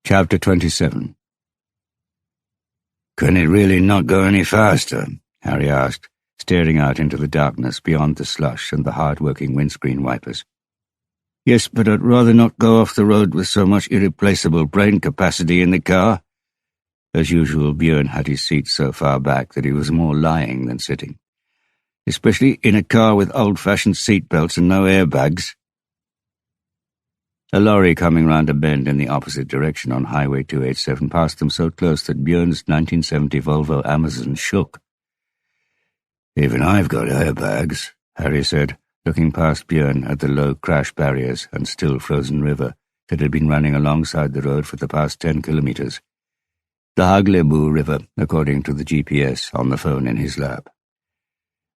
Chapter 27. "Can it really not go any faster?" Harry asked, staring out into the darkness beyond the slush and the hard-working windscreen wipers. "Yes, but I'd rather not go off the road with so much irreplaceable brain capacity in the car." As usual, Björn had his seat so far back that he was more lying than sitting. "Especially in a car with old-fashioned seatbelts and no airbags." A lorry coming round a bend in the opposite direction on Highway 287 passed them so close that Björn's 1970 Volvo Amazon shook. "Even I've got airbags," Harry said, looking past Björn at the low crash barriers and still frozen river that had been running alongside the road for the past 10 kilometres. The Haglebu River, according to the GPS on the phone in his lap.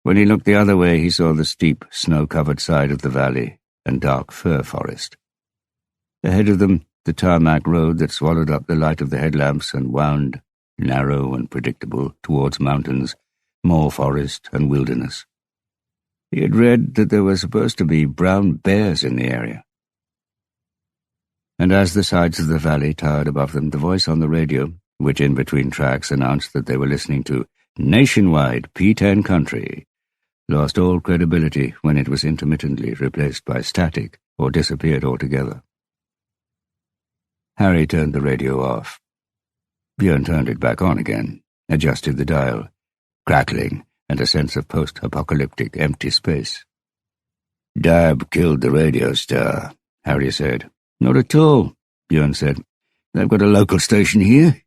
When he looked the other way, he saw the steep, snow-covered side of the valley and dark fir forest. Ahead of them, the tarmac road that swallowed up the light of the headlamps and wound, narrow and predictable, towards mountains, more forest and wilderness. He had read that there were supposed to be brown bears in the area. And as the sides of the valley towered above them, the voice on the radio, which in between tracks announced that they were listening to Nationwide P10 Country, lost all credibility when it was intermittently replaced by static or disappeared altogether. Harry turned the radio off. Björn turned it back on again, adjusted the dial, crackling and a sense of post-apocalyptic empty space. "Dab killed the radio star," Harry said. "Not at all," Björn said. "They've got a local station here."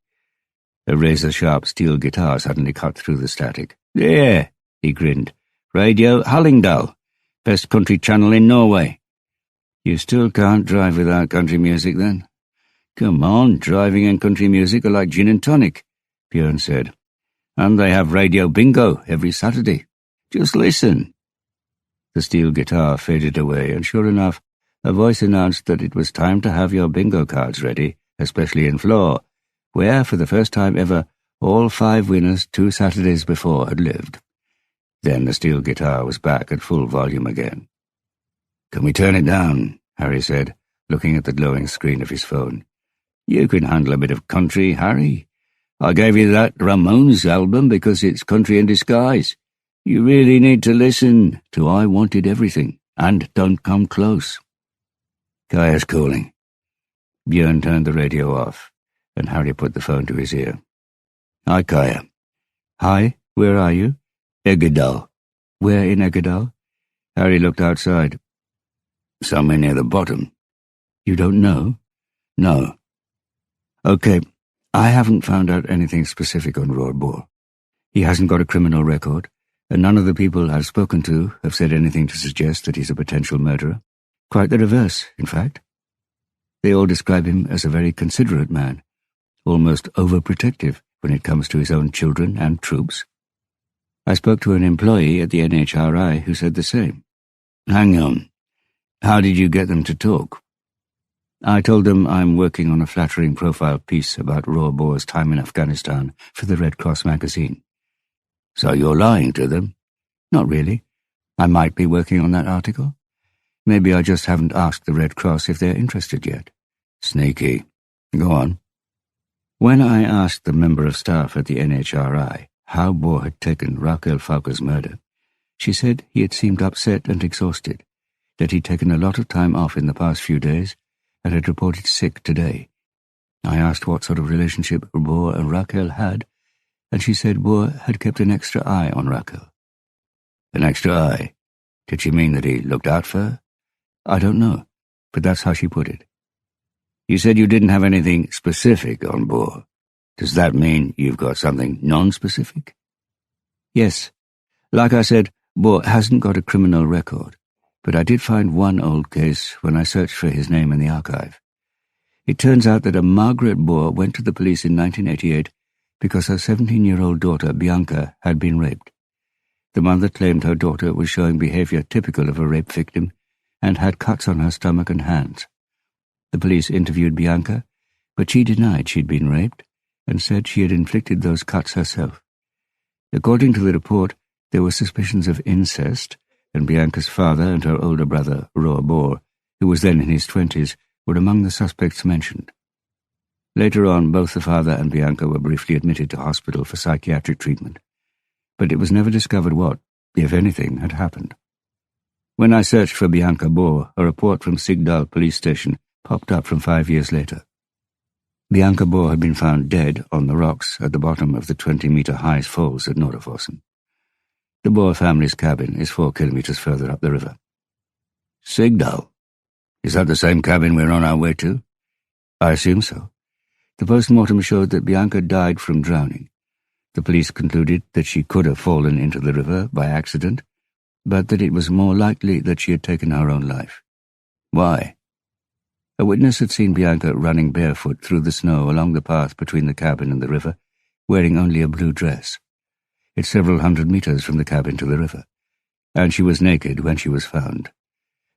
A razor-sharp steel guitar suddenly cut through the static. "There," he grinned. "Radio Hallingdal, best country channel in Norway." "You still can't drive without country music, then?" "Come on, driving and country music are like gin and tonic," Björn said. "And they have radio bingo every Saturday. Just listen." The steel guitar faded away, and sure enough, a voice announced that it was time to have your bingo cards ready, especially in Flor, where, for the first time ever, all 5 winners 2 Saturdays before had lived. Then the steel guitar was back at full volume again. "Can we turn it down?" Harry said, looking at the glowing screen of his phone. "You can handle a bit of country, Harry. I gave you that Ramones album because it's country in disguise. You really need to listen to I Wanted Everything and Don't Come Close." "Kaya's calling." Björn turned the radio off, and Harry put the phone to his ear. "Hi, Kaya." "Hi, where are you?" "Eggedal." "Where in Eggedal?" Harry looked outside. "Somewhere near the bottom." "You don't know?" "No." "Okay, I haven't found out anything specific on Roar. He hasn't got a criminal record, and none of the people I've spoken to have said anything to suggest that he's a potential murderer. Quite the reverse, in fact. They all describe him as a very considerate man, almost overprotective when it comes to his own children and troops. I spoke to an employee at the NHRI who said the same." "Hang on. How did you get them to talk?" "I told them I'm working on a flattering profile piece about Roar's time in Afghanistan for the Red Cross magazine." "So you're lying to them?" "Not really. I might be working on that article. Maybe I just haven't asked the Red Cross if they're interested yet." "Sneaky. Go on." "When I asked the member of staff at the NHRI how Bohr had taken Rakel Fauker's murder, she said he had seemed upset and exhausted, that he'd taken a lot of time off in the past few days, and had reported sick today. I asked what sort of relationship Bohr and Rakel had, and she said Bohr had kept an extra eye on Rakel." "An extra eye? Did she mean that he looked out for her?" "I don't know, but that's how she put it." "You said you didn't have anything specific on Bohr. Does that mean you've got something non-specific?" "Yes. Like I said, Bohr hasn't got a criminal record, but I did find one old case when I searched for his name in the archive. It turns out that a Margaret Bohr went to the police in 1988 because her 17-year-old daughter, Bianca, had been raped. The mother claimed her daughter was showing behavior typical of a rape victim and had cuts on her stomach and hands. The police interviewed Bianca, but she denied she'd been raped and said she had inflicted those cuts herself. According to the report, there were suspicions of incest, and Bianca's father and her older brother, Roar Bohr, who was then in his 20s, were among the suspects mentioned. Later on, both the father and Bianca were briefly admitted to hospital for psychiatric treatment, but it was never discovered what, if anything, had happened. When I searched for Bianca Bohr, a report from Sigdal police station popped up from 5 years later. Bianca Bohr had been found dead on the rocks at the bottom of the 20-meter-high falls at Nordafossen. The Bohr family's cabin is 4 kilometers further up the river. Sigdal? Is that the same cabin we're on our way to? I assume so. The post-mortem showed that Bianca died from drowning. The police concluded that she could have fallen into the river by accident, but that it was more likely that she had taken her own life. Why? A witness had seen Bianca running barefoot through the snow along the path between the cabin and the river, wearing only a blue dress. It's several hundred meters from the cabin to the river, and she was naked when she was found.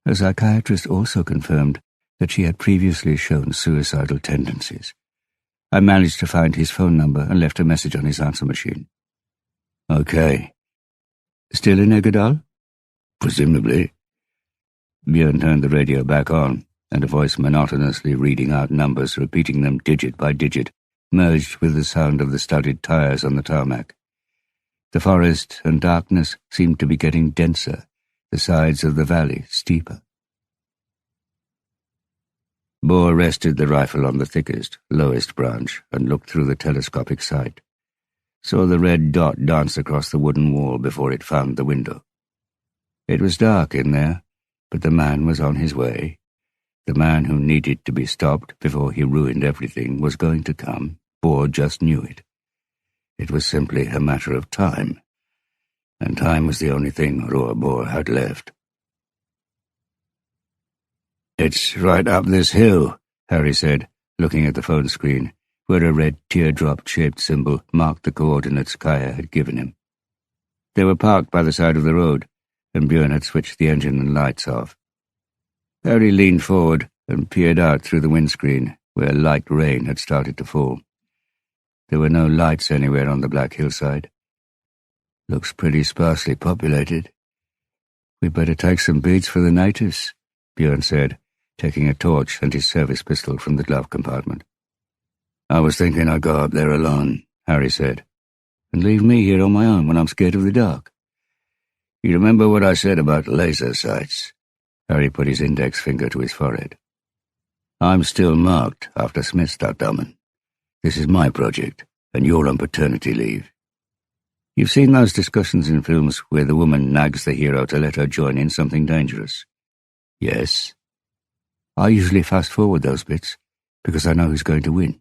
A psychiatrist also confirmed that she had previously shown suicidal tendencies. I managed to find his phone number and left a message on his answer machine. Okay. Still in Egedal? Presumably. Björn turned the radio back on, and a voice monotonously reading out numbers, repeating them digit by digit, merged with the sound of the studded tires on the tarmac. The forest and darkness seemed to be getting denser, the sides of the valley steeper. Bohr rested the rifle on the thickest, lowest branch and looked through the telescopic sight. Saw the red dot dance across the wooden wall before it found the window. It was dark in there, but the man was on his way. The man who needed to be stopped before he ruined everything was going to come. Bohr just knew it. It was simply a matter of time, and time was the only thing Roar Bohr had left. It's right up this hill, Harry said, looking at the phone screen, where a red teardrop-shaped symbol marked the coordinates Kaya had given him. They were parked by the side of the road, and Björn had switched the engine and lights off. Harry leaned forward and peered out through the windscreen, where light rain had started to fall. There were no lights anywhere on the black hillside. Looks pretty sparsely populated. We'd better take some beads for the natives, Björn said, taking a torch and his service pistol from the glove compartment. I was thinking I'd go up there alone, Harry said, and leave me here on my own when I'm scared of the dark. You remember what I said about laser sights? Harry put his index finger to his forehead. I'm still marked after Smithstaddamen. This is my project, and you're on paternity leave. You've seen those discussions in films where the woman nags the hero to let her join in something dangerous? Yes. I usually fast-forward those bits, because I know who's going to win.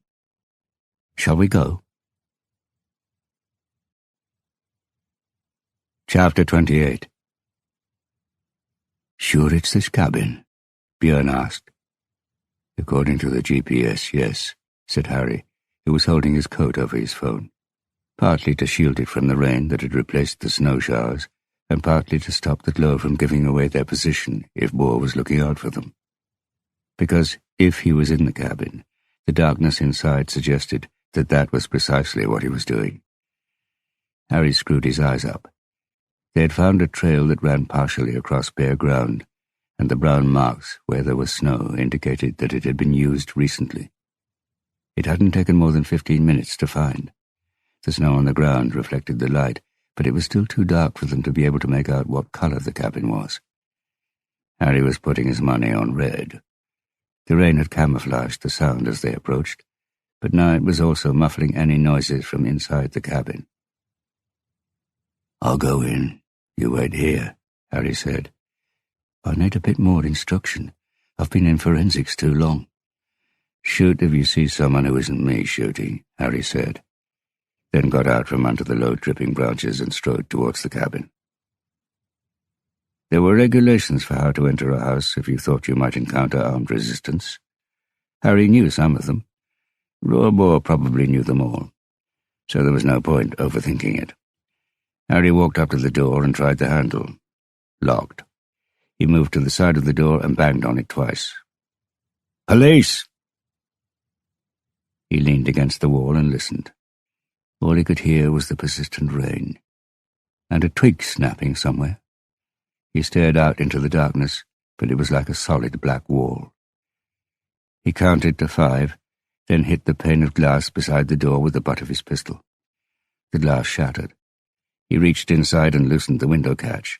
Shall we go? Chapter 28. Sure it's this cabin? Björn asked. According to the GPS, yes, said Harry, who was holding his coat over his phone, partly to shield it from the rain that had replaced the snow showers, and partly to stop the glow from giving away their position if Bohr was looking out for them. Because if he was in the cabin, the darkness inside suggested that that was precisely what he was doing. Harry screwed his eyes up. They had found a trail that ran partially across bare ground, and the brown marks where there was snow indicated that it had been used recently. It hadn't taken more than 15 minutes to find. The snow on the ground reflected the light, but it was still too dark for them to be able to make out what color the cabin was. Harry was putting his money on red. The rain had camouflaged the sound as they approached, but now it was also muffling any noises from inside the cabin. I'll go in. You wait here, Harry said. I need a bit more instruction. I've been in forensics too long. Shoot if you see someone who isn't me shooting, Harry said, then got out from under the low dripping branches and strode towards the cabin. There were regulations for how to enter a house if you thought you might encounter armed resistance. Harry knew some of them. Roar Bohr probably knew them all, so there was no point overthinking it. Harry walked up to the door and tried the handle. Locked. He moved to the side of the door and banged on it twice. Police! He leaned against the wall and listened. All he could hear was the persistent rain, and a twig snapping somewhere. He stared out into the darkness, but it was like a solid black wall. He counted to 5, then hit the pane of glass beside the door with the butt of his pistol. The glass shattered. He reached inside and loosened the window catch.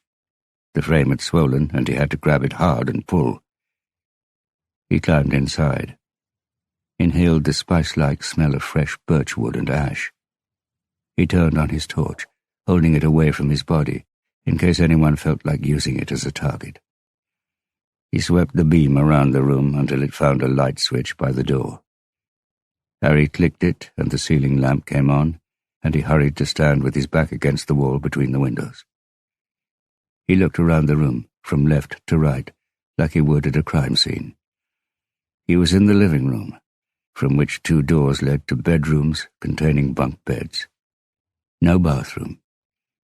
The frame had swollen, and he had to grab it hard and pull. He climbed inside, inhaled the spice-like smell of fresh birchwood and ash. He turned on his torch, holding it away from his body, in case anyone felt like using it as a target. He swept the beam around the room until it found a light switch by the door. Harry clicked it, and the ceiling lamp came on, and he hurried to stand with his back against the wall between the windows. He looked around the room, from left to right, like he would at a crime scene. He was in the living room, from which 2 doors led to bedrooms containing bunk beds. No bathroom.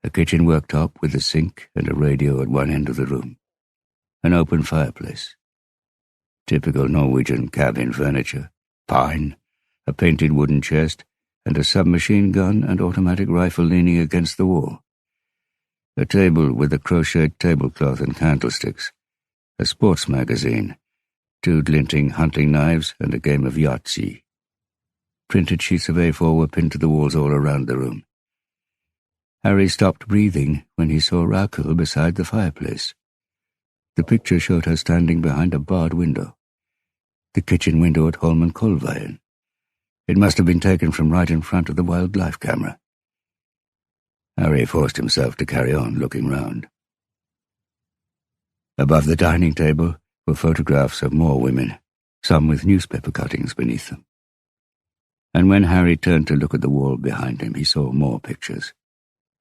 A kitchen worktop with a sink and a radio at one end of the room. An open fireplace. Typical Norwegian cabin furniture. Pine, a painted wooden chest, and a submachine gun and automatic rifle leaning against the wall. A table with a crocheted tablecloth and candlesticks. A sports magazine. 2 glinting hunting knives and a game of Yahtzee. Printed sheets of A4 were pinned to the walls all around the room. Harry stopped breathing when he saw Rakel beside the fireplace. The picture showed her standing behind a barred window. The kitchen window at Holmenkollveien. It must have been taken from right in front of the wildlife camera. Harry forced himself to carry on, looking round. Above the dining table were photographs of more women, some with newspaper cuttings beneath them. And when Harry turned to look at the wall behind him, he saw more pictures.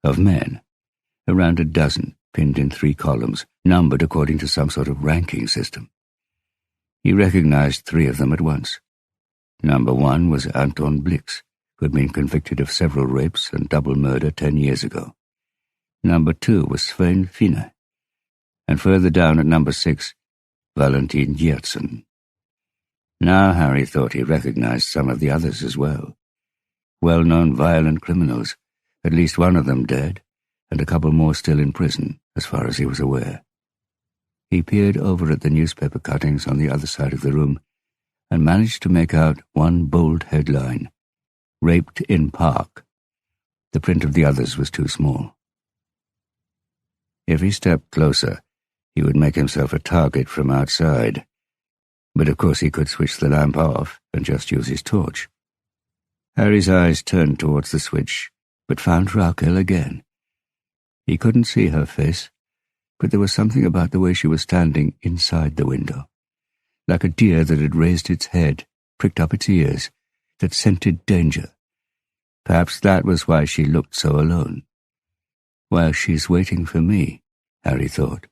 Of men, around a dozen, pinned in 3 columns, numbered according to some sort of ranking system. He recognized 3 of them at once. Number 1 was Anton Blix, who had been convicted of several rapes and double murder 10 years ago. Number 2 was Svein Finne, and further down at number 6, Valentin Gjertsen. Now Harry thought he recognized some of the others as well. Well-known violent criminals, at least one of them dead, and a couple more still in prison, as far as he was aware. He peered over at the newspaper cuttings on the other side of the room and managed to make out one bold headline, "Raped in Park." The print of the others was too small. If he stepped closer, he would make himself a target from outside, but of course he could switch the lamp off and just use his torch. Harry's eyes turned towards the switch, but found Rakel again. He couldn't see her face, but there was something about the way she was standing inside the window, like a deer that had raised its head, pricked up its ears, that scented danger. Perhaps that was why she looked so alone. While she's waiting for me, Harry thought.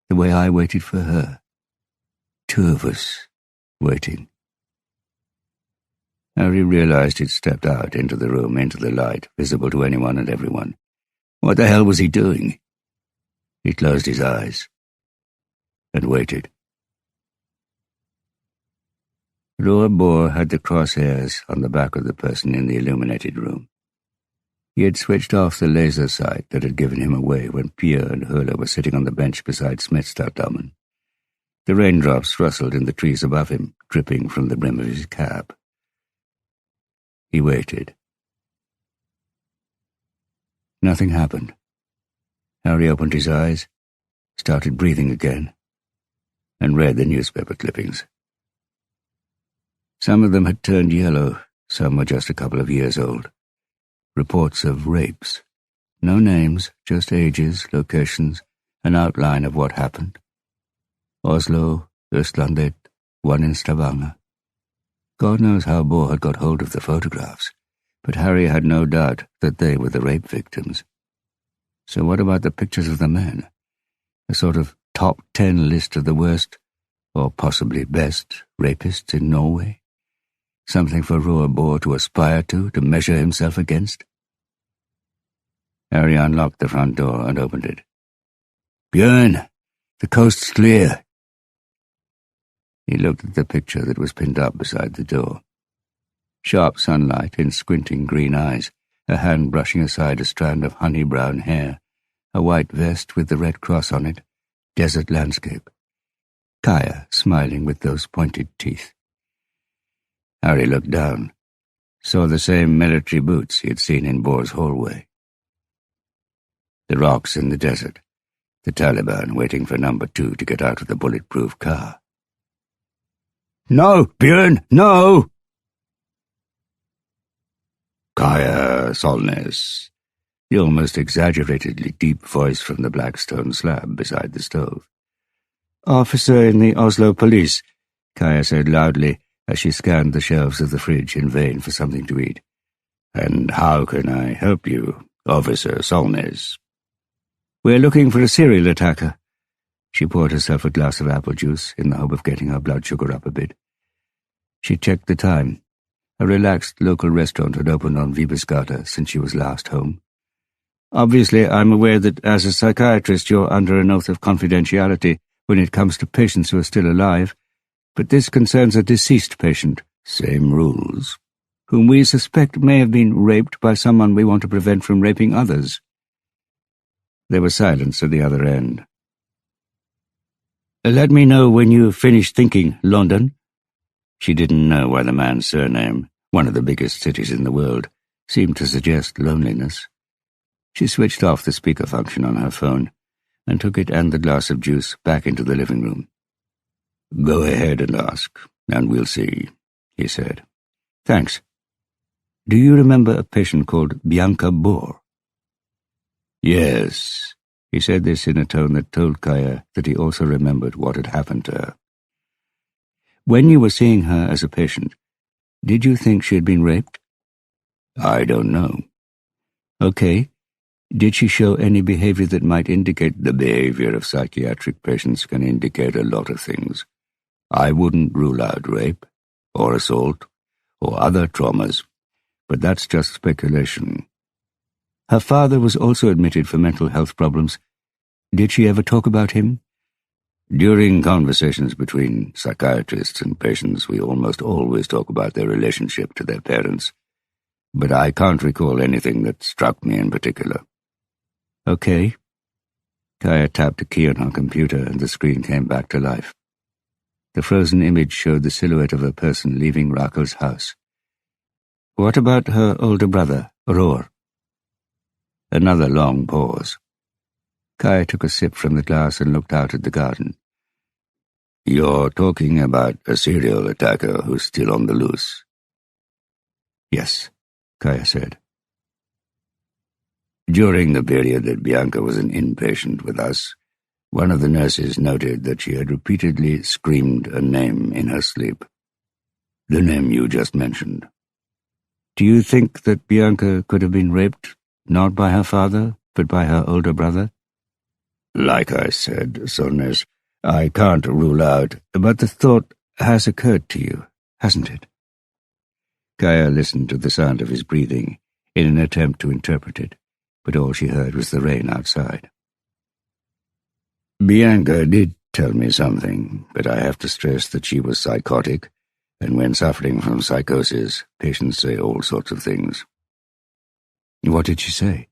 The way I waited for her. 2 of us, waiting. Harry realized he'd stepped out into the room, into the light, visible to anyone and everyone. What the hell was he doing? He closed his eyes and waited. Roar Boar had the crosshairs on the back of the person in the illuminated room. He had switched off the laser sight that had given him away when Pierre and Hurla were sitting on the bench beside Smedstadammen. The raindrops rustled in the trees above him, dripping from the brim of his cap. He waited. Nothing happened. Harry opened his eyes, started breathing again, and read the newspaper clippings. Some of them had turned yellow, some were just a couple of years old. Reports of rapes. No names, just ages, locations, an outline of what happened. Oslo, Östlandet, one in Stavanger. God knows how Boar had got hold of the photographs, but Harry had no doubt that they were the rape victims. So what about the pictures of the men? A sort of top 10 list of the worst, or possibly best, rapists in Norway? Something for Roar Boar to aspire to measure himself against? Harry unlocked the front door and opened it. "Björn, the coast's clear." He looked at the picture that was pinned up beside the door. Sharp sunlight in squinting green eyes, a hand brushing aside a strand of honey-brown hair, a white vest with the red cross on it, desert landscape. Kaya smiling with those pointed teeth. Harry looked down, saw the same military boots he had seen in Bohr's hallway. The rocks in the desert, the Taliban waiting for number 2 to get out of the bulletproof car. "No, Björn, no!" "Kaya Solness," the almost exaggeratedly deep voice from the black stone slab beside the stove. "Officer in the Oslo Police," Kaya said loudly as she scanned the shelves of the fridge in vain for something to eat. "And how can I help you, Officer Solness?" "We're looking for a serial attacker." She poured herself a glass of apple juice in the hope of getting her blood sugar up a bit. She checked the time. A relaxed local restaurant had opened on Vibesgata since she was last home. "Obviously, I'm aware that as a psychiatrist you're under an oath of confidentiality when it comes to patients who are still alive, but this concerns a deceased patient, same rules, whom we suspect may have been raped by someone we want to prevent from raping others." There was silence at the other end. "Let me know when you've finished thinking, London." She didn't know why the man's surname, one of the biggest cities in the world, seemed to suggest loneliness. She switched off the speaker function on her phone and took it and the glass of juice back into the living room. "Go ahead and ask, and we'll see," he said. "Thanks. Do you remember a patient called Bianca Bohr?" "Yes." He said this in a tone that told Kaya that he also remembered what had happened to her. "When you were seeing her as a patient, did you think she had been raped?" "I don't know." "Okay. Did she show any behavior that might indicate?" "The behavior of psychiatric patients can indicate a lot of things. I wouldn't rule out rape, or assault, or other traumas, but that's just speculation." "Her father was also admitted for mental health problems. Did she ever talk about him?" "During conversations between psychiatrists and patients, we almost always talk about their relationship to their parents, but I can't recall anything that struck me in particular." "Okay." Kaya tapped a key on her computer and the screen came back to life. The frozen image showed the silhouette of a person leaving Rakel's house. "What about her older brother, Roar?" Another long pause. Kaya took a sip from the glass and looked out at the garden. "You're talking about a serial attacker who's still on the loose?" "Yes," Kaya said. "During the period that Bianca was an inpatient with us, one of the nurses noted that she had repeatedly screamed a name in her sleep. The name you just mentioned." "Do you think that Bianca could have been raped, not by her father, but by her older brother?" "Like I said, Solness, I can't rule out, but the thought has occurred to you, hasn't it?" Kaya listened to the sound of his breathing in an attempt to interpret it, but all she heard was the rain outside. "Bianca did tell me something, but I have to stress that she was psychotic, and when suffering from psychosis, patients say all sorts of things." "What did she say?"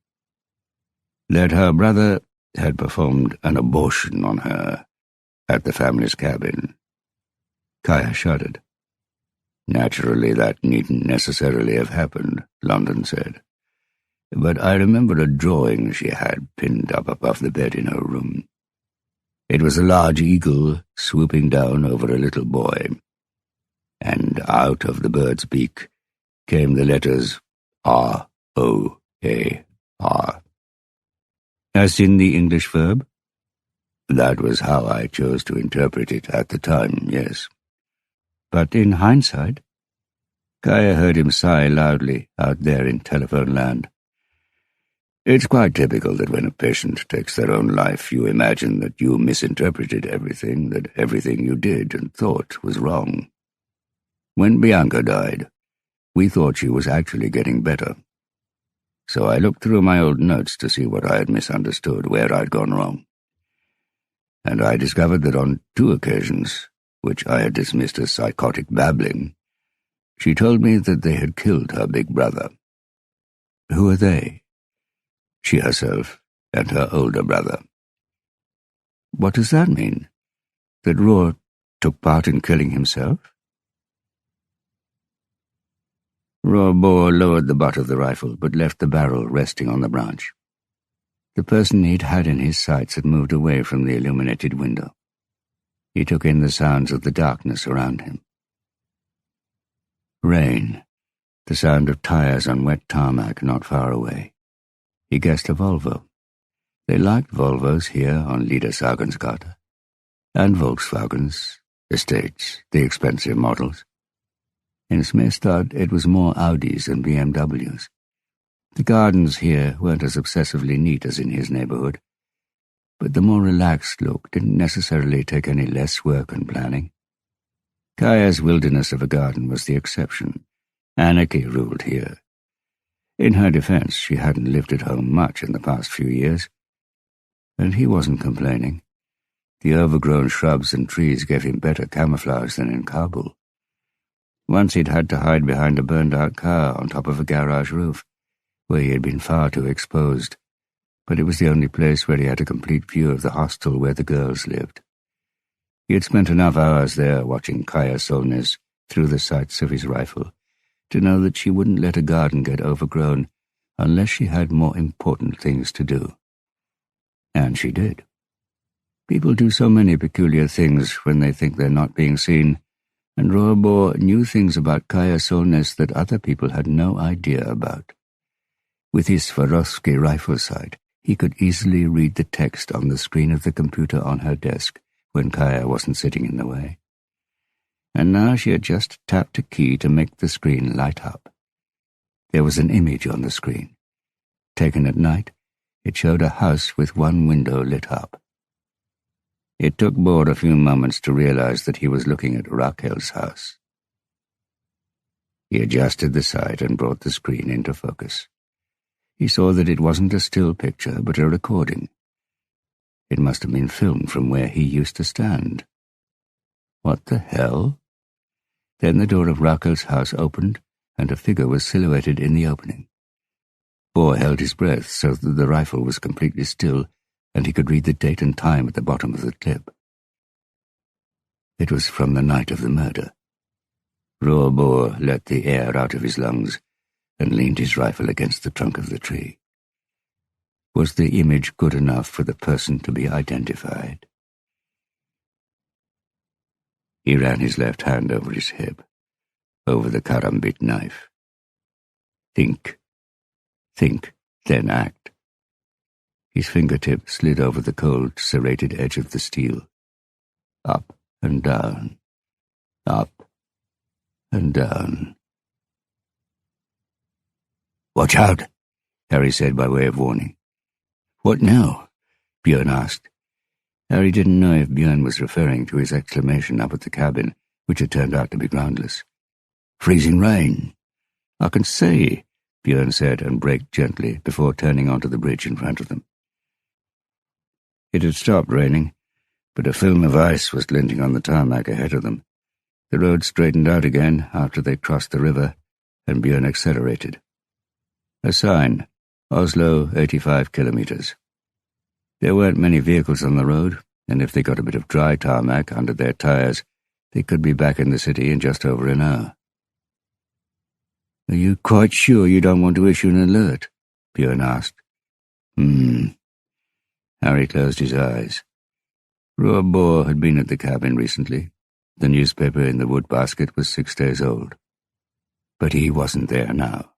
"That her brother had performed an abortion on her at the family's cabin." Kaya shuddered. "Naturally, that needn't necessarily have happened," London said. "But I remember a drawing she had pinned up above the bed in her room. It was a large eagle swooping down over a little boy, and out of the bird's beak came the letters R-O-A-R. "As in the English verb?" "That was how I chose to interpret it at the time, yes." "But in hindsight?" Kaya heard him sigh loudly out there in telephone land. "It's quite typical that when a patient takes their own life, you imagine that you misinterpreted everything, that everything you did and thought was wrong. When Bianca died, we thought she was actually getting better. So I looked through my old notes to see what I had misunderstood, where I'd gone wrong. And I discovered that on 2 occasions, which I had dismissed as psychotic babbling, she told me that they had killed her big brother." "Who are they?" "She herself and her older brother." "What does that mean? That Roar took part in killing himself?" Rohr lowered the butt of the rifle, but left the barrel resting on the branch. The person he'd had in his sights had moved away from the illuminated window. He took in the sounds of the darkness around him. Rain, the sound of tires on wet tarmac not far away. He guessed a Volvo. They liked Volvos here on Liedersagensgata. And Volkswagens, estates, the expensive models. In Smith thought it was more Audis than BMWs. The gardens here weren't as obsessively neat as in his neighborhood, but the more relaxed look didn't necessarily take any less work and planning. Kaya's wilderness of a garden was the exception. Anarchy ruled here. In her defense, she hadn't lived at home much in the past few years, and he wasn't complaining. The overgrown shrubs and trees gave him better camouflage than in Kabul. Once he'd had to hide behind a burned-out car on top of a garage roof, where he had been far too exposed, but it was the only place where he had a complete view of the hostel where the girls lived. He had spent enough hours there watching Kaya Solness through the sights of his rifle to know that she wouldn't let a garden get overgrown unless she had more important things to do. And she did. People do so many peculiar things when they think they're not being seen, and Rohr knew things about Kaya Solness that other people had no idea about. With his Swarovski rifle sight, he could easily read the text on the screen of the computer on her desk when Kaya wasn't sitting in the way. And now she had just tapped a key to make the screen light up. There was an image on the screen. Taken at night, it showed a house with one window lit up. It took Bård a few moments to realize that he was looking at Rakel's house. He adjusted the sight and brought the screen into focus. He saw that it wasn't a still picture, but a recording. It must have been filmed from where he used to stand. What the hell? Then the door of Rakel's house opened, and a figure was silhouetted in the opening. Bård held his breath so that the rifle was completely still, and he could read the date and time at the bottom of the clip. It was from the night of the murder. Bård let the air out of his lungs and leaned his rifle against the trunk of the tree. Was the image good enough for the person to be identified? He ran his left hand over his hip, over the karambit knife. Think, then act. His fingertip slid over the cold, serrated edge of the steel. Up and down, up and down. "Watch out," Harry said by way of warning. "What now?" Björn asked. Harry didn't know if Björn was referring to his exclamation up at the cabin, which had turned out to be groundless. "Freezing rain." "I can see," Björn said, and braked gently before turning onto the bridge in front of them. It had stopped raining, but a film of ice was glinting on the tarmac ahead of them. The road straightened out again after they crossed the river, and Björn accelerated. A sign, Oslo, 85 kilometers. There weren't many vehicles on the road, and if they got a bit of dry tarmac under their tires, they could be back in the city in just over an hour. "Are you quite sure you don't want to issue an alert?" Björn asked. Harry closed his eyes. Bård had been at the cabin recently. The newspaper in the wood basket was 6 days old. But he wasn't there now.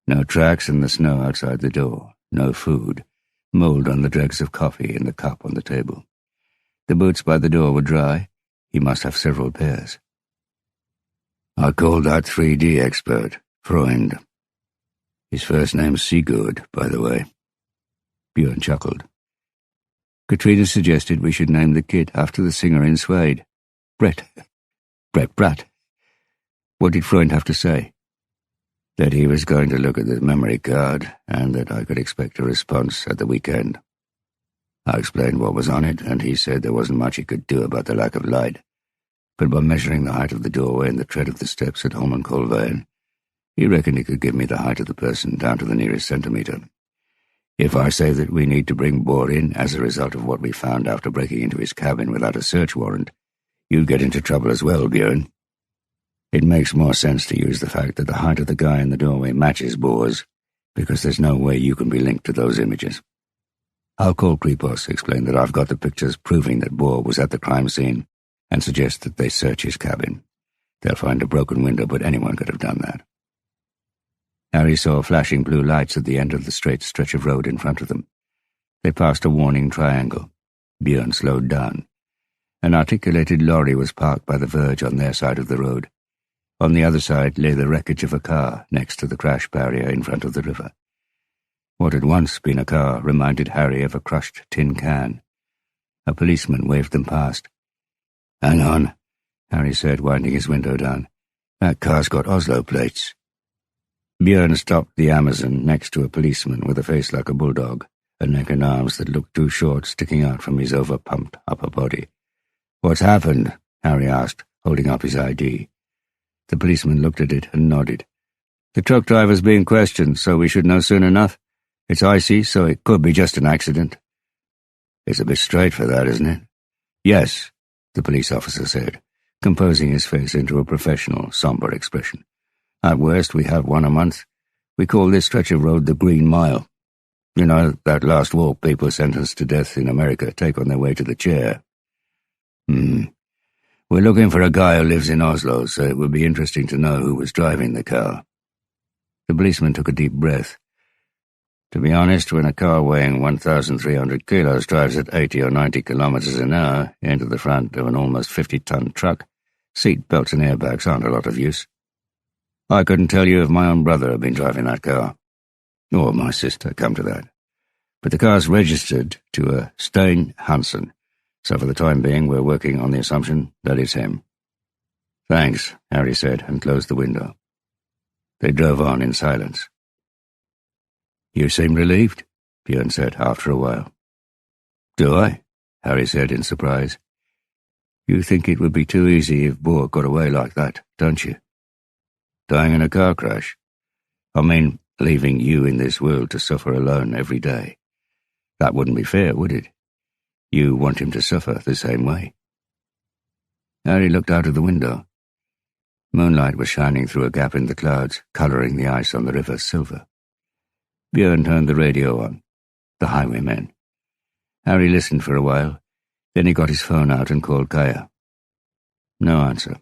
No tracks in the snow outside the door, no food, mold on the dregs of coffee in the cup on the table. The boots by the door were dry. He must have several pairs. "I called that 3D expert, Freund. His first name's Sigurd, by the way." Björn chuckled. "Katrina suggested we should name the kid after the singer in Suede. Brett Bratt. What did Freund have to say?" "That he was going to look at the memory card, and that I could expect a response at the weekend. I explained what was on it, and he said there wasn't much he could do about the lack of light, but by measuring the height of the doorway and the tread of the steps at Holmenkollveien, he reckoned he could give me the height of the person down to the nearest centimetre. If I say that we need to bring Bård in as a result of what we found after breaking into his cabin without a search warrant, you'd get into trouble as well, Björn." It makes more sense to use the fact that the height of the guy in the doorway matches Bohr's, because there's no way you can be linked to those images. I'll call Kripos, explain that I've got the pictures proving that Bohr was at the crime scene, and suggest that they search his cabin. They'll find a broken window, but anyone could have done that. Harry saw flashing blue lights at the end of the straight stretch of road in front of them. They passed a warning triangle. Björn slowed down. An articulated lorry was parked by the verge on their side of the road. On the other side lay the wreckage of a car next to the crash barrier in front of the river. What had once been a car reminded Harry of a crushed tin can. A policeman waved them past. "Hang on," Harry said, winding his window down. "That car's got Oslo plates." Björn stopped the Amazon next to a policeman with a face like a bulldog, a neck and arms that looked too short sticking out from his over-pumped upper body. "What's happened?" Harry asked, holding up his ID. The policeman looked at it and nodded. "The truck driver's being questioned, so we should know soon enough. It's icy, so it could be just an accident." "It's a bit straight for that, isn't it?" "Yes," the police officer said, composing his face into a professional, somber expression. "At worst, we have one a month. We call this stretch of road the Green Mile. You know, that last walk people sentenced to death in America take on their way to the chair." "We're looking for a guy who lives in Oslo, so it would be interesting to know who was driving the car." The policeman took a deep breath. "To be honest, when a car weighing 1,300 kilos drives at 80 or 90 kilometers an hour into the front of an almost 50-ton truck, seat belts and airbags aren't a lot of use. I couldn't tell you if my own brother had been driving that car. Or my sister, come to that. But the car's registered to a Stein Hansen, so for the time being we're working on the assumption that it's him." "Thanks," Harry said, and closed the window. They drove on in silence. "You seem relieved," Björn said after a while. "Do I?" Harry said in surprise. "You think it would be too easy if Bohr got away like that, don't you? Dying in a car crash? I mean, leaving you in this world to suffer alone every day. That wouldn't be fair, would it? You want him to suffer the same way." Harry looked out of the window. Moonlight was shining through a gap in the clouds, colouring the ice on the river silver. Björn turned the radio on. The highwaymen. Harry listened for a while. Then he got his phone out and called Kaya. No answer.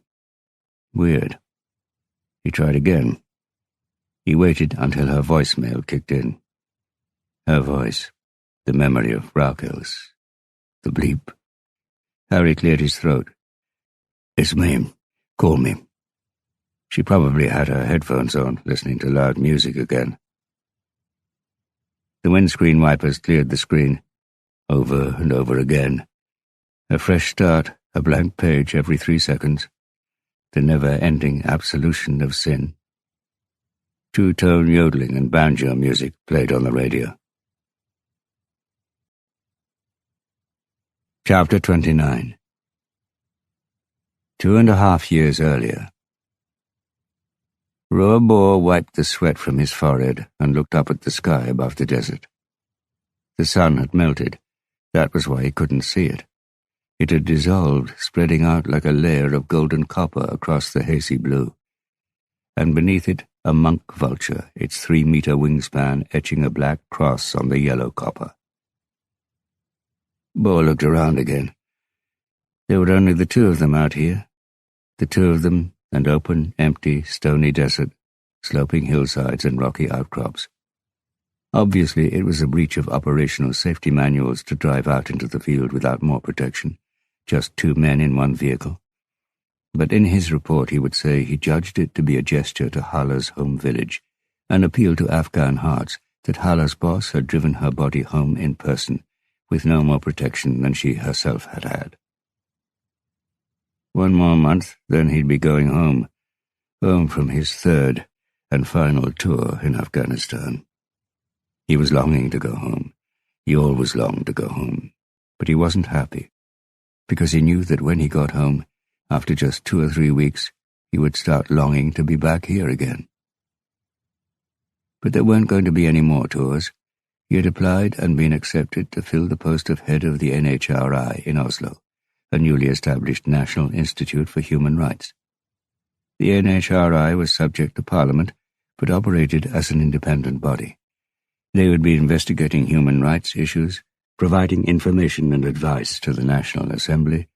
Weird. He tried again. He waited until her voicemail kicked in. Her voice. The memory of Rakel's. The bleep. Harry cleared his throat. "It's me. Call me." She probably had her headphones on, listening to loud music again. The windscreen wipers cleared the screen, over and over again. A fresh start, a blank page every 3 seconds. The never-ending absolution of sin. Two-tone yodeling and banjo music played on the radio. Chapter 29. 2.5 years earlier. Roar Bohr wiped the sweat from his forehead and looked up at the sky above the desert. The sun had melted. That was why he couldn't see it. It had dissolved, spreading out like a layer of golden copper across the hazy blue. And beneath it, a monk vulture, its 3-meter wingspan etching a black cross on the yellow copper. Bohr looked around again. There were only the two of them out here. The two of them, and open, empty, stony desert, sloping hillsides and rocky outcrops. Obviously, it was a breach of operational safety manuals to drive out into the field without more protection, just 2 men in 1 vehicle. But in his report he would say he judged it to be a gesture to Hala's home village, an appeal to Afghan hearts that Hala's boss had driven her body home in person, with no more protection than she herself had had. 1 more month, then he'd be going home from his 3rd and final tour in Afghanistan. He was longing to go home. He always longed to go home. But he wasn't happy, because he knew that when he got home, after just 2 or 3 weeks, he would start longing to be back here again. But there weren't going to be any more tours. He had applied and been accepted to fill the post of head of the NHRI in Oslo, a newly established National Institute for Human Rights. The NHRI was subject to Parliament, but operated as an independent body. They would be investigating human rights issues, providing information and advice to the National Assembly,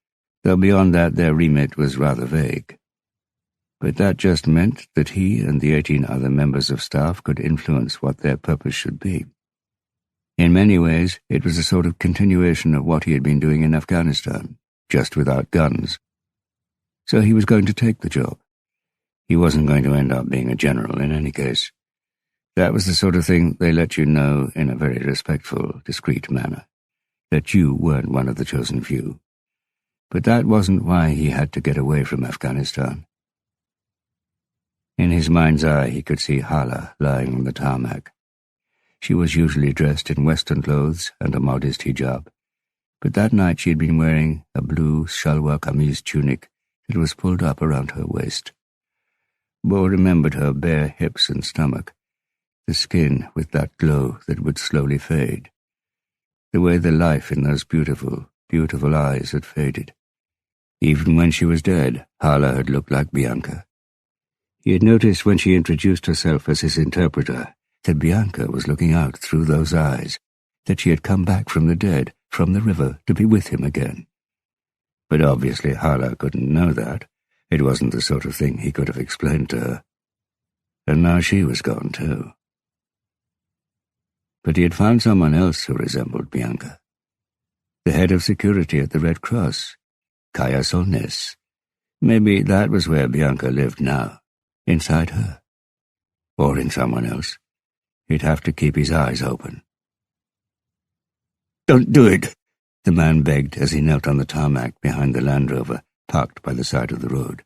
though beyond that their remit was rather vague. But that just meant that he and the 18 other members of staff could influence what their purpose should be. In many ways, it was a sort of continuation of what he had been doing in Afghanistan, just without guns. So he was going to take the job. He wasn't going to end up being a general in any case. That was the sort of thing they let you know in a very respectful, discreet manner, that you weren't one of the chosen few. But that wasn't why he had to get away from Afghanistan. In his mind's eye, he could see Hala lying on the tarmac. She was usually dressed in Western clothes and a modest hijab, but that night she had been wearing a blue shalwar kameez tunic that was pulled up around her waist. Bo remembered her bare hips and stomach, the skin with that glow that would slowly fade, the way the life in those beautiful, beautiful eyes had faded. Even when she was dead, Hala had looked like Bianca. He had noticed when she introduced herself as his interpreter that Bianca was looking out through those eyes, that she had come back from the dead, from the river, to be with him again. But obviously Hala couldn't know that. It wasn't the sort of thing he could have explained to her. And now she was gone too. But he had found someone else who resembled Bianca. The head of security at the Red Cross, Kaya Solness. Maybe that was where Bianca lived now, inside her. Or in someone else. He'd have to keep his eyes open. "Don't do it," the man begged as he knelt on the tarmac behind the Land Rover, parked by the side of the road.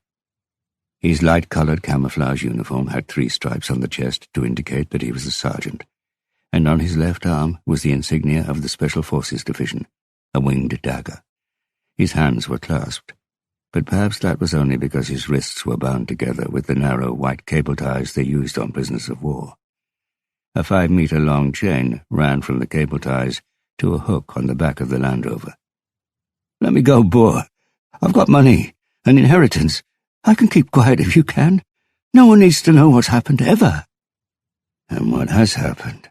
His light-coloured camouflage uniform had 3 stripes on the chest to indicate that he was a sergeant, and on his left arm was the insignia of the Special Forces Division, a winged dagger. His hands were clasped, but perhaps that was only because his wrists were bound together with the narrow white cable ties they used on prisoners of war. A 5-meter-long chain ran from the cable ties to a hook on the back of the Land Rover. "Let me go, Boer. I've got money, an inheritance. I can keep quiet if you can. No one needs to know what's happened, ever." "And what has happened?"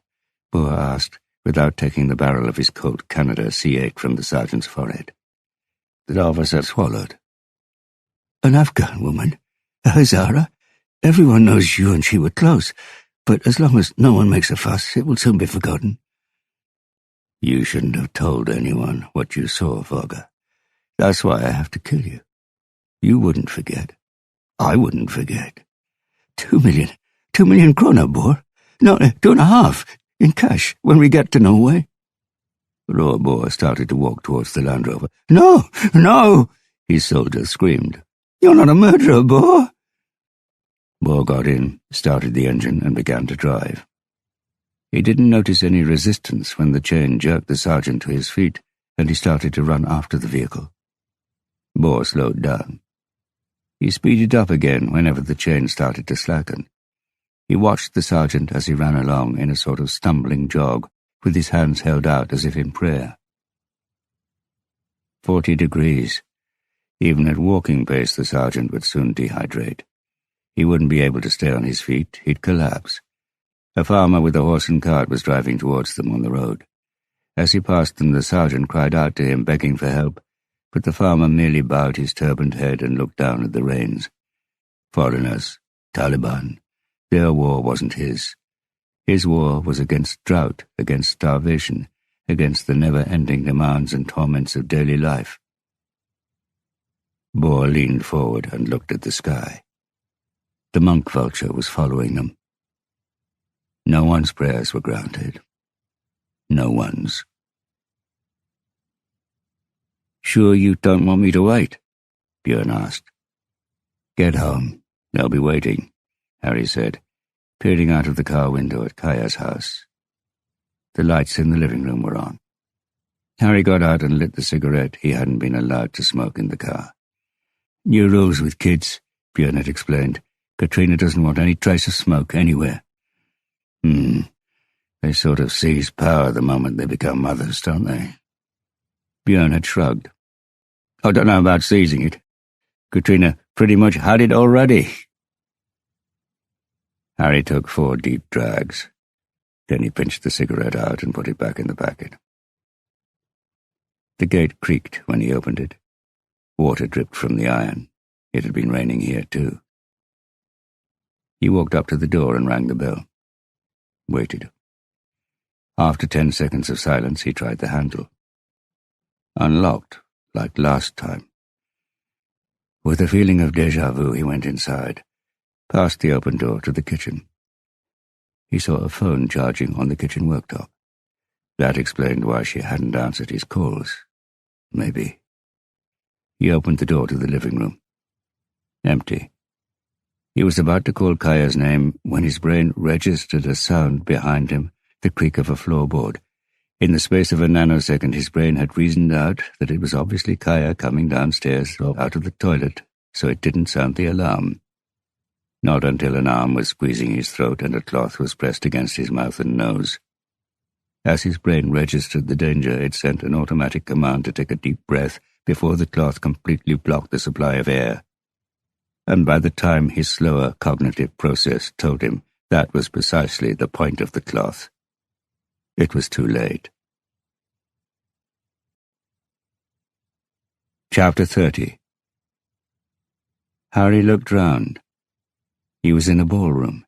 Boer asked, without taking the barrel of his Colt Canada C8 from the sergeant's forehead. The officer swallowed. "An Afghan woman, a Hazara. Everyone knows you and she were close, but as long as no one makes a fuss, it will soon be forgotten." "You shouldn't have told anyone what you saw, Vogger. That's why I have to kill you. You wouldn't forget. I wouldn't forget." 2 million. 2 million krona, Boer. No, 2.5, in cash, when we get to Norway." Raw Boer started to walk towards the Land Rover. "No, no!" his soldier screamed. "You're not a murderer, Boer." Boer got in, started the engine, and began to drive. He didn't notice any resistance when the chain jerked the sergeant to his feet, and he started to run after the vehicle. Boer slowed down. He speeded up again whenever the chain started to slacken. He watched the sergeant as he ran along in a sort of stumbling jog, with his hands held out as if in prayer. 40 degrees. Even at walking pace, the sergeant would soon dehydrate. He wouldn't be able to stay on his feet. He'd collapse. A farmer with a horse and cart was driving towards them on the road. As he passed them, the sergeant cried out to him, begging for help, but the farmer merely bowed his turbaned head and looked down at the reins. Foreigners, Taliban, their war wasn't his. His war was against drought, against starvation, against the never-ending demands and torments of daily life. Boer leaned forward and looked at the sky. The monk vulture was following them. No one's prayers were granted. No one's. "Sure you don't want me to wait?" Björn asked. "Get home. They'll be waiting," Harry said, peering out of the car window at Kaya's house. The lights in the living room were on. Harry got out and lit the cigarette he hadn't been allowed to smoke in the car. "New rules with kids," Björn had explained. "Katrina doesn't want any trace of smoke anywhere." They sort of seize power the moment they become mothers, don't they? Björn had shrugged. "I don't know about seizing it. Katrina pretty much had it already. Harry took 4 deep drags. Then he pinched the cigarette out and put it back in the packet. The gate creaked when he opened it. Water dripped from the iron. It had been raining here, too. He walked up to the door and rang the bell. Waited. After 10 seconds of silence, he tried the handle. Unlocked, like last time. With a feeling of déjà vu, he went inside, past the open door to the kitchen. He saw a phone charging on the kitchen worktop. That explained why she hadn't answered his calls. Maybe. He opened the door to the living room. Empty. He was about to call Kaya's name when his brain registered a sound behind him, the creak of a floorboard. In the space of a nanosecond, his brain had reasoned out that it was obviously Kaya coming downstairs or out of the toilet, so it didn't sound the alarm. Not until an arm was squeezing his throat and a cloth was pressed against his mouth and nose. As his brain registered the danger, it sent an automatic command to take a deep breath before the cloth completely blocked the supply of air. And by the time his slower cognitive process told him that was precisely the point of the cloth, it was too late. Chapter 30. Harry looked round. He was in a ballroom.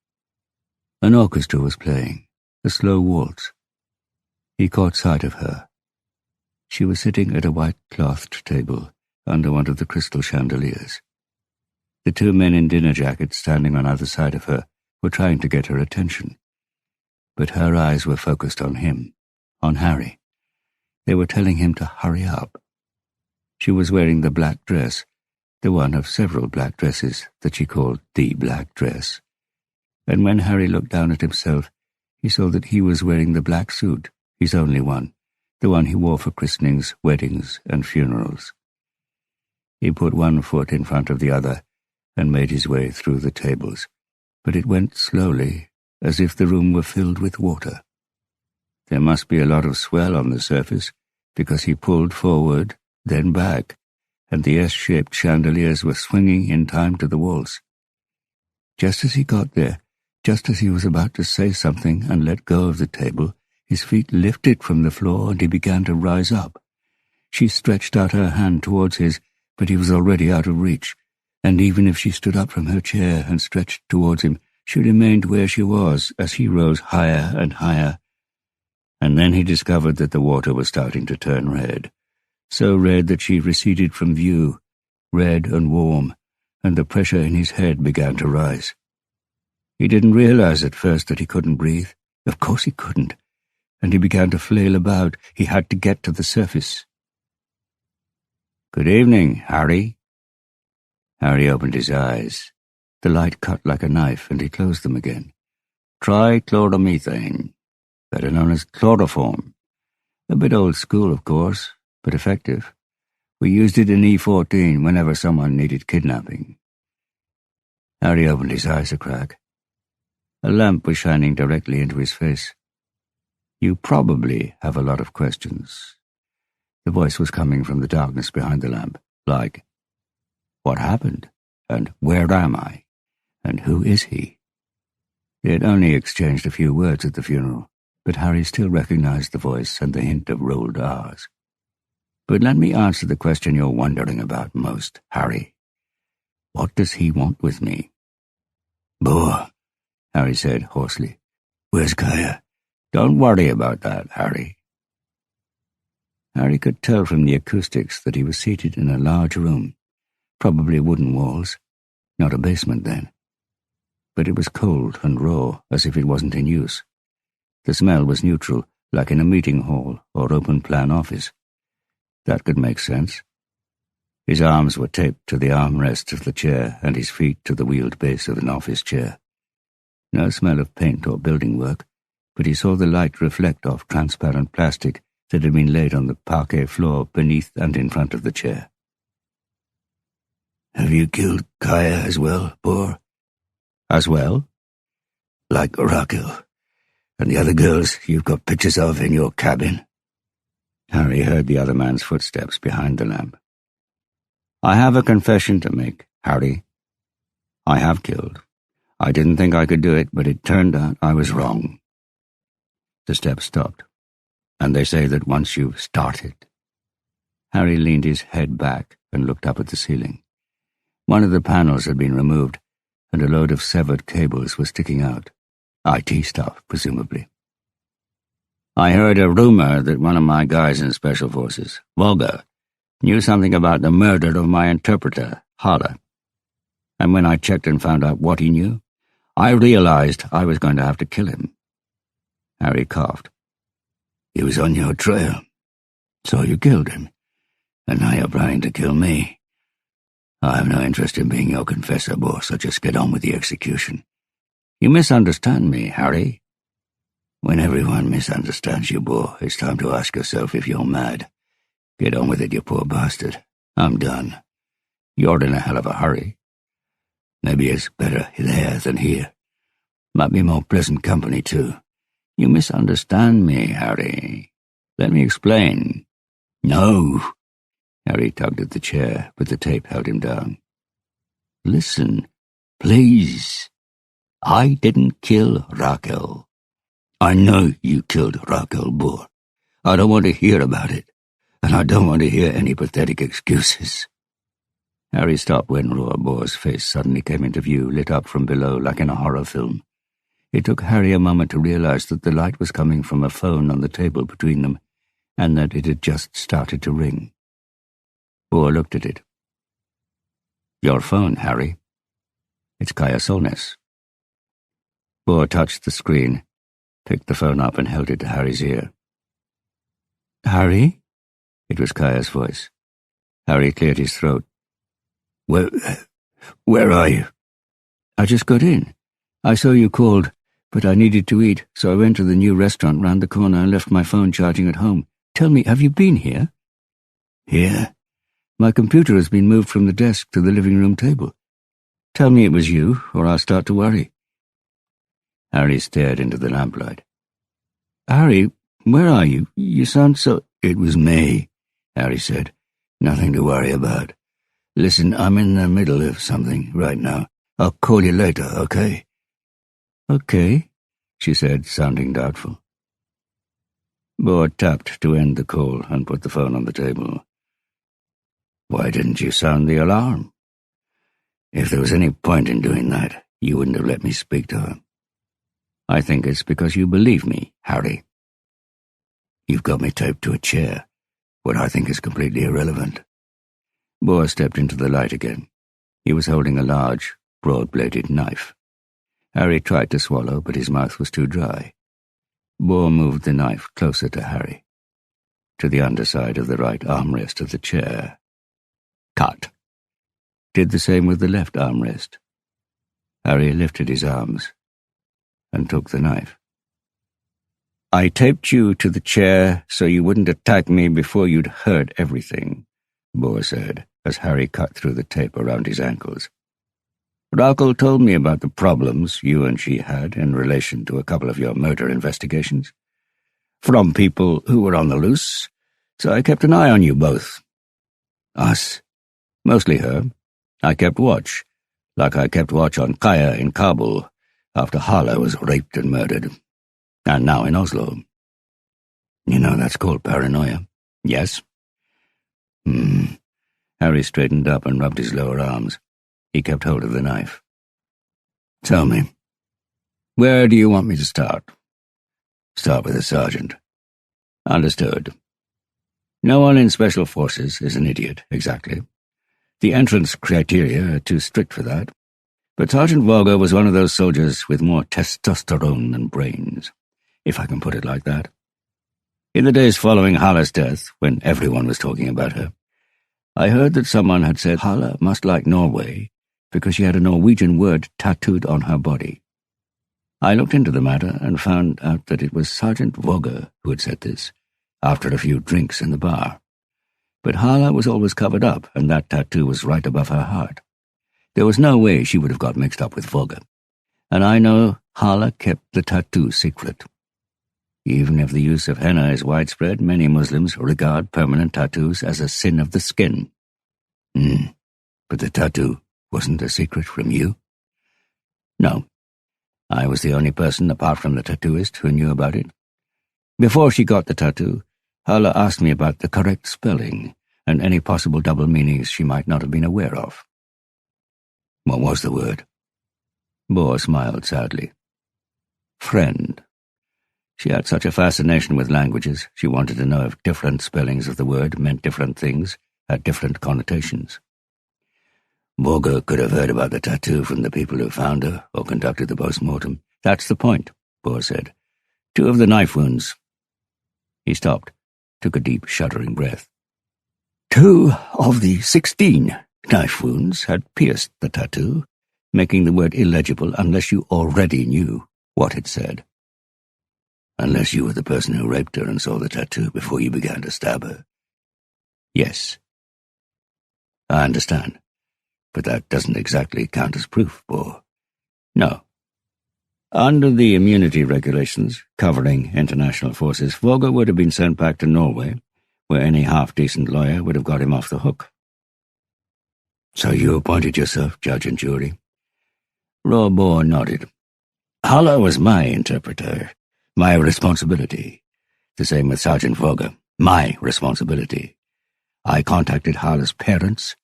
An orchestra was playing, a slow waltz. He caught sight of her. She was sitting at a white-clothed table under one of the crystal chandeliers. The 2 men in dinner jackets standing on either side of her were trying to get her attention. But her eyes were focused on him, on Harry. They were telling him to hurry up. She was wearing the black dress, the one of several black dresses that she called the black dress. And when Harry looked down at himself, he saw that he was wearing the black suit, his only one, the one he wore for christenings, weddings, and funerals. He put one foot in front of the other and made his way through the tables, but it went slowly, as if the room were filled with water. There must be a lot of swell on the surface, because he pulled forward, then back, and the S-shaped chandeliers were swinging in time to the waltz. Just as he got there, just as he was about to say something and let go of the table, his feet lifted from the floor and he began to rise up. She stretched out her hand towards his, but he was already out of reach, and even if she stood up from her chair and stretched towards him, she remained where she was as he rose higher and higher. And then he discovered that the water was starting to turn red, so red that she receded from view, red and warm, and the pressure in his head began to rise. He didn't realize at first that he couldn't breathe. Of course he couldn't. And he began to flail about. He had to get to the surface. "Good evening, Harry." Harry opened his eyes. The light cut like a knife, and he closed them again. "Trichloromethane, better known as chloroform. A bit old school, of course, but effective. We used it in E14 whenever someone needed kidnapping." Harry opened his eyes a crack. A lamp was shining directly into his face. "You probably have a lot of questions." The voice was coming from the darkness behind the lamp, like, "What happened? And where am I? And who is he?" They had only exchanged a few words at the funeral, but Harry still recognized the voice and the hint of rolled R's. "But let me answer the question you're wondering about most, Harry. What does he want with me?" "Boah," Harry said hoarsely. "Where's Kaya?" "Don't worry about that, Harry." Harry could tell from the acoustics that he was seated in a large room, probably wooden walls, not a basement then. But it was cold and raw, as if it wasn't in use. The smell was neutral, like in a meeting hall or open-plan office. That could make sense. His arms were taped to the armrests of the chair and his feet to the wheeled base of an office chair. No smell of paint or building work, but he saw the light reflect off transparent plastic that had been laid on the parquet floor beneath and in front of the chair. "Have you killed Kaya as well, Boar?" "As well?" "Like Rakel and the other girls you've got pictures of in your cabin?" Harry heard the other man's footsteps behind the lamp. "I have a confession to make, Harry. I have killed. I didn't think I could do it, but it turned out I was wrong." The steps stopped, and they say that once you've started. Harry leaned his head back and looked up at the ceiling. One of the panels had been removed, and a load of severed cables was sticking out. IT stuff, presumably. "I heard a rumor that one of my guys in Special Forces, Volga, knew something about the murder of my interpreter, Hala. And when I checked and found out what he knew, I realized I was going to have to kill him." Harry coughed. "He was on your trail, so you killed him, and now you're planning to kill me. I have no interest in being your confessor, boy, so just get on with the execution." "You misunderstand me, Harry." "When everyone misunderstands you, boy, it's time to ask yourself if you're mad. Get on with it, you poor bastard. I'm done. You're in a hell of a hurry. Maybe it's better there than here. Might be more pleasant company, too." "You misunderstand me, Harry. Let me explain." "No." Harry tugged at the chair, but the tape held him down. "Listen, please. I didn't kill Rakel. I know you killed Rakel, boy. I don't want to hear about it, and I don't want to hear any pathetic excuses." Harry stopped when Boar's face suddenly came into view, lit up from below like in a horror film. It took Harry a moment to realize that the light was coming from a phone on the table between them, and that it had just started to ring. Boar looked at it. "Your phone, Harry. It's Kaya Solness." Boar touched the screen, picked the phone up and held it to Harry's ear. "Harry?" It was Kaya's voice. Harry cleared his throat. Where are you?" "I just got in. I saw you called, but I needed to eat, so I went to the new restaurant round the corner and left my phone charging at home. Tell me, have you been here?" "Here?" "My computer has been moved from the desk to the living room table. Tell me it was you, or I'll start to worry." Harry stared into the lamplight. "Harry, where are you? You sound so—" "It was me," Harry said. "Nothing to worry about. Listen, I'm in the middle of something right now. I'll call you later, okay?" "Okay," she said, sounding doubtful. Boar tapped to end the call and put the phone on the table. "Why didn't you sound the alarm? If there was any point in doing that, you wouldn't have let me speak to her." "I think it's because you believe me, Harry." "You've got me taped to a chair, what I think is completely irrelevant." Boar stepped into the light again. He was holding a large, broad-bladed knife. Harry tried to swallow, but his mouth was too dry. Boar moved the knife closer to Harry, to the underside of the right armrest of the chair. Cut. Did the same with the left armrest. Harry lifted his arms and took the knife. "I taped you to the chair so you wouldn't attack me before you'd heard everything," Boar said, as Harry cut through the tape around his ankles. "Rakel told me about the problems you and she had in relation to a couple of your murder investigations. From people who were on the loose, so I kept an eye on you both. Us. Mostly her. I kept watch, like I kept watch on Kaya in Kabul after Hala was raped and murdered. And now in Oslo. You know that's called paranoia. Yes?" Harry straightened up and rubbed his lower arms. He kept hold of the knife. "Tell me, where do you want me to start?" "Start with the sergeant." "Understood. No one in Special Forces is an idiot, exactly. The entrance criteria are too strict for that. But Sergeant Volga was one of those soldiers with more testosterone than brains, if I can put it like that. In the days following Hala's death, when everyone was talking about her, I heard that someone had said Hala must like Norway because she had a Norwegian word tattooed on her body. I looked into the matter and found out that it was Sergeant Volga who had said this, after a few drinks in the bar. But Hala was always covered up, and that tattoo was right above her heart. There was no way she would have got mixed up with Volga. And I know Hala kept the tattoo secret. Even if the use of henna is widespread, many Muslims regard permanent tattoos as a sin of the skin. But the tattoo wasn't a secret from you? No. I was the only person, apart from the tattooist, who knew about it. Before she got the tattoo, Hala asked me about the correct spelling and any possible double meanings she might not have been aware of. What was the word? Boar smiled sadly. Friend. She had such a fascination with languages, she wanted to know if different spellings of the word meant different things, had different connotations. Borger could have heard about the tattoo from the people who found her or conducted the post-mortem. That's the point, Boar said. 2 of the knife wounds. He stopped, took a deep, shuddering breath. 2 of the 16 knife wounds had pierced the tattoo, making the word illegible unless you already knew what it said. Unless you were the person who raped her and saw the tattoo before you began to stab her. Yes. I understand, but that doesn't exactly count as proof, Boar. No. Under the immunity regulations covering international forces, Våge would have been sent back to Norway, where any half-decent lawyer would have got him off the hook. So you appointed yourself judge and jury? Boar nodded. Hala was my interpreter, my responsibility. The same with Sergeant Våge, my responsibility. I contacted Hala's parents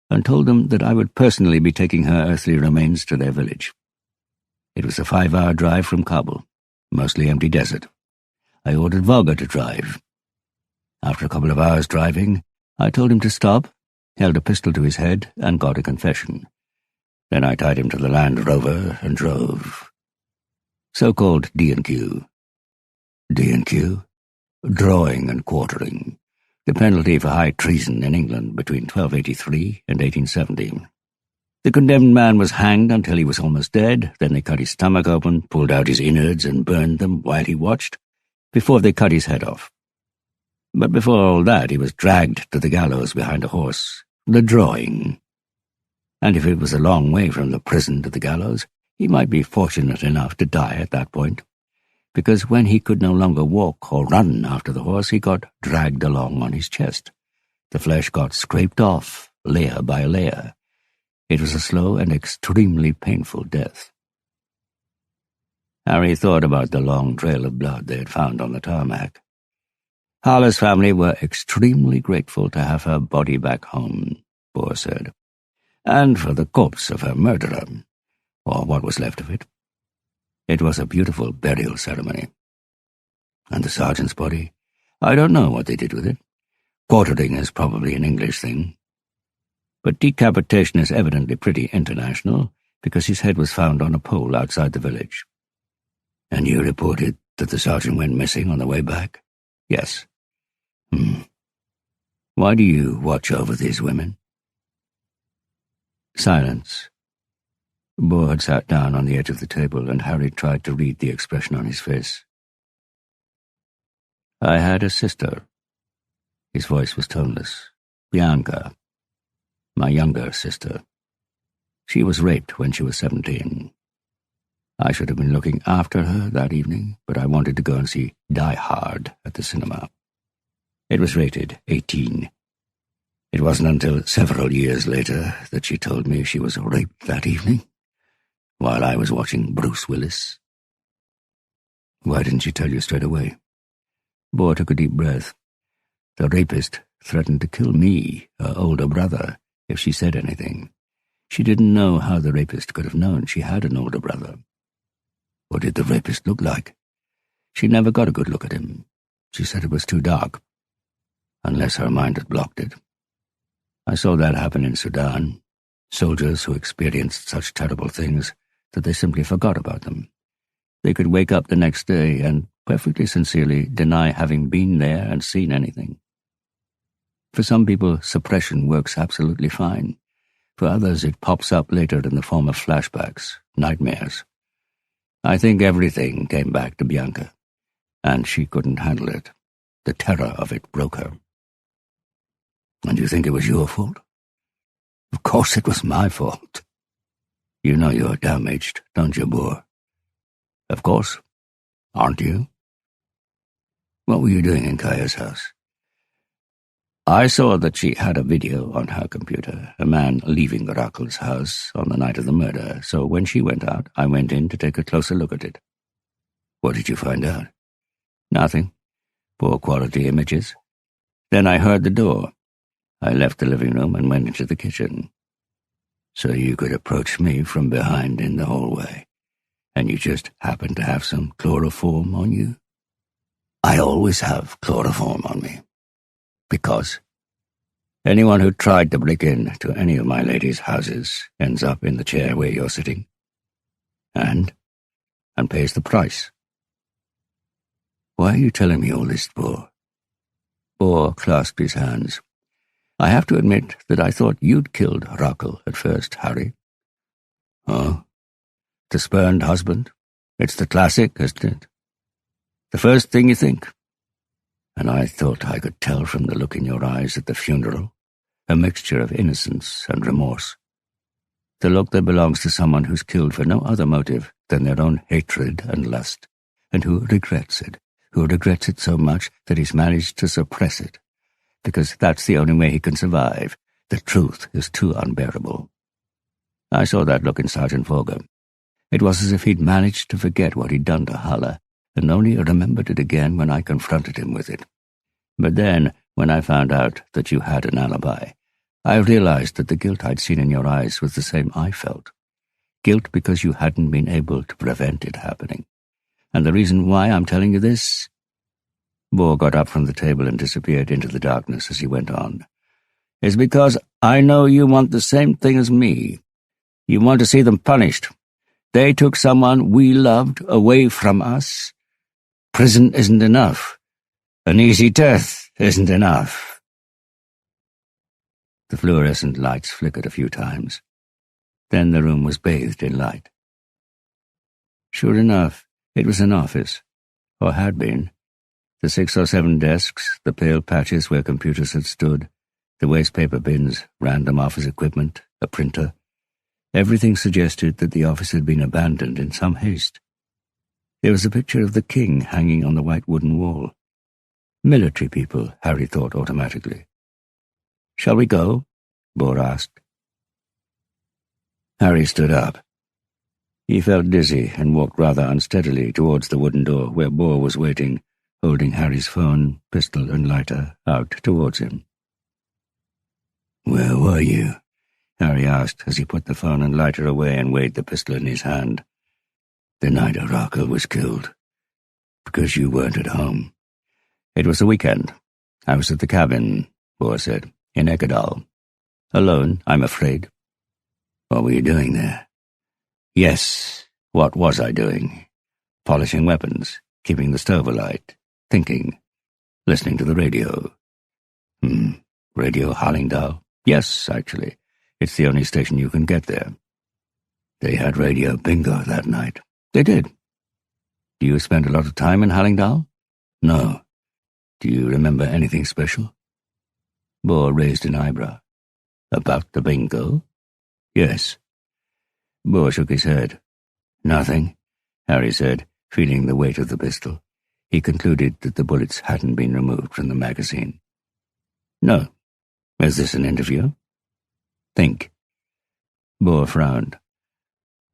and told them that I would personally be taking her earthly remains to their village. It was a 5-hour drive from Kabul, mostly empty desert. I ordered Våge to drive. After a couple of hours driving, I told him to stop, held a pistol to his head, and got a confession. Then I tied him to the Land Rover and drove. So-called D&Q. D&Q? Drawing and quartering. The penalty for high treason in England between 1283 and 1870. The condemned man was hanged until he was almost dead, then they cut his stomach open, pulled out his innards and burned them while he watched, before they cut his head off. But before all that, he was dragged to the gallows behind a horse, the drawing. And if it was a long way from the prison to the gallows, he might be fortunate enough to die at that point, because when he could no longer walk or run after the horse, he got dragged along on his chest. The flesh got scraped off, layer by layer. It was a slow and extremely painful death. Harry thought about the long trail of blood they had found on the tarmac. Hala's family were extremely grateful to have her body back home, Boar said, and for the corpse of her murderer, or what was left of it. It was a beautiful burial ceremony. And the sergeant's body? I don't know what they did with it. Quartering is probably an English thing. But decapitation is evidently pretty international, because his head was found on a pole outside the village. And you reported that the sergeant went missing on the way back? Yes. Why do you watch over these women? Silence. Boar had sat down on the edge of the table, and Harry tried to read the expression on his face. I had a sister. His voice was toneless. Bianca. My younger sister. She was raped when she was 17. I should have been looking after her that evening, but I wanted to go and see Die Hard at the cinema. It was rated 18. It wasn't until several years later that she told me she was raped that evening, while I was watching Bruce Willis. Why didn't she tell you straight away? Boar took a deep breath. The rapist threatened to kill me, her older brother, if she said anything. She didn't know how the rapist could have known she had an older brother. What did the rapist look like? She never got a good look at him. She said it was too dark, unless her mind had blocked it. I saw that happen in Sudan. Soldiers who experienced such terrible things that they simply forgot about them. They could wake up the next day and perfectly sincerely deny having been there and seen anything. For some people, suppression works absolutely fine. For others, it pops up later in the form of flashbacks, nightmares. I think everything came back to Bianca, and she couldn't handle it. The terror of it broke her. And you think it was your fault? Of course it was my fault. You know you're damaged, don't you, Boar? Of course. Aren't you? What were you doing in Kaya's house? I saw that she had a video on her computer, a man leaving Rakel's house on the night of the murder, so when she went out, I went in to take a closer look at it. What did you find out? Nothing. Poor quality images. Then I heard the door. I left the living room and went into the kitchen. So you could approach me from behind in the hallway, and you just happened to have some chloroform on you? I always have chloroform on me. Because anyone who tried to break in to any of my ladies' houses ends up in the chair where you're sitting. And pays the price. Why are you telling me all this, Boar? Boar clasped his hands. I have to admit that I thought you'd killed Rakel at first, Harry. Oh? The spurned husband? It's the classic, isn't it? The first thing you think. And I thought I could tell from the look in your eyes at the funeral, a mixture of innocence and remorse. The look that belongs to someone who's killed for no other motive than their own hatred and lust, and who regrets it so much that he's managed to suppress it, because that's the only way he can survive. The truth is too unbearable. I saw that look in Sergeant Fogger. It was as if he'd managed to forget what he'd done to Halle, and only remembered it again when I confronted him with it. But then, when I found out that you had an alibi, I realized that the guilt I'd seen in your eyes was the same I felt. Guilt because you hadn't been able to prevent it happening. And the reason why I'm telling you this? Boar got up from the table and disappeared into the darkness as he went on. Is because I know you want the same thing as me. You want to see them punished. They took someone we loved away from us. Prison isn't enough. An easy death isn't enough. The fluorescent lights flickered a few times. Then the room was bathed in light. Sure enough, it was an office, or had been. The 6 or 7 desks, the pale patches where computers had stood, the waste paper bins, random office equipment, a printer. Everything suggested that the office had been abandoned in some haste. There was a picture of the king hanging on the white wooden wall. Military people, Harry thought automatically. Shall we go? Boar asked. Harry stood up. He felt dizzy and walked rather unsteadily towards the wooden door where Boar was waiting, holding Harry's phone, pistol and lighter out towards him. Where were you? Harry asked as he put the phone and lighter away and weighed the pistol in his hand. The night Rakel was killed. Because you weren't at home. It was a weekend. I was at the cabin, Boar said, in Ekedal. Alone, I'm afraid. What were you doing there? Yes, what was I doing? Polishing weapons, keeping the stove alight, thinking, listening to the radio. Radio Hallingdal? Yes, actually. It's the only station you can get there. They had radio bingo that night. They did. Do you spend a lot of time in Hallingdal? No. Do you remember anything special? Boar raised an eyebrow. About the bingo? Yes. Boar shook his head. Nothing, Harry said, feeling the weight of the pistol. He concluded that the bullets hadn't been removed from the magazine. No. Is this an interview? Think. Boar frowned.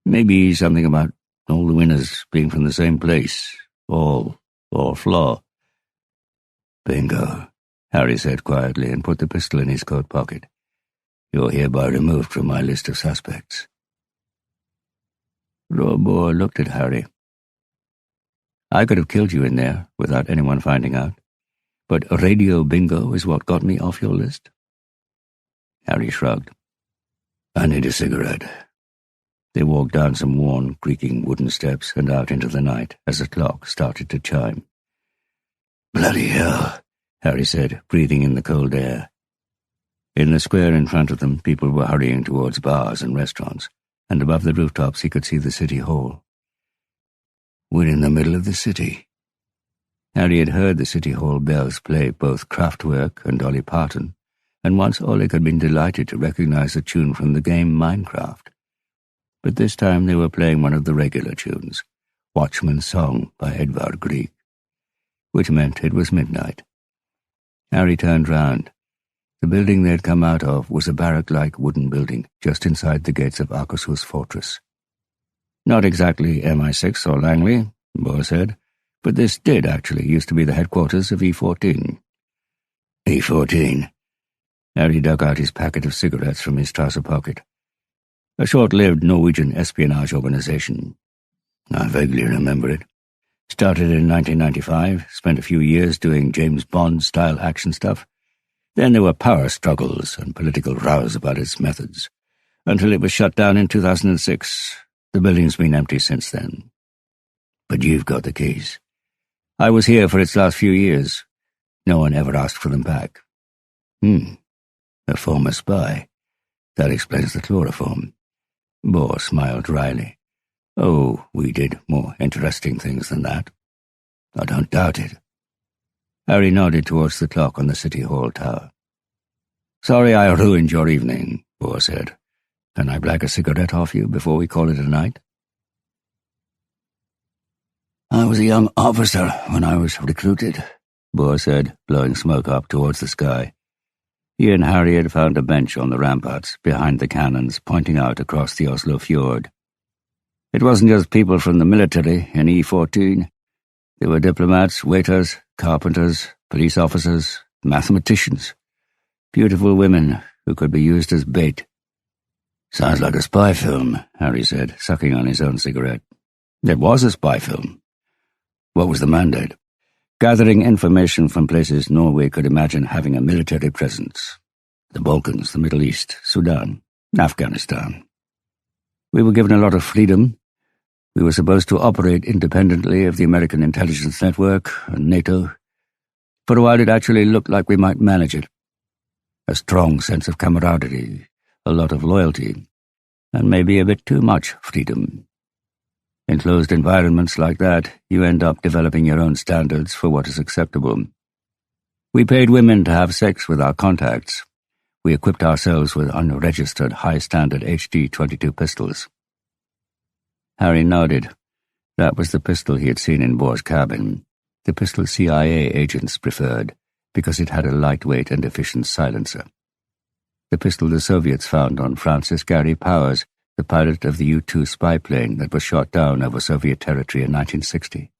Maybe something about all the winners being from the same place. All, or floor. Bingo, Harry said quietly and put the pistol in his coat pocket. You're hereby removed from my list of suspects. Boar looked at Harry. I could have killed you in there without anyone finding out, but radio bingo is what got me off your list. Harry shrugged. I need a cigarette. They walked down some worn, creaking wooden steps and out into the night as the clock started to chime. Bloody hell, Harry said, breathing in the cold air. In the square in front of them, people were hurrying towards bars and restaurants, and above the rooftops he could see the city hall. We're in the middle of the city. Harry had heard the city hall bells play both Kraftwerk and Dolly Parton, and once Oleg had been delighted to recognize a tune from the game Minecraft. But this time they were playing one of the regular tunes, Watchman's Song by Edvard Grieg, which meant it was midnight. Harry turned round. The building they'd come out of was a barrack-like wooden building just inside the gates of Akershus fortress. Not exactly MI6 or Langley, Bohr said, but this did actually used to be the headquarters of E14. E14. Harry dug out his packet of cigarettes from his trouser pocket. A short-lived Norwegian espionage organization. I vaguely remember it. Started in 1995, spent a few years doing James Bond-style action stuff. Then there were power struggles and political rows about its methods, until it was shut down in 2006. The building's been empty since then. But you've got the keys. I was here for its last few years. No one ever asked for them back. A former spy. That explains the chloroform. Bohr smiled dryly. Oh, we did more interesting things than that. I don't doubt it. Harry nodded towards the clock on the City Hall tower. Sorry I ruined your evening, Bohr said. Can I black a cigarette off you before we call it a night? I was a young officer when I was recruited, Bohr said, blowing smoke up towards the sky. He and Harry had found a bench on the ramparts behind the cannons pointing out across the Oslo fjord. It wasn't just people from the military in E14. There were diplomats, waiters, carpenters, police officers, mathematicians. Beautiful women who could be used as bait. Sounds like a spy film, Harry said, sucking on his own cigarette. It was a spy film. What was the mandate? Gathering information from places Norway could imagine having a military presence. The Balkans, the Middle East, Sudan, Afghanistan. We were given a lot of freedom. We were supposed to operate independently of the American intelligence network and NATO. For a while it actually looked like we might manage it. A strong sense of camaraderie, a lot of loyalty, and maybe a bit too much freedom. In closed environments like that, you end up developing your own standards for what is acceptable. We paid women to have sex with our contacts. We equipped ourselves with unregistered high-standard HD-22 pistols. Harry nodded. That was the pistol he had seen in Bohr's cabin, the pistol CIA agents preferred, because it had a lightweight and efficient silencer. The pistol the Soviets found on Francis Gary Powers, the pilot of the U-2 spy plane that was shot down over Soviet territory in 1960.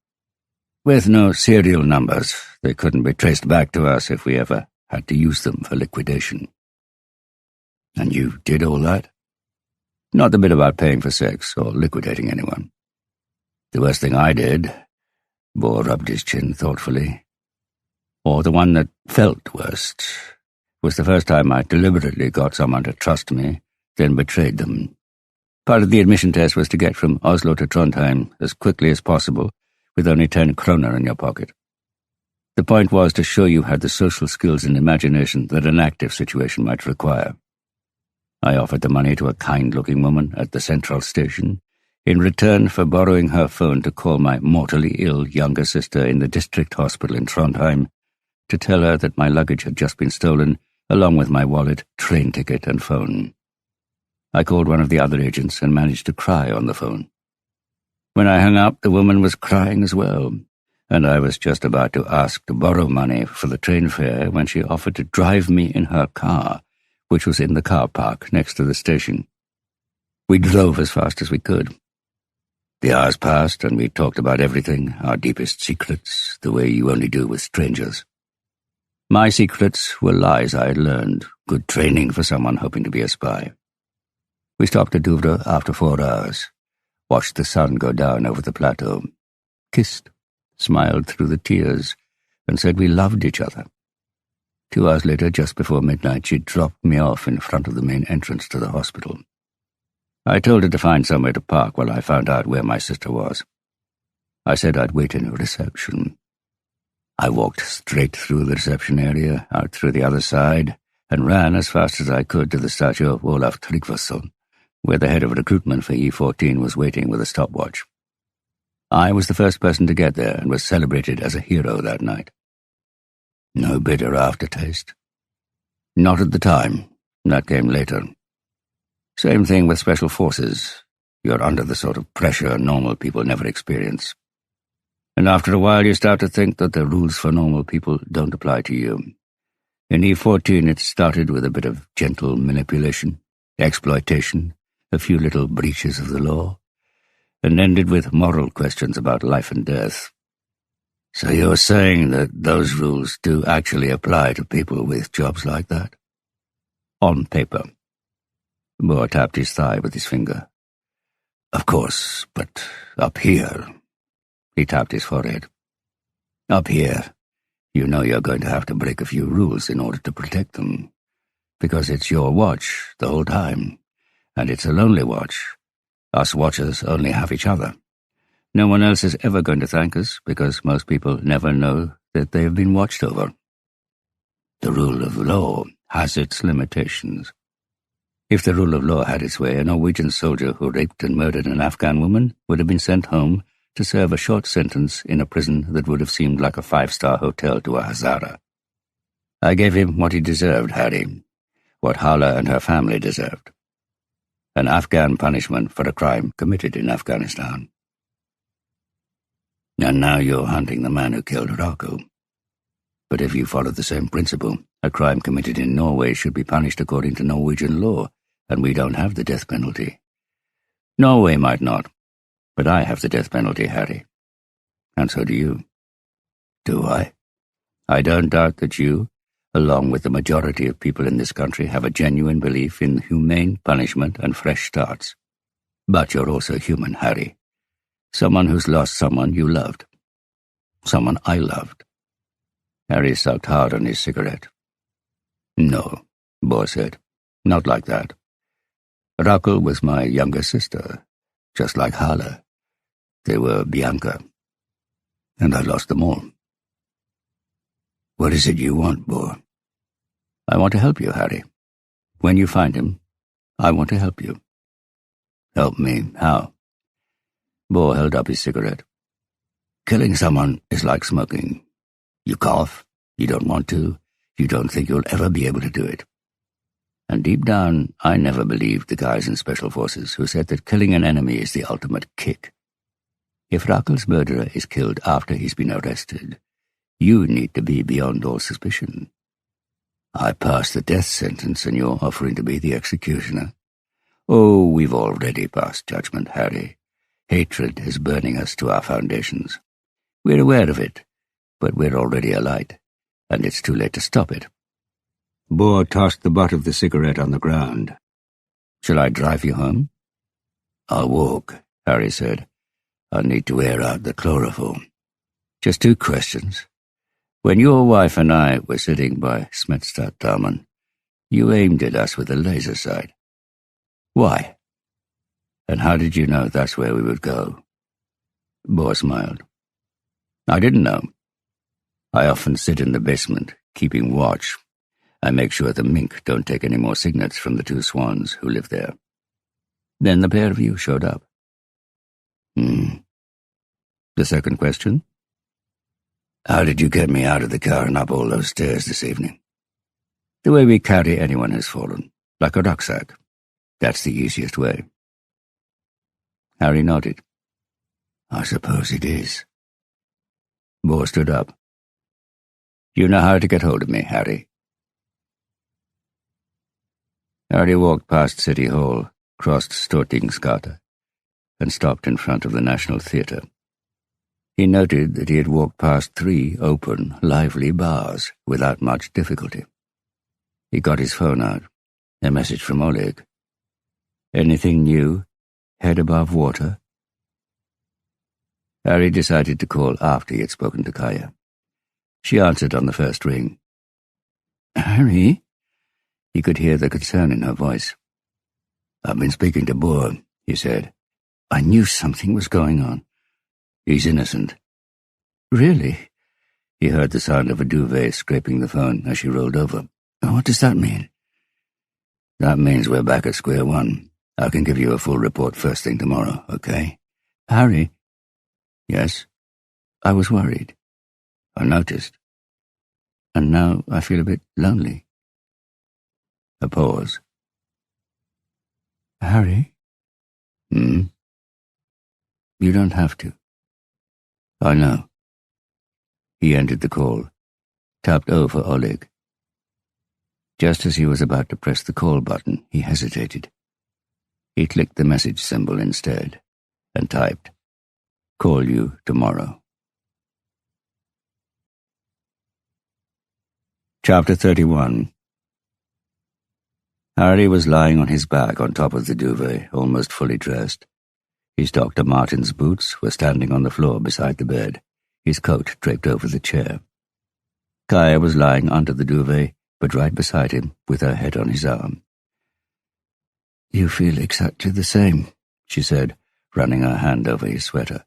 With no serial numbers, they couldn't be traced back to us if we ever had to use them for liquidation. And you did all that? Not the bit about paying for sex or liquidating anyone. The worst thing I did, Bohr rubbed his chin thoughtfully, or the one that felt worst, was the first time I deliberately got someone to trust me, then betrayed them. Part of the admission test was to get from Oslo to Trondheim as quickly as possible with only 10 kroner in your pocket. The point was to show you had the social skills and imagination that an active situation might require. I offered the money to a kind-looking woman at the central station in return for borrowing her phone to call my mortally ill younger sister in the district hospital in Trondheim to tell her that my luggage had just been stolen, along with my wallet, train ticket, and phone. I called one of the other agents and managed to cry on the phone. When I hung up, the woman was crying as well, and I was just about to ask to borrow money for the train fare when she offered to drive me in her car, which was in the car park next to the station. We drove as fast as we could. The hours passed, and we talked about everything, our deepest secrets, the way you only do with strangers. My secrets were lies I had learned, good training for someone hoping to be a spy. We stopped at Douvres after 4 hours, watched the sun go down over the plateau, kissed, smiled through the tears, and said we loved each other. 2 hours later, just before midnight, she dropped me off in front of the main entrance to the hospital. I told her to find somewhere to park while I found out where my sister was. I said I'd wait in reception. I walked straight through the reception area, out through the other side, and ran as fast as I could to the statue of Olaf Tryggvason, where the head of recruitment for E14 was waiting with a stopwatch. I was the first person to get there and was celebrated as a hero that night. No bitter aftertaste. Not at the time. That came later. Same thing with special forces. You're under the sort of pressure normal people never experience. And after a while you start to think that the rules for normal people don't apply to you. In E14 it started with a bit of gentle manipulation, exploitation, a few little breaches of the law, and ended with moral questions about life and death. So you're saying that those rules do actually apply to people with jobs like that? On paper. Moore tapped his thigh with his finger. Of course, but up here. He tapped his forehead. Up here, you know you're going to have to break a few rules in order to protect them. Because it's your watch the whole time, and it's a lonely watch. Us watchers only have each other. No one else is ever going to thank us, because most people never know that they have been watched over. The rule of law has its limitations. If the rule of law had its way, a Norwegian soldier who raped and murdered an Afghan woman would have been sent home to serve a short sentence in a prison that would have seemed like a five-star hotel to a Hazara. I gave him what he deserved, Harry, what Hala and her family deserved. An Afghan punishment for a crime committed in Afghanistan. And now you're hunting the man who killed Rakel. But if you follow the same principle, a crime committed in Norway should be punished according to Norwegian law, and we don't have the death penalty. Norway might not, but I have the death penalty, Harry. And so do you. Do I? I don't doubt that you, along with the majority of people in this country, have a genuine belief in humane punishment and fresh starts. But you're also human, Harry. Someone who's lost someone you loved. Someone I loved. Harry sucked hard on his cigarette. No, Bohr said. Not like that. Rakel was my younger sister, just like Hala. They were Bianca. And I lost them all. What is it you want, Bohr? I want to help you, Harry. When you find him, I want to help you. Help me? How? Bohr held up his cigarette. Killing someone is like smoking. You cough, you don't want to, you don't think you'll ever be able to do it. And deep down, I never believed the guys in Special Forces who said that killing an enemy is the ultimate kick. If Rakel's murderer is killed after he's been arrested, you need to be beyond all suspicion. I passed the death sentence and you're offering to be the executioner. Oh, we've already passed judgment, Harry. Hatred is burning us to our foundations. We're aware of it, but we're already alight, and it's too late to stop it. Bohr tossed the butt of the cigarette on the ground. Shall I drive you home? I'll walk, Harry said. I'll need to air out the chloroform. Just 2 questions. When your wife and I were sitting by Smedstaddamen, you aimed at us with a laser sight. Why? And how did you know that's where we would go? Bohr smiled. I didn't know. I often sit in the basement, keeping watch. I make sure the mink don't take any more signets from the 2 swans who live there. Then the pair of you showed up. The second question? How did you get me out of the car and up all those stairs this evening? The way we carry anyone who's fallen, like a rucksack. That's the easiest way. Harry nodded. I suppose it is. Bohr stood up. You know how to get hold of me, Harry. Harry walked past City Hall, crossed Stortingsgata, and stopped in front of the National Theatre. He noted that he had walked past 3 open, lively bars without much difficulty. He got his phone out. A message from Oleg. Anything new? Head above water? Harry decided to call after he had spoken to Kaya. She answered on the first ring. Harry? He could hear the concern in her voice. I've been speaking to Bohr, he said. I knew something was going on. He's innocent. Really? He heard the sound of a duvet scraping the phone as she rolled over. What does that mean? That means we're back at square one. I can give you a full report first thing tomorrow, okay? Harry? Yes? I was worried. I noticed. And now I feel a bit lonely. A pause. Harry? You don't have to. I know. He ended the call, tapped O for Oleg. Just as he was about to press the call button, he hesitated. He clicked the message symbol instead and typed, "Call you tomorrow." Chapter 31. Harry was lying on his back on top of the duvet, almost fully dressed. His Dr. Martens boots were standing on the floor beside the bed, his coat draped over the chair. Kaya was lying under the duvet, but right beside him, with her head on his arm. "You feel exactly the same," she said, running her hand over his sweater.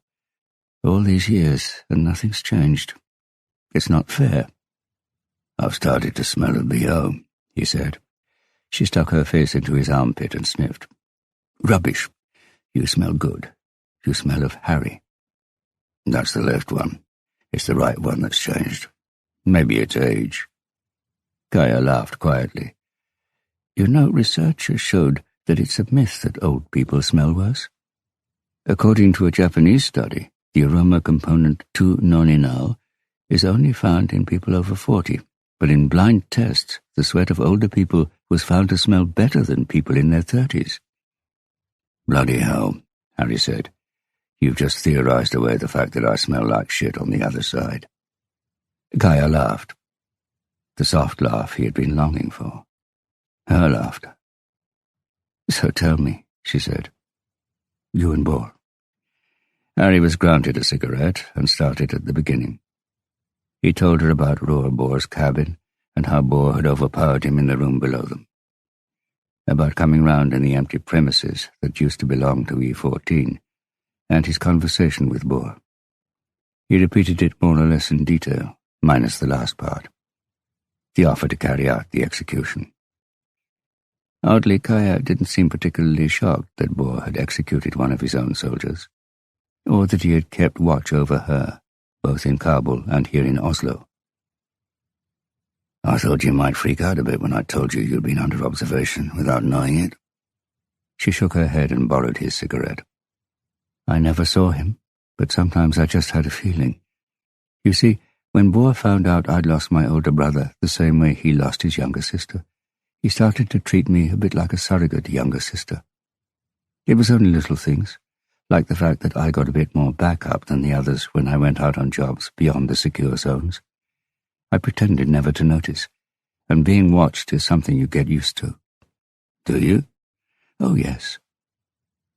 "All these years, and nothing's changed. It's not fair." "I've started to smell of BO," he said. She stuck her face into his armpit and sniffed. "Rubbish. You smell good. You smell of Harry." "That's the left one. It's the right one that's changed. Maybe it's age." Kaya laughed quietly. "You know, research has showed that it's a myth that old people smell worse. According to a Japanese study, the aroma component 2-noninal is only found in people over 40, but in blind tests, the sweat of older people was found to smell better than people in their 30s. "Bloody hell," Harry said. "You've just theorized away the fact that I smell like shit on the other side." Kaya laughed. The soft laugh he had been longing for. Her laughter. "So tell me," she said. "You and Boar." Harry was granted a cigarette and started at the beginning. He told her about Roar Boar's cabin and how Boar had overpowered him in the room below them. About coming round in the empty premises that used to belong to E14, and his conversation with Boar. He repeated it more or less in detail, minus the last part. The offer to carry out the execution. Oddly, Kaya didn't seem particularly shocked that Boar had executed one of his own soldiers, or that he had kept watch over her, both in Kabul and here in Oslo. "I thought you might freak out a bit when I told you you'd been under observation without knowing it." She shook her head and borrowed his cigarette. "I never saw him, but sometimes I just had a feeling. You see, when Boar found out I'd lost my older brother the same way he lost his younger sister, he started to treat me a bit like a surrogate younger sister. It was only little things, like the fact that I got a bit more backup than the others when I went out on jobs beyond the secure zones. I pretended never to notice, and being watched is something you get used to." "Do you?" "Oh, yes."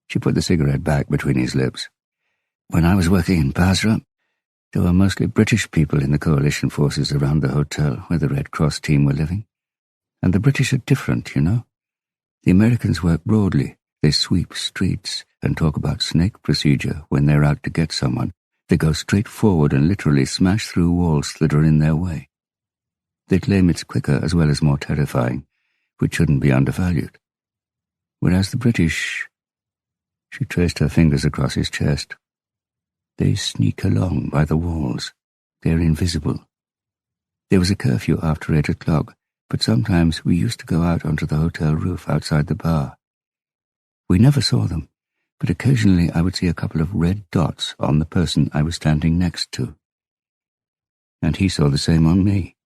She put the cigarette back between his lips. "When I was working in Basra, there were mostly British people in the coalition forces around the hotel where the Red Cross team were living. And the British are different, you know. The Americans work broadly. They sweep streets and talk about snake procedure when they're out to get someone. They go straight forward and literally smash through walls that are in their way. They claim it's quicker as well as more terrifying, which shouldn't be undervalued. Whereas the British..." She traced her fingers across his chest. "They sneak along by the walls. They're invisible. There was a curfew after 8 o'clock, but sometimes we used to go out onto the hotel roof outside the bar. We never saw them, but occasionally I would see a couple of red dots on the person I was standing next to. And he saw the same on me,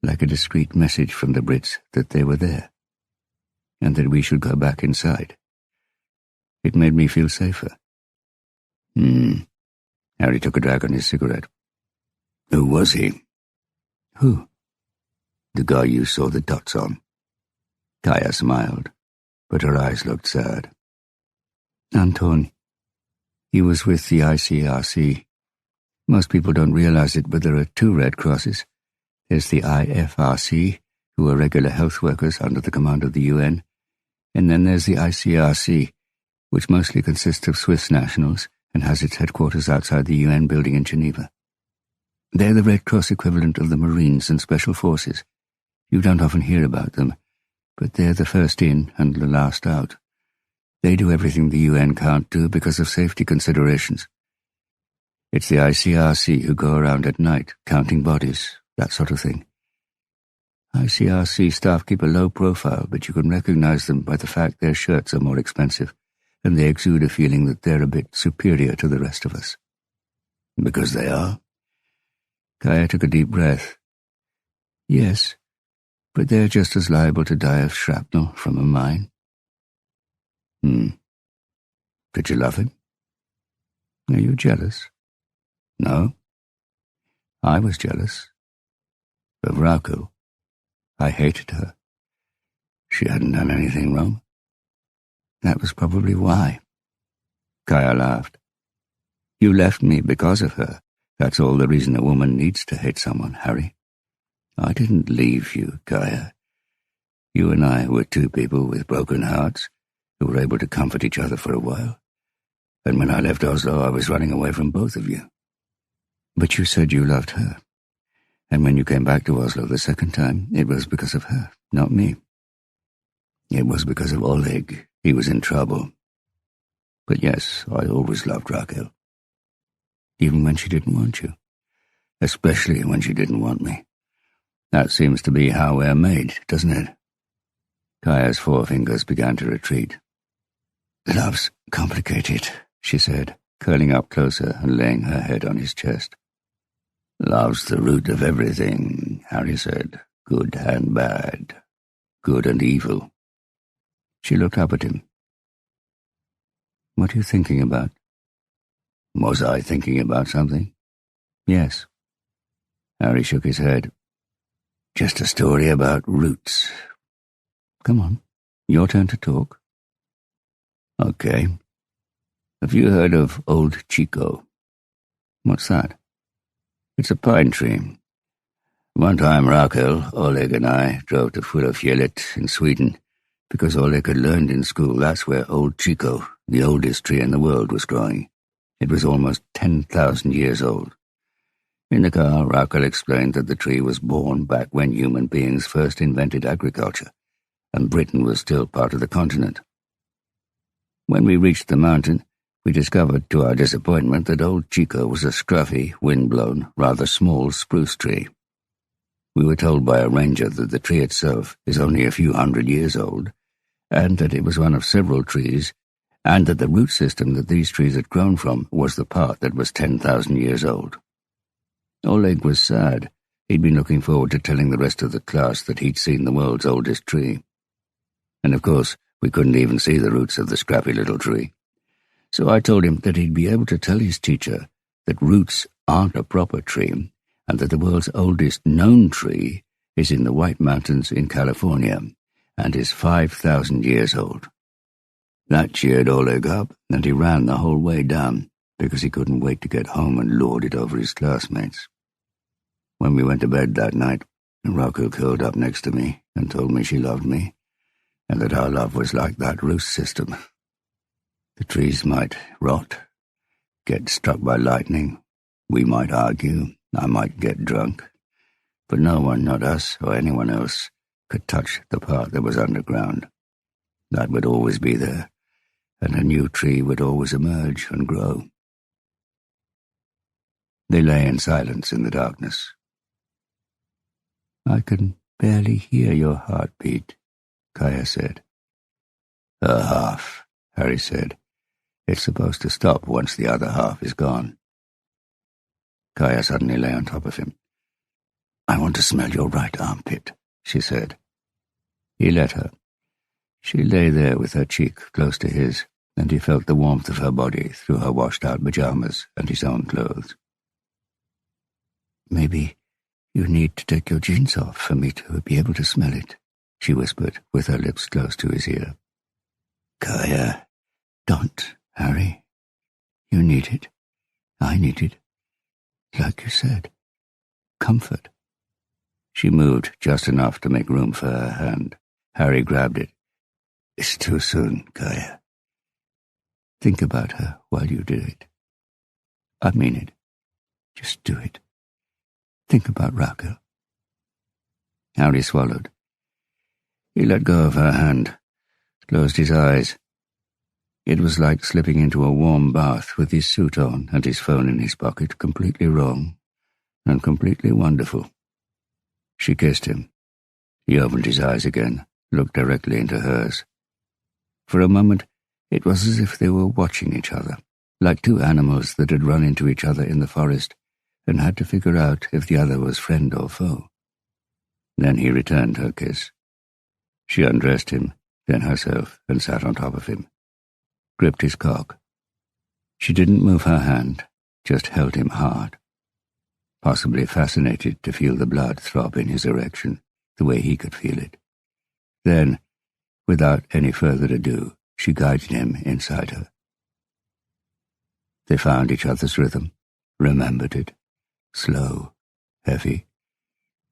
like a discreet message from the Brits that they were there, and that we should go back inside. It made me feel safer." Harry took a drag on his cigarette. "Who was he?" "Who?" "The guy you saw the dots on." Kaya smiled, but her eyes looked sad. "Anton. He was with the ICRC. Most people don't realize it, but there are 2 Red Crosses. There's the IFRC, who are regular health workers under the command of the UN, and then there's the ICRC, which mostly consists of Swiss nationals and has its headquarters outside the UN building in Geneva. They're the Red Cross equivalent of the Marines and Special Forces. You don't often hear about them, but they're the first in and the last out. They do everything the UN can't do because of safety considerations. It's the ICRC who go around at night, counting bodies, that sort of thing. ICRC staff keep a low profile, but you can recognize them by the fact their shirts are more expensive, and they exude a feeling that they're a bit superior to the rest of us." "Because they are?" Kaya took a deep breath. "Yes, but they're just as liable to die of shrapnel from a mine. Did you love him? Are you jealous? No. I was jealous. Of Rakel. I hated her. She hadn't done anything wrong. That was probably why. Kaya laughed. You left me because of her. That's all the reason a woman needs to hate someone, Harry. I didn't leave you, Kaya. You and I were two people with broken hearts who were able to comfort each other for a while. And when I left Oslo, I was running away from both of you. But you said you loved her. And when you came back to Oslo the second time, it was because of her, not me. It was because of Oleg. He was in trouble. But yes, I always loved Rakel. Even when she didn't want you. Especially when she didn't want me. That seems to be how we're made, doesn't it? Kaya's forefingers began to retreat. Love's complicated, she said, curling up closer and laying her head on his chest. Love's the root of everything, Harry said. Good and bad. Good and evil. She looked up at him. What are you thinking about? Was I thinking about something? Yes. Harry shook his head. Just a story about roots. Come on, your turn to talk. Okay. Have you heard of Old Chico? What's that? It's a pine tree. One time Rakel, Oleg and I drove to Fjället in Sweden because Oleg had learned in school that's where Old Chico, the oldest tree in the world, was growing. It was almost 10,000 years old. In the car, Rakel explained that the tree was born back when human beings first invented agriculture, and Britain was still part of the continent. When we reached the mountain, we discovered to our disappointment that Old Chico was a scruffy, wind-blown, rather small spruce tree. We were told by a ranger that the tree itself is only a few hundred years old, and that it was one of several trees, and that the root system that these trees had grown from was the part that was 10,000 years old. Oleg was sad. He'd been looking forward to telling the rest of the class that he'd seen the world's oldest tree. And of course, we couldn't even see the roots of the scrappy little tree. So I told him that he'd be able to tell his teacher that roots aren't a proper tree, and that the world's oldest known tree is in the White Mountains in California, and is 5,000 years old. That cheered Oleg up, and he ran the whole way down, because he couldn't wait to get home and lord it over his classmates. When we went to bed that night, Rakel curled up next to me and told me she loved me, and that our love was like that root system. The trees might rot, get struck by lightning, we might argue, I might get drunk, but no one, not us or anyone else, could touch the part that was underground. That would always be there, and a new tree would always emerge and grow. They lay in silence in the darkness. I can barely hear your heartbeat, Kaya said. A half, Harry said. It's supposed to stop once the other half is gone. Kaya suddenly lay on top of him. I want to smell your right armpit, she said. He let her. She lay there with her cheek close to his, and he felt the warmth of her body through her washed-out pajamas and his own clothes. Maybe you need to take your jeans off for me to be able to smell it, she whispered, with her lips close to his ear. Kaya, don't, Harry. You need it. I need it. Like you said, comfort. She moved just enough to make room for her hand. Harry grabbed it. It's too soon, Kaya. Think about her while you do it. I mean it. Just do it. Think about Rakel. Harry swallowed. He let go of her hand, closed his eyes. It was like slipping into a warm bath with his suit on and his phone in his pocket, completely wrong and completely wonderful. She kissed him. He opened his eyes again, looked directly into hers. For a moment, it was as if they were watching each other, like two animals that had run into each other in the forest and had to figure out if the other was friend or foe. Then he returned her kiss. She undressed him, then herself, and sat on top of him. Gripped his cock. She didn't move her hand, just held him hard. Possibly fascinated to feel the blood throb in his erection, the way he could feel it. Then, without any further ado, she guided him inside her. They found each other's rhythm, remembered it. Slow, heavy.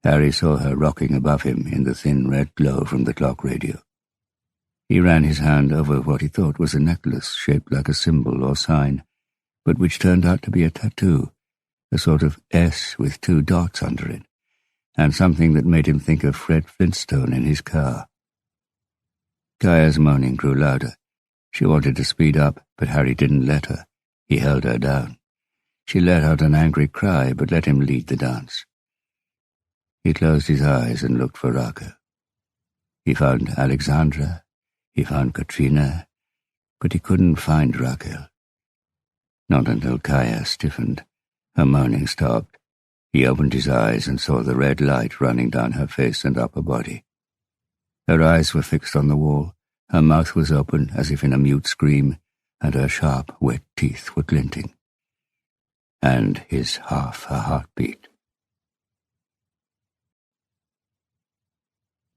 Harry saw her rocking above him in the thin red glow from the clock radio. He ran his hand over what he thought was a necklace shaped like a symbol or sign, but which turned out to be a tattoo, a sort of S with 2 dots under it, and something that made him think of Fred Flintstone in his car. Kaya's moaning grew louder. She wanted to speed up, but Harry didn't let her. He held her down. She let out an angry cry, but let him lead the dance. He closed his eyes and looked for Rakel. He found Alexandra, he found Katrina, but he couldn't find Rakel. Not until Kaya stiffened. Her moaning stopped. He opened his eyes and saw the red light running down her face and upper body. Her eyes were fixed on the wall, her mouth was open as if in a mute scream, and her sharp, wet teeth were glinting. And his half a heartbeat.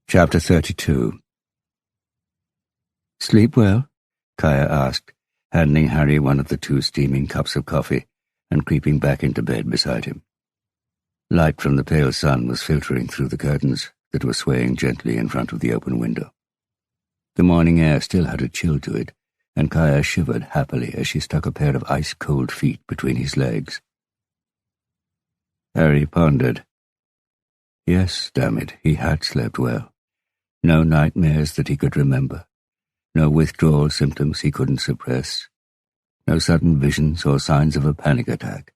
Chapter 32. "Sleep well?" Kaya asked, handing Harry one of the 2 steaming cups of coffee and creeping back into bed beside him. Light from the pale sun was filtering through the curtains that were swaying gently in front of the open window. The morning air still had a chill to it, and Kaya shivered happily as she stuck a pair of ice-cold feet between his legs. Harry pondered. Yes, damn it, he had slept well. No nightmares that he could remember. No withdrawal symptoms he couldn't suppress. No sudden visions or signs of a panic attack.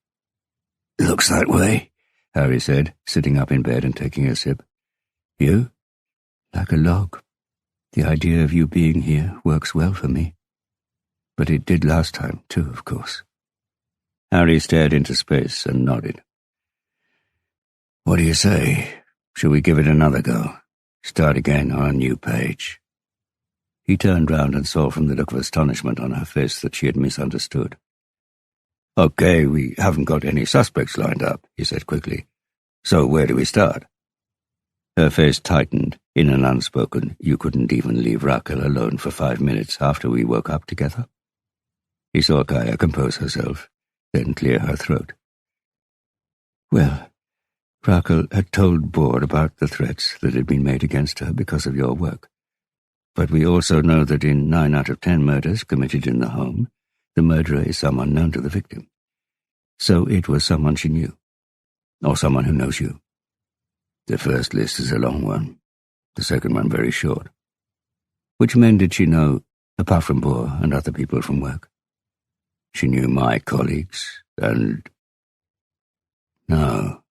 "Looks that way," Harry said, sitting up in bed and taking a sip. "You? Like a log. The idea of you being here works well for me. But it did last time, too, of course." Harry stared into space and nodded. "What do you say? Shall we give it another go? Start again on a new page?" He turned round and saw from the look of astonishment on her face that she had misunderstood. "Okay, we haven't got any suspects lined up," he said quickly. "So where do we start?" Her face tightened in an unspoken, "You couldn't even leave Rakel alone for 5 minutes after we woke up together?" He saw Kaya compose herself, then clear her throat. "Well, Rakel had told Board about the threats that had been made against her because of your work. But we also know that in 9 out of 10 murders committed in the home, the murderer is someone known to the victim. So it was someone she knew, or someone who knows you. The first list is a long one, the second one very short. Which men did she know, apart from Boer and other people from work? She knew my colleagues, and... No.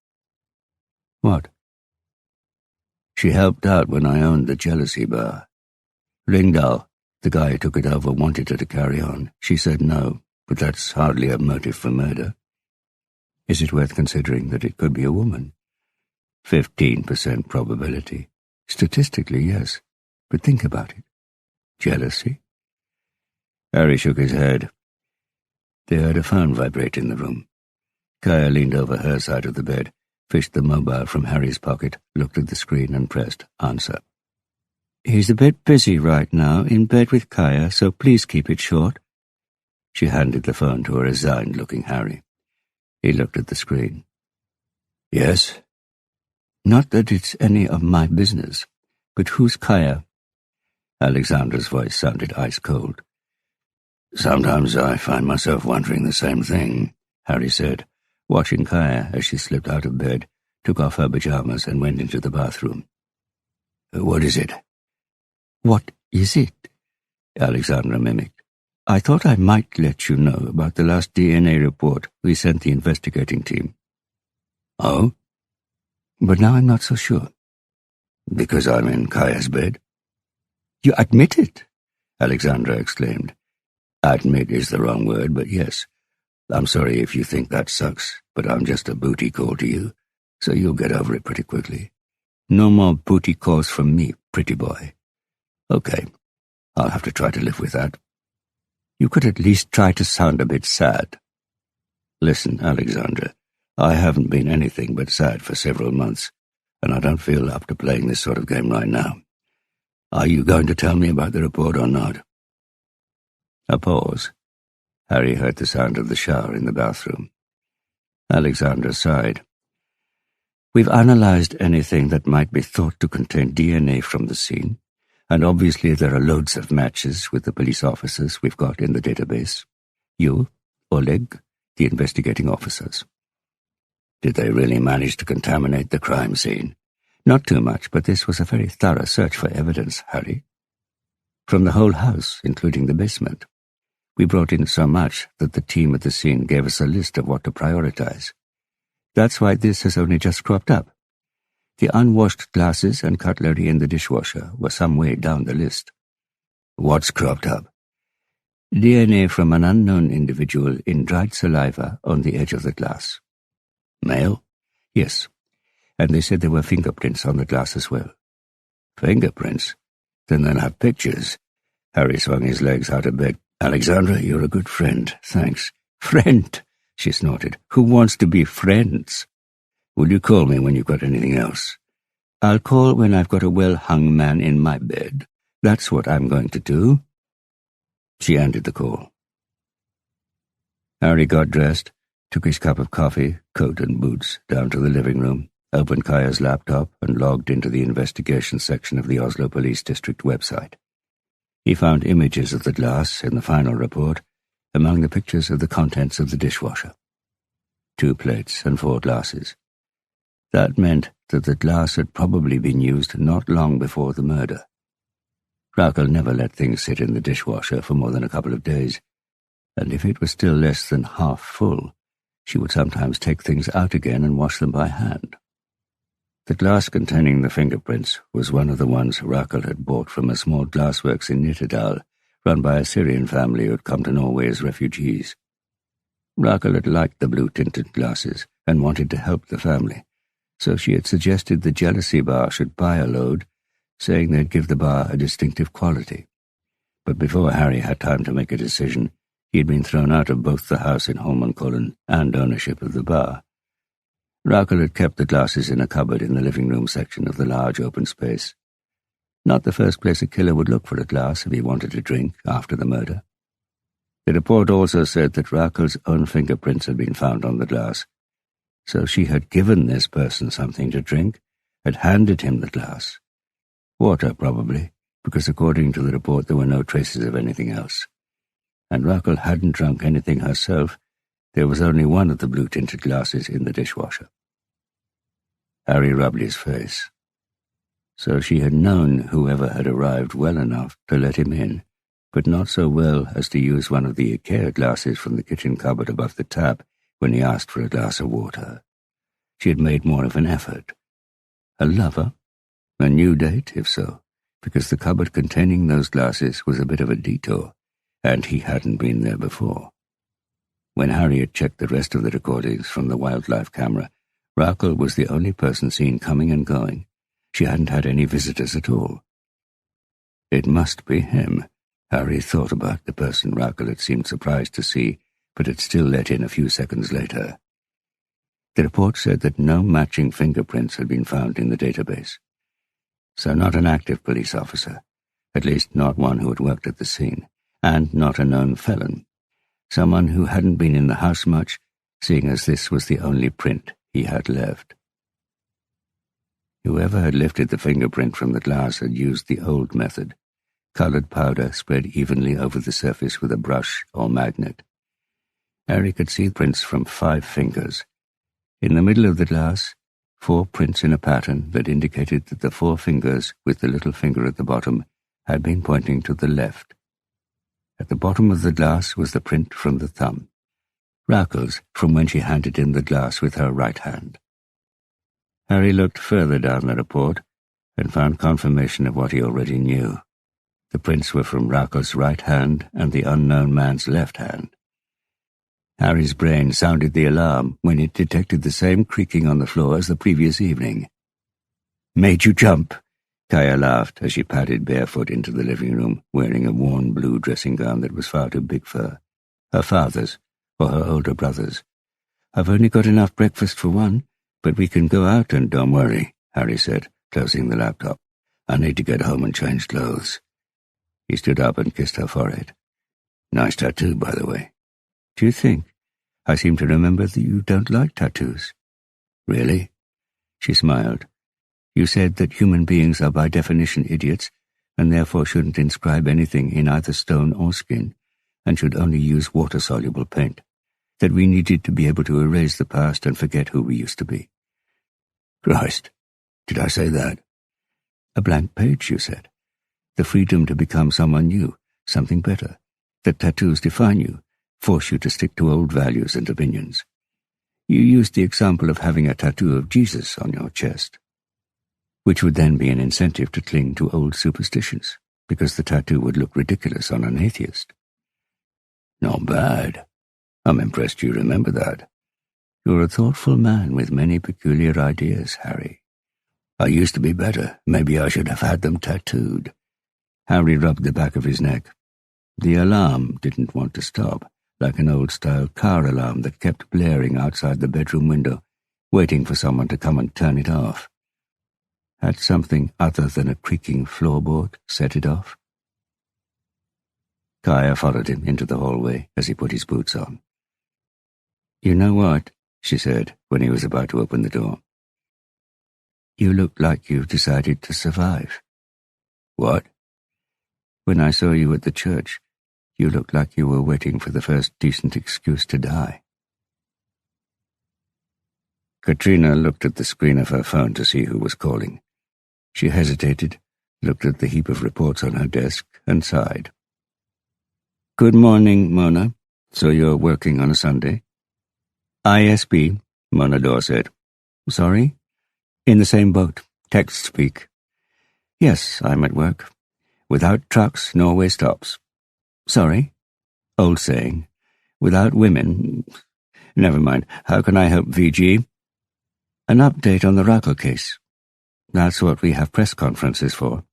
What? She helped out when I owned the Jealousy Bar. Ringdahl, the guy who took it over, wanted her to carry on. She said no, but that's hardly a motive for murder. Is it worth considering that it could be a woman? 15% probability. Statistically, yes, but think about it. Jealousy? Harry shook his head. They heard a phone vibrate in the room. Kaya leaned over her side of the bed, fished the mobile from Harry's pocket, looked at the screen and pressed answer. "He's a bit busy right now, in bed with Kaya, so please keep it short." She handed the phone to a resigned-looking Harry. He looked at the screen. "Yes?" "Not that it's any of my business, but who's Kaya?" Alexandra's voice sounded ice-cold. "Sometimes I find myself wondering the same thing," Harry said, watching Kaya as she slipped out of bed, took off her pajamas and went into the bathroom. "What is it?" "What is it?" Alexandra mimicked. "I thought I might let you know about the last DNA report we sent the investigating team." "Oh?" "But now I'm not so sure." "Because I'm in Kaya's bed?" "You admit it?" Alexandra exclaimed. "Admit is the wrong word, but yes. I'm sorry if you think that sucks, but I'm just a booty call to you, so you'll get over it pretty quickly. No more booty calls from me, pretty boy. Okay, I'll have to try to live with that. You could at least try to sound a bit sad. Listen, Alexandra, I haven't been anything but sad for several months, and I don't feel up to playing this sort of game right now. Are you going to tell me about the report or not? A pause. Harry heard the sound of the shower in the bathroom. Alexandra sighed. We've analyzed anything that might be thought to contain DNA from the scene, and obviously there are loads of matches with the police officers we've got in the database. You, Oleg, the investigating officers. Did they really manage to contaminate the crime scene? Not too much, but this was a very thorough search for evidence, Harry. From the whole house, including the basement. We brought in so much that the team at the scene gave us a list of what to prioritize. That's why this has only just cropped up. The unwashed glasses and cutlery in the dishwasher were some way down the list. What's cropped up? DNA from an unknown individual in dried saliva on the edge of the glass. Male? Yes. And they said there were fingerprints on the glass as well. Fingerprints? Then they'll have pictures. Harry swung his legs out of bed. Alexandra, you're a good friend. Thanks. Friend? She snorted. Who wants to be friends? Will you call me when you've got anything else? I'll call when I've got a well-hung man in my bed. That's what I'm going to do. She ended the call. Harry got dressed, took his cup of coffee, coat and boots, down to the living room, opened Kaya's laptop and logged into the investigation section of the Oslo Police District website. He found images of the glass in the final report among the pictures of the contents of the dishwasher. 2 plates and 4 glasses. That meant that the glass had probably been used not long before the murder. Rakel never let things sit in the dishwasher for more than a couple of days, and if it was still less than half full, she would sometimes take things out again and wash them by hand. The glass containing the fingerprints was one of the ones Rakel had bought from a small glassworks in Nittedal, run by a Syrian family who had come to Norway as refugees. Rakel had liked the blue-tinted glasses and wanted to help the family, so she had suggested the Jealousy Bar should buy a load, saying they'd give the bar a distinctive quality. But before Harry had time to make a decision, he had been thrown out of both the house in Holmenkollen and ownership of the bar. Rakel had kept the glasses in a cupboard in the living room section of the large open space. Not the first place a killer would look for a glass if he wanted to drink after the murder. The report also said that Rakel's own fingerprints had been found on the glass, so she had given this person something to drink, had handed him the glass. Water, probably, because according to the report there were no traces of anything else. And Rakel hadn't drunk anything herself. There was only one of the blue-tinted glasses in the dishwasher. Harry rubbed his face. So she had known whoever had arrived well enough to let him in, but not so well as to use one of the IKEA glasses from the kitchen cupboard above the tap when he asked for a glass of water. She had made more of an effort. A lover? A new date, if so, because the cupboard containing those glasses was a bit of a detour, and he hadn't been there before. When Harry had checked the rest of the recordings from the wildlife camera, Rakel was the only person seen coming and going. She hadn't had any visitors at all. It must be him. Harry thought about the person Rakel had seemed surprised to see, but had still let in a few seconds later. The report said that no matching fingerprints had been found in the database. So not an active police officer, at least not one who had worked at the scene, and not a known felon. Someone who hadn't been in the house much, seeing as this was the only print he had left. Whoever had lifted the fingerprint from the glass had used the old method, colored powder spread evenly over the surface with a brush or magnet. Harry could see prints from 5 fingers. In the middle of the glass, 4 prints in a pattern that indicated that the 4 fingers, with the little finger at the bottom, had been pointing to the left. At the bottom of the glass was the print from the thumb, Rakel's from when she handed in the glass with her right hand. Harry looked further down the report and found confirmation of what he already knew. The prints were from Rakel's right hand and the unknown man's left hand. Harry's brain sounded the alarm when it detected the same creaking on the floor as the previous evening. Made you jump? Kaya laughed as she padded barefoot into the living room, wearing a worn blue dressing gown that was far too big for her. Her father's, or her older brother's. I've only got enough breakfast for one, but we can go out and don't worry, Harry said, closing the laptop. I need to get home and change clothes. He stood up and kissed her forehead. Nice tattoo, by the way. Do you think? I seem to remember that you don't like tattoos. Really? She smiled. You said that human beings are by definition idiots, and therefore shouldn't inscribe anything in either stone or skin, and should only use water-soluble paint. That we needed to be able to erase the past and forget who we used to be. Christ, did I say that? A blank page, you said. The freedom to become someone new, something better. That tattoos define you, force you to stick to old values and opinions. You used the example of having a tattoo of Jesus on your chest, which would then be an incentive to cling to old superstitions, because the tattoo would look ridiculous on an atheist. Not bad. I'm impressed you remember that. You're a thoughtful man with many peculiar ideas, Harry. I used to be better. Maybe I should have had them tattooed. Harry rubbed the back of his neck. The alarm didn't want to stop, like an old-style car alarm that kept blaring outside the bedroom window, waiting for someone to come and turn it off. Had something other than a creaking floorboard set it off? Kaya followed him into the hallway as he put his boots on. You know what? She said when he was about to open the door. You look like you decided to survive. What? When I saw you at the church, you looked like you were waiting for the first decent excuse to die. Katrina looked at the screen of her phone to see who was calling. She hesitated, looked at the heap of reports on her desk, and sighed. Good morning, Mona. So you're working on a Sunday? ISB, Mona Dore said. Sorry? In the same boat. Text speak. Yes, I'm at work. Without trucks, Norway stops. Sorry? Old saying. Without women... Never mind. How can I help, VG? An update on the Rakel case. That's what we have press conferences for.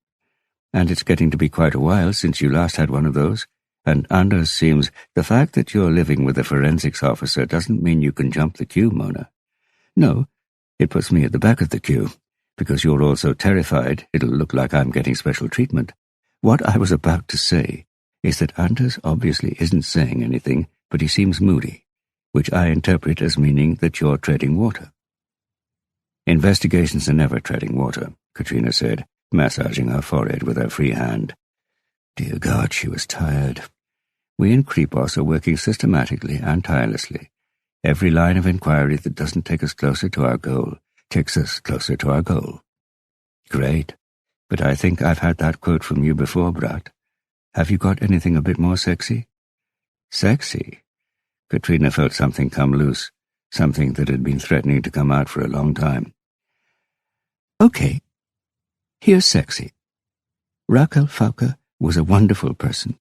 And it's getting to be quite a while since you last had one of those. And Anders seems... The fact that you're living with a forensics officer doesn't mean you can jump the queue, Mona. No, it puts me at the back of the queue, because you're all so terrified it'll look like I'm getting special treatment. What I was about to say is that Anders obviously isn't saying anything, but he seems moody, which I interpret as meaning that you're treading water. Investigations are never treading water, Katrina said, massaging her forehead with her free hand. Dear God, she was tired. We in Kripos are working systematically and tirelessly. Every line of inquiry that doesn't take us closer to our goal takes us closer to our goal. Great, but I think I've had that quote from you before, Brat. Have you got anything a bit more sexy? Sexy? Katrina felt something come loose, something that had been threatening to come out for a long time. Okay, here's sexy. Rakel Fauke was a wonderful person,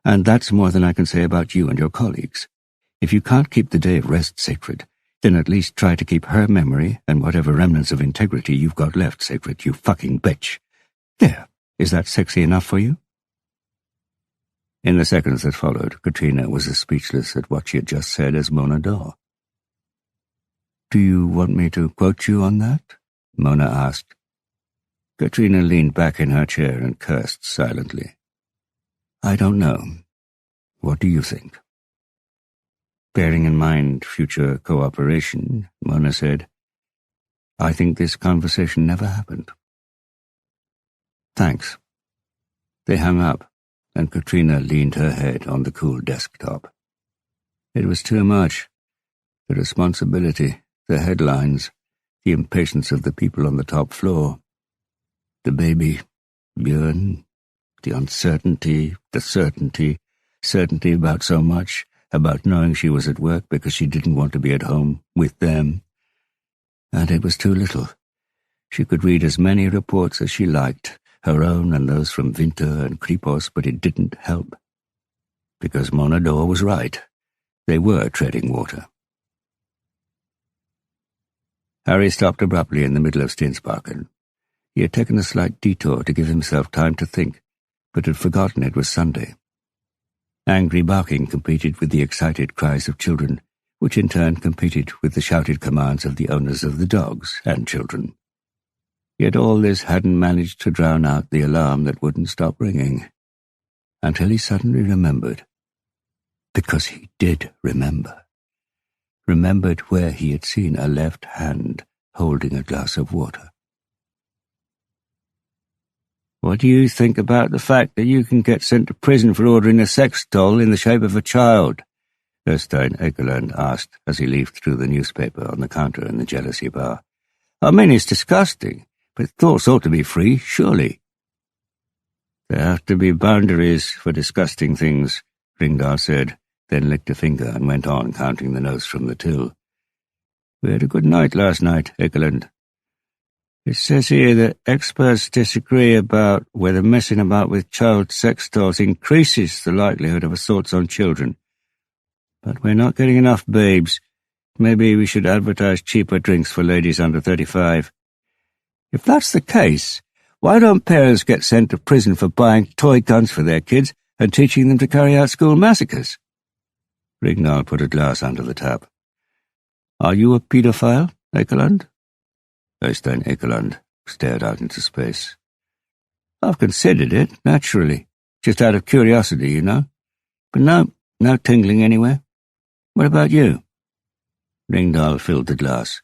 and that's more than I can say about you and your colleagues. If you can't keep the day of rest sacred, then at least try to keep her memory and whatever remnants of integrity you've got left sacred, you fucking bitch. There, is that sexy enough for you? In the seconds that followed, Katrina was as speechless at what she had just said as Mona Dore. Do you want me to quote you on that? Mona asked. Katrina leaned back in her chair and cursed silently. I don't know. What do you think? Bearing in mind future cooperation, Mona said, I think this conversation never happened. Thanks. They hung up, and Katrina leaned her head on the cool desktop. It was too much. The responsibility, the headlines, the impatience of the people on the top floor. The baby, Björn, the uncertainty, the certainty about so much, about knowing she was at work because she didn't want to be at home with them. And it was too little. She could read as many reports as she liked, her own and those from Winter and Kripos, but it didn't help. Because Mona Dore was right. They were treading water. Harry stopped abruptly in the middle of Stinsbakken. He had taken a slight detour to give himself time to think, but had forgotten it was Sunday. Angry barking competed with the excited cries of children, which in turn competed with the shouted commands of the owners of the dogs and children. Yet all this hadn't managed to drown out the alarm that wouldn't stop ringing, until he suddenly remembered. Because he did remember. Remembered where he had seen a left hand holding a glass of water. "What do you think about the fact that you can get sent to prison for ordering a sex doll in the shape of a child?" Svein Finne asked as he leafed through the newspaper on the counter in the Jealousy bar. "I mean, it's disgusting, but thoughts ought to be free, surely." "There have to be boundaries for disgusting things," Ringdahl said, then licked a finger and went on counting the notes from the till. "We had a good night last night, Ekeland. It says here that experts disagree about whether messing about with child sex dolls increases the likelihood of assaults on children. But we're not getting enough babes. Maybe we should advertise cheaper drinks for ladies under 35. If that's the case, why don't parents get sent to prison for buying toy guns for their kids and teaching them to carry out school massacres?" Ringdahl put a glass under the tap. "Are you a paedophile, Ekeland?" Svein Finne stared out into space. "I've considered it, naturally. Just out of curiosity, you know. But no tingling anywhere. What about you?" Ringdahl filled the glass.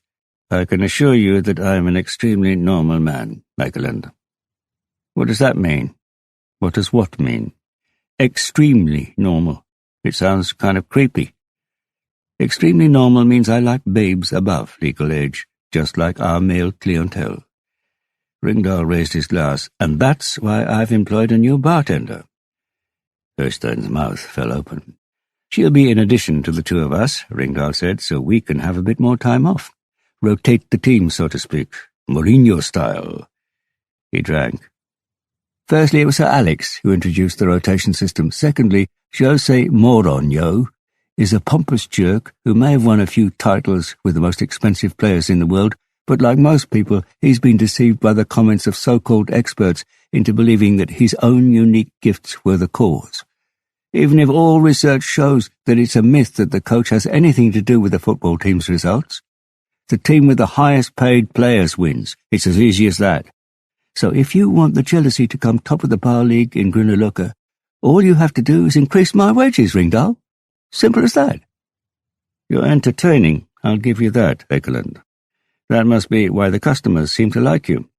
"I can assure you that I am an extremely normal man, Rakel. What does that mean?" "What does what mean?" "Extremely normal. It sounds kind of creepy." "Extremely normal means I like babes above legal age, just like our male clientele." Ringdahl raised his glass. "And that's why I've employed a new bartender." Øystein's mouth fell open. "She'll be in addition to the two of us," Ringdahl said, "so we can have a bit more time off. Rotate the team, so to speak. Mourinho style." He drank. "Firstly, it was Sir Alex who introduced the rotation system. Secondly, Jose Mourinho is a pompous jerk who may have won a few titles with the most expensive players in the world, but like most people, he's been deceived by the comments of so-called experts into believing that his own unique gifts were the cause. Even if all research shows that it's a myth that the coach has anything to do with the football team's results. The team with the highest paid players wins. It's as easy as that. So if you want the Jealousy to come top of the bar league in Grünerløkka, all you have to do is increase my wages, Ringdahl. Simple as that." "You're entertaining, I'll give you that, Ekeland. That must be why the customers seem to like you.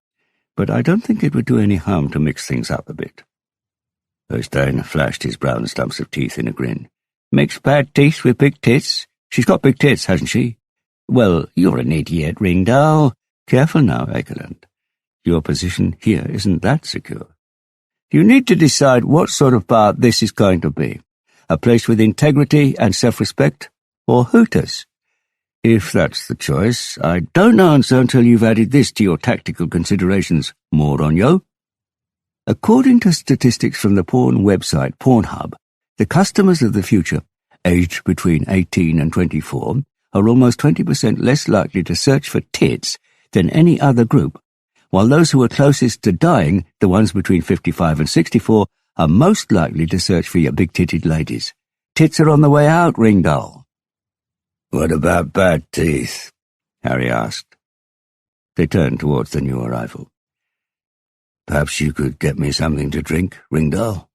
But I don't think it would do any harm to mix things up a bit." Øystein flashed his brown stumps of teeth in a grin. "Mix bad teeth with big tits? She's got big tits, hasn't she? Well, you're an idiot, Ringdahl. Careful now, Ekeland. Your position here isn't that secure. You need to decide what sort of bar this is going to be. A place with integrity and self-respect, or Hooters? If that's the choice, I don't answer until you've added this to your tactical considerations, Mourinho. According to statistics from the porn website Pornhub, the customers of the future, aged between 18 and 24, are almost 20% less likely to search for tits than any other group, while those who are closest to dying, the ones between 55 and 64, are most likely to search for your big-titted ladies. Tits are on the way out, Ringdahl." "What about bad teeth?" Harry asked. They turned towards the new arrival. "Perhaps you could get me something to drink, Ringdahl?"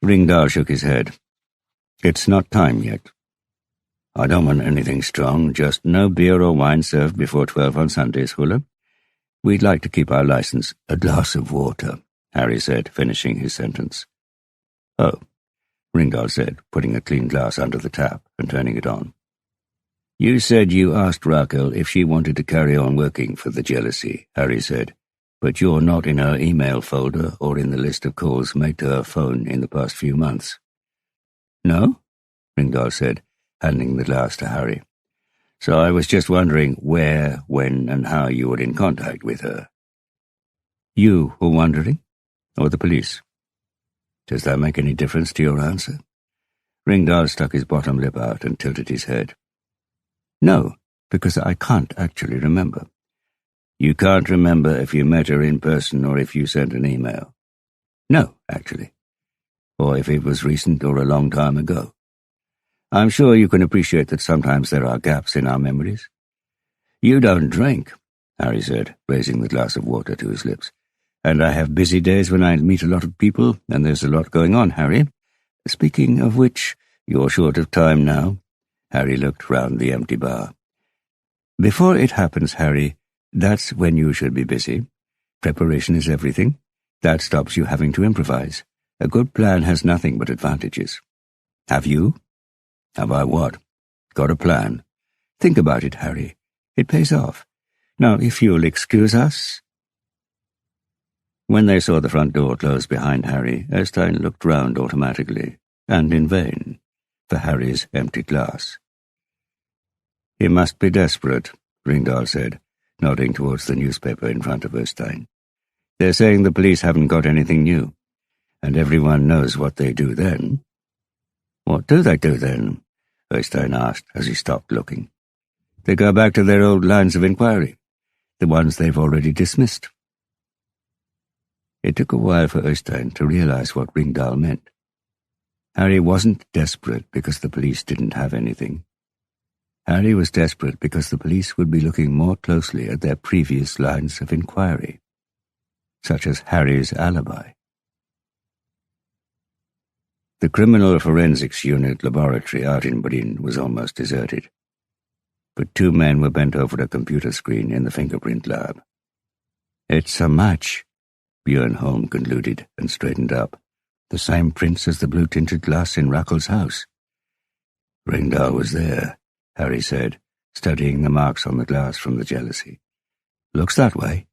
Ringdahl shook his head. "It's not time yet. I don't want anything strong, just no beer or wine served before 12 on Sundays, Hula. We'd like to keep our license. A glass of water," Harry said, finishing his sentence. "Oh," Ringdahl said, putting a clean glass under the tap and turning it on. "You said you asked Rakel if she wanted to carry on working for the Jealousy," Harry said, "but you're not in her email folder or in the list of calls made to her phone in the past few months." "No?" Ringdahl said, handing the glass to Harry. "So I was just wondering where, when, and how you were in contact with her." "You were wondering? Or the police?" "Does that make any difference to your answer?" Ringdahl stuck his bottom lip out and tilted his head. "No, because I can't actually remember. You can't remember if you met her in person or if you sent an email. No, actually. Or if it was recent or a long time ago. I'm sure you can appreciate that sometimes there are gaps in our memories. You don't drink, Harry said, raising the glass of water to his lips. And I have busy days when I meet a lot of people, and there's a lot going on, Harry. Speaking of which, you're short of time now. Harry looked round the empty bar. Before it happens, Harry, that's when you should be busy. Preparation is everything. That stops you having to improvise. A good plan has nothing but advantages. Have you? Have I what? Got a plan? Think about it, Harry. It pays off. Now, if you'll excuse us. When they saw the front door close behind Harry, Erstein looked round automatically, and in vain, for Harry's empty glass. He must be desperate, Ringdahl said, nodding towards the newspaper in front of Erstein. They're saying the police haven't got anything new, and everyone knows what they do then. What do they do then? Erstein asked as he stopped looking. They go back to their old lines of inquiry, the ones they've already dismissed. It took a while for Erstein to realize what Ringdahl meant. Harry wasn't desperate because the police didn't have anything. Harry was desperate because the police would be looking more closely at their previous lines of inquiry, such as Harry's alibi. The Criminal Forensics Unit laboratory out in Bryn was almost deserted, but 2 men were bent over a computer screen in the fingerprint lab. It's a match, Björn Holm concluded and straightened up. The same prints as the blue-tinted glass in Rakel's house. Ringdahl was there, Harry said, studying the marks on the glass from the jealousy. Looks that way.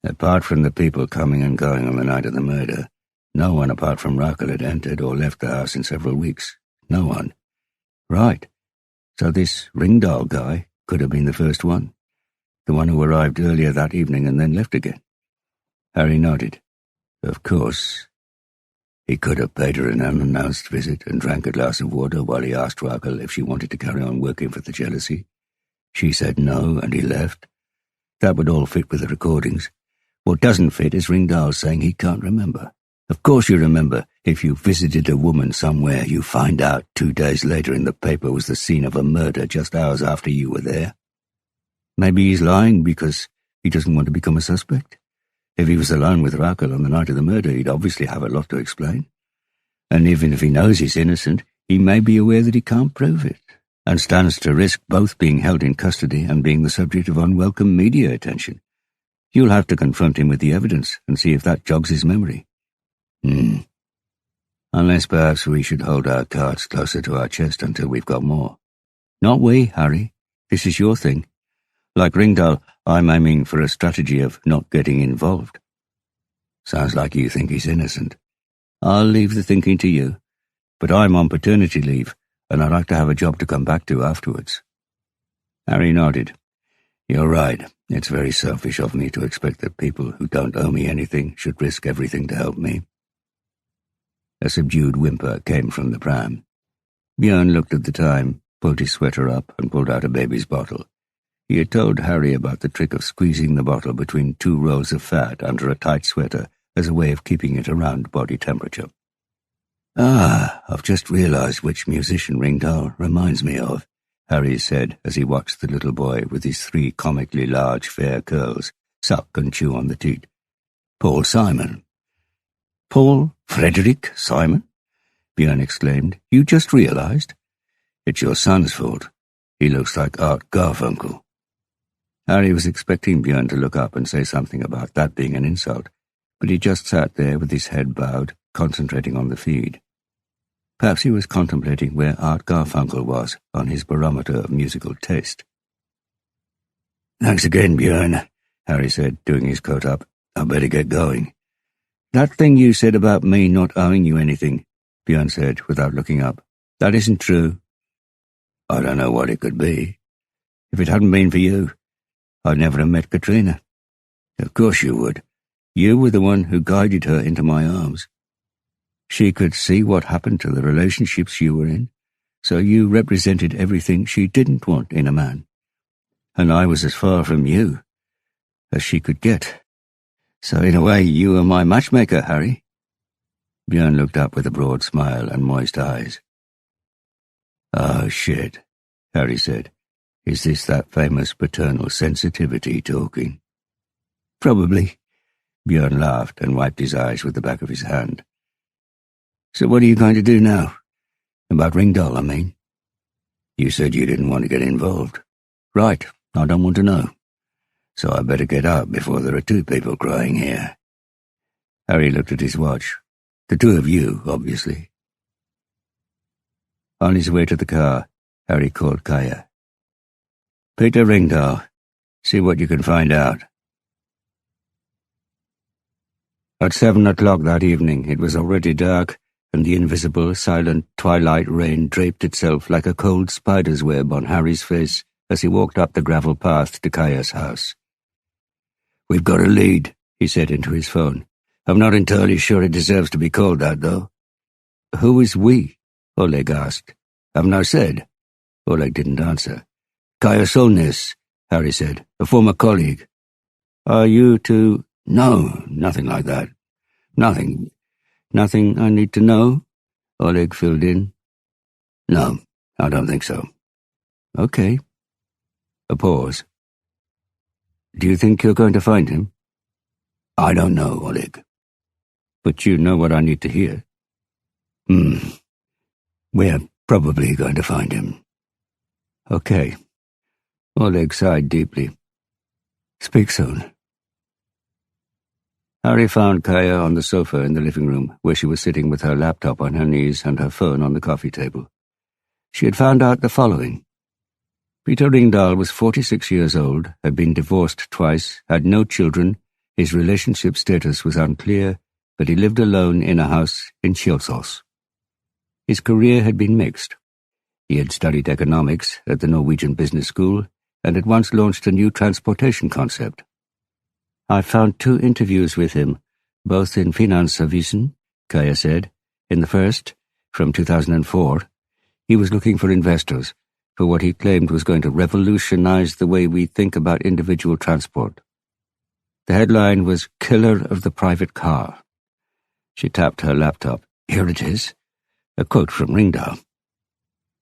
Apart from the people coming and going on the night of the murder, no one apart from Rakel had entered or left the house in several weeks. No one. Right. So this Ringdahl guy could have been the first one. The one who arrived earlier that evening and then left again. Harry nodded. Of course. He could have paid her an unannounced visit and drank a glass of water while he asked Rakel if she wanted to carry on working for the jealousy. She said no, and he left. That would all fit with the recordings. What doesn't fit is Ringdahl saying he can't remember. Of course you remember. If you visited a woman somewhere, you find out 2 days later in the paper was the scene of a murder just hours after you were there. Maybe he's lying because he doesn't want to become a suspect. If he was alone with Rakel on the night of the murder, he'd obviously have a lot to explain. And even if he knows he's innocent, he may be aware that he can't prove it, and stands to risk both being held in custody and being the subject of unwelcome media attention. You'll have to confront him with the evidence and see if that jogs his memory. Unless perhaps we should hold our cards closer to our chest until we've got more. Not we, Harry. This is your thing. Like Ringdahl, I'm aiming for a strategy of not getting involved. Sounds like you think he's innocent. I'll leave the thinking to you, but I'm on paternity leave, and I'd like to have a job to come back to afterwards. Harry nodded. You're right. It's very selfish of me to expect that people who don't owe me anything should risk everything to help me. A subdued whimper came from the pram. Björn looked at the time, pulled his sweater up, and pulled out a baby's bottle. He had told Harry about the trick of squeezing the bottle between 2 rows of fat under a tight sweater as a way of keeping it around body temperature. I've just realized which musician Ringdahl reminds me of, Harry said as he watched the little boy with his 3 comically large fair curls suck and chew on the teat. Paul Simon. Paul Frederick Simon? Björn exclaimed. You just realized? It's your son's fault. He looks like Art Garfunkel. Harry was expecting Björn to look up and say something about that being an insult, but he just sat there with his head bowed, concentrating on the feed. Perhaps he was contemplating where Art Garfunkel was on his barometer of musical taste. Thanks again, Björn, Harry said, doing his coat up. I'd better get going. That thing you said about me not owing you anything, Björn said without looking up. That isn't true. I don't know what it could be. If it hadn't been for you, I'd never have met Katrina. Of course you would. You were the one who guided her into my arms. She could see what happened to the relationships you were in, so you represented everything she didn't want in a man. And I was as far from you. as she could get. So in a way, you are my matchmaker, Harry. Björn looked up with a broad smile and moist eyes. Oh, shit, Harry said. Is this that famous paternal sensitivity talking? Probably. Björn laughed and wiped his eyes with the back of his hand. So what are you going to do now? About Ringdahl, I mean. You said you didn't want to get involved. Right, I don't want to know. So I better get out before there are two people crying here. Harry looked at his watch. The two of you, obviously. On his way to the car, Harry called Kaya. Peter Ringdahl. See what you can find out. At 7 o'clock that evening, it was already dark, and the invisible, silent twilight rain draped itself like a cold spider's web on Harry's face as he walked up the gravel path to Kaya's house. We've got a lead, he said into his phone. I'm not entirely sure it deserves to be called that, though. Who is we? Oleg asked. Haven't I said? Oleg didn't answer. Kaya Solness, Harry said, a former colleague. Are you two? No, nothing like that. Nothing. Nothing I need to know? Oleg filled in. No, I don't think so. Okay. A pause. Do you think you're going to find him? I don't know, Oleg. But you know what I need to hear. We're probably going to find him. Okay. Oleg sighed deeply. Speak soon. Harry found Kaya on the sofa in the living room, where she was sitting with her laptop on her knees and her phone on the coffee table. She had found out the following. Peter Ringdahl was 46 years old, had been divorced twice, had no children, his relationship status was unclear, but he lived alone in a house in Kjelsås. His career had been mixed. He had studied economics at the Norwegian Business School and had once launched a new transportation concept. I found 2 interviews with him, both in Finansavisen, Kaya said. In the first, from 2004, he was looking for investors for what he claimed was going to revolutionize the way we think about individual transport. The headline was Killer of the Private Car. She tapped her laptop. Here it is. A quote from Ringdahl.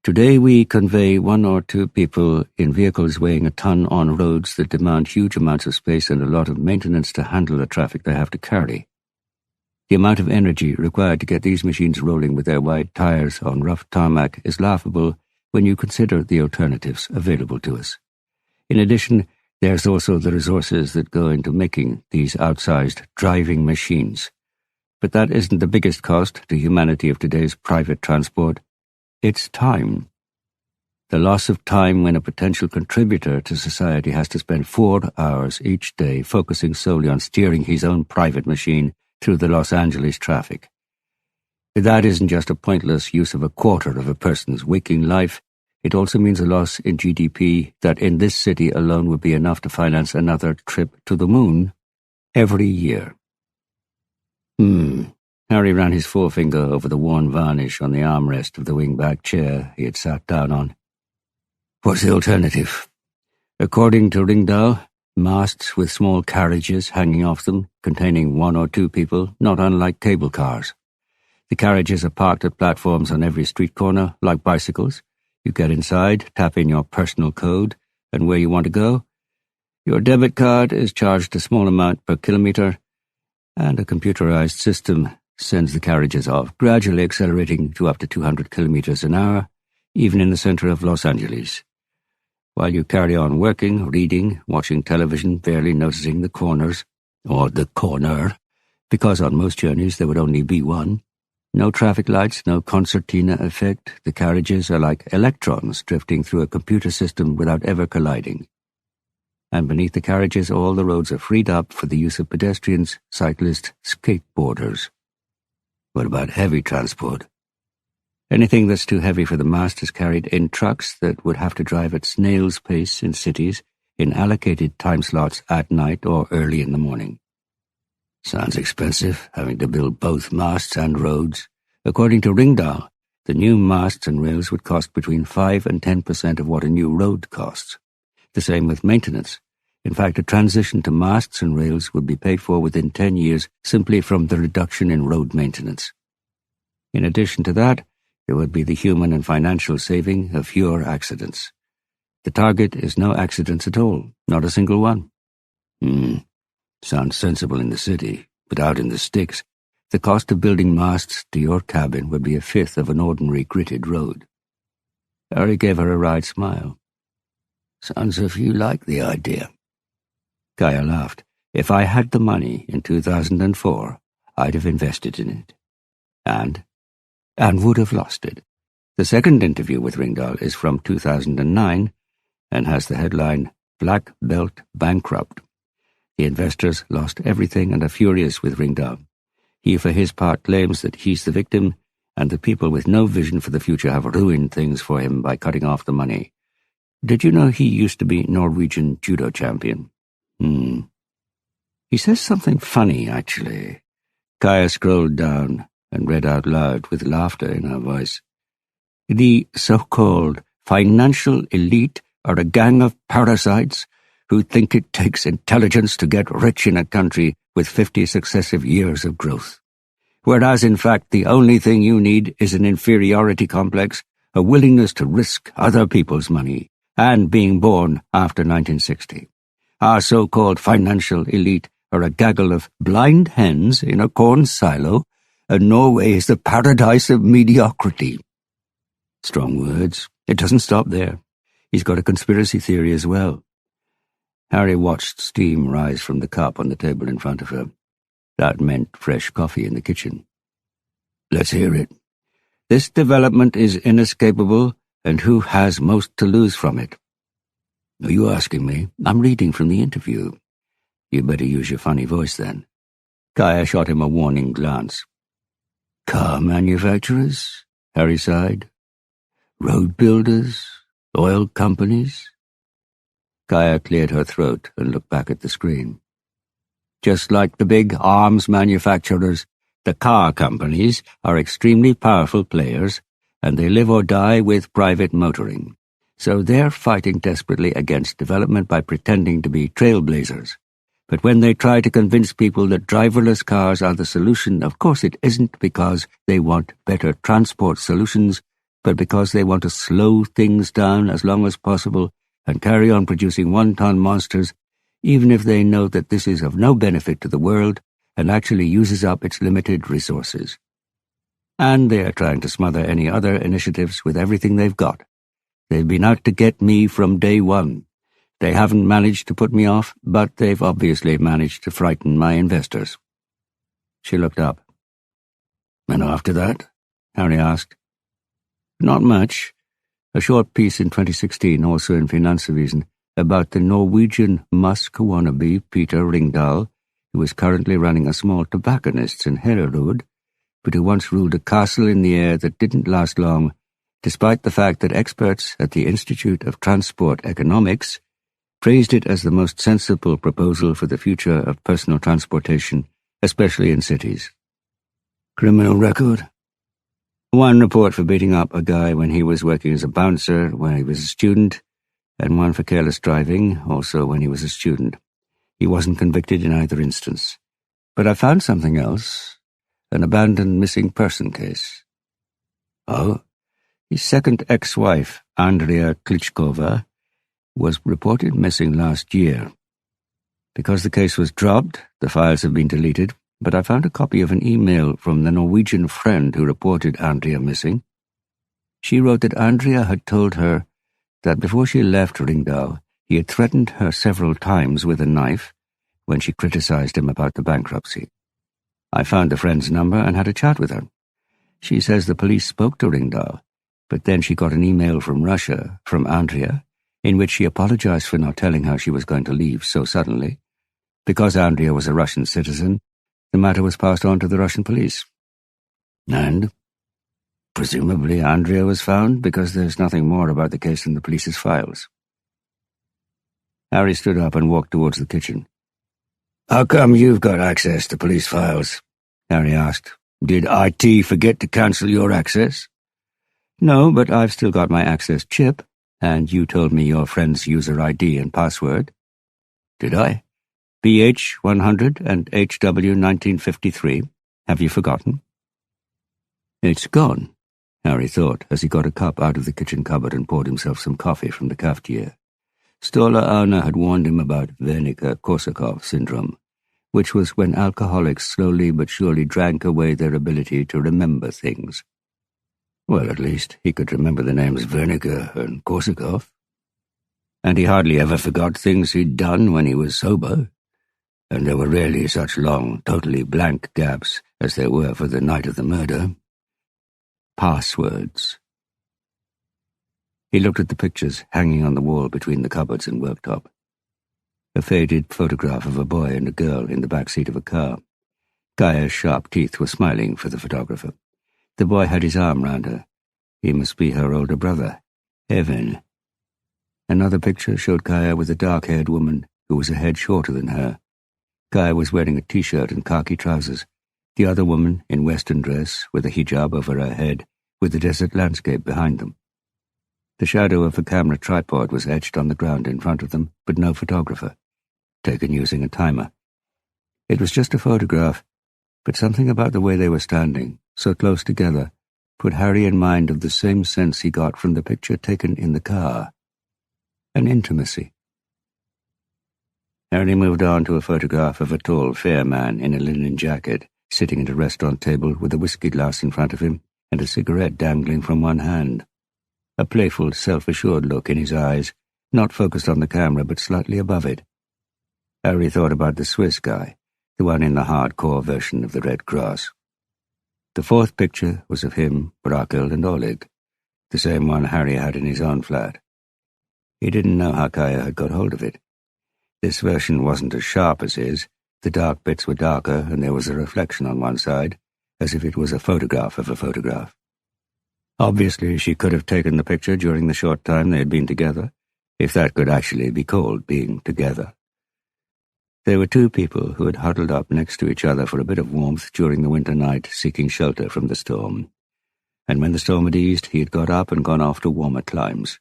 Today we convey 1 or 2 people in vehicles weighing a ton on roads that demand huge amounts of space and a lot of maintenance to handle the traffic they have to carry. The amount of energy required to get these machines rolling with their wide tires on rough tarmac is laughable when you consider the alternatives available to us. In addition, there's also the resources that go into making these outsized driving machines. But that isn't the biggest cost to humanity of today's private transport. It's time. The loss of time when a potential contributor to society has to spend 4 hours each day focusing solely on steering his own private machine through the Los Angeles traffic. That isn't just a pointless use of a quarter of a person's waking life. It also means a loss in GDP that in this city alone would be enough to finance another trip to the moon every year. Harry ran his forefinger over the worn varnish on the armrest of the wing-back chair he had sat down on. What's the alternative? According to Ringdahl, masts with small carriages hanging off them, containing 1 or 2 people, not unlike cable cars. The carriages are parked at platforms on every street corner, like bicycles. You get inside, tap in your personal code, and where you want to go. Your debit card is charged a small amount per kilometre, and a computerized system sends the carriages off, gradually accelerating to up to 200 kilometers an hour, even in the center of Los Angeles. While you carry on working, reading, watching television, barely noticing the corners, or the corner, because on most journeys there would only be one. No traffic lights, no concertina effect. The carriages are like electrons drifting through a computer system without ever colliding. And beneath the carriages all the roads are freed up for the use of pedestrians, cyclists, skateboarders. What about heavy transport? Anything that's too heavy for the mast is carried in trucks that would have to drive at snail's pace in cities, in allocated time slots at night or early in the morning. Sounds expensive, having to build both masts and roads. According to Ringdahl, the new masts and rails would cost between 5 and 10% of what a new road costs. The same with maintenance. In fact, a transition to masts and rails would be paid for within 10 years simply from the reduction in road maintenance. In addition to that, there would be the human and financial saving of fewer accidents. The target is no accidents at all, not a single one. Sounds sensible in the city, but out in the sticks, the cost of building masts to your cabin would be a fifth of an ordinary gritted road. Harry gave her a wry smile. Sounds as if you like the idea. Kaya laughed. If I had the money in 2004, I'd have invested in it. And would have lost it. The second interview with Ringdahl is from 2009 and has the headline, Black Belt Bankrupt. The investors lost everything and are furious with Ringdahl. He, for his part, claims that he's the victim and the people with no vision for the future have ruined things for him by cutting off the money. Did you know he used to be Norwegian judo champion? He says something funny, actually. Kaya scrolled down and read out loud with laughter in her voice. The so-called financial elite are a gang of parasites who think it takes intelligence to get rich in a country with 50 successive years of growth. Whereas, in fact, the only thing you need is an inferiority complex, a willingness to risk other people's money, and being born after 1960. Our so-called financial elite are a gaggle of blind hens in a corn silo, and Norway is the paradise of mediocrity. Strong words. It doesn't stop there. He's got a conspiracy theory as well. Harry watched steam rise from the cup on the table in front of her. That meant fresh coffee in the kitchen. Let's hear it. This development is inescapable, and who has most to lose from it? Are you asking me? I'm reading from the interview. You better use your funny voice then. Kaya shot him a warning glance. Car manufacturers? Harry sighed. Road builders? Oil companies? Kaya cleared her throat and looked back at the screen. Just like the big arms manufacturers, the car companies are extremely powerful players, and they live or die with private motoring. So they're fighting desperately against development by pretending to be trailblazers. But when they try to convince people that driverless cars are the solution, of course it isn't because they want better transport solutions, but because they want to slow things down as long as possible and carry on producing one-ton monsters, even if they know that this is of no benefit to the world and actually uses up its limited resources. And they are trying to smother any other initiatives with everything they've got. They've been out to get me from day one. They haven't managed to put me off, but they've obviously managed to frighten my investors. She looked up. And after that? Harry asked. Not much. A short piece in 2016, also in Finansavisen, about the Norwegian Musk wannabe Peter Ringdahl, who is currently running a small tobacconist's in Hererud, but who once ruled a castle in the air that didn't last long, despite the fact that experts at the Institute of Transport Economics praised it as the most sensible proposal for the future of personal transportation, especially in cities. Criminal record? One report for beating up a guy when he was working as a bouncer when he was a student, and one for careless driving, also when he was a student. He wasn't convicted in either instance. But I found something else, an abandoned missing person case. Oh? His second ex-wife, Andrea Klitschkova, was reported missing last year. Because the case was dropped, the files have been deleted, but I found a copy of an email from the Norwegian friend who reported Andrea missing. She wrote that Andrea had told her that before she left Ringdahl, he had threatened her several times with a knife when she criticized him about the bankruptcy. I found the friend's number and had a chat with her. She says the police spoke to Ringdahl, but then she got an email from Russia, from Andrea, in which she apologized for not telling her she was going to leave so suddenly. Because Andrea was a Russian citizen, the matter was passed on to the Russian police. And presumably Andrea was found because there's nothing more about the case in the police's files. Harry stood up and walked towards the kitchen. How come you've got access to police files? Harry asked. Did IT forget to cancel your access? No, but I've still got my access chip, and you told me your friend's user ID and password. Did I? BH 100 and HW 1953. Have you forgotten? It's gone, Harry thought, as he got a cup out of the kitchen cupboard and poured himself some coffee from the cafetiere. Stola Arna had warned him about Wernicke-Korsakoff syndrome, which was when alcoholics slowly but surely drank away their ability to remember things. Well, at least he could remember the names Wernicke and Korsakoff. And he hardly ever forgot things he'd done when he was sober, and there were rarely such long, totally blank gaps as there were for the night of the murder. Passwords. He looked at the pictures hanging on the wall between the cupboards and worktop. A faded photograph of a boy and a girl in the back seat of a car. Gaia's sharp teeth were smiling for the photographer. The boy had his arm round her. He must be her older brother, Evan. Another picture showed Gaia with a dark-haired woman who was a head shorter than her. Gaia was wearing a t-shirt and khaki trousers. The other woman in western dress with a hijab over her head, with the desert landscape behind them. The shadow of a camera tripod was etched on the ground in front of them, but no photographer, taken using a timer. It was just a photograph, but something about the way they were standing, so close together, put Harry in mind of the same sense he got from the picture taken in the car. An intimacy. Harry moved on to a photograph of a tall, fair man in a linen jacket, sitting at a restaurant table with a whiskey glass in front of him and a cigarette dangling from one hand. A playful, self-assured look in his eyes, not focused on the camera but slightly above it. Harry thought about the Swiss guy, the one in the hardcore version of the Red Cross. The fourth picture was of him, Rakel, and Oleg, the same one Harry had in his own flat. He didn't know how Kaya had got hold of it. This version wasn't as sharp as his. The dark bits were darker, and there was a reflection on one side, as if it was a photograph of a photograph. Obviously, she could have taken the picture during the short time they had been together, if that could actually be called being together. They were two people who had huddled up next to each other for a bit of warmth during the winter night, seeking shelter from the storm. And when the storm had eased, he had got up and gone off to warmer climes.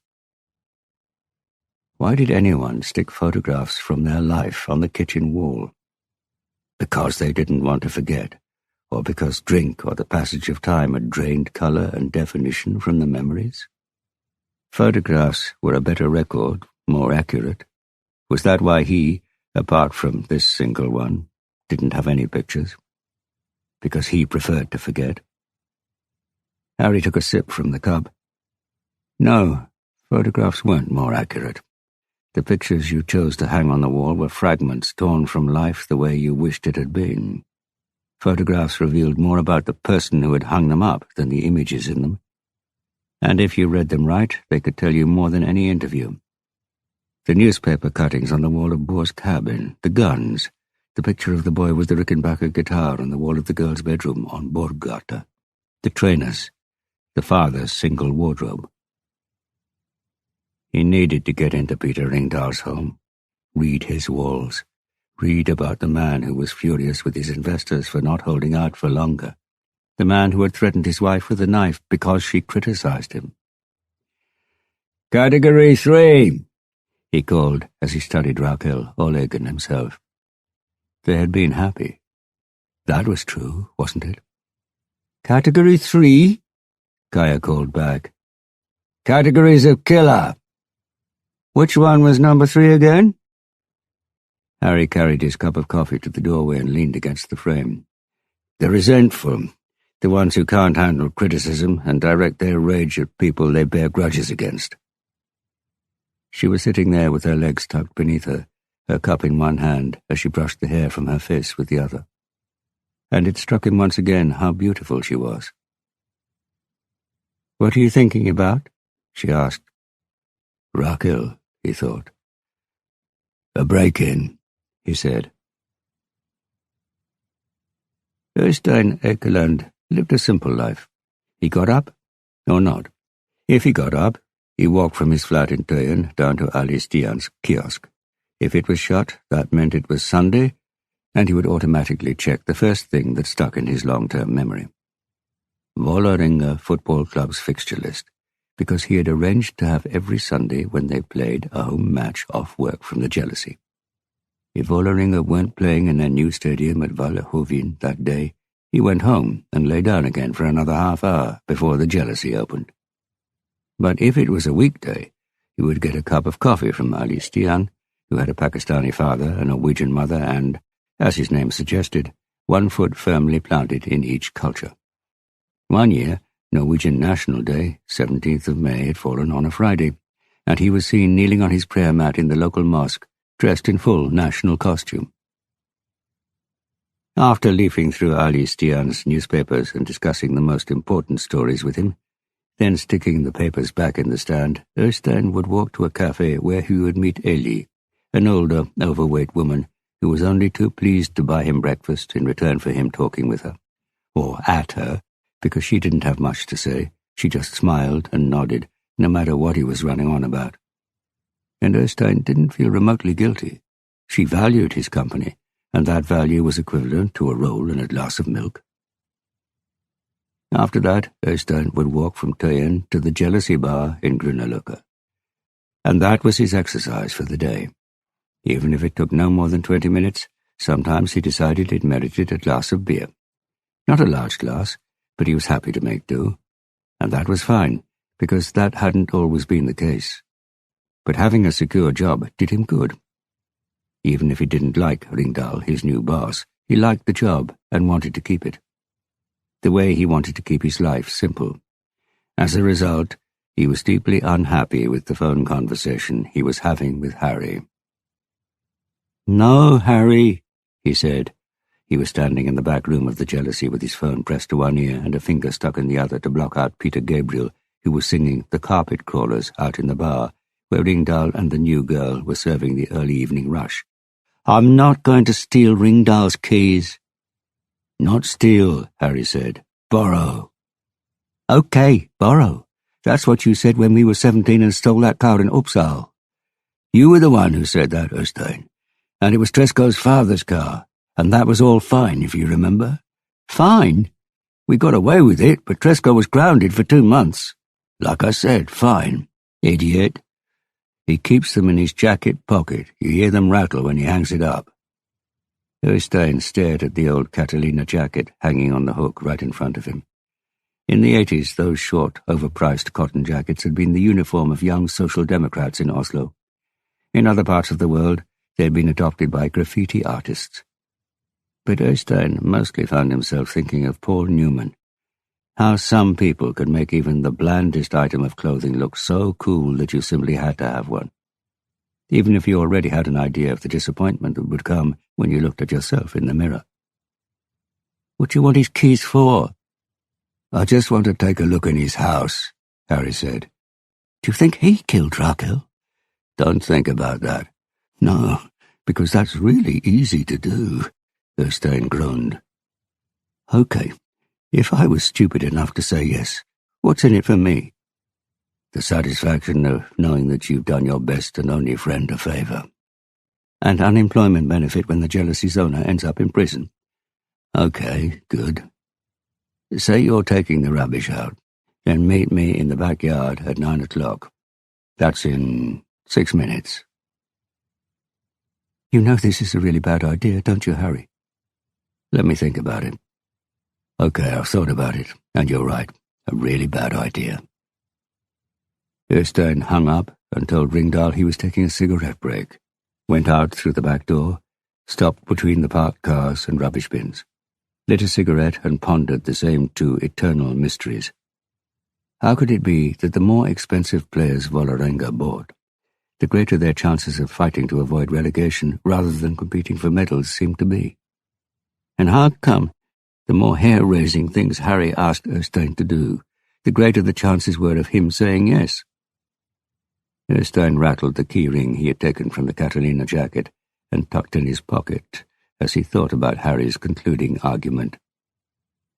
Why did anyone stick photographs from their life on the kitchen wall? Because they didn't want to forget, or because drink or the passage of time had drained color and definition from the memories? Photographs were a better record, more accurate. Was that why he, apart from this single one, didn't have any pictures? Because he preferred to forget? Harry took a sip from the cup. No, photographs weren't more accurate. The pictures you chose to hang on the wall were fragments torn from life the way you wished it had been. Photographs revealed more about the person who had hung them up than the images in them. And if you read them right, they could tell you more than any interview. The newspaper cuttings on the wall of Bohr's cabin, the guns, the picture of the boy with the Rickenbacker guitar on the wall of the girl's bedroom on Borggata, the trainers, the father's single wardrobe. He needed to get into Peter Ringdahl's home, read his walls, read about the man who was furious with his investors for not holding out for longer, the man who had threatened his wife with a knife because she criticized him. "Category 3, he called as he studied Rakel, Oleg, and himself. They had been happy. That was true, wasn't it? "Category 3, Kaya called back. "Categories of killer." "Which one was number 3 again?" Harry carried his cup of coffee to the doorway and leaned against the frame. "The resentful, the ones who can't handle criticism and direct their rage at people they bear grudges against." She was sitting there with her legs tucked beneath her cup in one hand as she brushed the hair from her face with the other. And it struck him once again how beautiful she was. "What are you thinking about?" she asked. "Rakel," he thought. "A break-in," he said. Øystein Ekeland lived a simple life. He got up, or not. If he got up, he walked from his flat in Tøyen down to Ali Stian's kiosk. If it was shut, that meant it was Sunday, and he would automatically check the first thing that stuck in his long-term memory. Vålerenga Football Club's fixture list, because he had arranged to have every Sunday when they played a home match off work from the jealousy. If Vålerenga weren't playing in their new stadium at Vallehovin that day, he went home and lay down again for another half hour before the jealousy opened. But if it was a weekday, he would get a cup of coffee from Ali Stian, who had a Pakistani father, a Norwegian mother, and, as his name suggested, one foot firmly planted in each culture. One year, Norwegian National Day, 17th of May, had fallen on a Friday, and he was seen kneeling on his prayer mat in the local mosque, dressed in full national costume. After leafing through Ali Stian's newspapers and discussing the most important stories with him, then sticking the papers back in the stand, Øystein would walk to a cafe where he would meet Eli, an older, overweight woman who was only too pleased to buy him breakfast in return for him talking with her, or at her, because she didn't have much to say. She just smiled and nodded, no matter what he was running on about. And Øystein didn't feel remotely guilty. She valued his company, and that value was equivalent to a roll and a glass of milk. After that, Øystein would walk from Tøyen to the Jealousy Bar in Grünerløkka. And that was his exercise for the day. Even if it took no more than 20 minutes, sometimes he decided it merited a glass of beer. Not a large glass, but he was happy to make do. And that was fine, because that hadn't always been the case. But having a secure job did him good. Even if he didn't like Ringdal, his new boss, he liked the job and wanted to keep it. The way he wanted to keep his life simple. As a result, he was deeply unhappy with the phone conversation he was having with Harry. "No, Harry," he said. He was standing in the back room of the Jealousy with his phone pressed to one ear and a finger stuck in the other to block out Peter Gabriel, who was singing The Carpet Crawlers out in the bar, where Ringdal and the new girl were serving the early evening rush. "I'm not going to steal Ringdal's keys." "Not steal," Harry said. "Borrow." "Okay, borrow. That's what you said when we were 17 and stole that car in Uppsala." "You were the one who said that, Øystein. And it was Tresco's father's car, and that was all fine, if you remember." "Fine? We got away with it, but Tresco was grounded for 2 months. Like I said, fine. Idiot. He keeps them in his jacket pocket. You hear them rattle when he hangs it up." Øystein stared at the old Catalina jacket hanging on the hook right in front of him. In the 80s, those short, overpriced cotton jackets had been the uniform of young social democrats in Oslo. In other parts of the world, they had been adopted by graffiti artists. But Øystein mostly found himself thinking of Paul Newman. How some people could make even the blandest item of clothing look so cool that you simply had to have one, even if you already had an idea of the disappointment that would come when you looked at yourself in the mirror. "What do you want his keys for?" "I just want to take a look in his house," Harry said. "Do you think he killed Rakel?" "Don't think about that." "No, because that's really easy to do," Øystein groaned. "Okay, if I was stupid enough to say yes, what's in it for me?" "The satisfaction of knowing that you've done your best and only friend a favour." "And unemployment benefit when the Jealousy's owner ends up in prison." "Okay, good. Say you're taking the rubbish out, then meet me in the backyard at 9 o'clock. That's in 6 minutes. "You know this is a really bad idea, don't you, Harry?" "Let me think about it." "Okay, I've thought about it, and you're right. A really bad idea." Øystein hung up and told Ringdal he was taking a cigarette break, went out through the back door, stopped between the parked cars and rubbish bins, lit a cigarette and pondered the same 2 eternal mysteries. How could it be that the more expensive players Vålerenga bought, the greater their chances of fighting to avoid relegation rather than competing for medals seemed to be? And how come the more hair-raising things Harry asked Øystein to do, the greater the chances were of him saying yes? Øystein rattled the key ring he had taken from the Catalina jacket and tucked in his pocket as he thought about Harry's concluding argument.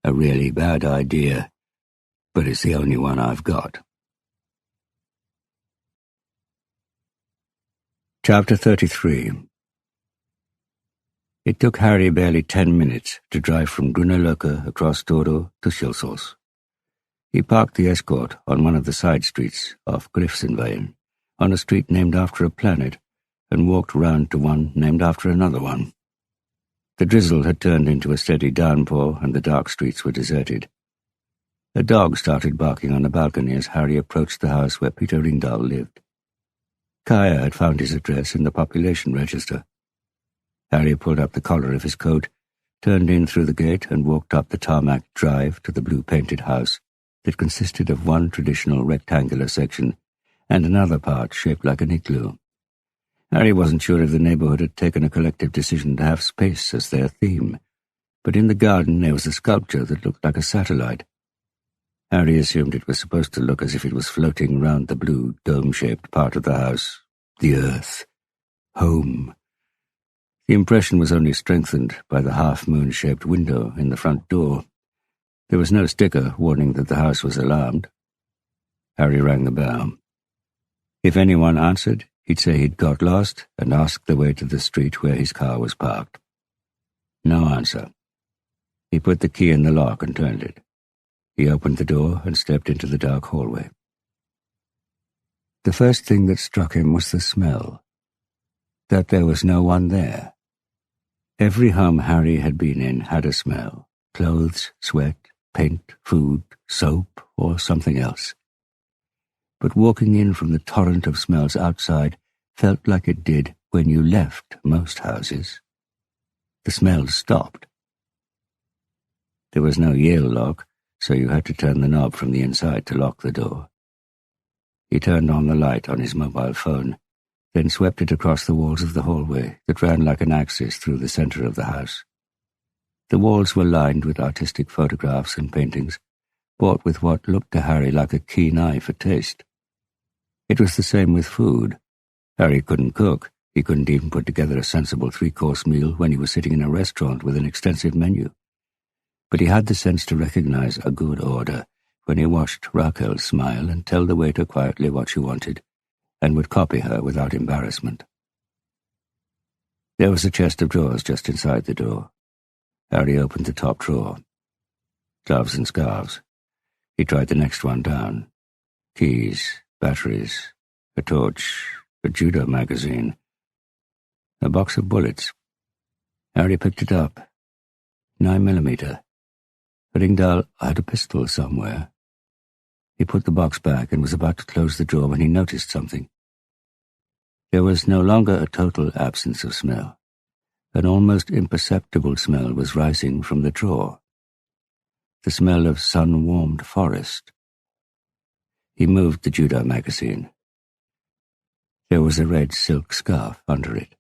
A really bad idea, but it's the only one I've got. Chapter 33. It took Harry barely 10 minutes to drive from Grünerløkka across Toro to Kjelsås. He parked the escort on one of the side streets off Grifsenveien, on a street named after a planet, and walked round to one named after another one. The drizzle had turned into a steady downpour, and the dark streets were deserted. A dog started barking on a balcony as Harry approached the house where Peter Ringdahl lived. Kaya had found his address in the population register. Harry pulled up the collar of his coat, turned in through the gate, and walked up the tarmac drive to the blue-painted house that consisted of one traditional rectangular section and another part shaped like an igloo. Harry wasn't sure if the neighborhood had taken a collective decision to have space as their theme, but in the garden there was a sculpture that looked like a satellite. Harry assumed it was supposed to look as if it was floating round the blue, dome-shaped part of the house. The earth. Home. The impression was only strengthened by the half-moon-shaped window in the front door. There was no sticker warning that the house was alarmed. Harry rang the bell. If anyone answered, he'd say he'd got lost and asked the way to the street where his car was parked. No answer. He put the key in the lock and turned it. He opened the door and stepped into the dark hallway. The first thing that struck him was the smell. That there was no one there. Every home Harry had been in had a smell. Clothes, sweat, paint, food, soap, or something else. But walking in from the torrent of smells outside felt like it did when you left most houses. The smells stopped. There was no Yale lock, so you had to turn the knob from the inside to lock the door. He turned on the light on his mobile phone, then swept it across the walls of the hallway that ran like an axis through the center of the house. The walls were lined with artistic photographs and paintings, bought with what looked to Harry like a keen eye for taste. It was the same with food. Harry couldn't cook. He couldn't even put together a sensible three-course meal when he was sitting in a restaurant with an extensive menu. But he had the sense to recognize a good order when he watched Rakel smile and tell the waiter quietly what she wanted, and would copy her without embarrassment. There was a chest of drawers just inside the door. Harry opened the top drawer. Gloves and scarves. He tried the next one down. Keys, batteries, a torch, a judo magazine, a box of bullets. Harry picked it up. 9mm. Ringdahl had a pistol somewhere. He put the box back and was about to close the drawer when he noticed something. There was no longer a total absence of smell. An almost imperceptible smell was rising from the drawer. The smell of sun-warmed forest. He moved the judo magazine. There was a red silk scarf under it.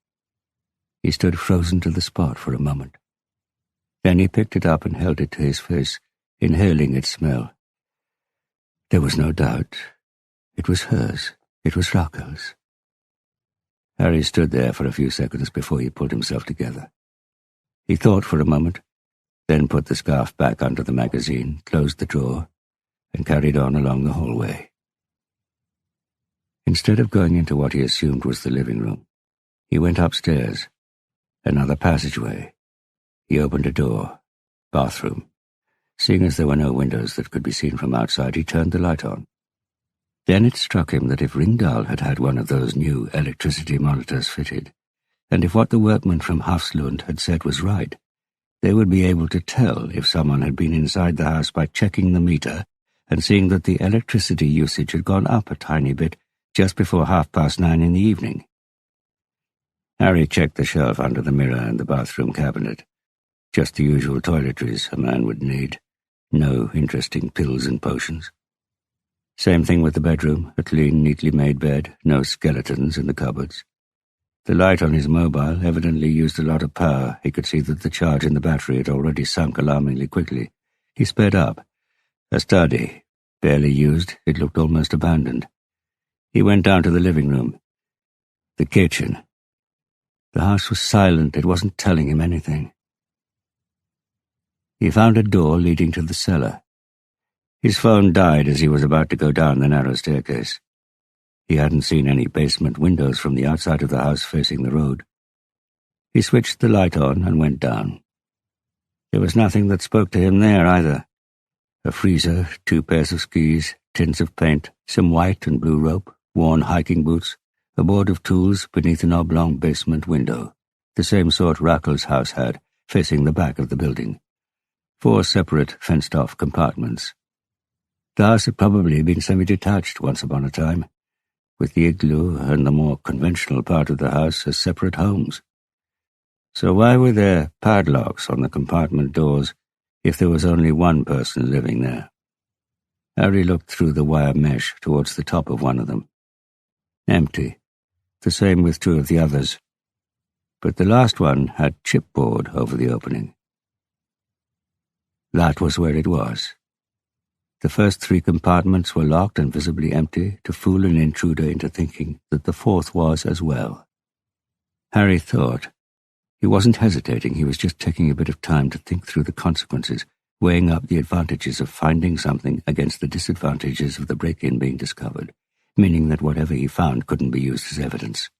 He stood frozen to the spot for a moment. Then he picked it up and held it to his face, inhaling its smell. There was no doubt. It was hers. It was Rakel's. Harry stood there for a few seconds before he pulled himself together. He thought for a moment, then put the scarf back under the magazine, closed the drawer, and carried on along the hallway. Instead of going into what he assumed was the living room, he went upstairs, another passageway. He opened a door. Bathroom. Seeing as there were no windows that could be seen from outside, he turned the light on. Then it struck him that if Ringdahl had had one of those new electricity monitors fitted, and if what the workman from Hafslund had said was right, they would be able to tell if someone had been inside the house by checking the meter and seeing that the electricity usage had gone up a tiny bit just before 9:30 in the evening. Harry checked the shelf under the mirror and the bathroom cabinet. Just the usual toiletries a man would need. No interesting pills and potions. Same thing with the bedroom, a clean, neatly made bed, no skeletons in the cupboards. The light on his mobile evidently used a lot of power. He could see that the charge in the battery had already sunk alarmingly quickly. He sped up. A study. Barely used, it looked almost abandoned. He went down to the living room. The kitchen. The house was silent. It wasn't telling him anything. He found a door leading to the cellar. His phone died as he was about to go down the narrow staircase. He hadn't seen any basement windows from the outside of the house facing the road. He switched the light on and went down. There was nothing that spoke to him there either. A freezer, 2 pairs of skis, tins of paint, some white and blue rope, worn hiking boots, a board of tools beneath an oblong basement window, the same sort Rakel's house had, facing the back of the building. 4 separate, fenced-off compartments. The house had probably been semi-detached once upon a time, with the igloo and the more conventional part of the house as separate homes. So why were there padlocks on the compartment doors if there was only one person living there? Harry looked through the wire mesh towards the top of one of them. Empty. The same with 2 of the others. But the last one had chipboard over the opening. That was where it was. The first 3 compartments were locked and visibly empty to fool an intruder into thinking that the 4th was as well. Harry thought. He wasn't hesitating, he was just taking a bit of time to think through the consequences, weighing up the advantages of finding something against the disadvantages of the break-in being discovered, meaning that whatever he found couldn't be used as evidence.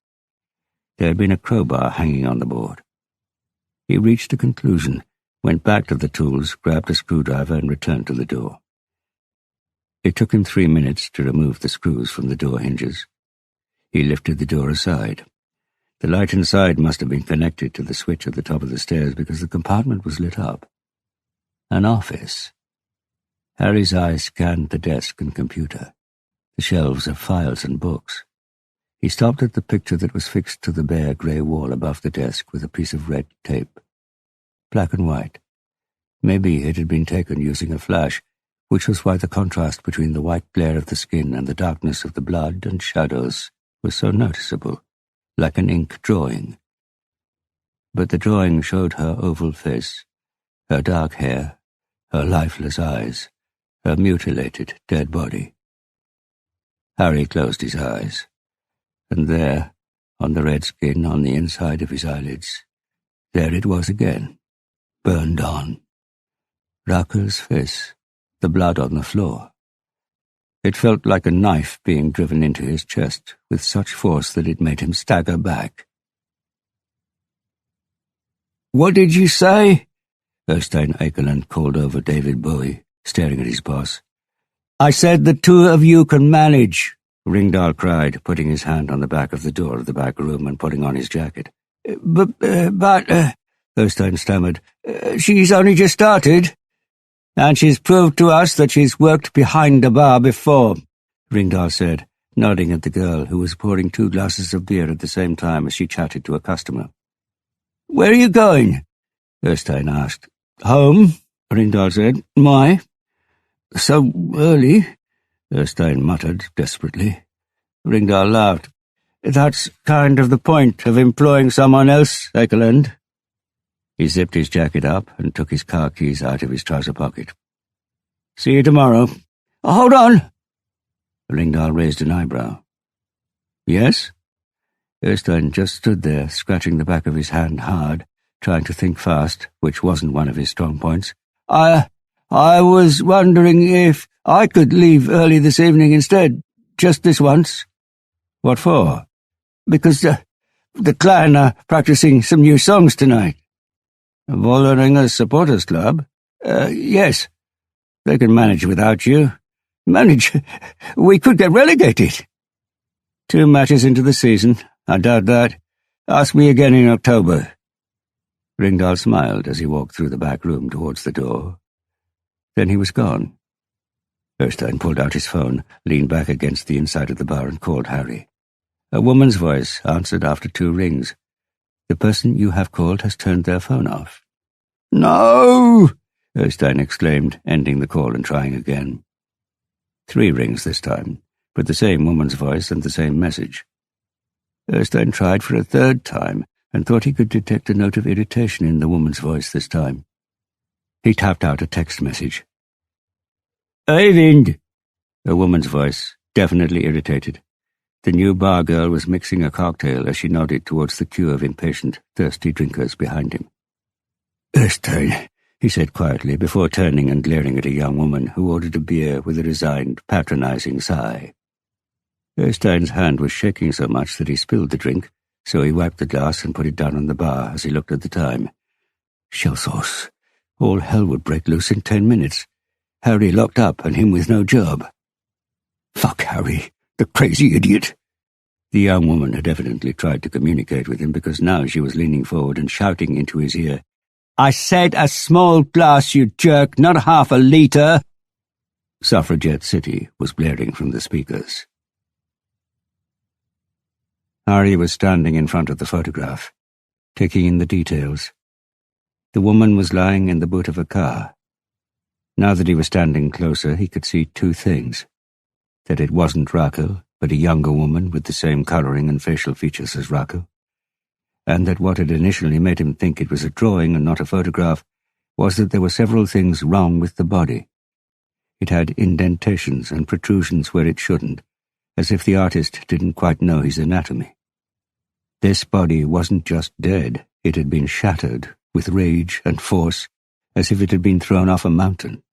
There had been a crowbar hanging on the board. He reached a conclusion, went back to the tools, grabbed a screwdriver and returned to the door. It took him 3 minutes to remove the screws from the door hinges. He lifted the door aside. The light inside must have been connected to the switch at the top of the stairs because the compartment was lit up. An office. Harry's eyes scanned the desk and computer, the shelves of files and books. He stopped at the picture that was fixed to the bare grey wall above the desk with a piece of red tape. Black and white. Maybe it had been taken using a flash, which was why the contrast between the white glare of the skin and the darkness of the blood and shadows was so noticeable, like an ink drawing. But the drawing showed her oval face, her dark hair, her lifeless eyes, her mutilated, dead body. Harry closed his eyes, and there, on the red skin on the inside of his eyelids, there it was again, burned on. Rakel's face, the blood on the floor. It felt like a knife being driven into his chest with such force that it made him stagger back. "What did you say?" Erstein Eikeland called over David Bowie, staring at his boss. "I said the 2 of you can manage," Ringdahl cried, putting his hand on the back of the door of the back room and putting on his jacket. But, Erstein stammered, "She's only just started." "And she's proved to us that she's worked behind a bar before," Ringdahl said, nodding at the girl who was pouring 2 glasses of beer at the same time as she chatted to a customer. "Where are you going?" Erstein asked. "Home," Ringdahl said. "My." "So early," Erstein muttered desperately. Ringdahl laughed. "That's kind of the point of employing someone else, Eikeland." He zipped his jacket up and took his car keys out of his trouser pocket. "See you tomorrow." "Hold on!" Ringdahl raised an eyebrow. "Yes?" Erstein just stood there, scratching the back of his hand hard, trying to think fast, which wasn't one of his strong points. I was wondering if I could leave early this evening instead, just this once." "What for?" "Because the clan are practicing some new songs tonight." "Vålerenga's supporters club?" Yes. They can manage without you." "Manage? We could get relegated." 2 matches into the season. I doubt that. Ask me again in October." Ringdahl smiled as he walked through the back room towards the door. Then he was gone. Erstein pulled out his phone, leaned back against the inside of the bar and called Harry. A woman's voice answered after 2 rings. "The person you have called has turned their phone off." "No!" Erstein exclaimed, ending the call and trying again. 3 rings this time, but the same woman's voice and the same message. Erstein tried for a 3rd time and thought he could detect a note of irritation in the woman's voice this time. He tapped out a text message. "Eyvind!" A woman's voice, definitely irritated. The new bar girl was mixing a cocktail as she nodded towards the queue of impatient, thirsty drinkers behind him. "Erstein," he said quietly, before turning and glaring at a young woman who ordered a beer with a resigned, patronizing sigh. Erstein's hand was shaking so much that he spilled the drink, so he wiped the glass and put it down on the bar as he looked at the time. Shell sauce. All hell would break loose in 10 minutes. Harry locked up and him with no job. Fuck Harry, the crazy idiot. The young woman had evidently tried to communicate with him, because now she was leaning forward and shouting into his ear, "I said a small glass, you jerk, not half a litre!" Suffragette City was blaring from the speakers. Harry was standing in front of the photograph, taking in the details. The woman was lying in the boot of a car. Now that he was standing closer, he could see two things: that it wasn't Rakel, but a younger woman with the same colouring and facial features as Rakel, and that what had initially made him think it was a drawing and not a photograph was that there were several things wrong with the body. It had indentations and protrusions where it shouldn't, as if the artist didn't quite know his anatomy. This body wasn't just dead, it had been shattered with rage and force, as if it had been thrown off a mountain.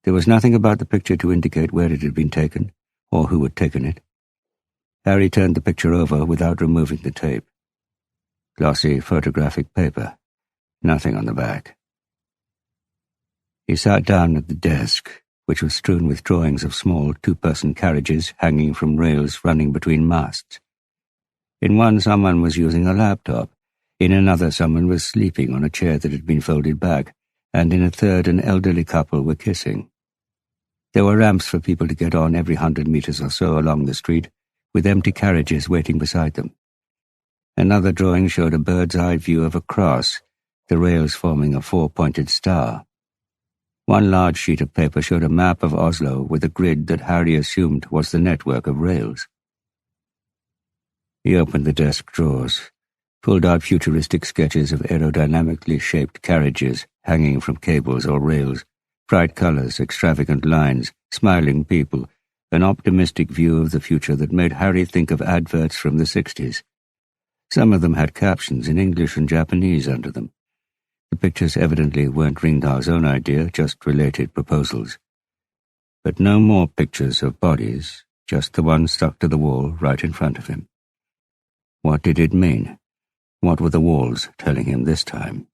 There was nothing about the picture to indicate where it had been taken, or who had taken it. Harry turned the picture over without removing the tape. Glossy photographic paper, nothing on the back. He sat down at the desk, which was strewn with drawings of small two-person carriages hanging from rails running between masts. In one, someone was using a laptop. In another, someone was sleeping on a chair that had been folded back, and in a third, an elderly couple were kissing. There were ramps for people to get on every 100 meters or so along the street, with empty carriages waiting beside them. Another drawing showed a bird's-eye view of a cross, the rails forming a four-pointed star. One large sheet of paper showed a map of Oslo with a grid that Harry assumed was the network of rails. He opened the desk drawers, pulled out futuristic sketches of aerodynamically shaped carriages hanging from cables or rails, bright colors, extravagant lines, smiling people, an optimistic view of the future that made Harry think of adverts from the 60s. Some of them had captions in English and Japanese under them. The pictures evidently weren't Ringdahl's own idea, just related proposals. But no more pictures of bodies, just the one stuck to the wall right in front of him. What did it mean? What were the walls telling him this time?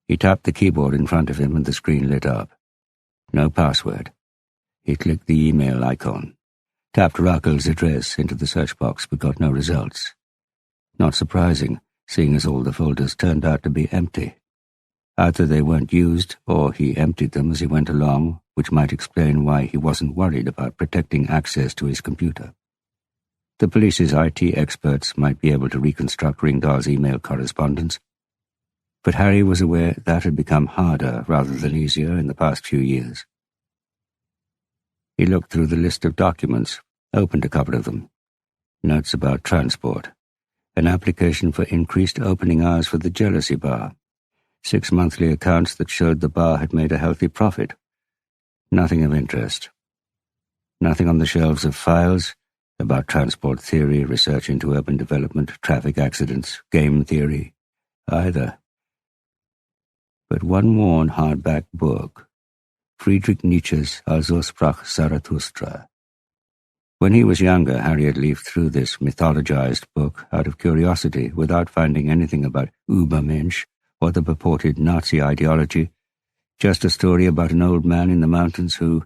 He tapped the keyboard in front of him and the screen lit up. No password. He clicked the email icon, tapped Rakel's address into the search box but got no results. Not surprising, seeing as all the folders turned out to be empty. Either they weren't used, or he emptied them as he went along, which might explain why he wasn't worried about protecting access to his computer. The police's IT experts might be able to reconstruct Ringdahl's email correspondence, but Harry was aware that had become harder rather than easier in the past few years. He looked through the list of documents, opened a couple of them. Notes about transport, an application for increased opening hours for the Jealousy Bar, 6 monthly accounts that showed the bar had made a healthy profit. Nothing of interest. Nothing on the shelves of files about transport theory, research into urban development, traffic accidents, game theory, either. But one worn hardback book, Friedrich Nietzsche's Also sprach Zarathustra. When he was younger, Harry had leafed through this mythologized book out of curiosity without finding anything about Übermensch or the purported Nazi ideology, just a story about an old man in the mountains who,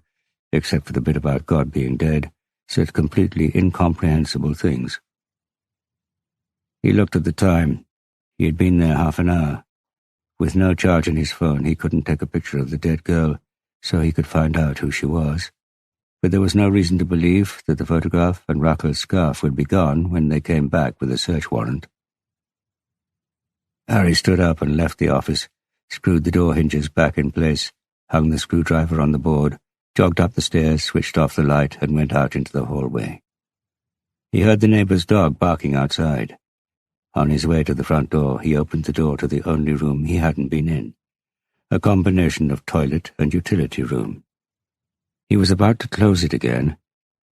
except for the bit about God being dead, said completely incomprehensible things. He looked at the time. He had been there half an hour. With no charge in his phone, he couldn't take a picture of the dead girl, so he could find out who she was. But there was no reason to believe that the photograph and Rakel's scarf would be gone when they came back with a search warrant. Harry stood up and left the office, screwed the door hinges back in place, hung the screwdriver on the board, jogged up the stairs, switched off the light, and went out into the hallway. He heard the neighbor's dog barking outside. On his way to the front door, he opened the door to the only room he hadn't been in, a combination of toilet and utility room. He was about to close it again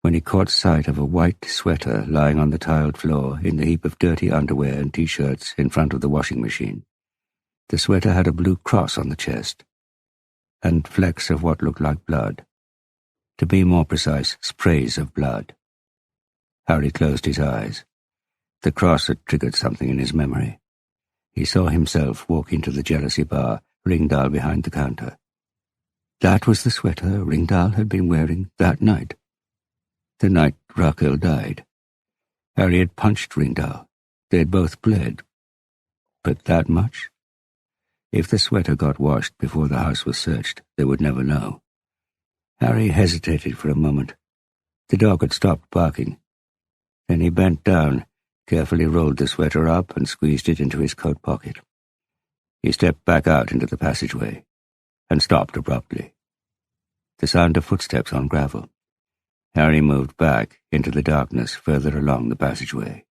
when he caught sight of a white sweater lying on the tiled floor in the heap of dirty underwear and T-shirts in front of the washing machine. The sweater had a blue cross on the chest, and flecks of what looked like blood. To be more precise, sprays of blood. Harry closed his eyes. The cross had triggered something in his memory. He saw himself walk into the Jealousy Bar, Ringdahl behind the counter. That was the sweater Ringdahl had been wearing that night. The night Rakel died. Harry had punched Ringdahl. They had both bled. But that much? If the sweater got washed before the house was searched, they would never know. Harry hesitated for a moment. The dog had stopped barking. Then he bent down, carefully rolled the sweater up and squeezed it into his coat pocket. He stepped back out into the passageway and stopped abruptly. The sound of footsteps on gravel. Harry moved back into the darkness further along the passageway.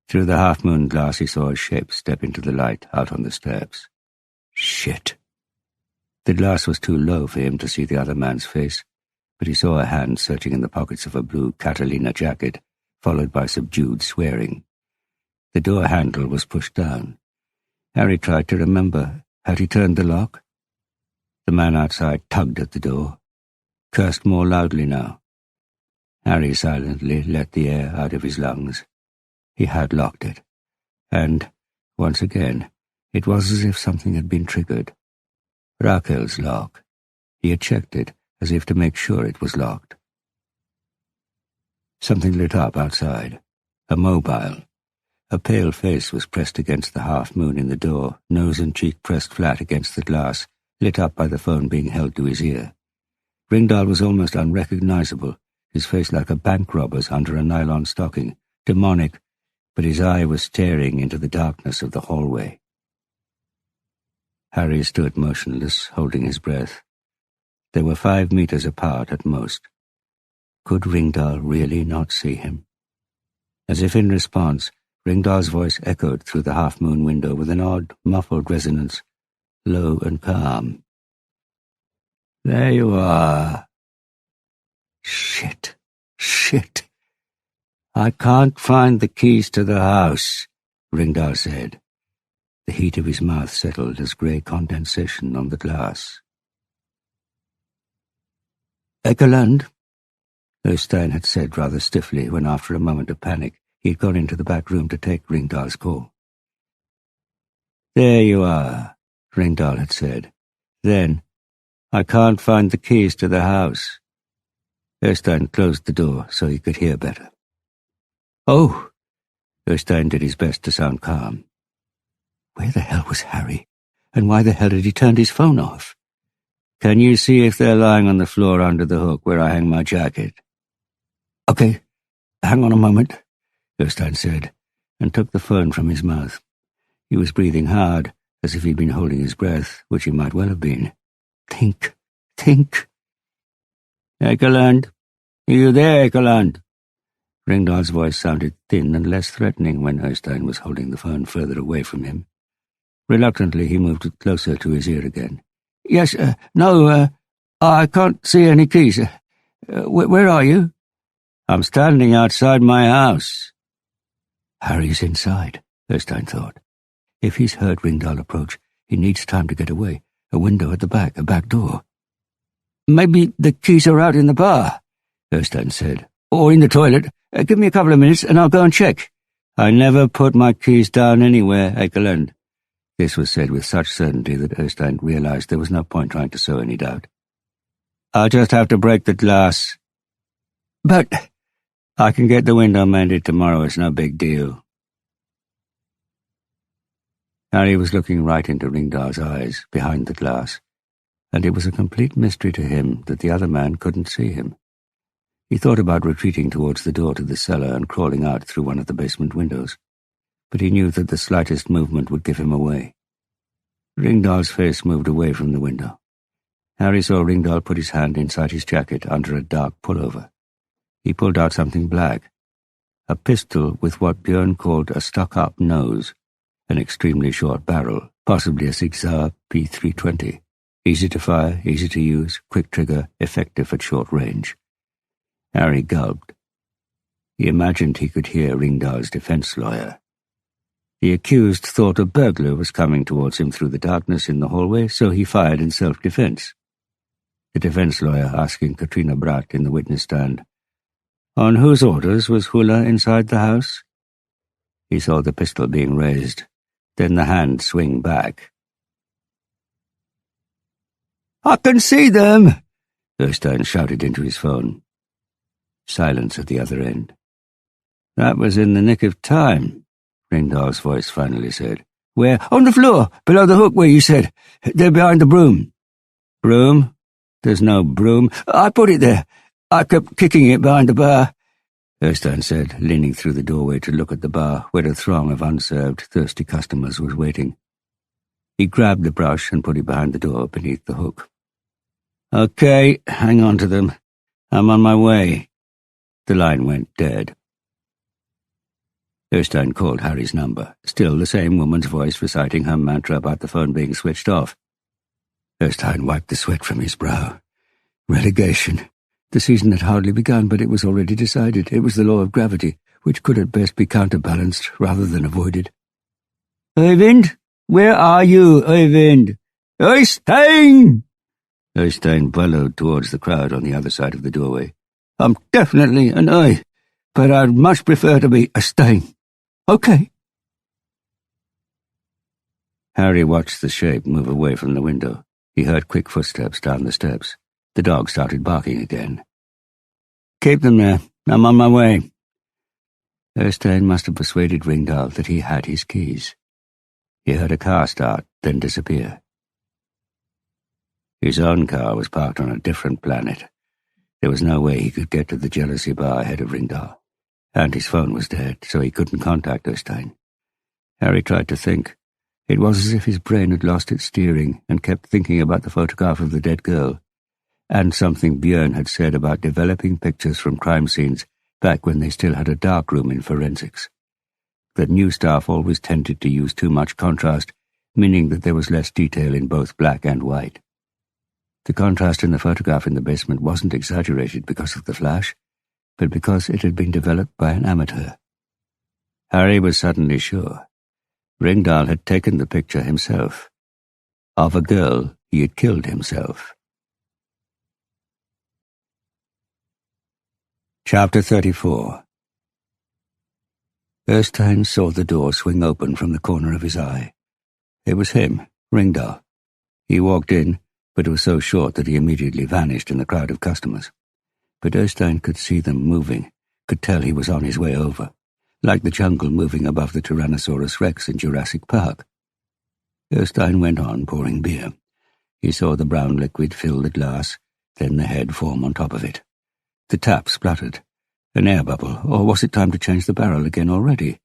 Through the half-moon glass he saw a shape step into the light out on the steps. Shit. The glass was too low for him to see the other man's face, but he saw a hand searching in the pockets of a blue Catalina jacket, followed by subdued swearing. The door handle was pushed down. Harry tried to remember. Had he turned the lock? The man outside tugged at the door, cursed more loudly now. Harry silently let the air out of his lungs. He had locked it, and, once again, it was as if something had been triggered. Rakel's lock. He had checked it, as if to make sure it was locked. Something lit up outside. A mobile. A pale face was pressed against the half-moon in the door, nose and cheek pressed flat against the glass, lit up by the phone being held to his ear. Ringdahl was almost unrecognizable, his face like a bank robber's under a nylon stocking, demonic, but his eye was staring into the darkness of the hallway. Harry stood motionless, holding his breath. They were 5 meters apart at most. Could Ringdahl really not see him? As if in response, Ringdahl's voice echoed through the half-moon window with an odd, muffled resonance, low and calm. "There you are." Shit. "I can't find the keys to the house," Ringdahl said. The heat of his mouth settled as grey condensation on the glass. "Ekeland," Øystein had said rather stiffly when, after a moment of panic, he had gone into the back room to take Ringdahl's call. "There you are," Ringdahl had said. Then, "I can't find the keys to the house." Øystein closed the door so he could hear better. "Oh!" Øystein did his best to sound calm. Where the hell was Harry? And why the hell had he turned his phone off? "Can you see if they're lying on the floor under the hook where I hang my jacket?" "Okay, hang on a moment," Øystein said, and took the phone from his mouth. He was breathing hard, as if he'd been holding his breath, which he might well have been. Think. "Ekeland, are you there, Ekeland?" Ringdahl's voice sounded thin and less threatening when Øystein was holding the phone further away from him. Reluctantly, he moved it closer to his ear again. "Yes, no, I can't see any keys. Where are you?" "I'm standing outside my house." Harry's inside, Øystein thought. If he's heard Ringdahl approach, he needs time to get away. A window at the back, a back door. "Maybe the keys are out in the bar," Øystein said. "Or in the toilet. Give me a couple of minutes and I'll go and check." "I never put my keys down anywhere, Ekeland." This was said with such certainty that Øystein realized there was no point trying to sow any doubt. "I'll just have to break the glass." "But—" "I can get the window mended tomorrow, it's no big deal." Harry was looking right into Ringdahl's eyes, behind the glass, and it was a complete mystery to him that the other man couldn't see him. He thought about retreating towards the door to the cellar and crawling out through one of the basement windows, but he knew that the slightest movement would give him away. Ringdahl's face moved away from the window. Harry saw Ringdahl put his hand inside his jacket under a dark pullover. He pulled out something black, a pistol with what Björn called a stuck-up nose, an extremely short barrel, possibly a Sig Sauer P320. Easy to fire, easy to use, quick trigger, effective at short range. Harry gulped. He imagined he could hear Ringdahl's defense lawyer. The accused thought a burglar was coming towards him through the darkness in the hallway, so he fired in self-defense. The defense lawyer asking Katrina Bratt in the witness stand, "On whose orders was Hula inside the house?" He saw the pistol being raised, then the hand swing back. "I can see them!" Øystein shouted into his phone. Silence at the other end. "That was in the nick of time," Ringdahl's voice finally said. "Where?" "On the floor, below the hook where you said. They're behind the broom." "Broom? There's no broom." "I put it there. I kept kicking it behind the bar," Erstein said, leaning through the doorway to look at the bar where a throng of unserved, thirsty customers was waiting. He grabbed the brush and put it behind the door beneath the hook. "Okay, hang on to them. I'm on my way." The line went dead. Erstein called Harry's number, still the same woman's voice reciting her mantra about the phone being switched off. Erstein wiped the sweat from his brow. Relegation. The season had hardly begun, but it was already decided. It was the law of gravity, which could at best be counterbalanced rather than avoided. "Øyvind? Where are you, Øyvind? Øystein!" Øystein bellowed towards the crowd on the other side of the doorway. "I'm definitely an Øy, but I'd much prefer to be a Stein. Okay." Harry watched the shape move away from the window. He heard quick footsteps down the steps. The dog started barking again. "Keep them there. I'm on my way." Øystein must have persuaded Ringdahl that he had his keys. He heard a car start, then disappear. His own car was parked on a different planet. There was no way he could get to the Jealousy Bar ahead of Ringdahl, and his phone was dead, so he couldn't contact Øystein. Harry tried to think. It was as if his brain had lost its steering and kept thinking about the photograph of the dead girl, and something Björn had said about developing pictures from crime scenes back when they still had a darkroom in forensics. That new staff always tended to use too much contrast, meaning that there was less detail in both black and white. The contrast in the photograph in the basement wasn't exaggerated because of the flash, but because it had been developed by an amateur. Harry was suddenly sure. Ringdahl had taken the picture himself. Of a girl he had killed himself. Chapter 34. Øystein saw the door swing open from the corner of his eye. It was him, Ringdahl. He walked in, but it was so short that he immediately vanished in the crowd of customers. But Øystein could see them moving, could tell he was on his way over, like the jungle moving above the Tyrannosaurus Rex in Jurassic Park. Øystein went on pouring beer. He saw the brown liquid fill the glass, then the head form on top of it. The tap spluttered. An air bubble, or was it time to change the barrel again already?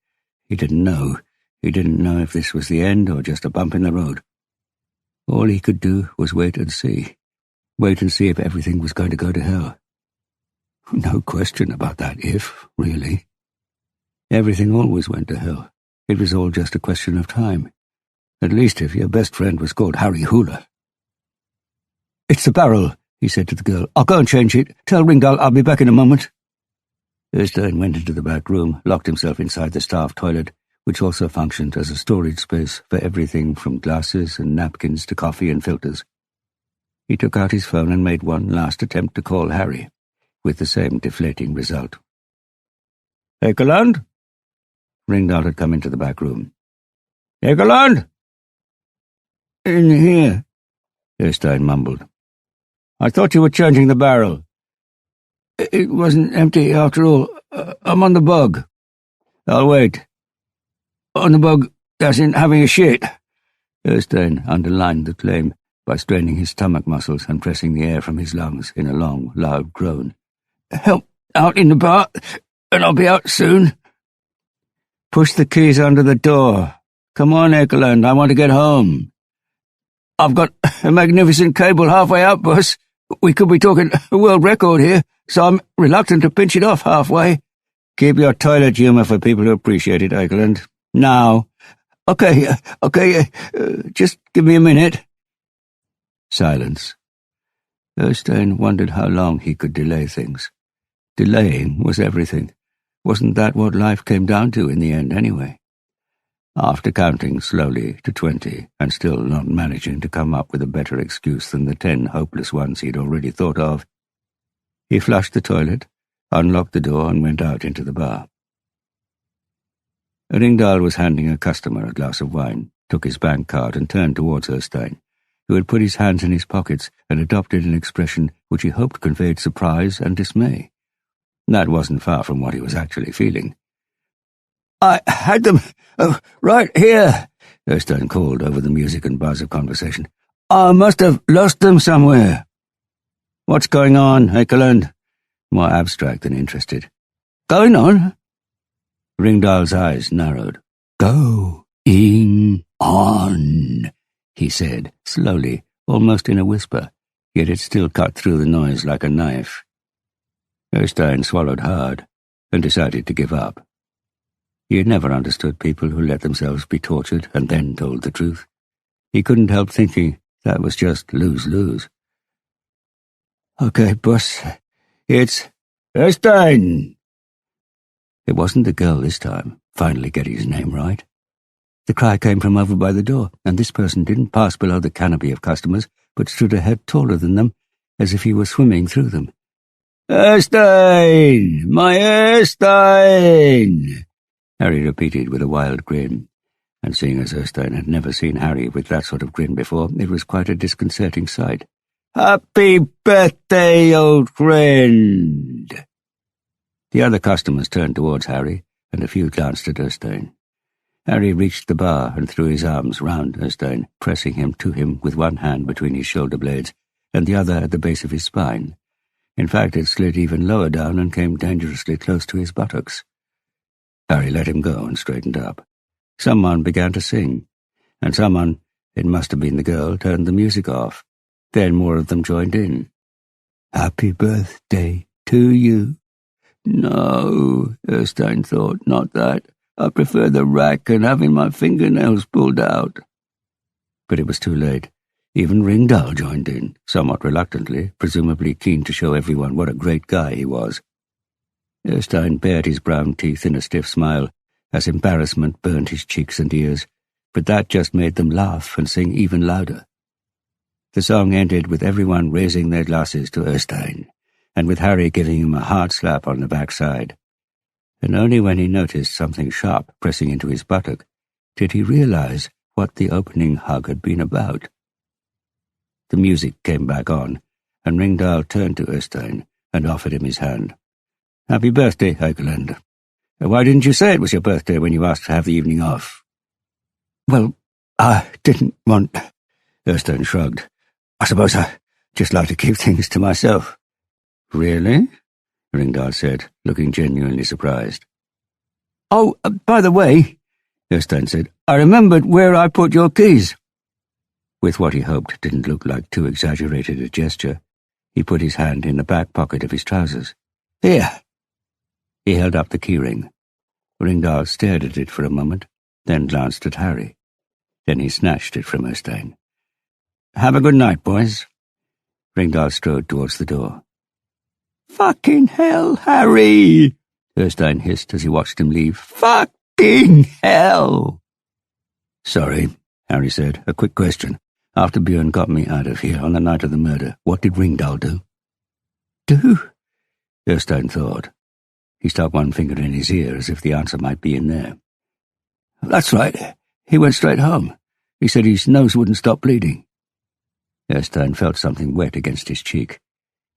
He didn't know. He didn't know if this was the end or just a bump in the road. All he could do was wait and see. Wait and see if everything was going to go to hell. No question about that if, really. Everything always went to hell. It was all just a question of time. At least if your best friend was called Harry Hula. "It's the barrel," he said to the girl. "I'll go and change it. Tell Ringdahl I'll be back in a moment." Øystein went into the back room, locked himself inside the staff toilet, which also functioned as a storage space for everything from glasses and napkins to coffee and filters. He took out his phone and made one last attempt to call Harry, with the same deflating result. "Ekeland?" Ringdahl had come into the back room. "Ekeland?" "In here," Øystein mumbled. "I thought you were changing the barrel." "It wasn't empty after all. I'm on the bug." "I'll wait." "On the bug, as in having a shit." Øystein underlined the claim by straining his stomach muscles and pressing the air from his lungs in a long, loud groan. "Help out in the bar, and I'll be out soon." "Push the keys under the door. Come on, Ekeland, I want to get home." "I've got a magnificent cable halfway out, boss. We could be talking a world record here, so I'm reluctant to pinch it off halfway." "Keep your toilet humor for people who appreciate it, Ekeland. Now." Okay, just give me a minute." Silence. Øystein wondered how long he could delay things. Delaying was everything. Wasn't that what life came down to in the end, anyway? After counting slowly to 20 and still not managing to come up with a better excuse than the 10 hopeless ones he'd already thought of, he flushed the toilet, unlocked the door and went out into the bar. Ringdahl was handing a customer a glass of wine, took his bank card and turned towards Øystein, who had put his hands in his pockets and adopted an expression which he hoped conveyed surprise and dismay. That wasn't far from what he was actually feeling. "I had them right here," Erstein called over the music and buzz of conversation. "I must have lost them somewhere." "What's going on, Rakel?" More abstract than interested. "Going on?" Ringdahl's eyes narrowed. "Going on," he said, slowly, almost in a whisper, yet it still cut through the noise like a knife. Erstein swallowed hard and decided to give up. He had never understood people who let themselves be tortured and then told the truth. He couldn't help thinking that was just lose-lose. "Okay, boss, it's Erstein." It wasn't the girl this time, finally getting his name right. The cry came from over by the door, and this person didn't pass below the canopy of customers, but stood a head taller than them, as if he were swimming through them. "Erstein! My Erstein!" Harry repeated with a wild grin, and seeing as Erstein had never seen Harry with that sort of grin before, it was quite a disconcerting sight. "Happy birthday, old friend!" The other customers turned towards Harry, and a few glanced at Erstein. Harry reached the bar and threw his arms round Erstein, pressing him to him with one hand between his shoulder blades and the other at the base of his spine. In fact, it slid even lower down and came dangerously close to his buttocks. Harry let him go and straightened up. Someone began to sing, and someone, it must have been the girl, turned the music off. Then more of them joined in. "Happy birthday to you." "No," Erstein thought, "not that. I prefer the rack and having my fingernails pulled out." But it was too late. Even Ringdahl joined in, somewhat reluctantly, presumably keen to show everyone what a great guy he was. Erstein bared his brown teeth in a stiff smile, as embarrassment burned his cheeks and ears, but that just made them laugh and sing even louder. The song ended with everyone raising their glasses to Erstein, and with Harry giving him a hard slap on the backside. And only when he noticed something sharp pressing into his buttock did he realize what the opening hug had been about. The music came back on, and Ringdahl turned to Erstein and offered him his hand. "Happy birthday, Rakel. Why didn't you say it was your birthday when you asked to have the evening off?" "Well, I didn't want..." Erstein shrugged. "I suppose I just like to keep things to myself." "Really?" Ringdahl said, looking genuinely surprised. "Oh, by the way," Erstein said, "I remembered where I put your keys." With what he hoped didn't look like too exaggerated a gesture, he put his hand in the back pocket of his trousers. "Here." He held up the keyring. Ringdahl stared at it for a moment, then glanced at Harry. Then he snatched it from Erstein. "Have a good night, boys." Ringdahl strode towards the door. "Fucking hell, Harry!" Erstein hissed as he watched him leave. "Fucking hell!" "Sorry," Harry said. "A quick question. After Björn got me out of here on the night of the murder, what did Ringdahl do?" "Do?" Erstein thought. He stuck one finger in his ear as if the answer might be in there. "That's right. He went straight home. He said his nose wouldn't stop bleeding." Erstein felt something wet against his cheek.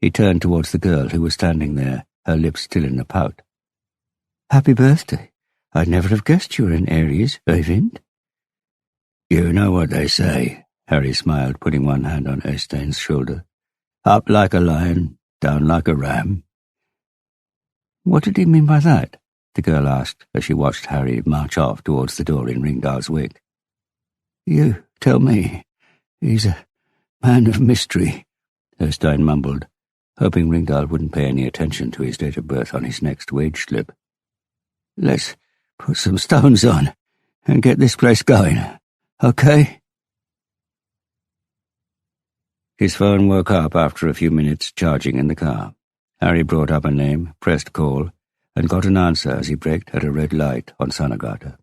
He turned towards the girl who was standing there, her lips still in a pout. "Happy birthday. I'd never have guessed you were an Aries, Eyvind." "You know what they say," Harry smiled, putting one hand on Erstein's shoulder. "Up like a lion, down like a ram." "What did he mean by that?" the girl asked as she watched Harry march off towards the door in Ringdahl's wake. "You tell me. He's a man of mystery," Erstein mumbled, hoping Ringdahl wouldn't pay any attention to his date of birth on his next wage slip. "Let's put some stones on and get this place going, okay?" His phone woke up after a few minutes charging in the car. Harry brought up a name, pressed call, and got an answer as he braked at a red light on Sonnegata.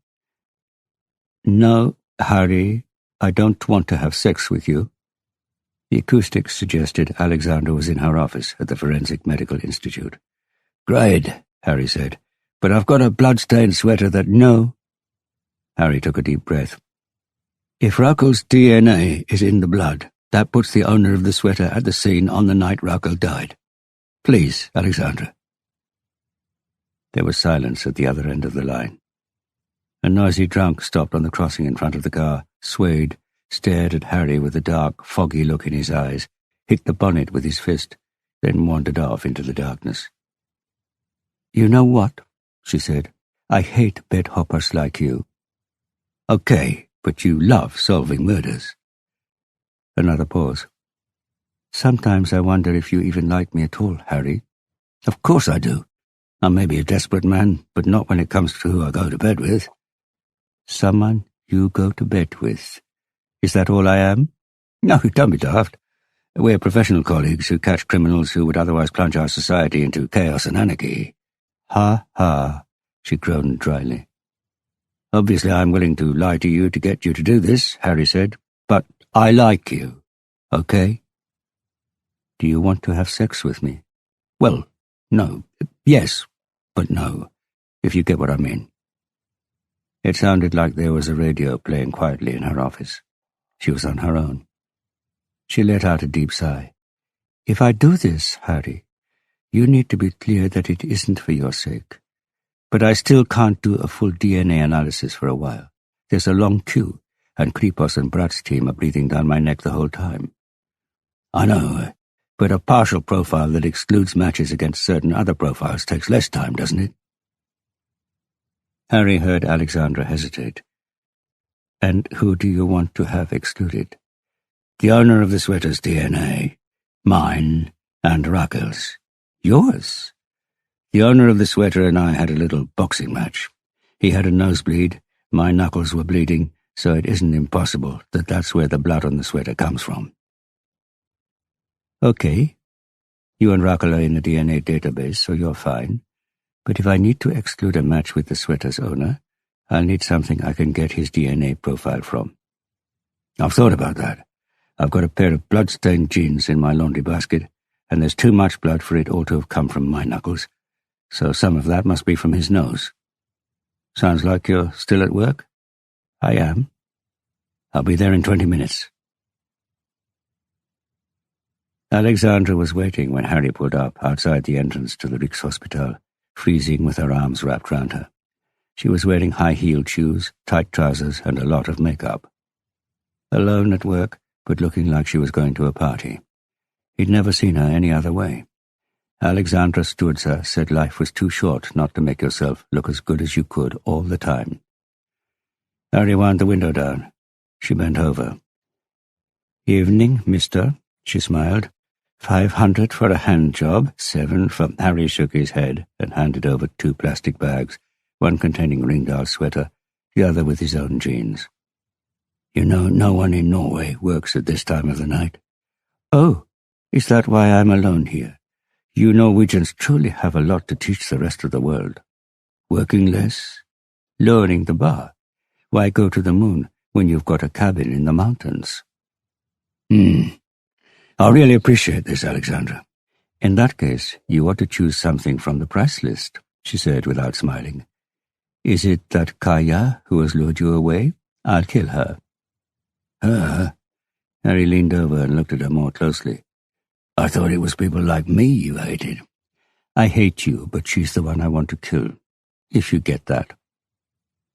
"No, Harry, I don't want to have sex with you." The acoustics suggested Alexandra was in her office at the Forensic Medical Institute. "Great," Harry said, "but I've got a blood-stained sweater that..." "No." Harry took a deep breath. "If Rakel's DNA is in the blood, that puts the owner of the sweater at the scene on the night Rakel died. Please, Alexandra." There was silence at the other end of the line. A noisy drunk stopped on the crossing in front of the car, swayed, stared at Harry with a dark, foggy look in his eyes, hit the bonnet with his fist, then wandered off into the darkness. "You know what?" she said. "I hate bed-hoppers like you." "Okay, but you love solving murders." Another pause. "Sometimes I wonder if you even like me at all, Harry." "Of course I do. I may be a desperate man, but not when it comes to who I go to bed with." "Someone you go to bed with. Is that all I am?" "No, don't be daft. We're professional colleagues who catch criminals who would otherwise plunge our society into chaos and anarchy." "Ha, ha," she groaned dryly. "Obviously I'm willing to lie to you to get you to do this," Harry said, "but I like you, okay?" "Do you want to have sex with me?" "Well, no. Yes, but no, if you get what I mean." It sounded like there was a radio playing quietly in her office. She was on her own. She let out a deep sigh. "If I do this, Harry, you need to be clear that it isn't for your sake. But I still can't do a full DNA analysis for a while. There's a long queue, and Kripos and Brat's team are breathing down my neck the whole time." "I know, but a partial profile that excludes matches against certain other profiles takes less time, doesn't it?" Harry heard Alexandra hesitate. "And who do you want to have excluded?" "The owner of the sweater's DNA, mine, and Rakel's." "Yours?" "The owner of the sweater and I had a little boxing match. He had a nosebleed, my knuckles were bleeding, so it isn't impossible that that's where the blood on the sweater comes from." "Okay. You and Rakel are in the DNA database, so you're fine. But if I need to exclude a match with the sweater's owner, I'll need something I can get his DNA profile from." "I've thought about that. I've got a pair of blood-stained jeans in my laundry basket, and there's too much blood for it all to have come from my knuckles, so some of that must be from his nose." "Sounds like you're still at work?" "I am. I'll be there in 20 minutes. Alexandra was waiting when Harry pulled up outside the entrance to the Rikshospital, freezing with her arms wrapped round her. She was wearing high-heeled shoes, tight trousers, and a lot of makeup. Alone at work, but looking like she was going to a party. He'd never seen her any other way. Alexandra Sturza said life was too short not to make yourself look as good as you could all the time. Harry wound the window down. She bent over. "Evening, mister," she smiled. 500 for a hand job, 7 for—" Harry shook his head and handed over 2 plastic bags, one containing Ringdal's sweater, the other with his own jeans. "You know, no one in Norway works at this time of the night." "Oh, is that why I'm alone here? You Norwegians truly have a lot to teach the rest of the world. Working less? Lowering the bar? Why go to the moon when you've got a cabin in the mountains?" "I really appreciate this, Alexandra." "In that case, you ought to choose something from the price list," she said without smiling. "Is it that Kaya who has lured you away? I'll kill her." "Her?" Harry leaned over and looked at her more closely. "I thought it was people like me you hated." "I hate you, but she's the one I want to kill, if you get that."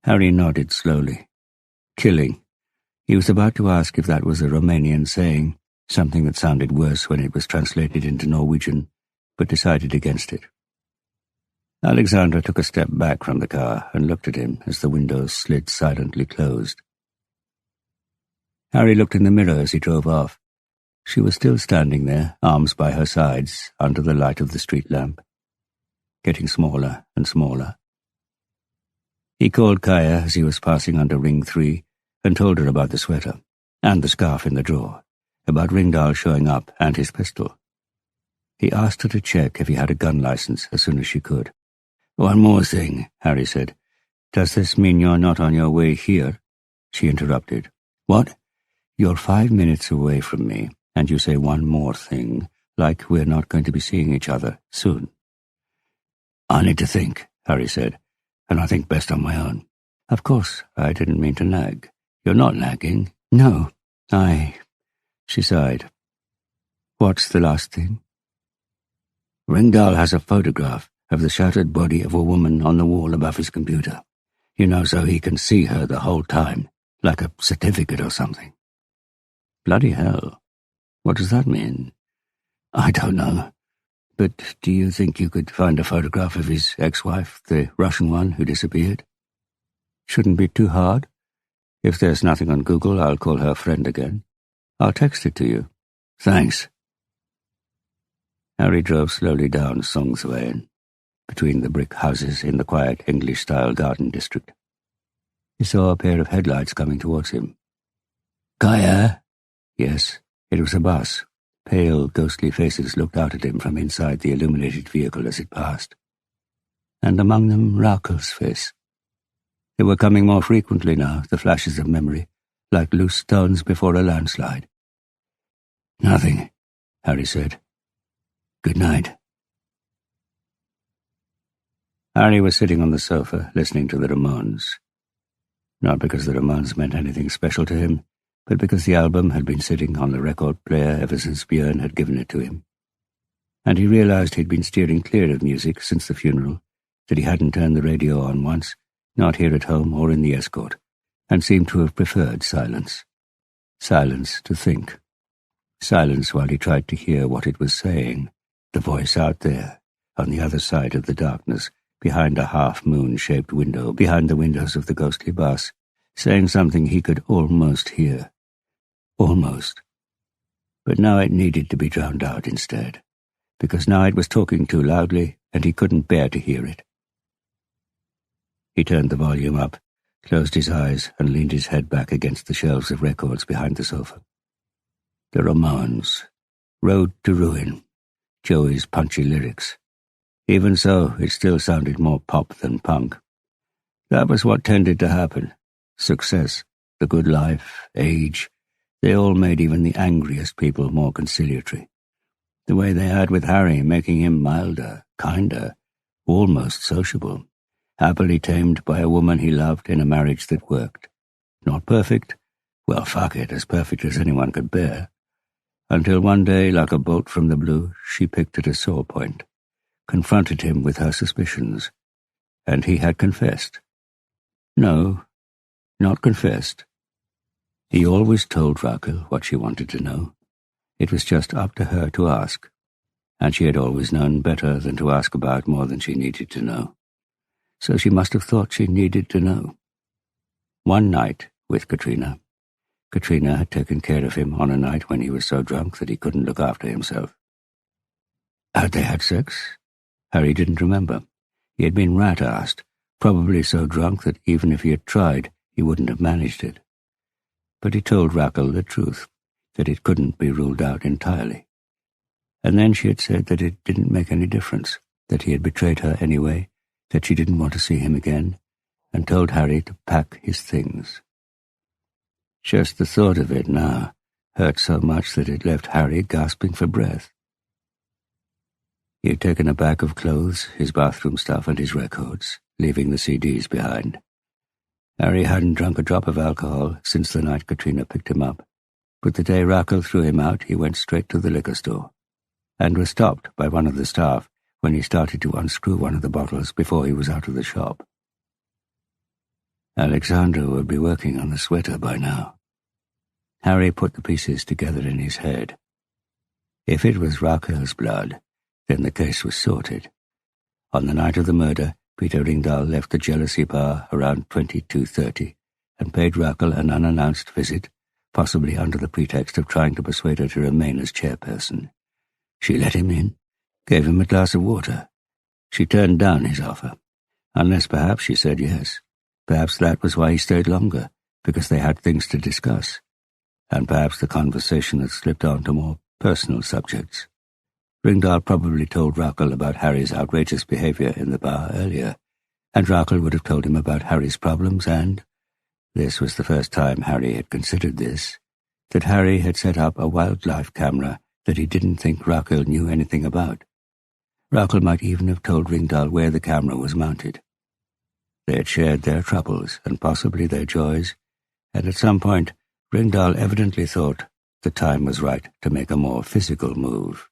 Harry nodded slowly. Killing. He was about to ask if that was a Romanian saying, something that sounded worse when it was translated into Norwegian, but decided against it. Alexandra took a step back from the car and looked at him as the windows slid silently closed. Harry looked in the mirror as he drove off. She was still standing there, arms by her sides, under the light of the street lamp, getting smaller and smaller. He called Kaya as he was passing under Ring 3 and told her about the sweater, and the scarf in the drawer, about Ringdal showing up and his pistol. He asked her to check if he had a gun license as soon as she could. "One more thing," Harry said. "Does this mean you're not on your way here?" She interrupted. "What?" "You're 5 minutes away from me, and you say one more thing, like we're not going to be seeing each other soon." "I need to think," Harry said, "and I think best on my own." "Of course, I didn't mean to nag." "You're not nagging." "No, She sighed. "What's the last thing?" "Ringdal has a photograph of the shattered body of a woman on the wall above his computer. So he can see her the whole time, like a certificate or something. Bloody hell. What does that mean? I don't know. But do you think you could find a photograph of his ex-wife, the Russian one who disappeared? Shouldn't be too hard. If there's nothing on Google, I'll call her friend again. I'll text it to you. Thanks. Harry drove slowly down Songsveien, between the brick houses in the quiet English-style garden district. He saw a pair of headlights coming towards him. Kaya? Yes, it was a bus. Pale, ghostly faces looked out at him from inside the illuminated vehicle as it passed. And among them, Rakel's face. They were coming more frequently now, the flashes of memory, like loose stones before a landslide. Nothing, Harry said. Good night. Harry was sitting on the sofa, listening to the Ramones. Not because the Ramones meant anything special to him, but because the album had been sitting on the record player ever since Björn had given it to him. And he realized he'd been steering clear of music since the funeral, that he hadn't turned the radio on once, not here at home or in the escort, and seemed to have preferred silence. Silence to think. Silence while he tried to hear what it was saying, the voice out there, on the other side of the darkness, behind a half-moon-shaped window, behind the windows of the ghostly bus, saying something he could almost hear. Almost. But now it needed to be drowned out instead, because now it was talking too loudly, and he couldn't bear to hear it. He turned the volume up, closed his eyes, and leaned his head back against the shelves of records behind the sofa. The Ramones. Road to Ruin. Joey's punchy lyrics. Even so, it still sounded more pop than punk. That was what tended to happen. Success, the good life, age, they all made even the angriest people more conciliatory. The way they had with Harry, making him milder, kinder, almost sociable, happily tamed by a woman he loved in a marriage that worked. Not perfect, well, fuck it, as perfect as anyone could bear. Until one day, like a bolt from the blue, she picked at a sore point, confronted him with her suspicions, and he had confessed. No, not confessed. He always told Rakel what she wanted to know. It was just up to her to ask, and she had always known better than to ask about more than she needed to know. So she must have thought she needed to know. One night, with Katrina had taken care of him on a night when he was so drunk that he couldn't look after himself. Had they had sex? Harry didn't remember. He had been rat-assed, probably so drunk that even if he had tried, he wouldn't have managed it. But he told Rakel the truth, that it couldn't be ruled out entirely. And then she had said that it didn't make any difference, that he had betrayed her anyway, that she didn't want to see him again, and told Harry to pack his things. Just the thought of it now hurt so much that it left Harry gasping for breath. He had taken a bag of clothes, his bathroom stuff, and his records, leaving the CDs behind. Harry hadn't drunk a drop of alcohol since the night Katrina picked him up, but the day Rakel threw him out, he went straight to the liquor store, and was stopped by one of the staff when he started to unscrew one of the bottles before he was out of the shop. Alexandra would be working on the sweater by now. Harry put the pieces together in his head. If it was Rakel's blood, then the case was sorted. On the night of the murder, Peter Ringdahl left the Jealousy Bar around 22:30 and paid Rakel an unannounced visit, possibly under the pretext of trying to persuade her to remain as chairperson. She let him in, gave him a glass of water. She turned down his offer, unless perhaps she said yes. Perhaps that was why he stayed longer, because they had things to discuss, and perhaps the conversation had slipped on to more personal subjects. Ringdahl probably told Rakel about Harry's outrageous behavior in the bar earlier, and Rakel would have told him about Harry's problems and, this was the first time Harry had considered this, that Harry had set up a wildlife camera that he didn't think Rakel knew anything about. Rakel might even have told Ringdahl where the camera was mounted. They had shared their troubles and possibly their joys, and at some point Ringdahl evidently thought the time was right to make a more physical move.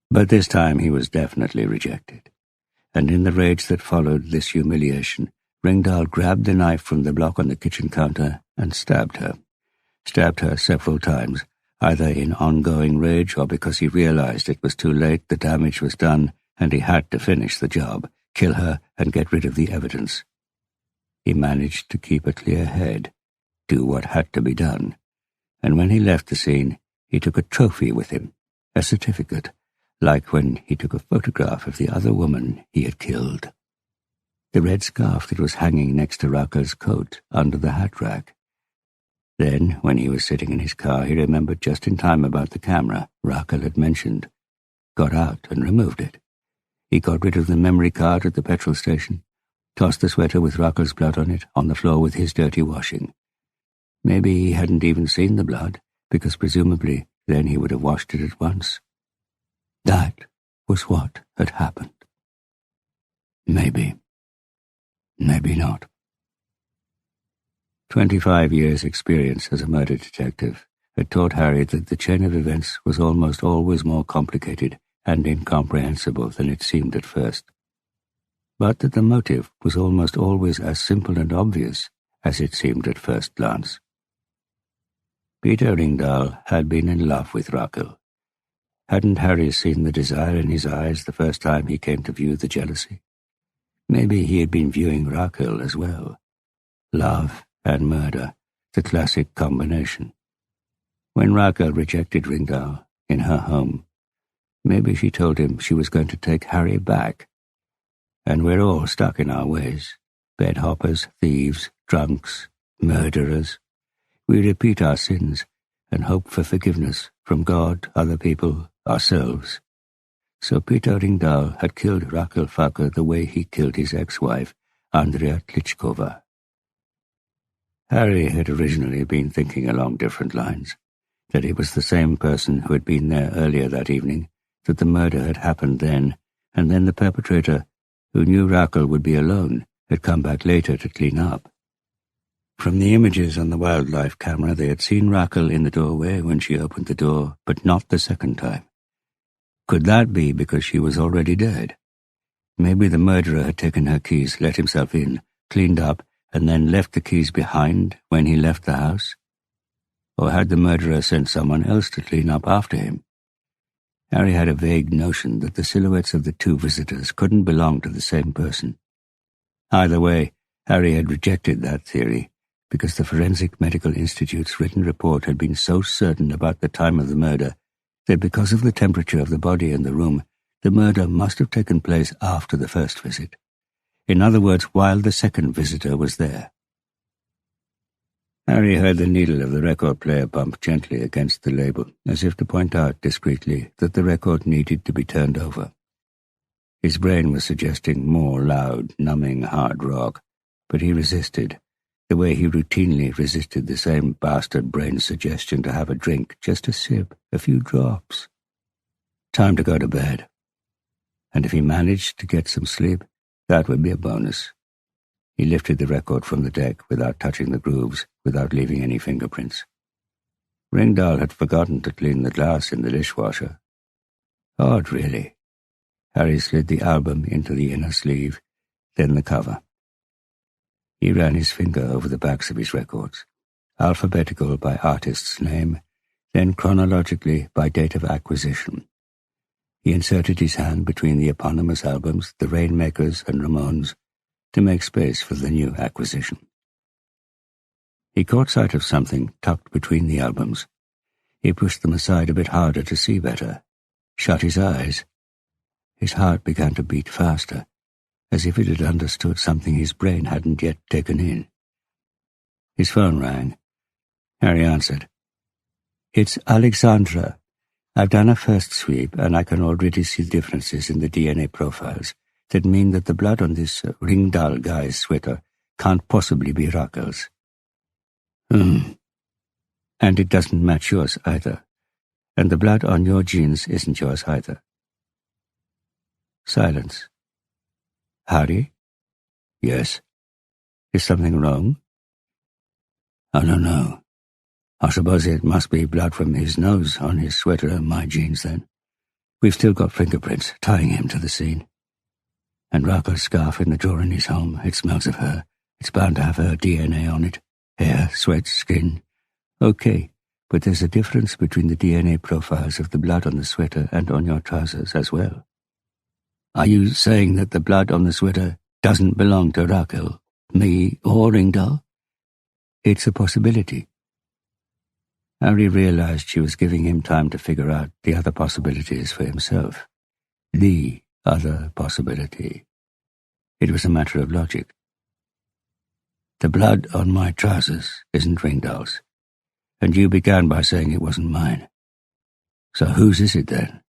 But this time he was definitely rejected. and in the rage that followed this humiliation, Ringdahl grabbed the knife from the block on the kitchen counter and stabbed her. Stabbed her several times, either in ongoing rage or because he realized it was too late, the damage was done, and he had to finish the job, kill her and get rid of the evidence. He managed to keep a clear head, do what had to be done, and when he left the scene, he took a trophy with him, a certificate, like when he took a photograph of the other woman he had killed. The red scarf that was hanging next to Rakel's coat under the hat rack. Then, when he was sitting in his car, he remembered just in time about the camera Rakel had mentioned, got out and removed it. He got rid of the memory card at the petrol station, tossed the sweater with Rakel's blood on it on the floor with his dirty washing. Maybe he hadn't even seen the blood, because presumably then he would have washed it at once. That was what had happened. Maybe. Maybe not. 25 years' experience as a murder detective had taught Harry that the chain of events was almost always more complicated and incomprehensible than it seemed at first, but that the motive was almost always as simple and obvious as it seemed at first glance. Peter Ringdahl had been in love with Rakel. Hadn't Harry seen the desire in his eyes the first time he came to view the jealousy? Maybe he had been viewing Rakel as well. Love and murder, the classic combination. When Rakel rejected Ringdahl in her home, maybe she told him she was going to take Harry back. And we're all stuck in our ways. Bedhoppers, thieves, drunks, murderers. We repeat our sins and hope for forgiveness from God, other people, ourselves. So Peter Ringdahl had killed Rakel Falker the way he killed his ex-wife, Andrea Klitschkova. Harry had originally been thinking along different lines, that it was the same person who had been there earlier that evening, that the murder had happened then, and then the perpetrator, who knew Rakel would be alone, had come back later to clean up. From the images on the wildlife camera, they had seen Rakel in the doorway when she opened the door, but not the second time. Could that be because she was already dead? Maybe the murderer had taken her keys, let himself in, cleaned up, and then left the keys behind when he left the house? Or had the murderer sent someone else to clean up after him? Harry had a vague notion that the silhouettes of the two visitors couldn't belong to the same person. Either way, Harry had rejected that theory, because the Forensic Medical Institute's written report had been so certain about the time of the murder that because of the temperature of the body in the room, the murder must have taken place after the first visit. In other words, while the second visitor was there. Harry heard the needle of the record player bump gently against the label, as if to point out discreetly that the record needed to be turned over. His brain was suggesting more loud, numbing hard rock, but he resisted, the way he routinely resisted the same bastard brain suggestion to have a drink, just a sip, a few drops. Time to go to bed. And if he managed to get some sleep, that would be a bonus. He lifted the record from the deck without touching the grooves, without leaving any fingerprints. Ringdahl had forgotten to clean the glass in the dishwasher. Odd, really. Harry slid the album into the inner sleeve, then the cover. He ran his finger over the backs of his records, alphabetical by artist's name, then chronologically by date of acquisition. He inserted his hand between the eponymous albums, the Rainmakers and Ramones, to make space for the new acquisition. He caught sight of something tucked between the albums. He pushed them aside a bit harder to see better, shut his eyes. His heart began to beat faster, as if it had understood something his brain hadn't yet taken in. His phone rang. Harry answered. "It's Alexandra. I've done a first sweep, and I can already see differences in the DNA profiles that mean that the blood on this Ringdahl guy's sweater can't possibly be Rakel's." And it doesn't match yours either. And the blood on your jeans isn't yours either." Silence. "Harry?" "Yes." "Is something wrong?" "I don't know. I suppose it must be blood from his nose on his sweater and my jeans then. We've still got fingerprints tying him to the scene." And Rakel's scarf in the drawer in his home, it smells of her. It's bound to have her DNA on it. Hair, sweat, skin. Okay, but there's a difference between the DNA profiles of the blood on the sweater and on your trousers as well. Are you saying that the blood on the sweater doesn't belong to Rakel, me, or Ringdahl? It's a possibility. Harry realized she was giving him time to figure out the other possibilities for himself. The other possibility. It was a matter of logic. The blood on my trousers isn't Ringdahl's, and you began by saying it wasn't mine. So whose is it then?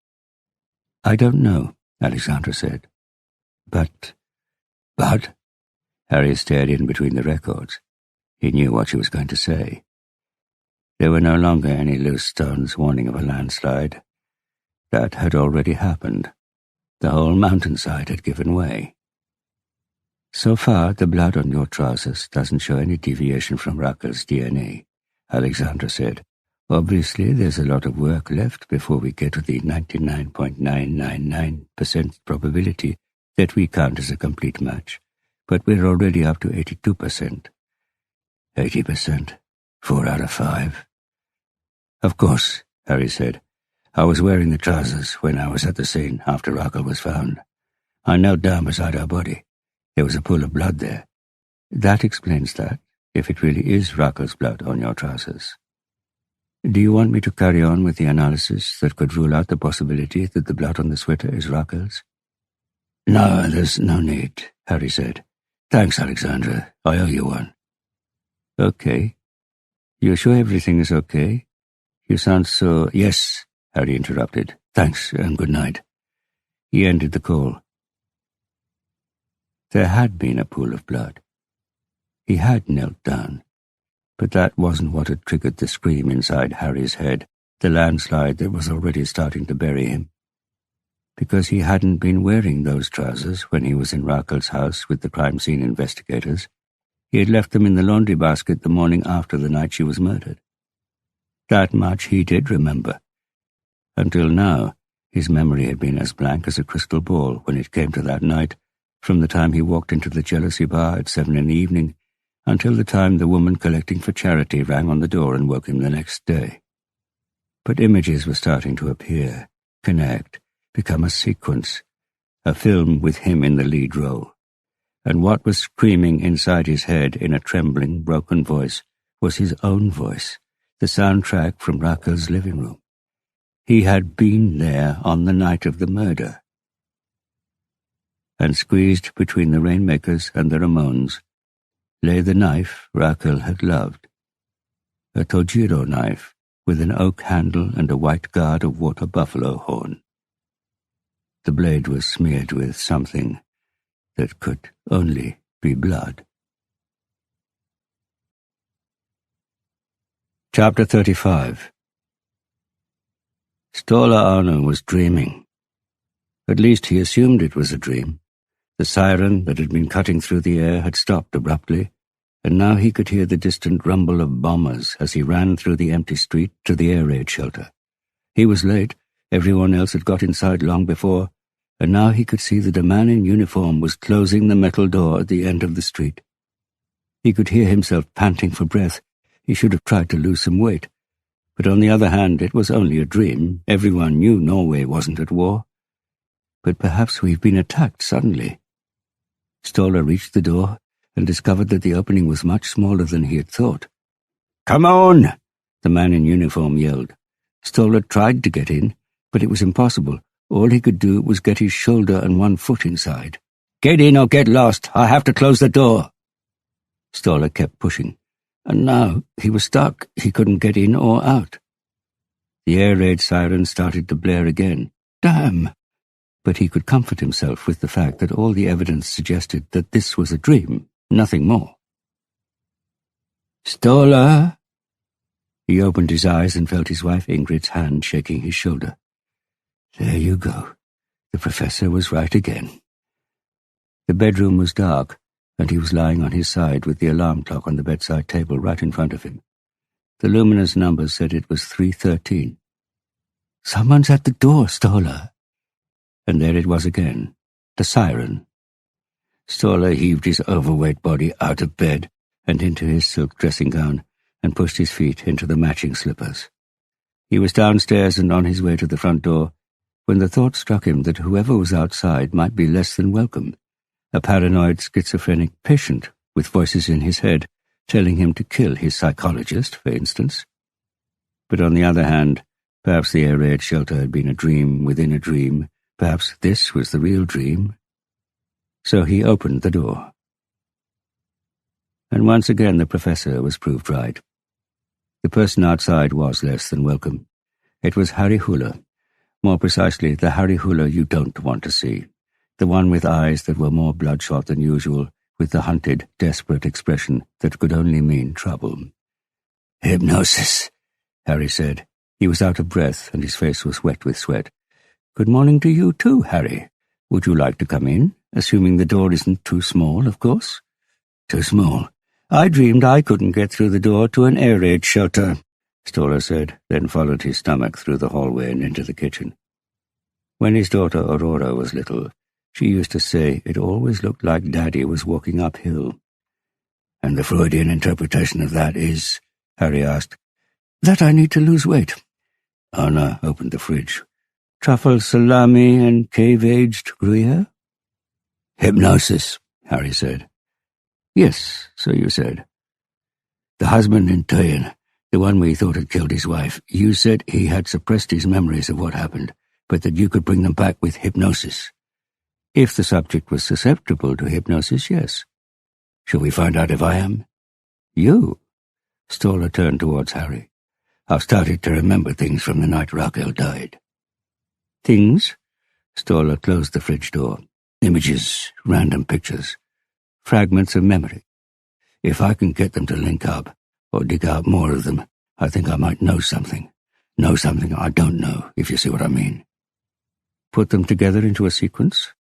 I don't know, Alexandra said. But... Harry stared in between the records. He knew what she was going to say. There were no longer any loose stones warning of a landslide. That had already happened. The whole mountainside had given way. So far, the blood on your trousers doesn't show any deviation from Rakel's DNA, Alexandra said. Obviously, there's a lot of work left before we get to the 99.999% probability that we count as a complete match, but we're already up to 82%. 80%. 4 out of 5. Of course, Harry said. I was wearing the trousers when I was at the scene after Rakel was found. I knelt down beside her body. There was a pool of blood there. That explains that, if it really is Rakel's blood on your trousers. Do you want me to carry on with the analysis that could rule out the possibility that the blood on the sweater is Rakel's? No, there's no need, Harry said. Thanks, Alexandra. I owe you one. Okay. You're sure everything is okay? You sound so... Yes, Harry interrupted. Thanks, and good night. He ended the call. There had been a pool of blood. He had knelt down, but that wasn't what had triggered the scream inside Harry's head, the landslide that was already starting to bury him. Because he hadn't been wearing those trousers when he was in Rakel's house with the crime scene investigators. He had left them in the laundry basket the morning after the night she was murdered. That much he did remember. Until now, his memory had been as blank as a crystal ball when it came to that night, from the time he walked into the Jealousy Bar at 7 in the evening until the time the woman collecting for charity rang on the door and woke him the next day. But images were starting to appear, connect, become a sequence, a film with him in the lead role. And what was screaming inside his head in a trembling, broken voice was his own voice, the soundtrack from Rakel's living room. He had been there on the night of the murder. And squeezed between the Rainmakers and the Ramones lay the knife Rakel had loved, a Tojiro knife with an oak handle and a white guard of water buffalo horn. The blade was smeared with something that could only be blood. Chapter 35. Ståle Arno was dreaming. At least he assumed it was a dream. The siren that had been cutting through the air had stopped abruptly, and now he could hear the distant rumble of bombers as he ran through the empty street to the air raid shelter. He was late. Everyone else had got inside long before, and now he could see that a man in uniform was closing the metal door at the end of the street. He could hear himself panting for breath. He should have tried to lose some weight. But on the other hand, it was only a dream. Everyone knew Norway wasn't at war. But perhaps we've been attacked suddenly. Ståle reached the door and discovered that the opening was much smaller than he had thought. "Come on!" the man in uniform yelled. Ståle tried to get in, but it was impossible. All he could do was get his shoulder and one foot inside. "Get in or get lost! I have to close the door!" Ståle kept pushing, and now he was stuck. He couldn't get in or out. The air raid siren started to blare again. Damn! But he could comfort himself with the fact that all the evidence suggested that this was a dream, nothing more. "Ståle!" He opened his eyes and felt his wife Ingrid's hand shaking his shoulder. There you go. The professor was right again. The bedroom was dark, and he was lying on his side with the alarm clock on the bedside table right in front of him. The luminous number said it was 3:13. "Someone's at the door, Ståle." And there it was again, the siren, Stoller heaved his overweight body out of bed and into his silk dressing gown and pushed his feet into the matching slippers. He was downstairs and on his way to the front door when the thought struck him that whoever was outside might be less than welcome, a paranoid schizophrenic patient with voices in his head telling him to kill his psychologist, for instance. But on the other hand, perhaps the air raid shelter had been a dream within a dream. Perhaps this was the real dream. So he opened the door. And once again the professor was proved right. The person outside was less than welcome. It was Harry Hooler. More precisely, the Harry Hooler you don't want to see. The one with eyes that were more bloodshot than usual, with the hunted, desperate expression that could only mean trouble. "Hypnosis," Harry said. He was out of breath, and his face was wet with sweat. "Good morning to you too, Harry. Would you like to come in? Assuming the door isn't too small, of course." "Too small? I dreamed I couldn't get through the door to an air raid shelter," Stoller said, then followed his stomach through the hallway and into the kitchen. When his daughter Aurora was little, she used to say it always looked like Daddy was walking uphill. "And the Freudian interpretation of that is?" Harry asked. "That I need to lose weight." Anna opened the fridge. "Truffle salami and cave-aged Gruyere?" "Hypnosis," Harry said. "Yes, so you said. The husband in Tuyen, the one we thought had killed his wife, you said he had suppressed his memories of what happened, but that you could bring them back with hypnosis. If the subject was susceptible to hypnosis, yes. Shall we find out if I am?" "You?" Stoller turned towards Harry. "I've started to remember things from the night Rakel died." "Things?" Stoller closed the fridge door. "Images, random pictures. Fragments of memory. If I can get them to link up, or dig out more of them, I think I might know something. Know something I don't know, if you see what I mean." "Put them together into a sequence?"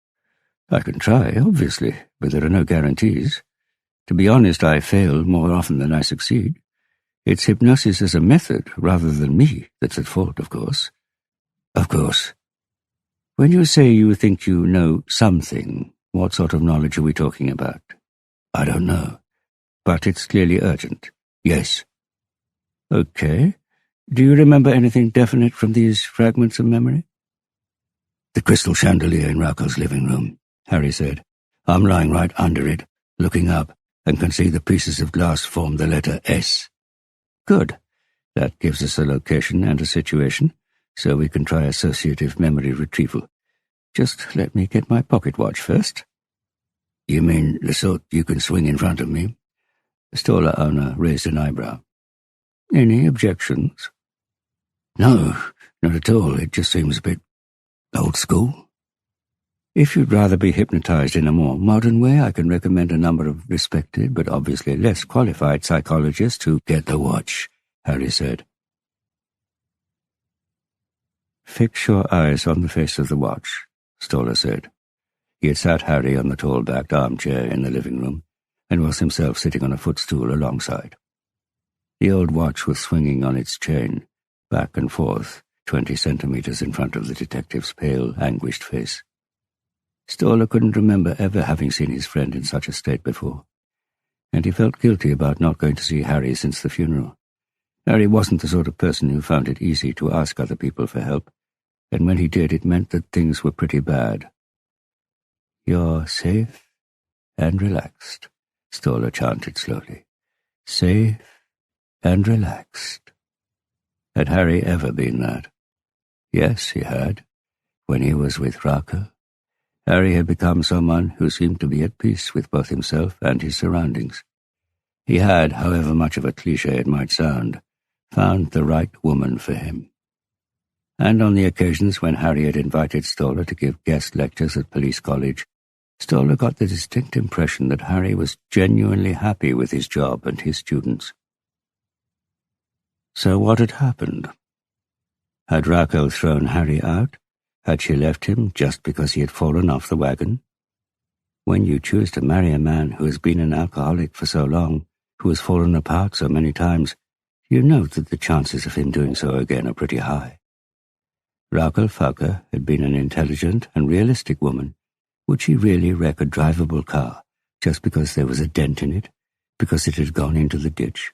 "I can try, obviously, but there are no guarantees. To be honest, I fail more often than I succeed. It's hypnosis as a method, rather than me, that's at fault, of course." "Of course." "When you say you think you know something, what sort of knowledge are we talking about?" "I don't know. But it's clearly urgent." "Yes." "Okay. Do you remember anything definite from these fragments of memory?" "The crystal chandelier in Rakel's living room," Harry said. "I'm lying right under it, looking up, and can see the pieces of glass form the letter S." "Good. That gives us a location and a situation, so we can try associative memory retrieval. Just let me get my pocket watch first." "You mean the sort you can swing in front of me?" The store owner raised an eyebrow. "Any objections?" "No, not at all. It just seems a bit old school." "If you'd rather be hypnotized in a more modern way, I can recommend a number of respected but obviously less qualified psychologists who—" "Get the watch," Harry said. "Fix your eyes on the face of the watch," Stoller said. He had sat Harry on the tall-backed armchair in the living room, and was himself sitting on a footstool alongside. The old watch was swinging on its chain, back and forth, 20 centimeters in front of the detective's pale, anguished face. Stoller couldn't remember ever having seen his friend in such a state before, and he felt guilty about not going to see Harry since the funeral. Harry wasn't the sort of person who found it easy to ask other people for help, and when he did, it meant that things were pretty bad. "You're safe and relaxed," Stoller chanted slowly. "Safe and relaxed." Had Harry ever been that? Yes, he had. When he was with Rakel, Harry had become someone who seemed to be at peace with both himself and his surroundings. He had, however much of a cliché it might sound, found the right woman for him. And on the occasions when Harry had invited Stoller to give guest lectures at Police College, Stoller got the distinct impression that Harry was genuinely happy with his job and his students. So what had happened? Had Rakel thrown Harry out? Had she left him just because he had fallen off the wagon? When you choose to marry a man who has been an alcoholic for so long, who has fallen apart so many times, you know that the chances of him doing so again are pretty high. Rakel Falker had been an intelligent and realistic woman, Would she really wreck a drivable car just because there was a dent in it, because it had gone into the ditch?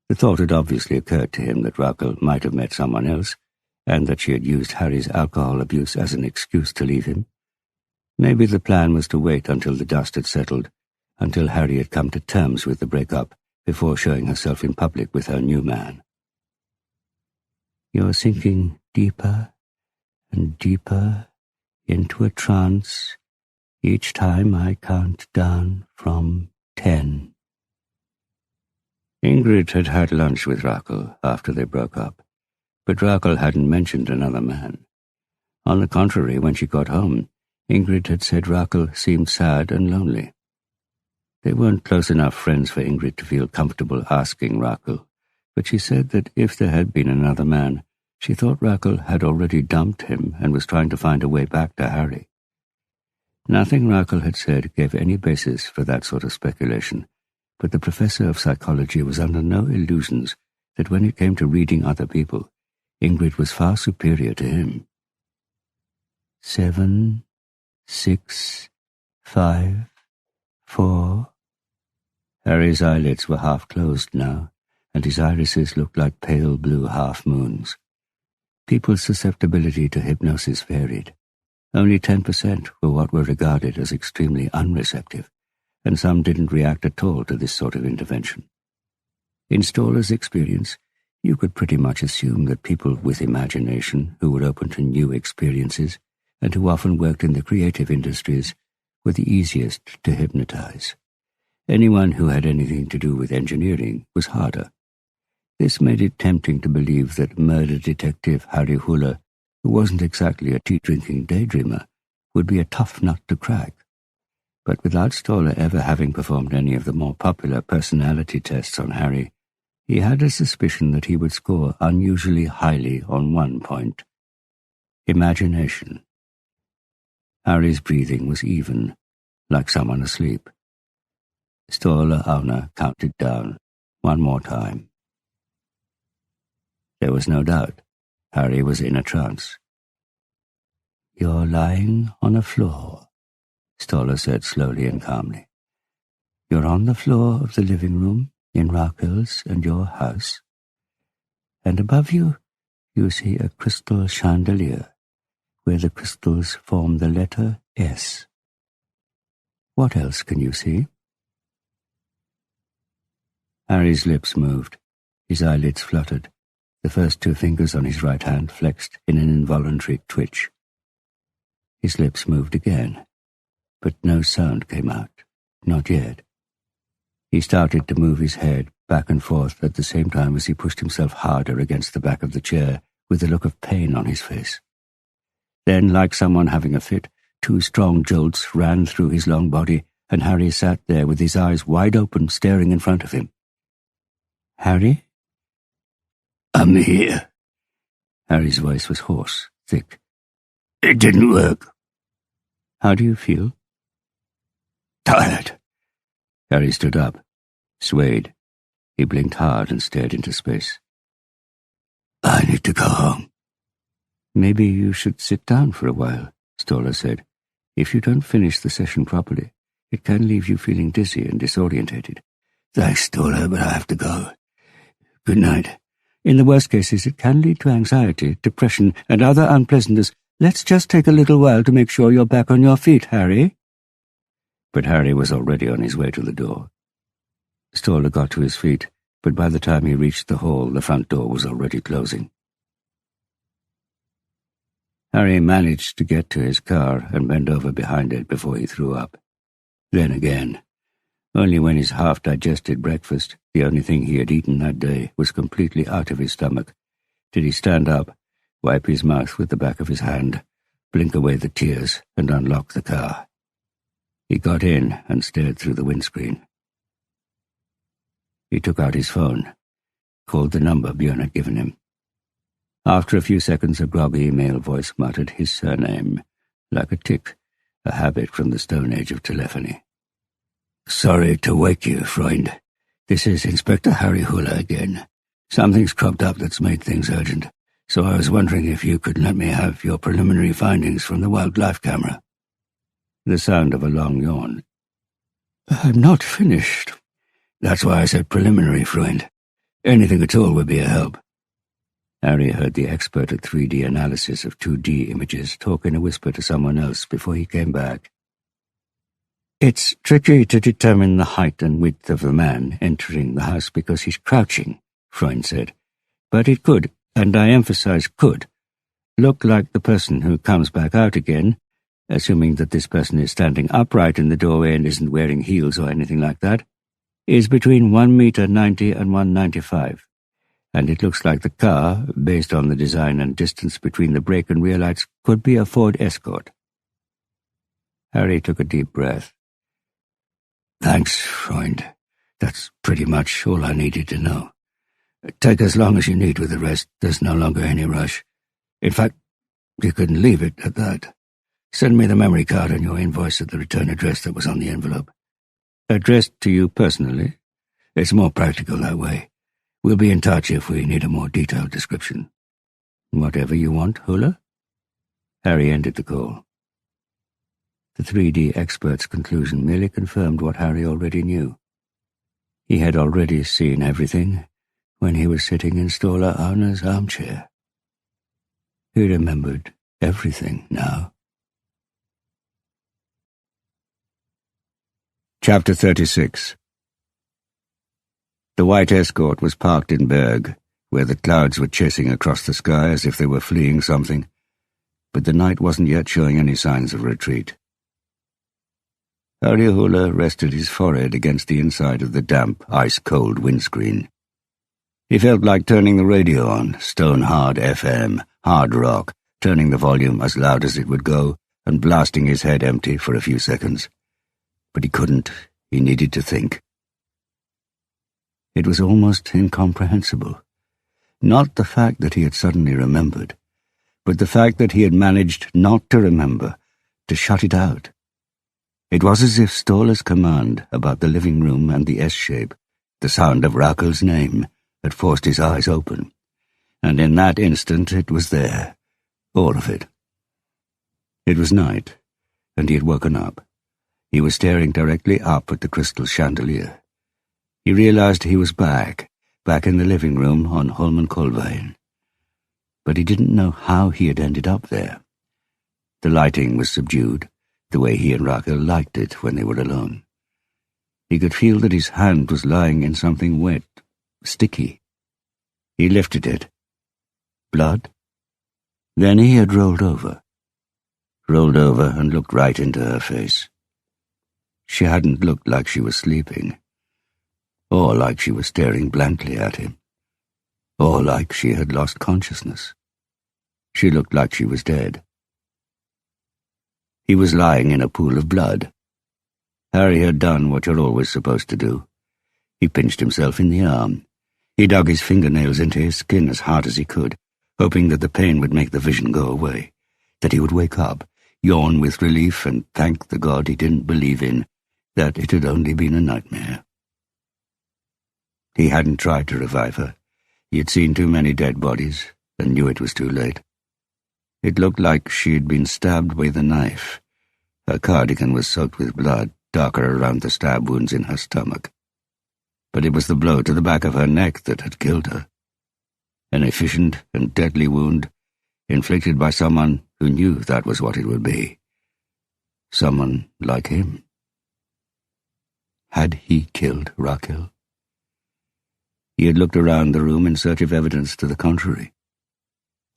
The thought had obviously occurred to him that Rakel might have met someone else, and that she had used Harry's alcohol abuse as an excuse to leave him. Maybe the plan was to wait until the dust had settled, until Harry had come to terms with the breakup, before showing herself in public with her new man. You're sinking deeper and deeper into a trance each time I count down from 10. Ingrid had had lunch with Rakel after they broke up, but Rakel hadn't mentioned another man. On the contrary, when she got home, Ingrid had said Rakel seemed sad and lonely. They weren't close enough friends for Ingrid to feel comfortable asking Rakel, but she said that if there had been another man, she thought Rakel had already dumped him and was trying to find a way back to Harry. Nothing Rakel had said gave any basis for that sort of speculation, but the professor of psychology was under no illusions that when it came to reading other people, Ingrid was far superior to him. 7, 6, 5, 4. Harry's eyelids were half closed now, and his irises looked like pale blue half-moons. People's susceptibility to hypnosis varied. Only 10% were what were regarded as extremely unreceptive, and some didn't react at all to this sort of intervention. In Stoller's experience, you could pretty much assume that people with imagination who were open to new experiences and who often worked in the creative industries were the easiest to hypnotize. Anyone who had anything to do with engineering was harder. This made it tempting to believe that murder detective Harry Huller, who wasn't exactly a tea-drinking daydreamer, would be a tough nut to crack. But without Stoller ever having performed any of the more popular personality tests on Harry, he had a suspicion that he would score unusually highly on one point: imagination. Harry's breathing was even, like someone asleep. Stoller Auna counted down one more time. There was no doubt Harry was in a trance. "You're lying on a floor," Stoller said slowly and calmly. "You're on the floor of the living room in Rakel's and your house, and above you see a crystal chandelier where the crystals form the letter S. What else can you see?" Harry's lips moved. His eyelids fluttered. The first 2 fingers on his right hand flexed in an involuntary twitch. His lips moved again, but no sound came out, not yet. He started to move his head back and forth at the same time as he pushed himself harder against the back of the chair with a look of pain on his face. Then, like someone having a fit, 2 strong jolts ran through his long body, and Harry sat there with his eyes wide open, staring in front of him. "Harry?" "I'm here." Harry's voice was hoarse, thick. "It didn't work." "How do you feel?" "Tired." Harry stood up, swayed. He blinked hard and stared into space. "I need to go home." "Maybe you should sit down for a while," Stoller said. "If you don't finish the session properly, it can leave you feeling dizzy and disorientated." "Thanks, Stoller, but I have to go. Good night." "In the worst cases, it can lead to anxiety, depression, and other unpleasantness. Let's just take a little while to make sure you're back on your feet, Harry." But Harry was already on his way to the door. Stoller got to his feet, but by the time he reached the hall, the front door was already closing. Harry managed to get to his car and bend over behind it before he threw up. Then again. Only when his half-digested breakfast, the only thing he had eaten that day, was completely out of his stomach, did he stand up, wipe his mouth with the back of his hand, blink away the tears, and unlock the car. He got in and stared through the windscreen. He took out his phone, called the number Björn had given him. After a few seconds, a groggy male voice muttered his surname, like a tick, a habit from the Stone Age of telephony. "Sorry to wake you, Freund. This is Inspector Harry Huller again. Something's cropped up that's made things urgent, so I was wondering if you could let me have your preliminary findings from the wildlife camera." the sound of a long yawn. "I'm not finished. That's why I said preliminary, Freund. Anything at all would be a help." Harry heard the expert at 3D analysis of 2D images talk in a whisper to someone else before he came back. "It's tricky to determine the height and width of the man entering the house because he's crouching," Freund said. "But it could, and I emphasize could, look like the person who comes back out again, assuming that this person is standing upright in the doorway and isn't wearing heels or anything like that, is between 1.90 m and 1.95 m. And it looks like the car, based on the design and distance between the brake and rear lights, could be a Ford Escort." Harry took a deep breath. "Thanks, Freund. That's pretty much all I needed to know. Take as long as you need with the rest. There's no longer any rush. In fact, you couldn't leave it at that. Send me the memory card and your invoice at the return address that was on the envelope." "Addressed to you personally?" "It's more practical that way. We'll be in touch if we need a more detailed description." "Whatever you want, Hula?" Harry ended the call. The 3D expert's conclusion merely confirmed what Harry already knew. He had already seen everything when he was sitting in Ståle Arne's armchair. He remembered everything now. Chapter 36. The white Escort was parked in Berg, where the clouds were chasing across the sky as if they were fleeing something, but the night wasn't yet showing any signs of retreat. Harry Hula rested his forehead against the inside of the damp, ice-cold windscreen. He felt like turning the radio on, stone-hard FM, hard rock, turning the volume as loud as it would go, and blasting his head empty for a few seconds. But he couldn't. He needed to think. It was almost incomprehensible. Not the fact that he had suddenly remembered, but the fact that he had managed not to remember, to shut it out. It was as if Ståle's command about the living room and the S-shape, the sound of Rakel's name, had forced his eyes open. And in that instant it was there, all of it. It was night, and he had woken up. He was staring directly up at the crystal chandelier. He realized he was back in the living room on Holmenkollveien. But he didn't know how he had ended up there. The lighting was subdued, the way he and Rakel liked it when they were alone. He could feel that his hand was lying in something wet, sticky. He lifted it. Blood? Then he had rolled over and looked right into her face. She hadn't looked like she was sleeping, or like she was staring blankly at him, or like she had lost consciousness. She looked like she was dead. He was lying in a pool of blood. Harry had done what you're always supposed to do. He pinched himself in the arm. He dug his fingernails into his skin as hard as he could, hoping that the pain would make the vision go away, that he would wake up, yawn with relief, and thank the God he didn't believe in, that it had only been a nightmare. He hadn't tried to revive her. He had seen too many dead bodies, and knew it was too late. It looked like she had been stabbed with a knife. Her cardigan was soaked with blood, darker around the stab wounds in her stomach. But it was the blow to the back of her neck that had killed her. An efficient and deadly wound, inflicted by someone who knew that was what it would be. Someone like him. Had he killed Rakel? He had looked around the room in search of evidence to the contrary.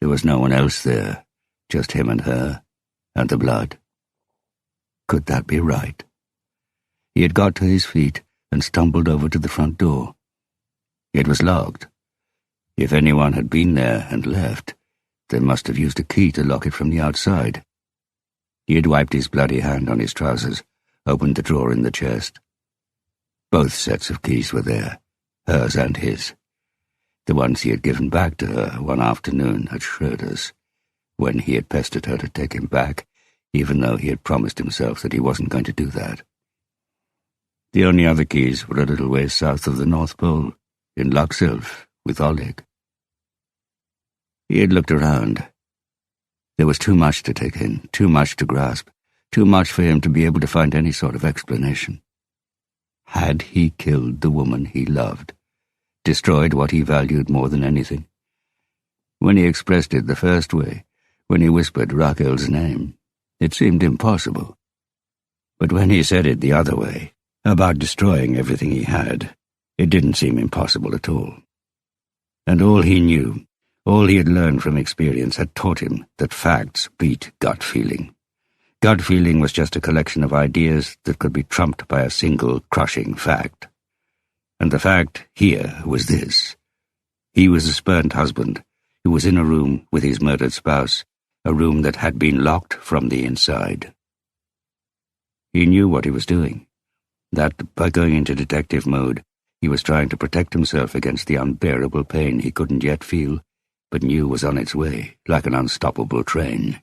There was no one else there, just him and her, and the blood. Could that be right? He had got to his feet and stumbled over to the front door. It was locked. If anyone had been there and left, they must have used a key to lock it from the outside. He had wiped his bloody hand on his trousers, opened the drawer in the chest. Both sets of keys were there, hers and his. The ones he had given back to her one afternoon at Schroeder's, when he had pestered her to take him back, even though he had promised himself that he wasn't going to do that. The only other keys were a little way south of the North Pole, in Lakselv, with Oleg. He had looked around. There was too much to take in, too much to grasp, Too much for him to be able to find any sort of explanation. Had he killed the woman he loved, destroyed what he valued more than anything? When he expressed it the first way, when he whispered Rakel's name, it seemed impossible. But when he said it the other way, about destroying everything he had, it didn't seem impossible at all. And all he knew, all he had learned from experience, had taught him that facts beat gut feeling. Gut feeling was just a collection of ideas that could be trumped by a single crushing fact. And the fact here was this. He was a spurned husband who was in a room with his murdered spouse, a room that had been locked from the inside. He knew what he was doing, that by going into detective mode, he was trying to protect himself against the unbearable pain he couldn't yet feel, but knew was on its way, like an unstoppable train.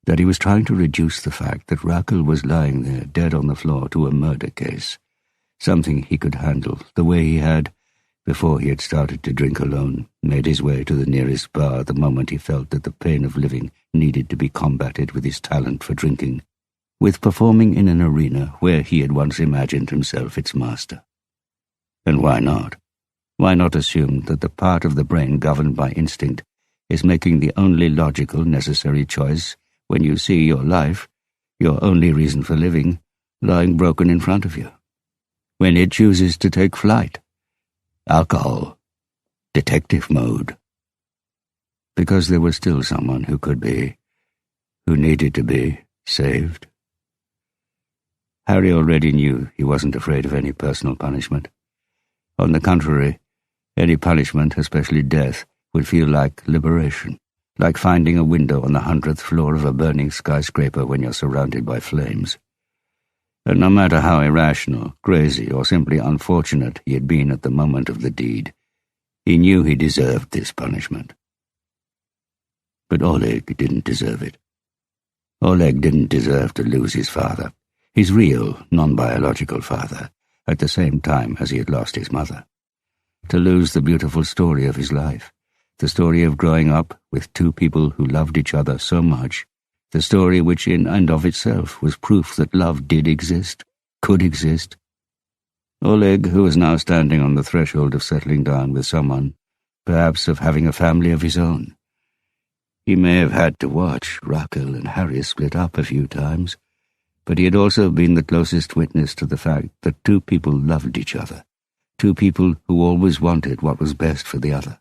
That he was trying to reduce the fact that Rakel was lying there, dead on the floor, to a murder case, something he could handle, the way he had, before he had started to drink alone, made his way to the nearest bar the moment he felt that the pain of living needed to be combated with his talent for drinking, with performing in an arena where he had once imagined himself its master. And why not? Why not assume that the part of the brain governed by instinct is making the only logical, necessary choice when you see your life, your only reason for living, lying broken in front of you? When it chooses to take flight? Alcohol. Detective mode. Because there was still someone who could be, who needed to be, saved. Harry already knew he wasn't afraid of any personal punishment. On the contrary, any punishment, especially death, would feel like liberation, like finding a window on the 100th floor of a burning skyscraper when you're surrounded by flames. And no matter how irrational, crazy, or simply unfortunate he had been at the moment of the deed, he knew he deserved this punishment. But Oleg didn't deserve it. Oleg didn't deserve to lose his father, his real, non-biological father, at the same time as he had lost his mother. To lose the beautiful story of his life, the story of growing up with two people who loved each other so much, the story which in and of itself was proof that love did exist, could exist. Oleg, who was now standing on the threshold of settling down with someone, perhaps of having a family of his own. He may have had to watch Rakel and Harry split up a few times, but he had also been the closest witness to the fact that two people loved each other, two people who always wanted what was best for the other,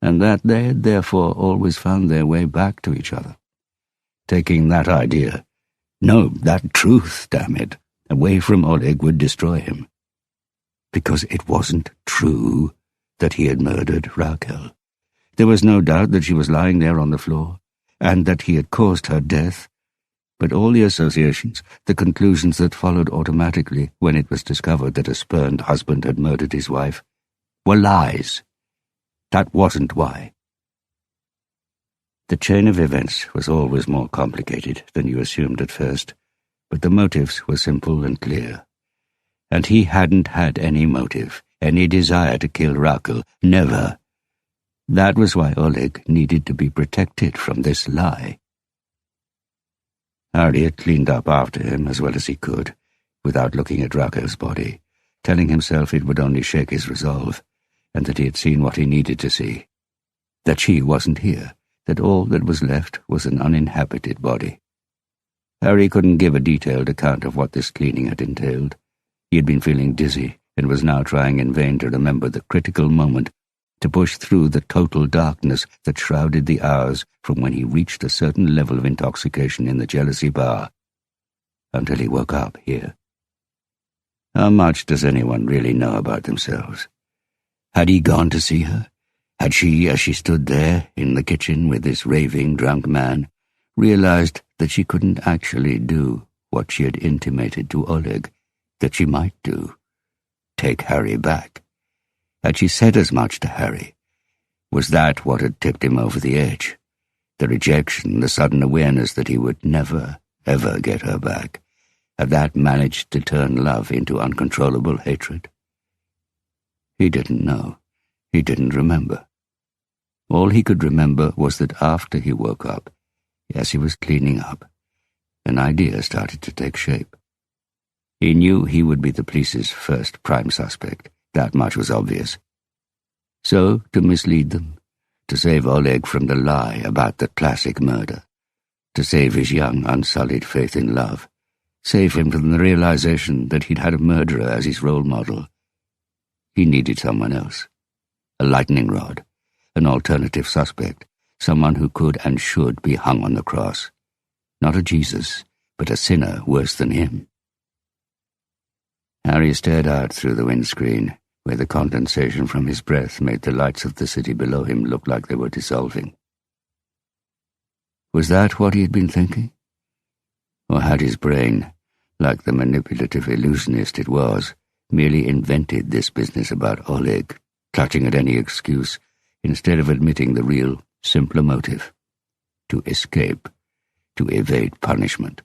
and that they had therefore always found their way back to each other. Taking that idea, no, that truth, damn it, away from Oleg would destroy him. Because it wasn't true that he had murdered Rakel. There was no doubt that she was lying there on the floor, and that he had caused her death, but all the associations, the conclusions that followed automatically when it was discovered that a spurned husband had murdered his wife, were lies. That wasn't why. The chain of events was always more complicated than you assumed at first, but the motives were simple and clear. And he hadn't had any motive, any desire to kill Rakel, never. That was why Oleg needed to be protected from this lie. Harry had cleaned up after him as well as he could, without looking at Rakel's body, telling himself it would only shake his resolve, and that he had seen what he needed to see. That she wasn't here, that all that was left was an uninhabited body. Harry couldn't give a detailed account of what this cleaning had entailed. He had been feeling dizzy, and was now trying in vain to remember the critical moment, to push through the total darkness that shrouded the hours from when he reached a certain level of intoxication in the Jealousy Bar, until he woke up here. How much does anyone really know about themselves? Had he gone to see her? Had she, as she stood there in the kitchen with this raving, drunk man, realized that she couldn't actually do what she had intimated to Oleg that she might do? Take Harry back. Had she said as much to Harry? Was that what had tipped him over the edge? The rejection, the sudden awareness that he would never, ever get her back. Had that managed to turn love into uncontrollable hatred? He didn't know. He didn't remember. All he could remember was that after he woke up, as he was cleaning up, an idea started to take shape. He knew he would be the police's first prime suspect. That much was obvious. So, to mislead them, to save Oleg from the lie about the classic murder, to save his young, unsullied faith in love, save him from the realization that he'd had a murderer as his role model, he needed someone else. A lightning rod, an alternative suspect, someone who could and should be hung on the cross. Not a Jesus, but a sinner worse than him. Harry stared out through the windscreen, where the condensation from his breath made the lights of the city below him look like they were dissolving. Was that what he had been thinking? Or had his brain, like the manipulative illusionist it was, merely invented this business about Oleg, clutching at any excuse, instead of admitting the real, simpler motive? To escape, to evade punishment,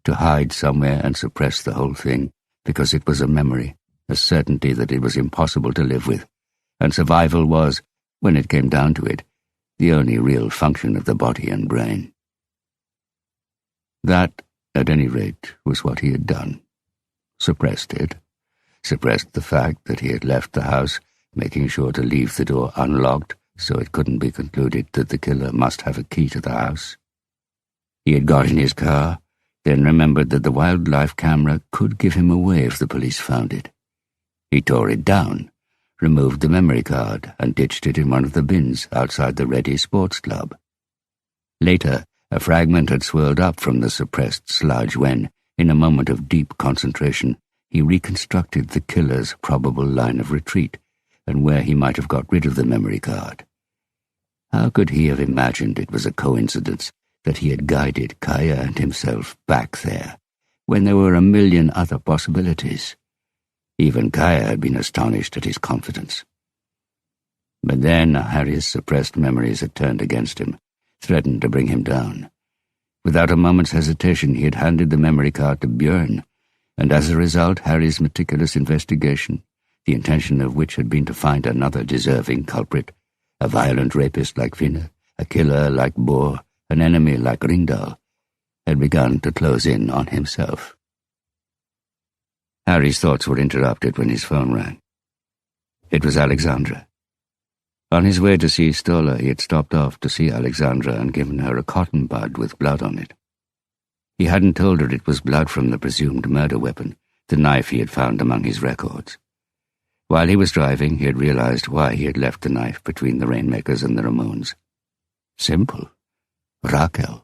to hide somewhere and suppress the whole thing, because it was a memory, a certainty that it was impossible to live with, and survival was, when it came down to it, the only real function of the body and brain. That, at any rate, was what he had done. Suppressed it. Suppressed the fact that he had left the house, making sure to leave the door unlocked so it couldn't be concluded that the killer must have a key to the house. He had got in his car, then remembered that the wildlife camera could give him away if the police found it. He tore it down, removed the memory card, and ditched it in one of the bins outside the Ready Sports Club. Later, a fragment had swirled up from the suppressed sludge when, in a moment of deep concentration, he reconstructed the killer's probable line of retreat and where he might have got rid of the memory card. How could he have imagined it was a coincidence that he had guided Kaya and himself back there, when there were a million other possibilities? Even Kaya had been astonished at his confidence. But then Harry's suppressed memories had turned against him, threatened to bring him down. Without a moment's hesitation, he had handed the memory card to Björn, and as a result, Harry's meticulous investigation, the intention of which had been to find another deserving culprit, a violent rapist like Finne, a killer like Bohr, an enemy like Ringdahl, had begun to close in on himself. Harry's thoughts were interrupted when his phone rang. It was Alexandra. On his way to see Stola, he had stopped off to see Alexandra and given her a cotton bud with blood on it. He hadn't told her it was blood from the presumed murder weapon, the knife he had found among his records. While he was driving, he had realized why he had left the knife between the Rainmakers and the Ramones. Simple. Rakel.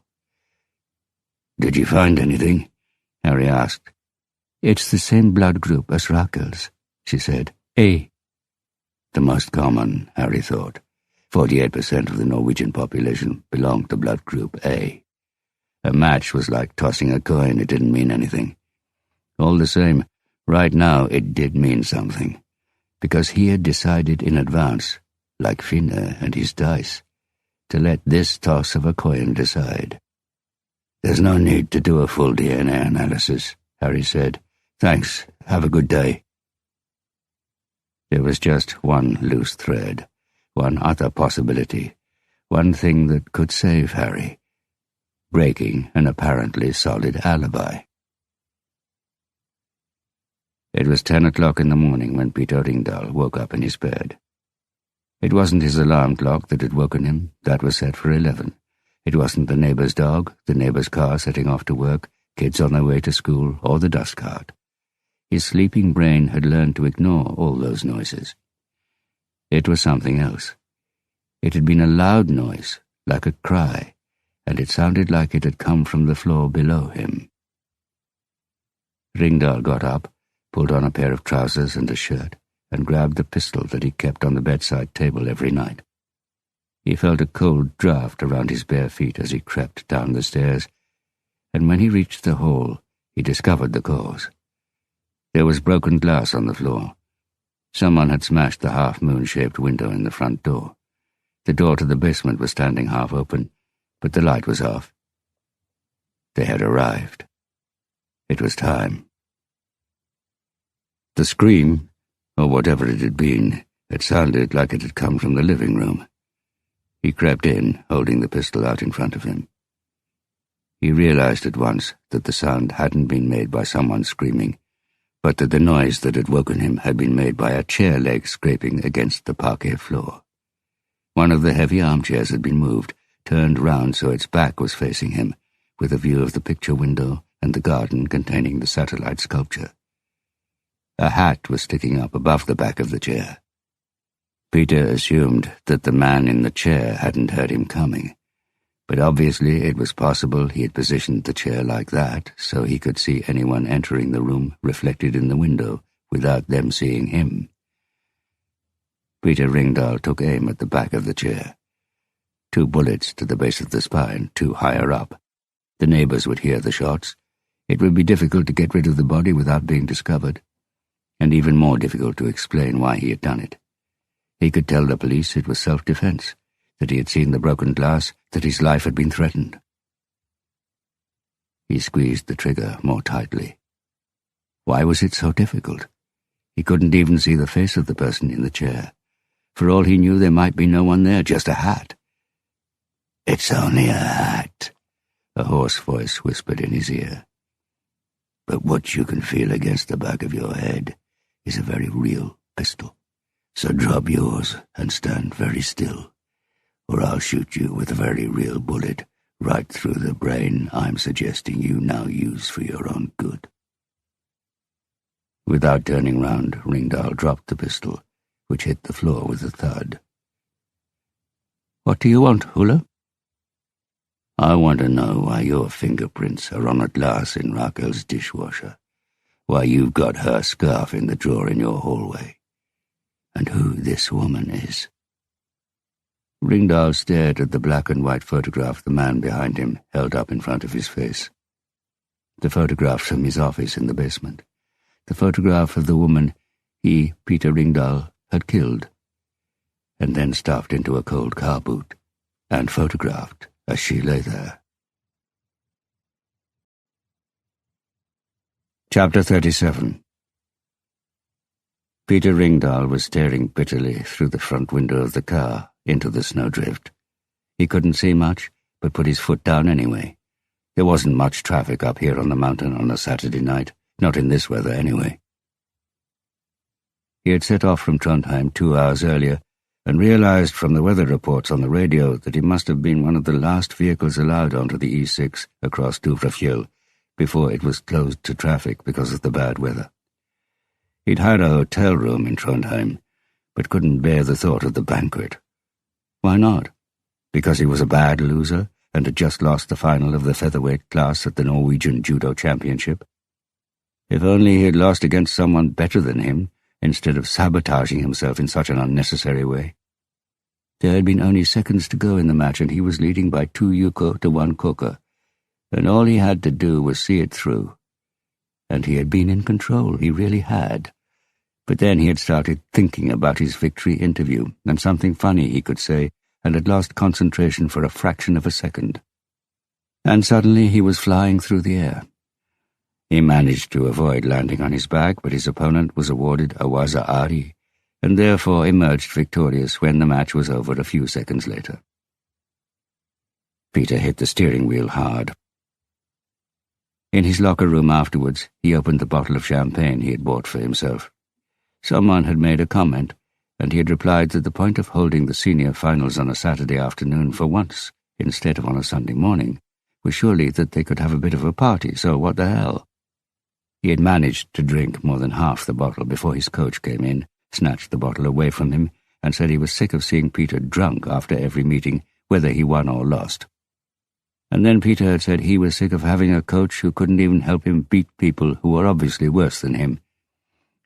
"Did you find anything?" Harry asked. "It's the same blood group as Rakel's," she said. A. The most common, Harry thought. 48% of the Norwegian population belonged to blood group A. A match was like tossing a coin. It didn't mean anything. All the same, right now it did mean something, because he had decided in advance, like Finne and his dice, to let this toss of a coin decide. "There's no need to do a full DNA analysis," Harry said. "Thanks. Have a good day." There was just one loose thread, one other possibility, one thing that could save Harry: breaking an apparently solid alibi. It was 10 o'clock in the morning when Peter Ringdahl woke up in his bed. It wasn't his alarm clock that had woken him. That was set for 11. It wasn't the neighbor's dog, the neighbor's car setting off to work, kids on their way to school, or the dust cart. His sleeping brain had learned to ignore all those noises. It was something else. It had been a loud noise, like a cry, and it sounded like it had come from the floor below him. Ringdahl got up, pulled on a pair of trousers and a shirt, and grabbed the pistol that he kept on the bedside table every night. He felt a cold draft around his bare feet as he crept down the stairs, and when he reached the hall, he discovered the cause. There was broken glass on the floor. Someone had smashed the half-moon-shaped window in the front door. The door to the basement was standing half open, but the light was off. They had arrived. It was time. The scream, or whatever it had been, had sounded like it had come from the living room. He crept in, holding the pistol out in front of him. He realized at once that the sound hadn't been made by someone screaming, but that the noise that had woken him had been made by a chair leg scraping against the parquet floor. One of the heavy armchairs had been moved, turned round so its back was facing him, with a view of the picture window and the garden containing the satellite sculpture. A hat was sticking up above the back of the chair. Peter assumed that the man in the chair hadn't heard him coming, but obviously it was possible he had positioned the chair like that so he could see anyone entering the room reflected in the window without them seeing him. Peter Ringdahl took aim at the back of the chair. 2 bullets to the base of the spine, 2 higher up. The neighbors would hear the shots. It would be difficult to get rid of the body without being discovered, and even more difficult to explain why he had done it. He could tell the police it was self-defense, that he had seen the broken glass, that his life had been threatened. He squeezed the trigger more tightly. Why was it so difficult? He couldn't even see the face of the person in the chair. For all he knew, there might be no one there, just a hat. "It's only a hat," a hoarse voice whispered in his ear. "But what you can feel against the back of your head is a very real pistol. So drop yours and stand very still, or I'll shoot you with a very real bullet right through the brain I'm suggesting you now use for your own good." Without turning round, Ringdahl dropped the pistol, which hit the floor with a thud. "What do you want, Hula?" "I want to know why your fingerprints are on a glass in Rakel's dishwasher, why you've got her scarf in the drawer in your hallway, and who this woman is." Ringdahl stared at the black and white photograph the man behind him held up in front of his face. The photograph from his office in the basement. The photograph of the woman he, Peter Ringdahl, had killed, and then stuffed into a cold car boot, and photographed as she lay there. Chapter 37. Peter Ringdahl was staring bitterly through the front window of the car into the snowdrift. He couldn't see much, but put his foot down anyway. There wasn't much traffic up here on the mountain on a Saturday night, not in this weather anyway. He had set off from Trondheim 2 hours earlier, and realized from the weather reports on the radio that he must have been one of the last vehicles allowed onto the E6 across Dovrefjell before it was closed to traffic because of the bad weather. He'd hired a hotel room in Trondheim, but couldn't bear the thought of the banquet. Why not? Because he was a bad loser and had just lost the final of the featherweight class at the Norwegian Judo Championship? If only he had lost against someone better than him, instead of sabotaging himself in such an unnecessary way. There had been only seconds to go in the match, and he was leading by 2 yuko to 1 koka, and all he had to do was see it through. And he had been in control, he really had. But then he had started thinking about his victory interview and something funny he could say, and had lost concentration for a fraction of a second. And suddenly he was flying through the air. He managed to avoid landing on his back, but his opponent was awarded a waza ari, and therefore emerged victorious when the match was over a few seconds later. Peter hit the steering wheel hard. In his locker room afterwards, he opened the bottle of champagne he had bought for himself. Someone had made a comment, and he had replied that the point of holding the senior finals on a Saturday afternoon for once, instead of on a Sunday morning, was surely that they could have a bit of a party, so what the hell? He had managed to drink more than half the bottle before his coach came in, snatched the bottle away from him, and said he was sick of seeing Peter drunk after every meeting, whether he won or lost. And then Peter had said he was sick of having a coach who couldn't even help him beat people who were obviously worse than him.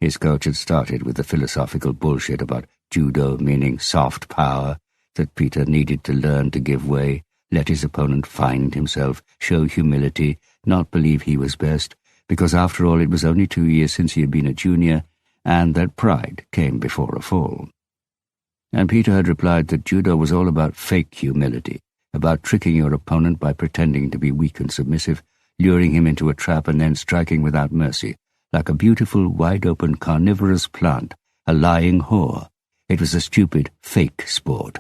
His coach had started with the philosophical bullshit about judo meaning soft power, that Peter needed to learn to give way, let his opponent find himself, show humility, not believe he was best, because after all it was only 2 years since he had been a junior, and that pride came before a fall. And Peter had replied that judo was all about fake humility, about tricking your opponent by pretending to be weak and submissive, luring him into a trap and then striking without mercy, like a beautiful, wide-open, carnivorous plant, a lying whore. It was a stupid, fake sport.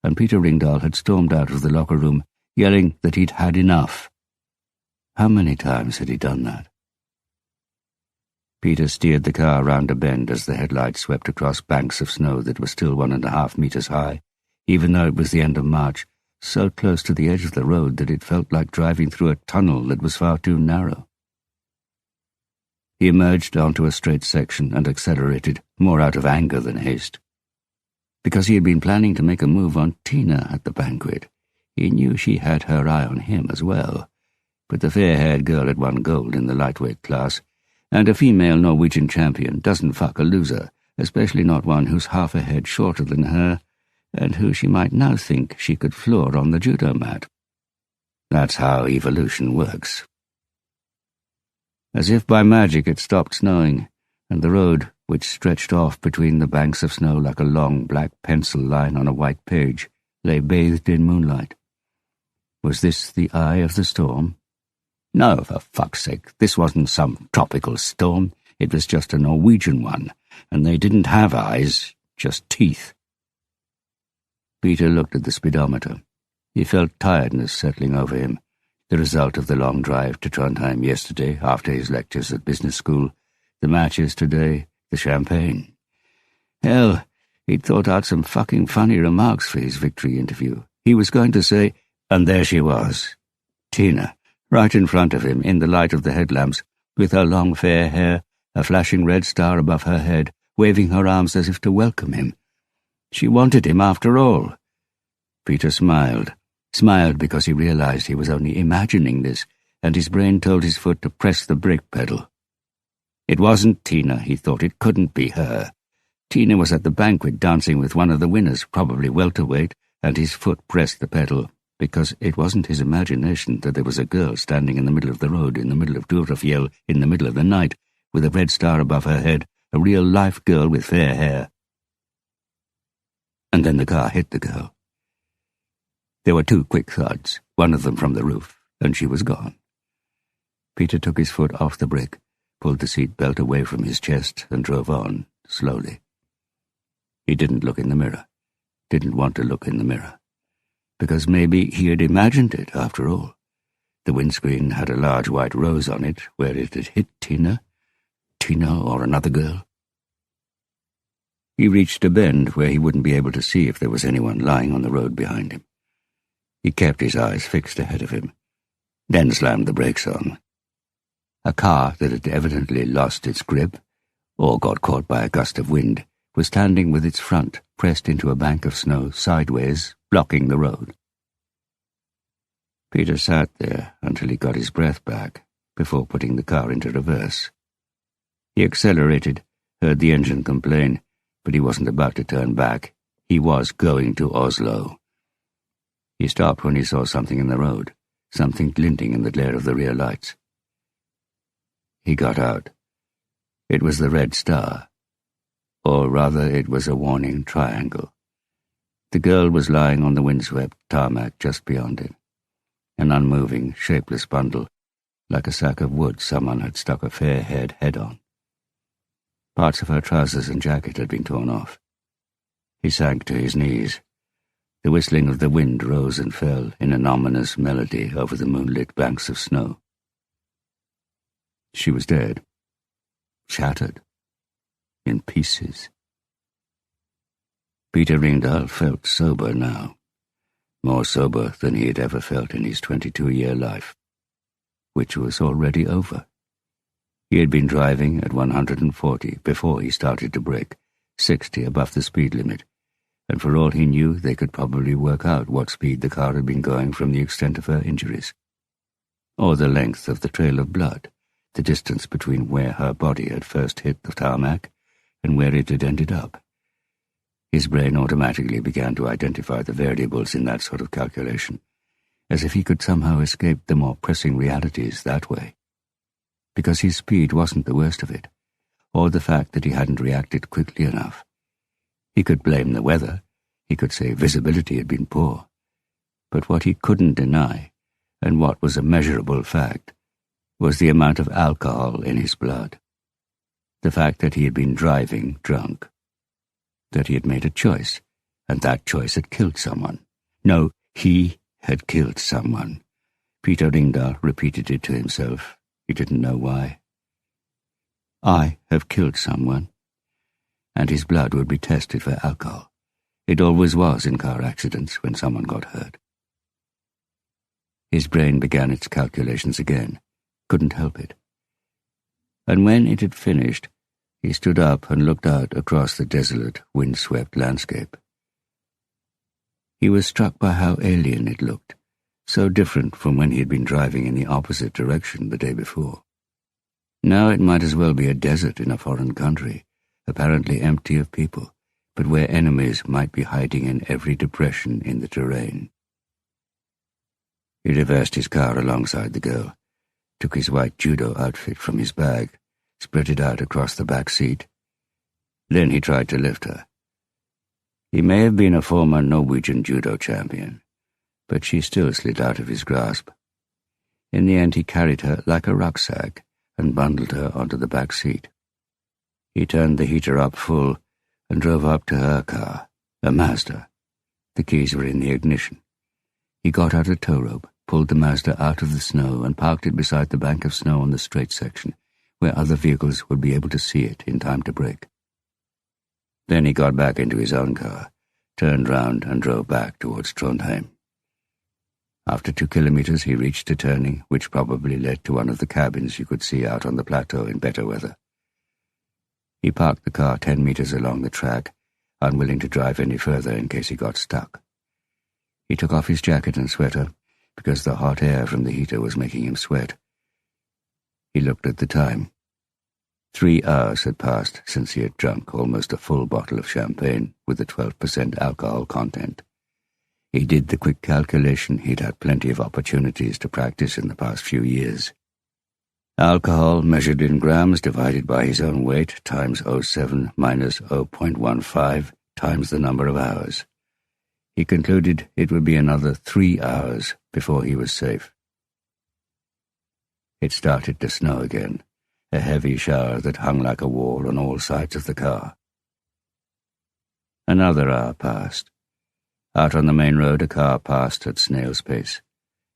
And Peter Ringdahl had stormed out of the locker room, yelling that he'd had enough. How many times had he done that? Peter steered the car round a bend as the headlights swept across banks of snow that were still 1.5 meters high, even though it was the end of March, so close to the edge of the road that it felt like driving through a tunnel that was far too narrow. He emerged onto a straight section and accelerated, more out of anger than haste. Because he had been planning to make a move on Tina at the banquet, he knew she had her eye on him as well. But the fair-haired girl had won gold in the lightweight class, and a female Norwegian champion doesn't fuck a loser, especially not one who's half a head shorter than her, and who she might now think she could floor on the judo mat. That's how evolution works. As if by magic it stopped snowing, and the road, which stretched off between the banks of snow like a long black pencil line on a white page, lay bathed in moonlight. Was this the eye of the storm? No, for fuck's sake, this wasn't some tropical storm. It was just a Norwegian one, and they didn't have eyes, just teeth. Peter looked at the speedometer. He felt tiredness settling over him, the result of the long drive to Trondheim yesterday after his lectures at business school, the matches today, the champagne. Hell, he'd thought out some fucking funny remarks for his victory interview. He was going to say, and there she was, Tina, right in front of him in the light of the headlamps, with her long fair hair, a flashing red star above her head, waving her arms as if to welcome him. She wanted him after all. Peter smiled because he realized he was only imagining this, and his brain told his foot to press the brake pedal. It wasn't Tina, he thought. It couldn't be her. Tina was at the banquet dancing with one of the winners, probably welterweight, and his foot pressed the pedal, because it wasn't his imagination that there was a girl standing in the middle of the road, in the middle of Durafjell, in the middle of the night, with a red star above her head, a real-life girl with fair hair. And then the car hit the girl. There were 2 quick thuds, one of them from the roof, and she was gone. Peter took his foot off the brake, pulled the seat belt away from his chest, and drove on, slowly. He didn't look in the mirror, didn't want to look in the mirror, because maybe he had imagined it, after all. The windscreen had a large white rose on it where it had hit Tina or another girl. He reached a bend where he wouldn't be able to see if there was anyone lying on the road behind him. He kept his eyes fixed ahead of him, then slammed the brakes on. A car that had evidently lost its grip, or got caught by a gust of wind, was standing with its front pressed into a bank of snow sideways, blocking the road. Peter sat there until he got his breath back, before putting the car into reverse. He accelerated, heard the engine complain, but he wasn't about to turn back. He was going to Oslo. He stopped when he saw something in the road, something glinting in the glare of the rear lights. He got out. It was the red star, or rather it was a warning triangle. The girl was lying on the windswept tarmac just beyond him, an unmoving, shapeless bundle, like a sack of wood someone had stuck a fair-haired head on. Parts of her trousers and jacket had been torn off. He sank to his knees. The whistling of the wind rose and fell in an ominous melody over the moonlit banks of snow. She was dead, shattered, in pieces. Peter Ringdahl felt sober now, more sober than he had ever felt in his 22-year life, which was already over. He had been driving at 140 before he started to brake, 60 above the speed limit, and for all he knew they could probably work out what speed the car had been going from the extent of her injuries, or the length of the trail of blood, the distance between where her body had first hit the tarmac and where it had ended up. His brain automatically began to identify the variables in that sort of calculation, as if he could somehow escape the more pressing realities that way. Because his speed wasn't the worst of it, or the fact that he hadn't reacted quickly enough. He could blame the weather, he could say visibility had been poor, but what he couldn't deny, and what was a measurable fact, was the amount of alcohol in his blood. The fact that he had been driving drunk. That he had made a choice, and that choice had killed someone. No, he had killed someone. Peter Ringdahl repeated it to himself. He didn't know why. I have killed someone. And his blood would be tested for alcohol. It always was in car accidents when someone got hurt. His brain began its calculations again. Couldn't help it. And when it had finished, he stood up and looked out across the desolate, wind-swept landscape. He was struck by how alien it looked, so different from when he had been driving in the opposite direction the day before. Now it might as well be a desert in a foreign country, apparently empty of people, but where enemies might be hiding in every depression in the terrain. He reversed his car alongside the girl, took his white judo outfit from his bag, spread it out across the back seat. Then he tried to lift her. He may have been a former Norwegian judo champion, but she still slid out of his grasp. In the end he carried her like a rucksack and bundled her onto the back seat. He turned the heater up full and drove up to her car, a Mazda. The keys were in the ignition. He got out a tow rope, pulled the Mazda out of the snow and parked it beside the bank of snow on the straight section, where other vehicles would be able to see it in time to brake. Then he got back into his own car, turned round and drove back towards Trondheim. After 2 kilometers he reached a turning which probably led to one of the cabins you could see out on the plateau in better weather. He parked the car 10 meters along the track, unwilling to drive any further in case he got stuck. He took off his jacket and sweater, because the hot air from the heater was making him sweat. He looked at the time. 3 hours had passed since he had drunk almost a full bottle of champagne with a 12% alcohol content. He did the quick calculation he'd had plenty of opportunities to practice in the past few years. Alcohol measured in grams divided by his own weight times 0.7 minus 0.15 times the number of hours. He concluded it would be another 3 hours before he was safe. It started to snow again, a heavy shower that hung like a wall on all sides of the car. Another hour passed. Out on the main road a car passed at snail's pace.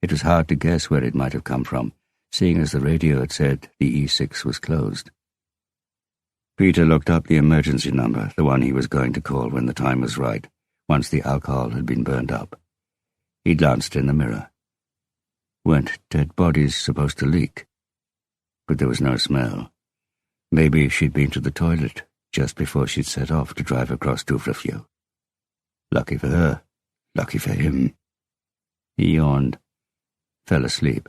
It was hard to guess where it might have come from, seeing as the radio had said the E6 was closed. Peter looked up the emergency number, the one he was going to call when the time was right, once the alcohol had been burned up. He glanced in the mirror. Weren't dead bodies supposed to leak? But there was no smell. Maybe she'd been to the toilet just before she'd set off to drive across Duvravfjell. Lucky for her, lucky for him. He yawned, fell asleep.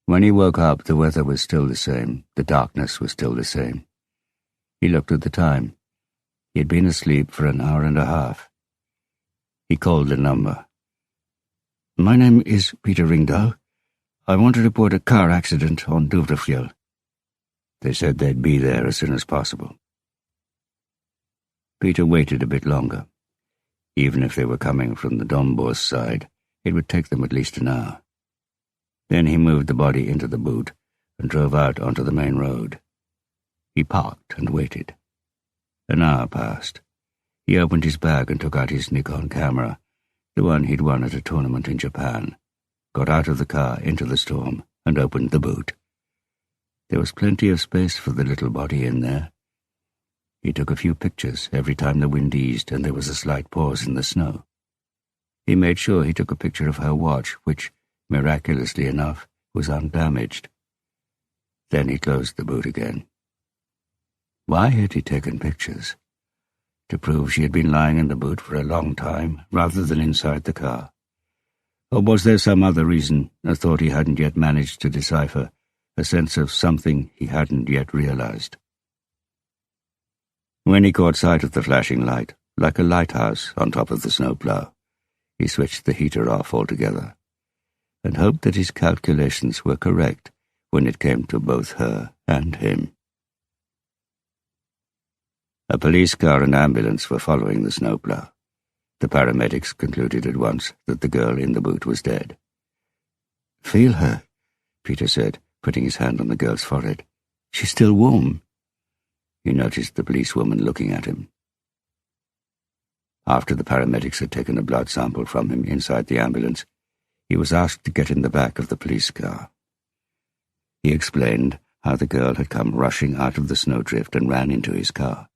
When he woke up, the weather was still the same, the darkness was still the same. He looked at the time. He had been asleep for an hour and a half. He called the number. My name is Peter Ringdahl. I want to report a car accident on Duvravfjell. They said they'd be there as soon as possible. Peter waited a bit longer. Even if they were coming from the Dombås side, it would take them at least an hour. Then he moved the body into the boot and drove out onto the main road. He parked and waited. An hour passed. He opened his bag and took out his Nikon camera, the one he'd won at a tournament in Japan, got out of the car into the storm and opened the boot. There was plenty of space for the little body in there. He took a few pictures every time the wind eased and there was a slight pause in the snow. He made sure he took a picture of her watch, which, miraculously enough, was undamaged. Then he closed the boot again. Why had he taken pictures? To prove she had been lying in the boot for a long time, rather than inside the car? Or was there some other reason, a thought he hadn't yet managed to decipher, a sense of something he hadn't yet realized? When he caught sight of the flashing light, like a lighthouse on top of the snowplow, he switched the heater off altogether, and hoped that his calculations were correct when it came to both her and him. A police car and ambulance were following the snowplow. The paramedics concluded at once that the girl in the boot was dead. "Feel her," Peter said, putting his hand on the girl's forehead. "She's still warm." He noticed the policewoman looking at him. After the paramedics had taken a blood sample from him inside the ambulance, He was asked to get in the back of the police car. He explained how the girl had come rushing out of the snowdrift and ran into his car.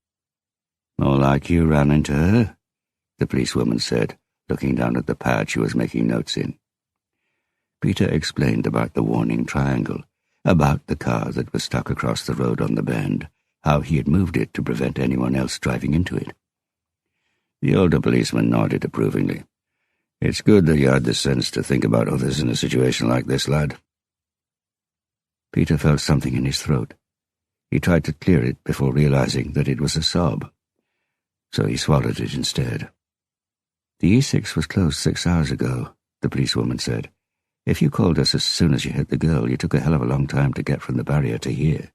"More like you ran into her," the policewoman said, looking down at the pad she was making notes in. Peter explained about the warning triangle, about the car that was stuck across the road on the bend, how he had moved it to prevent anyone else driving into it. The older policeman nodded approvingly. "It's good that you had the sense to think about others in a situation like this, lad." Peter felt something in his throat. He tried to clear it before realizing that it was a sob, so he swallowed it instead. "The E6 was closed 6 hours ago," the policewoman said. "If you called us as soon as you hit the girl, you took a hell of a long time to get from the barrier to here."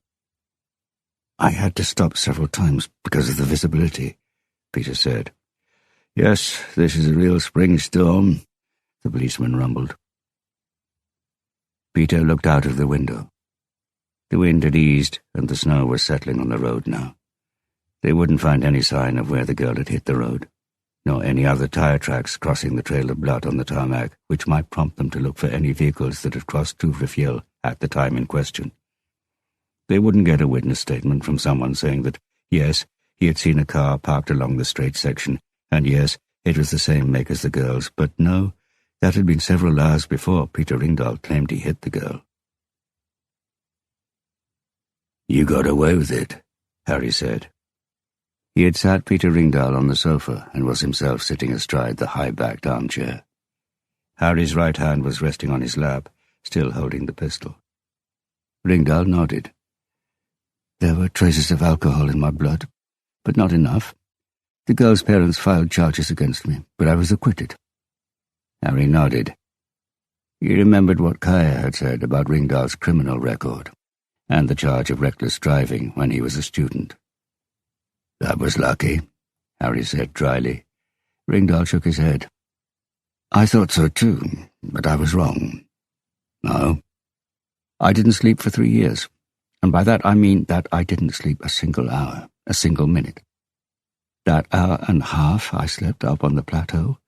"I had to stop several times because of the visibility," Peter said. "Yes, this is a real spring storm," the policeman rumbled. Peter looked out of the window. The wind had eased, and the snow was settling on the road now. They wouldn't find any sign of where the girl had hit the road, nor any other tire tracks crossing the trail of blood on the tarmac, which might prompt them to look for any vehicles that had crossed Drunken at the time in question. They wouldn't get a witness statement from someone saying that, yes, he had seen a car parked along the straight section, and yes, it was the same make as the girl's, but no, that had been several hours before Peter Ringdahl claimed he hit the girl. "You got away with it," Harry said. He had sat Peter Ringdahl on the sofa and was himself sitting astride the high-backed armchair. Harry's right hand was resting on his lap, still holding the pistol. Ringdahl nodded. "There were traces of alcohol in my blood, but not enough. The girl's parents filed charges against me, but I was acquitted." Harry nodded. He remembered what Kaya had said about Ringdahl's criminal record, and the charge of reckless driving when he was a student. "That was lucky," Harry said dryly. Ringdahl shook his head. "I thought so too, but I was wrong." "No?" "I didn't sleep for 3 years, and by that I mean that I didn't sleep a single hour, a single minute. That hour and a half I slept up on the plateau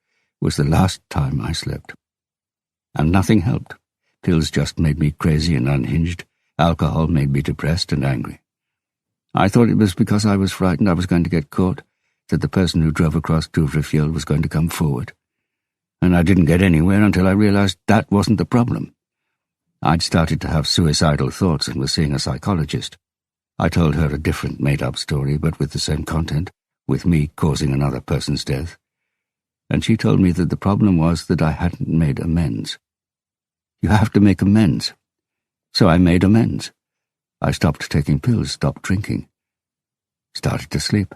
was the last time I slept. And nothing helped. Pills just made me crazy and unhinged. Alcohol made me depressed and angry. I thought it was because I was frightened I was going to get caught, that the person who drove across Drunken was going to come forward. And I didn't get anywhere until I realized that wasn't the problem. I'd started to have suicidal thoughts and was seeing a psychologist. I told her a different made-up story, but with the same content, with me causing another person's death. And she told me that the problem was that I hadn't made amends. You have to make amends. So I made amends. I stopped taking pills, stopped drinking. Started to sleep.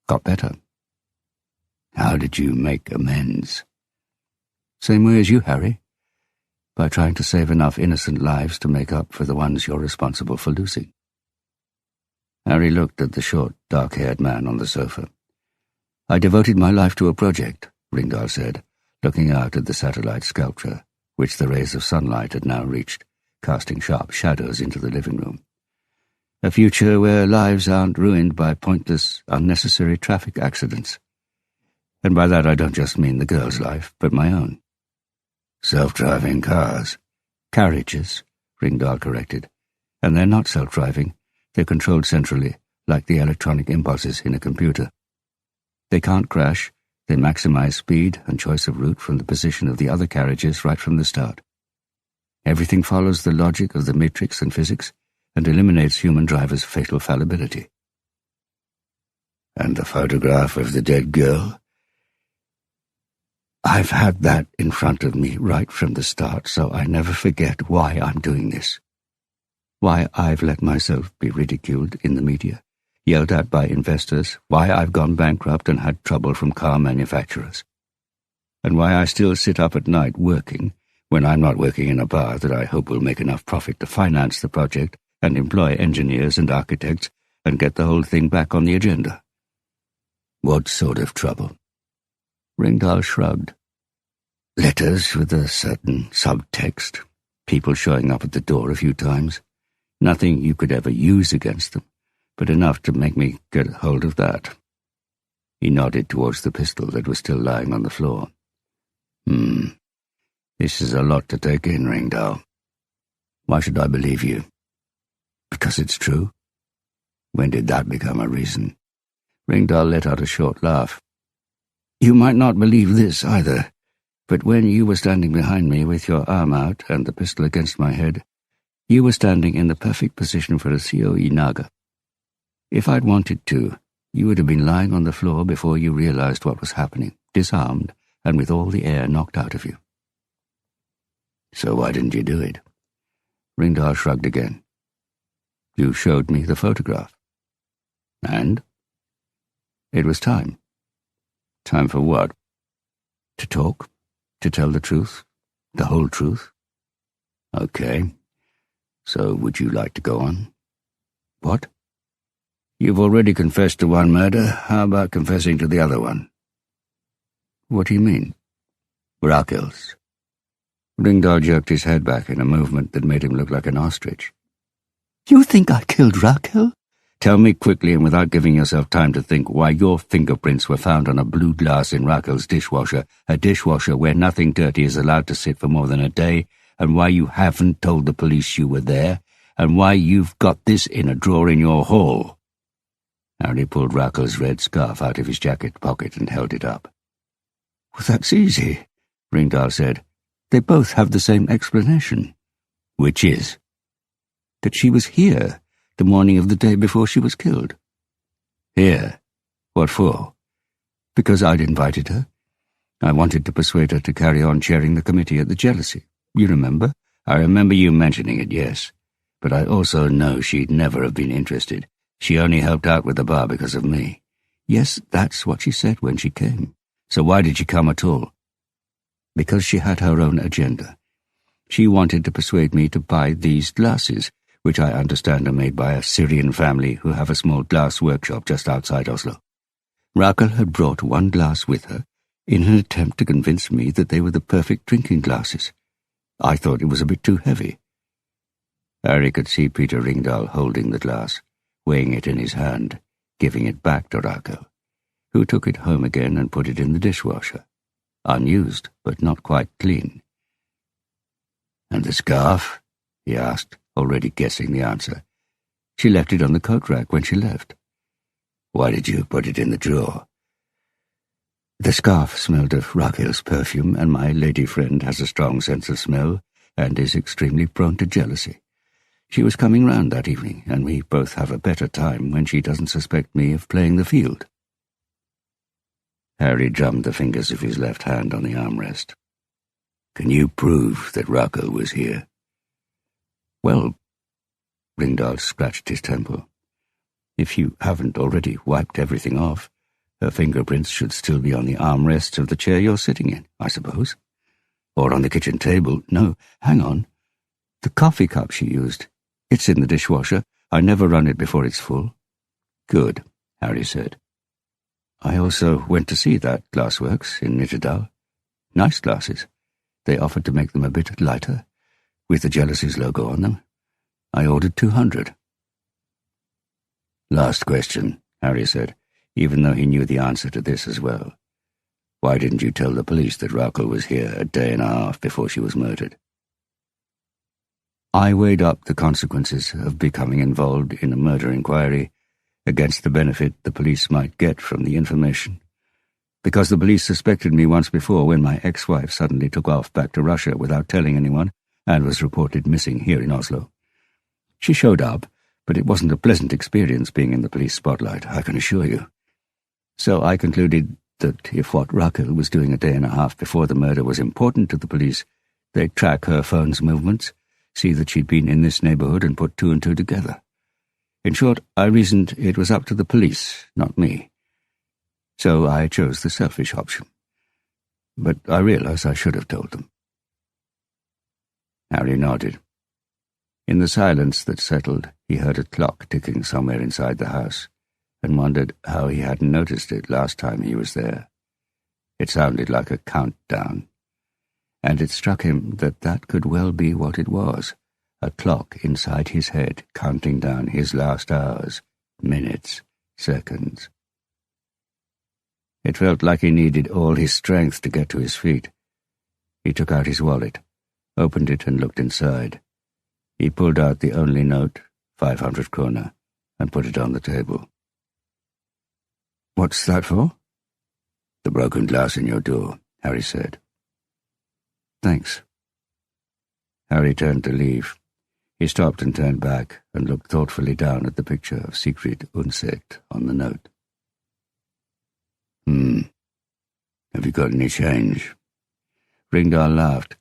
Got better." "How did you make amends?" "Same way as you, Harry. By trying to save enough innocent lives to make up for the ones you're responsible for losing." Harry looked at the short, dark-haired man on the sofa. "I devoted my life to a project," Ringdahl said, looking out at the satellite sculpture, which the rays of sunlight had now reached, casting sharp shadows into the living room. "A future where lives aren't ruined by pointless, unnecessary traffic accidents. And by that I don't just mean the girl's life, but my own." "Self-driving cars." "Carriages," Ringdahl corrected. "And they're not self-driving. They're controlled centrally, like the electronic impulses in a computer. They can't crash. They maximize speed and choice of route from the position of the other carriages right from the start. Everything follows the logic of the matrix and physics and eliminates human drivers' fatal fallibility." "And the photograph of the dead girl?" "I've had that in front of me right from the start, so I never forget why I'm doing this. Why I've let myself be ridiculed in the media, yelled at by investors, why I've gone bankrupt and had trouble from car manufacturers, and why I still sit up at night working when I'm not working in a bar that I hope will make enough profit to finance the project and employ engineers and architects and get the whole thing back on the agenda." "What sort of trouble?" Ringdahl shrugged. "Letters with a certain subtext, people showing up at the door a few times. Nothing you could ever use against them, but enough to make me get hold of that." He nodded towards the pistol that was still lying on the floor. This is a lot to take in, Ringdahl. Why should I believe you? Because it's true? When did that become a reason? Ringdahl let out a short laugh. You might not believe this either, but when you were standing behind me with your arm out and the pistol against my head, you were standing in the perfect position for a COE Naga. If I'd wanted to, you would have been lying on the floor before you realized what was happening, disarmed and with all the air knocked out of you. So why didn't you do it? Ringdahl shrugged again. You showed me the photograph. And? It was time. Time for what? To talk? To tell the truth? The whole truth? Okay. So would you like to go on? What? You've already confessed to one murder. How about confessing to the other one? What do you mean? Rakel's. Ringdahl jerked his head back in a movement that made him look like an ostrich. You think I killed Rakel? Tell me quickly and without giving yourself time to think why your fingerprints were found on a blue glass in Rakel's dishwasher, a dishwasher where nothing dirty is allowed to sit for more than a day, and why you haven't told the police you were there, and why you've got this in a drawer in your hall. Harry pulled Rakel's red scarf out of his jacket pocket and held it up. Well, that's easy, Ringdahl said. They both have the same explanation. Which is? That she was here the morning of the day before she was killed. Here? What for? Because I'd invited her. I wanted to persuade her to carry on chairing the committee at the Jealousy. You remember? I remember you mentioning it, yes. But I also know she'd never have been interested. She only helped out with the bar because of me. Yes, that's what she said when she came. So why did she come at all? Because she had her own agenda. She wanted to persuade me to buy these glasses, which I understand are made by a Syrian family who have a small glass workshop just outside Oslo. Rakel had brought one glass with her in an attempt to convince me that they were the perfect drinking glasses. I thought it was a bit too heavy. Harry could see Peter Ringdahl holding the glass, weighing it in his hand, giving it back to Rakel, who took it home again and put it in the dishwasher, unused but not quite clean. And the scarf? He asked, already guessing the answer. She left it on the coat rack when she left. Why did you put it in the drawer? The scarf smelled of Rakel's perfume, and my lady friend has a strong sense of smell and is extremely prone to jealousy. She was coming round that evening, and we both have a better time when she doesn't suspect me of playing the field. Harry drummed the fingers of his left hand on the armrest. Can you prove that Rakel was here? Well, Ringdahl scratched his temple. If you haven't already wiped everything off, her fingerprints should still be on the armrests of the chair you're sitting in, I suppose. Or on the kitchen table. No, hang on. The coffee cup she used. It's in the dishwasher. I never run it before it's full. Good, Harry said. I also went to see that glassworks in Nittedal. Nice glasses. They offered to make them a bit lighter, with the Jealousy's logo on them. I ordered 200. Last question, Harry said, even though he knew the answer to this as well. Why didn't you tell the police that Rakel was here a day and a half before she was murdered? I weighed up the consequences of becoming involved in a murder inquiry against the benefit the police might get from the information. Because the police suspected me once before when my ex-wife suddenly took off back to Russia without telling anyone and was reported missing here in Oslo. She showed up, but it wasn't a pleasant experience being in the police spotlight, I can assure you. So I concluded that if what Rakel was doing a day and a half before the murder was important to the police, they'd track her phone's movements, see that she'd been in this neighborhood and put two and two together. In short, I reasoned it was up to the police, not me. So I chose the selfish option. But I realized I should have told them. Harry nodded. In the silence that settled, he heard a clock ticking somewhere inside the house, and wondered how he hadn't noticed it last time he was there. It sounded like a countdown, and it struck him that that could well be what it was, a clock inside his head counting down his last hours, minutes, seconds. It felt like he needed all his strength to get to his feet, He took out his wallet, opened it and looked inside. He pulled out the only note, 500 kroner, and put it on the table. "What's that for?" "The broken glass in your door," Harry said. "Thanks." Harry turned to leave. He stopped and turned back and looked thoughtfully down at the picture of Sigrid Undset on the note. Have you got any change?" Ringdahl laughed.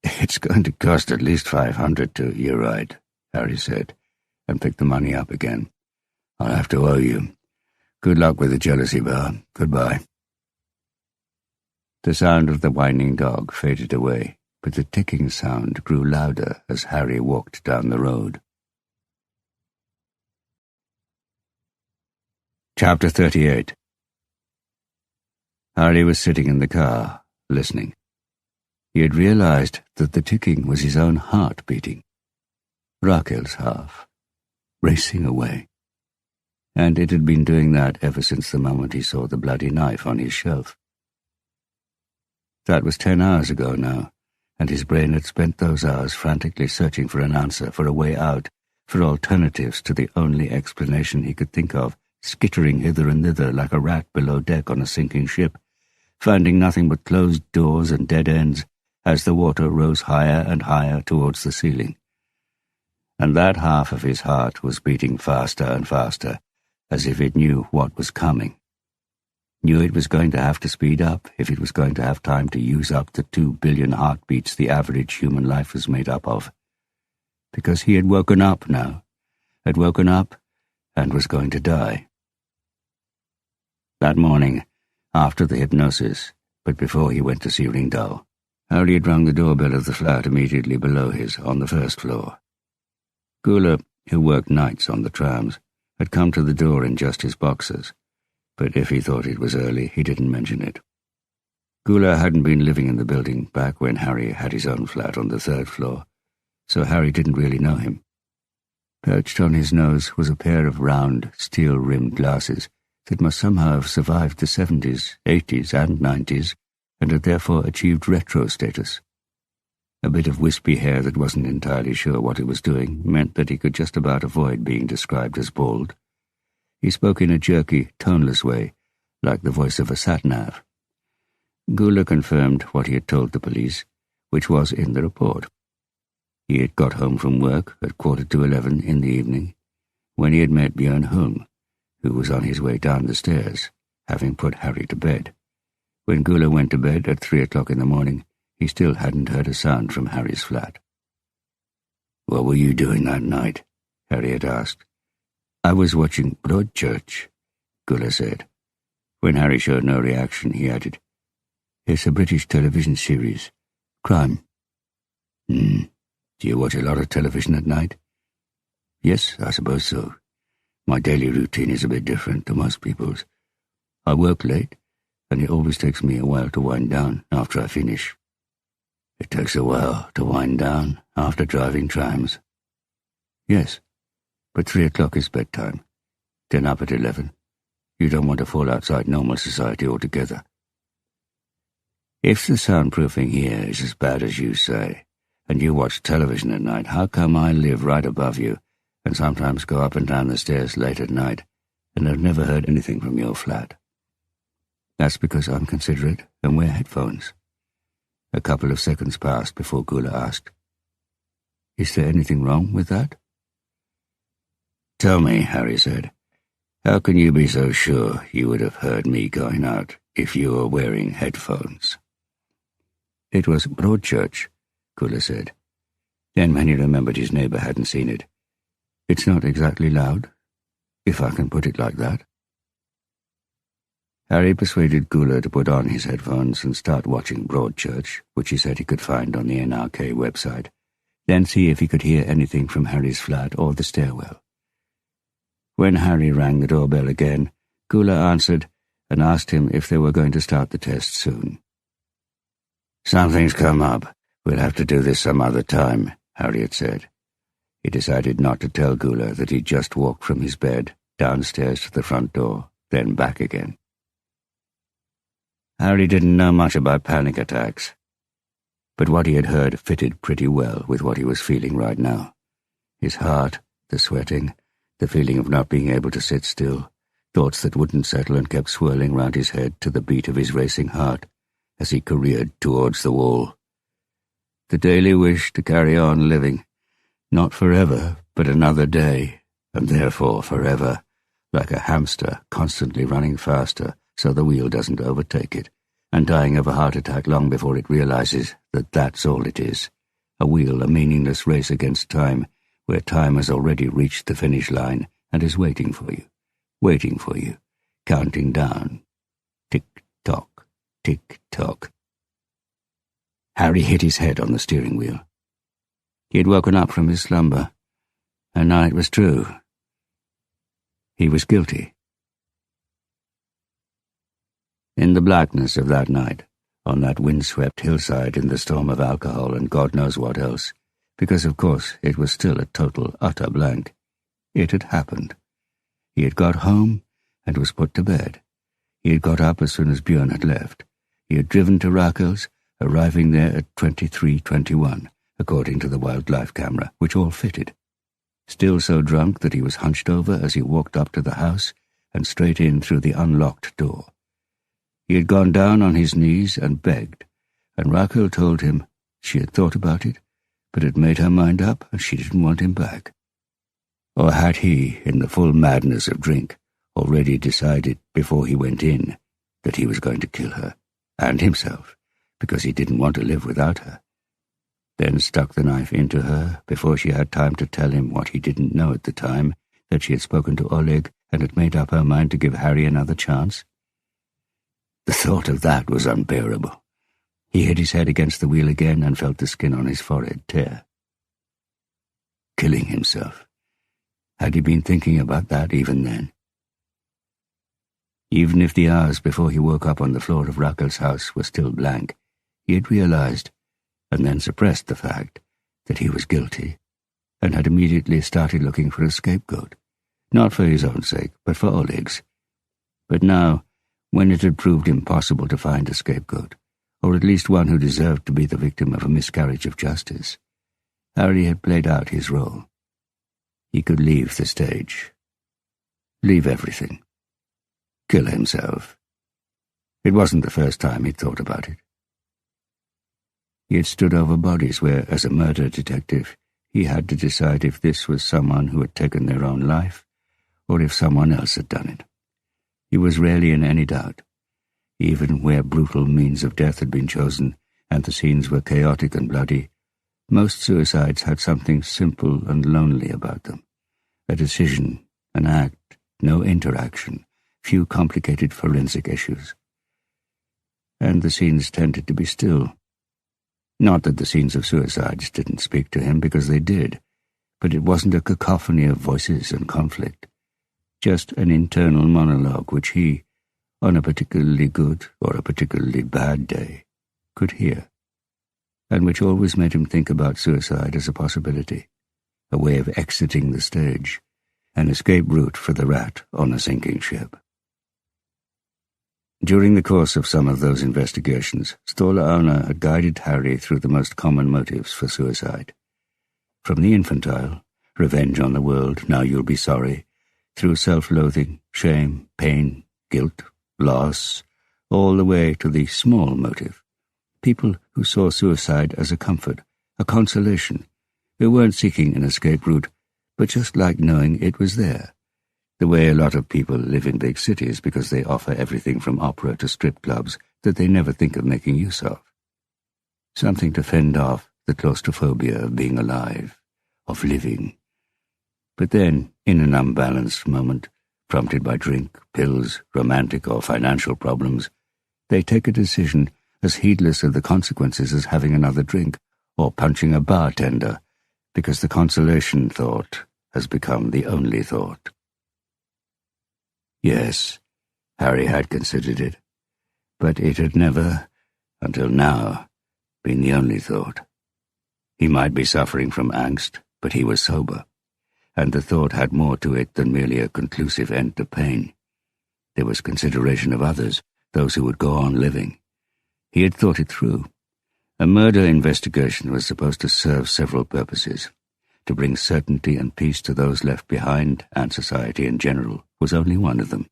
"It's going to cost at least 500 to you, right?" Harry said, and picked the money up again. "I'll have to owe you. Good luck with the jealousy bar. Goodbye." The sound of the whining dog faded away, but the ticking sound grew louder as Harry walked down the road. Chapter 38. Harry was sitting in the car, listening. He had realized that the ticking was his own heart beating. Rakel's half, racing away. And it had been doing that ever since the moment he saw the bloody knife on his shelf. That was 10 hours ago now, and his brain had spent those hours frantically searching for an answer, for a way out, for alternatives to the only explanation he could think of, skittering hither and thither like a rat below deck on a sinking ship, finding nothing but closed doors and dead ends as the water rose higher and higher towards the ceiling. And that half of his heart was beating faster and faster, as if it knew what was coming. Knew it was going to have to speed up if it was going to have time to use up the 2 billion heartbeats the average human life was made up of. Because he had woken up now, had woken up and was going to die. That morning, after the hypnosis, but before he went to see Ringdahl, Harry had rung the doorbell of the flat immediately below his, on the first floor. Gula, who worked nights on the trams, had come to the door in just his boxers, but if he thought it was early, he didn't mention it. Gula hadn't been living in the building back when Harry had his own flat on the 3rd floor, so Harry didn't really know him. Perched on his nose was a pair of round, steel-rimmed glasses that must somehow have survived the 70s, 80s, and 90s, and had therefore achieved retro status. A bit of wispy hair that wasn't entirely sure what it was doing meant that he could just about avoid being described as bald. He spoke in a jerky, toneless way, like the voice of a sat-nav. Gula confirmed what he had told the police, which was in the report. He had got home from work at 11:15 in the evening, when he had met Björn Hulm, who was on his way down the stairs, having put Harry to bed. When Gula went to bed at 3 o'clock in the morning, he still hadn't heard a sound from Harry's flat. "What were you doing that night?" Harry had asked. "I was watching Broadchurch," Gula said. When Harry showed no reaction, he added, "It's a British television series. Crime." Do you watch a lot of television at night?" "Yes, I suppose so. My daily routine is a bit different to most people's. I work late, and it always takes me a while to wind down after I finish." "It takes a while to wind down after driving trams?" "Yes, but 3 o'clock is bedtime. Then up at 11. You don't want to fall outside normal society altogether." "If the soundproofing here is as bad as you say, and you watch television at night, how come I live right above you and sometimes go up and down the stairs late at night and have never heard anything from your flat?" "That's because I'm considerate and wear headphones." A couple of seconds passed before Gula asked, "Is there anything wrong with that?" "Tell me," Harry said, "how can you be so sure you would have heard me going out if you were wearing headphones?" "It was Broadchurch," Gula said. Then, when he remembered his neighbour hadn't seen it, "It's not exactly loud, if I can put it like that." Harry persuaded Gula to put on his headphones and start watching Broadchurch, which he said he could find on the NRK website, then see if he could hear anything from Harry's flat or the stairwell. When Harry rang the doorbell again, Gula answered and asked him if they were going to start the test soon. "Something's come up. We'll have to do this some other time," Harry had said. He decided not to tell Gula that he'd just walked from his bed, downstairs to the front door, then back again. Harry didn't know much about panic attacks. but what he had heard fitted pretty well with what he was feeling right now. His heart, the sweating, the feeling of not being able to sit still, thoughts that wouldn't settle and kept swirling round his head to the beat of his racing heart as he careered towards the wall. The daily wish to carry on living, not forever, but another day, and therefore forever, like a hamster constantly running faster so the wheel doesn't overtake it, and dying of a heart attack long before it realizes that that's all it is, a wheel, a meaningless race against time, where time has already reached the finish line and is waiting for you, counting down. Tick-tock, tick-tock. Harry hit his head on the steering wheel. He had woken up from his slumber, and now it was true. He was guilty. In the blackness of that night, on that windswept hillside in the storm of alcohol and God knows what else, because of course it was still a total, utter blank, it had happened. He had got home and was put to bed. He had got up as soon as Björn had left. He had driven to Rakel's, arriving there at 23:21, according to the wildlife camera, which all fitted. Still so drunk that he was hunched over as he walked up to the house and straight in through the unlocked door. He had gone down on his knees and begged, and Rakel told him she had thought about it, but had made her mind up and she didn't want him back. Or had he, in the full madness of drink, already decided before he went in that he was going to kill her, and himself, because he didn't want to live without her? Then stuck the knife into her before she had time to tell him what he didn't know at the time, that she had spoken to Oleg and had made up her mind to give Harry another chance? The thought of that was unbearable. He hit his head against the wheel again and felt the skin on his forehead tear. Killing himself. Had he been thinking about that even then? Even if the hours before he woke up on the floor of Rakel's house were still blank, he had realized, and then suppressed the fact, that he was guilty, and had immediately started looking for a scapegoat, not for his own sake, but for Oleg's. But now, when it had proved impossible to find a scapegoat, or at least one who deserved to be the victim of a miscarriage of justice, Harry had played out his role. He could leave the stage. Leave everything. Kill himself. It wasn't the first time he'd thought about it. He had stood over bodies where, as a murder detective, he had to decide if this was someone who had taken their own life, or if someone else had done it. He was rarely in any doubt. Even where brutal means of death had been chosen, and the scenes were chaotic and bloody, most suicides had something simple and lonely about them. A decision, an act, no interaction, few complicated forensic issues. And the scenes tended to be still. Not that the scenes of suicides didn't speak to him, because they did, but it wasn't a cacophony of voices and conflict, just an internal monologue which he, on a particularly good or a particularly bad day, could hear, and which always made him think about suicide as a possibility, a way of exiting the stage, an escape route for the rat on a sinking ship. During the course of some of those investigations, Ståle Aune had guided Harry through the most common motives for suicide. From the infantile, revenge on the world, now you'll be sorry, through self-loathing, shame, pain, guilt, loss, all the way to the small motive. People who saw suicide as a comfort, a consolation, who weren't seeking an escape route, but just liked knowing it was there, the way a lot of people live in big cities because they offer everything from opera to strip clubs that they never think of making use of. Something to fend off the claustrophobia of being alive, of living. But then, in an unbalanced moment, prompted by drink, pills, romantic or financial problems, they take a decision as heedless of the consequences as having another drink or punching a bartender, because the consolation thought has become the only thought. Yes, Harry had considered it, but it had never, until now, been the only thought. He might be suffering from angst, but he was sober, and the thought had more to it than merely a conclusive end to pain. There was consideration of others, those who would go on living. He had thought it through, A murder investigation was supposed to serve several purposes. To bring certainty and peace to those left behind, and society in general, was only one of them.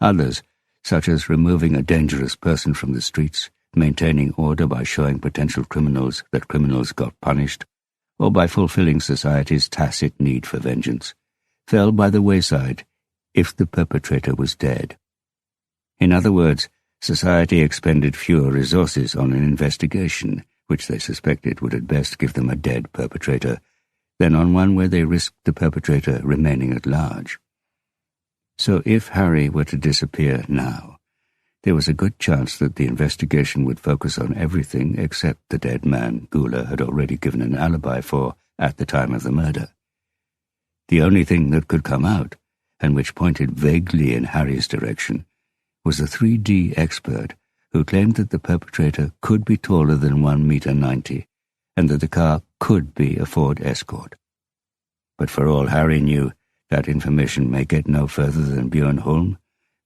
Others, such as removing a dangerous person from the streets, maintaining order by showing potential criminals that criminals got punished, or by fulfilling society's tacit need for vengeance, fell by the wayside if the perpetrator was dead. In other words, society expended fewer resources on an investigation, which they suspected would at best give them a dead perpetrator, than on one where they risked the perpetrator remaining at large. So if Harry were to disappear now, there was a good chance that the investigation would focus on everything except the dead man Gula had already given an alibi for at the time of the murder. The only thing that could come out, and which pointed vaguely in Harry's direction, was a 3D expert who claimed that the perpetrator could be taller than 1.90 meters and that the car could be a Ford Escort. But for all Harry knew, that information may get no further than Björn Holm,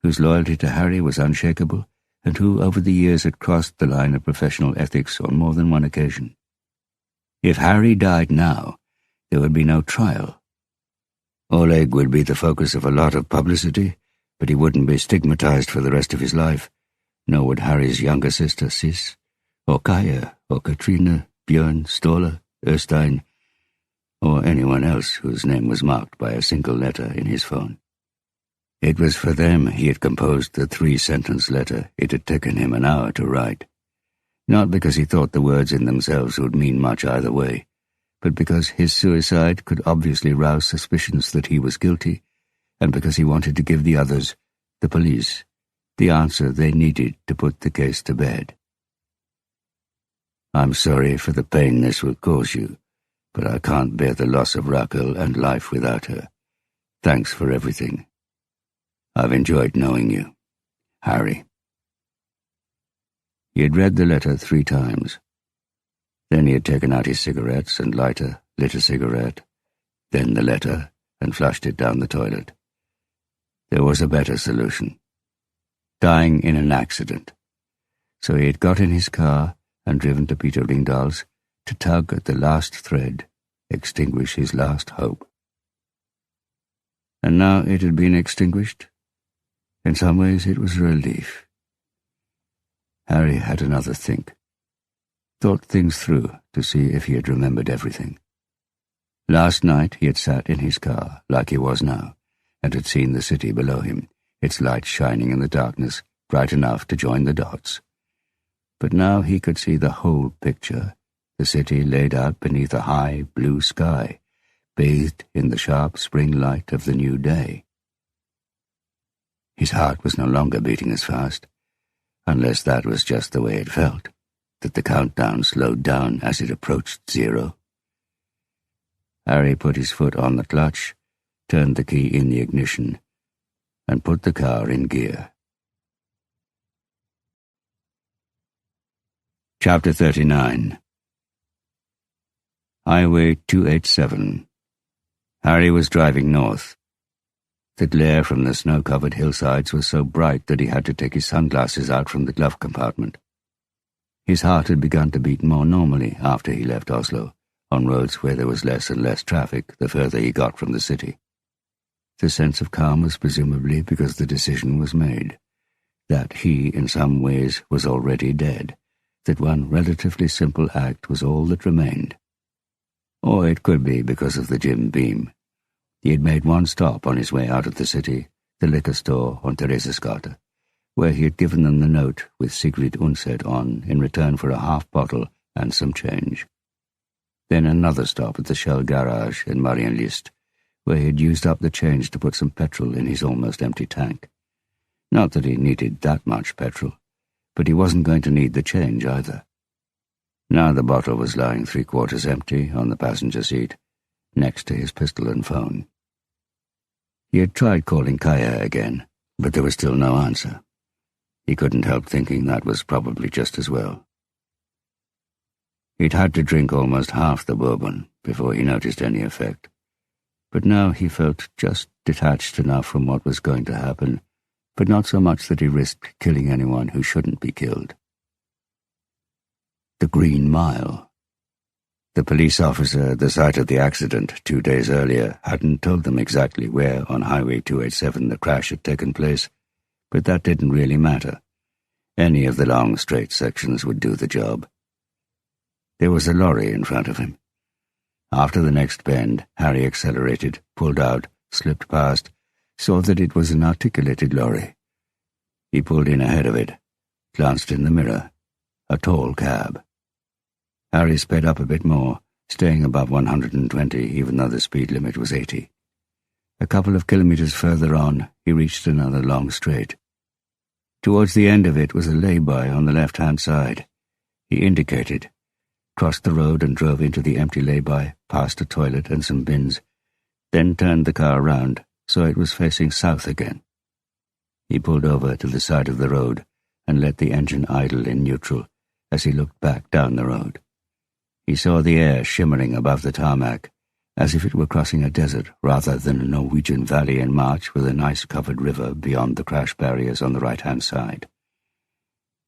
whose loyalty to Harry was unshakable, and who over the years had crossed the line of professional ethics on more than one occasion. If Harry died now, there would be no trial. Oleg would be the focus of a lot of publicity, but he wouldn't be stigmatized for the rest of his life, nor would Harry's younger sister Sis, or Kaya, or Katrina, Björn, Ståle, Øystein, or anyone else whose name was marked by a single letter in his phone. It was for them he had composed the 3-sentence letter it had taken him an hour to write, not because he thought the words in themselves would mean much either way, but because his suicide could obviously rouse suspicions that he was guilty, and because he wanted to give the others, the police, the answer they needed to put the case to bed. I'm sorry for the pain this will cause you, but I can't bear the loss of Rakel and life without her. Thanks for everything. I've enjoyed knowing you. Harry. He had read the letter 3 times. Then he had taken out his cigarettes and lighter, lit a cigarette, then the letter, and flushed it down the toilet. There was a better solution. Dying in an accident. So he had got in his car and driven to Peter Lingdahl's to tug at the last thread, extinguish his last hope. And now it had been extinguished. In some ways it was a relief. Harry had another think. Thought things through to see if he had remembered everything. Last night he had sat in his car, like he was now, and had seen the city below him, its lights shining in the darkness, bright enough to join the dots. But now he could see the whole picture, the city laid out beneath a high blue sky, bathed in the sharp spring light of the new day. His heart was no longer beating as fast, unless that was just the way it felt, that the countdown slowed down as it approached 0. Harry put his foot on the clutch, turned the key in the ignition, and put the car in gear. Chapter 39. Highway 287. Harry was driving north. The glare from the snow-covered hillsides was so bright that he had to take his sunglasses out from the glove compartment. His heart had begun to beat more normally after he left Oslo, on roads where there was less and less traffic the further he got from the city. The sense of calm was presumably because the decision was made, that he, in some ways, was already dead, that one relatively simple act was all that remained. Or it could be because of the Jim Beam. He had made one stop on his way out of the city, the liquor store on Theresesgata, where he had given them the note with Sigrid Undset on in return for a half bottle and some change. Then another stop at the Shell garage in Marienlyst, where he had used up the change to put some petrol in his almost empty tank. Not that he needed that much petrol, but he wasn't going to need the change either. Now the bottle was lying 3/4 empty on the passenger seat, next to his pistol and phone. He had tried calling Kaya again, but there was still no answer. He couldn't help thinking that was probably just as well. He'd had to drink almost half the bourbon before he noticed any effect, but now he felt just detached enough from what was going to happen, but not so much that he risked killing anyone who shouldn't be killed. The Green Mile. The police officer at the site of the accident 2 days earlier hadn't told them exactly where on Highway 287 the crash had taken place, but that didn't really matter. Any of the long straight sections would do the job. There was a lorry in front of him. After the next bend, Harry accelerated, pulled out, slipped past, saw that it was an articulated lorry. He pulled in ahead of it, glanced in the mirror. A tall cab. Harry sped up a bit more, staying above 120 even though the speed limit was 80. A couple of kilometers further on, he reached another long straight. Towards the end of it was a lay-by on the left-hand side. He indicated, crossed the road and drove into the empty lay-by, past a toilet and some bins, then turned the car around so it was facing south again. He pulled over to the side of the road and let the engine idle in neutral as he looked back down the road. He saw the air shimmering above the tarmac, as if it were crossing a desert rather than a Norwegian valley in March with an ice-covered river beyond the crash barriers on the right-hand side.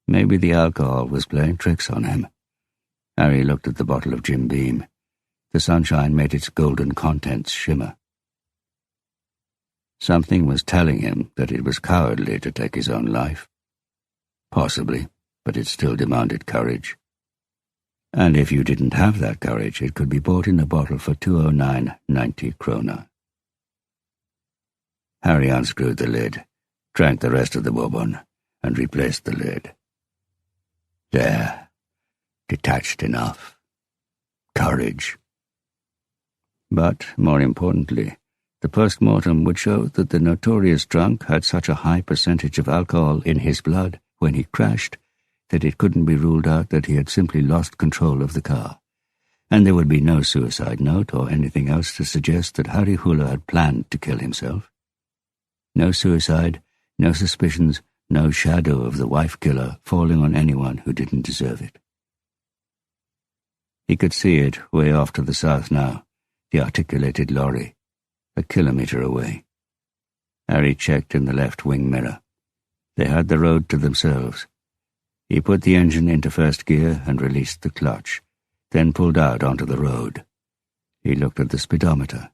Maybe the alcohol was playing tricks on him. Harry looked at the bottle of Jim Beam. The sunshine made its golden contents shimmer. Something was telling him that it was cowardly to take his own life. Possibly, but it still demanded courage. And if you didn't have that courage, it could be bought in a bottle for 209.90 krona. Harry unscrewed the lid, drank the rest of the bourbon, and replaced the lid. There. Detached enough. Courage. But, more importantly, the post-mortem would show that the notorious drunk had such a high percentage of alcohol in his blood when he crashed that it couldn't be ruled out that he had simply lost control of the car, and there would be no suicide note or anything else to suggest that Harry Hula had planned to kill himself. No suicide, no suspicions, no shadow of the wife-killer falling on anyone who didn't deserve it. He could see it way off to the south now, the articulated lorry, a kilometre away. Harry checked in the left wing mirror. They had the road to themselves. He put the engine into first gear and released the clutch, then pulled out onto the road. He looked at the speedometer.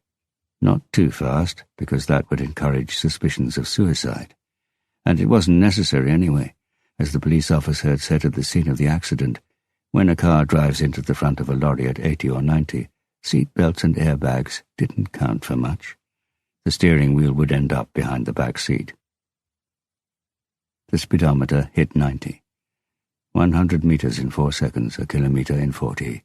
Not too fast, because that would encourage suspicions of suicide. And it wasn't necessary anyway, as the police officer had said at the scene of the accident. When a car drives into the front of a lorry at 80 or 90, seat belts and airbags didn't count for much. The steering wheel would end up behind the back seat. The speedometer hit 90. 100 meters in 4 seconds, a kilometre in 40.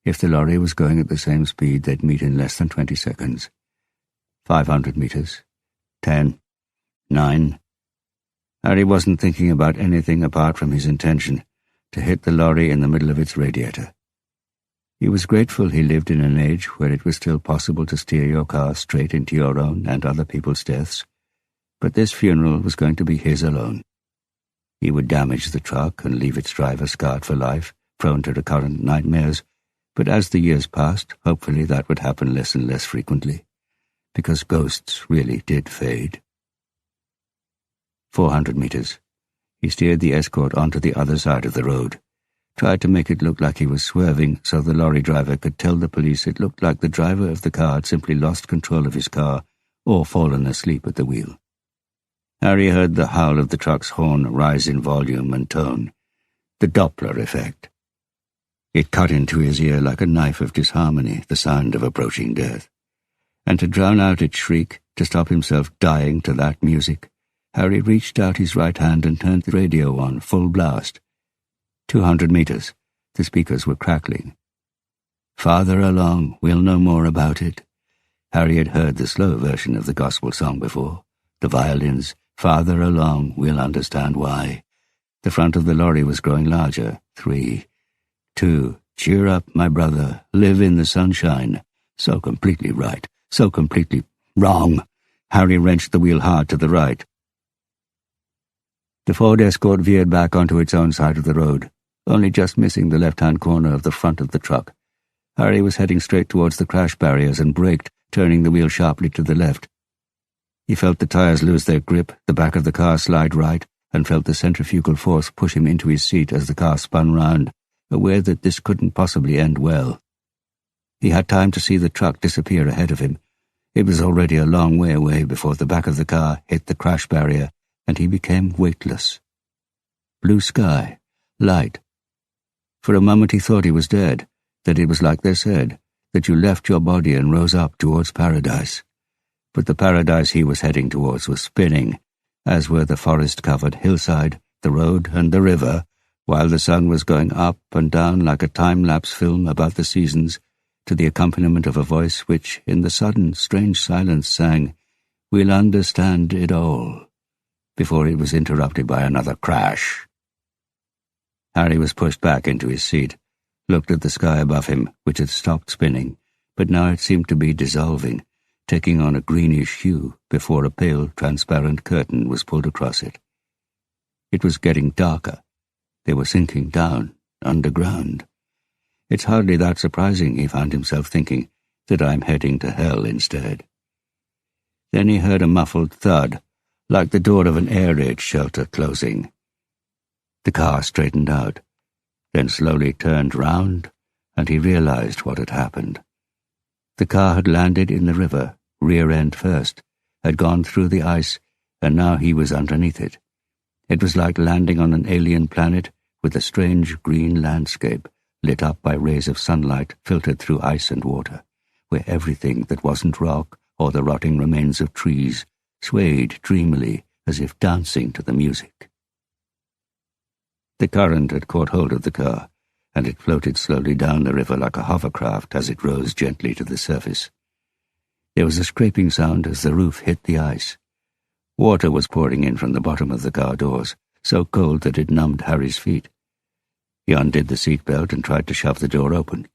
If the lorry was going at the same speed, they'd meet in less than 20 seconds. 500 meters. 10. 9. Harry wasn't thinking about anything apart from his intention to hit the lorry in the middle of its radiator. He was grateful he lived in an age where it was still possible to steer your car straight into your own and other people's deaths, but this funeral was going to be his alone. He would damage the truck and leave its driver scarred for life, prone to recurrent nightmares, but as the years passed, hopefully that would happen less and less frequently, because ghosts really did fade. 400 meters. He steered the Escort onto the other side of the road, tried to make it look like he was swerving so the lorry driver could tell the police it looked like the driver of the car had simply lost control of his car or fallen asleep at the wheel. Harry heard the howl of the truck's horn rise in volume and tone, the Doppler effect. It cut into his ear like a knife of disharmony, the sound of approaching death. And to drown out its shriek, to stop himself dying to that music, Harry reached out his right hand and turned the radio on, full blast. 200 meters. The speakers were crackling. Farther along, we'll know more about it. Harry had heard the slow version of the gospel song before. The violins. Farther along, we'll understand why. The front of the lorry was growing larger. 3, 2, cheer up, my brother, live in the sunshine. So completely right, so completely wrong. Harry wrenched the wheel hard to the right. The Ford Escort veered back onto its own side of the road, only just missing the left-hand corner of the front of the truck. Harry was heading straight towards the crash barriers and braked, turning the wheel sharply to the left. He felt the tires lose their grip, the back of the car slide right, and felt the centrifugal force push him into his seat as the car spun round, aware that this couldn't possibly end well. He had time to see the truck disappear ahead of him. It was already a long way away before the back of the car hit the crash barrier, and he became weightless. Blue sky, light. For a moment he thought he was dead, that it was like they said, that you left your body and rose up towards paradise. But the paradise he was heading towards was spinning, as were the forest-covered hillside, the road, and the river, while the sun was going up and down like a time-lapse film about the seasons, to the accompaniment of a voice which, in the sudden, strange silence, sang, "We'll understand it all," before it was interrupted by another crash. Harry was pushed back into his seat, looked at the sky above him, which had stopped spinning, but now it seemed to be dissolving, taking on a greenish hue before a pale, transparent curtain was pulled across it. It was getting darker. They were sinking down, underground. It's hardly that surprising, he found himself thinking, that I'm heading to hell instead. Then he heard a muffled thud, like the door of an air raid shelter closing. The car straightened out, then slowly turned round, and he realized what had happened. The car had landed in the river, rear end first, had gone through the ice, and now he was underneath it. It was like landing on an alien planet with a strange green landscape lit up by rays of sunlight filtered through ice and water, where everything that wasn't rock or the rotting remains of trees swayed dreamily as if dancing to the music. The current had caught hold of the car, and it floated slowly down the river like a hovercraft as it rose gently to the surface. There was a scraping sound as the roof hit the ice. Water was pouring in from the bottom of the car doors, so cold that it numbed Harry's feet. He undid the seatbelt and tried to shove the door open,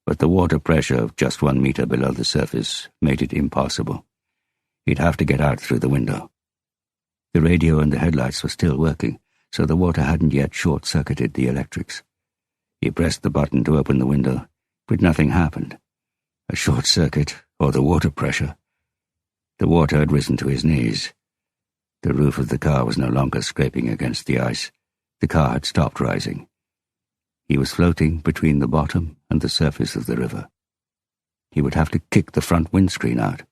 but the water pressure of just 1 meter below the surface made it impossible. He'd have to get out through the window. The radio and the headlights were still working, so the water hadn't yet short-circuited the electrics. He pressed the button to open the window, but nothing happened. A short circuit, or the water pressure. The water had risen to his knees. The roof of the car was no longer scraping against the ice. The car had stopped rising. He was floating between the bottom and the surface of the river. He would have to kick the front windscreen out.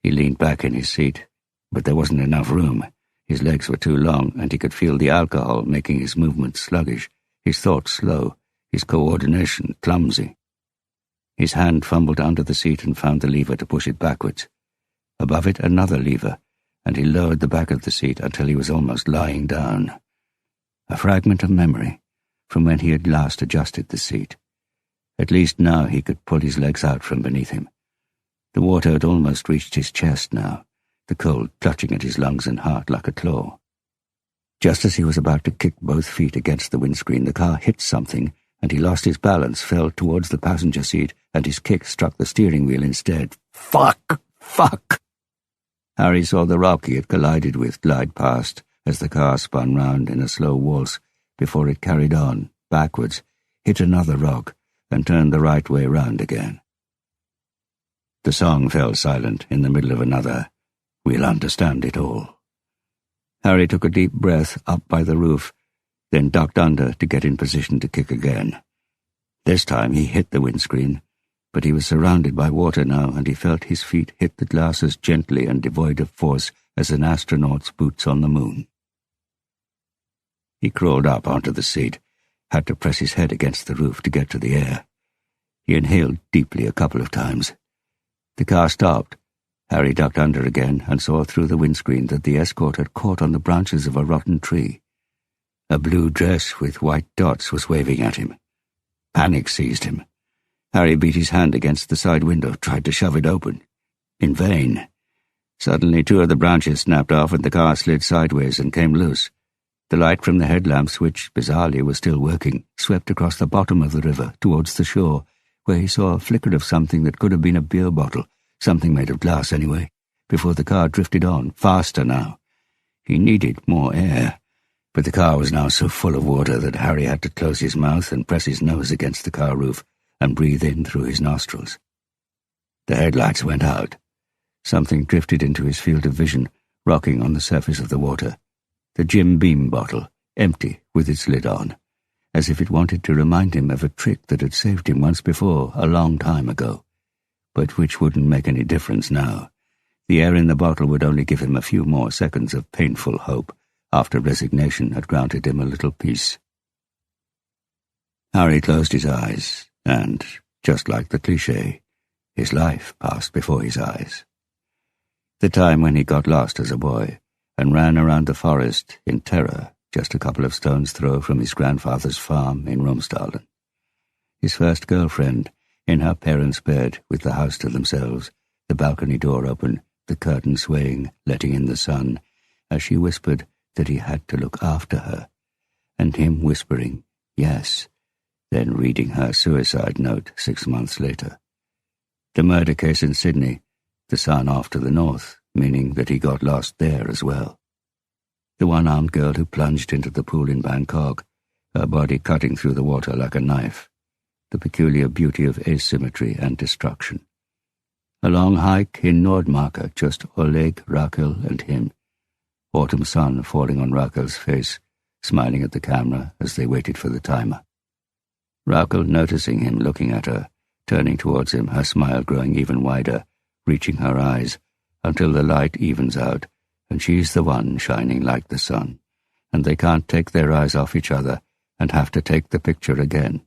He leaned back in his seat, but there wasn't enough room. His legs were too long, and he could feel the alcohol making his movements sluggish, his thoughts slow, his coordination clumsy. His hand fumbled under the seat and found the lever to push it backwards. Above it, another lever, and he lowered the back of the seat until he was almost lying down. A fragment of memory from when he had last adjusted the seat. At least now he could pull his legs out from beneath him. The water had almost reached his chest now, the cold clutching at his lungs and heart like a claw. Just as he was about to kick both feet against the windscreen, the car hit something, and he lost his balance, fell towards the passenger seat, and his kick struck the steering wheel instead. Fuck! Fuck! Harry saw the rock he had collided with glide past as the car spun round in a slow waltz before it carried on, backwards, hit another rock, and turned the right way round again. The song fell silent in the middle of another, "We'll understand it all." Harry took a deep breath up by the roof, then ducked under to get in position to kick again. This time he hit the windscreen, but he was surrounded by water now, and he felt his feet hit the glass as gently and devoid of force as an astronaut's boots on the moon. He crawled up onto the seat, had to press his head against the roof to get to the air. He inhaled deeply a couple of times. The car stopped. Harry ducked under again and saw through the windscreen that the escort had caught on the branches of a rotten tree. A blue dress with white dots was waving at him. Panic seized him. Harry beat his hand against the side window, tried to shove it open. In vain. Suddenly 2 of the branches snapped off and the car slid sideways and came loose. The light from the headlamps, which, bizarrely, was still working, swept across the bottom of the river towards the shore, where he saw a flicker of something that could have been a beer bottle, something made of glass anyway, before the car drifted on, faster now. He needed more air, but the car was now so full of water that Harry had to close his mouth and press his nose against the car roof and breathe in through his nostrils. The headlights went out. Something drifted into his field of vision, rocking on the surface of the water. The Jim Beam bottle, empty with its lid on, as if it wanted to remind him of a trick that had saved him once before, a long time ago, but which wouldn't make any difference now. The air in the bottle would only give him a few more seconds of painful hope after resignation had granted him a little peace. Harry closed his eyes, and, just like the cliché, his life passed before his eyes. The time when he got lost as a boy and ran around the forest in terror just a couple of stones' throw from his grandfather's farm in Romsdalen. His first girlfriend, in her parents' bed with the house to themselves, the balcony door open, the curtain swaying, letting in the sun, as she whispered that he had to look after her, and him whispering, yes, then reading her suicide note 6 months later. The murder case in Sydney, the sun off to the north, meaning that he got lost there as well. The one-armed girl who plunged into the pool in Bangkok, her body cutting through the water like a knife, the peculiar beauty of asymmetry and destruction. A long hike in Nordmarka, just Oleg, Rakel, and him. Autumn sun falling on Rakel's face, smiling at the camera as they waited for the timer. Rakel noticing him looking at her, turning towards him, her smile growing even wider, reaching her eyes, until the light evens out, and she's the one shining like the sun, and they can't take their eyes off each other and have to take the picture again.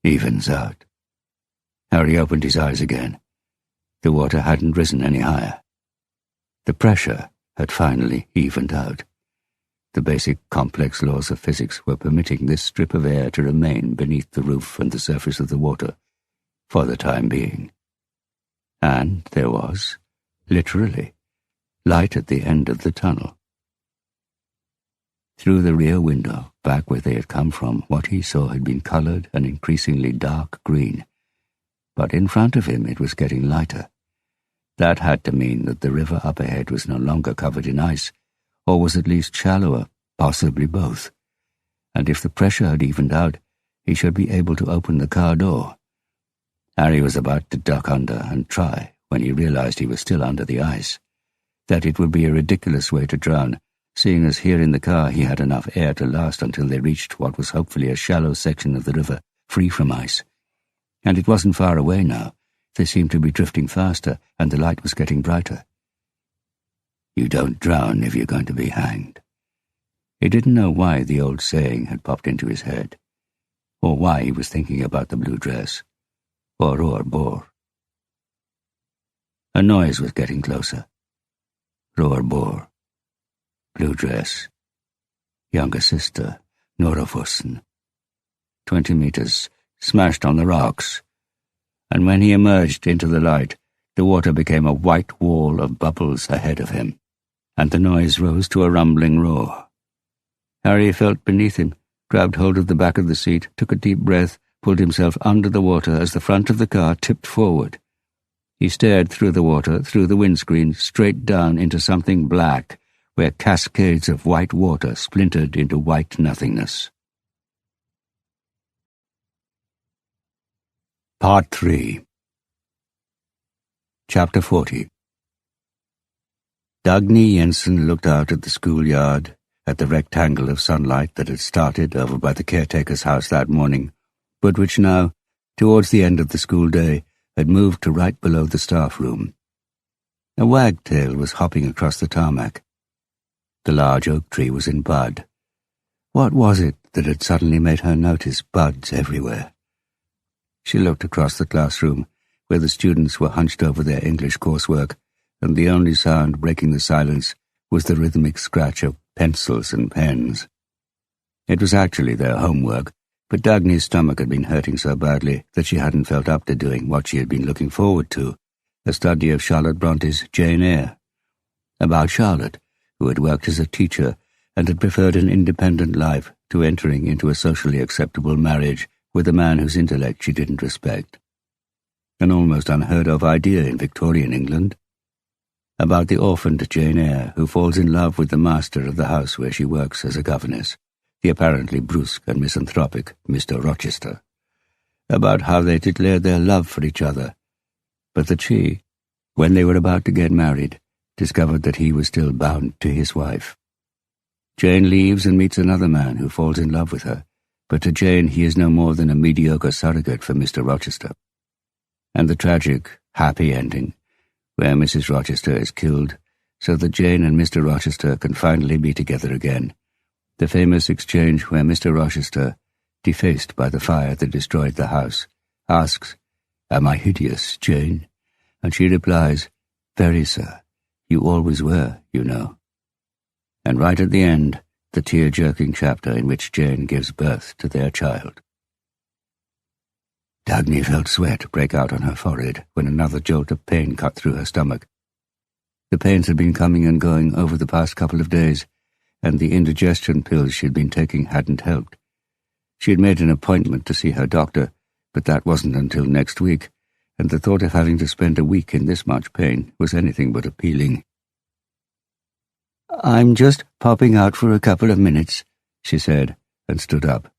Evens out. Harry opened his eyes again. The water hadn't risen any higher. The pressure had finally evened out. The basic complex laws of physics were permitting this strip of air to remain beneath the roof and the surface of the water, for the time being. And there was, literally, light at the end of the tunnel. Through the rear window, back where they had come from, what he saw had been coloured an increasingly dark green. But in front of him it was getting lighter. That had to mean that the river up ahead was no longer covered in ice, or was at least shallower, possibly both. And if the pressure had evened out, he should be able to open the car door. Harry was about to duck under and try when he realized he was still under the ice, that it would be a ridiculous way to drown, seeing as here in the car he had enough air to last until they reached what was hopefully a shallow section of the river, free from ice. And it wasn't far away now. They seemed to be drifting faster, and the light was getting brighter. You don't drown if you're going to be hanged. He didn't know why the old saying had popped into his head, or why he was thinking about the blue dress, or Bor. A noise was getting closer. Bor. Blue dress. Younger sister, Norafossen. 20 meters, smashed on the rocks. And when he emerged into the light, the water became a white wall of bubbles ahead of him, and the noise rose to a rumbling roar. Harry felt beneath him, grabbed hold of the back of the seat, took a deep breath, pulled himself under the water as the front of the car tipped forward. He stared through the water, through the windscreen, straight down into something black, where cascades of white water splintered into white nothingness. Part 3. Chapter 40. Dagny Jensen looked out at the schoolyard, at the rectangle of sunlight that had started over by the caretaker's house that morning, but which now, towards the end of the school day, had moved to right below the staff room. A wagtail was hopping across the tarmac. The large oak tree was in bud. What was it that had suddenly made her notice buds everywhere? She looked across the classroom, where the students were hunched over their English coursework, and the only sound breaking the silence was the rhythmic scratch of pencils and pens. It was actually their homework, but Dagny's stomach had been hurting so badly that she hadn't felt up to doing what she had been looking forward to, a study of Charlotte Bronte's Jane Eyre. About Charlotte, who had worked as a teacher and had preferred an independent life to entering into a socially acceptable marriage with a man whose intellect she didn't respect. An almost unheard-of idea in Victorian England. About the orphaned Jane Eyre who falls in love with the master of the house where she works as a governess, the apparently brusque and misanthropic Mr. Rochester. About how they declared their love for each other, but that she, when they were about to get married, discovered that he was still bound to his wife. Jane leaves and meets another man who falls in love with her, but to Jane he is no more than a mediocre surrogate for Mr. Rochester. And the tragic, happy ending, where Mrs. Rochester is killed, so that Jane and Mr. Rochester can finally be together again. The famous exchange where Mr. Rochester, defaced by the fire that destroyed the house, asks, "Am I hideous, Jane?" And she replies, "Very, sir. You always were, you know." And right at the end, the tear-jerking chapter in which Jane gives birth to their child. Dagny felt sweat break out on her forehead when another jolt of pain cut through her stomach. The pains had been coming and going over the past couple of days, and the indigestion pills she'd been taking hadn't helped. She had made an appointment to see her doctor, but that wasn't until next week, and the thought of having to spend a week in this much pain was anything but appealing. "I'm just popping out for a couple of minutes," she said, and stood up.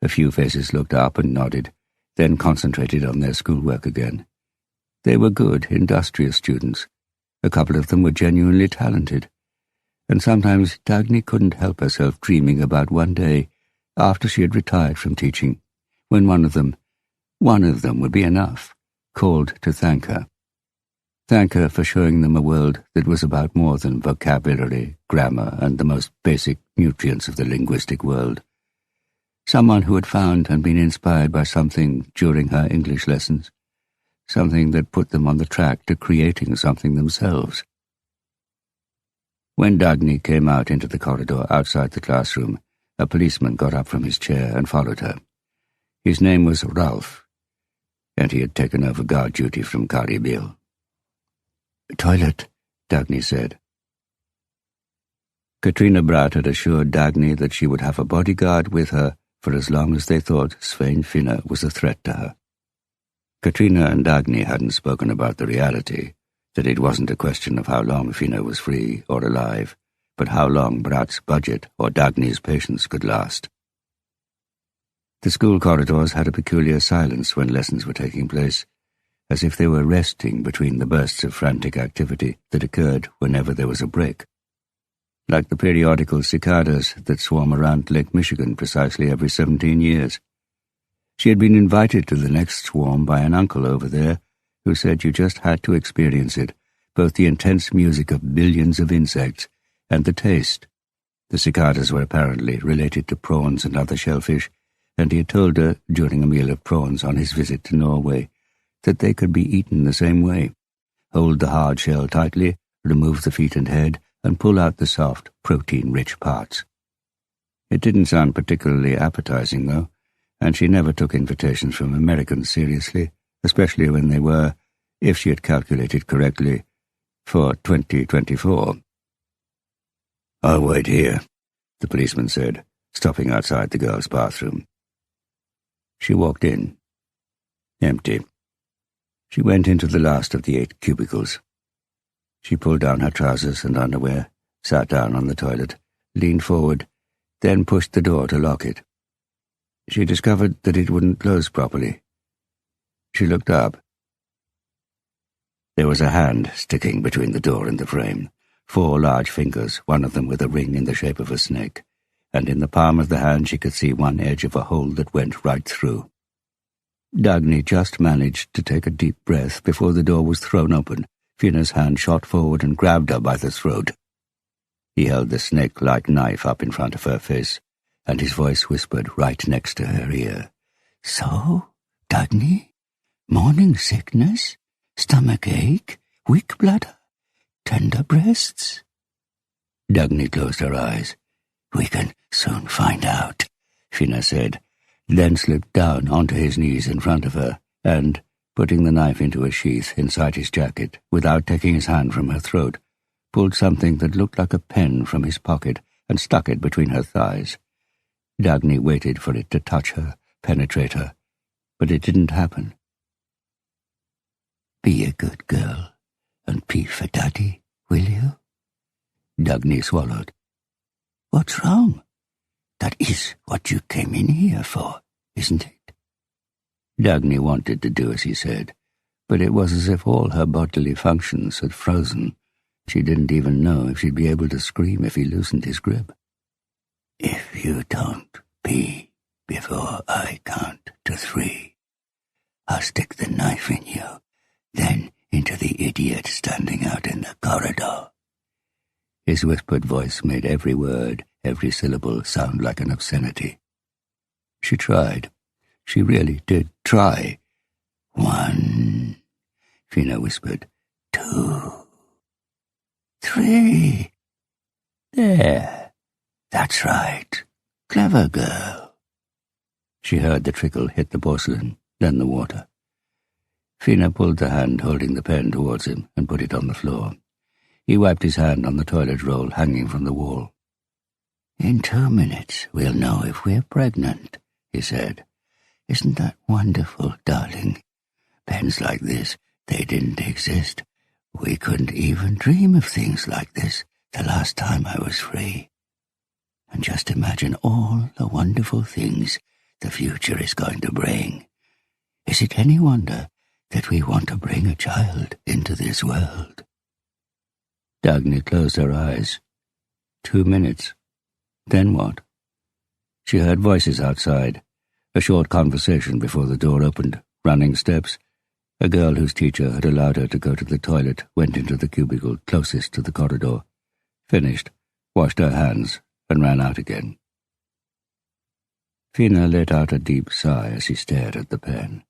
A few faces looked up and nodded, then concentrated on their schoolwork again. They were good, industrious students. A couple of them were genuinely talented. And sometimes Dagny couldn't help herself dreaming about one day, after she had retired from teaching, when one of them would be enough, called to thank her. Thank her for showing them a world that was about more than vocabulary, grammar, and the most basic nutrients of the linguistic world. Someone who had found and been inspired by something during her English lessons, something that put them on the track to creating something themselves. When Dagny came out into the corridor outside the classroom, a policeman got up from his chair and followed her. His name was Ralph, and he had taken over guard duty from Kari Bill. "Toilet," Dagny said. Katrina Bratt had assured Dagny that she would have a bodyguard with her for as long as they thought Svein Finne was a threat to her. Katrina and Dagny hadn't spoken about the reality, that it wasn't a question of how long Finne was free or alive, but how long Bratt's budget or Dagny's patience could last. The school corridors had a peculiar silence when lessons were taking place, as if they were resting between the bursts of frantic activity that occurred whenever there was a break. Like the periodical cicadas that swarm around Lake Michigan precisely every 17 years. She had been invited to the next swarm by an uncle over there who said you just had to experience it, both the intense music of billions of insects and the taste. The cicadas were apparently related to prawns and other shellfish, and he had told her, during a meal of prawns on his visit to Norway, that they could be eaten the same way. Hold the hard shell tightly, remove the feet and head, and pull out the soft, protein-rich parts. It didn't sound particularly appetizing, though, and she never took invitations from Americans seriously, especially when they were, if she had calculated correctly, for 2024. "I'll wait here," the policeman said, stopping outside the girls' bathroom. She walked in. Empty. She went into the last of the 8 cubicles. She pulled down her trousers and underwear, sat down on the toilet, leaned forward, then pushed the door to lock it. She discovered that it wouldn't close properly. She looked up. There was a hand sticking between the door and the frame, 4 large fingers, one of them with a ring in the shape of a snake, and in the palm of the hand she could see one edge of a hole that went right through. Dagny just managed to take a deep breath before the door was thrown open. Finne's hand shot forward and grabbed her by the throat. He held the snake-like knife up in front of her face, and his voice whispered right next to her ear. "So, Dagny? Morning sickness? Stomach ache? Weak bladder? Tender breasts?" Dagny closed her eyes. "We can soon find out," Finne said, then slipped down onto his knees in front of her, and, putting the knife into a sheath inside his jacket, without taking his hand from her throat, pulled something that looked like a pen from his pocket and stuck it between her thighs. Dagny waited for it to touch her, penetrate her, but it didn't happen. "Be a good girl and pee for Daddy, will you?" Dagny swallowed. "What's wrong? That is what you came in here for, isn't it?" Dagny wanted to do as he said, but it was as if all her bodily functions had frozen, She didn't even know if she'd be able to scream if he loosened his grip. "If you don't pee before I count to 3, I'll stick the knife in you, then into the idiot standing out in the corridor." His whispered voice made every word, every syllable sound like an obscenity. She tried. She really did try. 1, Finne whispered. 2, 3. There. That's right. Clever girl. She heard the trickle hit the porcelain, then the water. Finne pulled the hand holding the pen towards him and put it on the floor. He wiped his hand on the toilet roll hanging from the wall. "In 2 minutes we'll know if we're pregnant," he said. "Isn't that wonderful, darling? Pens like this, they didn't exist. We couldn't even dream of things like this the last time I was free. And just imagine all the wonderful things the future is going to bring. Is it any wonder that we want to bring a child into this world?" Dagny closed her eyes. 2 minutes. Then what? She heard voices outside, a short conversation before the door opened, running steps. A girl whose teacher had allowed her to go to the toilet went into the cubicle closest to the corridor, finished, washed her hands, and ran out again. Finne let out a deep sigh as she stared at the pen.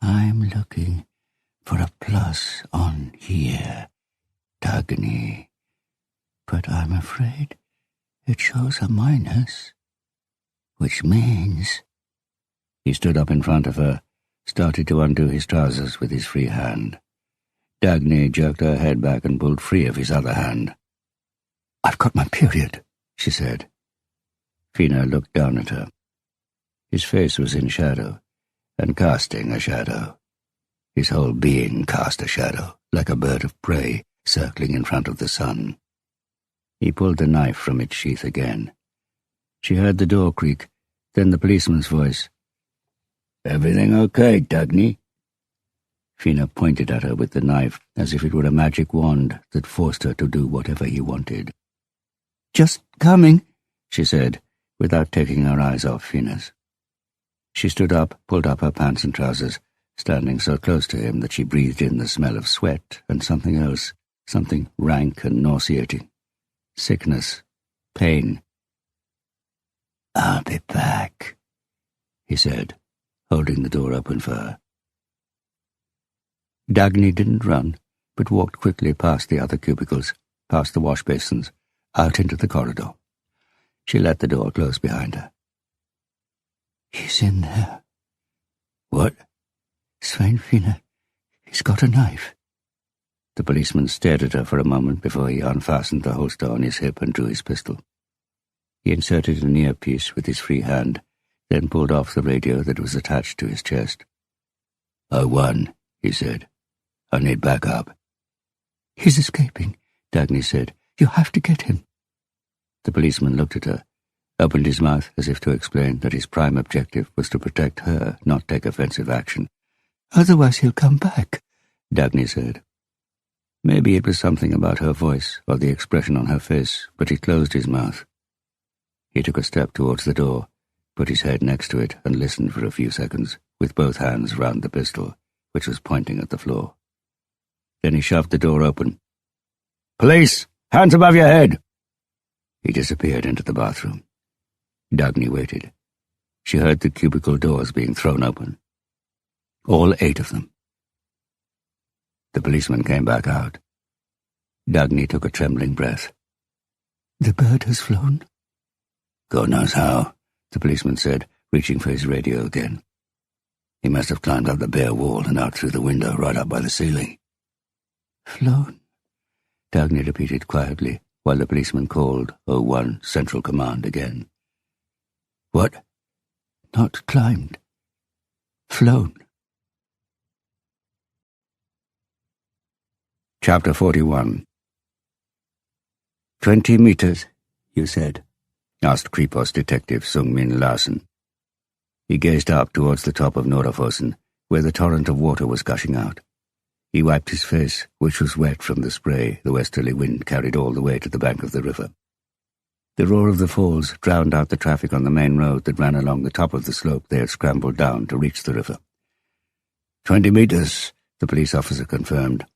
"I'm looking for a plus on here, Dagny, but I'm afraid it shows a minus, which means—" He stood up in front of her, started to undo his trousers with his free hand. Dagny jerked her head back and pulled free of his other hand. "I've got my period," she said. Finne looked down at her. His face was in shadow, and casting a shadow. His whole being cast a shadow, like a bird of prey circling in front of the sun. He pulled the knife from its sheath again. She heard the door creak, then the policeman's voice. "Everything okay, Dagny?" Finne pointed at her with the knife as if it were a magic wand that forced her to do whatever he wanted. "Just coming," she said, without taking her eyes off Finne's. She stood up, pulled up her pants and trousers, standing so close to him that she breathed in the smell of sweat and something else, something rank and nauseating. Sickness. Pain. "I'll be back," he said, holding the door open for her. Dagny didn't run, but walked quickly past the other cubicles, past the wash basins, out into the corridor. She let the door close behind her. "He's in there." "What?" "Svein Finne. He's got a knife." The policeman stared at her for a moment before he unfastened the holster on his hip and drew his pistol. He inserted an earpiece with his free hand, then pulled off the radio that was attached to his chest. "I won," he said. "I need backup." "He's escaping," Dagny said. "You have to get him." The policeman looked at her, opened his mouth as if to explain that his prime objective was to protect her, not take offensive action. "Otherwise he'll come back," Dagny said. Maybe it was something about her voice or the expression on her face, but he closed his mouth. He took a step towards the door, put his head next to it and listened for a few seconds, with both hands round the pistol, which was pointing at the floor. Then he shoved the door open. "Police! Hands above your head!" He disappeared into the bathroom. Dagny waited. She heard the cubicle doors being thrown open. All 8 of them. The policeman came back out. Dagny took a trembling breath. "The bird has flown?" "God knows how," the policeman said, reaching for his radio again. "He must have climbed up the bare wall and out through the window right up by the ceiling." "Flown?" Dagny repeated quietly, while the policeman called 01 Central Command again. "What?" "Not climbed. Flown." Chapter 41. 20 meters, you said?" asked Kripos detective Sung-Min Larsen. He gazed up towards the top of Nordafossen, where the torrent of water was gushing out. He wiped his face, which was wet from the spray the westerly wind carried all the way to the bank of the river. The roar of the falls drowned out the traffic on the main road that ran along the top of the slope they had scrambled down to reach the river. 20 meters, the police officer confirmed.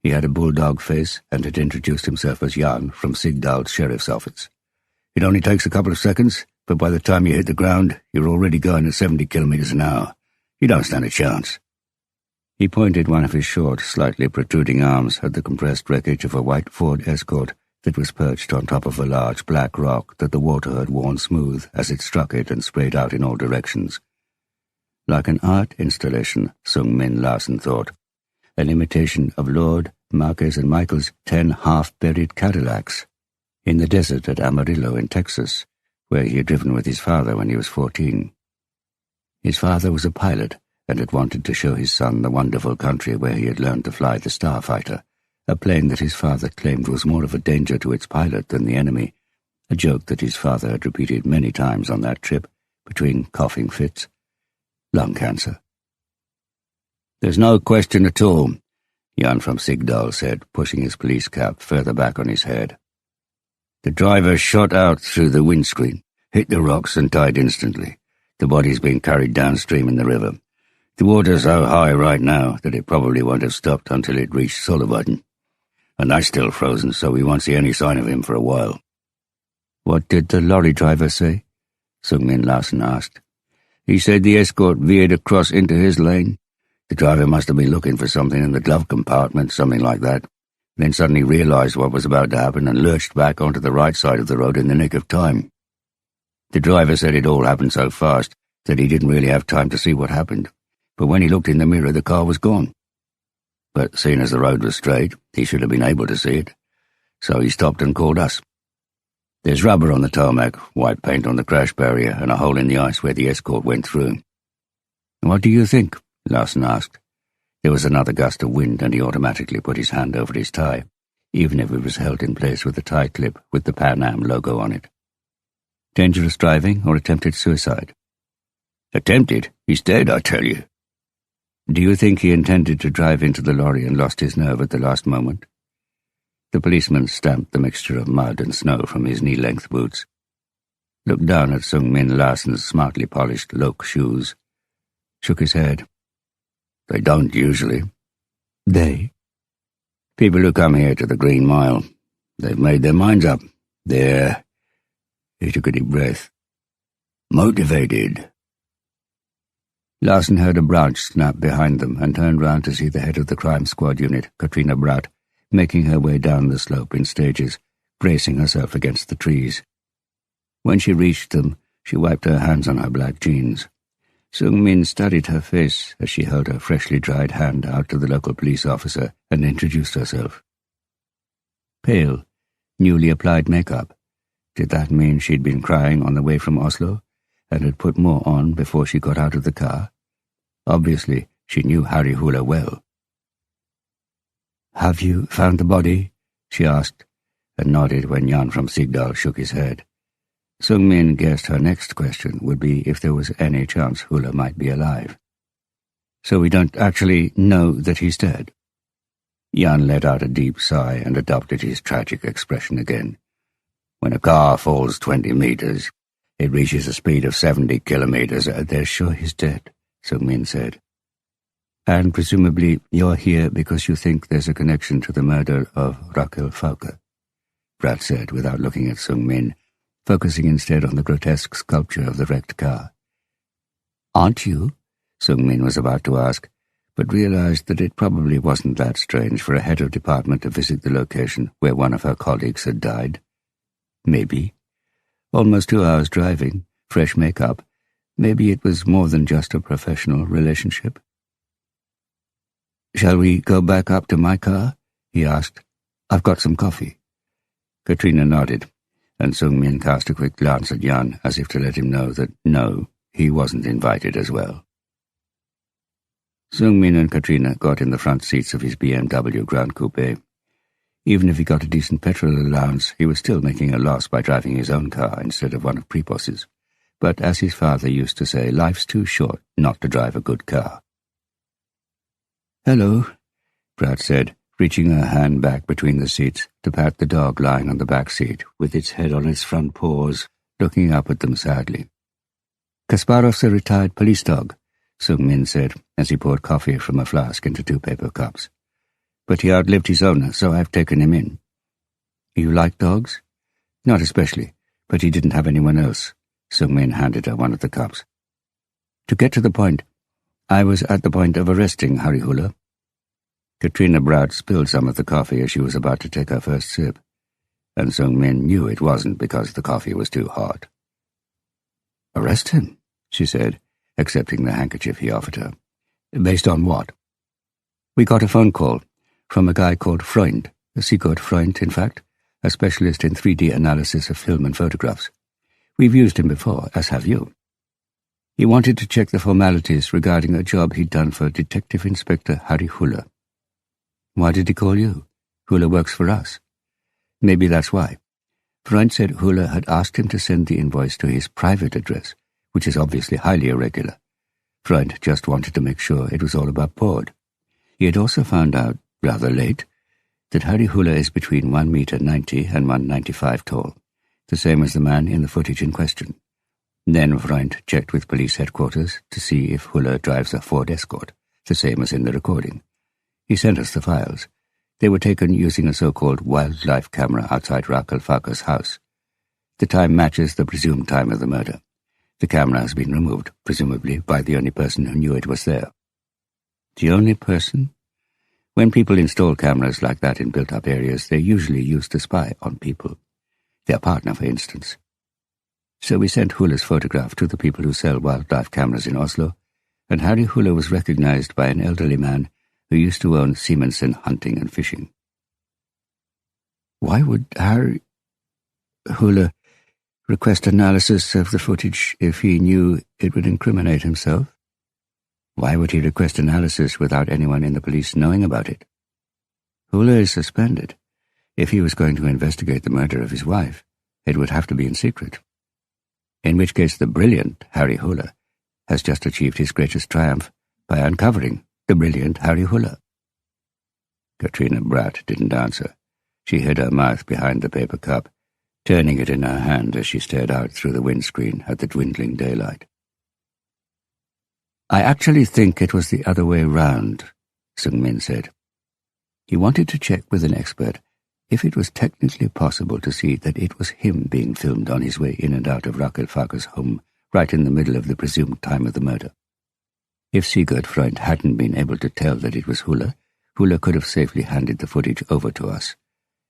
He had a bulldog face and had introduced himself as Jan from Sigdal's sheriff's office. It only takes a couple of seconds, but by the time you hit the ground, you're already going at 70 kilometers an hour. You don't stand a chance. He pointed one of his short, slightly protruding arms at the compressed wreckage of a white Ford Escort that was perched on top of a large black rock that the water had worn smooth as it struck it and sprayed out in all directions. Like an art installation, Sung Min Larsen thought, an imitation of Lord, Marquez and Michael's 10 half-buried Cadillacs in the desert at Amarillo in Texas, where he had driven with his father when he was 14. His father was a pilot and had wanted to show his son the wonderful country where he had learned to fly the Starfighter, a plane that his father claimed was more of a danger to its pilot than the enemy, a joke that his father had repeated many times on that trip between coughing fits. Lung cancer. There's no question at all, Jan from Sigdal said, pushing his police cap further back on his head. The driver shot out through the windscreen, hit the rocks and died instantly. The body's being carried downstream in the river. The water's so high right now that it probably won't have stopped until it reached Sollebaden. And that's still frozen, so we won't see any sign of him for a while. What did the lorry driver say? Sung Min Larsen asked. He said the Escort veered across into his lane. The driver must have been looking for something in the glove compartment, something like that. Then suddenly realized what was about to happen and lurched back onto the right side of the road in the nick of time. The driver said it all happened so fast that he didn't really have time to see what happened. But when he looked in the mirror, the car was gone. But seeing as the road was straight, he should have been able to see it. So he stopped and called us. There's rubber on the tarmac, white paint on the crash barrier, and a hole in the ice where the Escort went through. What do you think? Larsen asked. There was another gust of wind, and he automatically put his hand over his tie, even if it was held in place with a tie clip with the Pan Am logo on it. Dangerous driving or attempted suicide? Attempted? He's dead, I tell you. Do you think he intended to drive into the lorry and lost his nerve at the last moment? The policeman stamped the mixture of mud and snow from his knee-length boots, looked down at Sung Min Larsen's smartly polished loke shoes, shook his head. They don't usually. They? People who come here to the Green Mile. They've made their minds up. They're... He took a deep breath. Motivated. Larsen heard a branch snap behind them and turned round to see the head of the crime squad unit, Katrina Bratt, making her way down the slope in stages, bracing herself against the trees. When she reached them, she wiped her hands on her black jeans. Sung Min studied her face as she held her freshly dried hand out to the local police officer and introduced herself. Pale, newly applied makeup. Did that mean she'd been crying on the way from Oslo and had put more on before she got out of the car? Obviously, she knew Harry Hula well. Have you found the body? She asked, and nodded when Jan from Sigdal shook his head. Sung Min guessed her next question would be if there was any chance Hula might be alive. So we don't actually know that he's dead? Jan let out a deep sigh and adopted his tragic expression again. When a car falls 20 meters, it reaches a speed of 70 kilometers. They're sure he's dead, Sung Min said. And presumably you're here because you think there's a connection to the murder of Rakel Fauke, Brad said without looking at Sung Min, focusing instead on the grotesque sculpture of the wrecked car. Aren't you? Sung Min was about to ask, but realized that it probably wasn't that strange for a head of department to visit the location where one of her colleagues had died. Maybe. Almost 2 hours driving, fresh makeup. Maybe it was more than just a professional relationship. Shall we go back up to my car? He asked. I've got some coffee. Katrina nodded, and Sung Min cast a quick glance at Jan as if to let him know that no, he wasn't invited as well. Sung Min and Katrina got in the front seats of his BMW Grand Coupe. Even if he got a decent petrol allowance, he was still making a loss by driving his own car instead of one of Prepos's. But as his father used to say, life's too short not to drive a good car. Hello. Pratt said, reaching her hand back between the seats to pat the dog lying on the back seat, with its head on its front paws, looking up at them sadly. "Kasparov's a retired police dog," Sung-min said, as he poured coffee from a flask into 2 paper cups. "But he outlived his owner, so I've taken him in." "You like dogs?" "Not especially, but he didn't have anyone else." Sung-min handed her one of the cups. "To get to the point, I was at the point of arresting Harry Hula." Katrina Braut spilled some of the coffee as she was about to take her first sip, and Sung-min knew it wasn't because the coffee was too hot. "Arrest him?" she said, accepting the handkerchief he offered her. "Based on what?" "We got a phone call from a guy called Freund, Sigurd Freund, in fact, a specialist in 3D analysis of film and photographs. We've used him before, as have you. He wanted to check the formalities regarding a job he'd done for Detective Inspector Harry Hula." "Why did he call you? Hula works for us." "Maybe that's why. Freund said Hula had asked him to send the invoice to his private address, which is obviously highly irregular. Freund just wanted to make sure it was all above board. He had also found out, rather late, that Harry Hula is between 1.90 meters and 1.95 tall, the same as the man in the footage in question. Then Freund checked with police headquarters to see if Hula drives a Ford Escort, the same as in the recording. He sent us the files. They were taken using a so-called wildlife camera outside Rakel Farker's house. The time matches the presumed time of the murder. The camera has been removed, presumably by the only person who knew it was there." "The only person?" "When people install cameras like that in built-up areas, they're usually used to spy on people. Their partner, for instance. So we sent Hula's photograph to the people who sell wildlife cameras in Oslo, and Harry Hula was recognized by an elderly man who used to own Simonsen Hunting and Fishing." "Why would Harry Hula request analysis of the footage if he knew it would incriminate himself?" "Why would he request analysis without anyone in the police knowing about it?" "Hula is suspended. If he was going to investigate the murder of his wife, it would have to be in secret. In which case the brilliant Harry Hula has just achieved his greatest triumph by uncovering the brilliant Harry Hula." Katrina Braut didn't answer. She hid her mouth behind the paper cup, turning it in her hand as she stared out through the windscreen at the dwindling daylight. "I actually think it was the other way round," Sung-min said. He wanted to check with an expert if it was technically possible to see that it was him being filmed on his way in and out of Rakel Farker's home right in the middle of the presumed time of the murder. If Sigurd Freund hadn't been able to tell that it was Hula, Hula could have safely handed the footage over to us,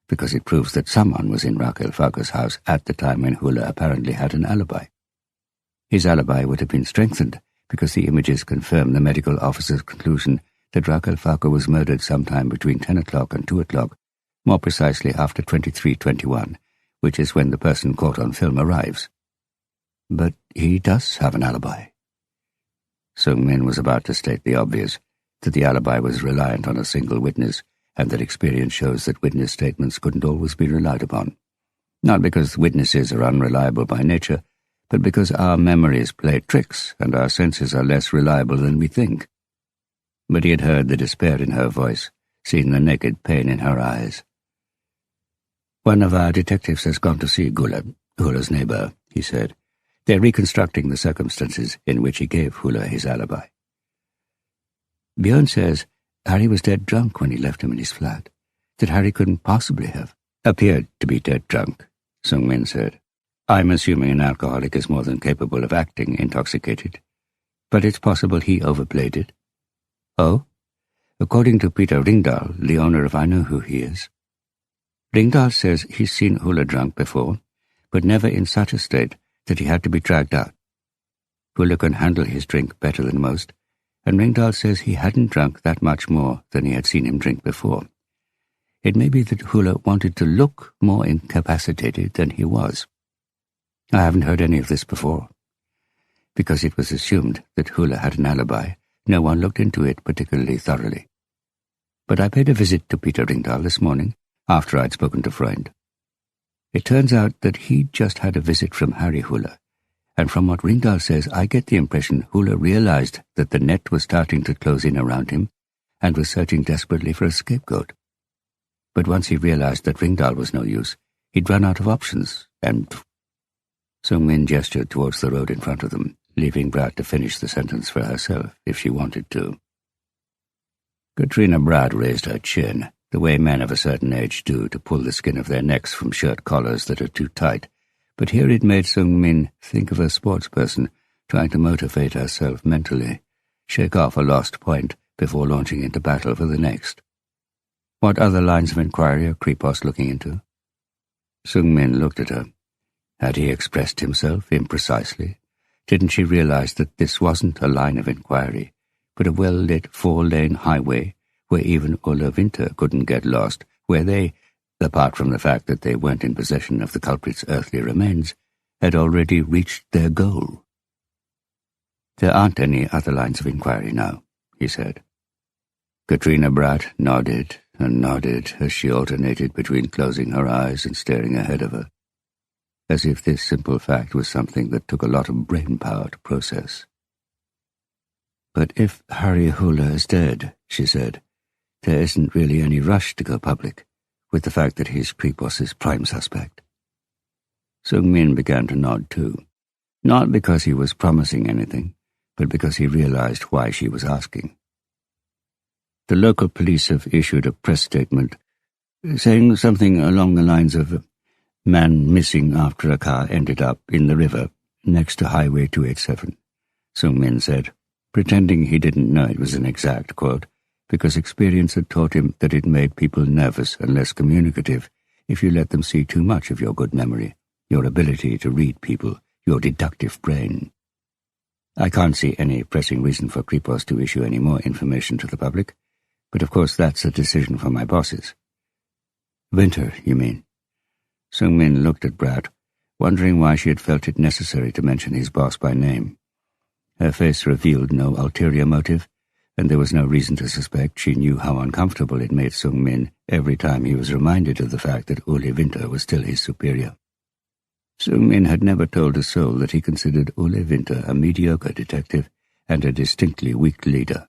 because it proves that someone was in Rakel Farker's house at the time when Hula apparently had an alibi. His alibi would have been strengthened because the images confirm the medical officer's conclusion that Rakel Farker was murdered sometime between 10 o'clock and 2 o'clock, more precisely after 23:21, which is when the person caught on film arrives. But he does have an alibi. Sung-min was about to state the obvious, that the alibi was reliant on a single witness, and that experience shows that witness statements couldn't always be relied upon. Not because witnesses are unreliable by nature, but because our memories play tricks and our senses are less reliable than we think. But he had heard the despair in her voice, seen the naked pain in her eyes. "One of our detectives has gone to see Hula's neighbor," he said. "They're reconstructing the circumstances in which he gave Hula his alibi. Björn says Harry was dead drunk when he left him in his flat, that Harry couldn't possibly have appeared to be dead drunk," Sung-min said. "I'm assuming an alcoholic is more than capable of acting intoxicated, but it's possible he overplayed it." "Oh?" "According to Peter Ringdahl, the owner of I Know Who He Is. Ringdahl says he's seen Hula drunk before, but never in such a state that he had to be dragged out. Hula can handle his drink better than most, and Ringdahl says he hadn't drunk that much more than he had seen him drink before. It may be that Hula wanted to look more incapacitated than he was. I haven't heard any of this before. Because it was assumed that Hula had an alibi, no one looked into it particularly thoroughly. But I paid a visit to Peter Ringdahl this morning, after I'd spoken to Freund. It turns out that he'd just had a visit from Harry Hula, and from what Ringdahl says, I get the impression Hula realized that the net was starting to close in around him, and was searching desperately for a scapegoat. But once he realized that Ringdahl was no use, he'd run out of options, and... Sung-min gestured towards the road in front of them, leaving Bratt to finish the sentence for herself, if she wanted to. Katrina Bratt raised her chin, the way men of a certain age do to pull the skin of their necks from shirt collars that are too tight, but here it made Sung-min think of a sportsperson trying to motivate herself mentally, shake off a lost point before launching into battle for the next. What other lines of inquiry are Kripos looking into? Sung-min looked at her. Had he expressed himself imprecisely? Didn't she realize that this wasn't a line of inquiry, but a well-lit 4-lane highway where even Ole Winter couldn't get lost, where they, apart from the fact that they weren't in possession of the culprit's earthly remains, had already reached their goal? There aren't any other lines of inquiry now, he said. Katrina Bratt nodded and nodded as she alternated between closing her eyes and staring ahead of her, as if this simple fact was something that took a lot of brain power to process. But if Harry Hula is dead, she said, there isn't really any rush to go public, with the fact that he's Kripos's prime suspect. Sung-min began to nod too, not because he was promising anything, but because he realized why she was asking. The local police have issued a press statement saying something along the lines of man missing after a car ended up in the river next to Highway 287, Sung-min said, pretending he didn't know it was an exact quote, because experience had taught him that it made people nervous and less communicative if you let them see too much of your good memory, your ability to read people, your deductive brain. I can't see any pressing reason for Kripos to issue any more information to the public, but of course that's a decision for my bosses. Winter, you mean? Sung-min looked at Bratt, wondering why she had felt it necessary to mention his boss by name. Her face revealed no ulterior motive, and there was no reason to suspect she knew how uncomfortable it made Sung-min every time he was reminded of the fact that Ole Winter was still his superior. Sung-min had never told a soul that he considered Ole Winter a mediocre detective and a distinctly weak leader.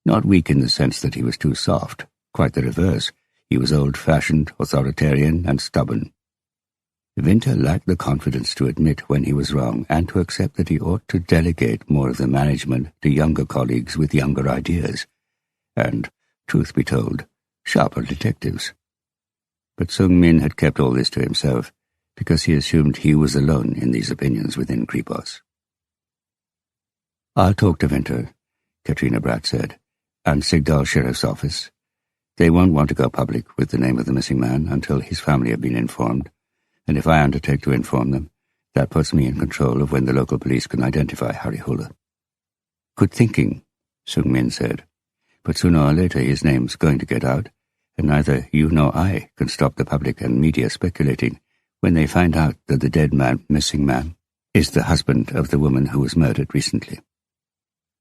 Not weak in the sense that he was too soft, quite the reverse. He was old-fashioned, authoritarian, and stubborn. Winter lacked the confidence to admit when he was wrong and to accept that he ought to delegate more of the management to younger colleagues with younger ideas, and, truth be told, sharper detectives. But Sung-min had kept all this to himself, because he assumed he was alone in these opinions within Kripos. I'll talk to Winter, Katrina Bratt said, and Sigdal Sheriff's Office. They won't want to go public with the name of the missing man until his family have been informed, and if I undertake to inform them, that puts me in control of when the local police can identify Harry Hula. Good thinking, Sung-min said, but sooner or later his name's going to get out, and neither you nor I can stop the public and media speculating when they find out that the dead man, missing man, is the husband of the woman who was murdered recently.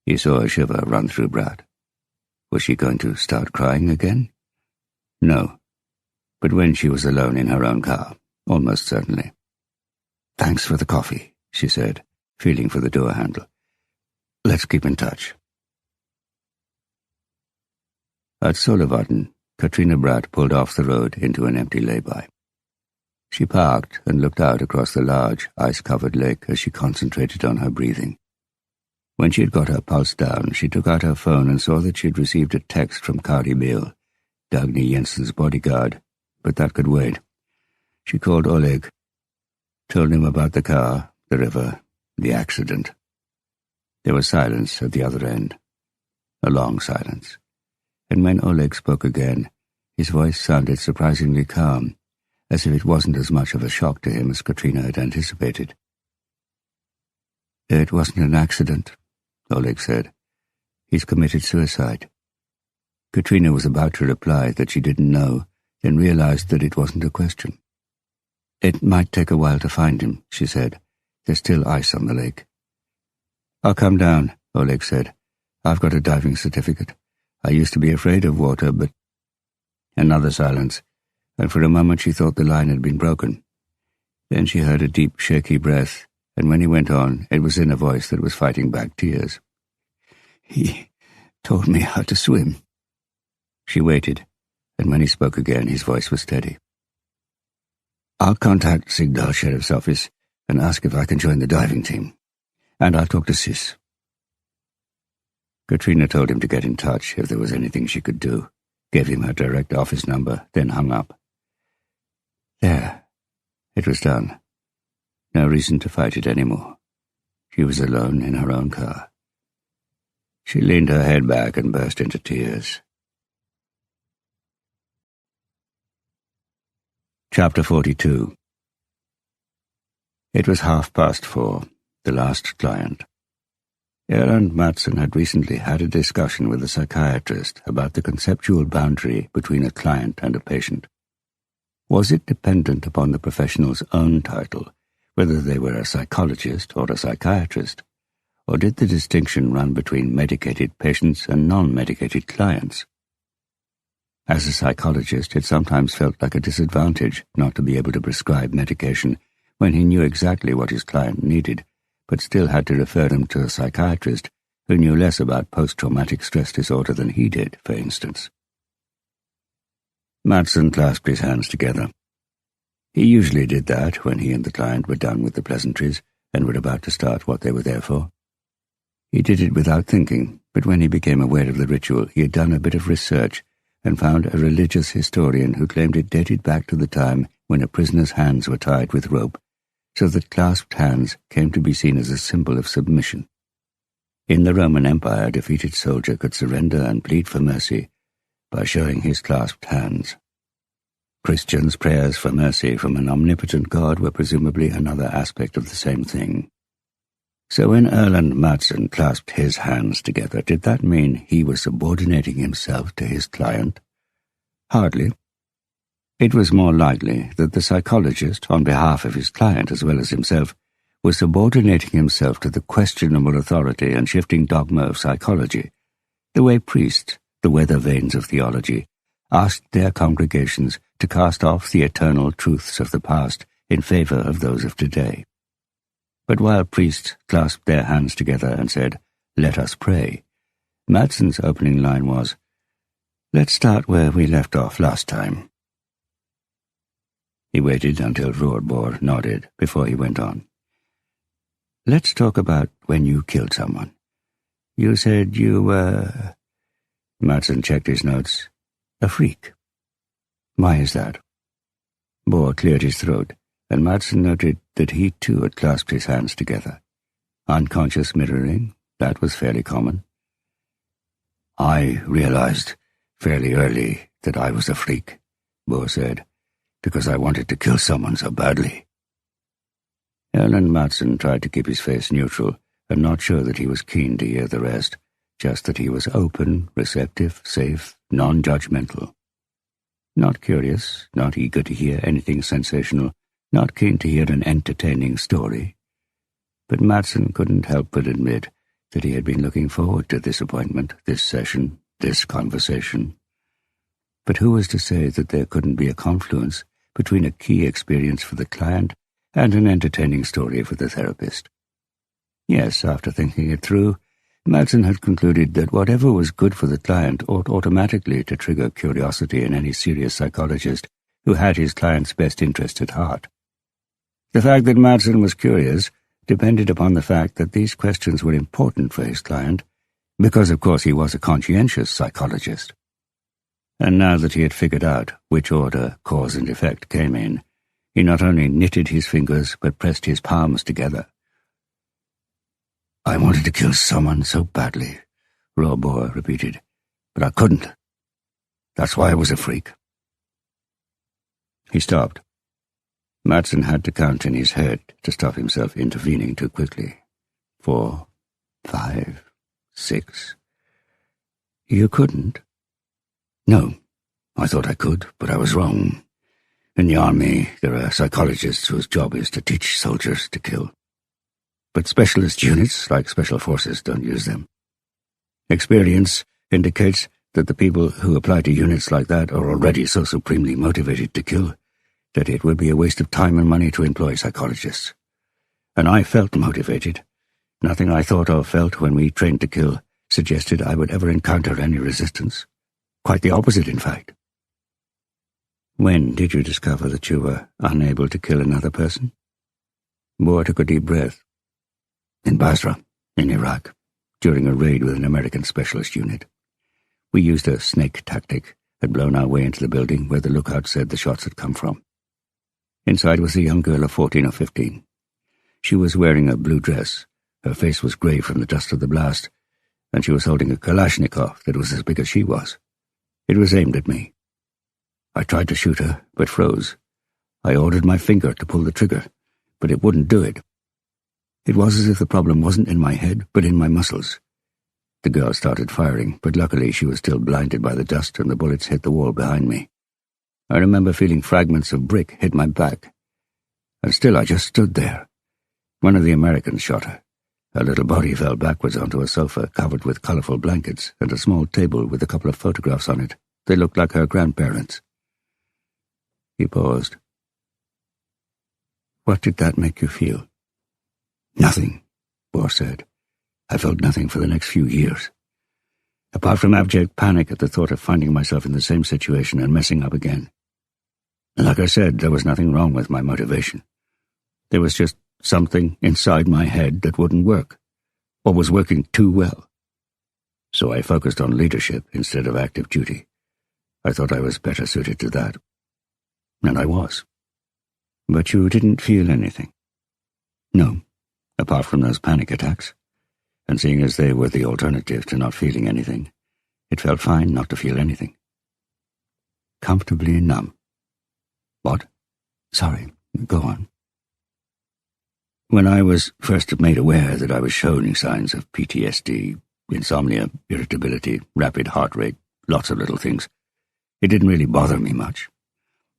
He saw a shiver run through Bratt. Was she going to start crying again? No, but when she was alone in her own car, almost certainly. Thanks for the coffee, she said, feeling for the door handle. Let's keep in touch. At Solvarden, Katrina Bratt pulled off the road into an empty lay-by. She parked and looked out across the large, ice-covered lake as she concentrated on her breathing. When she had got her pulse down, she took out her phone and saw that she had received a text from Kari Bill, Dagny Jensen's bodyguard, but that could wait. She called Oleg, told him about the car, the river, the accident. There was silence at the other end, a long silence, and when Oleg spoke again, his voice sounded surprisingly calm, as if it wasn't as much of a shock to him as Katrina had anticipated. It wasn't an accident, Oleg said. He's committed suicide. Katrina was about to reply that she didn't know, then realized that it wasn't a question. It might take a while to find him, she said. There's still ice on the lake. I'll come down, Oleg said. I've got a diving certificate. I used to be afraid of water, but... Another silence, and for a moment she thought the line had been broken. Then she heard a deep, shaky breath, and when he went on, it was in a voice that was fighting back tears. He told me how to swim. She waited, and when he spoke again, his voice was steady. "I'll contact Sigdal Sheriff's Office and ask if I can join the diving team. And I'll talk to Sis." Katrina told him to get in touch if there was anything she could do, gave him her direct office number, then hung up. There. It was done. No reason to fight it anymore. She was alone in her own car. She leaned her head back and burst into tears. Chapter 42. It was 4:30, the last client. Erland Madsen had recently had a discussion with a psychiatrist about the conceptual boundary between a client and a patient. Was it dependent upon the professional's own title, whether they were a psychologist or a psychiatrist, or did the distinction run between medicated patients and non-medicated clients? As a psychologist, it sometimes felt like a disadvantage not to be able to prescribe medication when he knew exactly what his client needed, but still had to refer them to a psychiatrist who knew less about post-traumatic stress disorder than he did, for instance. Madsen clasped his hands together. He usually did that when he and the client were done with the pleasantries and were about to start what they were there for. He did it without thinking, but when he became aware of the ritual, he had done a bit of research and found a religious historian who claimed it dated back to the time when a prisoner's hands were tied with rope, so that clasped hands came to be seen as a symbol of submission. In the Roman Empire, a defeated soldier could surrender and plead for mercy by showing his clasped hands. Christians' prayers for mercy from an omnipotent God were presumably another aspect of the same thing. So when Erland Madsen clasped his hands together, did that mean he was subordinating himself to his client? Hardly. It was more likely that the psychologist, on behalf of his client as well as himself, was subordinating himself to the questionable authority and shifting dogma of psychology, the way priests, the weather vanes of theology, asked their congregations to cast off the eternal truths of the past in favor of those of today. But while priests clasped their hands together and said, "Let us pray," Madsen's opening line was, "Let's start where we left off last time." He waited until Roarbor nodded before he went on. "Let's talk about when you killed someone. You said you were—" Madsen checked his notes. "A freak. Why is that?" Bohr cleared his throat, and Madsen noted that he too had clasped his hands together. Unconscious mirroring, that was fairly common. "I realized fairly early that I was a freak," Bohr said, "because I wanted to kill someone so badly." Erland Madsen tried to keep his face neutral and not show that he was keen to hear the rest, just that he was open, receptive, safe, non-judgmental. Not curious, not eager to hear anything sensational, not keen to hear an entertaining story. But Madsen couldn't help but admit that he had been looking forward to this appointment, this session, this conversation. But who was to say that there couldn't be a confluence between a key experience for the client and an entertaining story for the therapist? Yes, after thinking it through, Madsen had concluded that whatever was good for the client ought automatically to trigger curiosity in any serious psychologist who had his client's best interest at heart. The fact that Madsen was curious depended upon the fact that these questions were important for his client, because of course he was a conscientious psychologist. And now that he had figured out which order cause and effect came in, he not only knitted his fingers but pressed his palms together. "I wanted to kill someone so badly," Roarbor repeated, "but I couldn't. That's why I was a freak." He stopped. Madsen had to count in his head to stop himself intervening too quickly. 4, 5, 6. "You couldn't?" "No, I thought I could, but I was wrong. In the army, there are psychologists whose job is to teach soldiers to kill. But specialist units, like special forces, don't use them. Experience indicates that the people who apply to units like that are already so supremely motivated to kill that it would be a waste of time and money to employ psychologists. And I felt motivated. Nothing I thought or felt when we trained to kill suggested I would ever encounter any resistance. Quite the opposite, in fact. When did you discover that you were unable to kill another person? Boer took a deep breath. In Basra, in Iraq, during a raid with an American specialist unit. We used a snake tactic, had blown our way into the building where the lookout said the shots had come from. Inside was a young girl of 14 or 15. She was wearing a blue dress, her face was grey from the dust of the blast, and she was holding a Kalashnikov that was as big as she was. It was aimed at me. I tried to shoot her, but froze. I ordered my finger to pull the trigger, but it wouldn't do it. It was as if the problem wasn't in my head, but in my muscles. The girl started firing, but luckily she was still blinded by the dust and the bullets hit the wall behind me. I remember feeling fragments of brick hit my back. And still I just stood there. One of the Americans shot her. Her little body fell backwards onto a sofa covered with colourful blankets and a small table with a couple of photographs on it. They looked like her grandparents. He paused. What did that make you feel? Nothing, Boer said. I felt nothing for the next few years. Apart from abject panic at the thought of finding myself in the same situation and messing up again. Like I said, there was nothing wrong with my motivation. There was just something inside my head that wouldn't work, or was working too well. So I focused on leadership instead of active duty. I thought I was better suited to that. And I was. But you didn't feel anything? No, apart from those panic attacks. And seeing as they were the alternative to not feeling anything, it felt fine not to feel anything. Comfortably numb. What? Sorry, go on. When I was first made aware that I was showing signs of PTSD, insomnia, irritability, rapid heart rate, lots of little things, it didn't really bother me much.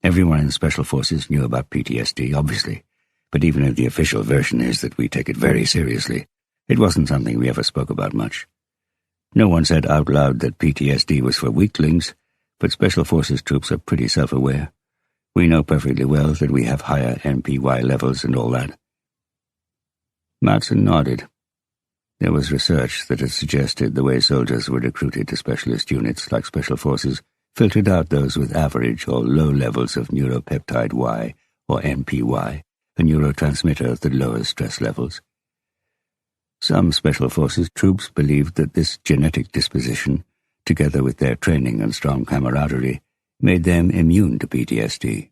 Everyone in Special Forces knew about PTSD, obviously, but even if the official version is that we take it very seriously, it wasn't something we ever spoke about much. No one said out loud that PTSD was for weaklings, but Special Forces troops are pretty self-aware. We know perfectly well that we have higher MPY levels and all that. Madsen nodded. There was research that had suggested the way soldiers were recruited to specialist units like Special Forces filtered out those with average or low levels of neuropeptide Y, or NPY, a neurotransmitter that lowers stress levels. Some Special Forces troops believed that this genetic disposition, together with their training and strong camaraderie, made them immune to PTSD.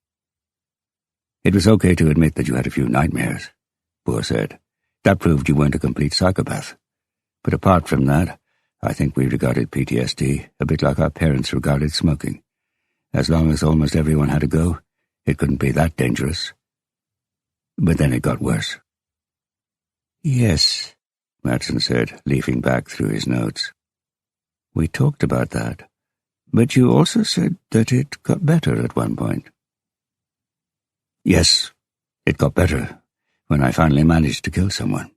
It was okay to admit that you had a few nightmares, Boer said. That proved you weren't a complete psychopath. But apart from that, I think we regarded PTSD a bit like our parents regarded smoking. As long as almost everyone had a go, it couldn't be that dangerous. But then it got worse. Yes, Madsen said, leafing back through his notes. We talked about that, but you also said that it got better at one point. Yes, it got better when I finally managed to kill someone.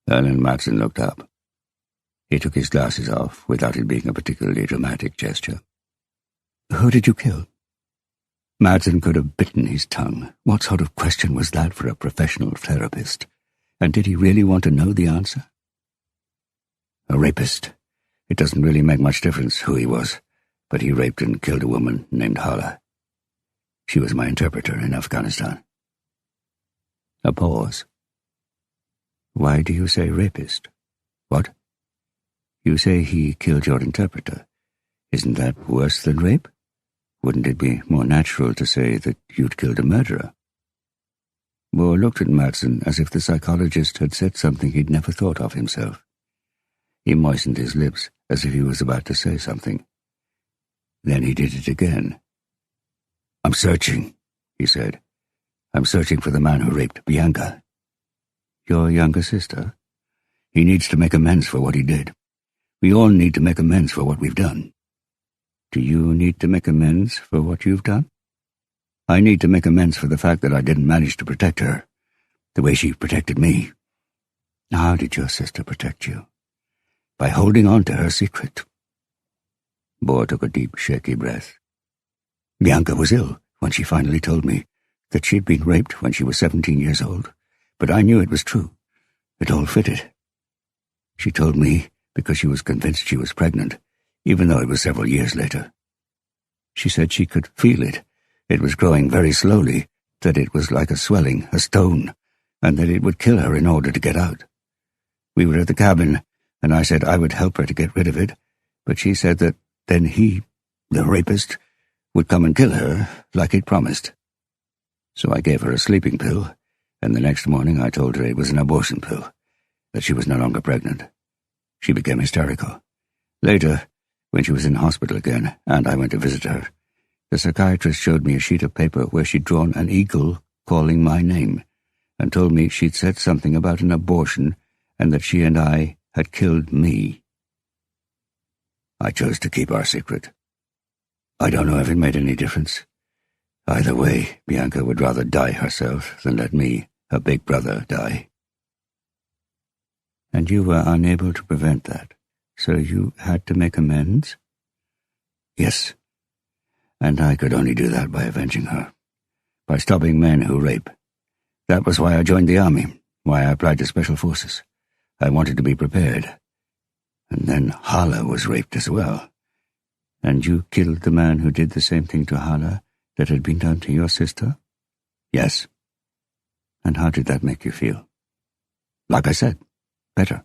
Erland Madsen looked up. He took his glasses off without it being a particularly dramatic gesture. Who did you kill? Madsen could have bitten his tongue. What sort of question was that for a professional therapist? And did he really want to know the answer? A rapist. It doesn't really make much difference who he was, but he raped and killed a woman named Hala. She was my interpreter in Afghanistan. A pause. Why do you say rapist? What? You say he killed your interpreter. Isn't that worse than rape? Wouldn't it be more natural to say that you'd killed a murderer? Boer looked at Madsen as if the psychologist had said something he'd never thought of himself. He moistened his lips as if he was about to say something. Then he did it again. I'm searching, he said. I'm searching for the man who raped Bianca. Your younger sister? He needs to make amends for what he did. We all need to make amends for what we've done. Do you need to make amends for what you've done? I need to make amends for the fact that I didn't manage to protect her, the way she protected me. How did your sister protect you? By holding on to her secret. Boer took a deep, shaky breath. Bianca was ill when she finally told me that she'd been raped when she was 17 years old, but I knew it was true. It all fitted. She told me because she was convinced she was pregnant, even though it was several years later. She said she could feel it. It was growing very slowly, that it was like a swelling, a stone, and that it would kill her in order to get out. We were at the cabin, and I said I would help her to get rid of it, but she said that then he, the rapist, would come and kill her, like he'd promised. So I gave her a sleeping pill, and the next morning I told her it was an abortion pill, that she was no longer pregnant. She became hysterical. Later, when she was in hospital again, and I went to visit her, the psychiatrist showed me a sheet of paper where she'd drawn an eagle calling my name, and told me she'd said something about an abortion and that she and I had killed me. I chose to keep our secret. I don't know if it made any difference. Either way, Bianca would rather die herself than let me, her big brother, die. And you were unable to prevent that, so you had to make amends? Yes, and I could only do that by avenging her, by stopping men who rape. That was why I joined the army, why I applied to Special Forces. I wanted to be prepared. And then Hala was raped as well. And you killed the man who did the same thing to Hala that had been done to your sister? Yes. And how did that make you feel? Like I said, better.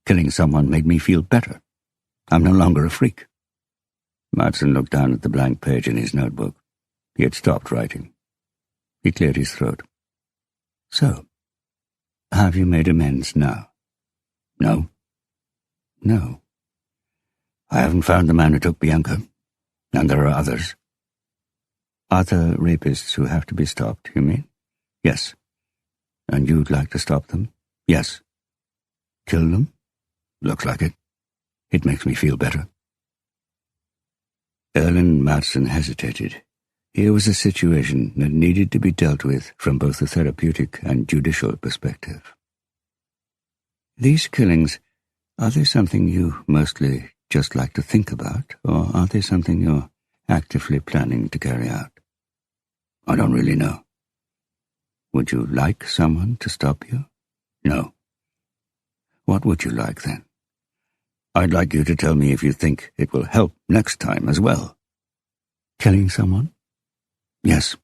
Killing someone made me feel better. I'm no longer a freak. Madsen looked down at the blank page in his notebook. He had stopped writing. He cleared his throat. So, have you made amends now? No. No. I haven't found the man who took Bianca, and there are others. Other rapists who have to be stopped, you mean? Yes. And you'd like to stop them? Yes. Kill them? Looks like it. It makes me feel better. Erlend Madsen hesitated. Here was a situation that needed to be dealt with from both a therapeutic and judicial perspective. These killings, are they something you mostly just like to think about, or are they something you're actively planning to carry out? I don't really know. Would you like someone to stop you? No. What would you like then? I'd like you to tell me if you think it will help next time as well. Killing someone? Yes.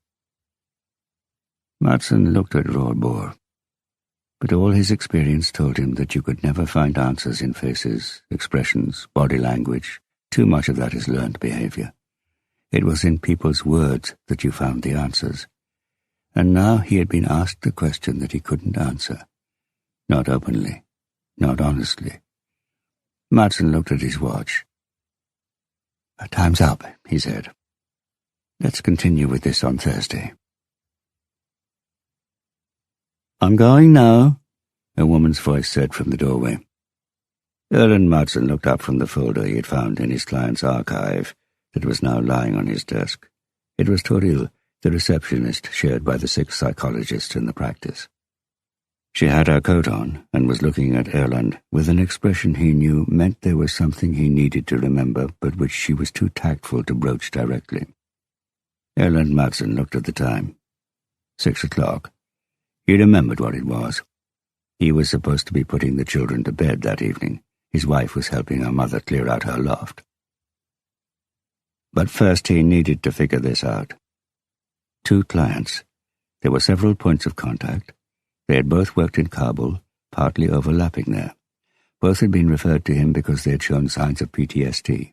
Madsen looked at Rådbør, but all his experience told him that you could never find answers in faces, expressions, body language. Too much of that is learned behavior. It was in people's words that you found the answers. And now he had been asked a question that he couldn't answer. Not openly, not honestly. Madsen looked at his watch. Time's up, he said. Let's continue with this on Thursday. I'm going now, a woman's voice said from the doorway. Erlend Madsen looked up from the folder he had found in his client's archive that was now lying on his desk. It was Toril, the receptionist shared by the 6 psychologists in the practice. She had her coat on and was looking at Erlend with an expression he knew meant there was something he needed to remember but which she was too tactful to broach directly. Erlend Madsen looked at the time. 6 o'clock. He remembered what it was. He was supposed to be putting the children to bed that evening. His wife was helping her mother clear out her loft. But first he needed to figure this out. 2 clients. There were several points of contact. They had both worked in Kabul, partly overlapping there. Both had been referred to him because they had shown signs of PTSD.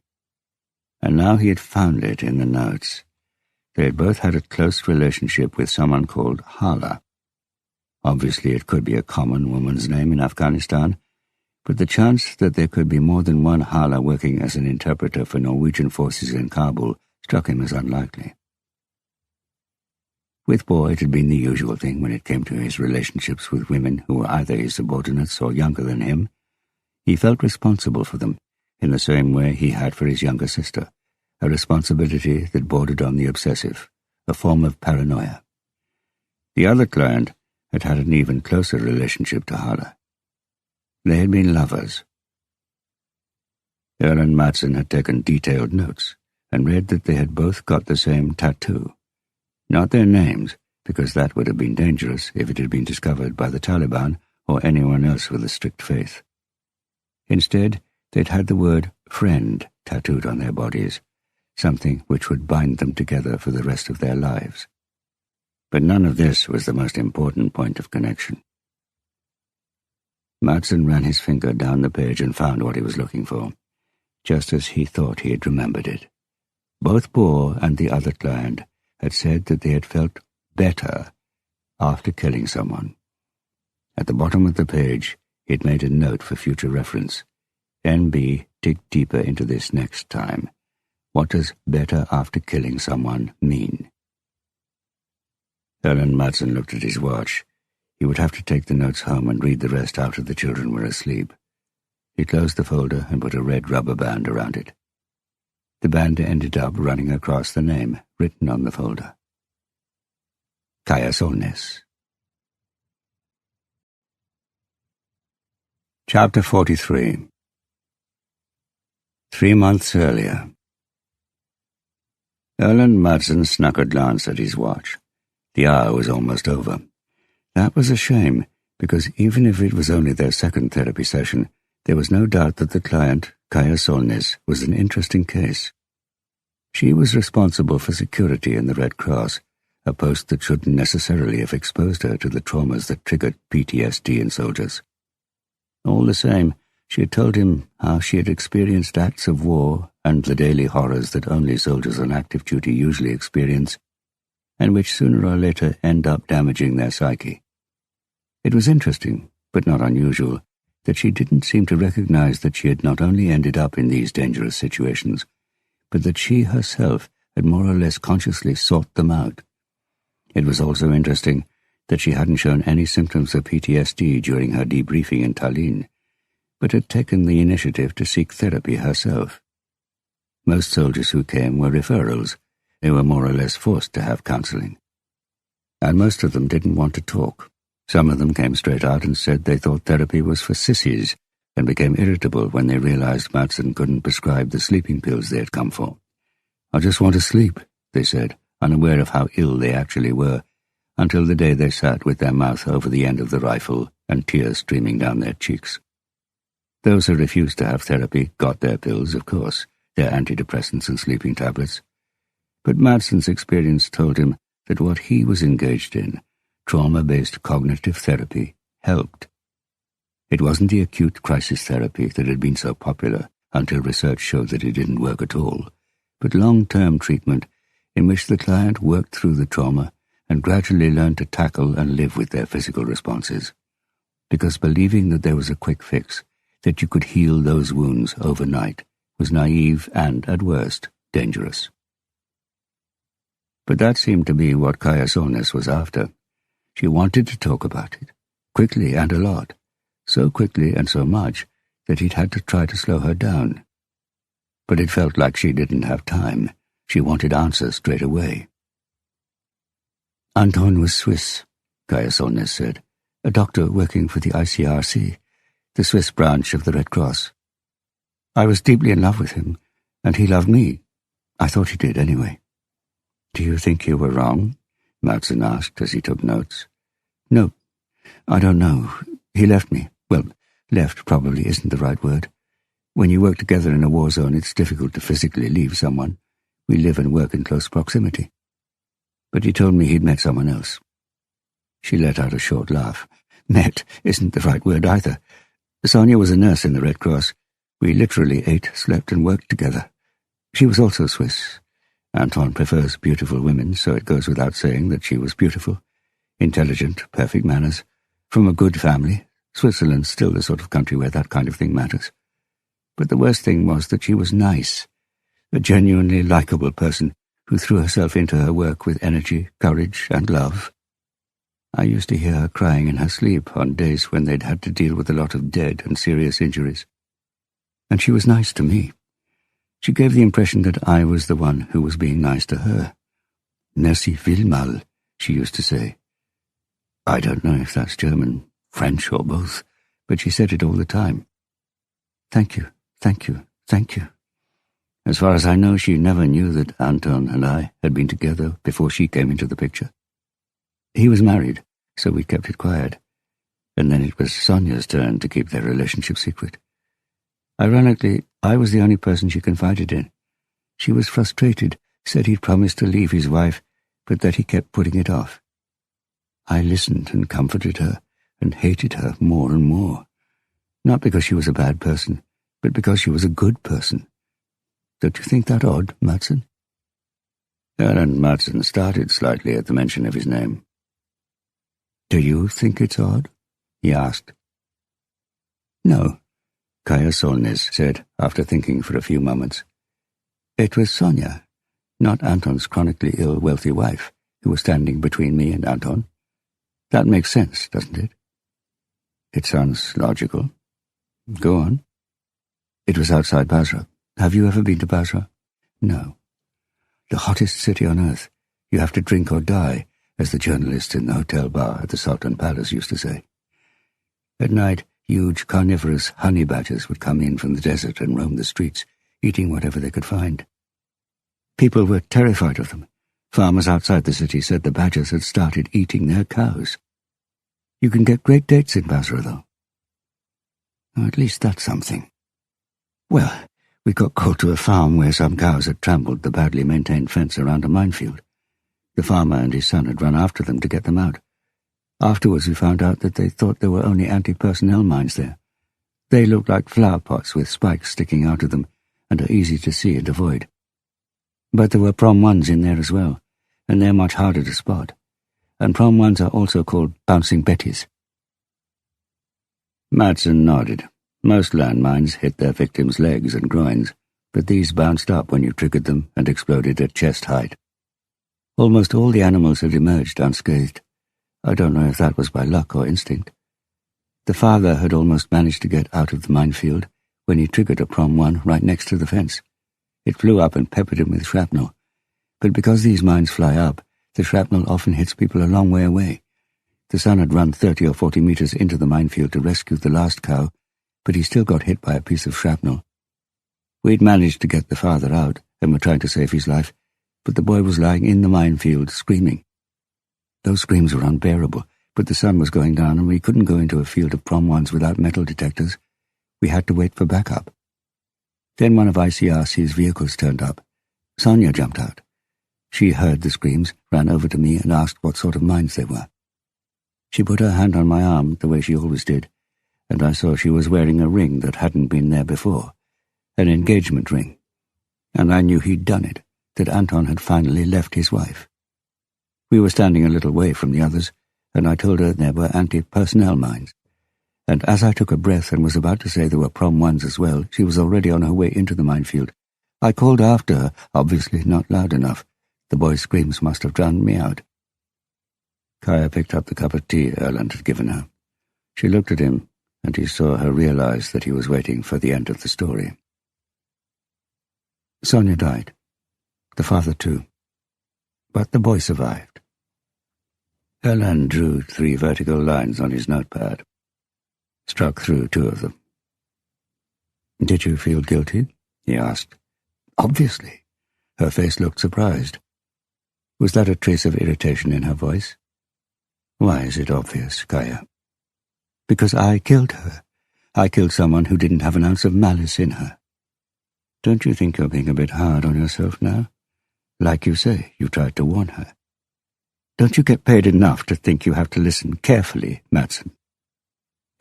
And now he had found it in the notes. They had both had a close relationship with someone called Hala. Obviously it could be a common woman's name in Afghanistan, but the chance that there could be more than one Hala working as an interpreter for Norwegian forces in Kabul struck him as unlikely. With Bo, it had been the usual thing when it came to his relationships with women who were either his subordinates or younger than him. He felt responsible for them, in the same way he had for his younger sister, a responsibility that bordered on the obsessive, a form of paranoia. The other client had had an even closer relationship to Hala. They had been lovers. Erlend Madsen had taken detailed notes and read that they had both got the same tattoo. Not their names, because that would have been dangerous if it had been discovered by the Taliban or anyone else with a strict faith. Instead, they'd had the word friend tattooed on their bodies, something which would bind them together for the rest of their lives. But none of this was the most important point of connection. Madsen ran his finger down the page and found what he was looking for, just as he thought he had remembered it. Both Bohr and the other client had said that they had felt better after killing someone. At the bottom of the page, he had made a note for future reference. NB, dig deeper into this next time. What does better after killing someone mean? Erland Madsen looked at his watch. He would have to take the notes home and read the rest after the children were asleep. He closed the folder and put a red rubber band around it. The band ended up running across the name written on the folder. Kaya Solness. Chapter 43. 3 months earlier. Erland Madsen snuck a glance at his watch. The hour was almost over. That was a shame, because even if it was only their second therapy session, there was no doubt that the client, Kaya Solness, was an interesting case. She was responsible for security in the Red Cross, a post that shouldn't necessarily have exposed her to the traumas that triggered PTSD in soldiers. All the same, she had told him how she had experienced acts of war and the daily horrors that only soldiers on active duty usually experience, and which sooner or later end up damaging their psyche. It was interesting, but not unusual, that she didn't seem to recognize that she had not only ended up in these dangerous situations, but that she herself had more or less consciously sought them out. It was also interesting that she hadn't shown any symptoms of PTSD during her debriefing in Tallinn, but had taken the initiative to seek therapy herself. Most soldiers who came were referrals. They were more or less forced to have counseling. And most of them didn't want to talk. Some of them came straight out and said they thought therapy was for sissies, and became irritable when they realized Madsen couldn't prescribe the sleeping pills they had come for. "I just want to sleep," they said, unaware of how ill they actually were, until the day they sat with their mouth over the end of the rifle and tears streaming down their cheeks. Those who refused to have therapy got their pills, of course, their antidepressants and sleeping tablets. But Madsen's experience told him that what he was engaged in, trauma-based cognitive therapy, helped. It wasn't the acute crisis therapy that had been so popular until research showed that it didn't work at all, but long-term treatment in which the client worked through the trauma and gradually learned to tackle and live with their physical responses. Because believing that there was a quick fix, that you could heal those wounds overnight, was naive and, at worst, dangerous. But that seemed to be what Kaya Solness was after. She wanted to talk about it, quickly and a lot, so quickly and so much that he'd had to try to slow her down. But it felt like she didn't have time. She wanted answers straight away. "Anton was Swiss," Kaya Solness said, "a doctor working for the ICRC, the Swiss branch of the Red Cross. I was deeply in love with him, and he loved me. I thought he did anyway." "Do you think you were wrong?" Madsen asked as he took notes. "No, I don't know. He left me. Well, left probably isn't the right word. When you work together in a war zone, it's difficult to physically leave someone. We live and work in close proximity. But he told me he'd met someone else." She let out a short laugh. "Met isn't the right word either. Sonia was a nurse in the Red Cross. We literally ate, slept, and worked together. She was also Swiss. Anton prefers beautiful women, so it goes without saying that she was beautiful. Intelligent, perfect manners, from a good family. Switzerland's still the sort of country where that kind of thing matters. But the worst thing was that she was nice, a genuinely likable person who threw herself into her work with energy, courage, and love. I used to hear her crying in her sleep on days when they'd had to deal with a lot of dead and serious injuries. And she was nice to me. She gave the impression that I was the one who was being nice to her. Merci vielmal, she used to say. I don't know if that's German, French, or both, but she said it all the time. Thank you, thank you, thank you. As far as I know, she never knew that Anton and I had been together before she came into the picture. He was married, so we kept it quiet, and then it was Sonia's turn to keep their relationship secret. Ironically, I was the only person she confided in. She was frustrated, said he'd promised to leave his wife, but that he kept putting it off. I listened and comforted her, and hated her more and more. Not because she was a bad person, but because she was a good person. Don't you think that odd, Madsen? Erlend Madsen started slightly at the mention of his name. Do you think it's odd? He asked. No, Kaja Solness said, after thinking for a few moments. It was Sonja, not Anton's chronically ill wealthy wife, who was standing between me and Anton. That makes sense, doesn't it? It sounds logical. Go on. It was outside Basra. Have you ever been to Basra? No. The hottest city on earth. You have to drink or die, as the journalists in the hotel bar at the Sultan Palace used to say. At night, huge carnivorous honey badgers would come in from the desert and roam the streets, eating whatever they could find. People were terrified of them. Farmers outside the city said the badgers had started eating their cows. You can get great dates in Basra, though. Or at least that's something. Well, we got called to a farm where some cows had trampled the badly maintained fence around a minefield. The farmer and his son had run after them to get them out. Afterwards we found out that they thought there were only anti-personnel mines there. They looked like flower pots with spikes sticking out of them and are easy to see and avoid. But there were Prom 1s in there as well, and they're much harder to spot. And Prom 1s are also called bouncing betties. Madsen nodded. Most landmines hit their victims' legs and groins, but these bounced up when you triggered them and exploded at chest height. Almost all the animals had emerged unscathed. I don't know if that was by luck or instinct. The father had almost managed to get out of the minefield when he triggered a Prom 1 right next to the fence. It flew up and peppered him with shrapnel. But because these mines fly up, the shrapnel often hits people a long way away. The son had run 30 or 40 meters into the minefield to rescue the last cow, but he still got hit by a piece of shrapnel. We'd managed to get the father out and were trying to save his life, but the boy was lying in the minefield screaming. Those screams were unbearable, but the sun was going down and we couldn't go into a field of Prom 1s without metal detectors. We had to wait for backup. Then one of ICRC's vehicles turned up. Sonja jumped out. She heard the screams, ran over to me and asked what sort of mines they were. She put her hand on my arm the way she always did, and I saw she was wearing a ring that hadn't been there before, an engagement ring. And I knew he'd done it, that Anton had finally left his wife. We were standing a little way from the others, and I told her there were anti-personnel mines. And as I took a breath and was about to say there were Prom 1s as well, she was already on her way into the minefield. I called after her, obviously not loud enough. The boy's screams must have drowned me out. Kaja picked up the cup of tea Erlend had given her. She looked at him, and he saw her realize that he was waiting for the end of the story. Sonja died. The father too. But the boy survived. Erlend drew 3 vertical lines on his notepad. Struck through 2 of them. Did you feel guilty? He asked. Obviously. Her face looked surprised. Was that a trace of irritation in her voice? Why is it obvious, Kaja? Because I killed her. I killed someone who didn't have an ounce of malice in her. Don't you think you're being a bit hard on yourself now? Like you say, you tried to warn her. Don't you get paid enough to think you have to listen carefully, Madsen?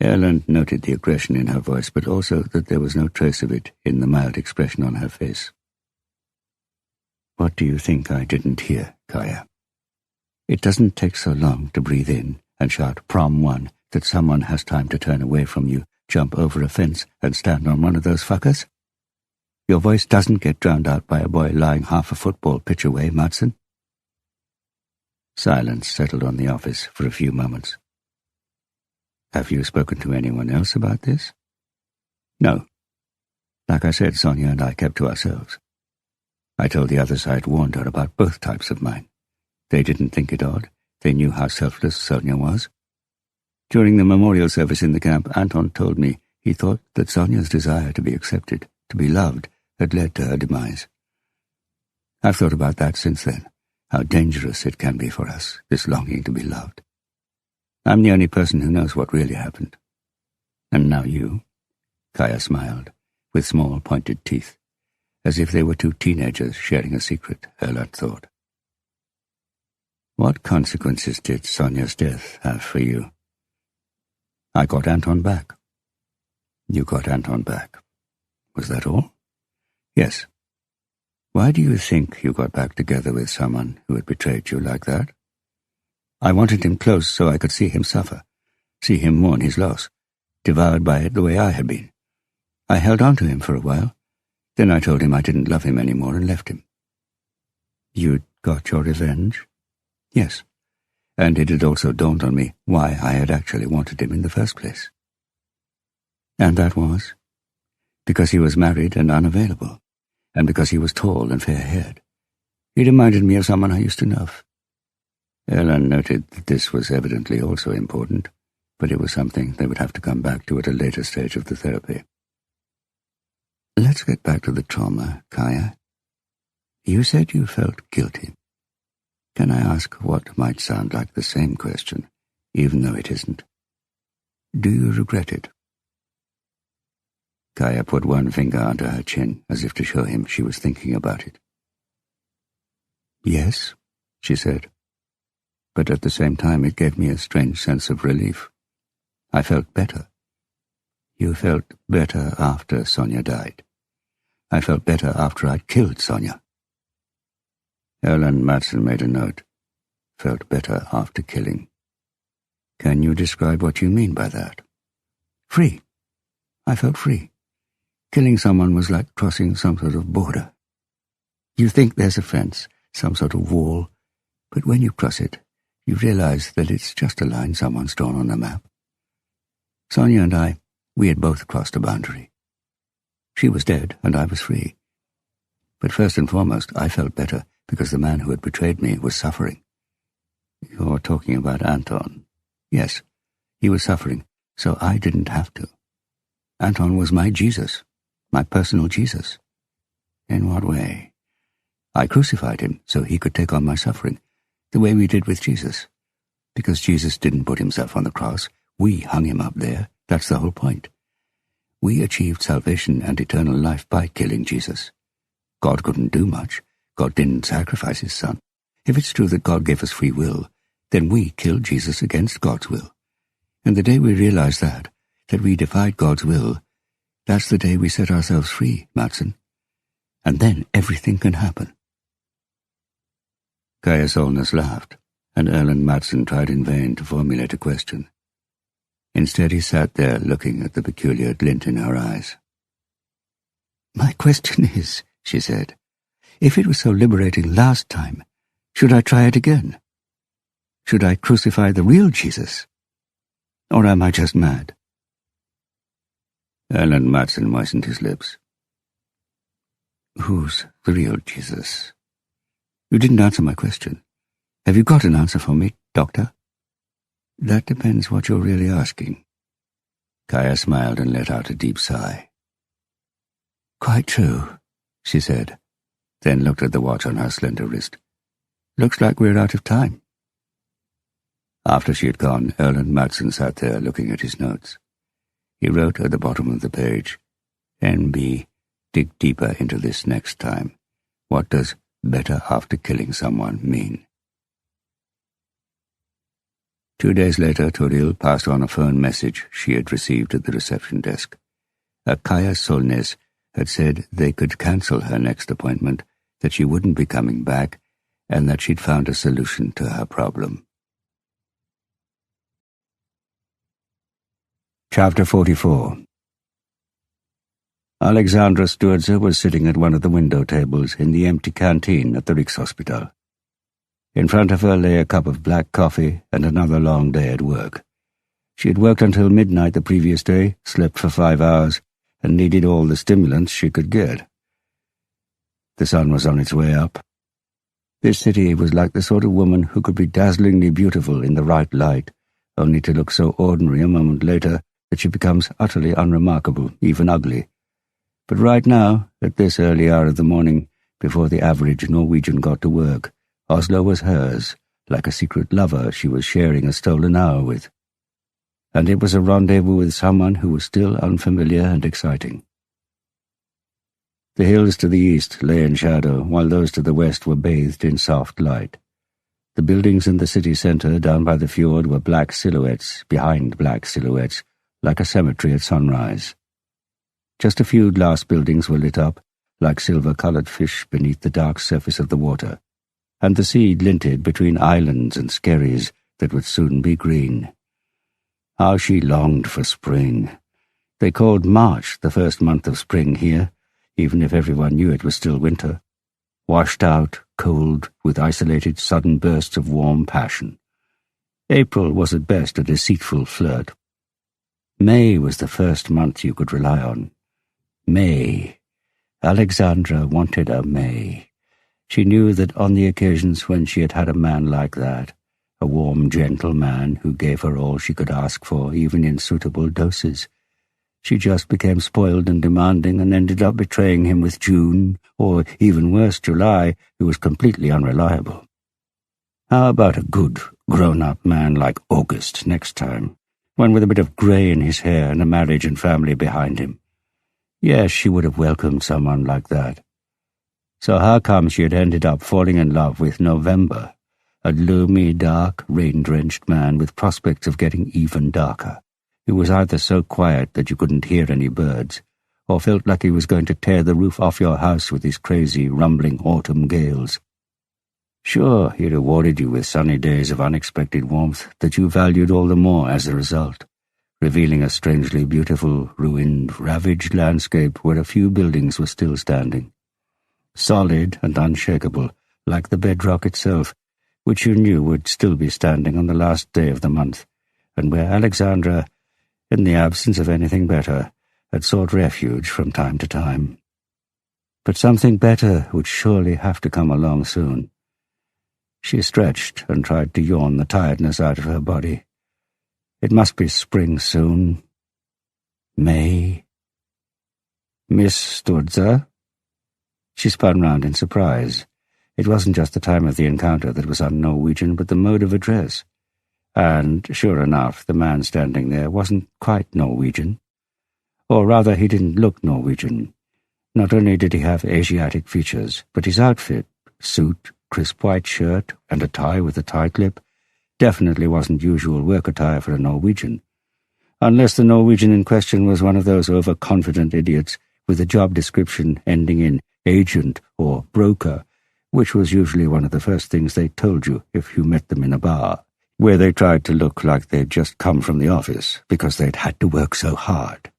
Erlend noted the aggression in her voice, but also that there was no trace of it in the mild expression on her face. What do you think I didn't hear, Kaja? It doesn't take so long to breathe in and shout Prom 1 that someone has time to turn away from you, jump over a fence, and stand on one of those fuckers? Your voice doesn't get drowned out by a boy lying half a football pitch away, Madsen. Silence settled on the office for a few moments. Have you spoken to anyone else about this? No. Like I said, Sonja and I kept to ourselves. I told the others I'd warned her about both types of mine. They didn't think it odd. They knew how selfless Sonja was. During the memorial service in the camp, Anton told me he thought that Sonja's desire to be accepted, to be loved, had led to her demise. I've thought about that since then, how dangerous it can be for us, this longing to be loved. I'm the only person who knows what really happened. And now you, Kaja smiled, with small pointed teeth, as if they were two teenagers sharing a secret, Erland thought. What consequences did Sonia's death have for you? I got Anton back. You got Anton back. Was that all? Yes. Why do you think you got back together with someone who had betrayed you like that? I wanted him close so I could see him suffer, see him mourn his loss, devoured by it the way I had been. I held on to him for a while. Then I told him I didn't love him anymore and left him. You'd got your revenge? Yes. And it had also dawned on me why I had actually wanted him in the first place. And that was? Because he was married and unavailable, and because he was tall and fair-haired. He reminded me of someone I used to know. Erland noted that this was evidently also important, but it was something they would have to come back to at a later stage of the therapy. Let's get back to the trauma, Kaya. You said you felt guilty. Can I ask what might sound like the same question, even though it isn't? Do you regret it? Kaya put one finger under her chin, as if to show him she was thinking about it. Yes, she said. But at the same time it gave me a strange sense of relief. I felt better. You felt better after Sonia died. I felt better after I'd killed Sonia. Erland Madsen made a note. Felt better after killing. Can you describe what you mean by that? Free. I felt free. Killing someone was like crossing some sort of border. You think there's a fence, some sort of wall, but when you cross it, you realize that it's just a line someone's drawn on a map. Sonia and we had both crossed a boundary. She was dead, and I was free. But first and foremost, I felt better because the man who had betrayed me was suffering. You're talking about Anton. Yes, he was suffering, so I didn't have to. Anton was my Jesus, my personal Jesus. In what way? I crucified him so he could take on my suffering, the way we did with Jesus. Because Jesus didn't put himself on the cross, we hung him up there. That's the whole point. We achieved salvation and eternal life by killing Jesus. God couldn't do much. God didn't sacrifice his son. If it's true that God gave us free will, then we killed Jesus against God's will. And the day we realized that we defied God's will, that's the day we set ourselves free, Madsen. And then everything can happen. Kaya Solness laughed, and Erland Madsen tried in vain to formulate a question. Instead he sat there looking at the peculiar glint in her eyes. My question is, she said, if it was so liberating last time, should I try it again? Should I crucify the real Jesus? Or am I just mad? Erland Madsen moistened his lips. Who's the real Jesus? You didn't answer my question. Have you got an answer for me, Doctor? That depends what you're really asking. Kaya smiled and let out a deep sigh. Quite true, she said, then looked at the watch on her slender wrist. Looks like we're out of time. After she had gone, Erland Madsen sat there looking at his notes. He wrote at the bottom of the page, NB, dig deeper into this next time. What does better after killing someone mean? 2 days later, Toril passed on a phone message she had received at the reception desk. Kaya Solness had said they could cancel her next appointment, that she wouldn't be coming back, and that she'd found a solution to her problem. Chapter 44. Alexandra Sturza was sitting at one of the window tables in the empty canteen at the Rikshospital. In front of her lay a cup of black coffee and another long day at work. She had worked until midnight the previous day, slept for 5 hours, and needed all the stimulants she could get. The sun was on its way up. This city was like the sort of woman who could be dazzlingly beautiful in the right light, only to look so ordinary a moment later that she becomes utterly unremarkable, even ugly. But right now, at this early hour of the morning, before the average Norwegian got to work, Oslo was hers, like a secret lover she was sharing a stolen hour with. And it was a rendezvous with someone who was still unfamiliar and exciting. The hills to the east lay in shadow, while those to the west were bathed in soft light. The buildings in the city centre down by the fjord were black silhouettes behind black silhouettes, like a cemetery at sunrise. Just a few glass buildings were lit up, like silver-coloured fish beneath the dark surface of the water, and the sea glinted between islands and skerries that would soon be green. How she longed for spring. They called March the first month of spring here, even if everyone knew it was still winter. Washed out, cold, with isolated sudden bursts of warm passion. April was at best a deceitful flirt. May was the first month you could rely on. May. Alexandra wanted a May. She knew that on the occasions when she had had a man like that, a warm, gentle man who gave her all she could ask for, even in suitable doses, she just became spoiled and demanding and ended up betraying him with June, or even worse, July, who was completely unreliable. How about a good, grown-up man like August next time, one with a bit of grey in his hair and a marriage and family behind him? Yes, she would have welcomed someone like that. So how come she had ended up falling in love with November, a gloomy, dark, rain-drenched man with prospects of getting even darker, who was either so quiet that you couldn't hear any birds, or felt like he was going to tear the roof off your house with his crazy, rumbling autumn gales? Sure, he rewarded you with sunny days of unexpected warmth that you valued all the more as a result, revealing a strangely beautiful, ruined, ravaged landscape where a few buildings were still standing. Solid and unshakable, like the bedrock itself, which you knew would still be standing on the last day of the month, and where Alexandra, in the absence of anything better, had sought refuge from time to time. But something better would surely have to come along soon. She stretched and tried to yawn the tiredness out of her body. It must be spring soon. May. Miss Sturza? She spun round in surprise. It wasn't just the time of the encounter that was un-Norwegian, but the mode of address. And, sure enough, the man standing there wasn't quite Norwegian. Or rather, he didn't look Norwegian. Not only did he have Asiatic features, but his outfit, suit, crisp white shirt, and a tie with a tie-clip, definitely wasn't usual work attire for a Norwegian. Unless the Norwegian in question was one of those overconfident idiots with a job description ending in agent or broker, which was usually one of the first things they told you if you met them in a bar, where they tried to look like they'd just come from the office because they'd had to work so hard.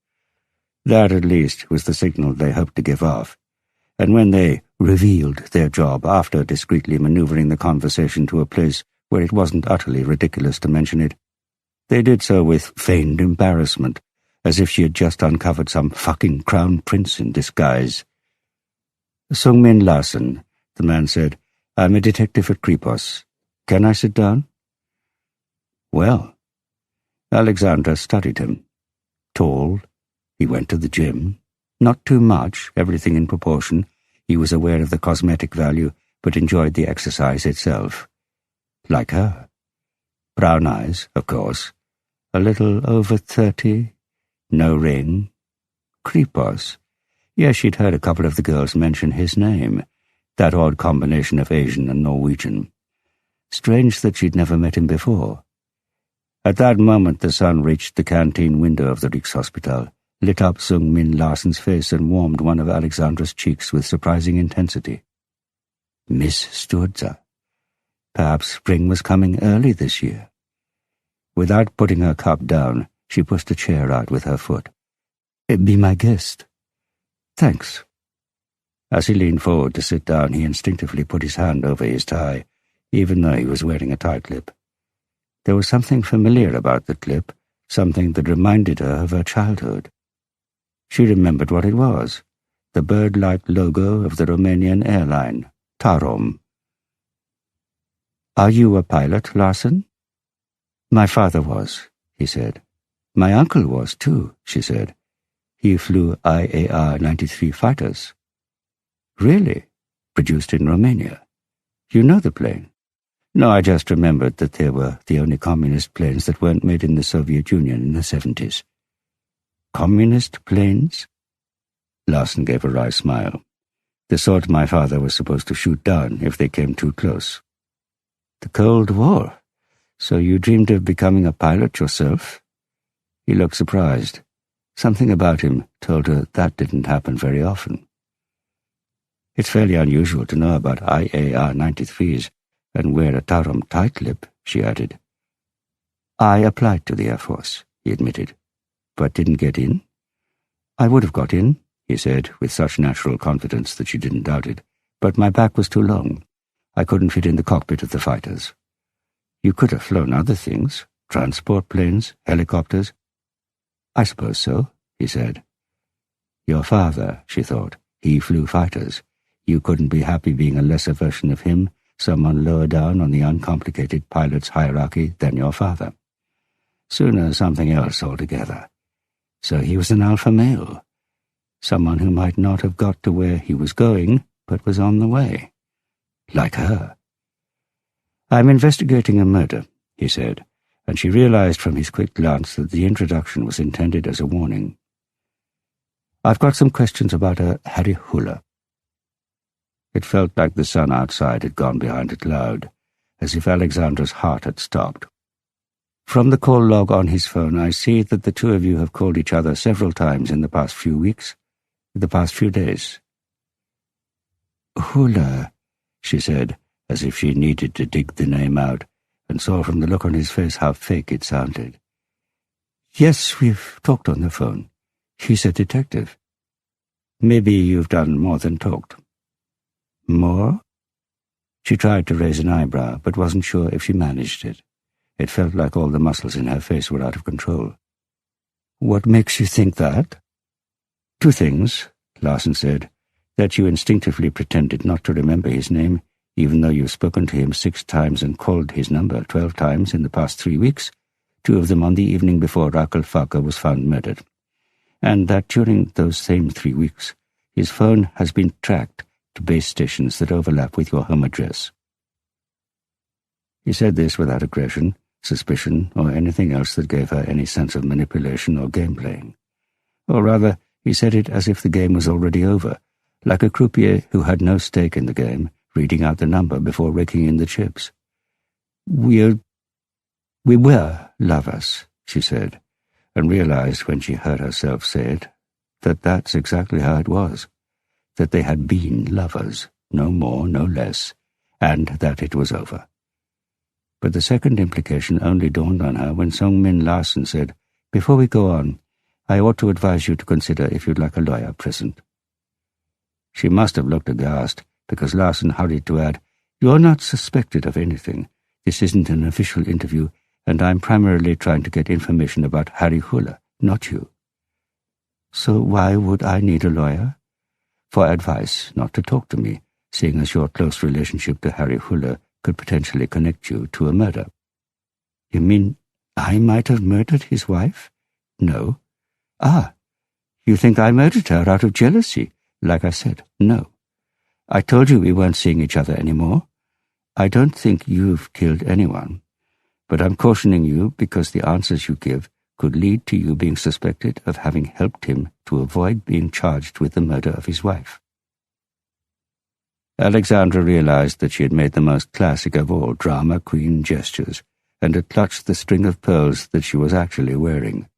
That, at least, was the signal they hoped to give off, and when they revealed their job after discreetly maneuvering the conversation to a place where it wasn't utterly ridiculous to mention it, they did so with feigned embarrassment, as if she had just uncovered some fucking crown prince in disguise. "Sungmin Larsen," the man said. "I'm a detective at Kripos. Can I sit down?" Well, Alexandra studied him. Tall. He went to the gym. Not too much, everything in proportion. He was aware of the cosmetic value, but enjoyed the exercise itself. Like her. Brown eyes, of course. A little over 30. No ring. Kripos. Yes, she'd heard a couple of the girls mention his name, that odd combination of Asian and Norwegian. Strange that she'd never met him before. At that moment the sun reached the canteen window of the Rikshospital, lit up Sung-Min Larsen's face and warmed one of Alexandra's cheeks with surprising intensity. Miss Sturza. Perhaps spring was coming early this year. Without putting her cup down, she pushed a chair out with her foot. "Be my guest." "Thanks." As he leaned forward to sit down, he instinctively put his hand over his tie, even though he was wearing a tie clip. There was something familiar about the clip, something that reminded her of her childhood. She remembered what it was, the bird-like logo of the Romanian airline, Tarom. "Are you a pilot, Larsen?" "My father was," he said. "My uncle was, too," she said. "He flew IAR-93 fighters." "Really? Produced in Romania? You know the plane?" "No, I just remembered that they were the only communist planes that weren't made in the Soviet Union in the 70s. "Communist planes?" Larsen gave a wry smile. The sort my father was supposed to shoot down if they came too close. The Cold War? So you dreamed of becoming a pilot yourself? He looked surprised. Something about him told her that didn't happen very often. It's fairly unusual to know about IAR 93s and wear a Tarom tight-lip, she added. I applied to the Air Force, he admitted, but didn't get in. I would have got in, he said, with such natural confidence that she didn't doubt it, but my back was too long. I couldn't fit in the cockpit of the fighters. You could have flown other things, transport planes, helicopters. I suppose so, he said. Your father, she thought, he flew fighters. You couldn't be happy being a lesser version of him, someone lower down on the uncomplicated pilot's hierarchy than your father. Sooner something else altogether. So he was an alpha male. Someone who might not have got to where he was going, but was on the way. Like her. I'm investigating a murder, he said, and she realized from his quick glance that the introduction was intended as a warning. I've got some questions about a Harry Huller. It felt like the sun outside had gone behind a cloud, as if Alexandra's heart had stopped. From the call log on his phone, I see that the two of you have called each other several times in the past few weeks, the past few days. Huller, she said, as if she needed to dig the name out, and saw from the look on his face how fake it sounded. Yes, we've talked on the phone. He's a detective. Maybe you've done more than talked. More? She tried to raise an eyebrow, but wasn't sure if she managed it. It felt like all the muscles in her face were out of control. What makes you think that? Two things, Larson said. That you instinctively pretended not to remember his name, even though you've spoken to him 6 times and called his number 12 times in the past 3 weeks, 2 of them on the evening before Rakel was found murdered. And that during those same 3 weeks, his phone has been tracked to base stations that overlap with your home address. He said this without aggression, suspicion, or anything else that gave her any sense of manipulation or game-playing. Or rather, he said it as if the game was already over, like a croupier who had no stake in the game, reading out the number before raking in the chips. We were lovers, she said, and realized when she heard herself say it that that's exactly how it was, that they had been lovers, no more, no less, and that it was over. But the second implication only dawned on her when Song-Min Larsen said, Before we go on, I ought to advise you to consider if you'd like a lawyer present. She must have looked aghast, because Larsen hurried to add, You're not suspected of anything. This isn't an official interview, and I'm primarily trying to get information about Harry Huller, not you. So why would I need a lawyer? For advice, not to talk to me, seeing as your close relationship to Harry Huller could potentially connect you to a murder. You mean I might have murdered his wife? No. Ah, you think I murdered her out of jealousy? Like I said, no. I told you we weren't seeing each other anymore. I don't think you've killed anyone, but I'm cautioning you because the answers you give could lead to you being suspected of having helped him to avoid being charged with the murder of his wife. Alexandra realized that she had made the most classic of all drama queen gestures, and had clutched the string of pearls that she was actually wearing.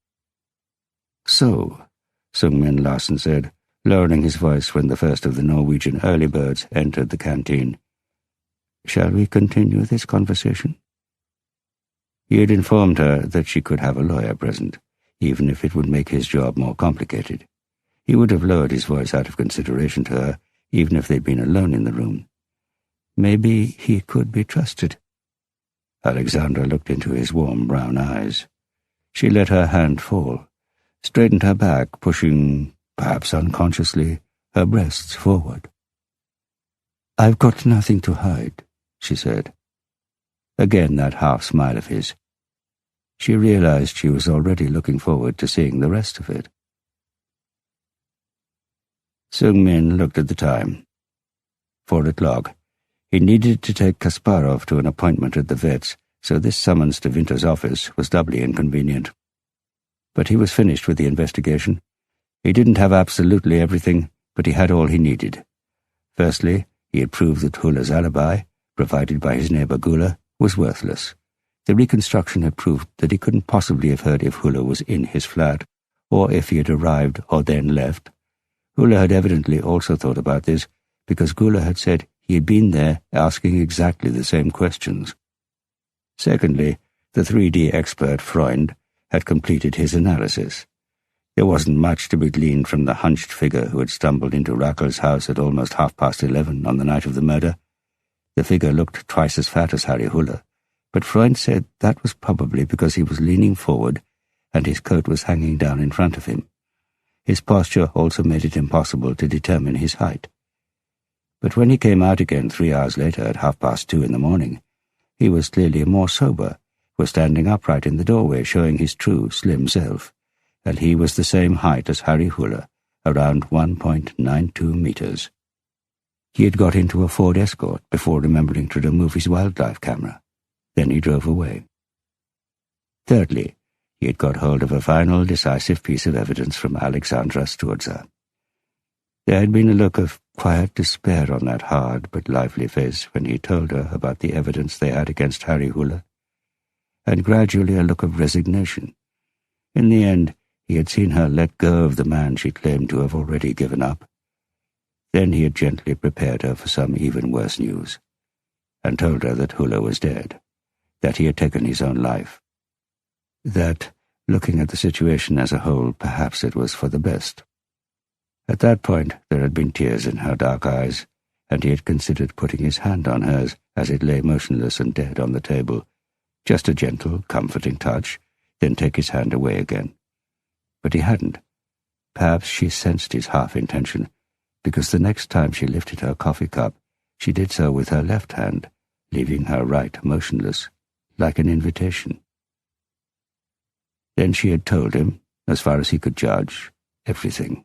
So, Sung-Min Larsen said, lowering his voice when the first of the Norwegian early birds entered the canteen. Shall we continue this conversation? He had informed her that she could have a lawyer present, even if it would make his job more complicated. He would have lowered his voice out of consideration to her, even if they'd been alone in the room. Maybe he could be trusted. Alexandra looked into his warm brown eyes. She let her hand fall, straightened her back, pushing, perhaps unconsciously, her breasts forward. I've got nothing to hide, she said. Again that half-smile of his. She realized she was already looking forward to seeing the rest of it. Sung-Min looked at the time. 4 o'clock. He needed to take Kasparov to an appointment at the vet's, so this summons to Winter's office was doubly inconvenient. But he was finished with the investigation. He didn't have absolutely everything, but he had all he needed. Firstly, he had proved that Hulle's alibi, provided by his neighbor Gula, was worthless. The reconstruction had proved that he couldn't possibly have heard if Hulle was in his flat, or if he had arrived or then left. Hulle had evidently also thought about this, because Gula had said he had been there asking exactly the same questions. Secondly, the 3D expert Freund had completed his analysis. There wasn't much to be gleaned from the hunched figure who had stumbled into Rakel's house at almost 11:30 on the night of the murder. The figure looked twice as fat as Harry Hulle, but Freund said that was probably because he was leaning forward and his coat was hanging down in front of him. His posture also made it impossible to determine his height. But when he came out again 3 hours later at 2:30 in the morning, he was clearly more sober, was standing upright in the doorway showing his true slim self, and he was the same height as Harry Hulle, around 1.92 meters. He had got into a Ford Escort before remembering to remove his wildlife camera. Then he drove away. Thirdly, he had got hold of a final decisive piece of evidence from Alexandra Sturza. There had been a look of quiet despair on that hard but lively face when he told her about the evidence they had against Harry Hulle, and gradually a look of resignation. In the end, he had seen her let go of the man she claimed to have already given up. Then he had gently prepared her for some even worse news, and told her that Hulle was dead, that he had taken his own life, that, looking at the situation as a whole, perhaps it was for the best. At that point there had been tears in her dark eyes, and he had considered putting his hand on hers as it lay motionless and dead on the table, just a gentle, comforting touch, then take his hand away again. But he hadn't. Perhaps she sensed his half-intention, because the next time she lifted her coffee cup, she did so with her left hand, leaving her right motionless, like an invitation. Then she had told him, as far as he could judge, everything.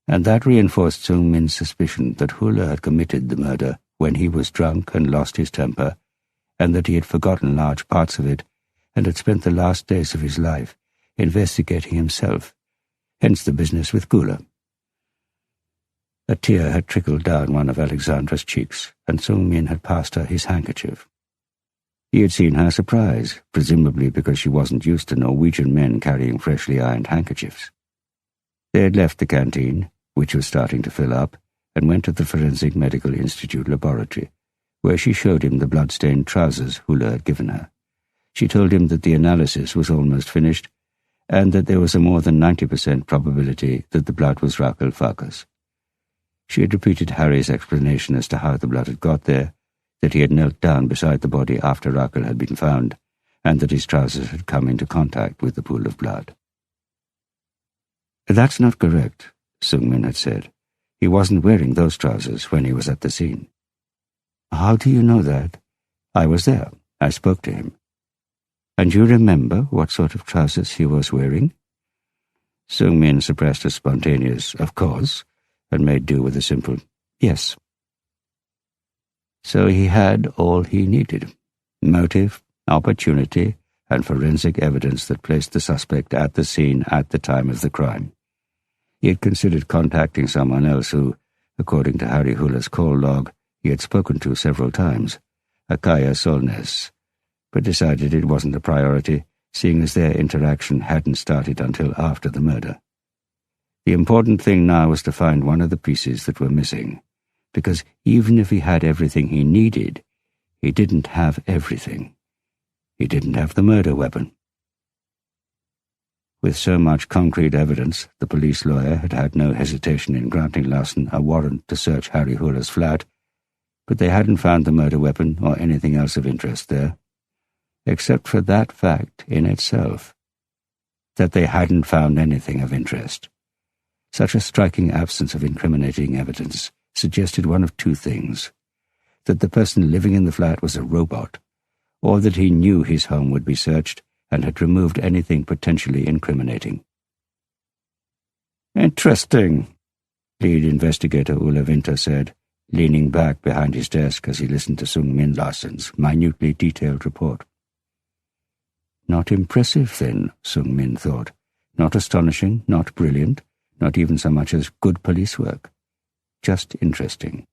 And that reinforced Sung Min's suspicion that Hulle had committed the murder when he was drunk and lost his temper, and that he had forgotten large parts of it, and had spent the last days of his life investigating himself, hence the business with Gula. A tear had trickled down one of Alexandra's cheeks, and Sung Min had passed her his handkerchief. He had seen her surprise, presumably because she wasn't used to Norwegian men carrying freshly ironed handkerchiefs. They had left the canteen, which was starting to fill up, and went to the Forensic Medical Institute laboratory, where she showed him the blood-stained trousers Hulle had given her. She told him that the analysis was almost finished, and that there was a more than 90% probability that the blood was Rakel Farkas. She had repeated Harry's explanation as to how the blood had got there, that he had knelt down beside the body after Rakel had been found, and that his trousers had come into contact with the pool of blood. "That's not correct," Sung Min had said. "He wasn't wearing those trousers when he was at the scene." "How do you know that?" "I was there. I spoke to him." "And you remember what sort of trousers he was wearing?" Sung Min suppressed a spontaneous "of course," and made do with a simple "yes." So he had all he needed: motive, opportunity, and forensic evidence that placed the suspect at the scene at the time of the crime. He had considered contacting someone else who, according to Harry Hulle's call log, he had spoken to several times, Akaya Solness, but decided it wasn't a priority, seeing as their interaction hadn't started until after the murder. The important thing now was to find one of the pieces that were missing, because even if he had everything he needed, he didn't have everything. He didn't have the murder weapon. With so much concrete evidence, the police lawyer had had no hesitation in granting Larsen a warrant to search Harry Hulle's flat, but they hadn't found the murder weapon or anything else of interest there, except for that fact in itself, that they hadn't found anything of interest. Such a striking absence of incriminating evidence suggested one of two things: that the person living in the flat was a robot, or that he knew his home would be searched and had removed anything potentially incriminating. "Interesting," lead investigator Ulla Winter said, leaning back behind his desk as he listened to Sung Min Larsen's minutely detailed report. Not impressive, then, Sung Min thought. Not astonishing, not brilliant, not even so much as good police work. just interesting.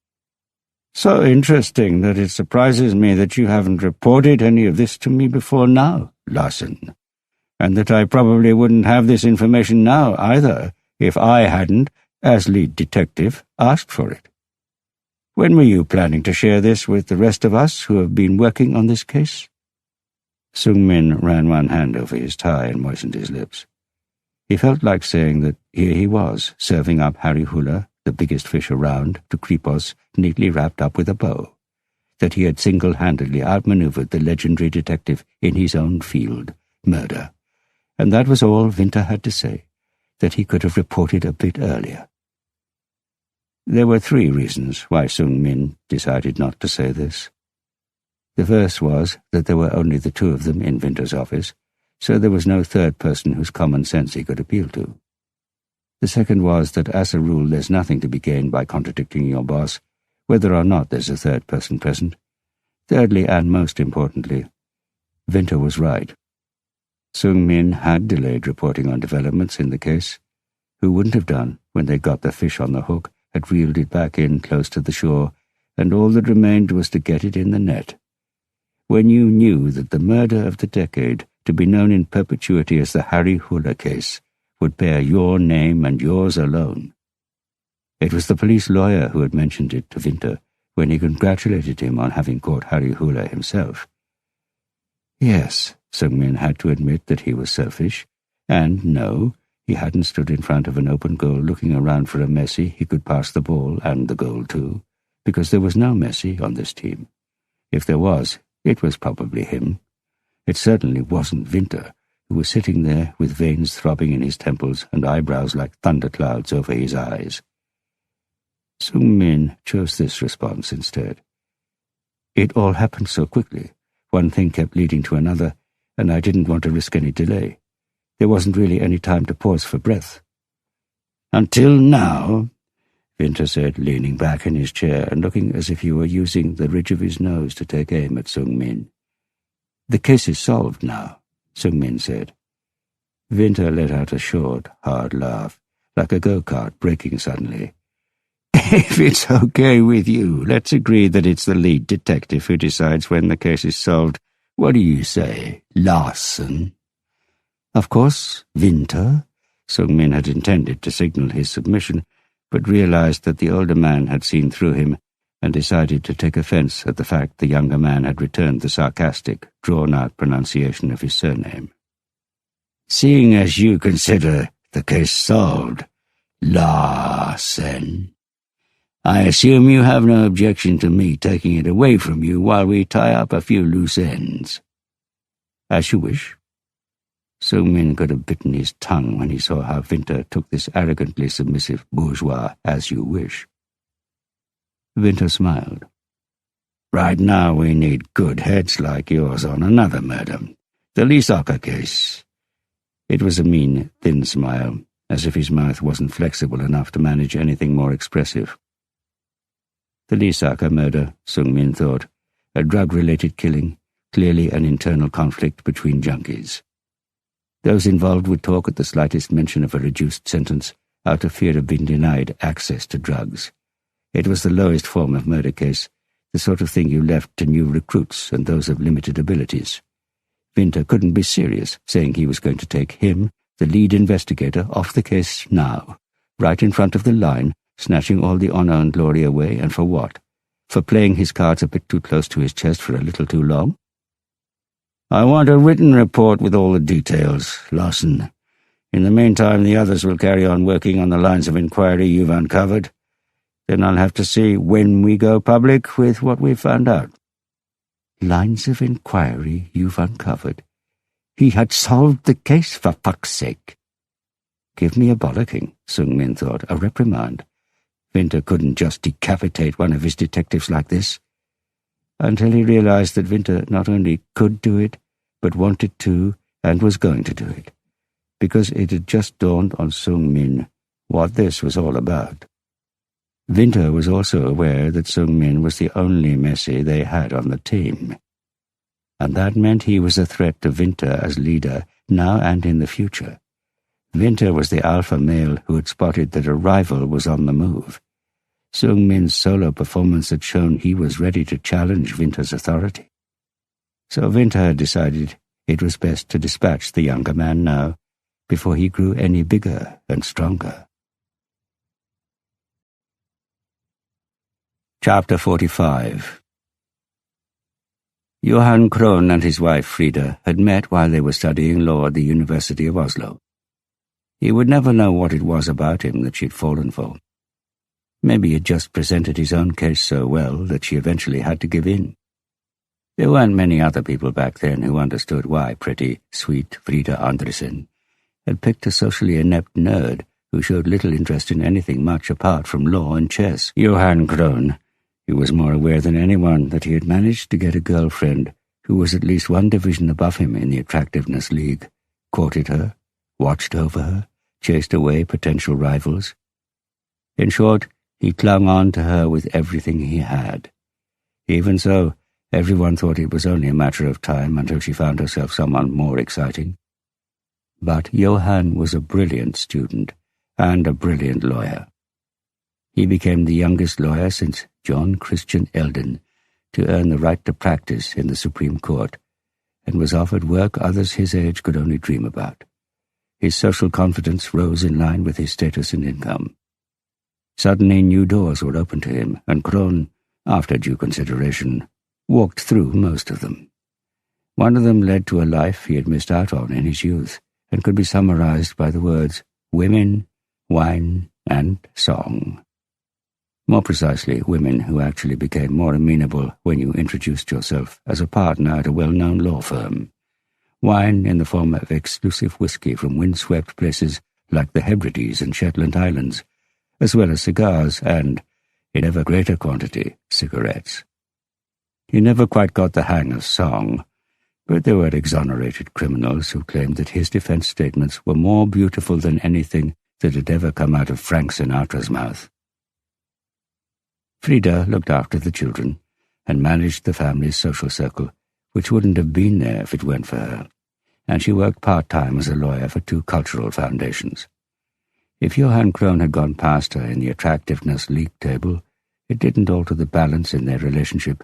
So interesting that it surprises me that you haven't reported any of this to me before now, Larsen, and that I probably wouldn't have this information now either if I hadn't, as lead detective, asked for it. When were you planning to share this with the rest of us who have been working on this case? Sung-min ran one hand over his tie and moistened his lips. He felt like saying that here he was, serving up Harry Hula, the biggest fish around, to Kripos, neatly wrapped up with a bow, that he had single-handedly outmaneuvered the legendary detective in his own field, murder, and that was all Winter had to say, that he could have reported a bit earlier. There were 3 reasons why Sung-min decided not to say this. The first was that there were only the 2 of them in Winter's office, so there was no third person whose common sense he could appeal to. The second was that as a rule there's nothing to be gained by contradicting your boss, whether or not there's a third person present. Thirdly, and most importantly, Winter was right. Sung-min had delayed reporting on developments in the case. Who wouldn't have done when they got the fish on the hook, had reeled it back in close to the shore, and all that remained was to get it in the net? When you knew that the murder of the decade, to be known in perpetuity as the Harry Hula case, would bear your name and yours alone. It was the police lawyer who had mentioned it to Winter when he congratulated him on having caught Harry Hula himself. Yes, Sung-min had to admit that he was selfish, and no, he hadn't stood in front of an open goal looking around for a Messi he could pass the ball and the goal to, because there was no Messi on this team. If there was, it was probably him. It certainly wasn't Winter, who was sitting there with veins throbbing in his temples and eyebrows like thunderclouds over his eyes. Sung-min chose this response instead. It all happened so quickly. One thing kept leading to another, and I didn't want to risk any delay. There wasn't really any time to pause for breath. Until now, Winter said, leaning back in his chair and looking as if he were using the ridge of his nose to take aim at Sung-min. The case is solved now, Sung-min said. Winter let out a short, hard laugh, like a go-kart braking suddenly. If it's okay with you, let's agree that it's the lead detective who decides when the case is solved. What do you say, Larsen? Of course, Winter. Sung-min had intended to signal his submission, but realized that the older man had seen through him and decided to take offense at the fact the younger man had returned the sarcastic, drawn-out pronunciation of his surname. Seeing as you consider the case solved, Larsen, I assume you have no objection to me taking it away from you while we tie up a few loose ends. As you wish. Sung-min could have bitten his tongue when he saw how Winter took this arrogantly submissive bourgeois as you wish. Winter smiled. Right now we need good heads like yours on another murder, the Lisaka case. It was a mean, thin smile, as if his mouth wasn't flexible enough to manage anything more expressive. The Lisaka murder, Sung-min thought, a drug-related killing, clearly an internal conflict between junkies. Those involved would talk at the slightest mention of a reduced sentence out of fear of being denied access to drugs. It was the lowest form of murder case, the sort of thing you left to new recruits and those of limited abilities. Winter couldn't be serious, saying he was going to take him, the lead investigator, off the case now, right in front of the line, snatching all the honor and glory away, and for what? For playing his cards a bit too close to his chest for a little too long? I want a written report with all the details, Larsen. In the meantime, the others will carry on working on the lines of inquiry you've uncovered. Then I'll have to see when we go public with what we've found out. Lines of inquiry you've uncovered. He had solved the case, for fuck's sake. Give me a bollocking, Sung-min thought, a reprimand. Winter couldn't just decapitate one of his detectives like this. Until he realized that Winter not only could do it, but wanted to and was going to do it, because it had just dawned on Sung-min what this was all about. Winter was also aware that Sung-min was the only Messi they had on the team, and that meant he was a threat to Winter as leader, now and in the future. Winter was the alpha male who had spotted that a rival was on the move. Seung-min's solo performance had shown he was ready to challenge Winter's authority. So Winter had decided it was best to dispatch the younger man now, before he grew any bigger and stronger. Chapter 45. Johan Krohn and his wife Frida had met while they were studying law at the University of Oslo. He would never know what it was about him that she'd fallen for. Maybe he'd just presented his own case so well that she eventually had to give in. There weren't many other people back then who understood why pretty, sweet Frida Andresen had picked a socially inept nerd who showed little interest in anything much apart from law and chess. Johan Krohn, who was more aware than anyone that he had managed to get a girlfriend who was at least one division above him in the attractiveness league, courted her, watched over her, chased away potential rivals. In short, he clung on to her with everything he had. Even so, everyone thought it was only a matter of time until she found herself someone more exciting. But Johan was a brilliant student and a brilliant lawyer. He became the youngest lawyer since John Christian Elden to earn the right to practice in the Supreme Court, and was offered work others his age could only dream about. His social confidence rose in line with his status and income. Suddenly new doors were opened to him, and Krohn, after due consideration, walked through most of them. One of them led to a life he had missed out on in his youth, and could be summarized by the words women, wine, and song. More precisely, women who actually became more amenable when you introduced yourself as a partner at a well-known law firm. Wine in the form of exclusive whiskey from windswept places like the Hebrides and Shetland Islands, as well as cigars and, in ever greater quantity, cigarettes. He never quite got the hang of song, but there were exonerated criminals who claimed that his defense statements were more beautiful than anything that had ever come out of Frank Sinatra's mouth. Frida looked after the children and managed the family's social circle, which wouldn't have been there if it weren't for her, and she worked part-time as a lawyer for 2 cultural foundations. If Johan Krohn had gone past her in the attractiveness league table, it didn't alter the balance in their relationship,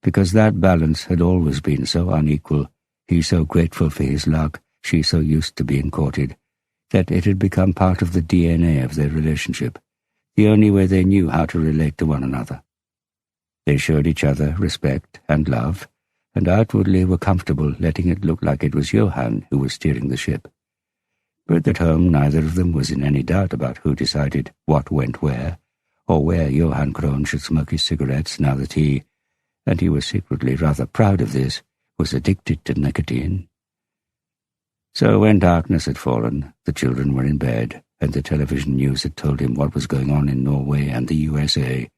because that balance had always been so unequal, he so grateful for his luck, she so used to being courted, that it had become part of the DNA of their relationship, the only way they knew how to relate to one another. They showed each other respect and love, and outwardly were comfortable letting it look like it was Johan who was steering the ship. But at home neither of them was in any doubt about who decided what went where, or where Johan Krohn should smoke his cigarettes now that he, and he was secretly rather proud of this, was addicted to nicotine. So when darkness had fallen, the children were in bed, and the television news had told him what was going on in Norway and the USA,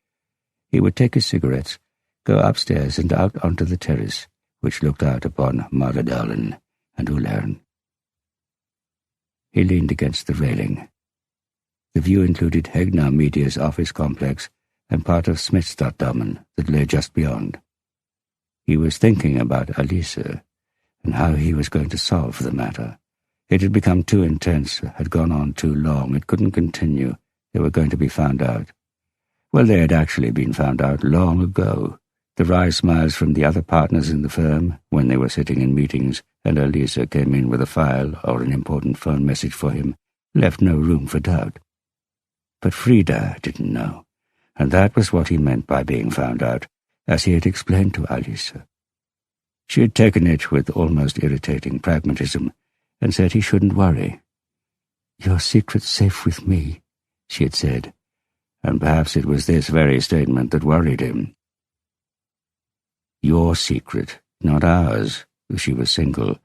he would take his cigarettes, go upstairs and out onto the terrace, which looked out upon Maridalen and Ullern. He leaned against the railing. The view included Hegnar Media's office complex and part of Smithstaddamen that lay just beyond. He was thinking about Alice and how he was going to solve the matter. It had become too intense, had gone on too long, it couldn't continue. They were going to be found out. Well, they had actually been found out long ago. The wry smiles from the other partners in the firm, when they were sitting in meetings and Alice came in with a file or an important phone message for him, left no room for doubt. But Frida didn't know, and that was what he meant by being found out, as he had explained to Alice. She had taken it with almost irritating pragmatism, and said he shouldn't worry. "Your secret's safe with me," she had said, and perhaps it was this very statement that worried him. Your secret, not ours, if she was single,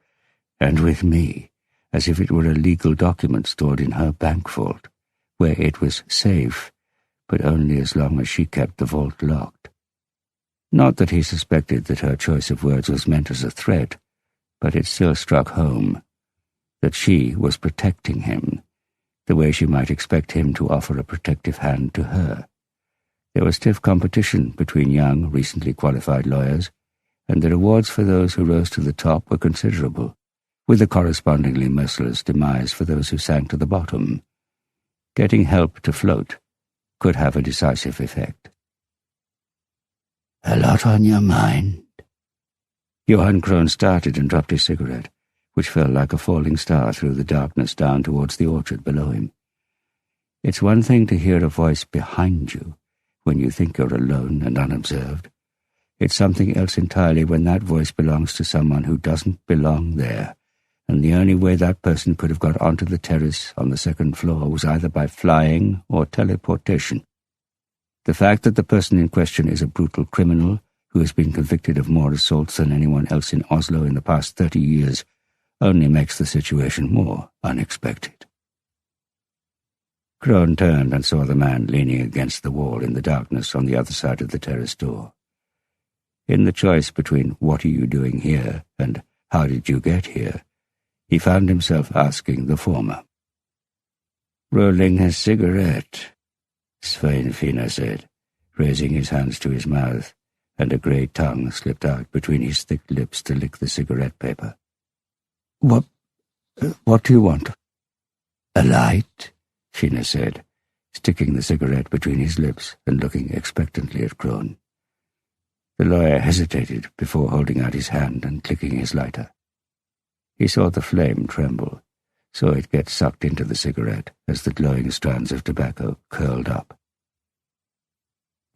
and with me, as if it were a legal document stored in her bank vault, where it was safe, but only as long as she kept the vault locked. Not that he suspected that her choice of words was meant as a threat, but it still struck home that she was protecting him, the way she might expect him to offer a protective hand to her. There was stiff competition between young, recently qualified lawyers, and the rewards for those who rose to the top were considerable, with a correspondingly merciless demise for those who sank to the bottom. Getting help to float could have a decisive effect. "A lot on your mind?" Johann Krohn started and dropped his cigarette, which fell like a falling star through the darkness down towards the orchard below him. It's one thing to hear a voice behind you when you think you're alone and unobserved. It's something else entirely when that voice belongs to someone who doesn't belong there, and the only way that person could have got onto the terrace on the second floor was either by flying or teleportation. The fact that the person in question is a brutal criminal who has been convicted of more assaults than anyone else in Oslo in the past 30 years only makes the situation more unexpected. Krohn turned and saw the man leaning against the wall in the darkness on the other side of the terrace door. In the choice between "what are you doing here" and "how did you get here," he found himself asking the former. "Rolling a cigarette," Svein Finne said, raising his hands to his mouth, and a grey tongue slipped out between his thick lips to lick the cigarette paper. What do you want?" "A light," Finne said, sticking the cigarette between his lips and looking expectantly at Krohn. The lawyer hesitated before holding out his hand and clicking his lighter. He saw the flame tremble, saw it get sucked into the cigarette as the glowing strands of tobacco curled up.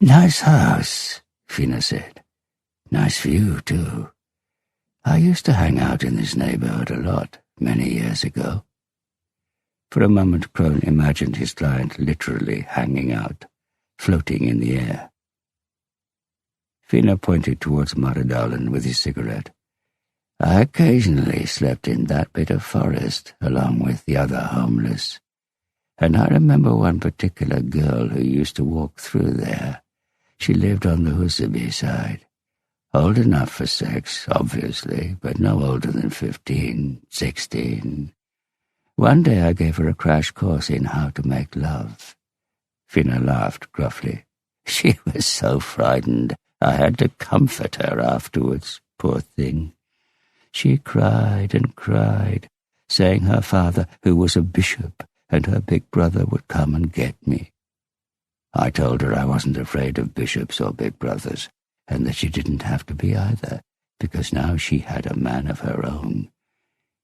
"Nice house," Finne said. "Nice view, too. I used to hang out in this neighborhood a lot, many years ago." For a moment Krohn imagined his client literally hanging out, floating in the air. Finne pointed towards Maridalen with his cigarette. "I occasionally slept in that bit of forest along with the other homeless, and I remember one particular girl who used to walk through there. She lived on the Huseby side. Old enough for sex, obviously, but no older than 15, 16. One day I gave her a crash course in how to make love." Finne laughed gruffly. "She was so frightened, I had to comfort her afterwards, poor thing. She cried and cried, saying her father, who was a bishop, and her big brother would come and get me. I told her I wasn't afraid of bishops or big brothers, and that she didn't have to be either, because now she had a man of her own,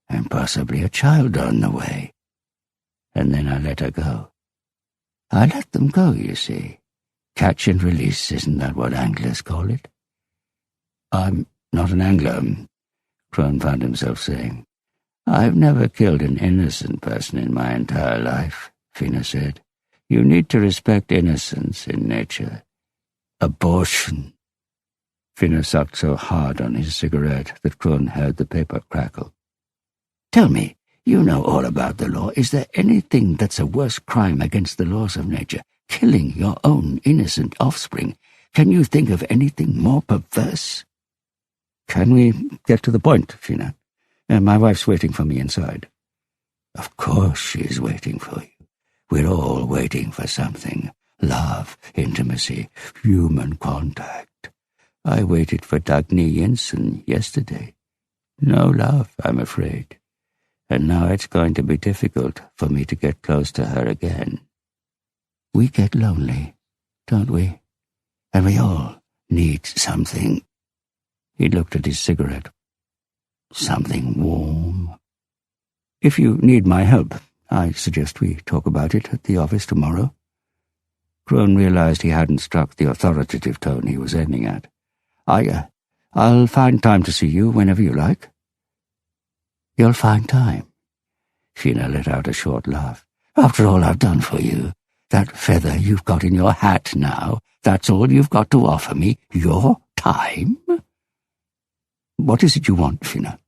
and possibly a child on the way. And then I let her go. I let them go, you see. Catch and release, isn't that what anglers call it?" "I'm not an angler," Krohn found himself saying. "I've never killed an innocent person in my entire life," Finne said. "You need to respect innocence in nature." "Abortion." Finne sucked so hard on his cigarette that Krohn heard the paper crackle. "Tell me, you know all about the law. Is there anything that's a worse crime against the laws of nature? Killing your own innocent offspring. Can you think of anything more perverse?" "Can we get to the point, Finne? My wife's waiting for me inside." "Of course she's waiting for you. We're all waiting for something. Love, intimacy, human contact. I waited for Dagny Jensen yesterday. No love, I'm afraid. And now it's going to be difficult for me to get close to her again. We get lonely, don't we? And we all need something." He looked at his cigarette. "Something warm." "If you need my help, I suggest we talk about it at the office tomorrow." Krohn realized he hadn't struck the authoritative tone he was aiming at. I'll find time to see you whenever you like." "You'll find time?" Finne let out a short laugh. "After all I've done for you, that feather you've got in your hat now, that's all you've got to offer me? Your time?" "What is it you want, Finne?"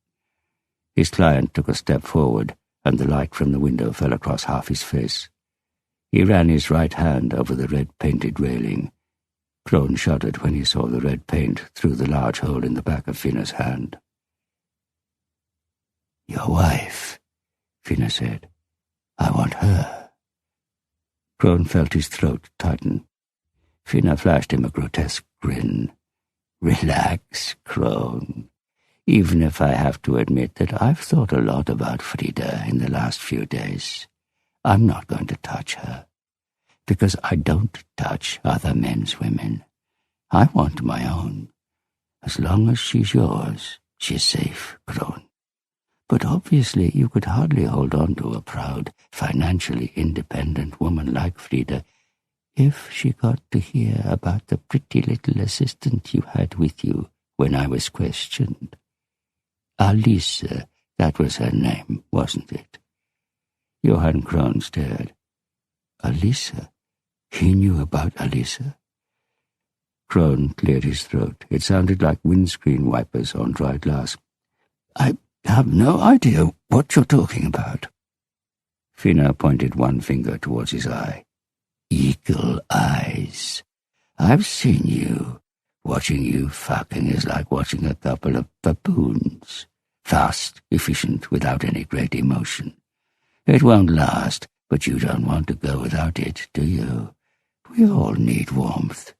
His client took a step forward, and the light from the window fell across half his face. He ran his right hand over the red-painted railing. Krohn shuddered when he saw the red paint through the large hole in the back of Finne's hand. "Your wife," Finne said. "I want her." Krohn felt his throat tighten. Finne flashed him a grotesque grin. "Relax, Krohn. Even if I have to admit that I've thought a lot about Frida in the last few days, I'm not going to touch her. because I don't touch other men's women. I want my own. As long as she's yours, she's safe, Crone. But obviously you could hardly hold on to a proud, financially independent woman like Frida if she got to hear about the pretty little assistant you had with you when I was questioned. Alice, that was her name, wasn't it? Johann Crone stared. Alice? He knew about Alice? Crone cleared his throat. It sounded like windscreen wipers on dry glass. I have no idea what you're talking about. Finne pointed one finger towards his eye. Eagle eyes. I've seen you. Watching you fucking is like watching a couple of baboons. Fast, efficient, without any great emotion. It won't last, but you don't want to go without it, do you? We all need warmth.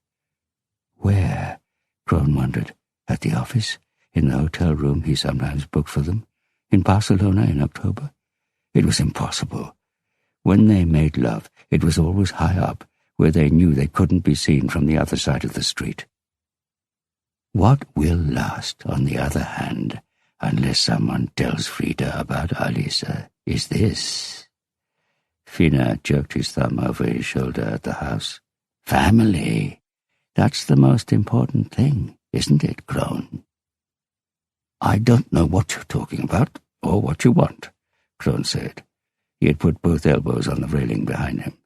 Where? Crone wondered. At the office? In the hotel room he sometimes booked for them? In Barcelona in October? It was impossible. When they made love, it was always high up, where they knew they couldn't be seen from the other side of the street. What will last, on the other hand, unless someone tells Frida about Alice, is this. Finne jerked his thumb over his shoulder at the house. Family. That's the most important thing, isn't it, Crone? I don't know what you're talking about, or what you want, Crone said. He had put both elbows on the railing behind him.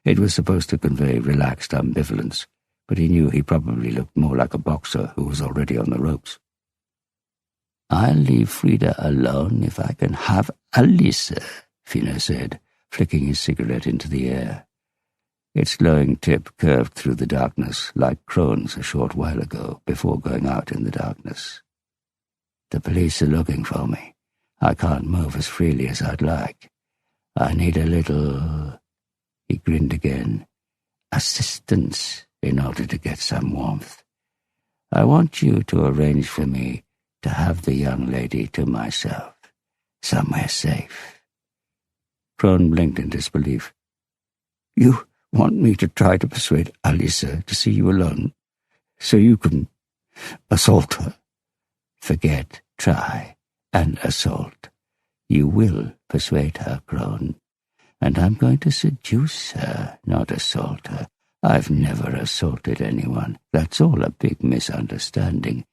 It was supposed to convey relaxed ambivalence, but he knew he probably looked more like a boxer who was already on the ropes. I'll leave Frida alone if I can have Alice, Finne said, flicking his cigarette into the air. Its glowing tip curved through the darkness like Crone's a short while ago, before going out in the darkness. The police are looking for me. I can't move as freely as I'd like. I need a little, he grinned again, assistance in order to get some warmth. I want you to arrange for me to have the young lady to myself, somewhere safe. Crone blinked in disbelief. You want me to try to persuade Alice to see you alone, so you can assault her? Forget try and assault. You will persuade her, Crone, and I'm going to seduce her, not assault her. I've never assaulted anyone. That's all a big misunderstanding.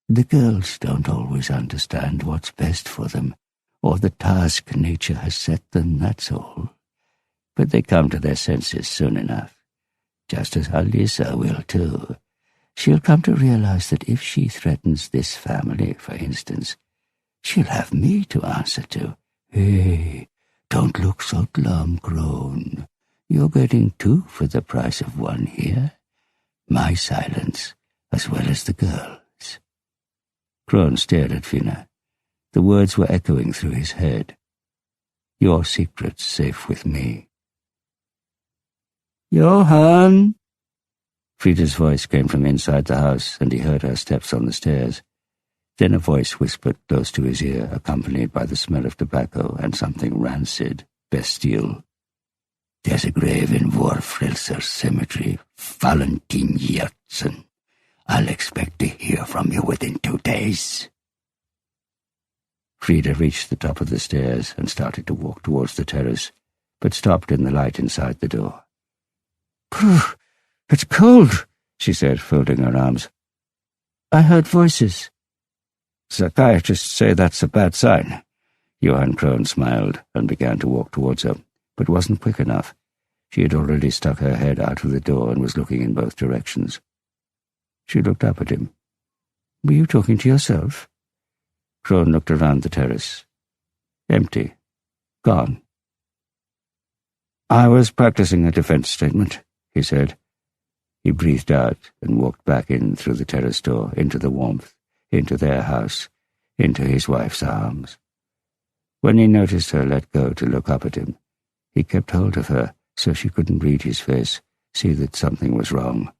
The girls don't always understand what's best for them, or the task nature has set them, that's all. But they come to their senses soon enough, just as Alice will too. She'll come to realize that if she threatens this family, for instance, she'll have me to answer to. Hey, don't look so glum, Crone. You're getting two for the price of one here. My silence, as well as the girls. Crone stared at Finne. The words were echoing through his head. Your secret's safe with me. Johann! Frida's voice came from inside the house, and he heard her steps on the stairs. Then a voice whispered close to his ear, accompanied by the smell of tobacco and something rancid, bestial. There's a grave in Vorfrelser Cemetery, Valentin Jertsen. I'll expect to hear from you within 2 days. Frida reached the top of the stairs and started to walk towards the terrace, but stopped in the light inside the door. Phew, it's cold, she said, folding her arms. I heard voices. Psychiatrists say that's a bad sign. Johann Crone smiled and began to walk towards her, but wasn't quick enough. She had already stuck her head out of the door and was looking in both directions. She looked up at him. Were you talking to yourself? Crone looked around the terrace. Empty. Gone. I was practicing a defense statement, he said. He breathed out and walked back in through the terrace door, into the warmth, into their house, into his wife's arms. When he noticed her let go to look up at him, he kept hold of her so she couldn't read his face, see that something was wrong,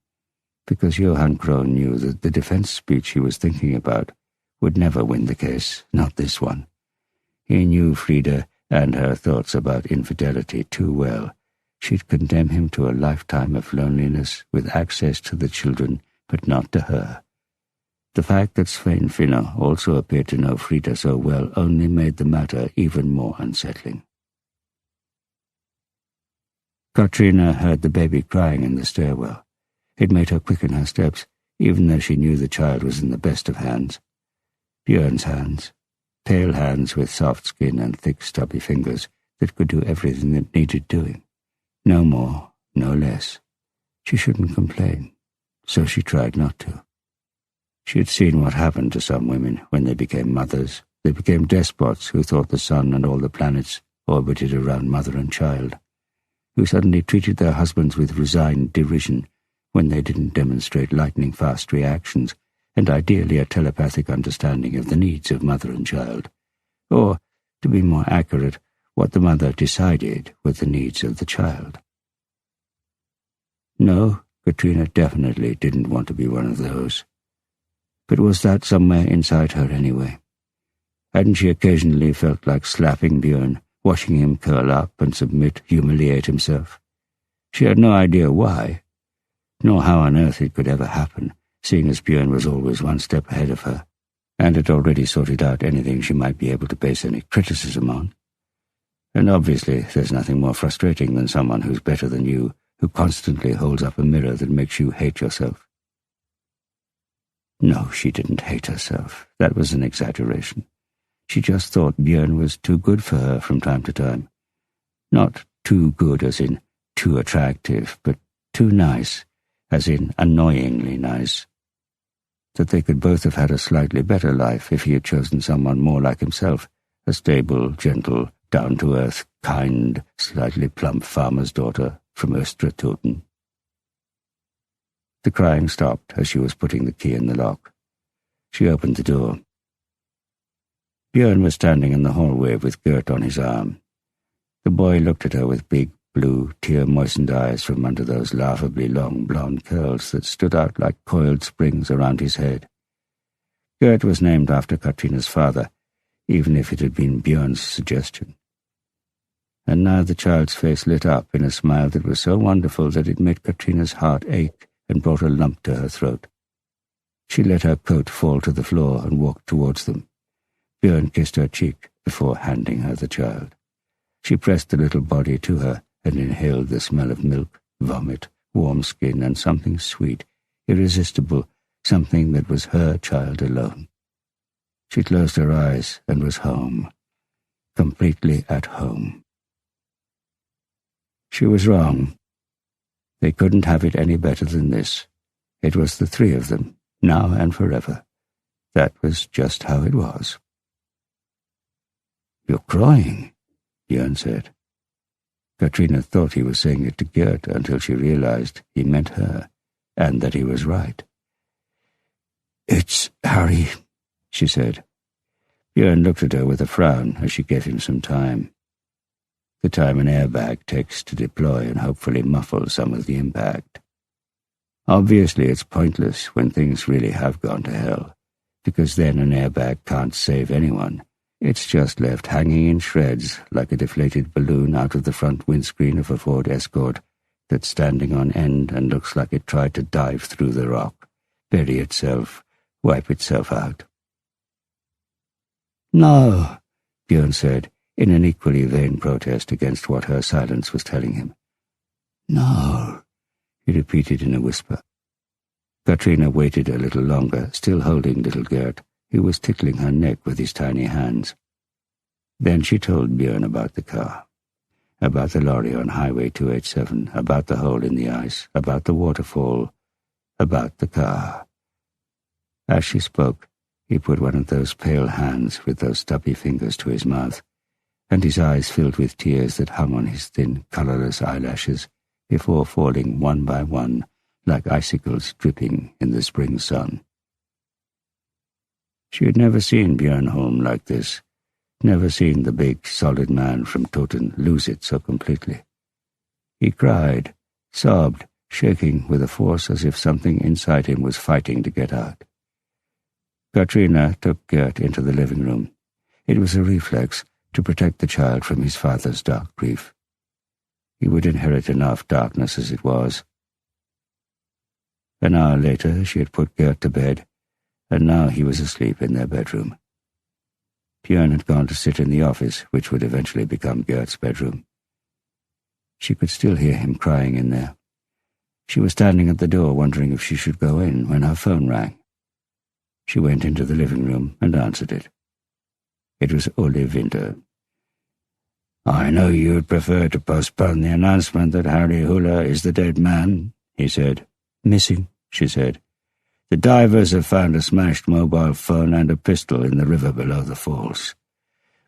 because Johann Crone knew that the defense speech he was thinking about would never win the case, not this one. He knew Frida and her thoughts about infidelity too well, She'd condemn him to a lifetime of loneliness with access to the children, but not to her. The fact that Svein Finne also appeared to know Frida so well only made the matter even more unsettling. Katrina heard the baby crying in the stairwell. It made her quicken her steps, even though she knew the child was in the best of hands. Björn's hands, pale hands with soft skin and thick stubby fingers that could do everything that needed doing. No more, no less. She shouldn't complain, so she tried not to. She had seen what happened to some women when they became mothers. They became despots who thought the sun and all the planets orbited around mother and child, who suddenly treated their husbands with resigned derision when they didn't demonstrate lightning-fast reactions and ideally a telepathic understanding of the needs of mother and child, or, to be more accurate, what the mother decided were the needs of the child. No, Katrina definitely didn't want to be one of those. But was that somewhere inside her anyway? Hadn't she occasionally felt like slapping Björn, watching him curl up and submit, humiliate himself? She had no idea why, nor how on earth it could ever happen, seeing as Björn was always one step ahead of her, and had already sorted out anything she might be able to base any criticism on. And obviously there's nothing more frustrating than someone who's better than you, who constantly holds up a mirror that makes you hate yourself. No, she didn't hate herself. That was an exaggeration. She just thought Björn was too good for her from time to time. Not too good as in too attractive, but too nice, as in annoyingly nice. That they could both have had a slightly better life if he had chosen someone more like himself, a stable, gentle, down-to-earth, kind, slightly plump farmer's daughter from Östertoten. The crying stopped as she was putting the key in the lock. She opened the door. Björn was standing in the hallway with Gert on his arm. The boy looked at her with big, blue, tear-moistened eyes from under those laughably long blonde curls that stood out like coiled springs around his head. Gert was named after Katrina's father, even if it had been Björn's suggestion. And now the child's face lit up in a smile that was so wonderful that it made Katrina's heart ache and brought a lump to her throat. She let her coat fall to the floor and walked towards them. Björn kissed her cheek before handing her the child. She pressed the little body to her and inhaled the smell of milk, vomit, warm skin, and something sweet, irresistible, something that was her child alone. She closed her eyes and was home, completely at home. She was wrong. They couldn't have it any better than this. It was the three of them, now and forever. That was just how it was. "You're crying," Björn said. Katrina thought he was saying it to Gert until she realized he meant her, and that he was right. "It's Harry," she said. Björn looked at her with a frown as she gave him some time. The time an airbag takes to deploy and hopefully muffle some of the impact. Obviously it's pointless when things really have gone to hell, because then an airbag can't save anyone. It's just left hanging in shreds like a deflated balloon out of the front windscreen of a Ford Escort that's standing on end and looks like it tried to dive through the rock, bury itself, wipe itself out. "No," Björn said, in an equally vain protest against what her silence was telling him. "No," he repeated in a whisper. Katrina waited a little longer, still holding little Gert, who was tickling her neck with his tiny hands. Then she told Björn about the car, about the lorry on Highway 287, about the hole in the ice, about the waterfall, about the car. As she spoke, he put one of those pale hands with those stubby fingers to his mouth, and his eyes filled with tears that hung on his thin, colourless eyelashes before falling one by one like icicles dripping in the spring sun. She had never seen Björn Holm like this, never seen the big, solid man from Toten lose it so completely. He cried, sobbed, shaking with a force as if something inside him was fighting to get out. Katrina took Gert into the living room. It was a reflex to protect the child from his father's dark grief. He would inherit enough darkness as it was. An hour later, she had put Gert to bed, and now he was asleep in their bedroom. Björn had gone to sit in the office, which would eventually become Gert's bedroom. She could still hear him crying in there. She was standing at the door wondering if she should go in when her phone rang. She went into the living room and answered it. It was Ole Winter. "I know you'd prefer to postpone the announcement that Harry Hula is the dead man," he said. "Missing," she said. "The divers have found a smashed mobile phone and a pistol in the river below the falls.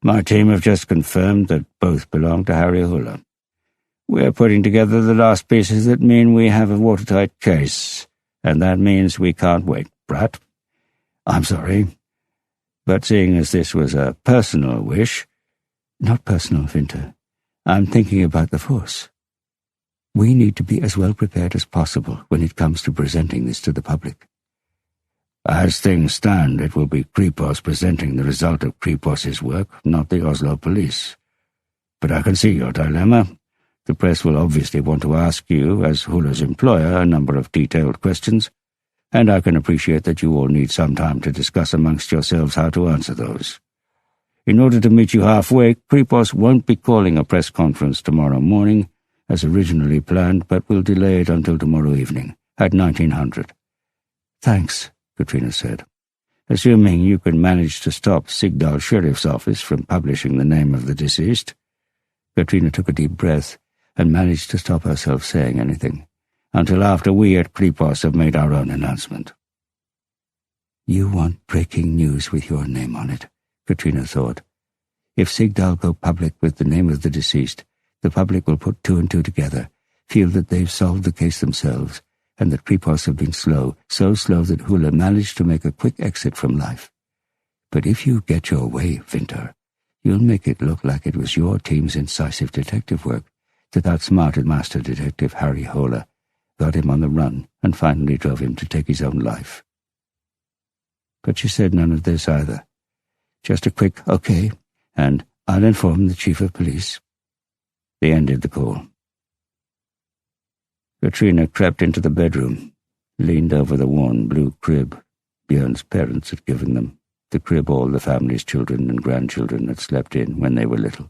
My team have just confirmed that both belong to Harry Hula. We're putting together the last pieces that mean we have a watertight case, and that means we can't wait, Brat. I'm sorry, but seeing as this was a personal wish—" "Not personal, Winter. I'm thinking about the force. We need to be as well prepared as possible when it comes to presenting this to the public." "As things stand, it will be Kripos presenting the result of Kripos's work, not the Oslo Police. But I can see your dilemma. The press will obviously want to ask you, as Hula's employer, a number of detailed questions, and I can appreciate that you all need some time to discuss amongst yourselves how to answer those. In order to meet you halfway, Kripos won't be calling a press conference tomorrow morning, as originally planned, but will delay it until tomorrow evening, at 1900. "Thanks," Katrina said. "Assuming you can manage to stop Sigdal Sheriff's Office from publishing the name of the deceased." Katrina took a deep breath and managed to stop herself saying anything, "until after we at Kripos have made our own announcement." "You want breaking news with your name on it," Katrina thought. "If Sigdal go public with the name of the deceased, the public will put two and two together, feel that they've solved the case themselves, and that Kripos have been slow, so slow that Hula managed to make a quick exit from life. But if you get your way, Winter, you'll make it look like it was your team's incisive detective work that outsmarted Master Detective Harry Hula, got him on the run, and finally drove him to take his own life." But she said none of this either. Just a quick "okay" and "I'll inform the chief of police." They ended the call. Katrina crept into the bedroom, leaned over the worn blue crib Björn's parents had given them, the crib all the family's children and grandchildren had slept in when they were little.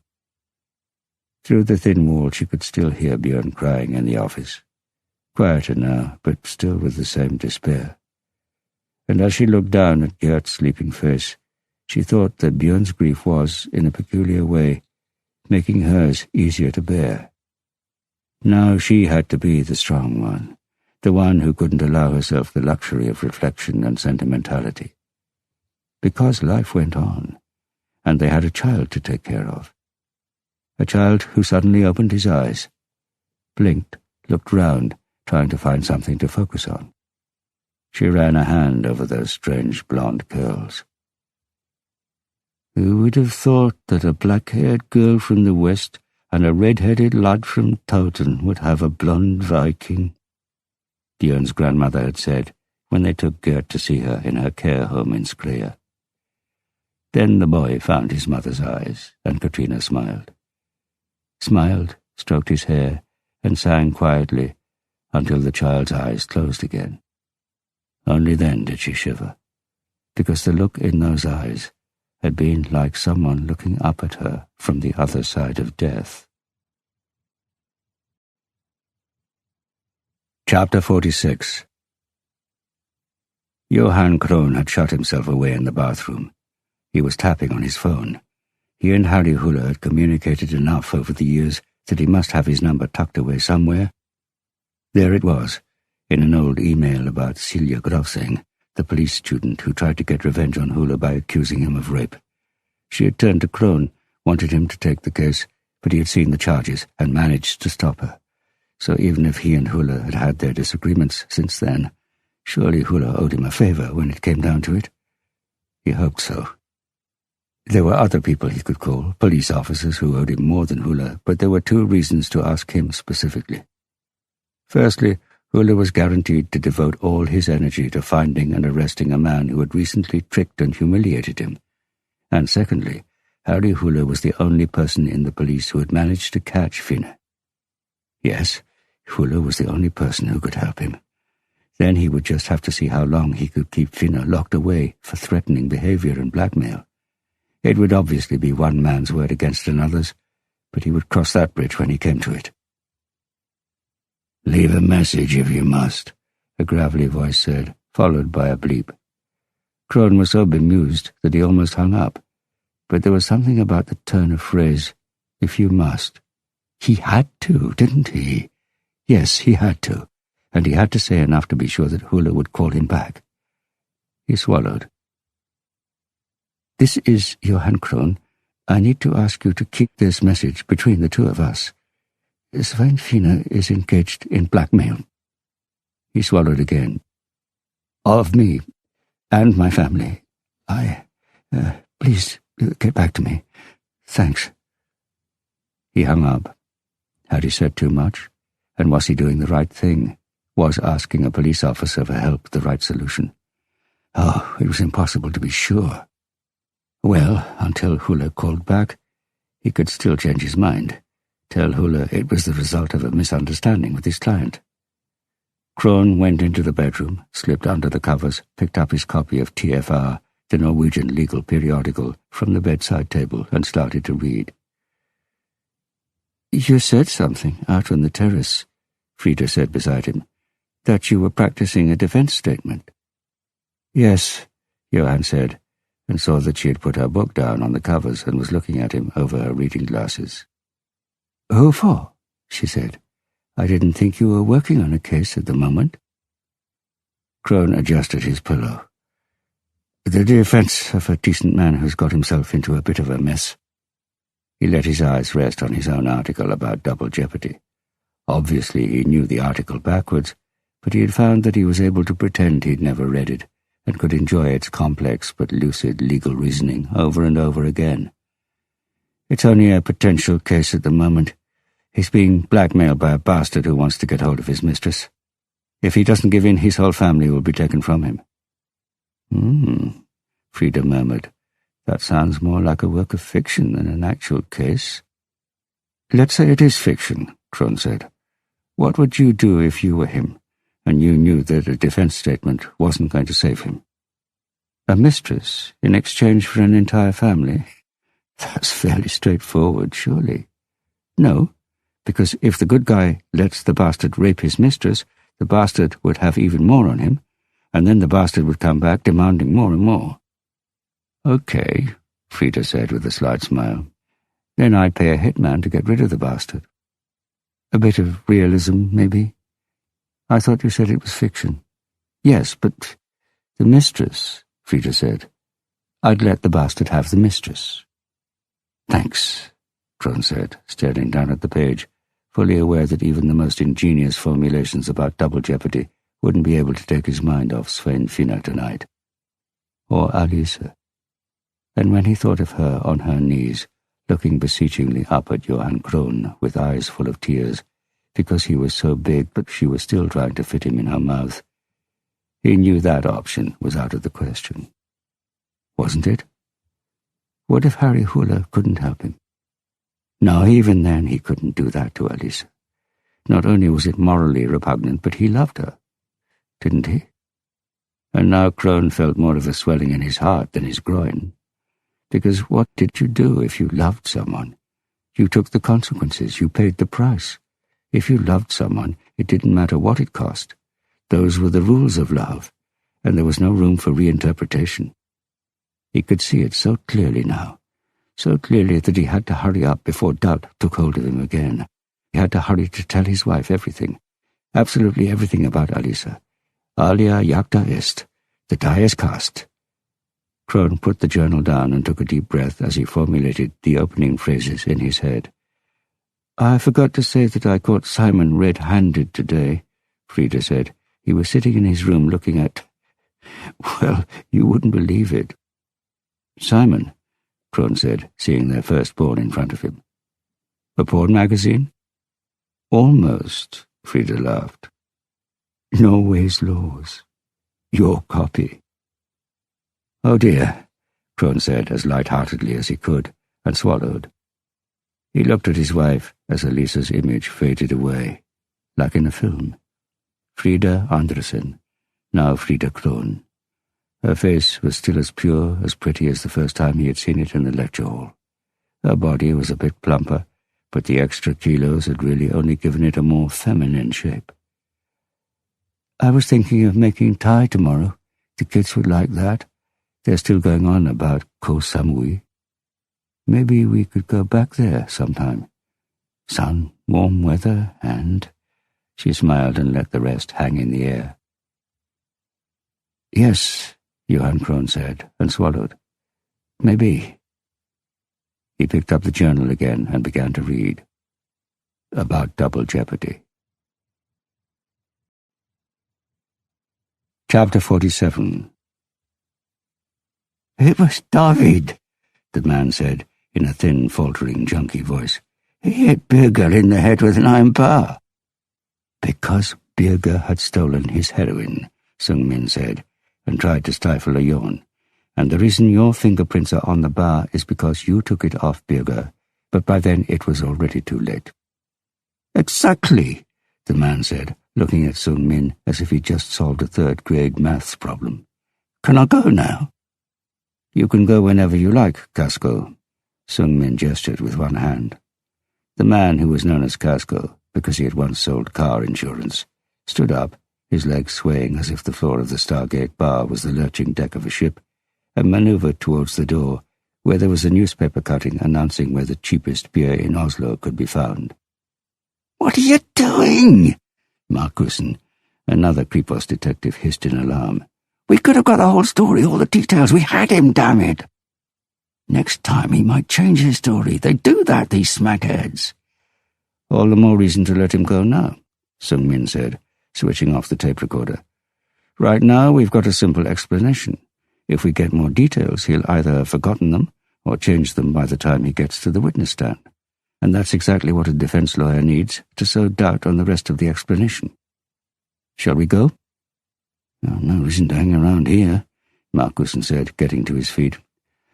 Through the thin wall she could still hear Björn crying in the office, quieter now, but still with the same despair. And as she looked down at Gert's sleeping face, she thought that Björn's grief was, in a peculiar way, making hers easier to bear. Now she had to be the strong one, the one who couldn't allow herself the luxury of reflection and sentimentality. Because life went on, and they had a child to take care of. A child who suddenly opened his eyes, blinked, looked round, trying to find something to focus on. She ran a hand over those strange blonde curls. "Who would have thought that a black-haired girl from the west and a red-headed lad from Toten would have a blonde Viking?" Björn's grandmother had said when they took Gert to see her in her care home in Skrea. Then the boy found his mother's eyes, and Katrina smiled. Smiled, stroked his hair, and sang quietly until the child's eyes closed again. Only then did she shiver, because the look in those eyes had been like someone looking up at her from the other side of death. Chapter 46. Johan Krohn had shut himself away in the bathroom. He was tapping on his phone. He and Harry Hula had communicated enough over the years that he must have his number tucked away somewhere. There it was, in an old email about Silja Groseng, the police student who tried to get revenge on Hula by accusing him of rape. She had turned to Krohn, wanted him to take the case, but he had seen the charges and managed to stop her. So even if he and Hula had had their disagreements since then, surely Hula owed him a favor when it came down to it. He hoped so. There were other people he could call, police officers who owed him more than Hula, but there were two reasons to ask him specifically. Firstly, Hula was guaranteed to devote all his energy to finding and arresting a man who had recently tricked and humiliated him. And secondly, Harry Hula was the only person in the police who had managed to catch Finne. Yes, Hula was the only person who could help him. Then he would just have to see how long he could keep Finne locked away for threatening behavior and blackmail. It would obviously be one man's word against another's, but he would cross that bridge when he came to it. "Leave a message if you must," a gravelly voice said, followed by a bleep. Crone was so bemused that he almost hung up, but there was something about the turn of phrase, "if you must." He had to, didn't he? Yes, he had to, and he had to say enough to be sure that Hula would call him back. He swallowed. "This is Johan Crone. I need to ask you to keep this message between the two of us. Svein Finne is engaged in blackmail." He swallowed again. "Of me and my family. Please get back to me. Thanks." He hung up. Had he said too much? And was he doing the right thing? Was asking a police officer for help the right solution? Oh, it was impossible to be sure. Well, until Hula called back, he could still change his mind. Tell Hula it was the result of a misunderstanding with his client. Crone went into the bedroom, slipped under the covers, picked up his copy of TFR, the Norwegian legal periodical, from the bedside table and started to read. "You said something out on the terrace," Frida said beside him, "that you were practicing a defense statement." "Yes," Johan said, and saw that she had put her book down on the covers and was looking at him over her reading glasses. "Who for?" she said. "I didn't think you were working on a case at the moment." Crone adjusted his pillow. "The defense of a decent man who's got himself into a bit of a mess." He let his eyes rest on his own article about double jeopardy. Obviously he knew the article backwards, but he had found that he was able to pretend he'd never read it, and could enjoy its complex but lucid legal reasoning over and over again. "It's only a potential case at the moment. He's being blackmailed by a bastard who wants to get hold of his mistress. If he doesn't give in, his whole family will be taken from him." Frida murmured. "That sounds more like a work of fiction than an actual case." "Let's say it is fiction," Crone said. "What would you do if you were him, and you knew that a defense statement wasn't going to save him?" "A mistress in exchange for an entire family? That's fairly straightforward, surely." "No, because if the good guy lets the bastard rape his mistress, the bastard would have even more on him, and then the bastard would come back demanding more and more." "Okay," Frida said with a slight smile. "Then I'd pay a hitman to get rid of the bastard." "A bit of realism, maybe?" "I thought you said it was fiction." "Yes, but the mistress," Frida said. "I'd let the bastard have the mistress." "Thanks," Crone said, staring down at the page, fully aware that even the most ingenious formulations about double jeopardy wouldn't be able to take his mind off Svein Finne tonight. Or Alice. And when he thought of her on her knees, looking beseechingly up at Johan Crone with eyes full of tears, because he was so big but she was still trying to fit him in her mouth, he knew that option was out of the question. Wasn't it? What if Harry Hula couldn't help him? No, even then he couldn't do that to Alice. Not only was it morally repugnant, but he loved her. Didn't he? And now Crone felt more of a swelling in his heart than his groin. Because what did you do if you loved someone? You took the consequences, you paid the price. If you loved someone, it didn't matter what it cost. Those were the rules of love, and there was no room for reinterpretation. He could see it so clearly now, so clearly that he had to hurry up before doubt took hold of him again. He had to hurry to tell his wife everything, absolutely everything about Alice. Alia jacta est, the die is cast. Crone put the journal down and took a deep breath as he formulated the opening phrases in his head. "I forgot to say that I caught Simon red-handed today," Frida said. "He was sitting in his room looking at... well, you wouldn't believe it." "Simon," Crone said, seeing their firstborn in front of him. "A porn magazine?" "Almost," Frida laughed. "Norway's laws. Your copy." "Oh dear," Crone said as light-heartedly as he could, and swallowed. He looked at his wife as Elisa's image faded away, like in a film. Frida Andresen, now Frida Krohn. Her face was still as pure, as pretty as the first time he had seen it in the lecture hall. Her body was a bit plumper, but the extra kilos had really only given it a more feminine shape. "I was thinking of making Thai tomorrow. The kids would like that. They're still going on about Koh Samui. Maybe we could go back there sometime. Sun, warm weather, and—" She smiled and let the rest hang in the air. "Yes," Johann Krohn said, and swallowed. "Maybe." He picked up the journal again and began to read. About double jeopardy. Chapter 47. "It was David," the man said, in a thin, faltering, junky voice. "He hit Birger in the head with an iron bar." "Because Birger had stolen his heroin," Sung-min said, and tried to stifle a yawn. "And the reason your fingerprints are on the bar is because you took it off Birger, but by then it was already too late." "Exactly," the man said, looking at Sung-min as if he'd just solved a third-grade maths problem. "Can I go now?" "You can go whenever you like, Casco." Sung-min gestured with one hand. The man, who was known as Casco because he had once sold car insurance, stood up, his legs swaying as if the floor of the Stargate bar was the lurching deck of a ship, and maneuvered towards the door, where there was a newspaper cutting announcing where the cheapest beer in Oslo could be found. "What are you doing?" Markussen, another Kripos detective, hissed in alarm. "We could have got the whole story, all the details. We had him, damn it." "Next time he might change his story. They do that, these smackheads." "All the more reason to let him go now," Sung-min said, switching off the tape recorder. "Right now we've got a simple explanation. If we get more details, he'll either have forgotten them or change them by the time he gets to the witness stand. And that's exactly what a defense lawyer needs to sow doubt on the rest of the explanation. Shall we go?" No reason to hang around here," Markussen said, getting to his feet.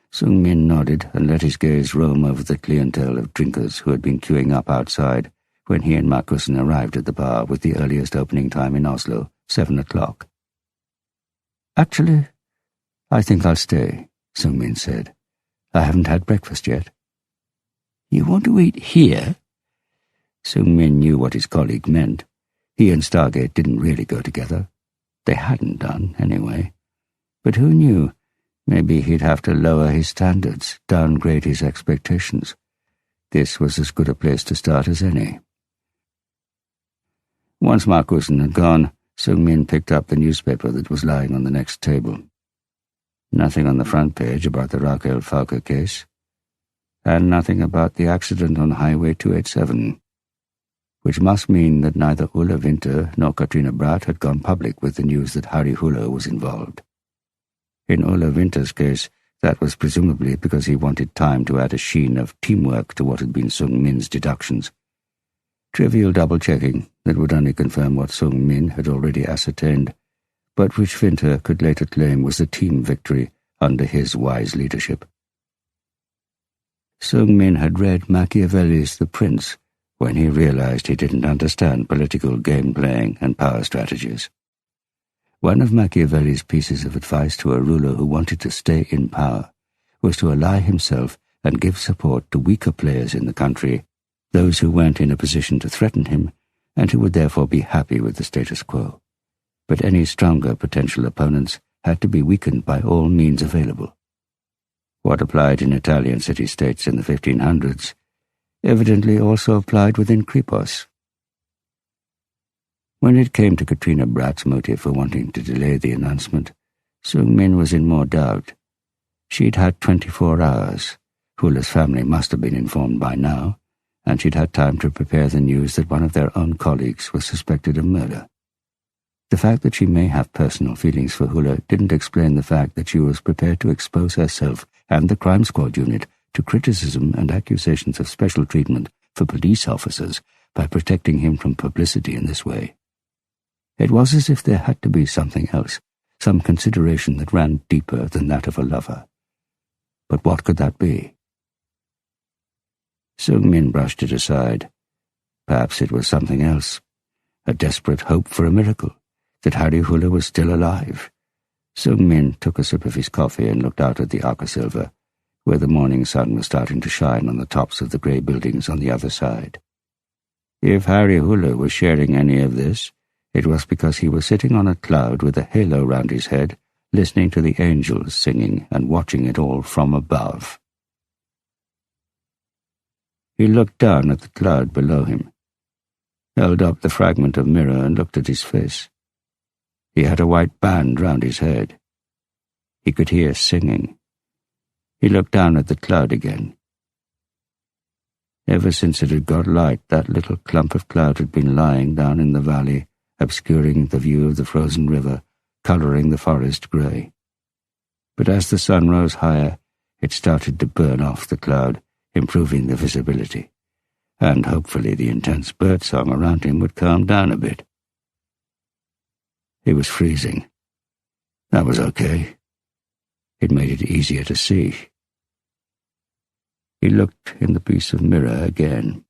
Sung-min nodded and let his gaze roam over the clientele of drinkers who had been queuing up outside when he and Markussen arrived at the bar with the earliest opening time in Oslo, 7 o'clock. "Actually, I think I'll stay," Sung-min said. "I haven't had breakfast yet." "You want to eat here?" Sung-min knew what his colleague meant. He and Stargate didn't really go together. They hadn't done, anyway. But who knew? Maybe he'd have to lower his standards, downgrade his expectations. This was as good a place to start as any. Once Markussen had gone, Sung-min picked up the newspaper that was lying on the next table. Nothing on the front page about the Rakel Falke case, and nothing about the accident on Highway 287, which must mean that neither Ulla Winter nor Katrina Bratt had gone public with the news that Harry Huller was involved. In Ulla Winter's case, that was presumably because he wanted time to add a sheen of teamwork to what had been Sung-min's deductions. Trivial double-checking that would only confirm what Sung-min had already ascertained, but which Winter could later claim was a team victory under his wise leadership. Sung-min had read Machiavelli's The Prince when he realized he didn't understand political game-playing and power strategies. One of Machiavelli's pieces of advice to a ruler who wanted to stay in power was to ally himself and give support to weaker players in the country, those who weren't in a position to threaten him and who would therefore be happy with the status quo. But any stronger potential opponents had to be weakened by all means available. What applied in Italian city-states in the 1500s evidently also applied within Kripos. When it came to Katrina Bratt's motive for wanting to delay the announcement, Sung-min was in more doubt. She'd had 24 hours. Huller's family must have been informed by now, and she'd had time to prepare the news that one of their own colleagues was suspected of murder. The fact that she may have personal feelings for Huller didn't explain the fact that she was prepared to expose herself and the crime squad unit to criticism and accusations of special treatment for police officers by protecting him from publicity in this way. It was as if there had to be something else, some consideration that ran deeper than that of a lover. But what could that be? Sung-min brushed it aside, Perhaps it was something else, a desperate hope for a miracle, that Harry Hula was still alive. Sung Min took a sip of his coffee and looked out at the Silver, where the morning sun was starting to shine on the tops of the grey buildings on the other side. If Harry Hula was sharing any of this, it was because he was sitting on a cloud with a halo round his head, listening to the angels singing and watching it all from above. He looked down at the cloud below him, held up the fragment of mirror and looked at his face. He had a white band round his head. He could hear singing. He looked down at the cloud again. Ever since it had got light, that little clump of cloud had been lying down in the valley, obscuring the view of the frozen river, colouring the forest grey. But as the sun rose higher, it started to burn off the cloud, improving the visibility, and hopefully the intense birdsong around him would calm down a bit. It was freezing. That was okay. It made it easier to see. He looked in the piece of mirror again.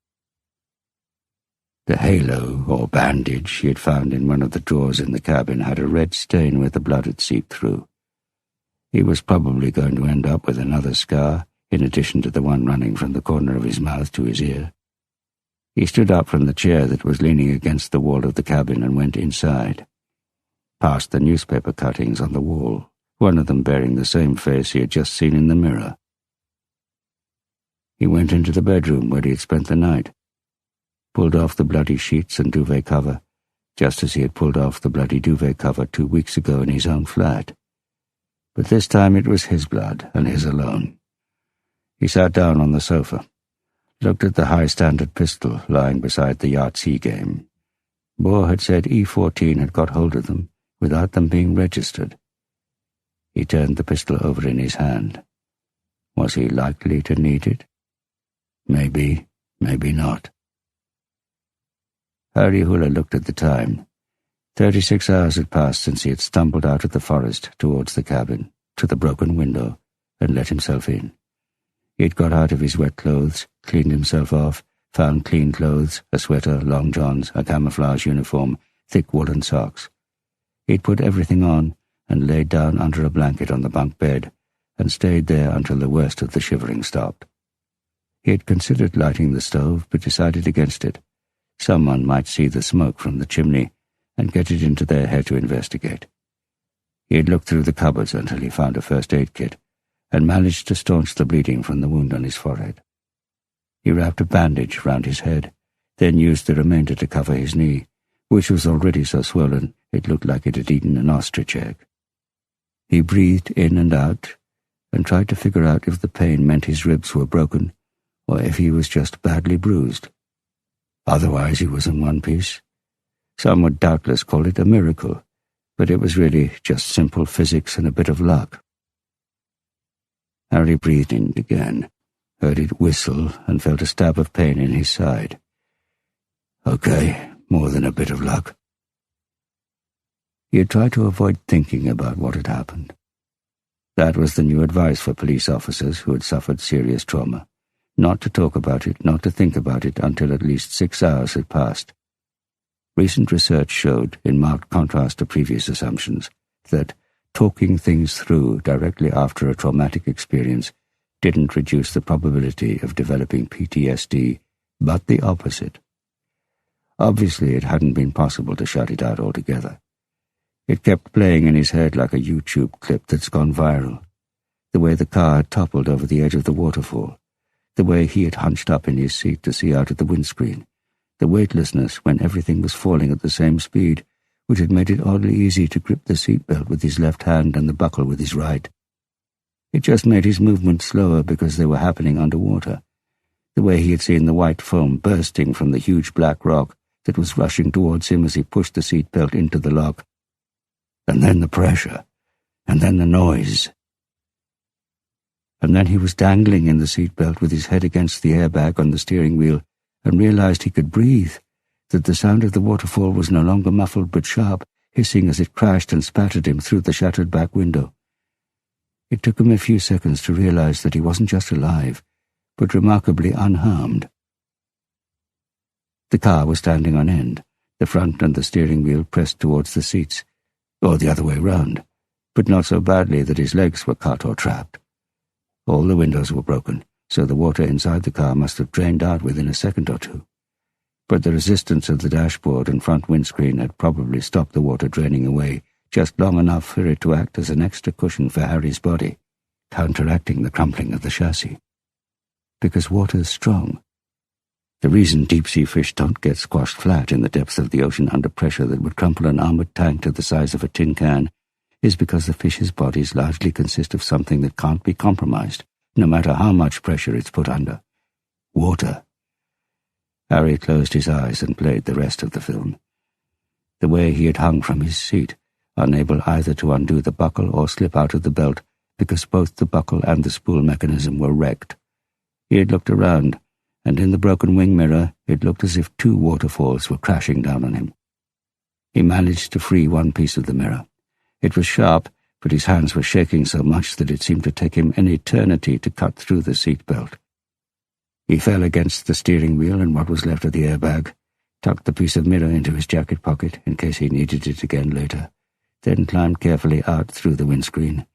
The halo, or bandage, he had found in one of the drawers in the cabin had a red stain where the blood had seeped through. He was probably going to end up with another scar, in addition to the one running from the corner of his mouth to his ear. He stood up from the chair that was leaning against the wall of the cabin and went inside, past the newspaper cuttings on the wall, one of them bearing the same face he had just seen in the mirror. He went into the bedroom where he had spent the night, pulled off the bloody sheets and duvet cover, just as he had pulled off the bloody duvet cover 2 weeks ago in his own flat. But this time it was his blood, and his alone. He sat down on the sofa, looked at the high-standard pistol lying beside the Yahtzee game. Bohr had said E14 had got hold of them without them being registered. He turned the pistol over in his hand. Was he likely to need it? Maybe, maybe not. Harry Hula looked at the time. 36 hours had passed since he had stumbled out of the forest towards the cabin, to the broken window, and let himself in. He had got out of his wet clothes, cleaned himself off, found clean clothes, a sweater, long johns, a camouflage uniform, thick woolen socks. He had put everything on and laid down under a blanket on the bunk bed and stayed there until the worst of the shivering stopped. He had considered lighting the stove, but decided against it. Someone might see the smoke from the chimney and get it into their head to investigate. He had looked through the cupboards until he found a first aid kit and managed to staunch the bleeding from the wound on his forehead. He wrapped a bandage round his head, then used the remainder to cover his knee, which was already so swollen it looked like it had eaten an ostrich egg. He breathed in and out and tried to figure out if the pain meant his ribs were broken or if he was just badly bruised. Otherwise he was in one piece. Some would doubtless call it a miracle, but it was really just simple physics and a bit of luck. Harry breathed in again, heard it whistle, and felt a stab of pain in his side. Okay, more than a bit of luck. He had tried to avoid thinking about what had happened. That was the new advice for police officers who had suffered serious trauma. Not to talk about it, not to think about it until at least 6 hours had passed. Recent research showed, in marked contrast to previous assumptions, that talking things through directly after a traumatic experience didn't reduce the probability of developing PTSD, but the opposite. Obviously, it hadn't been possible to shut it out altogether. It kept playing in his head like a YouTube clip that's gone viral. The way the car had toppled over the edge of the waterfall, the way he had hunched up in his seat to see out of the windscreen, the weightlessness when everything was falling at the same speed, which had made it oddly easy to grip the seatbelt with his left hand and the buckle with his right. It just made his movements slower because they were happening underwater. The way he had seen the white foam bursting from the huge black rock that was rushing towards him as he pushed the seatbelt into the lock. And then the pressure, and then the noise. And then he was dangling in the seatbelt with his head against the airbag on the steering wheel and realized he could breathe, that the sound of the waterfall was no longer muffled but sharp, hissing as it crashed and spattered him through the shattered back window. It took him a few seconds to realize that he wasn't just alive, but remarkably unharmed. The car was standing on end, the front and the steering wheel pressed towards the seats, or the other way round, but not so badly that his legs were cut or trapped. All the windows were broken, so the water inside the car must have drained out within a second or two. But the resistance of the dashboard and front windscreen had probably stopped the water draining away just long enough for it to act as an extra cushion for Harry's body, counteracting the crumpling of the chassis. Because water's strong. The reason deep-sea fish don't get squashed flat in the depths of the ocean under pressure that would crumple an armored tank to the size of a tin can is because the fish's bodies largely consist of something that can't be compromised, no matter how much pressure it's put under. Water. Harry closed his eyes and played the rest of the film. The way he had hung from his seat, unable either to undo the buckle or slip out of the belt, because both the buckle and the spool mechanism were wrecked. He had looked around, and in the broken wing mirror it looked as if two waterfalls were crashing down on him. He managed to free one piece of the mirror. It was sharp, but his hands were shaking so much that it seemed to take him an eternity to cut through the seat belt. He fell against the steering wheel and what was left of the airbag, tucked the piece of mirror into his jacket pocket in case he needed it again later, then climbed carefully out through the windscreen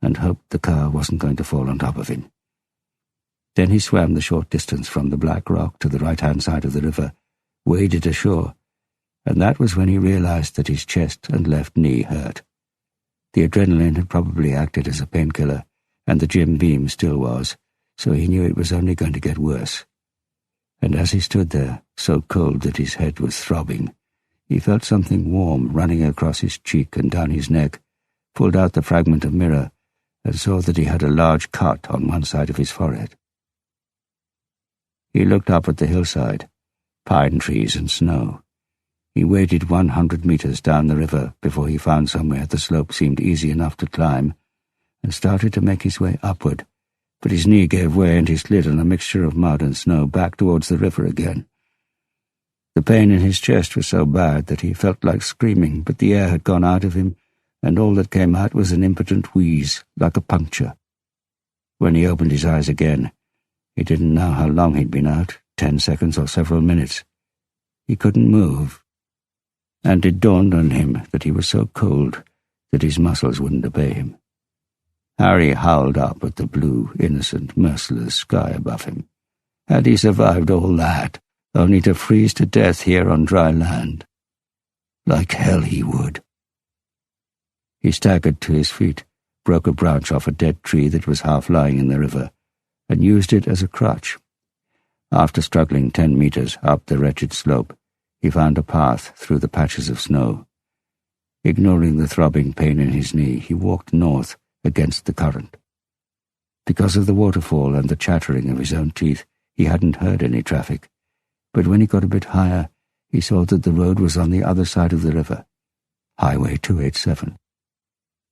and hoped the car wasn't going to fall on top of him. Then he swam the short distance from the black rock to the right-hand side of the river, waded ashore, and that was when he realized that his chest and left knee hurt. The adrenaline had probably acted as a painkiller, and the Jim beam still was, so he knew it was only going to get worse. And as he stood there, so cold that his head was throbbing, he felt something warm running across his cheek and down his neck, pulled out the fragment of mirror, and saw that he had a large cut on one side of his forehead. He looked up at the hillside, pine trees and snow. He waded 100 meters down the river before he found somewhere the slope seemed easy enough to climb, and started to make his way upward, but his knee gave way and he slid on a mixture of mud and snow back towards the river again. The pain in his chest was so bad that he felt like screaming, but the air had gone out of him, and all that came out was an impotent wheeze, like a puncture. When he opened his eyes again, he didn't know how long he'd been out, 10 seconds or several minutes. He couldn't move, and it dawned on him that he was so cold that his muscles wouldn't obey him. Harry howled up at the blue, innocent, merciless sky above him. Had he survived all that, only to freeze to death here on dry land? Like hell he would. He staggered to his feet, broke a branch off a dead tree that was half lying in the river, and used it as a crutch. After struggling 10 meters up the wretched slope, he found a path through the patches of snow. Ignoring the throbbing pain in his knee, he walked north against the current. Because of the waterfall and the chattering of his own teeth, he hadn't heard any traffic, but when he got a bit higher, he saw that the road was on the other side of the river, Highway 287.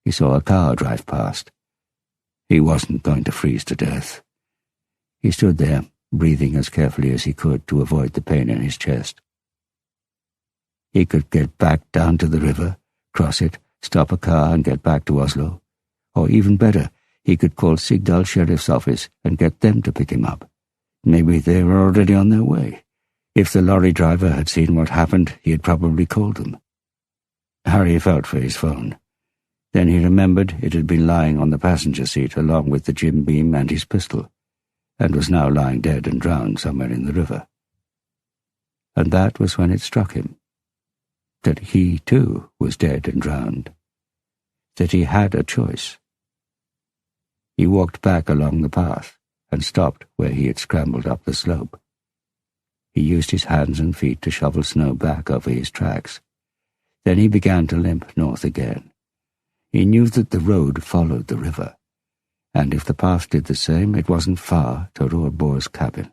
He saw a car drive past. He wasn't going to freeze to death. He stood there, breathing as carefully as he could to avoid the pain in his chest. He could get back down to the river, cross it, stop a car and get back to Oslo. Or even better, he could call Sigdal Sheriff's Office and get them to pick him up. Maybe they were already on their way. If the lorry driver had seen what happened, he had probably called them. Harry felt for his phone. Then he remembered it had been lying on the passenger seat along with the Jim beam and his pistol, and was now lying dead and drowned somewhere in the river. And that was when it struck him, that he too was dead and drowned, that he had a choice. He walked back along the path and stopped where he had scrambled up the slope. He used his hands and feet to shovel snow back over his tracks. Then he began to limp north again. He knew that the road followed the river, and if the path did the same, it wasn't far to Rohrbohr's cabin,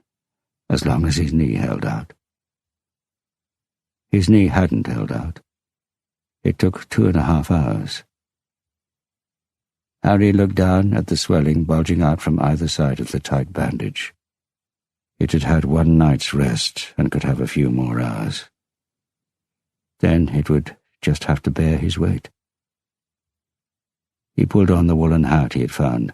as long as his knee held out. His knee hadn't held out. It took 2.5 hours. Harry looked down at the swelling bulging out from either side of the tight bandage. It had had 1 night's rest and could have a few more hours. Then it would just have to bear his weight. He pulled on the woolen hat he had found,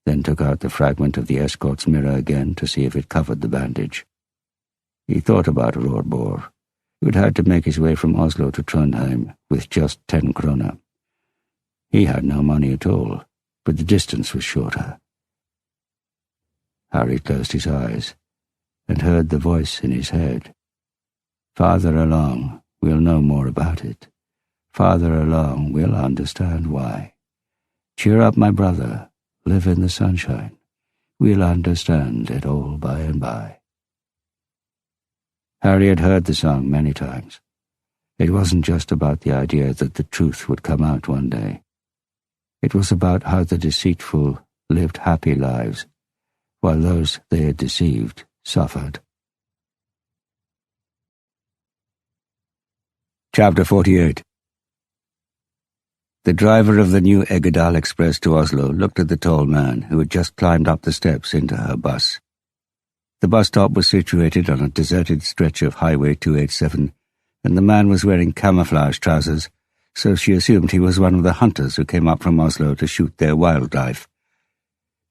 then took out the fragment of the escort's mirror again to see if it covered the bandage. He thought about Rorbor. He would have to make his way from Oslo to Trondheim with just 10 krone. He had no money at all, but the distance was shorter. Harry closed his eyes and heard the voice in his head. Farther along, we'll know more about it. Farther along, we'll understand why. Cheer up, my brother. Live in the sunshine. We'll understand it all by and by. Harry had heard the song many times. It wasn't just about the idea that the truth would come out one day. It was about how the deceitful lived happy lives, while those they had deceived suffered. Chapter 48. The driver of the new Eggedal Express to Oslo looked at the tall man who had just climbed up the steps into her bus. The bus stop was situated on a deserted stretch of Highway 287, and the man was wearing camouflage trousers, so she assumed he was one of the hunters who came up from Oslo to shoot their wildlife.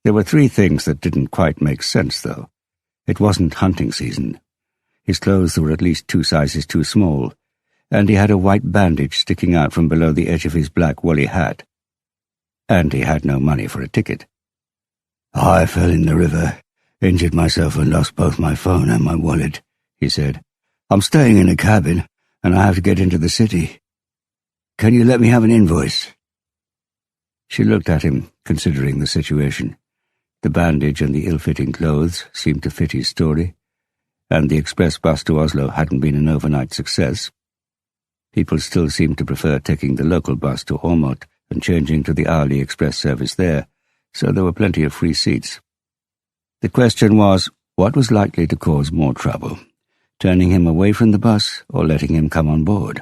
There were 3 things that didn't quite make sense, though. It wasn't hunting season. His clothes were at least 2 sizes too small, and he had a white bandage sticking out from below the edge of his black woolly hat. And he had no money for a ticket. "I fell in the river, injured myself and lost both my phone and my wallet," he said. "I'm staying in a cabin, and I have to get into the city. Can you let me have an invoice?" She looked at him, considering the situation. The bandage and the ill-fitting clothes seemed to fit his story, and the express bus to Oslo hadn't been an overnight success. People still seemed to prefer taking the local bus to Åmot and changing to the hourly express service there, so there were plenty of free seats. The question was, what was likely to cause more trouble, turning him away from the bus or letting him come on board?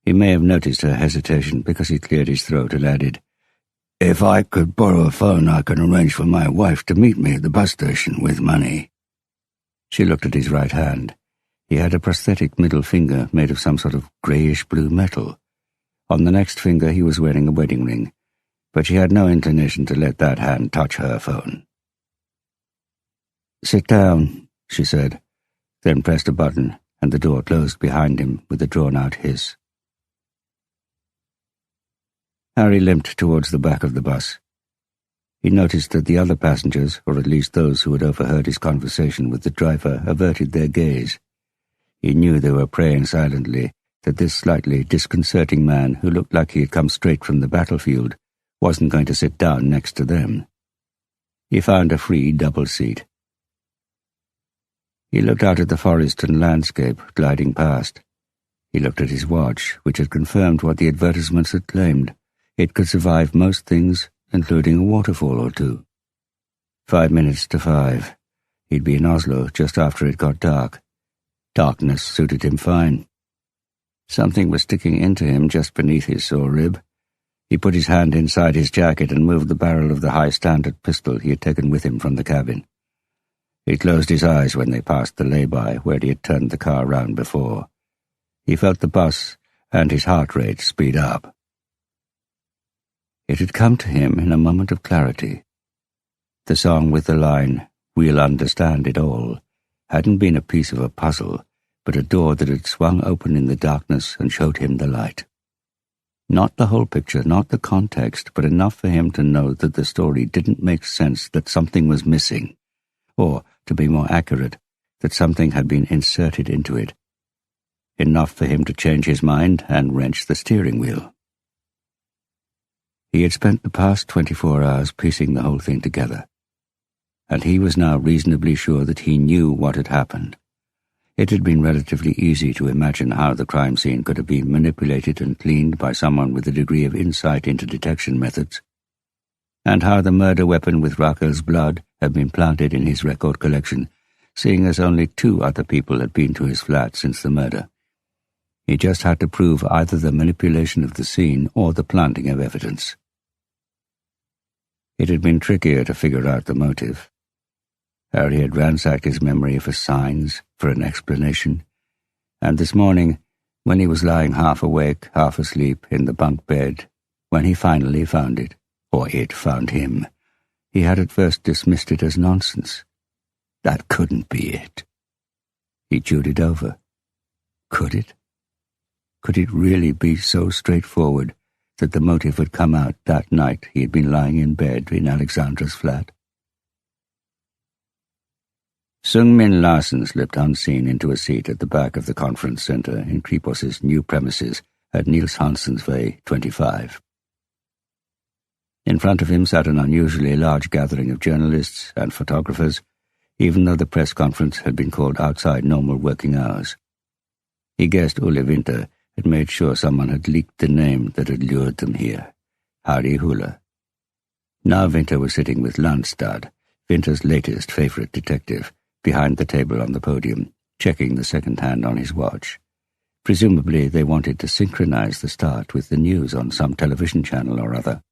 He may have noticed her hesitation because he cleared his throat and added, "If I could borrow a phone, I can arrange for my wife to meet me at the bus station with money." She looked at his right hand. He had a prosthetic middle finger made of some sort of greyish-blue metal. On the next finger he was wearing a wedding ring, but she had no inclination to let that hand touch her phone. "Sit down," she said, then pressed a button, and the door closed behind him with a drawn-out hiss. Harry limped towards the back of the bus. He noticed that the other passengers, or at least those who had overheard his conversation with the driver, averted their gaze. He knew they were praying silently that this slightly disconcerting man, who looked like he had come straight from the battlefield, wasn't going to sit down next to them. He found a free double seat. He looked out at the forest and landscape gliding past. He looked at his watch, which had confirmed what the advertisements had claimed. It could survive most things, including a waterfall or 2. 5 minutes to 5. He'd be in Oslo just after it got dark. Darkness suited him fine. Something was sticking into him just beneath his sore rib. He put his hand inside his jacket and moved the barrel of the high-standard pistol he had taken with him from the cabin. He closed his eyes when they passed the lay-by where he had turned the car round before. He felt the bus and his heart rate speed up. It had come to him in a moment of clarity. The song with the line, "We'll understand it all," hadn't been a piece of a puzzle, but a door that had swung open in the darkness and showed him the light. Not the whole picture, not the context, but enough for him to know that the story didn't make sense, that something was missing, or, to be more accurate, that something had been inserted into it. Enough for him to change his mind and wrench the steering wheel. He had spent the past 24 hours piecing the whole thing together, and he was now reasonably sure that he knew what had happened. It had been relatively easy to imagine how the crime scene could have been manipulated and cleaned by someone with a degree of insight into detection methods, and how the murder weapon with Rakel's blood had been planted in his record collection, seeing as only 2 other people had been to his flat since the murder. He just had to prove either the manipulation of the scene or the planting of evidence. It had been trickier to figure out the motive. Harry had ransacked his memory for signs, for an explanation, and this morning, when he was lying half awake, half asleep in the bunk bed, when he finally found it, or it found him, he had at first dismissed it as nonsense. That couldn't be it. He chewed it over. Could it? Could it really be so straightforward that the motive had come out that night he had been lying in bed in Alexandra's flat? Sung-Min Larsen slipped unseen into a seat at the back of the conference center in Kripos's new premises at Niels Hansens Way 25. In front of him sat an unusually large gathering of journalists and photographers, even though the press conference had been called outside normal working hours. He guessed Ole Winther had made sure someone had leaked the name that had lured them here, Harry Hula. Now Winther was sitting with Landstad, Winther's latest favorite detective, behind the table on the podium, checking the second hand on his watch. Presumably they wanted to synchronize the start with the news on some television channel or other.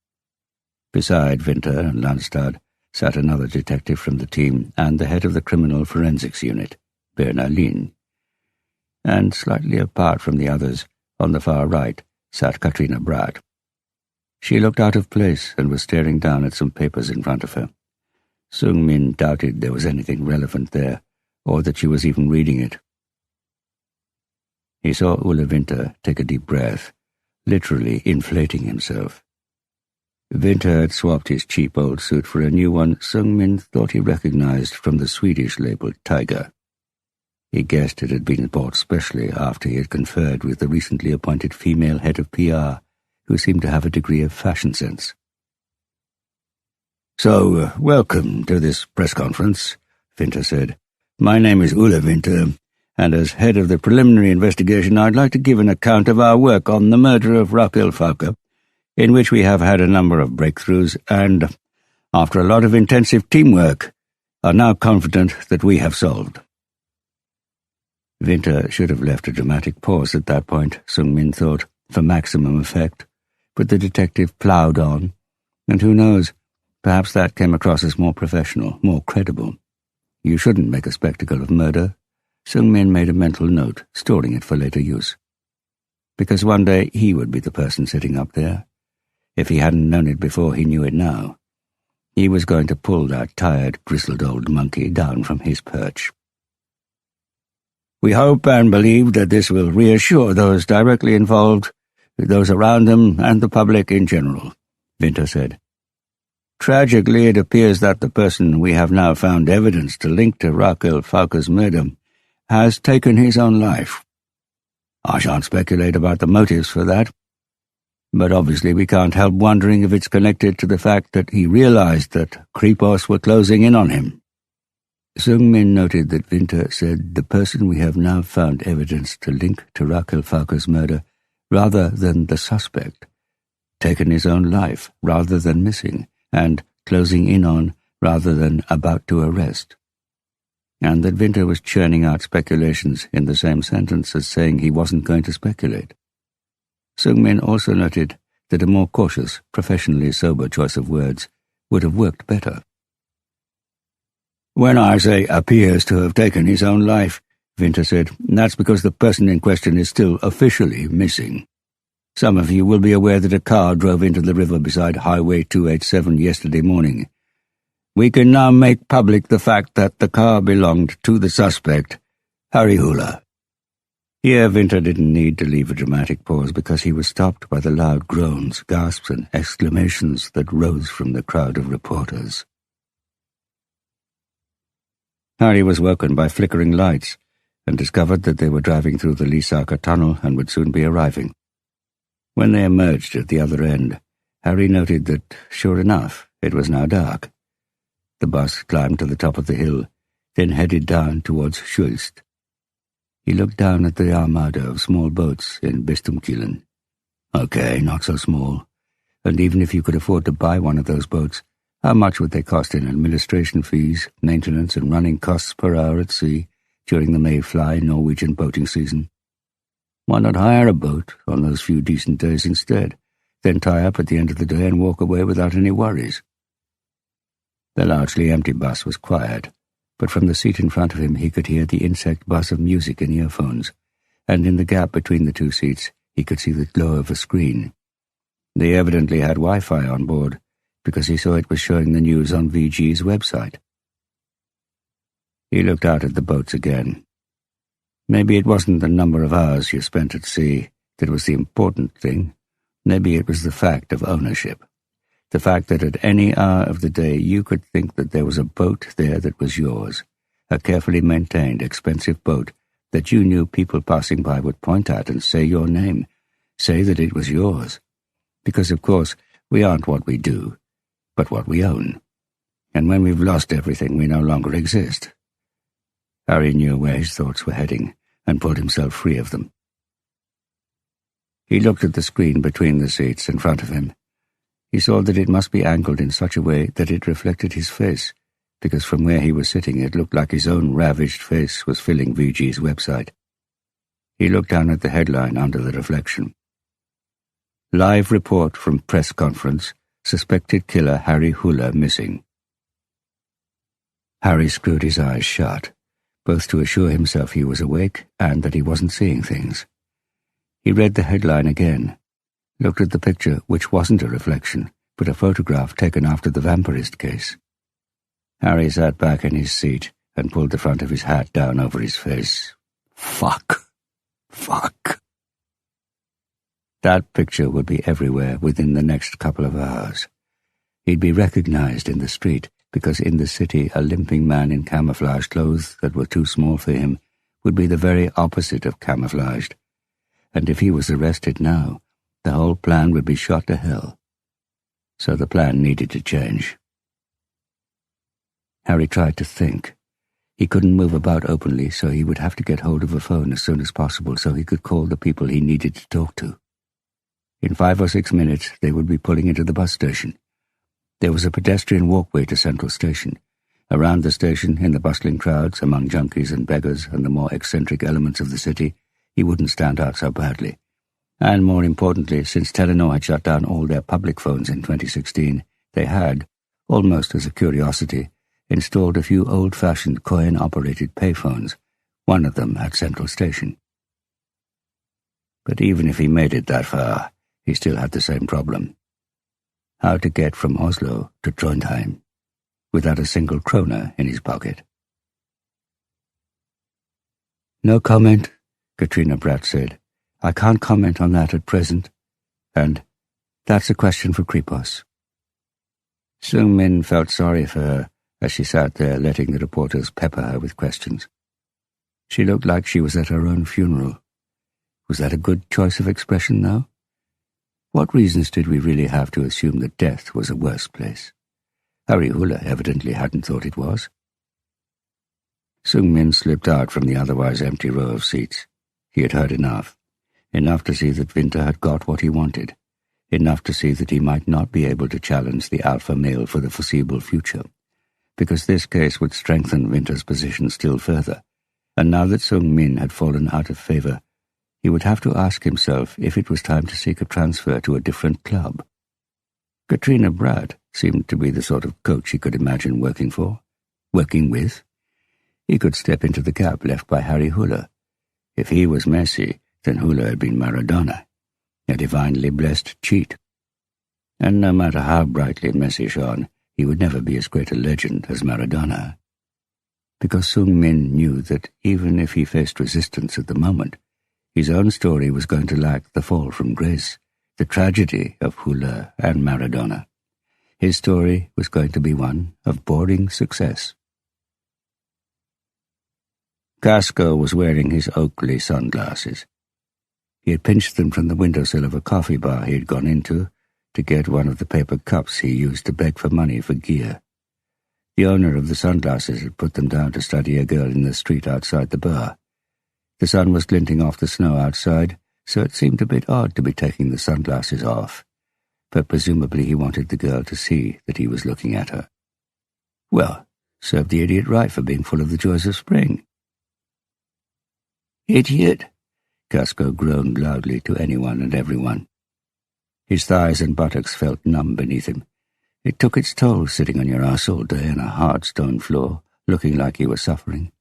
Beside Winther and Landstad sat another detective from the team and the head of the criminal forensics unit, Berna Lien. And slightly apart from the others, on the far right, sat Katrina Bratt. She looked out of place and was staring down at some papers in front of her. Sung-Min doubted there was anything relevant there, or that she was even reading it. He saw Ole Winther take a deep breath, literally inflating himself. Winther had swapped his cheap old suit for a new one Sung-Min thought he recognized from the Swedish label Tiger. He guessed it had been bought specially after he had conferred with the recently appointed female head of PR, who seemed to have a degree of fashion sense. "So, welcome to this press conference," Winther said. "My name is Ole Winther, and as head of the preliminary investigation I'd like to give an account of our work on the murder of Rakel Falke, in which we have had a number of breakthroughs and, after a lot of intensive teamwork, are now confident that we have solved." Winther should have left a dramatic pause at that point, Sung-Min thought, for maximum effect, but the detective ploughed on, and who knows, perhaps that came across as more professional, more credible. You shouldn't make a spectacle of murder. Sung-Min made a mental note, storing it for later use. Because one day he would be the person sitting up there. If he hadn't known it before, he knew it now. He was going to pull that tired, grizzled old monkey down from his perch. "We hope and believe that this will reassure those directly involved, those around them, and the public in general," Winther said. "Tragically, it appears that the person we have now found evidence to link to Rakel Falke's murder has taken his own life. I shan't speculate about the motives for that, but obviously we can't help wondering if it's connected to the fact that he realized that Kripos were closing in on him." Sung-Min noted that Winther said the person we have now found evidence to link to Rakel Falke's murder rather than the suspect, taken his own life rather than missing, and closing in on rather than about to arrest, and that Winther was churning out speculations in the same sentence as saying he wasn't going to speculate. Sung-Min also noted that a more cautious, professionally sober choice of words would have worked better. "When I say appears to have taken his own life," Winther said, "that's because the person in question is still officially missing. Some of you will be aware that a car drove into the river beside Highway 287 yesterday morning. We can now make public the fact that the car belonged to the suspect, Harry Hula." Here Winther didn't need to leave a dramatic pause because he was stopped by the loud groans, gasps, and exclamations that rose from the crowd of reporters. Harry was woken by flickering lights and discovered that they were driving through the Lysaker tunnel and would soon be arriving. When they emerged at the other end, Harry noted that, sure enough, it was now dark. The bus climbed to the top of the hill, then headed down towards Schulst. He looked down at the armada of small boats in Bistumkilen. Okay, not so small. And even if you could afford to buy one of those boats, how much would they cost in administration fees, maintenance, and running costs per hour at sea during the Mayfly Norwegian boating season? Why not hire a boat on those few decent days instead, then tie up at the end of the day and walk away without any worries? The largely empty bus was quiet, but from the seat in front of him he could hear the insect buzz of music in earphones, and in the gap between the two seats he could see the glow of a screen. They evidently had Wi-Fi on board, because he saw it was showing the news on VG's website. He looked out at the boats again. Maybe it wasn't the number of hours you spent at sea that was the important thing. Maybe it was the fact of ownership. The fact that at any hour of the day you could think that there was a boat there that was yours, a carefully maintained, expensive boat that you knew people passing by would point at and say your name, say that it was yours. Because, of course, we aren't what we do, but what we own. And when we've lost everything, we no longer exist. Harry knew where his thoughts were heading and pulled himself free of them. He looked at the screen between the seats in front of him. He saw that it must be angled in such a way that it reflected his face, because from where he was sitting it looked like his own ravaged face was filling VG's website. He looked down at the headline under the reflection. Live report from press conference, suspected killer Harry Hula missing. Harry screwed his eyes shut, both to assure himself he was awake and that he wasn't seeing things. He read the headline again, looked at the picture, which wasn't a reflection, but a photograph taken after the vampirist case. Harry sat back in his seat and pulled the front of his hat down over his face. Fuck. That picture would be everywhere within the next couple of hours. He'd be recognized in the street, because in the city a limping man in camouflage clothes that were too small for him would be the very opposite of camouflaged. And if he was arrested now, the whole plan would be shot to hell. So the plan needed to change. Harry tried to think. He couldn't move about openly, so he would have to get hold of a phone as soon as possible so he could call the people he needed to talk to. In 5 or 6 minutes, they would be pulling into the bus station. There was a pedestrian walkway to Central Station. Around the station, in the bustling crowds, among junkies and beggars and the more eccentric elements of the city, he wouldn't stand out so badly. And more importantly, since Telenor had shut down all their public phones in 2016, they had, almost as a curiosity, installed a few old-fashioned coin-operated payphones, one of them at Central Station. But even if he made it that far, he still had the same problem. How to get from Oslo to Trondheim without a single kroner in his pocket. No comment, Katrina Bratt said. I can't comment on that at present. And that's a question for Kripos. Sung Min felt sorry for her as she sat there letting the reporters pepper her with questions. She looked like she was at her own funeral. Was that a good choice of expression, though? What reasons did we really have to assume that death was a worse place? Harry Hula evidently hadn't thought it was. Sung Min slipped out from the otherwise empty row of seats. He had heard enough. Enough to see that Winter had got what he wanted. Enough to see that he might not be able to challenge the alpha male for the foreseeable future. Because this case would strengthen Winter's position still further. And now that Sung Min had fallen out of favor, he would have to ask himself if it was time to seek a transfer to a different club. Katrina Bratt seemed to be the sort of coach he could imagine working with. He could step into the gap left by Harry Hula. If he was Messi, then Hula had been Maradona, a divinely blessed cheat. And no matter how brightly Messi shone, he would never be as great a legend as Maradona. Because Sung Min knew that even if he faced resistance at the moment, his own story was going to lack the fall from grace, the tragedy of Hula and Maradona. His story was going to be one of boring success. Casco was wearing his Oakley sunglasses. He had pinched them from the windowsill of a coffee bar he had gone into to get one of the paper cups he used to beg for money for gear. The owner of the sunglasses had put them down to study a girl in the street outside the bar. The sun was glinting off the snow outside, so it seemed a bit odd to be taking the sunglasses off, but presumably he wanted the girl to see that he was looking at her. Well, served the idiot right for being full of the joys of spring. Idiot! Casco groaned loudly to anyone and everyone. His thighs and buttocks felt numb beneath him. It took its toll sitting on your ass all day on a hard stone floor, looking like he was suffering.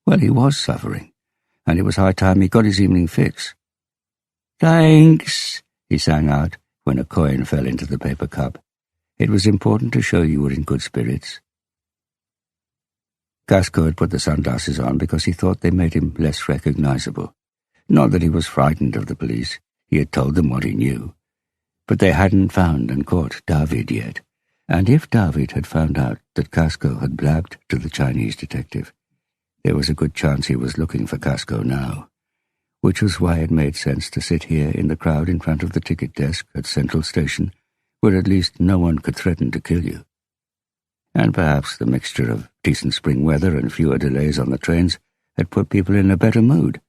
Well, he was suffering, and it was high time he got his evening fix. Thanks, he sang out when a coin fell into the paper cup. It was important to show you were in good spirits. Casco had put the sunglasses on because he thought they made him less recognizable. Not that he was frightened of the police. He had told them what he knew. But they hadn't found and caught David yet. And if David had found out that Casco had blabbed to the Chinese detective, there was a good chance he was looking for Casco now, which was why it made sense to sit here in the crowd in front of the ticket desk at Central Station, where at least no one could threaten to kill you. And perhaps the mixture of decent spring weather and fewer delays on the trains had put people in a better mood.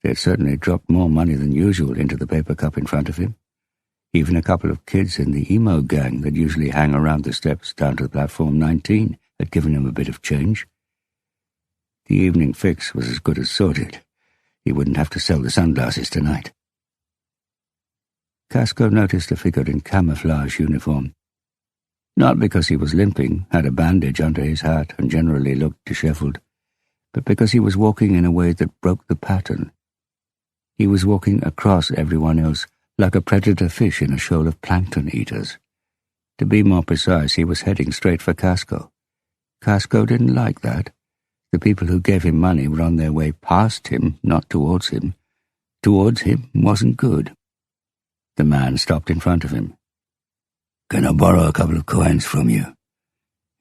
They had certainly dropped more money than usual into the paper cup in front of him. Even a couple of kids in the emo gang that usually hang around the steps down to platform 19 had given him a bit of change. The evening fix was as good as sorted. He wouldn't have to sell the sunglasses tonight. Casco noticed a figure in camouflage uniform. Not because he was limping, had a bandage under his hat, and generally looked disheveled, but because he was walking in a way that broke the pattern. He was walking across everyone else, like a predator fish in a shoal of plankton eaters. To be more precise, he was heading straight for Casco. Casco didn't like that. The people who gave him money were on their way past him, not towards him. Towards him wasn't good. The man stopped in front of him. "Can I borrow a couple of coins from you?"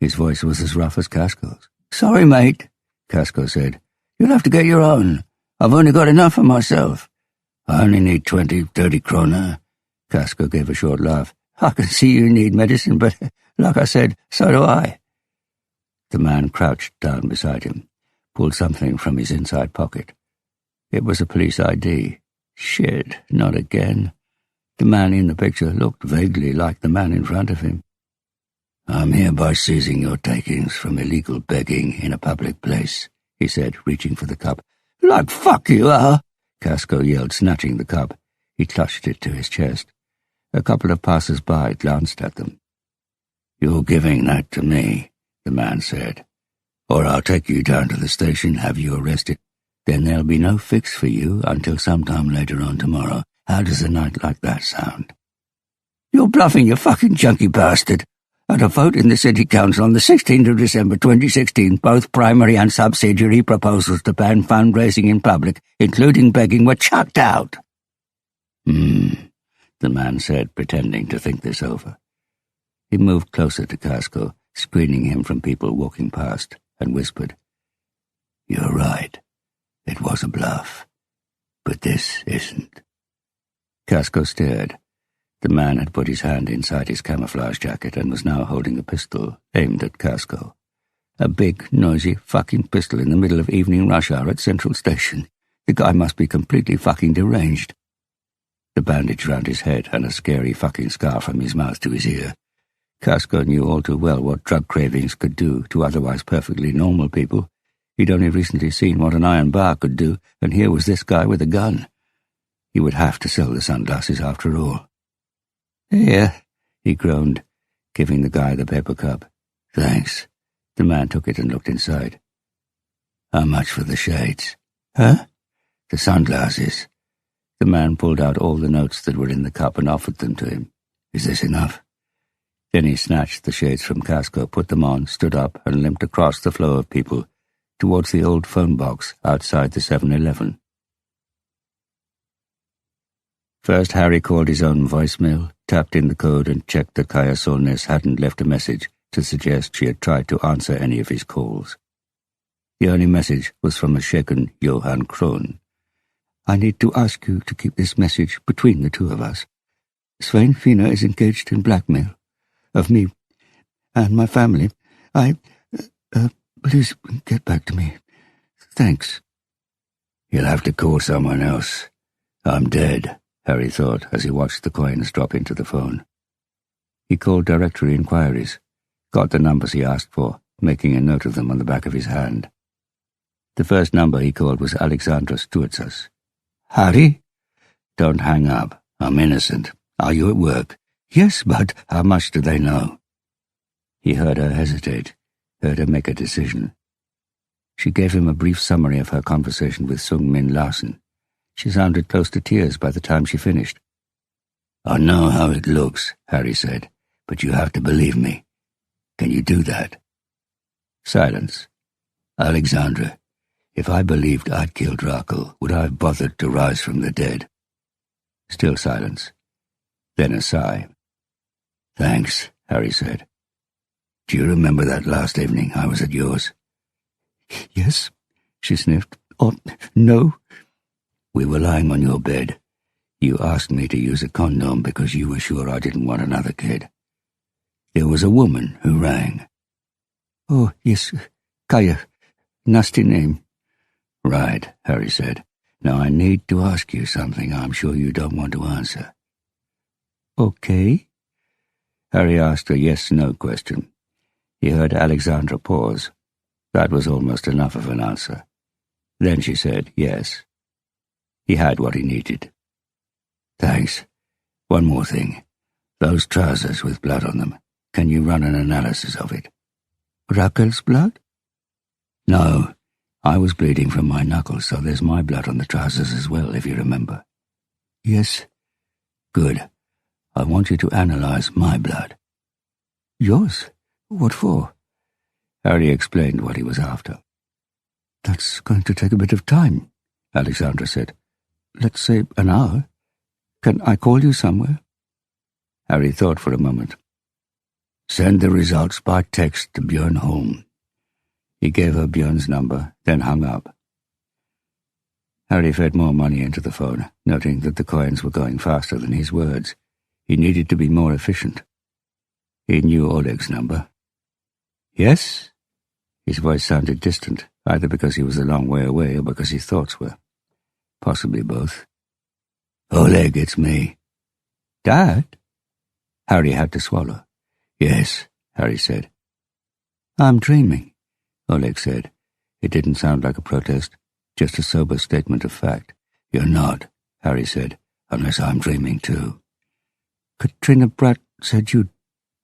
His voice was as rough as Casco's. "Sorry, mate," Casco said. "You'll have to get your own. I've only got enough for myself." "I only need 20, 30 kroner." Casco gave a short laugh. "I can see you need medicine, but like I said, so do I." The man crouched down beside him, pulled something from his inside pocket. It was a police ID. Shit, not again. The man in the picture looked vaguely like the man in front of him. "I'm hereby seizing your takings from illegal begging in a public place," he said, reaching for the cup. "Like fuck you are!" Casco yelled, snatching the cup. He clutched it to his chest. A couple of passers-by glanced at them. "You're giving that to me," the man said. "Or I'll take you down to the station, have you arrested. Then there'll be no fix for you until sometime later on tomorrow. How does a night like that sound?" "You're bluffing, you fucking junkie bastard. At a vote in the City Council on the 16th of December 2016, both primary and subsidiary proposals to ban fundraising in public, including begging, were chucked out." The man said, pretending to think this over. He moved closer to Casco, screening him from people walking past, and whispered, "You're right. It was a bluff. But this isn't." Casco stared. The man had put his hand inside his camouflage jacket and was now holding a pistol aimed at Casco. A big, noisy fucking pistol in the middle of evening rush hour at Central Station. The guy must be completely fucking deranged. The bandage round his head and a scary fucking scar from his mouth to his ear. Casco knew all too well what drug cravings could do to otherwise perfectly normal people. He'd only recently seen what an iron bar could do, and here was this guy with a gun. He would have to sell the sunglasses after all. "Here," he groaned, giving the guy the paper cup. "Thanks." The man took it and looked inside. "How much for the shades?" "Huh?" "The sunglasses." The man pulled out all the notes that were in the cup and offered them to him. "Is this enough?" Then he snatched the shades from Casco, put them on, stood up, and limped across the flow of people towards the old phone box outside the 7-Eleven. First, Harry called his own voicemail, tapped in the code, and checked that Kaya Solness hadn't left a message to suggest she had tried to answer any of his calls. The only message was from a shaken Johan Krohn. "I need to ask you to keep this message between the two of us. Svein Finne is engaged in blackmail of me and my family. Please get back to me. Thanks." "You'll have to call someone else. I'm dead," Harry thought as he watched the coins drop into the phone. He called directory inquiries, got the numbers he asked for, making a note of them on the back of his hand. The first number he called was Alexandra Stuartz's. "Harry?" "Don't hang up. I'm innocent. Are you at work?" "Yes, but how much do they know?" He heard her hesitate, heard her make a decision. She gave him a brief summary of her conversation with Sung Min Larsen. She sounded close to tears by the time she finished. "I know how it looks," Harry said, "but you have to believe me. Can you do that?" Silence. Alexandra, if I believed I'd killed Rakel, would I have bothered to rise from the dead? Still silence. Then a sigh. Thanks, Harry said. Do you remember that last evening I was at yours? Yes, she sniffed. Oh, no. We were lying on your bed. You asked me to use a condom because you were sure I didn't want another kid. There was a woman who rang. Oh, yes, Kaya. Nasty name. Right, Harry said. Now I need to ask you something I'm sure you don't want to answer. Okay. Harry asked a yes-no question. He heard Alexandra pause. That was almost enough of an answer. Then she said yes. He had what he needed. Thanks. One more thing. Those trousers with blood on them. Can you run an analysis of it? Rakel's blood? No. I was bleeding from my knuckles, so there's my blood on the trousers as well, if you remember. Yes. Good. I want you to analyze my blood. Yours? What for? Harry explained what he was after. That's going to take a bit of time, Alexandra said. Let's say an hour. Can I call you somewhere? Harry thought for a moment. Send the results by text to Björn Holm. He gave her Björn's number, then hung up. Harry fed more money into the phone, noting that the coins were going faster than his words. He needed to be more efficient. He knew Oleg's number. Yes? His voice sounded distant, either because he was a long way away or because his thoughts were. Possibly both. Oleg, it's me. Dad? Harry had to swallow. Yes, Harry said. I'm dreaming, Oleg said. It didn't sound like a protest, just a sober statement of fact. You're not, Harry said, unless I'm dreaming too. Katrina Bratt said you'd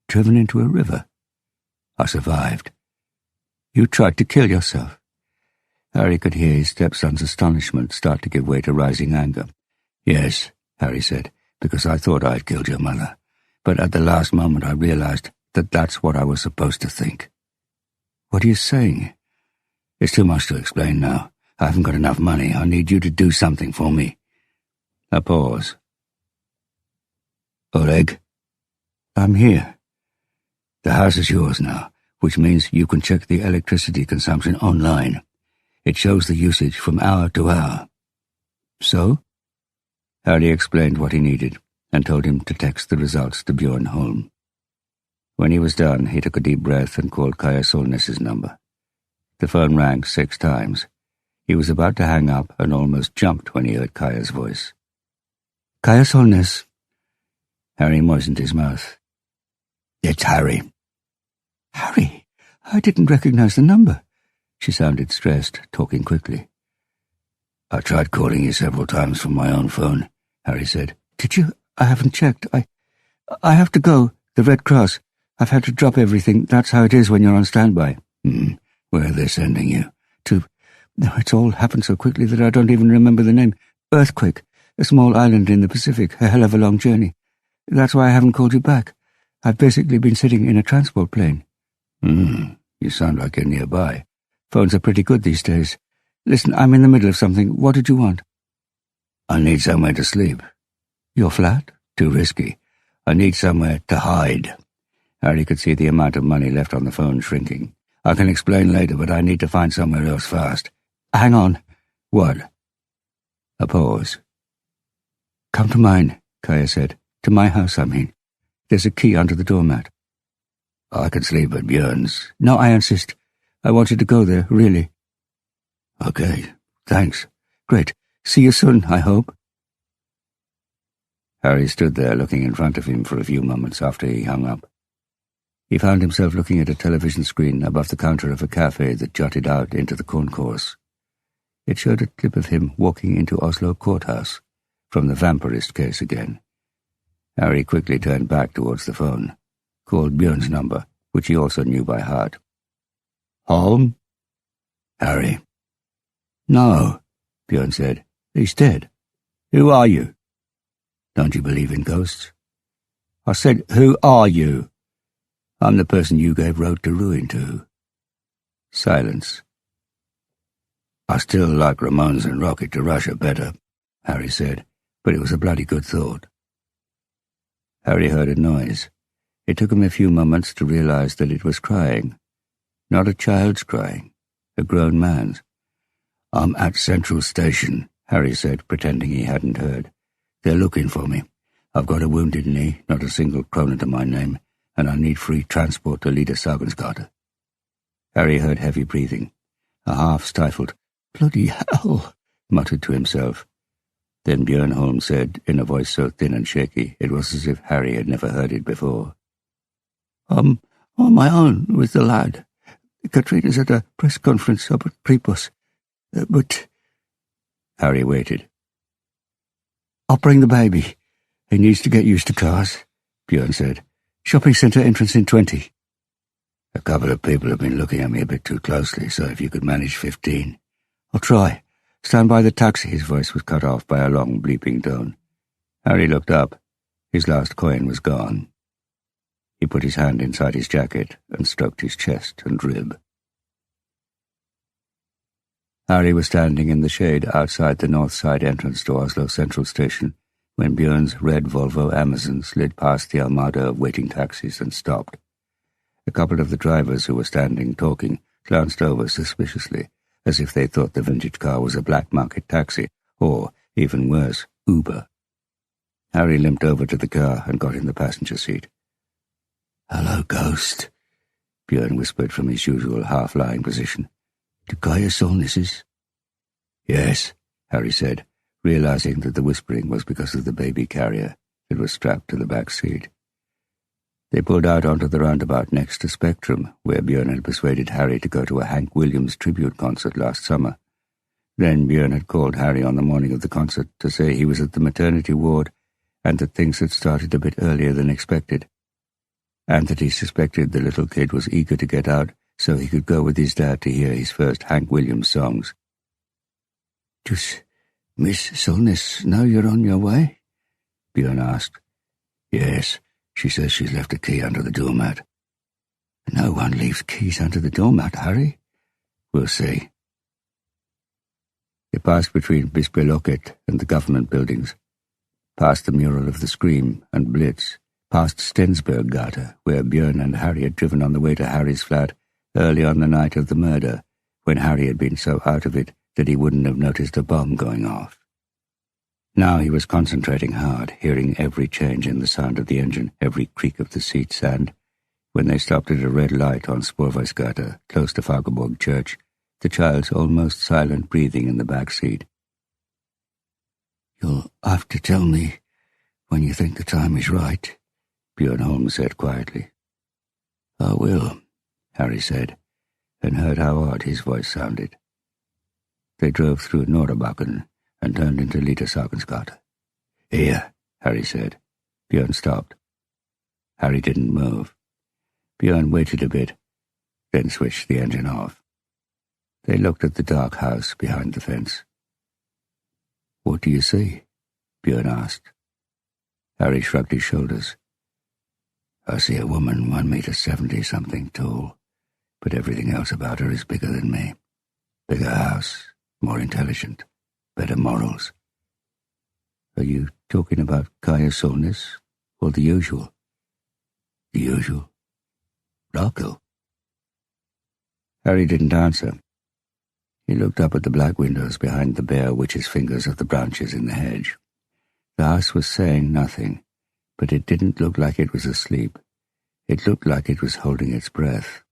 driven into a river. I survived. You tried to kill yourself. Harry could hear his stepson's astonishment start to give way to rising anger. Yes, Harry said, because I thought I'd killed your mother. But at the last moment I realized that that's what I was supposed to think. What are you saying? It's too much to explain now. I haven't got enough money. I need you to do something for me. A pause. Oleg? I'm here. The house is yours now, which means you can check the electricity consumption online. It shows the usage from hour to hour. So? Harry explained what he needed and told him to text the results to Björn Holm. When he was done, he took a deep breath and called Kaya Solness's number. The phone rang 6 times. He was about to hang up and almost jumped when he heard Kaya's voice. Kaya Solness. Harry moistened his mouth. It's Harry. Harry? I didn't recognize the number. She sounded stressed, talking quickly. I tried calling you several times from my own phone, Harry said. Did you? I haven't checked. I have to go. The Red Cross. I've had to drop everything. That's how it is when you're on standby. Where are they sending you? To... No, it's all happened so quickly that I don't even remember the name. Earthquake. A small island in the Pacific. A hell of a long journey. That's why I haven't called you back. I've basically been sitting in a transport plane. You sound like you're nearby. Phones are pretty good these days. Listen, I'm in the middle of something. What did you want? I need somewhere to sleep. Your flat? Too risky. I need somewhere to hide. Harry could see the amount of money left on the phone shrinking. I can explain later, but I need to find somewhere else fast. Hang on. What? A pause. Come to mine, Kaya said. To my house, I mean. There's a key under the doormat. I can sleep at Björn's. No, I insist. I want you to go there, really. Okay, thanks. Great. See you soon, I hope. Harry stood there looking in front of him for a few moments after he hung up. He found himself looking at a television screen above the counter of a cafe that jutted out into the concourse. It showed a clip of him walking into Oslo courthouse, from the vampirist case again. Harry quickly turned back towards the phone, called Björn's number, which he also knew by heart. Holm? Harry. No, Björn said. He's dead. Who are you? Don't you believe in ghosts? I said, who are you? I'm the person you gave Road to Ruin to. Silence. "I still like Ramones and Rocket to Russia better," Harry said, "but it was a bloody good thought." Harry heard a noise. It took him a few moments to realize that it was crying. Not a child's crying, a grown man's. "I'm at Central Station," Harry said, pretending he hadn't heard. "They're looking for me. I've got a wounded knee, not a single krona to my name, and I need free transport to Lida Sagensgata." Harry heard heavy breathing. A half-stifled, "Bloody hell," muttered to himself. Then Björn Holm said, in a voice so thin and shaky it was as if Harry had never heard it before, "I'm on my own with the lad. Katrina's at a press conference up at Kripos. But—" Harry waited. "I'll bring the baby. He needs to get used to cars," Björn said. "Shopping centre entrance in 20. "A couple of people have been looking at me a bit too closely, so if you could manage 15. "I'll try. Stand by the taxi." His voice was cut off by a long bleeping tone. Harry looked up. His last coin was gone. He put his hand inside his jacket and stroked his chest and rib. Harry was standing in the shade outside the north side entrance to Oslo Central Station when Björn's red Volvo Amazon slid past the armada of waiting taxis and stopped. A couple of the drivers who were standing talking glanced over suspiciously, as if they thought the vintage car was a black market taxi, or, even worse, Uber. Harry limped over to the car and got in the passenger seat. "Hello, Ghost," Björn whispered from his usual half-lying position. "To Kaya Solness's?" "Yes," Harry said, realizing that the whispering was because of the baby carrier that was strapped to the back seat. They pulled out onto the roundabout next to Spectrum, where Björn had persuaded Harry to go to a Hank Williams tribute concert last summer. Then Björn had called Harry on the morning of the concert to say he was at the maternity ward and that things had started a bit earlier than expected, and that he suspected the little kid was eager to get out so he could go with his dad to hear his first Hank Williams songs. "Does Miss Solness know you're on your way?" Björn asked. "Yes. She says she's left a key under the doormat." "No one leaves keys under the doormat, Harry." "We'll see." They passed between Bispellocket and the government buildings, past the mural of the Scream and Blitz, past Stensberggata, where Björn and Harry had driven on the way to Harry's flat early on the night of the murder, when Harry had been so out of it that he wouldn't have noticed a bomb going off. Now he was concentrating hard, hearing every change in the sound of the engine, every creak of the seats, and, when they stopped at a red light on Sporveisgata, close to Fagerborg Church, the child's almost silent breathing in the back seat. "You'll have to tell me when you think the time is right," Björn Holm said quietly. "I will," Harry said, and heard how odd his voice sounded. They drove through Norrabacken and turned into Lida Sagensgata. "Here," Harry said. Björn stopped. Harry didn't move. Björn waited a bit, then switched the engine off. They looked at the dark house behind the fence. "What do you see?" Björn asked. Harry shrugged his shoulders. "I see a woman 1.70 tall, but everything else about her is bigger than me. Bigger house, more intelligent, better morals." "Are you talking about Kaya Solness, or the usual?" "The usual. Rakel." Harry didn't answer. He looked up at the black windows behind the bare witch's fingers of the branches in the hedge. The house was saying nothing, but it didn't look like it was asleep. It looked like it was holding its breath.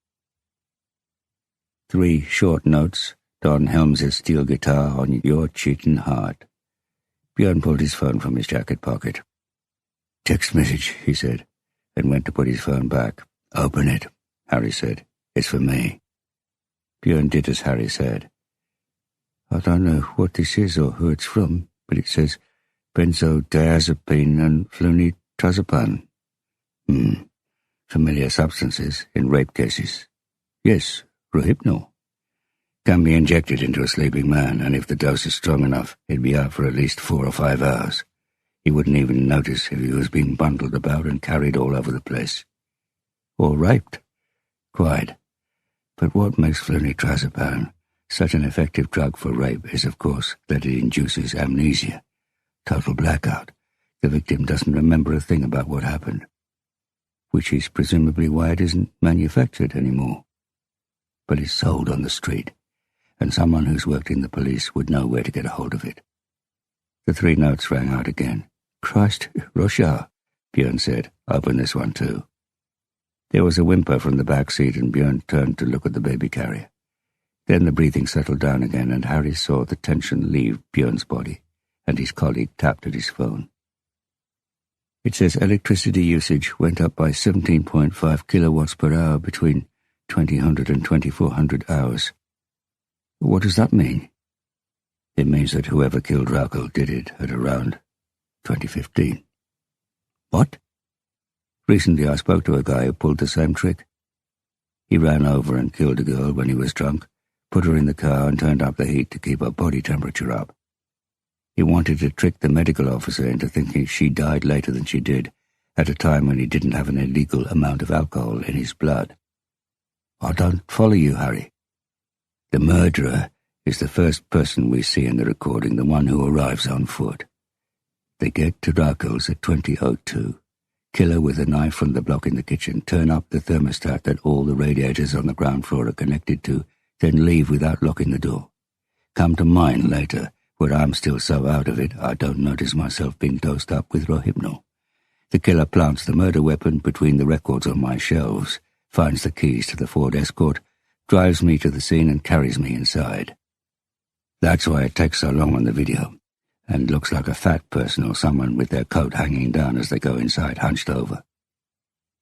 3 short notes, Don Helms's steel guitar on Your Cheatin' Heart. Björn pulled his phone from his jacket pocket. "Text message," he said, and went to put his phone back. "Open it," Harry said. "It's for me." Björn did as Harry said. "I don't know what this is or who it's from, but it says benzodiazepine and flunitrazepam. Familiar substances in rape cases. Yes, Rohypnol. Can be injected into a sleeping man, and if the dose is strong enough, he'd be out for at least 4 or 5 hours. He wouldn't even notice if he was being bundled about and carried all over the place. Or raped. Quite. But what makes flunitrazepam Such an effective drug for rape is, of course, that it induces amnesia, total blackout. The victim doesn't remember a thing about what happened, which is presumably why it isn't manufactured anymore. But it's sold on the street, and someone who's worked in the police would know where to get a hold of it. The 3 notes rang out again. "Christ, Russia," Björn said. "Open this one too." There was a whimper from the back seat, and Björn turned to look at the baby carrier. Then the breathing settled down again, and Harry saw the tension leave Björn's body, and his colleague tapped at his phone. It says electricity usage went up by 17.5 kilowatts per hour between 2000 and 2400 hours. What does that mean? It means that whoever killed Rakel did it at around 2015. What? Recently I spoke to a guy who pulled the same trick. He ran over and killed a girl when he was drunk, put her in the car and turned up the heat to keep her body temperature up. He wanted to trick the medical officer into thinking she died later than she did, at a time when he didn't have an illegal amount of alcohol in his blood. I don't follow you, Harry. The murderer is the first person we see in the recording, the one who arrives on foot. They get to Rakel's at 20:02, kill her with a knife from the block in the kitchen, turn up the thermostat that all the radiators on the ground floor are connected to, then leave without locking the door. Come to mine later, where I'm still so out of it I don't notice myself being dosed up with Rohypnol. The killer plants the murder weapon between the records on my shelves, finds the keys to the Ford Escort, drives me to the scene and carries me inside. That's why it takes so long on the video, and looks like a fat person or someone with their coat hanging down as they go inside, hunched over.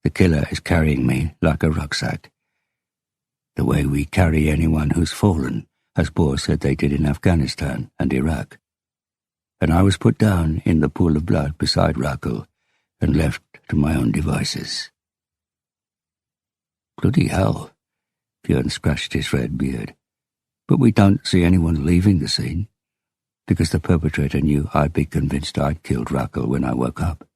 The killer is carrying me like a rucksack, the way we carry anyone who's fallen, as Bohr said they did in Afghanistan and Iraq. And I was put down in the pool of blood beside Rakel and left to my own devices. Bloody hell, Björn scratched his red beard. But we don't see anyone leaving the scene, because the perpetrator knew I'd be convinced I'd killed Rakel when I woke up,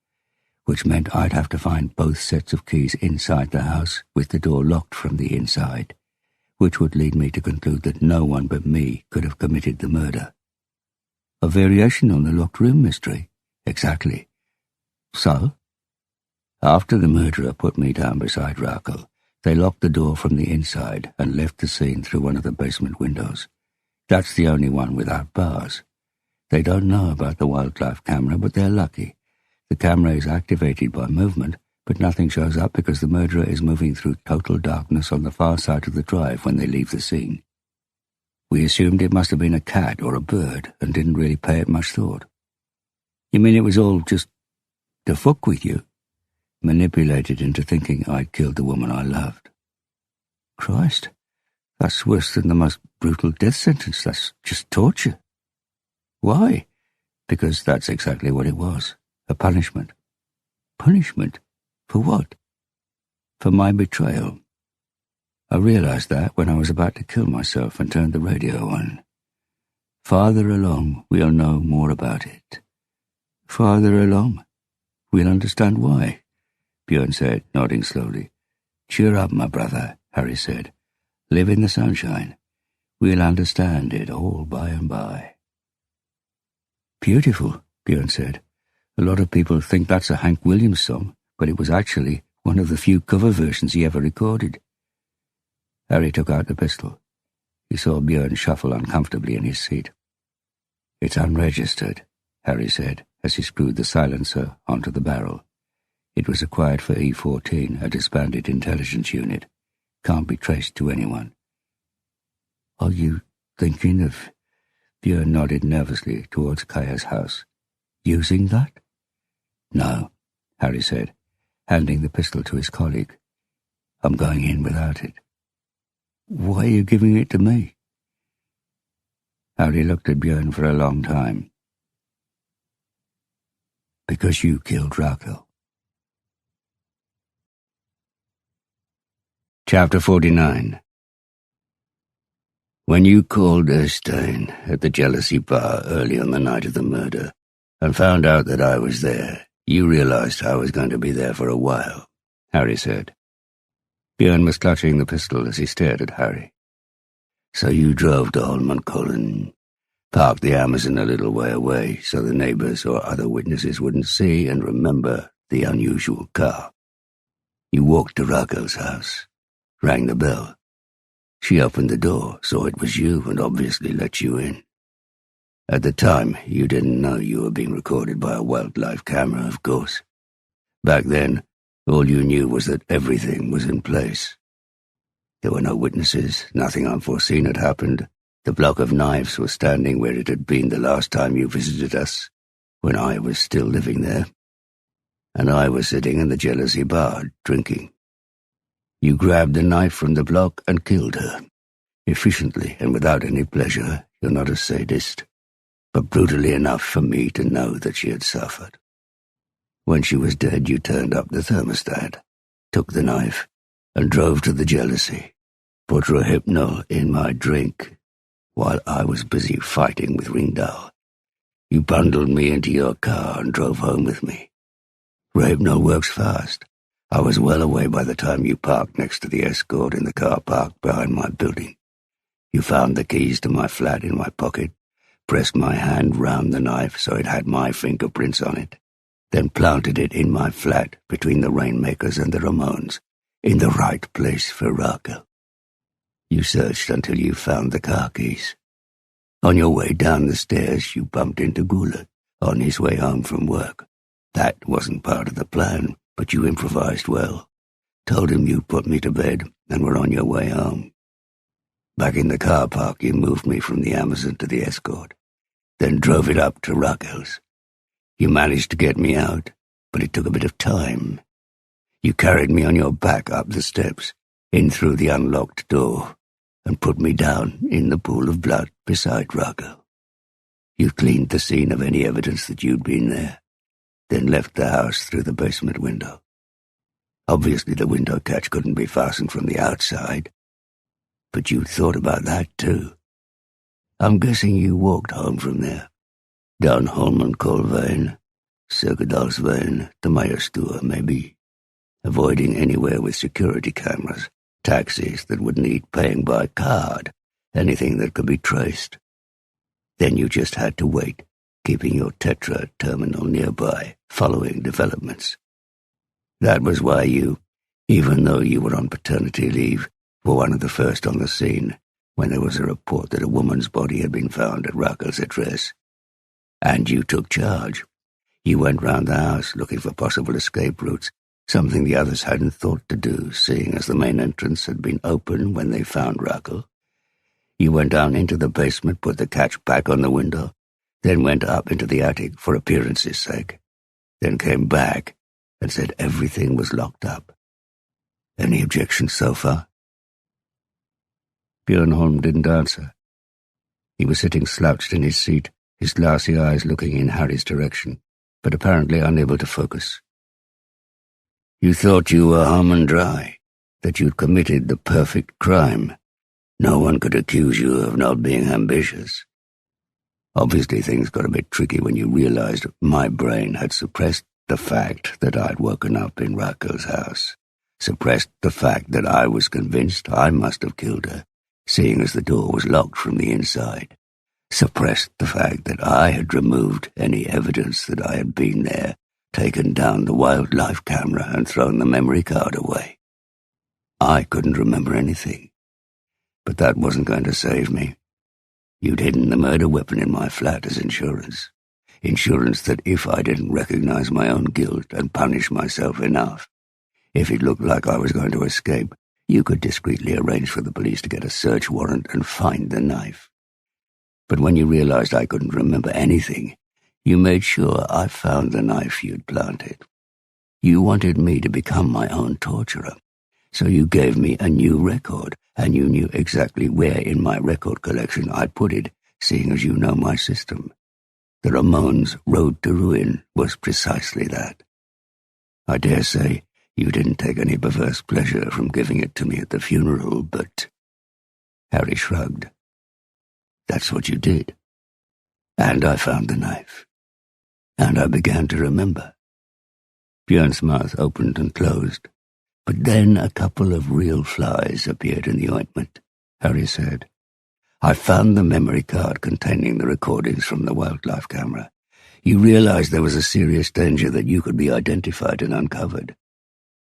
which meant I'd have to find both sets of keys inside the house with the door locked from the inside, which would lead me to conclude that no one but me could have committed the murder. A variation on the locked room mystery. Exactly. So, after the murderer put me down beside Rakel, they locked the door from the inside and left the scene through one of the basement windows. That's the only one without bars. They don't know about the wildlife camera, but they're lucky. The camera is activated by movement, but nothing shows up because the murderer is moving through total darkness on the far side of the drive when they leave the scene. We assumed it must have been a cat or a bird and didn't really pay it much thought. You mean it was all just to fuck with you? Manipulated into thinking I'd killed the woman I loved. Christ, that's worse than the most brutal death sentence. That's just torture. Why? Because that's exactly what it was. A punishment. Punishment? For what? For my betrayal. I realized that when I was about to kill myself and turned the radio on. Farther along, we'll know more about it. Farther along, we'll understand why, Björn said, nodding slowly. Cheer up, my brother, Harry said. Live in the sunshine. We'll understand it all by and by. Beautiful, Björn said. A lot of people think that's a Hank Williams song, but it was actually one of the few cover versions he ever recorded. Harry took out the pistol. He saw Björn shuffle uncomfortably in his seat. It's unregistered, Harry said, as he screwed the silencer onto the barrel. It was acquired for E-14, a disbanded intelligence unit. Can't be traced to anyone. Are you thinking of... Björn nodded nervously towards Kaya's house. Using that? No, Harry said, handing the pistol to his colleague. I'm going in without it. Why are you giving it to me? Harry looked at Björn for a long time. Because you killed Rakel. Chapter 49. When you called Erstein at the Jealousy Bar early on the night of the murder and found out that I was there, you realized I was going to be there for a while, Harry said. Björn was clutching the pistol as he stared at Harry. So you drove to Holmenkollen, parked the Amazon a little way away so the neighbors or other witnesses wouldn't see and remember the unusual car. You walked to Rakel's house, rang the bell. She opened the door, saw it was you, and obviously let you in. At the time, you didn't know you were being recorded by a wildlife camera, of course. Back then, all you knew was that everything was in place. There were no witnesses, nothing unforeseen had happened. The block of knives was standing where it had been the last time you visited us, when I was still living there. And I was sitting in the jealousy bar, drinking. You grabbed the knife from the block and killed her. Efficiently and without any pleasure. You're not a sadist, but brutally enough for me to know that she had suffered. When she was dead, you turned up the thermostat, took the knife, and drove to the jealousy, put Rohypnol in my drink, while I was busy fighting with Ringdahl. You bundled me into your car and drove home with me. Rohypnol works fast. I was well away by the time you parked next to the escort in the car park behind my building. You found the keys to my flat in my pocket, pressed my hand round the knife so it had my fingerprints on it, then planted it in my flat between the Rainmakers and the Ramones, in the right place for Rakel. You searched until you found the car keys. On your way down the stairs, you bumped into Gula on his way home from work. That wasn't part of the plan, but you improvised well. Told him you put me to bed and were on your way home. Back in the car park, you moved me from the Amazon to the escort, then drove it up to Rakel's. You managed to get me out, but it took a bit of time. You carried me on your back up the steps, in through the unlocked door, and put me down in the pool of blood beside Rakel. You cleaned the scene of any evidence that you'd been there, then left the house through the basement window. Obviously the window catch couldn't be fastened from the outside, but you thought about that too. I'm guessing you walked home from there, down Holmenkollveien, Cirkedalsveien to Majerstua maybe, avoiding anywhere with security cameras, taxis that would need paying by card, anything that could be traced. Then you just had to wait, keeping your Tetra terminal nearby, following developments. That was why you, even though you were on paternity leave, were one of the first on the scene when there was a report that a woman's body had been found at Rakel's address. And you took charge. You went round the house looking for possible escape routes, something the others hadn't thought to do, seeing as the main entrance had been open when they found Rakel. You went down into the basement, put the catch back on the window, then went up into the attic for appearance's sake, then came back and said everything was locked up. Any objections so far? Björnholm didn't answer. He was sitting slouched in his seat, his glassy eyes looking in Harry's direction, but apparently unable to focus. You thought you were home and dry, that you'd committed the perfect crime. No one could accuse you of not being ambitious. Obviously things got a bit tricky when you realized my brain had suppressed the fact that I'd woken up in Rakel's house, suppressed the fact that I was convinced I must have killed her, seeing as the door was locked from the inside, suppressed the fact that I had removed any evidence that I had been there, taken down the wildlife camera and thrown the memory card away. I couldn't remember anything, but that wasn't going to save me. You'd hidden the murder weapon in my flat as insurance. Insurance that if I didn't recognize my own guilt and punish myself enough, if it looked like I was going to escape, you could discreetly arrange for the police to get a search warrant and find the knife. But when you realized I couldn't remember anything, you made sure I found the knife you'd planted. You wanted me to become my own torturer, so you gave me a new record, and you knew exactly where in my record collection I'd put it, seeing as you know my system. The Ramones' Road to Ruin was precisely that. I dare say you didn't take any perverse pleasure from giving it to me at the funeral, but... Harry shrugged. That's what you did. And I found the knife. And I began to remember. Björn's mouth opened and closed, but then a couple of real flies appeared in the ointment, Harry said. I found the memory card containing the recordings from the wildlife camera. You realized there was a serious danger that you could be identified and uncovered.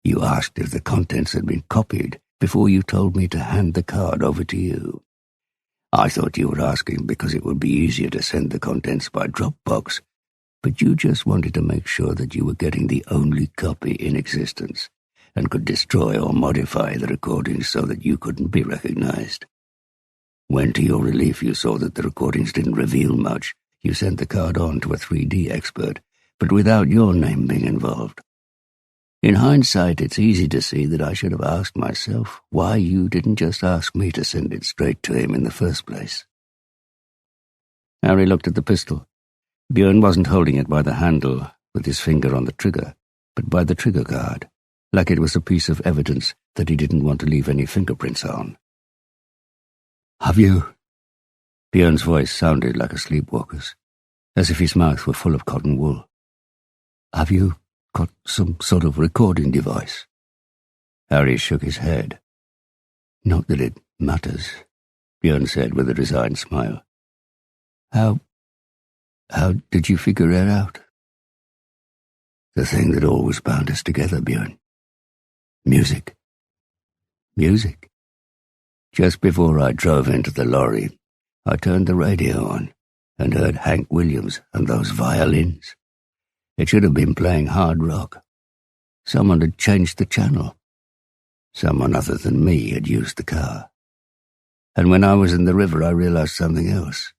You asked if the contents had been copied before you told me to hand the card over to you. I thought you were asking because it would be easier to send the contents by Dropbox, but you just wanted to make sure that you were getting the only copy in existence and could destroy or modify the recordings so that you couldn't be recognized. When to your relief you saw that the recordings didn't reveal much, you sent the card on to a 3D expert, but without your name being involved. In hindsight, it's easy to see that I should have asked myself why you didn't just ask me to send it straight to him in the first place. Harry looked at the pistol. Björn wasn't holding it by the handle with his finger on the trigger, but by the trigger guard, like it was a piece of evidence that he didn't want to leave any fingerprints on. Have you? Björn's voice sounded like a sleepwalker's, as if his mouth were full of cotton wool. Have you got some sort of recording device? Harry shook his head. Not that it matters, Björn said with a resigned smile. How did you figure it out? The thing that always bound us together, Björn. Music. Music. Just before I drove into the lorry, I turned the radio on and heard Hank Williams and those violins. It should have been playing hard rock. Someone had changed the channel. Someone other than me had used the car. And when I was in the river, I realized something else,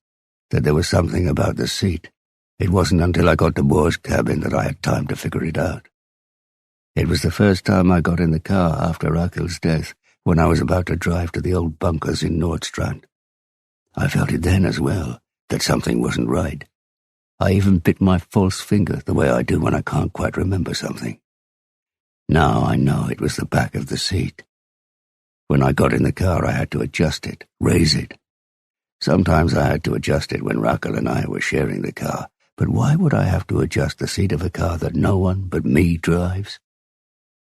that there was something about the seat. It wasn't until I got to Boer's cabin that I had time to figure it out. It was the first time I got in the car after Rakel's death, when I was about to drive to the old bunkers in Nordstrand. I felt it then as well, that something wasn't right. I even bit my false finger the way I do when I can't quite remember something. Now I know it was the back of the seat. When I got in the car, I had to adjust it, raise it. Sometimes I had to adjust it when Rakel and I were sharing the car, but why would I have to adjust the seat of a car that no one but me drives?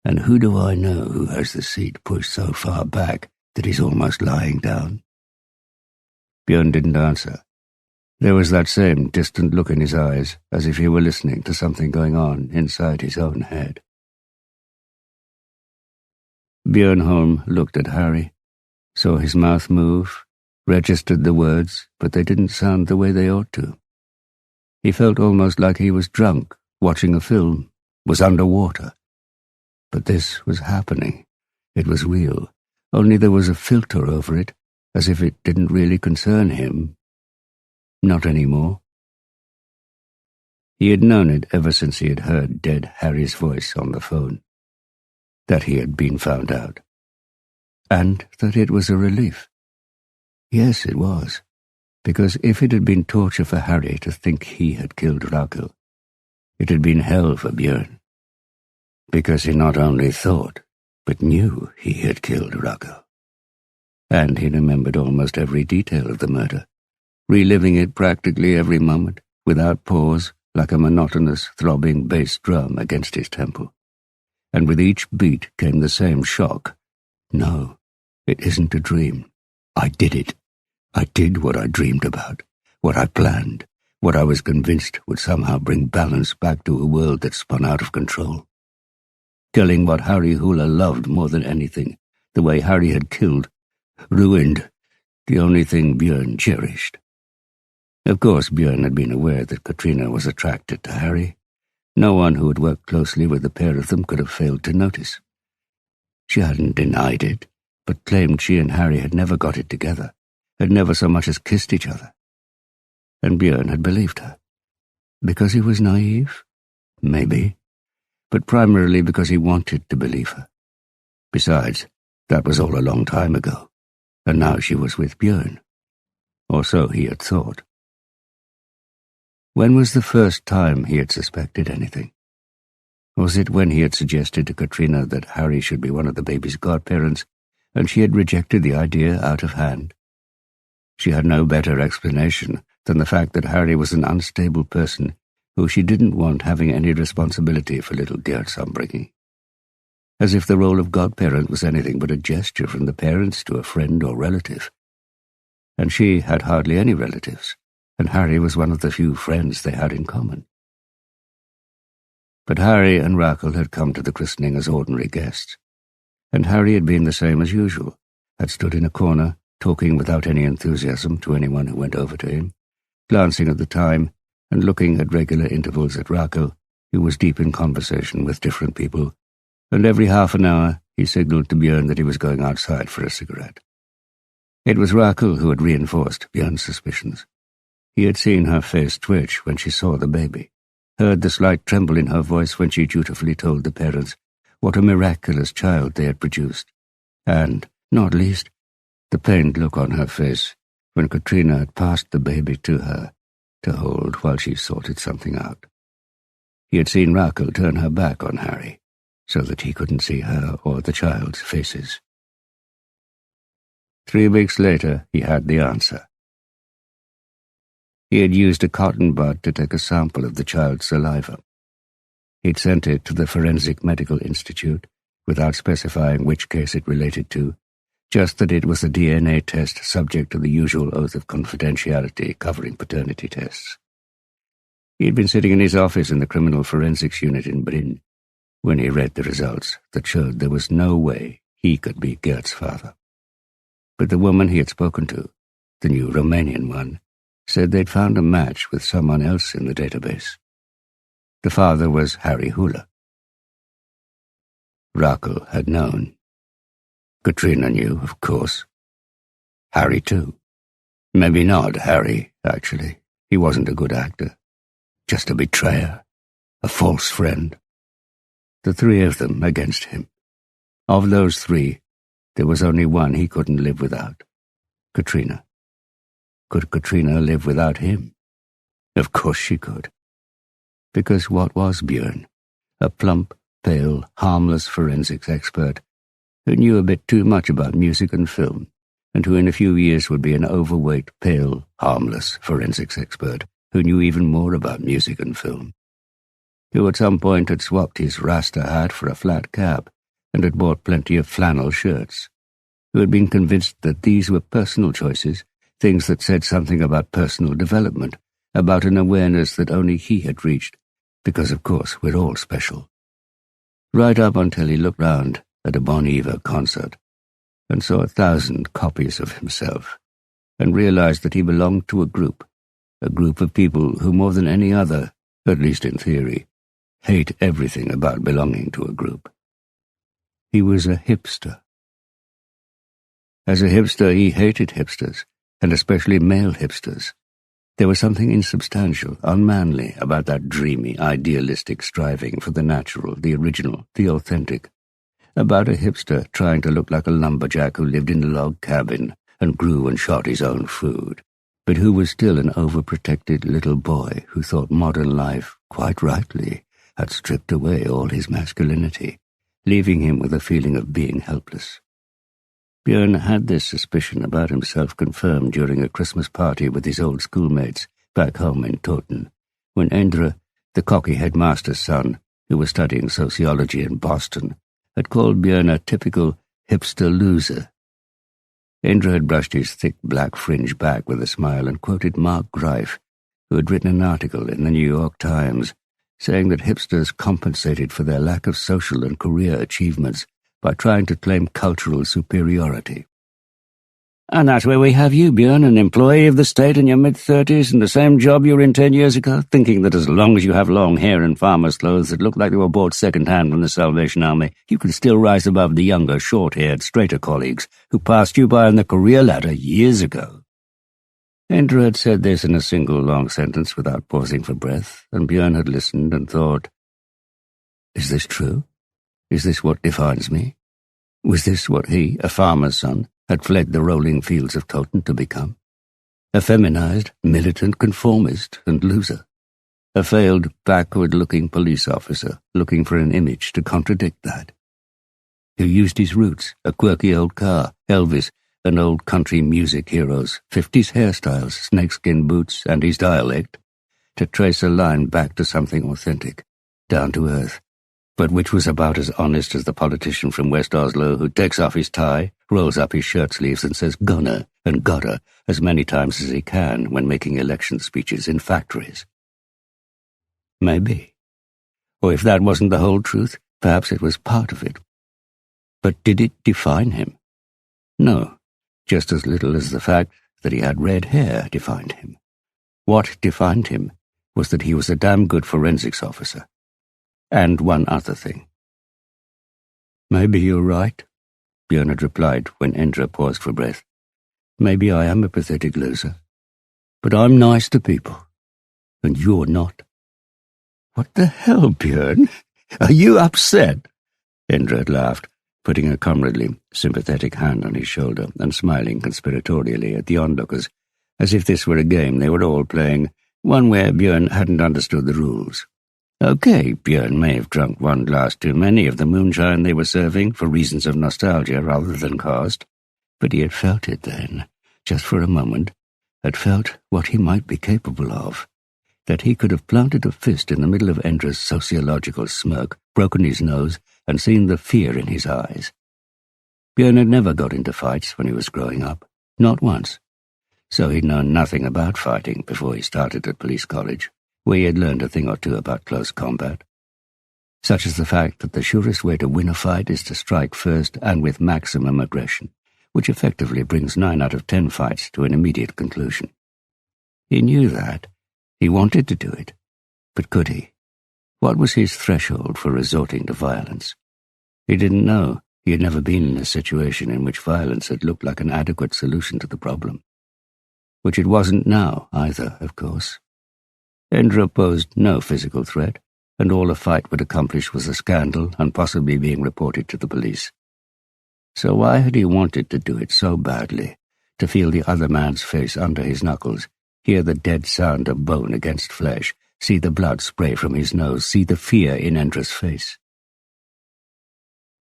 And who do I know who has the seat pushed so far back that he's almost lying down? Björn didn't answer. There was that same distant look in his eyes, as if he were listening to something going on inside his own head. Björn looked at Harry, saw his mouth move, registered the words, but they didn't sound the way they ought to. He felt almost like he was drunk, watching a film, was underwater. But this was happening. It was real, only there was a filter over it, as if it didn't really concern him. Not anymore. He had known it ever since he had heard dead Harry's voice on the phone, that he had been found out, and that it was a relief. Yes, it was, because if it had been torture for Harry to think he had killed Rakel, it had been hell for Björn, because he not only thought, but knew he had killed Rakel. And he remembered almost every detail of the murder, reliving it practically every moment, without pause, like a monotonous, throbbing bass drum against his temple. And with each beat came the same shock. No, it isn't a dream. I did it. I did what I dreamed about, what I planned, what I was convinced would somehow bring balance back to a world that spun out of control. Killing what Harry Hula loved more than anything, the way Harry had killed, ruined, the only thing Björn cherished. Of course, Björn had been aware that Katrina was attracted to Harry. No one who had worked closely with the pair of them could have failed to notice. She hadn't denied it, but claimed she and Harry had never got it together, had never so much as kissed each other. And Björn had believed her. Because he was naive? Maybe. But primarily because he wanted to believe her. Besides, that was all a long time ago, and now she was with Björn. Or so he had thought. When was the first time he had suspected anything? Was it when he had suggested to Katrina that Harry should be one of the baby's godparents, and she had rejected the idea out of hand? She had no better explanation than the fact that Harry was an unstable person who she didn't want having any responsibility for little Gert's upbringing. As if the role of godparent was anything but a gesture from the parents to a friend or relative. and she had hardly any relatives, and Harry was one of the few friends they had in common. But Harry and Rakel had come to the christening as ordinary guests, and Harry had been the same as usual, had stood in a corner, talking without any enthusiasm to anyone who went over to him, glancing at the time and looking at regular intervals at Rakel, who was deep in conversation with different people, and every half an hour he signalled to Björn that he was going outside for a cigarette. It was Rakel who had reinforced Björn's suspicions. He had seen her face twitch when she saw the baby, heard the slight tremble in her voice when she dutifully told the parents what a miraculous child they had produced, and, not least, the pained look on her face when Katrina had passed the baby to her to hold while she sorted something out. He had seen Rakel turn her back on Harry, so that he couldn't see her or the child's faces. 3 weeks later, he had the answer. He had used a cotton bud to take a sample of the child's saliva. He'd sent it to the Forensic Medical Institute, without specifying which case it related to, just that it was a DNA test subject to the usual oath of confidentiality covering paternity tests. He had been sitting in his office in the Criminal Forensics Unit in Bryn when he read the results that showed there was no way he could be Gert's father. But the woman he had spoken to, the new Romanian one, said they'd found a match with someone else in the database. The father was Harry Hula. Rakel had known. Katrina knew, of course. Harry, too. Maybe not Harry, actually. He wasn't a good actor. Just a betrayer. A false friend. The 3 of them against him. Of those 3, there was only one he couldn't live without. Katrina. Could Katrina live without him? Of course she could. Because what was Björn? A plump, pale, harmless forensics expert who knew a bit too much about music and film, and who in a few years would be an overweight, pale, harmless forensics expert who knew even more about music and film, who at some point had swapped his Rasta hat for a flat cap and had bought plenty of flannel shirts, who had been convinced that these were personal choices, things that said something about personal development, about an awareness that only he had reached, because of course we're all special. Right up until he looked round at a Bon Iver concert and saw 1,000 copies of himself, and realized that he belonged to a group of people who more than any other, at least in theory, hate everything about belonging to a group. He was a hipster. As a hipster, he hated hipsters, and especially male hipsters. There was something insubstantial, unmanly about that dreamy, idealistic striving for the natural, the original, the authentic, about a hipster trying to look like a lumberjack who lived in a log cabin and grew and shot his own food, but who was still an overprotected little boy who thought modern life, quite rightly, had stripped away all his masculinity, leaving him with a feeling of being helpless. Björn had this suspicion about himself confirmed during a Christmas party with his old schoolmates back home in Toten, when Endre, the cocky headmaster's son, who was studying sociology in Boston, had called Björn a typical hipster loser. Endre had brushed his thick black fringe back with a smile and quoted Mark Greif, who had written an article in the New York Times saying that hipsters compensated for their lack of social and career achievements by trying to claim cultural superiority. And that's where we have you, Björn, an employee of the state in your mid-30s and the same job you were in 10 years ago, thinking that as long as you have long hair and farmer's clothes that look like they were bought second-hand from the Salvation Army, you can still rise above the younger, short-haired, straighter colleagues who passed you by on the career ladder years ago. Endre had said this in a single long sentence without pausing for breath, and Björn had listened and thought, is this true? Is this what defines me? Was this what he, a farmer's son, had fled the rolling fields of Toten to become? A feminized, militant conformist and loser. A failed, backward-looking police officer looking for an image to contradict that. Who used his roots, a quirky old car, Elvis, and old country music heroes, 50s hairstyles, snakeskin boots, and his dialect, to trace a line back to something authentic, down to earth, but which was about as honest as the politician from West Oslo who takes off his tie, rolls up his shirt sleeves and says "gonna" and "gotta" as many times as he can when making election speeches in factories. Maybe. Or if that wasn't the whole truth, perhaps it was part of it. But did it define him? No, just as little as the fact that he had red hair defined him. What defined him was that he was a damn good forensics officer. And one other thing. "Maybe you're right," Björn had replied when Endre paused for breath. "Maybe I am a pathetic loser. But I'm nice to people, and you're not." "What the hell, Björn? Are you upset?" Endre had laughed, putting a comradely, sympathetic hand on his shoulder and smiling conspiratorially at the onlookers, as if this were a game they were all playing, one where Björn hadn't understood the rules. Okay, Björn may have drunk one glass too many of the moonshine they were serving for reasons of nostalgia rather than cost, but he had felt it then, just for a moment, had felt what he might be capable of, that he could have planted a fist in the middle of Endre's sociological smirk, broken his nose, and seen the fear in his eyes. Björn had never got into fights when he was growing up, not once, so he'd known nothing about fighting before he started at police college, where he had learned a thing or two about close combat, such as the fact that the surest way to win a fight is to strike first and with maximum aggression, which effectively brings 9 out of 10 fights to an immediate conclusion. He knew that. He wanted to do it. But could he? What was his threshold for resorting to violence? He didn't know. He had never been in a situation in which violence had looked like an adequate solution to the problem. Which it wasn't now, either, of course. Endre posed no physical threat, and all a fight would accomplish was a scandal and possibly being reported to the police. So why had he wanted to do it so badly, to feel the other man's face under his knuckles, hear the dead sound of bone against flesh, see the blood spray from his nose, see the fear in Endre's face?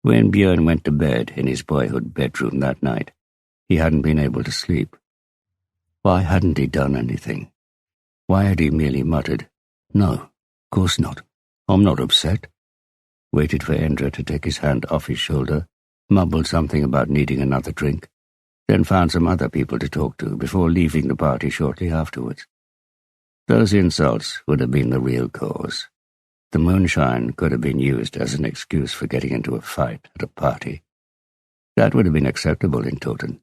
When Björn went to bed in his boyhood bedroom that night, he hadn't been able to sleep. Why hadn't he done anything? Why had he merely muttered, "No, course not. I'm not upset," waited for Endre to take his hand off his shoulder, mumbled something about needing another drink, then found some other people to talk to before leaving the party shortly afterwards? Those insults would have been the real cause. The moonshine could have been used as an excuse for getting into a fight at a party. That would have been acceptable in Toten,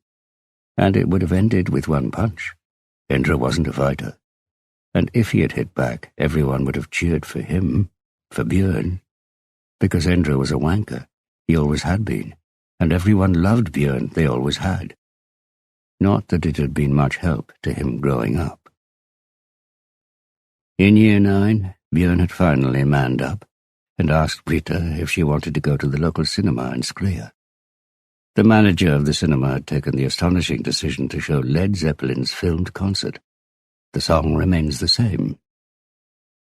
and it would have ended with one punch. Endre wasn't a fighter. And if he had hit back, everyone would have cheered for him, for Björn, because Endre was a wanker. He always had been, and everyone loved Björn, they always had. Not that it had been much help to him growing up. In Year 9, Björn had finally manned up and asked Brita if she wanted to go to the local cinema in Skrea. The manager of the cinema had taken the astonishing decision to show Led Zeppelin's filmed concert. The song remains the same.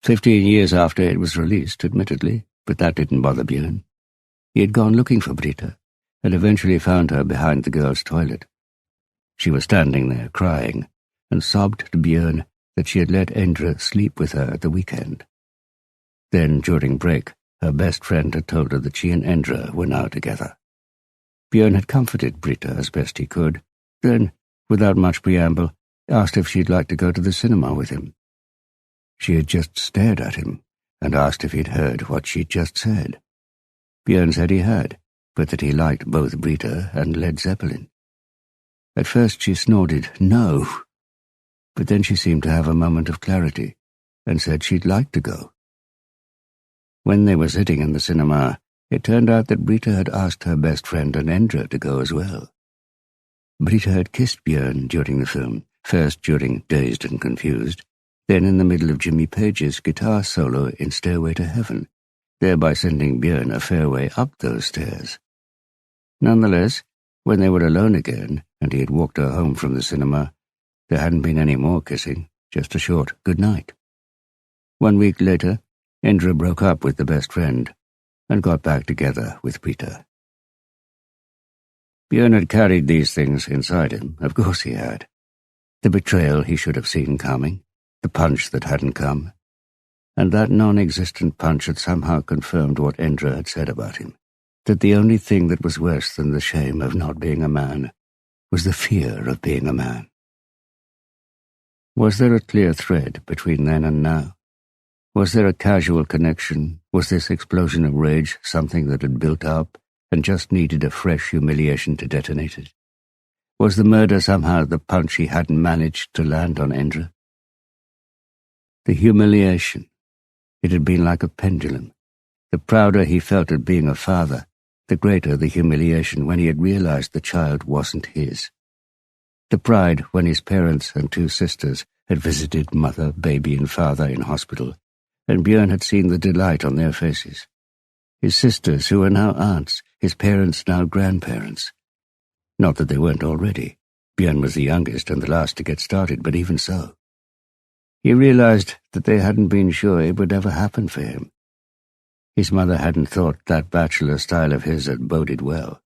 15 years after it was released, admittedly, but that didn't bother Björn. He had gone looking for Brita, and eventually found her behind the girls' toilet. She was standing there, crying, and sobbed to Björn that she had let Endre sleep with her at the weekend. Then, during break, her best friend had told her that she and Endre were now together. Björn had comforted Brita as best he could, then, without much preamble, asked if she'd like to go to the cinema with him. She had just stared at him and asked if he'd heard what she'd just said. Björn said he had, but that he liked both Brita and Led Zeppelin. At first she snorted, "No," but then she seemed to have a moment of clarity and said she'd like to go. When they were sitting in the cinema, it turned out that Brita had asked her best friend and Endre to go as well. Brita had kissed Björn during the film, first during Dazed and Confused, then in the middle of Jimmy Page's guitar solo in Stairway to Heaven, thereby sending Björn a fair way up those stairs. Nonetheless, when they were alone again, and he had walked her home from the cinema, there hadn't been any more kissing, just a short good night. 1 week later, Endre broke up with the best friend, and got back together with Brita. Björn had carried these things inside him, of course he had. The betrayal he should have seen coming, the punch that hadn't come, and that non-existent punch had somehow confirmed what Indra had said about him, that the only thing that was worse than the shame of not being a man was the fear of being a man. Was there a clear thread between then and now? Was there a casual connection? Was this explosion of rage something that had built up and just needed a fresh humiliation to detonate it? Was the murder somehow the punch he hadn't managed to land on Indra? The humiliation. It had been like a pendulum. The prouder he felt at being a father, the greater the humiliation when he had realized the child wasn't his. The pride when his parents and 2 sisters had visited mother, baby, and father in hospital, and Björn had seen the delight on their faces. His sisters, who were now aunts, his parents now grandparents. Not that they weren't already. Björn was the youngest and the last to get started, but even so. He realized that they hadn't been sure it would ever happen for him. His mother hadn't thought that bachelor style of his had boded well.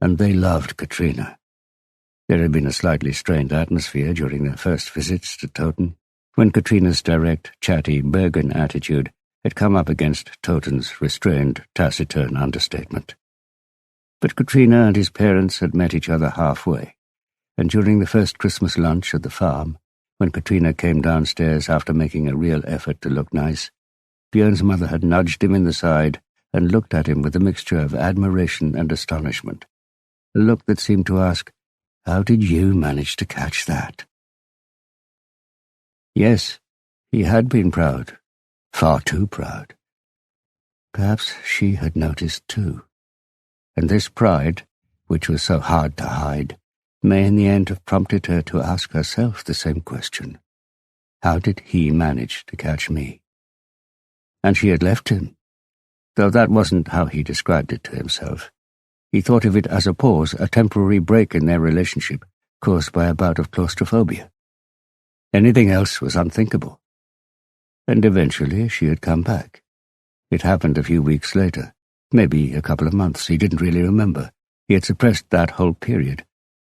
And they loved Katrina. There had been a slightly strained atmosphere during their first visits to Toten, when Katrina's direct, chatty Bergen attitude had come up against Toten's restrained, taciturn understatement. But Katrina and his parents had met each other halfway, and during the first Christmas lunch at the farm, when Katrina came downstairs after making a real effort to look nice, Björn's mother had nudged him in the side and looked at him with a mixture of admiration and astonishment, a look that seemed to ask, "How did you manage to catch that?" Yes, he had been proud, far too proud. Perhaps she had noticed too. And this pride, which was so hard to hide, may in the end have prompted her to ask herself the same question. How did he manage to catch me? And she had left him, though that wasn't how he described it to himself. He thought of it as a pause, a temporary break in their relationship, caused by a bout of claustrophobia. Anything else was unthinkable. And eventually she had come back. It happened a few weeks later, maybe a couple of months, he didn't really remember. He had suppressed that whole period,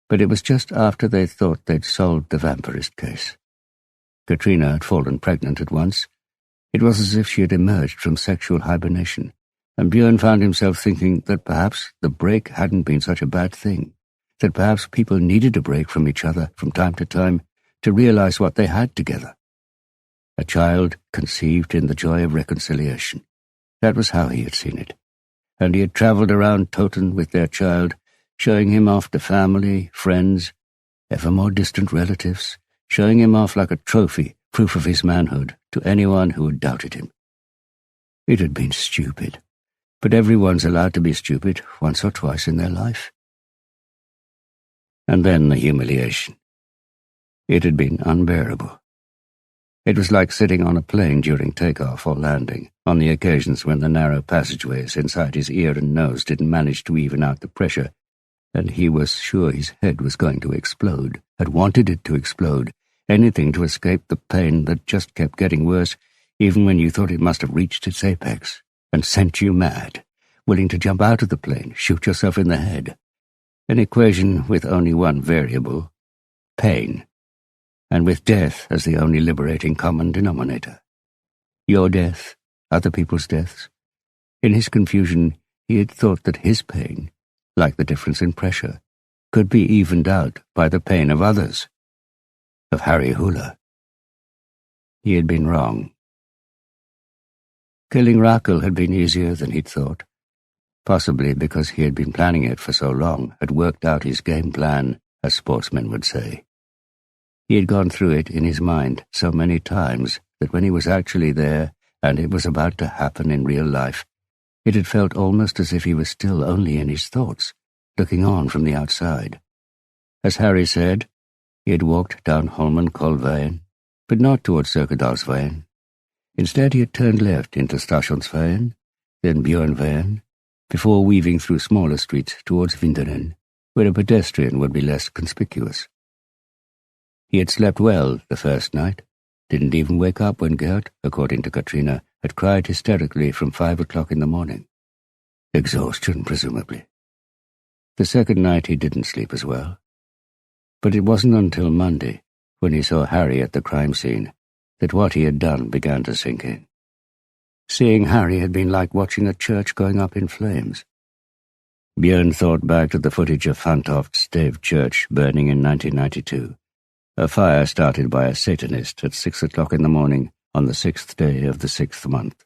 but it was just after they thought they'd solved the vampirist case. Katrina had fallen pregnant at once. It was as if she had emerged from sexual hibernation, and Björn found himself thinking that perhaps the break hadn't been such a bad thing, that perhaps people needed a break from each other from time to time to realize what they had together. A child conceived in the joy of reconciliation. That was how he had seen it. And he had travelled around Toten with their child, showing him off to family, friends, ever more distant relatives, showing him off like a trophy, proof of his manhood, to anyone who had doubted him. It had been stupid, but everyone's allowed to be stupid once or twice in their life. And then the humiliation. It had been unbearable. It was like sitting on a plane during takeoff or landing, on the occasions when the narrow passageways inside his ear and nose didn't manage to even out the pressure, and he was sure his head was going to explode, had wanted it to explode, anything to escape the pain that just kept getting worse, even when you thought it must have reached its apex, and sent you mad, willing to jump out of the plane, shoot yourself in the head. An equation with only one variable, pain, and with death as the only liberating common denominator. Your death, other people's deaths. In his confusion, he had thought that his pain, like the difference in pressure, could be evened out by the pain of others, of Harry Hula. He had been wrong. Killing Rakel had been easier than he'd thought, possibly because he had been planning it for so long, had worked out his game plan, as sportsmen would say. He had gone through it in his mind so many times that when he was actually there, and it was about to happen in real life, it had felt almost as if he was still only in his thoughts, looking on from the outside. As Harry said, he had walked down Holmenkollveien, but not towards Sørkedalsveien. Instead he had turned left into Stationsveien, then Bjørnveien, before weaving through smaller streets towards Vinderen, where a pedestrian would be less conspicuous. He had slept well the first night, didn't even wake up when Gert, according to Katrina, had cried hysterically from 5 o'clock in the morning. Exhaustion, presumably. The second night he didn't sleep as well. But it wasn't until Monday, when he saw Harry at the crime scene, that what he had done began to sink in. Seeing Harry had been like watching a church going up in flames. Björn thought back to the footage of Fantoft's Stave Church burning in 1992, a fire started by a Satanist at 6 o'clock in the morning on the 6th day of the 6th month.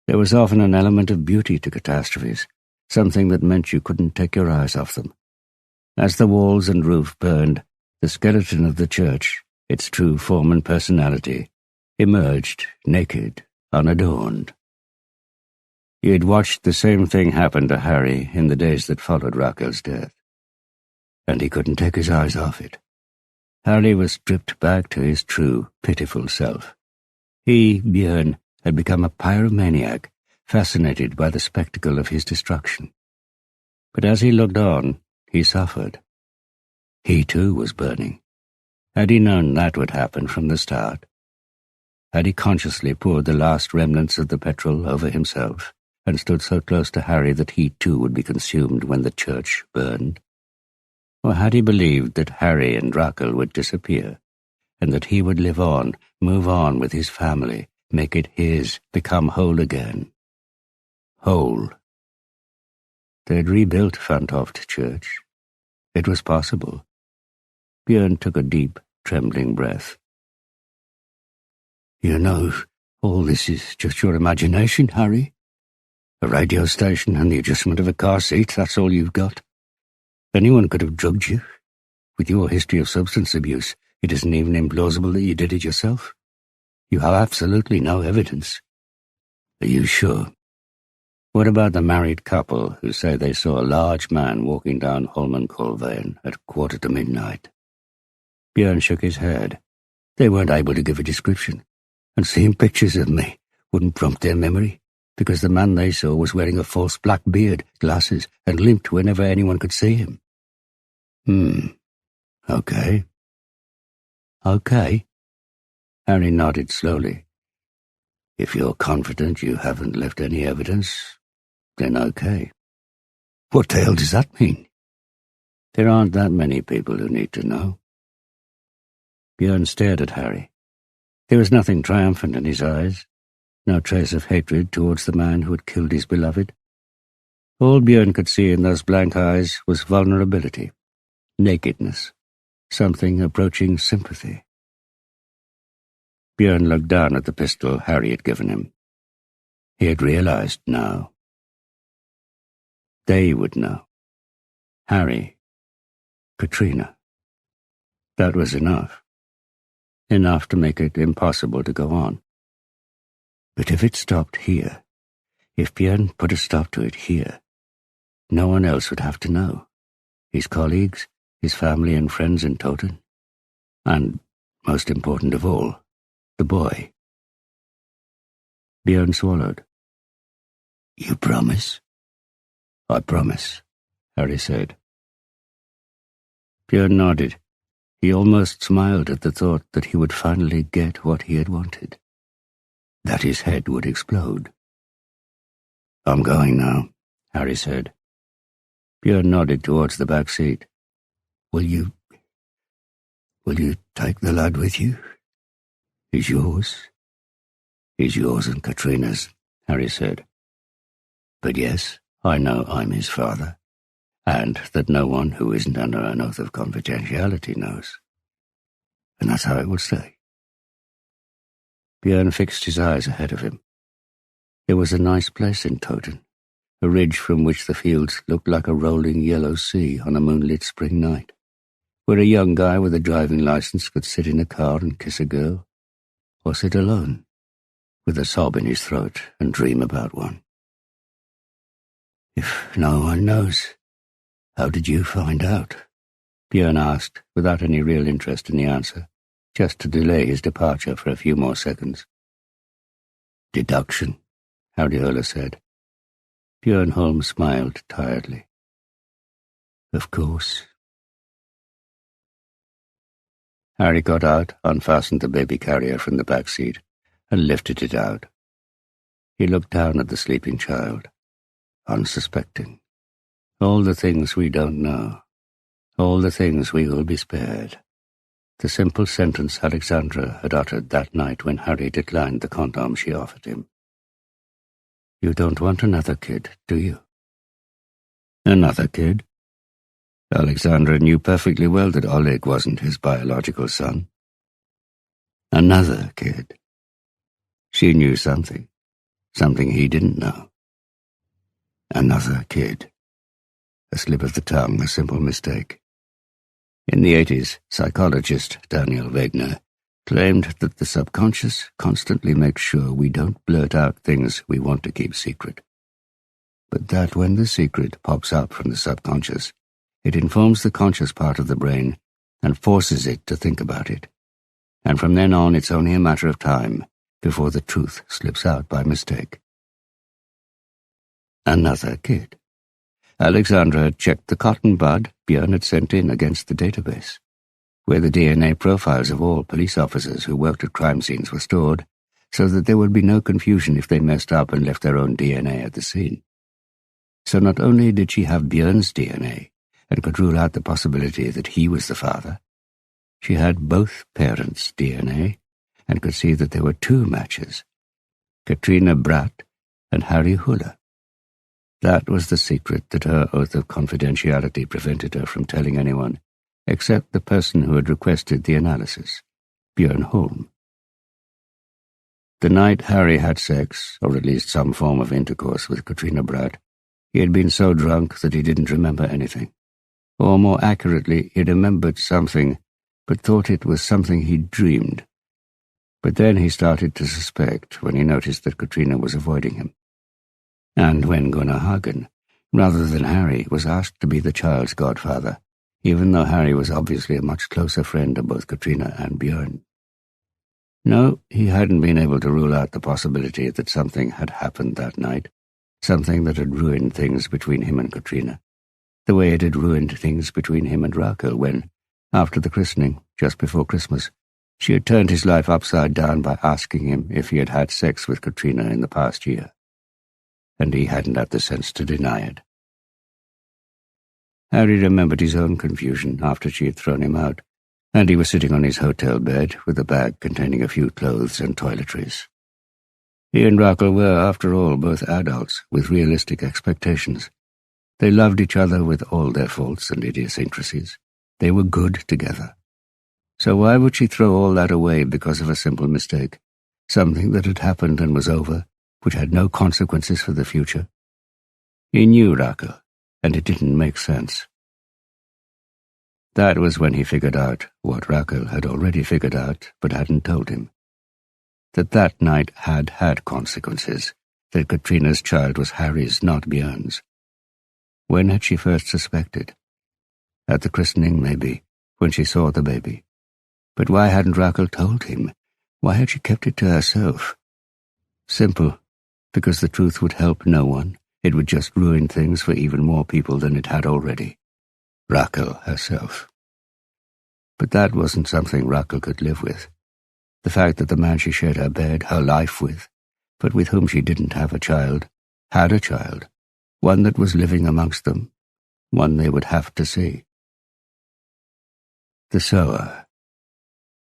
There was often an element of beauty to catastrophes, something that meant you couldn't take your eyes off them. As the walls and roof burned, the skeleton of the church, its true form and personality, emerged naked, unadorned. He had watched the same thing happen to Harry in the days that followed Rakel's death, and he couldn't take his eyes off it. Harry was stripped back to his true, pitiful self. He, Björn, had become a pyromaniac, fascinated by the spectacle of his destruction. But as he looked on, he suffered. He too was burning. Had he known that would happen from the start? Had he consciously poured the last remnants of the petrol over himself and stood so close to Harry that he too would be consumed when the church burned? Or had he believed that Harry and Rakel would disappear, and that he would live on, move on with his family, make it his, become whole again? Whole. They'd rebuilt Fantoft Church. It was possible. Björn took a deep, trembling breath. You know, all this is just your imagination, Harry. A radio station and the adjustment of a car seat, that's all you've got. Anyone could have drugged you. With your history of substance abuse, it isn't even implausible that you did it yourself. You have absolutely no evidence. Are you sure? What about the married couple who say they saw a large man walking down Holmenkollveien at 1:15 PM? Björn shook his head. They weren't able to give a description, and seeing pictures of me wouldn't prompt their memory, because the man they saw was wearing a false black beard, glasses, and limped whenever anyone could see him. Okay. Okay. Harry nodded slowly. If you're confident you haven't left any evidence, then okay. What the hell does that mean? There aren't that many people who need to know. Björn stared at Harry. There was nothing triumphant in his eyes, no trace of hatred towards the man who had killed his beloved. All Björn could see in those blank eyes was vulnerability, nakedness, something approaching sympathy. Björn looked down at the pistol Harry had given him. He had realized now. They would know. Harry, Katrina. That was enough. Enough to make it impossible to go on. But if it stopped here, if Björn put a stop to it here, no one else would have to know. His colleagues, his family and friends in Toten, and, most important of all, the boy. Björn swallowed. You promise? I promise, Harry said. Björn nodded. He almost smiled at the thought that he would finally get what he had wanted. That his head would explode. I'm going now, Harry said. Björn nodded towards the back seat. Will you take the lad with you? He's yours. He's yours and Katrina's, Harry said. But yes, I know I'm his father, and that no one who isn't under an oath of confidentiality knows. And that's how it will stay. Björn fixed his eyes ahead of him. There was a nice place in Toten, a ridge from which the fields looked like a rolling yellow sea on a moonlit spring night, where a young guy with a driving license could sit in a car and kiss a girl, or sit alone, with a sob in his throat and dream about one. If no one knows, how did you find out? Björn asked, without any real interest in the answer, just to delay his departure for a few more seconds. Deduction, Harry said. Björn Holm smiled tiredly. Of course. Harry got out, unfastened the baby carrier from the back seat, and lifted it out. He looked down at the sleeping child, unsuspecting. All the things we don't know, all the things we will be spared. The simple sentence Alexandra had uttered that night when Harry declined the condom she offered him. "You don't want another kid, do you?" Another kid? Alexandra knew perfectly well that Oleg wasn't his biological son. Another kid. She knew something he didn't know. Another kid. A slip of the tongue, a simple mistake. In the 80s, psychologist Daniel Wegner claimed that the subconscious constantly makes sure we don't blurt out things we want to keep secret. But that when the secret pops up from the subconscious, it informs the conscious part of the brain and forces it to think about it. And from then on, it's only a matter of time before the truth slips out by mistake. Another kid. Alexandra had checked the cotton bud Björn had sent in against the database, where the DNA profiles of all police officers who worked at crime scenes were stored, so that there would be no confusion if they messed up and left their own DNA at the scene. So not only did she have Björn's DNA, and could rule out the possibility that he was the father, she had both parents' DNA, and could see that there were two matches, Katrina Bratt and Harry Huller. That was the secret that her oath of confidentiality prevented her from telling anyone, except the person who had requested the analysis, Björn Holm. The night Harry had sex, or at least some form of intercourse with Katrina Bratt, he had been so drunk that he didn't remember anything. Or more accurately, he remembered something, but thought it was something he'd dreamed. But then he started to suspect when he noticed that Katrina was avoiding him. And when Gunnar Hagen, rather than Harry, was asked to be the child's godfather, even though Harry was obviously a much closer friend of both Katrina and Björn. No, he hadn't been able to rule out the possibility that something had happened that night, something that had ruined things between him and Katrina, the way it had ruined things between him and Rakel when, after the christening, just before Christmas, she had turned his life upside down by asking him if he had had sex with Katrina in the past year. And he hadn't had the sense to deny it. Harry remembered his own confusion after she had thrown him out, and he was sitting on his hotel bed with a bag containing a few clothes and toiletries. He and Rakel were, after all, both adults with realistic expectations. They loved each other with all their faults and idiosyncrasies. They were good together. So why would she throw all that away because of a simple mistake, something that had happened and was over, which had no consequences for the future? He knew Rakel, and it didn't make sense. That was when he figured out what Rakel had already figured out but hadn't told him. That night had had consequences, that Katrina's child was Harry's, not Björn's. When had she first suspected? At the christening, maybe, when she saw the baby. But why hadn't Rakel told him? Why had she kept it to herself? Simple. Because the truth would help no one. It would just ruin things for even more people than it had already. Rakel herself. But that wasn't something Rakel could live with. The fact that the man she shared her bed, her life with, but with whom she didn't have a child, had a child, one that was living amongst them, one they would have to see. The sower.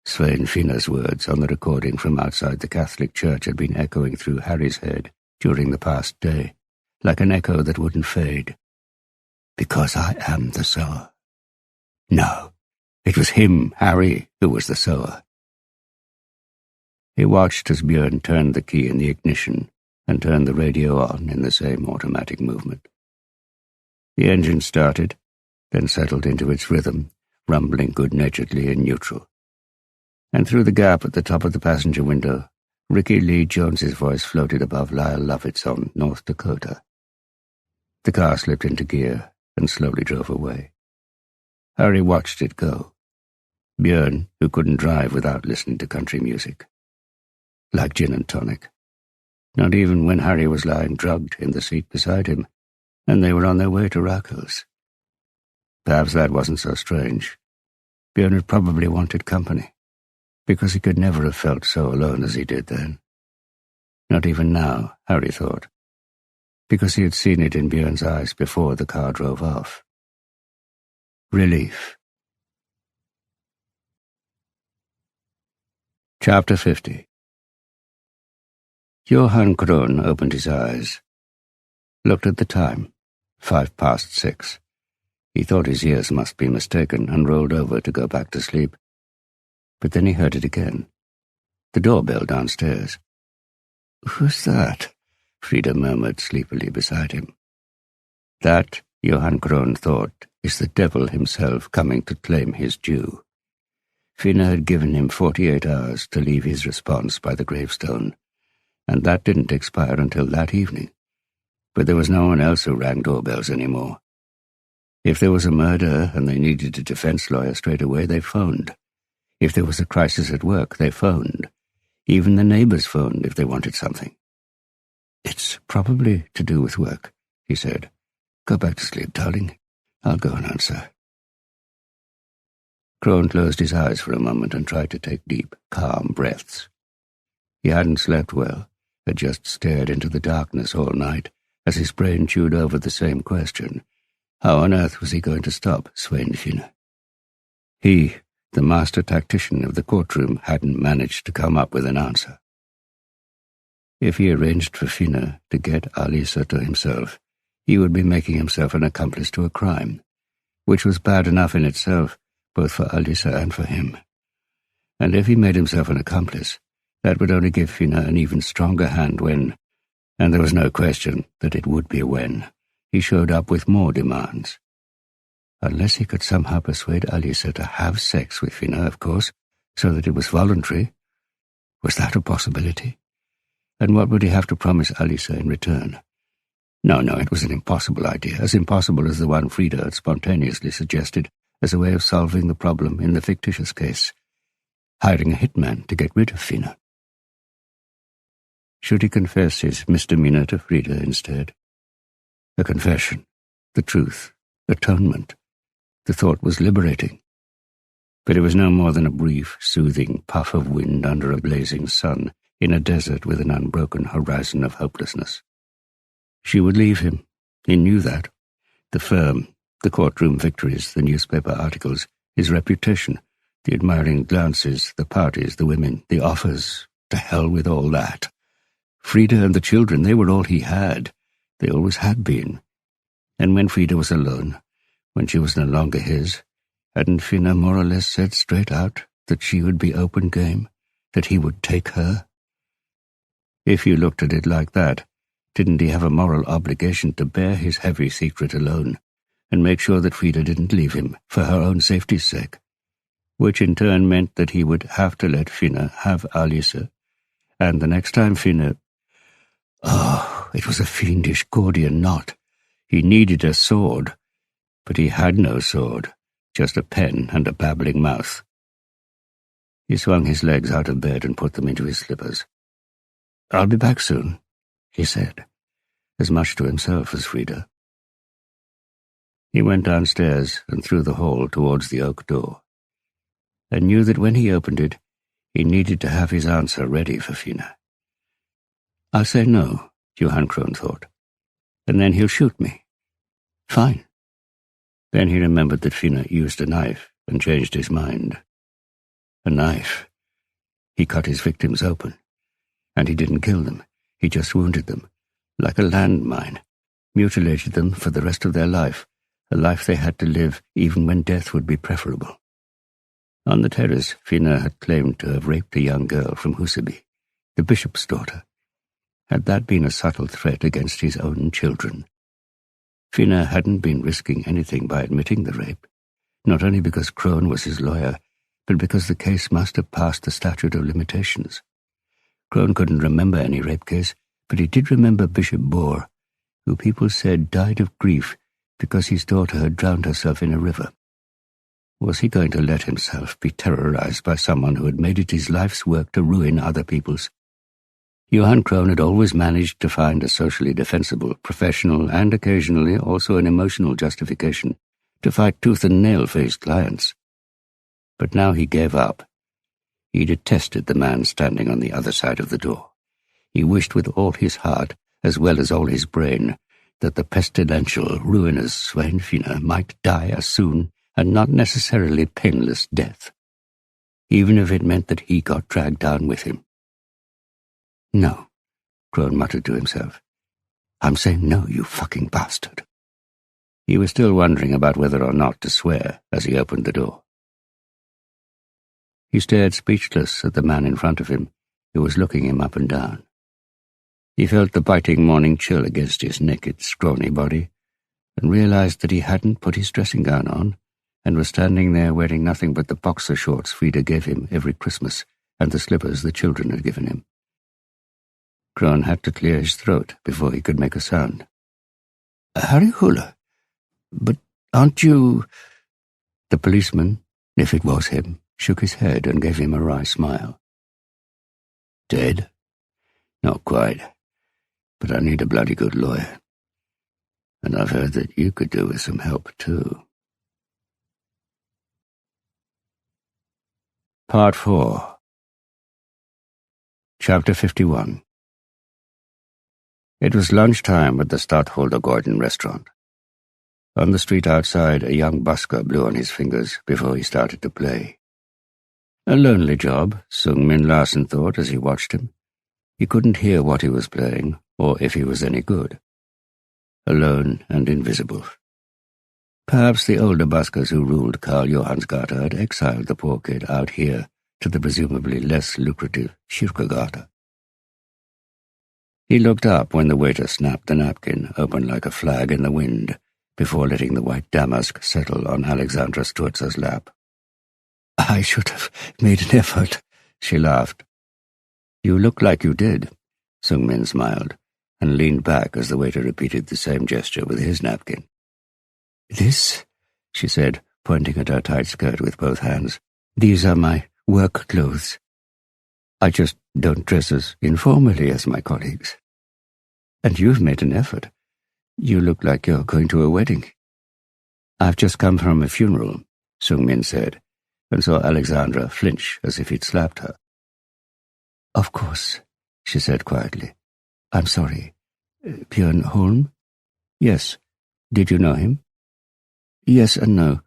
Svein Finne's words on the recording from outside the Catholic church had been echoing through Harry's head during the past day, like an echo that wouldn't fade. Because I am the sower. No, it was him, Harry, who was the sower. He watched as Björn turned the key in the ignition and turned the radio on in the same automatic movement. The engine started, then settled into its rhythm, rumbling good-naturedly in neutral. And through the gap at the top of the passenger window, Ricky Lee Jones's voice floated above Lyle Lovett's on North Dakota. The car slipped into gear and slowly drove away. Harry watched it go. Björn, who couldn't drive without listening to country music. Like gin and tonic. Not even when Harry was lying drugged in the seat beside him, and they were on their way to Rakel's. Perhaps that wasn't so strange. Björn had probably wanted company, because he could never have felt so alone as he did then. Not even now, Harry thought, because he had seen it in Björn's eyes before the car drove off. Relief. Chapter 50. Johann Krohn opened his eyes, looked at the time, 6:05. He thought his ears must be mistaken and rolled over to go back to sleep. But then he heard it again. The doorbell downstairs. "Who's that?" Frida murmured sleepily beside him. That, Johann Krohn thought, is the devil himself coming to claim his due. Finne had given him 48 hours to leave his response by the gravestone, and that didn't expire until that evening. But there was no one else who rang doorbells anymore. If there was a murder and they needed a defense lawyer straight away, they phoned. If there was a crisis at work, they phoned. Even the neighbors phoned if they wanted something. "It's probably to do with work," he said. "Go back to sleep, darling. I'll go and answer." Krohn closed his eyes for a moment and tried to take deep, calm breaths. He hadn't slept well, had just stared into the darkness all night as his brain chewed over the same question. How on earth was he going to stop Svein Finne? He, the master tactician of the courtroom, hadn't managed to come up with an answer. If he arranged for Finne to get Alisa to himself, he would be making himself an accomplice to a crime, which was bad enough in itself, both for Alisa and for him. And if he made himself an accomplice, that would only give Finne an even stronger hand when, and there was no question that it would be when, he showed up with more demands. Unless he could somehow persuade Alisa to have sex with Finne, of course, so that it was voluntary. Was that a possibility? And what would he have to promise Alisa in return? No, it was an impossible idea, as impossible as the one Frida had spontaneously suggested as a way of solving the problem in the fictitious case, hiring a hitman to get rid of Finne. Should he confess his misdemeanor to Frida instead? A confession, the truth, atonement. The thought was liberating. But it was no more than a brief, soothing puff of wind under a blazing sun in a desert with an unbroken horizon of hopelessness. She would leave him. He knew that. The firm, the courtroom victories, the newspaper articles, his reputation, the admiring glances, the parties, the women, the offers. To hell with all that. Frida and the children, they were all he had. They always had been. And when Frida was alone, when she was no longer his, hadn't Finne more or less said straight out that she would be open game, that he would take her? If you looked at it like that, didn't he have a moral obligation to bear his heavy secret alone and make sure that Frida didn't leave him for her own safety's sake? Which in turn meant that he would have to let Finne have Alisa, and the next time Finne... Oh, it was a fiendish Gordian knot. He needed a sword, but he had no sword, just a pen and a babbling mouth. He swung his legs out of bed and put them into his slippers. "I'll be back soon," he said, as much to himself as Frida. He went downstairs and through the hall towards the oak door, and knew that when he opened it, he needed to have his answer ready for Finne. "I'll say no," Johann Krohn thought, "and then he'll shoot me. Fine." Then he remembered that Finne used a knife and changed his mind. A knife. He cut his victims open. And he didn't kill them. He just wounded them, like a landmine, mutilated them for the rest of their life, a life they had to live even when death would be preferable. On the terrace, Finne had claimed to have raped a young girl from Huseby, the bishop's daughter. Had that been a subtle threat against his own children? Finne hadn't been risking anything by admitting the rape, not only because Krohn was his lawyer, but because the case must have passed the statute of limitations. Krohn couldn't remember any rape case, but he did remember Bishop Bohr, who people said died of grief because his daughter had drowned herself in a river. Was he going to let himself be terrorized by someone who had made it his life's work to ruin other people's? Johann Krohn had always managed to find a socially defensible, professional, and occasionally also an emotional justification to fight tooth and nail for his clients. But now he gave up. He detested the man standing on the other side of the door. He wished with all his heart, as well as all his brain, that the pestilential, ruinous Svein Finne might die a soon and not necessarily painless death. even if it meant that he got dragged down with him. "No," Crone muttered to himself. "I'm saying no, you fucking bastard." He was still wondering about whether or not to swear as he opened the door. He stared speechless at the man in front of him, who was looking him up and down. He felt the biting morning chill against his naked, scrawny body, and realized that he hadn't put his dressing gown on, and was standing there wearing nothing but the boxer shorts Frida gave him every Christmas and the slippers the children had given him. Crone had to clear his throat before he could make a sound. "Harry Hula? But aren't you—" The policeman, if it was him, shook his head and gave him a wry smile. "Dead? Not quite. But I need a bloody good lawyer. And I've heard that you could do with some help, too." Part 4. Chapter 51. It was lunchtime at the Stadtholder Gordon restaurant. On the street outside, a young busker blew on his fingers before he started to play. A lonely job, Sung-Min Larsen thought as he watched him. He couldn't hear what he was playing, or if he was any good. Alone and invisible. Perhaps the older buskers who ruled Karl Johansgata had exiled the poor kid out here to the presumably less lucrative Kyrkogata. He looked up when the waiter snapped the napkin open like a flag in the wind before letting the white damask settle on Alexandra Sturza's lap. "I should have made an effort," she laughed. "You look like you did," Sung-Min smiled, and leaned back as the waiter repeated the same gesture with his napkin. "This," she said, pointing at her tight skirt with both hands, "these are my work clothes. I just don't dress as informally as my colleagues. And you've made an effort. You look like you're going to a wedding." "I've just come from a funeral," Sung-Min said, and saw Alexandra flinch as if he'd slapped her. "Of course," she said quietly. "I'm sorry. Björn Holm?" "Yes. Did you know him?" "Yes and no.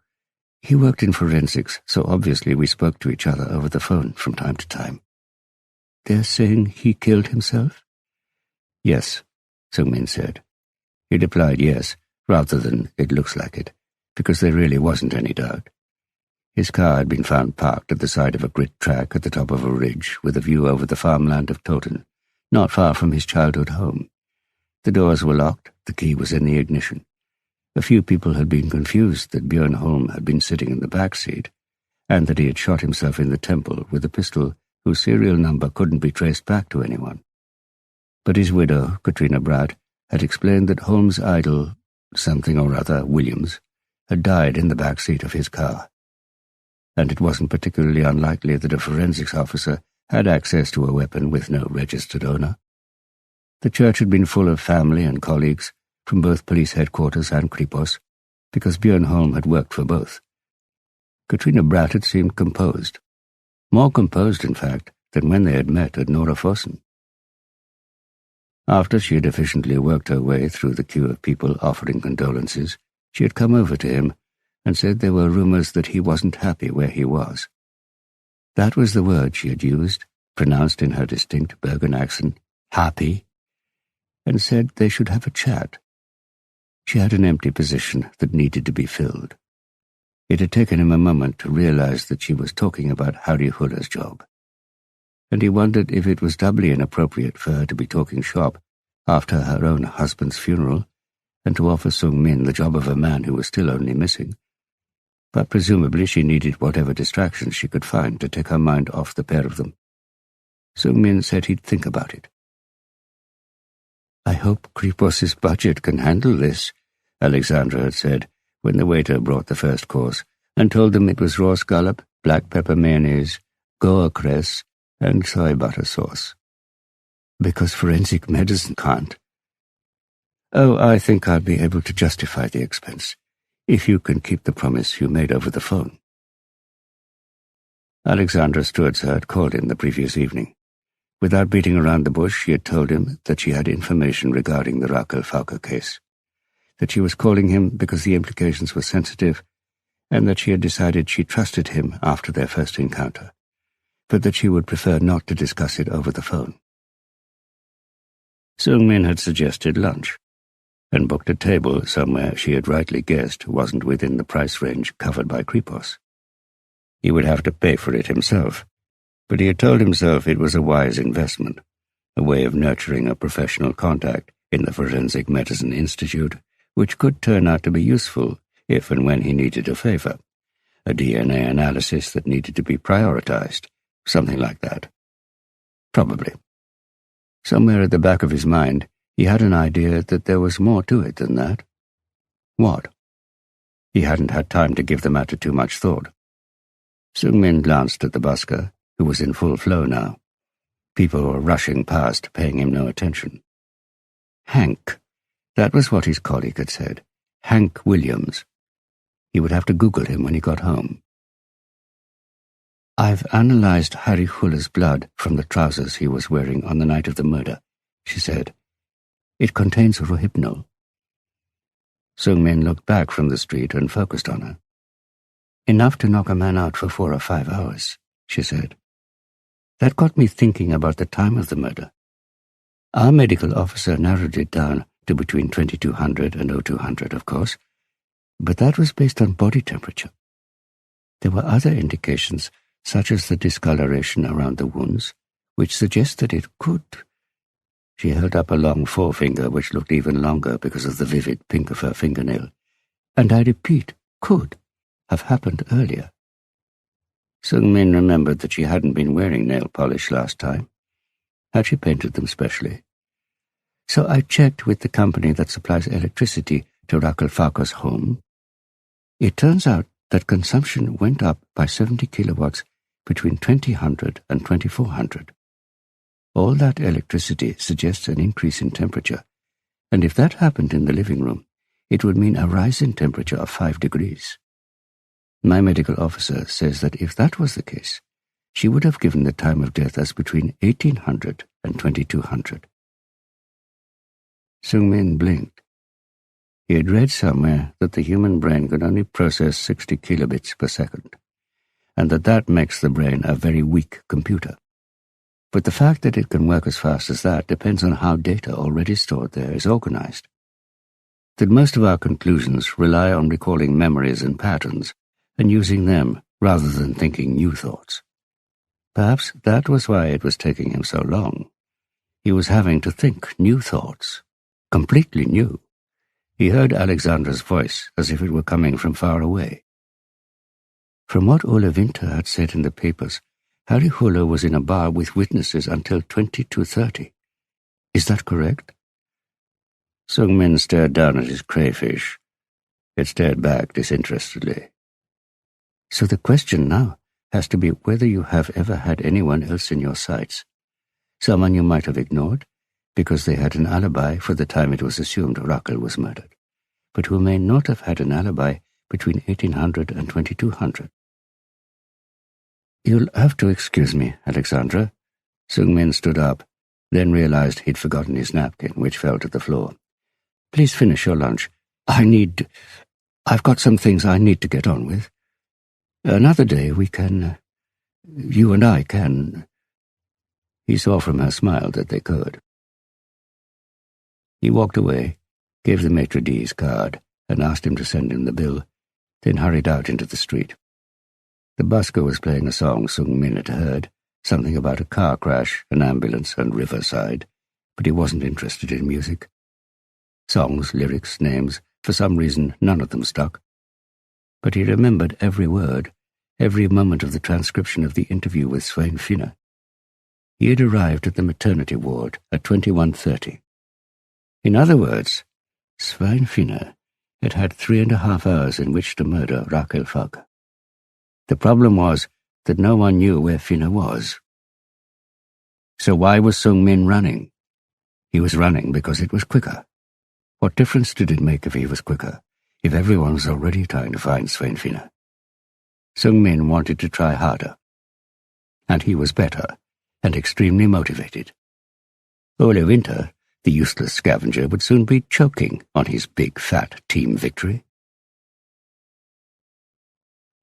He worked in forensics, so obviously we spoke to each other over the phone from time to time." "They're saying he killed himself?" "Yes," Sung-Min said. He replied yes, rather than "it looks like it," because there really wasn't any doubt. His car had been found parked at the side of a grit track at the top of a ridge with a view over the farmland of Toten, not far from his childhood home. The doors were locked, the key was in the ignition. A few people had been confused that Björn Holm had been sitting in the back seat, and that he had shot himself in the temple with a pistol whose serial number couldn't be traced back to anyone. But his widow, Katrina Bratt, had explained that Holmes' idol, something or other, Williams, had died in the back seat of his car. And it wasn't particularly unlikely that a forensics officer had access to a weapon with no registered owner. The church had been full of family and colleagues from both police headquarters and Kripos, because Björn Holm had worked for both. Katrina Bratt had seemed composed. More composed, in fact, than when they had met at Nora Fossen. After she had efficiently worked her way through the queue of people offering condolences, she had come over to him and said there were rumors that he wasn't happy where he was. That was the word she had used, pronounced in her distinct Bergen accent, happy, and said they should have a chat. She had an empty position that needed to be filled. It had taken him a moment to realize that she was talking about Harry Huller's job, and he wondered if it was doubly inappropriate for her to be talking shop after her own husband's funeral and to offer Sung-Min the job of a man who was still only missing. But presumably she needed whatever distractions she could find to take her mind off the pair of them. Sung-Min said he'd think about it. "I hope Kripos's budget can handle this," Alexandra had said when the waiter brought the first course and told them it was raw scallop, black pepper mayonnaise, goa cress, and soy butter sauce. "Because forensic medicine can't." "Oh, I think I'll be able to justify the expense, if you can keep the promise you made over the phone." Alexandra Sturza had called him the previous evening. Without beating around the bush, she had told him that she had information regarding the Rakel case, that she was calling him because the implications were sensitive, and that she had decided she trusted him after their first encounter, but that she would prefer not to discuss it over the phone. Snowman had suggested lunch, and booked a table somewhere she had rightly guessed wasn't within the price range covered by Kripos. He would have to pay for it himself, but he had told himself it was a wise investment, a way of nurturing a professional contact in the Forensic Medicine Institute, which could turn out to be useful if and when he needed a favor. A DNA analysis that needed to be prioritized, something like that. Probably. Somewhere at the back of his mind, he had an idea that there was more to it than that. What? He hadn't had time to give the matter too much thought. Snowman glanced at the busker, who was in full flow now. People were rushing past, paying him no attention. Hank. That was what his colleague had said. Hank Williams. He would have to Google him when he got home. "I've analyzed Harry Huller's blood from the trousers he was wearing on the night of the murder," she said. "It contains rohypnol." Snowman looked back from the street and focused on her. "Enough to knock a man out for 4 or 5 hours," she said. "That got me thinking about the time of the murder. Our medical officer narrowed it down to between 2200 and 0200, of course, but that was based on body temperature. There were other indications, such as the discoloration around the wounds, which suggest that it could—" She held up a long forefinger which looked even longer because of the vivid pink of her fingernail. "And I repeat, could have happened earlier." Snowman remembered that she hadn't been wearing nail polish last time. Had she painted them specially? "So I checked with the company that supplies electricity to Rakel Farquhar's home. It turns out that consumption went up by 70 kilowatts between 2000 and 2400. All that electricity suggests an increase in temperature, and if that happened in the living room, it would mean a rise in temperature of 5 degrees. My medical officer says that if that was the case, she would have given the time of death as between 1800 and 2200. Snowman blinked. He had read somewhere that the human brain could only process 60 kilobits per second, and that makes the brain a very weak computer. But the fact that it can work as fast as that depends on how data already stored there is organized. That most of our conclusions rely on recalling memories and patterns, and using them rather than thinking new thoughts. Perhaps that was why it was taking him so long. He was having to think new thoughts. Completely new. He heard Alexandra's voice as if it were coming from far away. From what Ole Winter had said in the papers, Harry Huller was in a bar with witnesses until 22:30. Is that correct? Snowman stared down at his crayfish. It stared back disinterestedly. So the question now has to be whether you have ever had anyone else in your sights. Someone you might have ignored, because they had an alibi for the time it was assumed Rakel was murdered, but who may not have had an alibi between 1800 and 2200. You'll have to excuse me, Alexandra. Snowman stood up, then realized he'd forgotten his napkin, which fell to the floor. Please finish your lunch. I've got some things I need to get on with. Another day you and I can. He saw from her smile that they could. He walked away, gave the maitre d's card, and asked him to send him the bill, then hurried out into the street. The busker was playing a song Snowman had heard, something about a car crash, an ambulance, and Riverside, but he wasn't interested in music. Songs, lyrics, names, for some reason none of them stuck. But he remembered every word, every moment of the transcription of the interview with Svein Finne. He had arrived at the maternity ward at 21:30. In other words, Svein Finne had had 3.5 hours in which to murder Rakel Farquhar. The problem was that no one knew where Finne was. So why was Snowman running? He was running because it was quicker. What difference did it make if he was quicker, if everyone was already trying to find Svein Finne? Snowman wanted to try harder. And he was better, and extremely motivated. Ole Winter, the useless scavenger, would soon be choking on his big, fat team victory.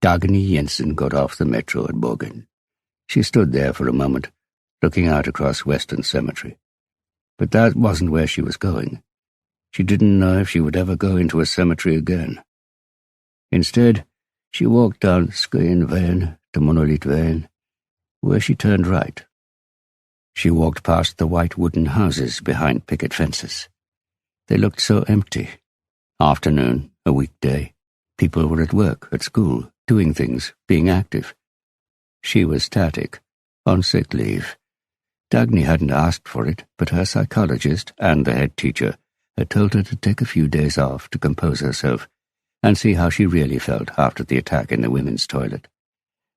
Dagny Jensen got off the metro at Borgen. She stood there for a moment, looking out across Western Cemetery. But that wasn't where she was going. She didn't know if she would ever go into a cemetery again. Instead, she walked down Skøyen Veien to Monolith Veien, where she turned right. She walked past the white wooden houses behind picket fences. They looked so empty. Afternoon, a weekday. People were at work, at school, doing things, being active. She was static, on sick leave. Dagny hadn't asked for it, but her psychologist and the head teacher had told her to take a few days off to compose herself and see how she really felt after the attack in the women's toilet.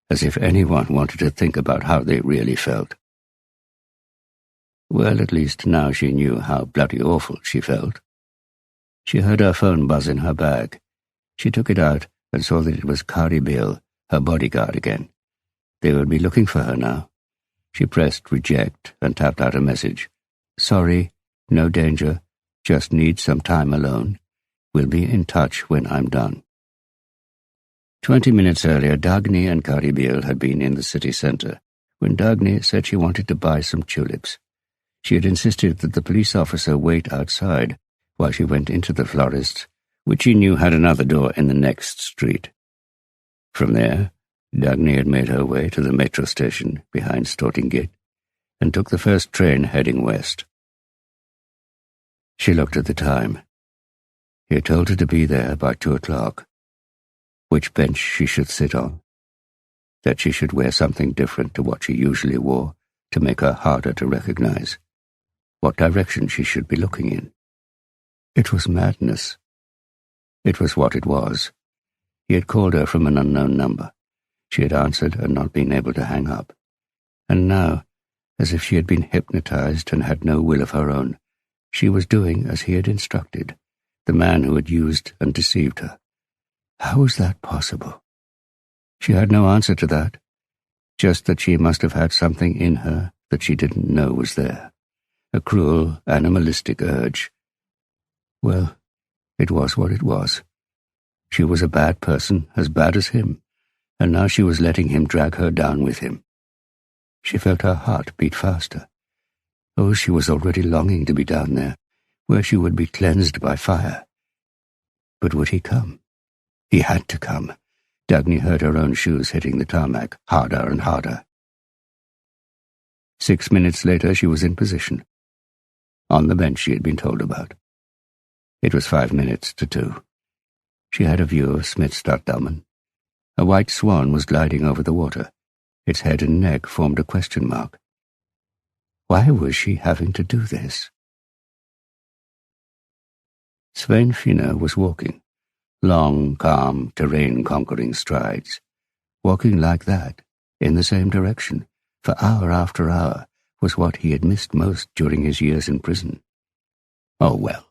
As if anyone wanted to think about how they really felt. Well, at least now she knew how bloody awful she felt. She heard her phone buzz in her bag. She took it out and saw that it was Kari Bill, her bodyguard again. They would be looking for her now. She pressed reject and tapped out a message. Sorry, no danger, just need some time alone. We'll be in touch when I'm done. 20 minutes earlier, Dagny and Kari Bill had been in the city centre when Dagny said she wanted to buy some tulips. She had insisted that the police officer wait outside while she went into the florist's, which she knew had another door in the next street. From there, Dagny had made her way to the metro station behind Stortingate and took the first train heading west. She looked at the time. He had told her to be there by 2 o'clock. Which bench she should sit on. That she should wear something different to what she usually wore to make her harder to recognize. What direction she should be looking in. It was madness. It was what it was. He had called her from an unknown number. She had answered and not been able to hang up. And now, as if she had been hypnotized and had no will of her own, she was doing as he had instructed, the man who had used and deceived her. How was that possible? She had no answer to that, just that she must have had something in her that she didn't know was there, a cruel, animalistic urge. Well, it was what it was. She was a bad person, as bad as him, and now she was letting him drag her down with him. She felt her heart beat faster. Oh, she was already longing to be down there, where she would be cleansed by fire. But would he come? He had to come. Dagny heard her own shoes hitting the tarmac, harder and harder. 6 minutes later she was in position, on the bench she had been told about. It was 5 minutes to 2. She had a view of Smithstaddamen. A white swan was gliding over the water. Its head and neck formed a question mark. Why was she having to do this? Svein Finne was walking. Long, calm, terrain-conquering strides. Walking like that, in the same direction, for hour after hour, was what he had missed most during his years in prison. Oh well,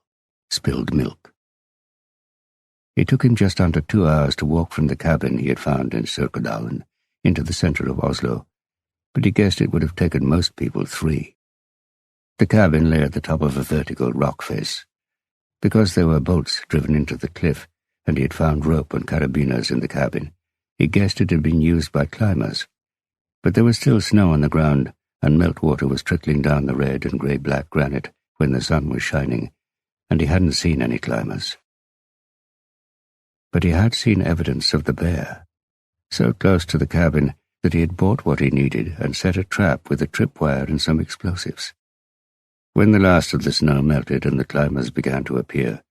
spilled milk. It took him just under 2 hours to walk from the cabin he had found in Sørkedalen into the centre of Oslo, but he guessed it would have taken most people 3. The cabin lay at the top of a vertical rock face. Because there were bolts driven into the cliff, and he had found rope and carabiners in the cabin, he guessed it had been used by climbers. But there was still snow on the ground, and meltwater was trickling down the red and grey-black granite when the sun was shining, and he hadn't seen any climbers. But he had seen evidence of the bear, so close to the cabin that he had bought what he needed and set a trap with a tripwire and some explosives. When the last of the snow melted and the climbers began to appear,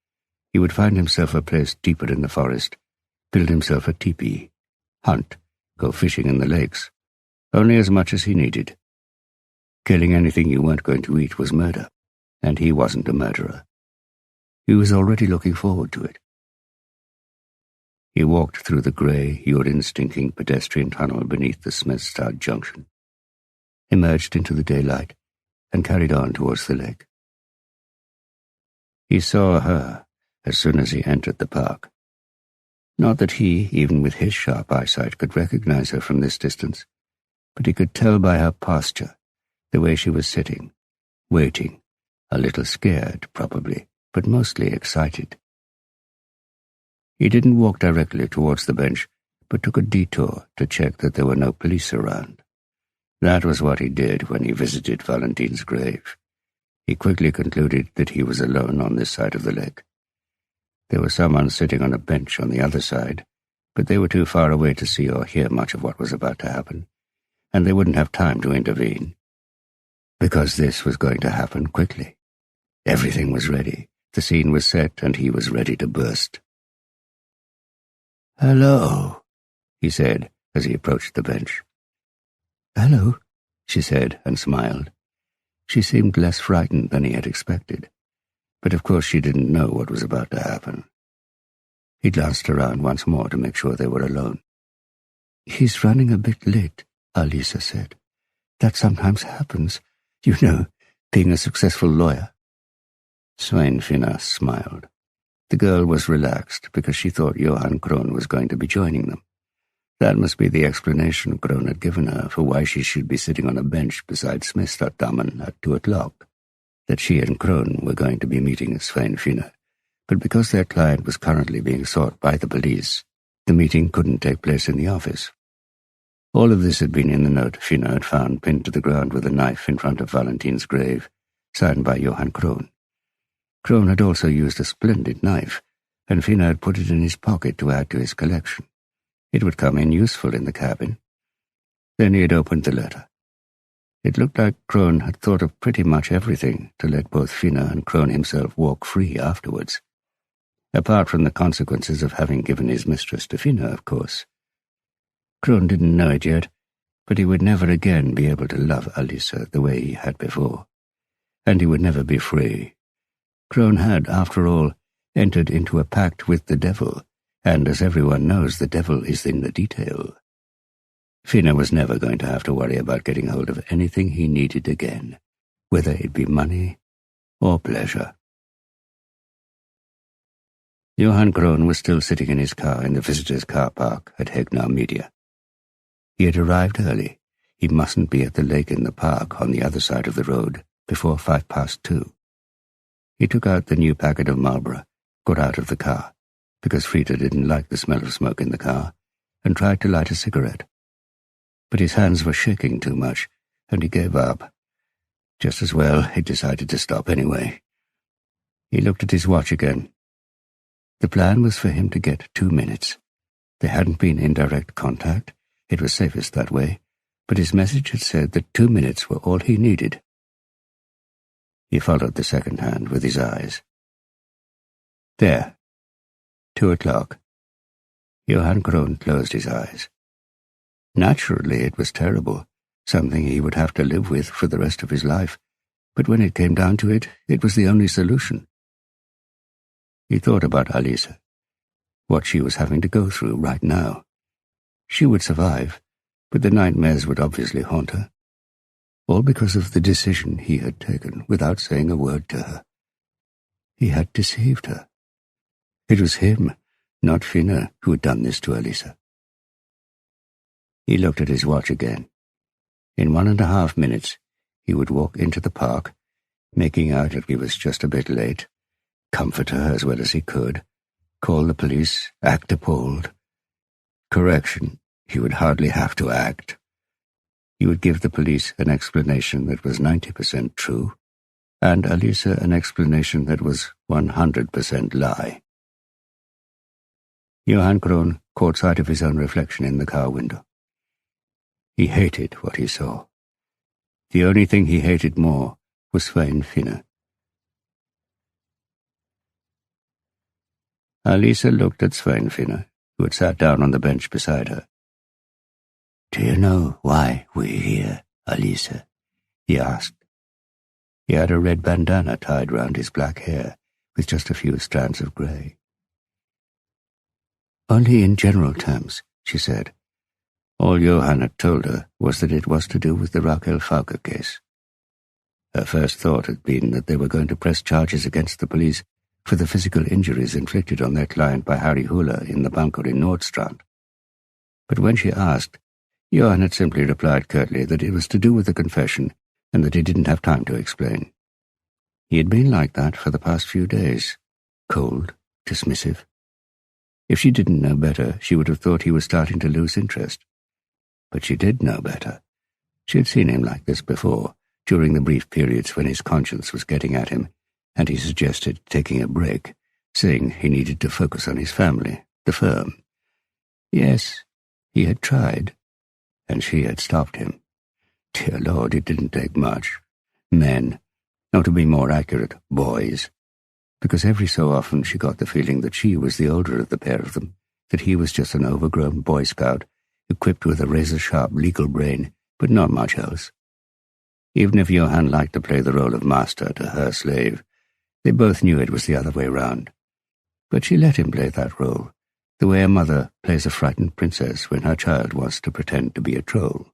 he would find himself a place deeper in the forest, build himself a teepee, hunt, go fishing in the lakes, only as much as he needed. Killing anything you weren't going to eat was murder, and he wasn't a murderer. He was already looking forward to it. He walked through the grey, urine-stinking pedestrian tunnel beneath the Smithstad junction, emerged into the daylight, and carried on towards the lake. He saw her as soon as he entered the park. Not that he, even with his sharp eyesight, could recognize her from this distance, but he could tell by her posture, the way she was sitting, waiting, a little scared, probably, but mostly excited. He didn't walk directly towards the bench, but took a detour to check that there were no police around. That was what he did when he visited Valentine's grave. He quickly concluded that he was alone on this side of the lake. There was someone sitting on a bench on the other side, but they were too far away to see or hear much of what was about to happen, and they wouldn't have time to intervene. Because this was going to happen quickly. Everything was ready. The scene was set, and he was ready to burst. "Hello," he said as he approached the bench. "Hello," she said, and smiled. She seemed less frightened than he had expected, but of course she didn't know what was about to happen. He glanced around once more to make sure they were alone. "He's running a bit late," Alisa said. "That sometimes happens. You know, being a successful lawyer." Svein Finne smiled. The girl was relaxed because she thought Johan Krohn was going to be joining them. That must be the explanation Krohn had given her for why she should be sitting on a bench beside Smithstaddamen at 2 o'clock, that she and Krohn were going to be meeting at Svein Finne, but because their client was currently being sought by the police, the meeting couldn't take place in the office. All of this had been in the note Finne had found pinned to the ground with a knife in front of Valentine's grave, signed by Johan Krohn. Krohn had also used a splendid knife, and Finne had put it in his pocket to add to his collection. It would come in useful in the cabin. Then he had opened the letter. It looked like Krohn had thought of pretty much everything to let both Finne and Krohn himself walk free afterwards. Apart from the consequences of having given his mistress to Finne, of course. Krohn didn't know it yet, but he would never again be able to love Alisa the way he had before. And he would never be free. Krohn had, after all, entered into a pact with the devil, and as everyone knows, the devil is in the detail. Finne was never going to have to worry about getting hold of anything he needed again, whether it be money or pleasure. Johan Krohn was still sitting in his car in the visitors' car park at Hegnar Media. He had arrived early. He mustn't be at the lake in the park on the other side of the road before 2:05. He took out the new packet of Marlboro, got out of the car, because Frida didn't like the smell of smoke in the car, and tried to light a cigarette. But his hands were shaking too much, and he gave up. Just as well, he decided to stop anyway. He looked at his watch again. The plan was for him to get 2 minutes. They hadn't been in direct contact. It was safest that way, but his message had said that 2 minutes were all he needed. He followed the second hand with his eyes. There. 2 o'clock. Johan Krohn closed his eyes. Naturally, it was terrible, something he would have to live with for the rest of his life, but when it came down to it, it was the only solution. He thought about Alisa, what she was having to go through right now. She would survive, but the nightmares would obviously haunt her. All because of the decision he had taken without saying a word to her. He had deceived her. It was him, not Finne, who had done this to Alisa. He looked at his watch again. In 1.5 minutes, he would walk into the park, making out that he was just a bit late, comfort her as well as he could, call the police, act appalled. Correction, he would hardly have to act. He would give the police an explanation that was 90% true, and Alisa an explanation that was 100% lie. Johan Krohn caught sight of his own reflection in the car window. He hated what he saw. The only thing he hated more was Svein Finne. Alisa looked at Svein Finne, who had sat down on the bench beside her. "Do you know why we're here, Alisa?" he asked. He had a red bandana tied round his black hair, with just a few strands of grey. "Only in general terms," she said. All Johan had told her was that it was to do with the Rakel case. Her first thought had been that they were going to press charges against the police for the physical injuries inflicted on their client by Harry Hula in the bunker in Nordstrand. But when she asked, Johan had simply replied curtly that it was to do with the confession and that he didn't have time to explain. He had been like that for the past few days, cold, dismissive. If she didn't know better, she would have thought he was starting to lose interest. But she did know better. She had seen him like this before, during the brief periods when his conscience was getting at him, and he suggested taking a break, saying he needed to focus on his family, the firm. Yes, he had tried, and she had stopped him. Dear Lord, it didn't take much. Men, or to be more accurate, boys. Because every so often she got the feeling that she was the older of the pair of them, that he was just an overgrown Boy Scout, equipped with a razor-sharp legal brain, but not much else. Even if Johann liked to play the role of master to her slave, they both knew it was the other way round. But she let him play that role, the way a mother plays a frightened princess when her child wants to pretend to be a troll.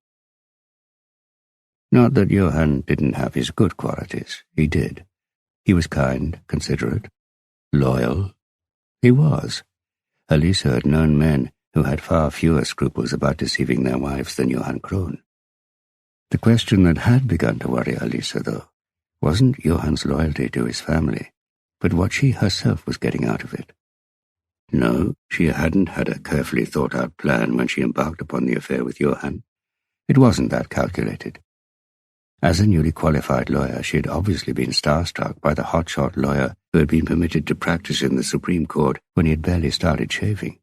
Not that Johann didn't have his good qualities. He did. He was kind, considerate, loyal. He was. Elisa had known men who had far fewer scruples about deceiving their wives than Johann Krohn. The question that had begun to worry Elisa, though, wasn't Johann's loyalty to his family, but what she herself was getting out of it. No, she hadn't had a carefully thought-out plan when she embarked upon the affair with Johann. It wasn't that calculated. As a newly qualified lawyer, she had obviously been starstruck by the hotshot lawyer who had been permitted to practice in the Supreme Court when he had barely started shaving,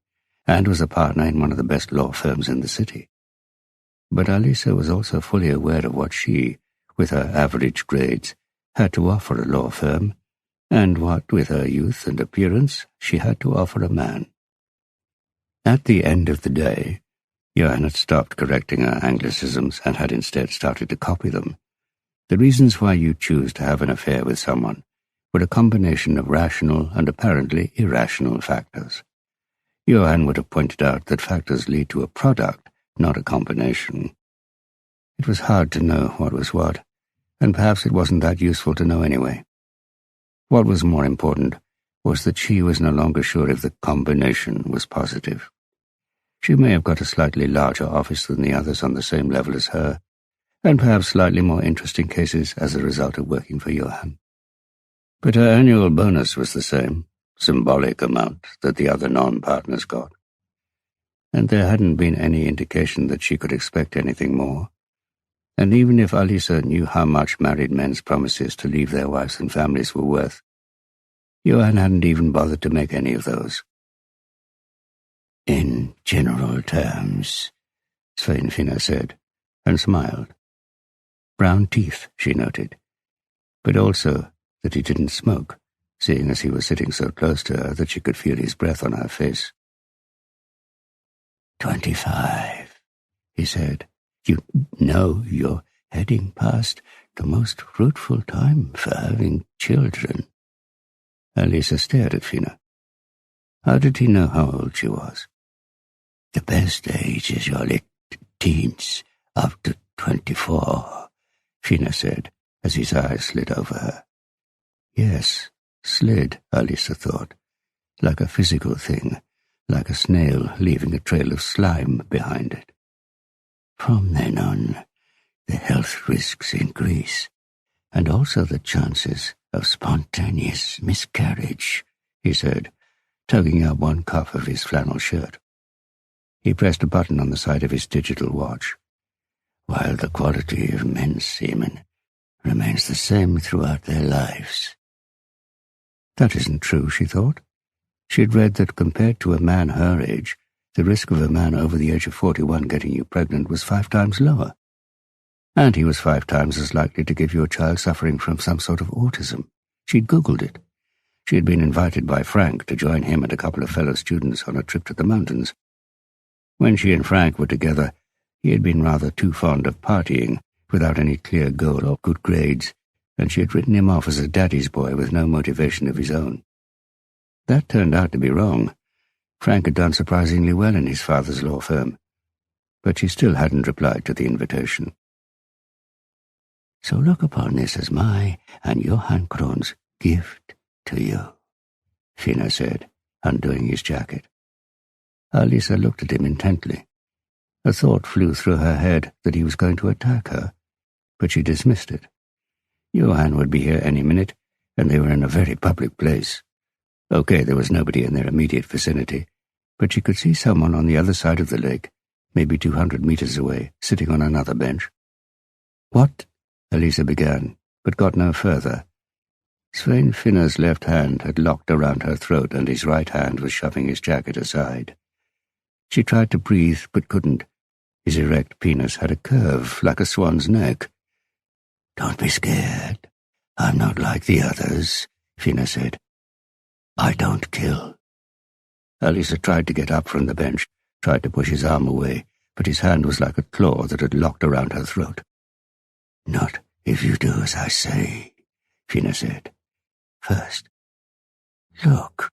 and was a partner in one of the best law firms in the city. But Elisa was also fully aware of what she, with her average grades, had to offer a law firm, and what, with her youth and appearance, she had to offer a man. At the end of the day, Johann had stopped correcting her anglicisms and had instead started to copy them. The reasons why you choose to have an affair with someone were a combination of rational and apparently irrational factors. Johann would have pointed out that factors lead to a product, not a combination. It was hard to know what was what, and perhaps it wasn't that useful to know anyway. What was more important was that she was no longer sure if the combination was positive. She may have got a slightly larger office than the others on the same level as her, and perhaps slightly more interesting cases as a result of working for Johann. But her annual bonus was the same, symbolic amount that the other non-partners got. And there hadn't been any indication that she could expect anything more. And even if Elisa knew how much married men's promises to leave their wives and families were worth, Johann hadn't even bothered to make any of those. In general terms, Svein Finne said, and smiled. Brown teeth, she noted, but also that he didn't smoke, seeing as he was sitting so close to her that she could feel his breath on her face. 25, he said. You know you're heading past the most fruitful time for having children. Elisa stared at Finne. How did he know how old she was? The best age is your late teens, up to 24, Finne said, as his eyes slid over her. Yes, slid, Elisa thought, like a physical thing, like a snail leaving a trail of slime behind it. From then on, the health risks increase, and also the chances of spontaneous miscarriage, he said, tugging out one cuff of his flannel shirt. He pressed a button on the side of his digital watch. While the quality of men's semen remains the same throughout their lives. That isn't true, she thought. She had read that compared to a man her age, the risk of a man over the age of 41 getting you pregnant was 5 times lower. And he was 5 times as likely to give you a child suffering from some sort of autism. She'd Googled it. She had been invited by Frank to join him and a couple of fellow students on a trip to the mountains. When she and Frank were together, he had been rather too fond of partying, without any clear goal or good grades, and she had written him off as a daddy's boy with no motivation of his own. That turned out to be wrong. Frank had done surprisingly well in his father's law firm, but she still hadn't replied to the invitation. So look upon this as my and Johann Krohn's gift to you, Finne said, undoing his jacket. Elisa looked at him intently. A thought flew through her head that he was going to attack her, but she dismissed it. Johann would be here any minute, and they were in a very public place. Okay, there was nobody in their immediate vicinity, but she could see someone on the other side of the lake, maybe 200 meters away, sitting on another bench. What? Elisa began, but got no further. Svein Finne's left hand had locked around her throat and his right hand was shoving his jacket aside. She tried to breathe, but couldn't. His erect penis had a curve like a swan's neck. "Don't be scared. I'm not like the others," Finne said. "I don't kill." Elisa tried to get up from the bench, tried to push his arm away, but his hand was like a claw that had locked around her throat. "Not if you do as I say," Finne said. "First, look."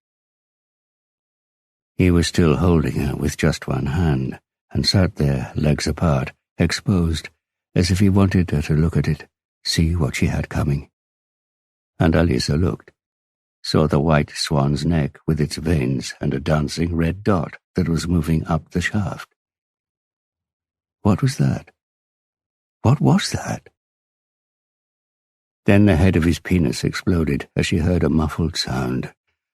He was still holding her with just one hand, and sat there, legs apart, exposed, as if he wanted her to look at it, see what she had coming. And Elisa looked, saw the white swan's neck with its veins and a dancing red dot that was moving up the shaft. What was that? What was that? Then the head of his penis exploded as she heard a muffled sound,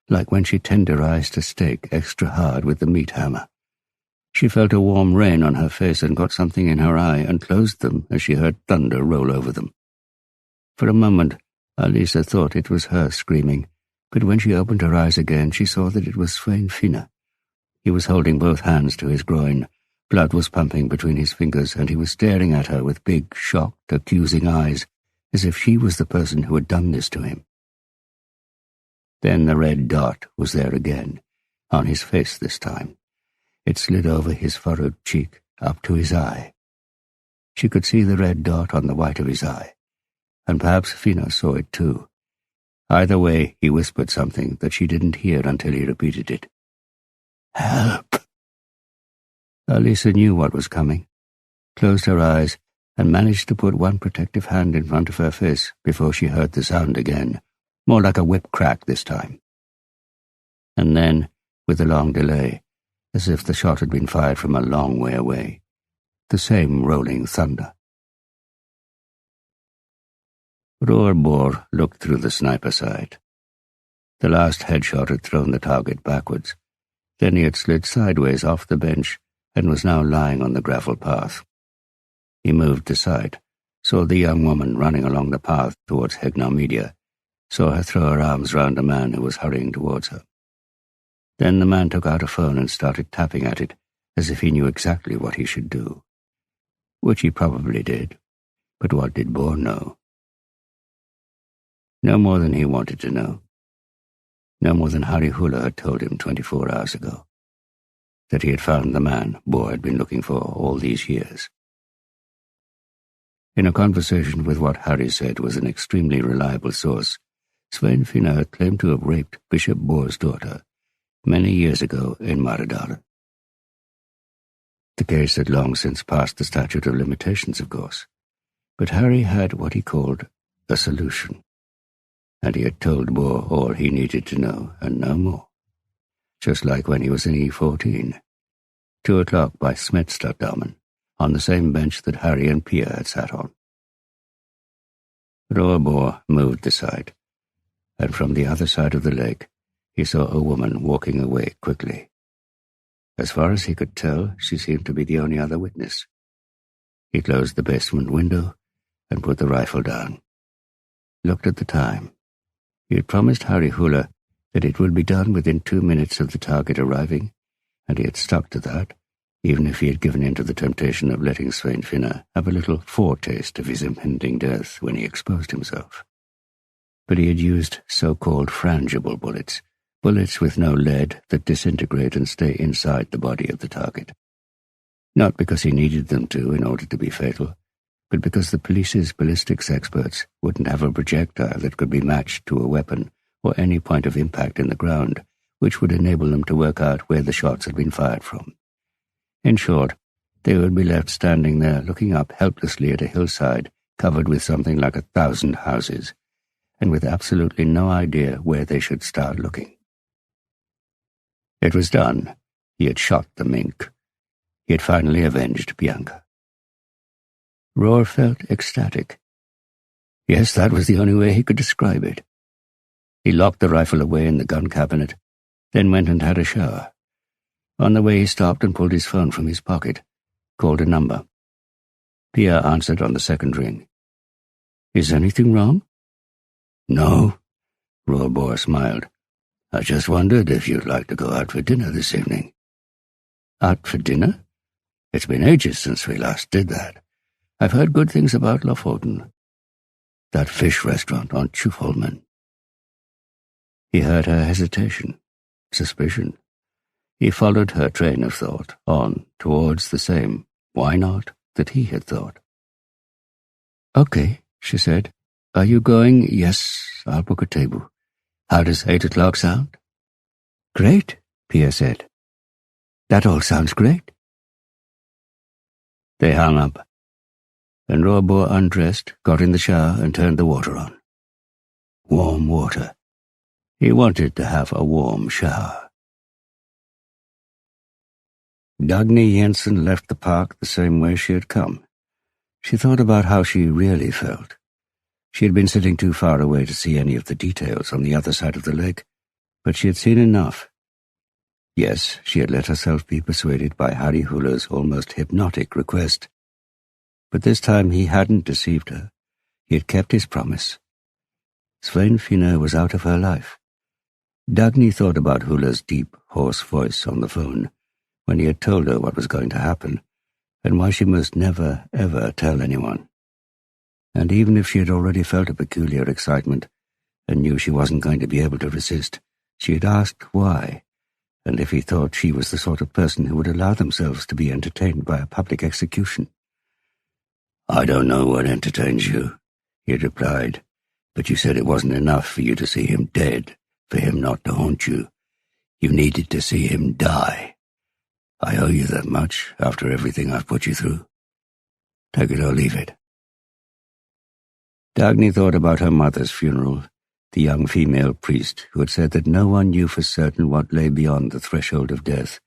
like when she tenderized a steak extra hard with the meat hammer. She felt a warm rain on her face and got something in her eye and closed them as she heard thunder roll over them. For a moment, Elisa thought it was her screaming, but when she opened her eyes again, she saw that it was Svein Finne. He was holding both hands to his groin. Blood was pumping between his fingers, and he was staring at her with big, shocked, accusing eyes, as if she was the person who had done this to him. Then the red dot was there again, on his face this time. It slid over his furrowed cheek, up to his eye. She could see the red dot on the white of his eye, and perhaps Finne saw it too. Either way, he whispered something that she didn't hear until he repeated it. "Help!" Elisa knew what was coming, closed her eyes, and managed to put one protective hand in front of her face before she heard the sound again, more like a whip crack this time. And then, with a long delay, as if the shot had been fired from a long way away, the same rolling thunder. Roerbor looked through the sniper sight. The last headshot had thrown the target backwards. Then he had slid sideways off the bench and was now lying on the gravel path. He moved aside, saw the young woman running along the path towards Hegnar Media, saw her throw her arms round a man who was hurrying towards her. Then the man took out a phone and started tapping at it, as if he knew exactly what he should do. Which he probably did, but what did Bor know? No more than he wanted to know. No more than Harry Hula had told him 24 hours ago. That he had found the man Bor had been looking for all these years. In a conversation with what Harry said was an extremely reliable source, Svein Finne had claimed to have raped Bishop Bor's daughter many years ago in Maridalen. The case had long since passed the statute of limitations, of course, but Harry had what he called a solution, and he had told Bor all he needed to know and no more, just like when he was in E14, 2 o'clock by Smedstaddamen, on the same bench that Harry and Pia had sat on. Roerbor moved aside, and from the other side of the lake he saw a woman walking away quickly. As far as he could tell, she seemed to be the only other witness. He closed the basement window and put the rifle down. Looked at the time. He had promised Harry Hula that it would be done within 2 minutes of the target arriving, and he had stuck to that, even if he had given in to the temptation of letting Svein Finne have a little foretaste of his impending death when he exposed himself. But he had used so-called frangible bullets, bullets with no lead that disintegrate and stay inside the body of the target. Not because he needed them to in order to be fatal, but because the police's ballistics experts wouldn't have a projectile that could be matched to a weapon or any point of impact in the ground, which would enable them to work out where the shots had been fired from. In short, they would be left standing there looking up helplessly at a hillside covered with something like 1,000 houses, and with absolutely no idea where they should start looking. It was done. He had shot the mink. He had finally avenged Bianca. Roar felt ecstatic. Yes, that was the only way he could describe it. He locked the rifle away in the gun cabinet, then went and had a shower. On the way he stopped and pulled his phone from his pocket, called a number. Pia answered on the second ring, Is anything wrong?" "No," Rollbore smiled. "I just wondered if you'd like to go out for dinner this evening." "Out for dinner? It's been ages since we last did that. I've heard good things about Lofoten. That fish restaurant on Tjufholmen." He heard her hesitation, suspicion. He followed her train of thought on towards the same "why not" that he had thought. "Okay," she said. "Are you going?" "Yes, I'll book a table. How does 8 o'clock sound?" "Great," Pia said. "That all sounds great." They hung up, and Rollbore undressed, got in the shower, and turned the water on. Warm water. He wanted to have a warm shower. Dagny Jensen left the park the same way she had come. She thought about how she really felt. She had been sitting too far away to see any of the details on the other side of the lake, but she had seen enough. Yes, she had let herself be persuaded by Harry Huller's almost hypnotic request. But this time he hadn't deceived her. He had kept his promise. Svein Finne was out of her life. Dagny thought about Huller's deep, hoarse voice on the phone when he had told her what was going to happen, and why she must never, ever tell anyone. And even if she had already felt a peculiar excitement and knew she wasn't going to be able to resist, she had asked why, and if he thought she was the sort of person who would allow themselves to be entertained by a public execution. "I don't know what entertains you," he had replied, "but you said it wasn't enough for you to see him dead, for him not to haunt you. You needed to see him die. I owe you that much after everything I've put you through. Take it or leave it." Dagny thought about her mother's funeral, the young female priest who had said that no one knew for certain what lay beyond the threshold of death,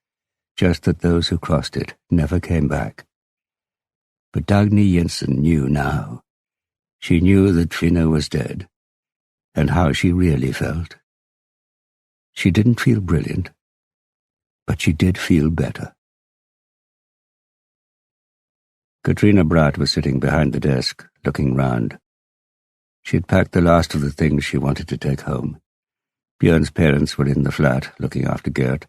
just that those who crossed it never came back. But Dagny Jensen knew now. She knew that Finne was dead, and how she really felt. She didn't feel brilliant, but she did feel better. Katrina Bratt was sitting behind the desk, looking round. She had packed the last of the things she wanted to take home. Björn's parents were in the flat, looking after Gert,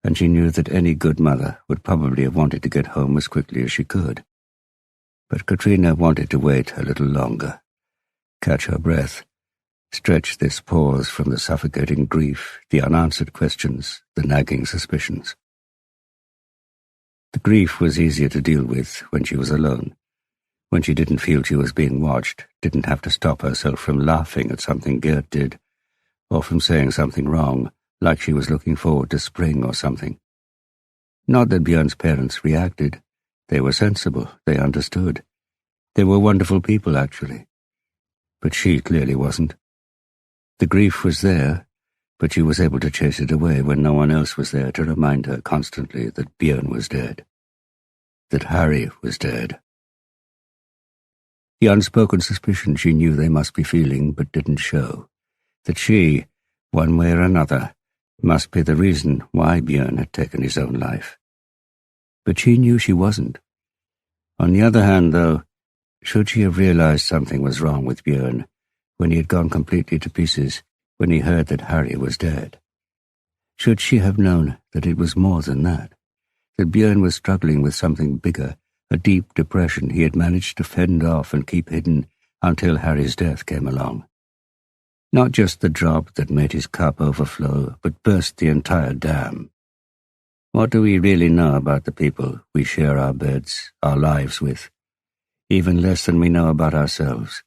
and she knew that any good mother would probably have wanted to get home as quickly as she could. But Katrina wanted to wait a little longer, catch her breath, stretch this pause from the suffocating grief, the unanswered questions, the nagging suspicions. The grief was easier to deal with when she was alone, when she didn't feel she was being watched, didn't have to stop herself from laughing at something Gert did, or from saying something wrong, like she was looking forward to spring or something. Not that Björn's parents reacted. They were sensible, they understood. They were wonderful people, actually. But she clearly wasn't. The grief was there, but she was able to chase it away when no one else was there to remind her constantly that Björn was dead, that Harry was dead. The unspoken suspicion she knew they must be feeling but didn't show, that she, one way or another, must be the reason why Björn had taken his own life. But she knew she wasn't. On the other hand, though, should she have realized something was wrong with Björn when he had gone completely to pieces, when he heard that Harry was dead? Should she have known that it was more than that Björn was struggling with something bigger, a deep depression he had managed to fend off and keep hidden until Harry's death came along? Not just the drop that made his cup overflow, but burst the entire dam. What do we really know about the people we share our beds, our lives with? Even less than we know about ourselves.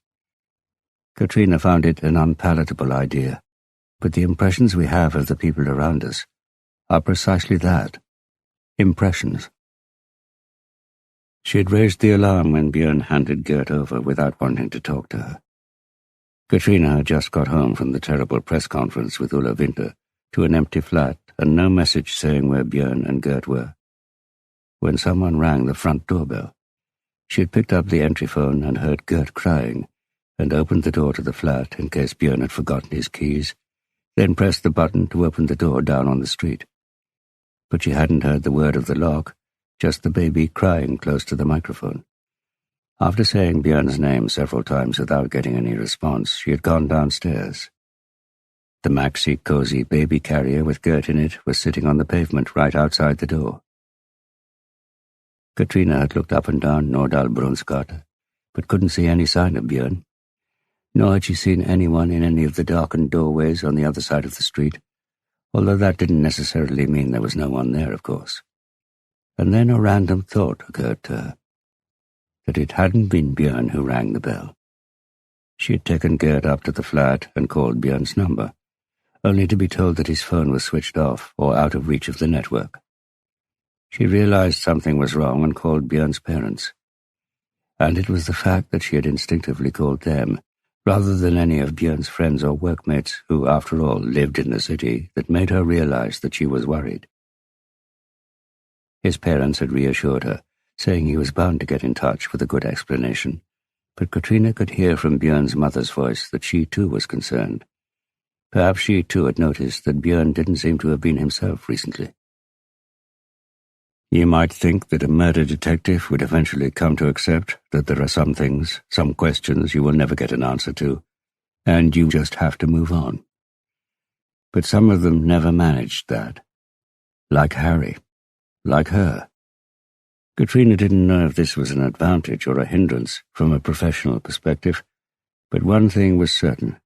Katrina found it an unpalatable idea, but the impressions we have of the people around us are precisely that, impressions. She had raised the alarm when Björn handed Gert over without wanting to talk to her. Katrina had just got home from the terrible press conference with Ulla Winter to an empty flat and no message saying where Björn and Gert were. When someone rang the front doorbell, she had picked up the entry phone and heard Gert crying, and opened the door to the flat in case Björn had forgotten his keys, then pressed the button to open the door down on the street. But she hadn't heard the word of the lock, just the baby crying close to the microphone. After saying Björn's name several times without getting any response, she had gone downstairs. The maxi cozy baby carrier with Gert in it was sitting on the pavement right outside the door. Katrina had looked up and down Nordal Brunnsgata, but couldn't see any sign of Björn, nor had she seen anyone in any of the darkened doorways on the other side of the street, although that didn't necessarily mean there was no one there, of course. And then a random thought occurred to her, that it hadn't been Björn who rang the bell. She had taken Gert up to the flat and called Björn's number, only to be told that his phone was switched off or out of reach of the network. She realized something was wrong and called Björn's parents. And it was the fact that she had instinctively called them, rather than any of Björn's friends or workmates who, after all, lived in the city, that made her realize that she was worried. His parents had reassured her, saying he was bound to get in touch with a good explanation, but Katrina could hear from Björn's mother's voice that she too was concerned. Perhaps she too had noticed that Björn didn't seem to have been himself recently. You might think that a murder detective would eventually come to accept that there are some things, some questions you will never get an answer to, and you just have to move on. But some of them never managed that. Like Harry. Like her. Katrina didn't know if this was an advantage or a hindrance from a professional perspective, but one thing was certain.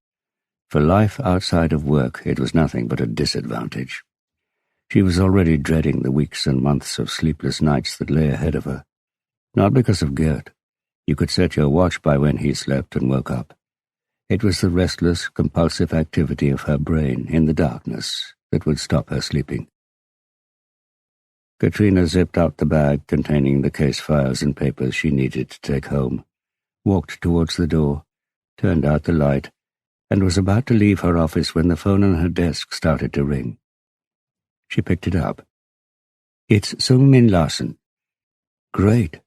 For life outside of work, it was nothing but a disadvantage. She was already dreading the weeks and months of sleepless nights that lay ahead of her. Not because of Gert. You could set your watch by when he slept and woke up. It was the restless, compulsive activity of her brain in the darkness that would stop her sleeping. Katrina zipped out the bag containing the case files and papers she needed to take home, walked towards the door, turned out the light, and was about to leave her office when the phone on her desk started to ring. She picked it up. "It's Snowman Larsen." "Great,"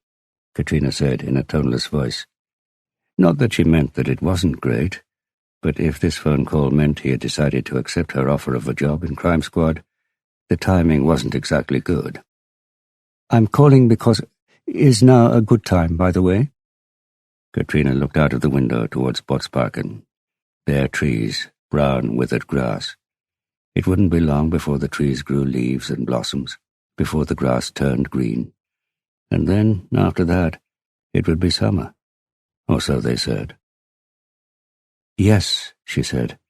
Katrina said in a toneless voice. Not that she meant that it wasn't great, but if this phone call meant he had decided to accept her offer of a job in Crime Squad, the timing wasn't exactly good. "I'm calling because... Is now a good time, by the way?" Katrina looked out of the window towards Botsparken. Bare trees, brown, withered grass. It wouldn't be long before the trees grew leaves and blossoms, before the grass turned green. And then, after that, it would be summer. Or so they said. "Yes," she said,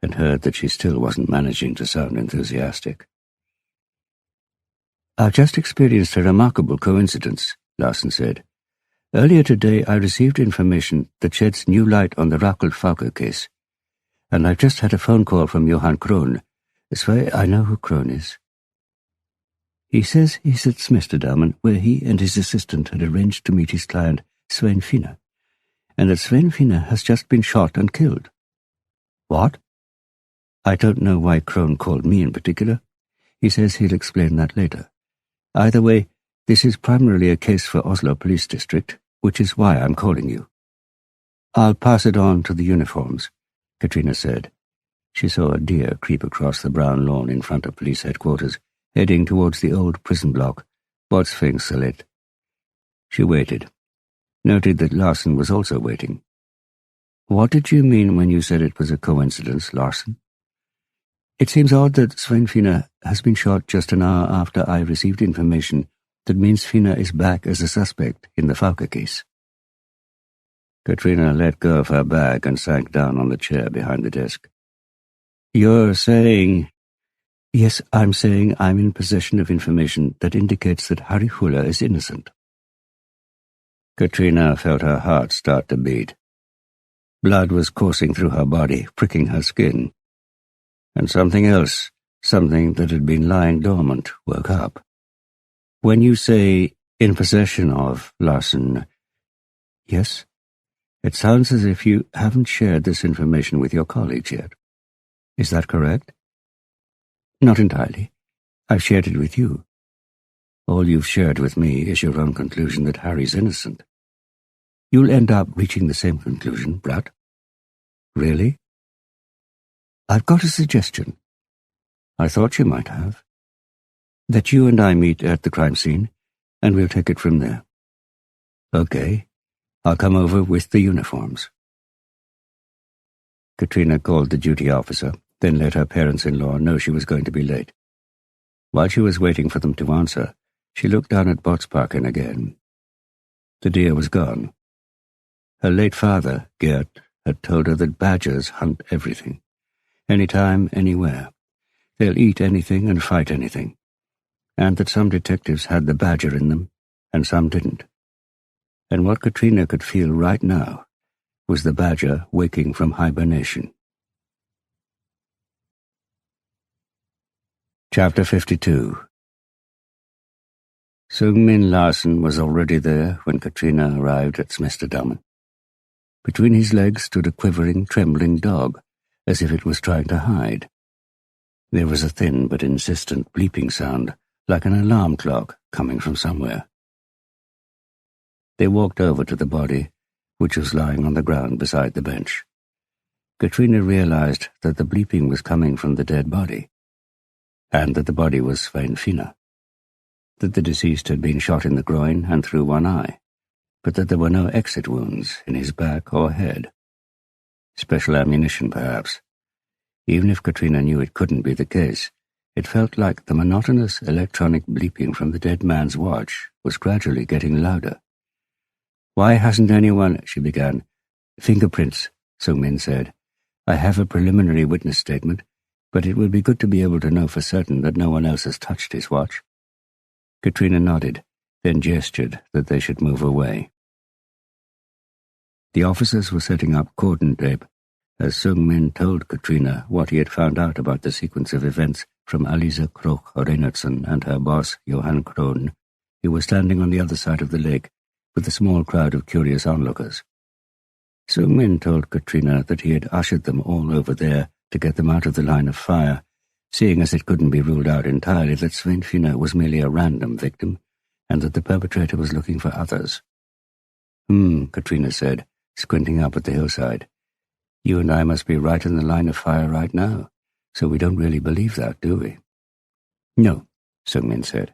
and heard that she still wasn't managing to sound enthusiastic. "I've just experienced a remarkable coincidence," Larsen said. "Earlier today I received information that sheds new light on the Rakel case, and I've just had a phone call from Johan Krohn. I know who Krohn is. He says he's at Smesterdammen, where he and his assistant had arranged to meet his client, Svein Finne, and that Svein Finne has just been shot and killed." "What?" "I don't know why Krohn called me in particular. He says he'll explain that later. Either way, this is primarily a case for Oslo Police District, which is why I'm calling you." "I'll pass it on to the uniforms," Katrina said. She saw a deer creep across the brown lawn in front of police headquarters, heading towards the old prison block, Botsfingssalet. She waited, noted that Larsen was also waiting. "What did you mean when you said it was a coincidence, Larsen?" "It seems odd that Svein Finne has been shot just an hour after I received information that means Finne is back as a suspect in the Fauke case." Katrina let go of her bag and sank down on the chair behind the desk. "You're saying—" "Yes, I'm saying I'm in possession of information that indicates that Harry Fuller is innocent." Katrina felt her heart start to beat. Blood was coursing through her body, pricking her skin. And something else, something that had been lying dormant, woke up. "When you say, in possession of, Larsen—" "Yes? It sounds as if you haven't shared this information with your colleagues yet. Is that correct?" "Not entirely. I've shared it with you. All you've shared with me is your own conclusion that Harry's innocent. You'll end up reaching the same conclusion, Brad." "Really?" "I've got a suggestion." "I thought you might have." "That you and I meet at the crime scene, and we'll take it from there." "Okay. I'll come over with the uniforms." Katrina called the duty officer, then let her parents-in-law know she was going to be late. While she was waiting for them to answer, she looked down at Botsparken again. The deer was gone. Her late father, Gert, had told her that badgers hunt everything. Anytime, anywhere. They'll eat anything and fight anything. And that some detectives had the badger in them, and some didn't. And what Katrina could feel right now was the badger waking from hibernation. Chapter 52. Sung-Min Larsen was already there when Katrina arrived at Smesterdammen. Between his legs stood a quivering, trembling dog, as if it was trying to hide. There was a thin but insistent bleeping sound, like an alarm clock coming from somewhere. They walked over to the body, which was lying on the ground beside the bench. Katrina realized that the bleeping was coming from the dead body, and that the body was Svein Finne, that the deceased had been shot in the groin and through one eye, but that there were no exit wounds in his back or head. Special ammunition, perhaps. Even if Katrina knew it couldn't be the case, it felt like the monotonous electronic bleeping from the dead man's watch was gradually getting louder. "Why hasn't anyone—" she began. "Fingerprints," Sung-Min said. "I have a preliminary witness statement, but it would be good to be able to know for certain that no one else has touched his watch." Katrina nodded, then gestured that they should move away. The officers were setting up cordon tape as Sung-Min told Katrina what he had found out about the sequence of events from Alice Kroch Reinertsen and her boss, Johan Krohn, who were standing on the other side of the lake with a small crowd of curious onlookers. Sung-Min told Katrina that he had ushered them all over there to get them out of the line of fire, seeing as it couldn't be ruled out entirely that Svein Finne was merely a random victim, and that the perpetrator was looking for others. Katrina said, squinting up at the hillside. "You and I must be right in the line of fire right now, so we don't really believe that, do we?" "No," Sung-Min said.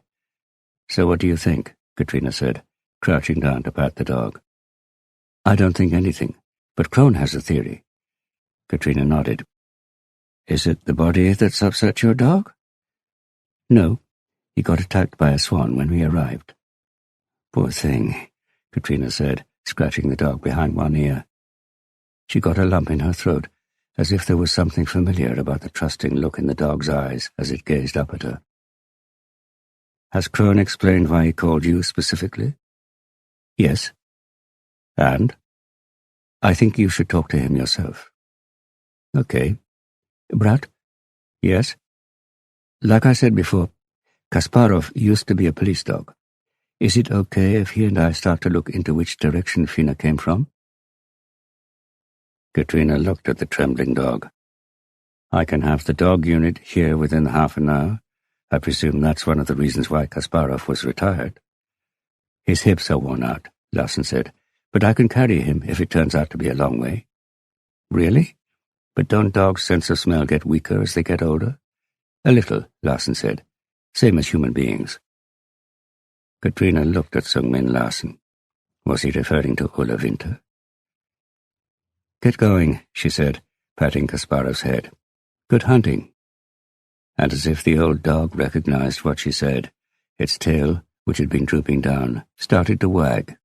"So what do you think?" Katrina said, crouching down to pat the dog. "I don't think anything, but Krohn has a theory." Katrina nodded. "Is it the body that's upset your dog?" "No. He got attacked by a swan when we arrived." "Poor thing," Katrina said, scratching the dog behind one ear. She got a lump in her throat, as if there was something familiar about the trusting look in the dog's eyes as it gazed up at her. "Has Krohn explained why he called you specifically?" "Yes." "And?" "I think you should talk to him yourself." "Okay. Brat?" "Yes?" "Like I said before, Kasparov used to be a police dog. Is it okay if he and I start to look into which direction Finne came from?" Katrina looked at the trembling dog. "I can have the dog unit here within half an hour. I presume that's one of the reasons why Kasparov was retired." "His hips are worn out," Larsen said, "but I can carry him if it turns out to be a long way." "Really? But don't dogs' sense of smell get weaker as they get older?" "A little," Larsen said. "Same as human beings." Katrina looked at Sung-Min Larsen. Was he referring to Ulla Winter? "Get going," she said, patting Kasparov's head. "Good hunting." And as if the old dog recognized what she said, its tail, which had been drooping down, started to wag.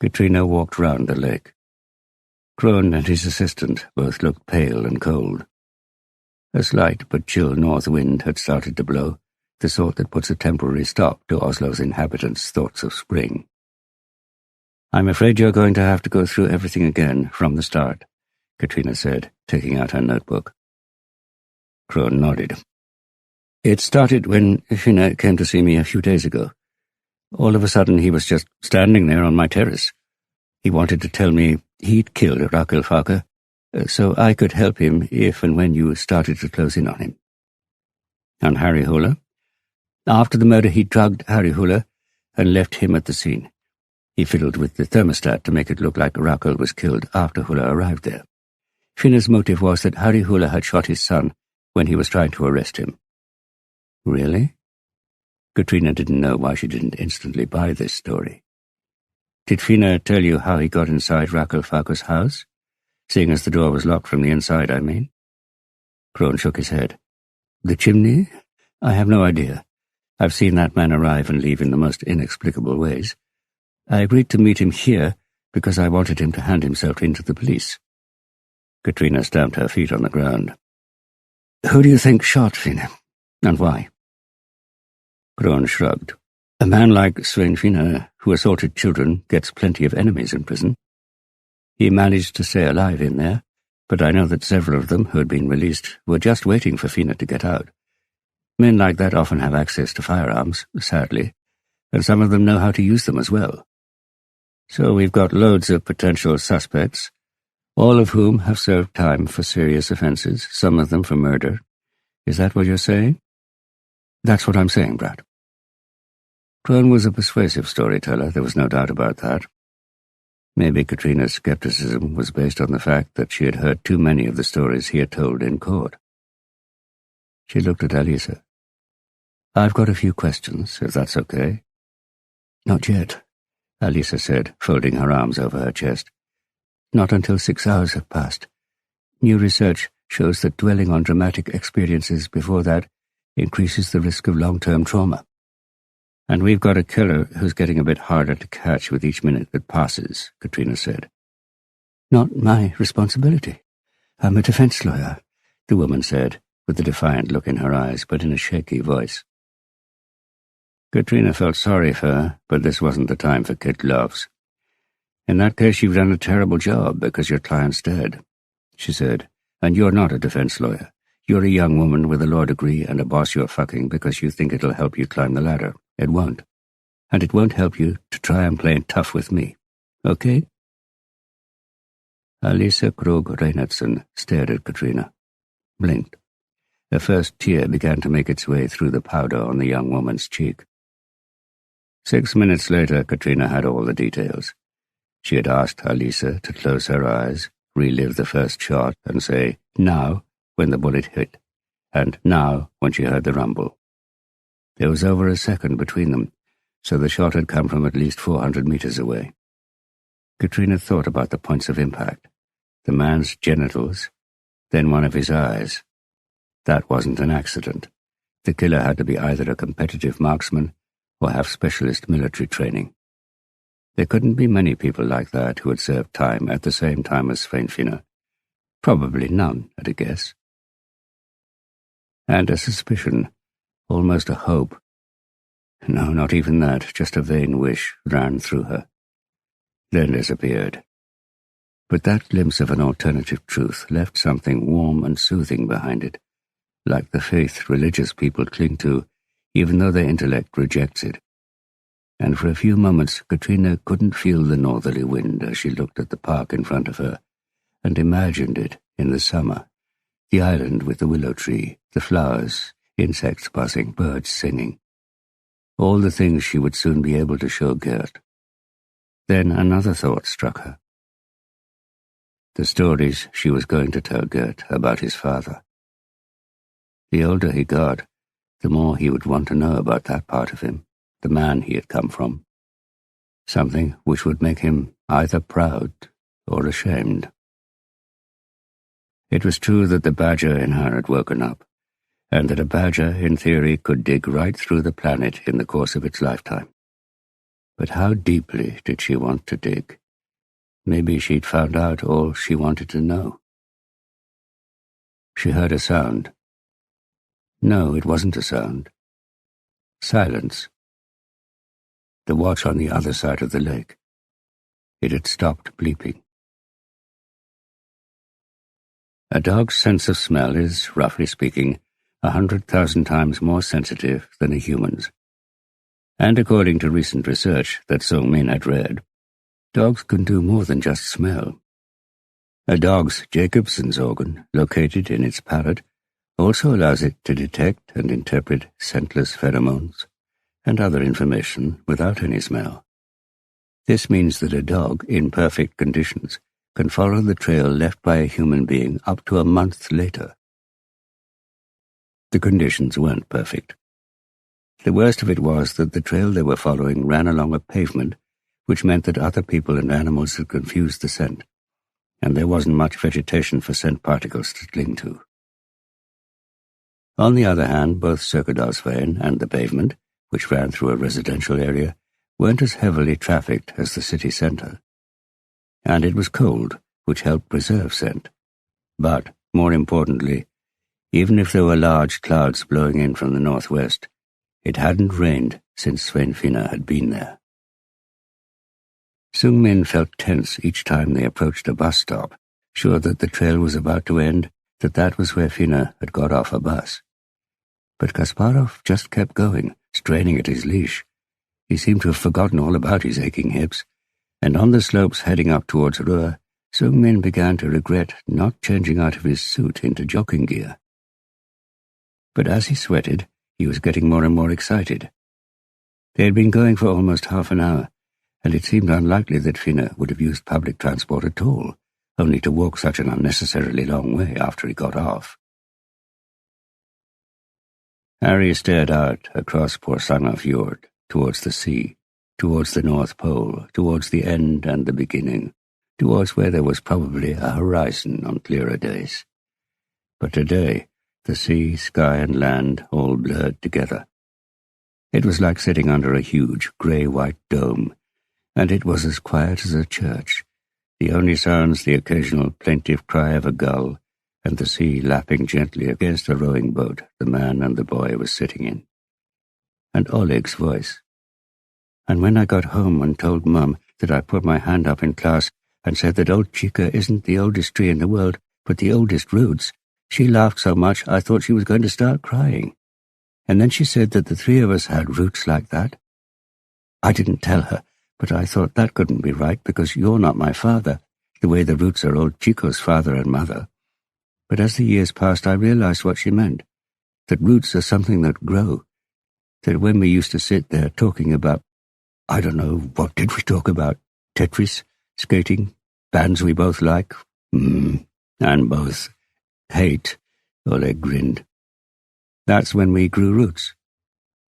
Katrina walked round the lake. Krohn and his assistant both looked pale and cold. A slight but chill north wind had started to blow, the sort that puts a temporary stop to Oslo's inhabitants' thoughts of spring. "I'm afraid you're going to have to go through everything again from the start," Katrina said, taking out her notebook. Krohn nodded. "It started when Finne came to see me a few days ago. All of a sudden he was just standing there on my terrace. He wanted to tell me he'd killed Rakel, so I could help him if and when you started to close in on him." "And Harry Huller?" "After the murder he drugged Harry Huller and left him at the scene. He fiddled with the thermostat to make it look like Rakel was killed after Huller arrived there. Finne's motive was that Harry Huller had shot his son when he was trying to arrest him." "Really?" Katrina didn't know why she didn't instantly buy this story. Did Finne tell you how he got inside Rakel Farquhar's house? Seeing as the door was locked from the inside, I mean. Crone shook his head. The chimney? I have no idea. I've seen that man arrive and leave in the most inexplicable ways. I agreed to meet him here because I wanted him to hand himself in to the police. Katrina stamped her feet on the ground. Who do you think shot Finne, and why? Crone shrugged. A man like Svein Finne, who assaulted children, gets plenty of enemies in prison. He managed to stay alive in there, but I know that several of them who had been released were just waiting for Finne to get out. Men like that often have access to firearms, sadly, and some of them know how to use them as well. So we've got loads of potential suspects, all of whom have served time for serious offenses, some of them for murder. Is that what you're saying? That's what I'm saying, Brad. Crone was a persuasive storyteller, there was no doubt about that. Maybe Katrina's skepticism was based on the fact that she had heard too many of the stories he had told in court. She looked at Alisa. I've got a few questions, if that's okay. Not yet, Alisa said, folding her arms over her chest. Not until 6 hours have passed. New research shows that dwelling on dramatic experiences before that increases the risk of long-term trauma. And we've got a killer who's getting a bit harder to catch with each minute that passes, Katrina said. Not my responsibility. I'm a defense lawyer, the woman said, with a defiant look in her eyes, but in a shaky voice. Katrina felt sorry for her, but this wasn't the time for kid gloves. In that case, you've done a terrible job because your client's dead, she said, and you're not a defense lawyer. You're a young woman with a law degree and a boss you're fucking because you think it'll help you climb the ladder. It won't. And it won't help you to try and play tough with me. Okay? Alisa Krog-Reinertsen stared at Katrina, blinked. The first tear began to make its way through the powder on the young woman's cheek. 6 minutes later, Katrina had all the details. She had asked Alisa to close her eyes, relive the first shot, and say, now, when the bullet hit, and now, when she heard the rumble. There was over a second between them, so the shot had come from at least 400 meters away. Katrina thought about the points of impact. The man's genitals, then one of his eyes. That wasn't an accident. The killer had to be either a competitive marksman or have specialist military training. There couldn't be many people like that who had served time at the same time as Svein Finne. Probably none, at a guess. And a suspicion, almost a hope. No, not even that, just a vain wish ran through her. Then disappeared. But that glimpse of an alternative truth left something warm and soothing behind it, like the faith religious people cling to, even though their intellect rejects it. And for a few moments Katrina couldn't feel the northerly wind as she looked at the park in front of her, and imagined it in the summer, the island with the willow tree, the flowers, insects buzzing, birds singing. All the things she would soon be able to show Gert. Then another thought struck her. The stories she was going to tell Gert about his father. The older he got, the more he would want to know about that part of him, the man he had come from. Something which would make him either proud or ashamed. It was true that the badger in her had woken up, and that a badger, in theory, could dig right through the planet in the course of its lifetime. But how deeply did she want to dig? Maybe she'd found out all she wanted to know. She heard a sound. No, it wasn't a sound. Silence. The watch on the other side of the lake. It had stopped bleeping. A dog's sense of smell is, roughly speaking, 100,000 times more sensitive than a human's. And according to recent research that Sung Min had read, dogs can do more than just smell. A dog's Jacobson's organ, located in its palate, also allows it to detect and interpret scentless pheromones and other information without any smell. This means that a dog, in perfect conditions, can follow the trail left by a human being up to a month later. The conditions weren't perfect. The worst of it was that the trail they were following ran along a pavement which meant that other people and animals had confused the scent, and there wasn't much vegetation for scent particles to cling to. On the other hand, both Svein and the pavement, which ran through a residential area, weren't as heavily trafficked as the city centre. And it was cold, which helped preserve scent. But, more importantly, even if there were large clouds blowing in from the northwest, it hadn't rained since Svein Finne had been there. Sung-min felt tense each time they approached a bus stop, sure that the trail was about to end, that was where Finne had got off a bus. But Kasparov just kept going, straining at his leash. He seemed to have forgotten all about his aching hips, and on the slopes heading up towards Røa, Sung-min began to regret not changing out of his suit into jogging gear. But as he sweated, he was getting more and more excited. They had been going for almost half an hour, and it seemed unlikely that Finne would have used public transport at all, only to walk such an unnecessarily long way after he got off. Harry stared out across Porsanger Fjord, towards the sea, towards the North Pole, towards the end and the beginning, towards where there was probably a horizon on clearer days. But today, the sea, sky, and land all blurred together. It was like sitting under a huge grey-white dome, and it was as quiet as a church, the only sounds the occasional plaintive cry of a gull, and the sea lapping gently against a rowing boat the man and the boy was sitting in. And Oleg's voice. And when I got home and told Mum that I put my hand up in class and said that old Chica isn't the oldest tree in the world, but the oldest roots, she laughed so much I thought she was going to start crying. And then she said that the three of us had roots like that. I didn't tell her, but I thought that couldn't be right because you're not my father, the way the roots are old Chico's father and mother. But as the years passed, I realized what she meant, that roots are something that grow, that when we used to sit there talking about, I don't know, what did we talk about? Tetris, skating, bands we both like, and both hate, Oleg grinned. That's when we grew roots.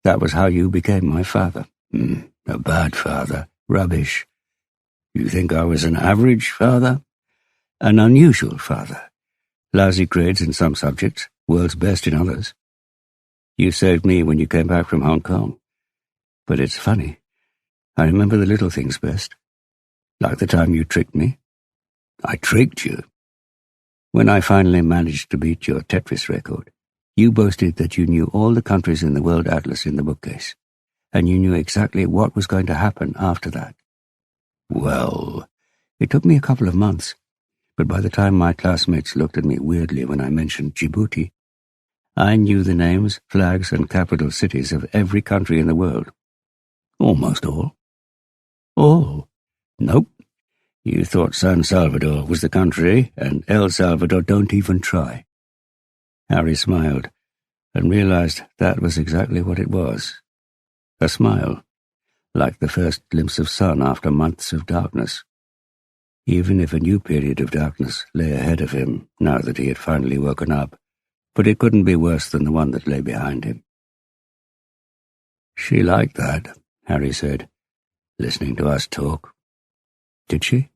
That was how you became my father. A bad father. Rubbish. You think I was an average father? An unusual father. Lousy grades in some subjects, world's best in others. You saved me when you came back from Hong Kong. But it's funny. I remember the little things best. Like the time you tricked me. I tricked you. When I finally managed to beat your Tetris record, you boasted that you knew all the countries in the World Atlas in the bookcase, and you knew exactly what was going to happen after that. Well, it took me a couple of months, but by the time my classmates looked at me weirdly when I mentioned Djibouti, I knew the names, flags, and capital cities of every country in the world. Almost all. All? Nope. You thought San Salvador was the country, and El Salvador don't even try. Harry smiled, and realized that was exactly what it was. A smile, like the first glimpse of sun after months of darkness. Even if a new period of darkness lay ahead of him now that he had finally woken up, but it couldn't be worse than the one that lay behind him. She liked that, Harry said, listening to us talk. Did she?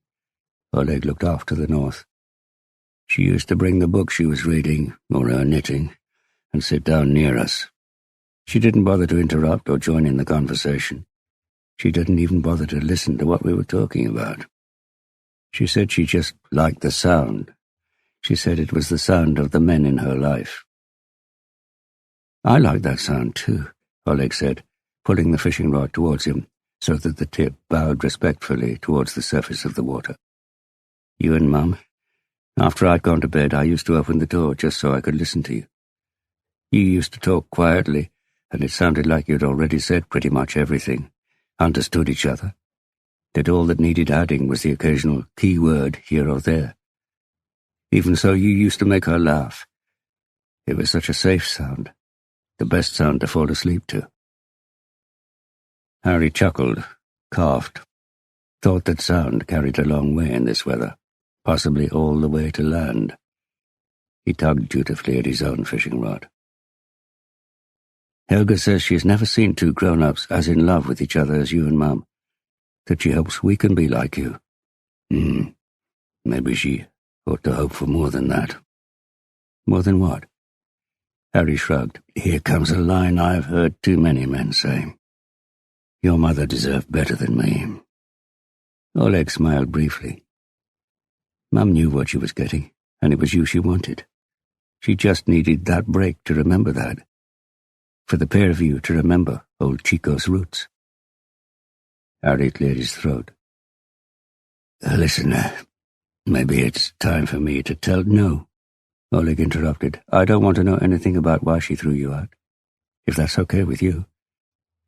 Oleg looked off to the north. She used to bring the book she was reading, or her knitting, and sit down near us. She didn't bother to interrupt or join in the conversation. She didn't even bother to listen to what we were talking about. She said she just liked the sound. She said it was the sound of the men in her life. I like that sound too, Oleg said, pulling the fishing rod towards him so that the tip bowed respectfully towards the surface of the water. You and Mum. After I'd gone to bed, I used to open the door just so I could listen to you. You used to talk quietly, and it sounded like you'd already said pretty much everything, understood each other, that all that needed adding was the occasional key word here or there. Even so, you used to make her laugh. It was such a safe sound, the best sound to fall asleep to. Harry chuckled, coughed, thought that sound carried a long way in this weather, possibly all the way to land. He tugged dutifully at his own fishing rod. Helga says she's never seen two grown-ups as in love with each other as you and Mum. that she hopes we can be like you. Maybe she ought to hope for more than that. More than what? Harry shrugged. Here comes a line I've heard too many men say. Your mother deserved better than me. Oleg smiled briefly. Mum knew what she was getting, and it was you she wanted. She just needed that break to remember that. For the pair of you to remember old Chico's roots. Harry cleared his throat. Listen, maybe it's time for me to tell— No, Oleg interrupted. I don't want to know anything about why she threw you out, if that's okay with you,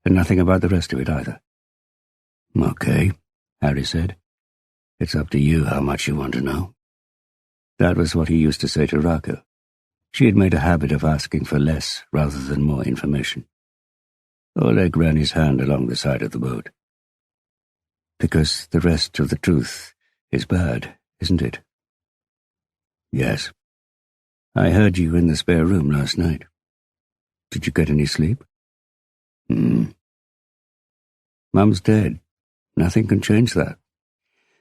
and nothing about the rest of it either. Okay, Harry said. It's up to you how much you want to know. That was what he used to say to Rakel. She had made a habit of asking for less rather than more information. Oleg ran his hand along the side of the boat. Because the rest of the truth is bad, isn't it? Yes. I heard you in the spare room last night. Did you get any sleep? Mum's dead. Nothing can change that.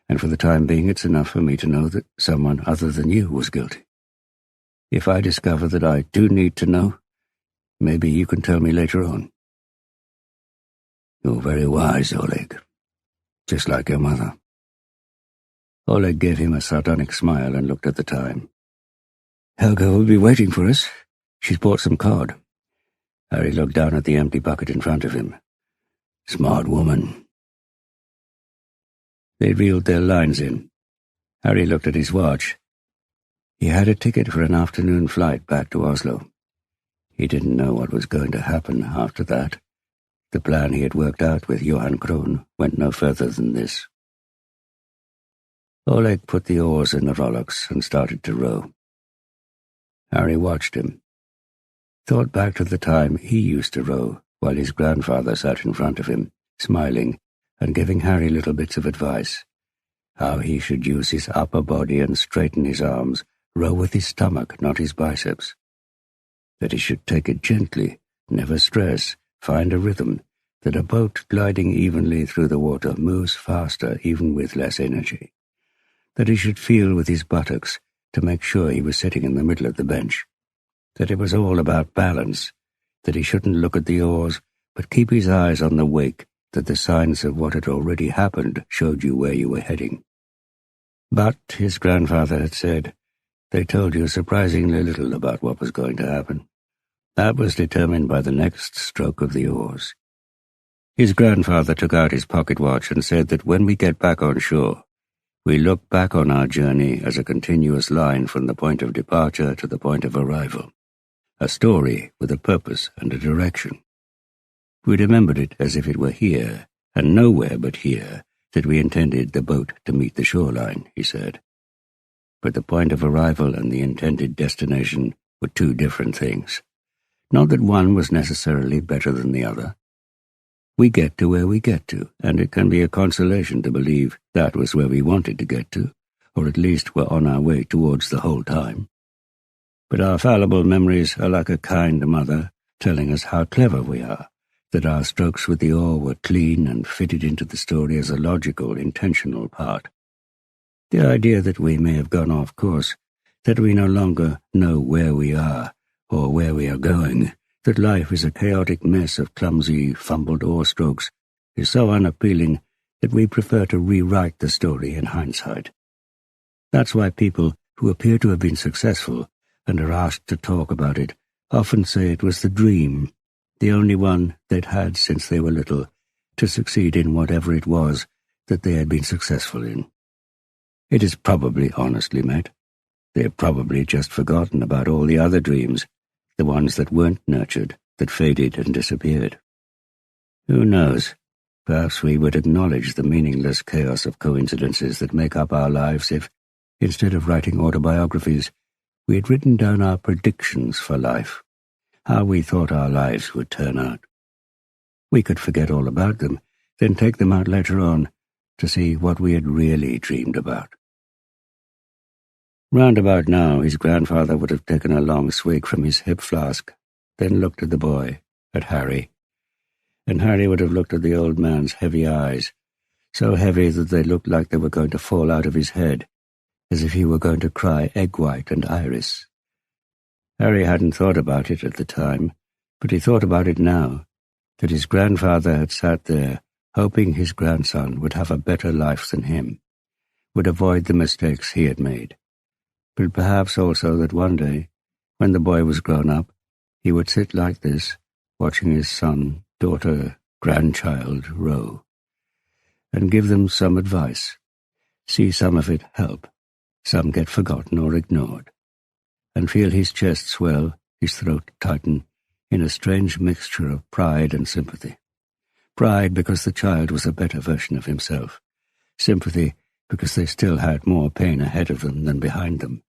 And for the time being, it's enough for me to know that someone other than you was guilty. If I discover that I do need to know, maybe you can tell me later on. You're very wise, Oleg. Just like your mother. Oleg gave him a sardonic smile and looked at the time. Helga will be waiting for us. She's bought some cod. Harry looked down at the empty bucket in front of him. Smart woman. They reeled their lines in. Harry looked at his watch. He had a ticket for an afternoon flight back to Oslo. He didn't know what was going to happen after that. The plan he had worked out with Johan Krohn went no further than this. Oleg put the oars in the rowlocks and started to row. Harry watched him. Thought back to the time he used to row while his grandfather sat in front of him, smiling and giving Harry little bits of advice. How he should use his upper body and straighten his arms, row with his stomach, not his biceps. That he should take it gently, never stress, find a rhythm, that a boat gliding evenly through the water moves faster even with less energy. That he should feel with his buttocks to make sure he was sitting in the middle of the bench. That it was all about balance, that he shouldn't look at the oars, but keep his eyes on the wake, that the signs of what had already happened showed you where you were heading. But, his grandfather had said, they told you surprisingly little about what was going to happen. That was determined by the next stroke of the oars. His grandfather took out his pocket watch and said that when we get back on shore, we look back on our journey as a continuous line from the point of departure to the point of arrival, a story with a purpose and a direction. We remembered it as if it were here, and nowhere but here, that we intended the boat to meet the shoreline, he said. But the point of arrival and the intended destination were two different things. Not that one was necessarily better than the other. We get to where we get to, and it can be a consolation to believe that was where we wanted to get to, or at least were on our way towards the whole time. But our fallible memories are like a kind mother telling us how clever we are, that our strokes with the oar were clean and fitted into the story as a logical, intentional part. The idea that we may have gone off course, that we no longer know where we are or where we are going, that life is a chaotic mess of clumsy, fumbled oar strokes, is so unappealing that we prefer to rewrite the story in hindsight. That's why people who appear to have been successful and are asked to talk about it often say it was the dream, the only one they'd had since they were little, to succeed in whatever it was that they had been successful in. It is probably honestly met. They have probably just forgotten about all the other dreams, the ones that weren't nurtured, that faded and disappeared. Who knows? Perhaps we would acknowledge the meaningless chaos of coincidences that make up our lives if, instead of writing autobiographies, we had written down our predictions for life, how we thought our lives would turn out. We could forget all about them, then take them out later on to see what we had really dreamed about. Round about now, his grandfather would have taken a long swig from his hip flask, then looked at the boy, at Harry, and Harry would have looked at the old man's heavy eyes, so heavy that they looked like they were going to fall out of his head, as if he were going to cry egg white and iris. Harry hadn't thought about it at the time, but he thought about it now, that his grandfather had sat there, hoping his grandson would have a better life than him, would avoid the mistakes he had made, but perhaps also that one day, when the boy was grown up, he would sit like this, watching his son, daughter, grandchild row, and give them some advice, see some of it help, some get forgotten or ignored, and feel his chest swell, his throat tighten, in a strange mixture of pride and sympathy. Pride because the child was a better version of himself, sympathy because they still had more pain ahead of them than behind them,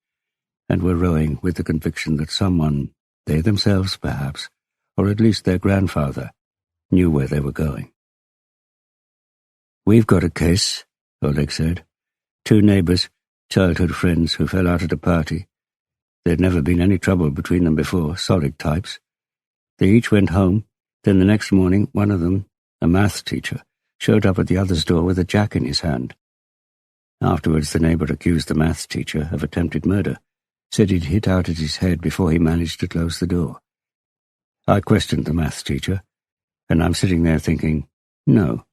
and were rowing with the conviction that someone, they themselves perhaps, or at least their grandfather, knew where they were going. "We've got a case," Oleg said. "Two neighbors, childhood friends who fell out at a party. There'd never been any trouble between them before, solid types. They each went home, then the next morning one of them, a maths teacher, showed up at the other's door with a jack in his hand. Afterwards the neighbor accused the maths teacher of attempted murder, said he'd hit out at his head before he managed to close the door. I questioned the maths teacher, and I'm sitting there thinking, no,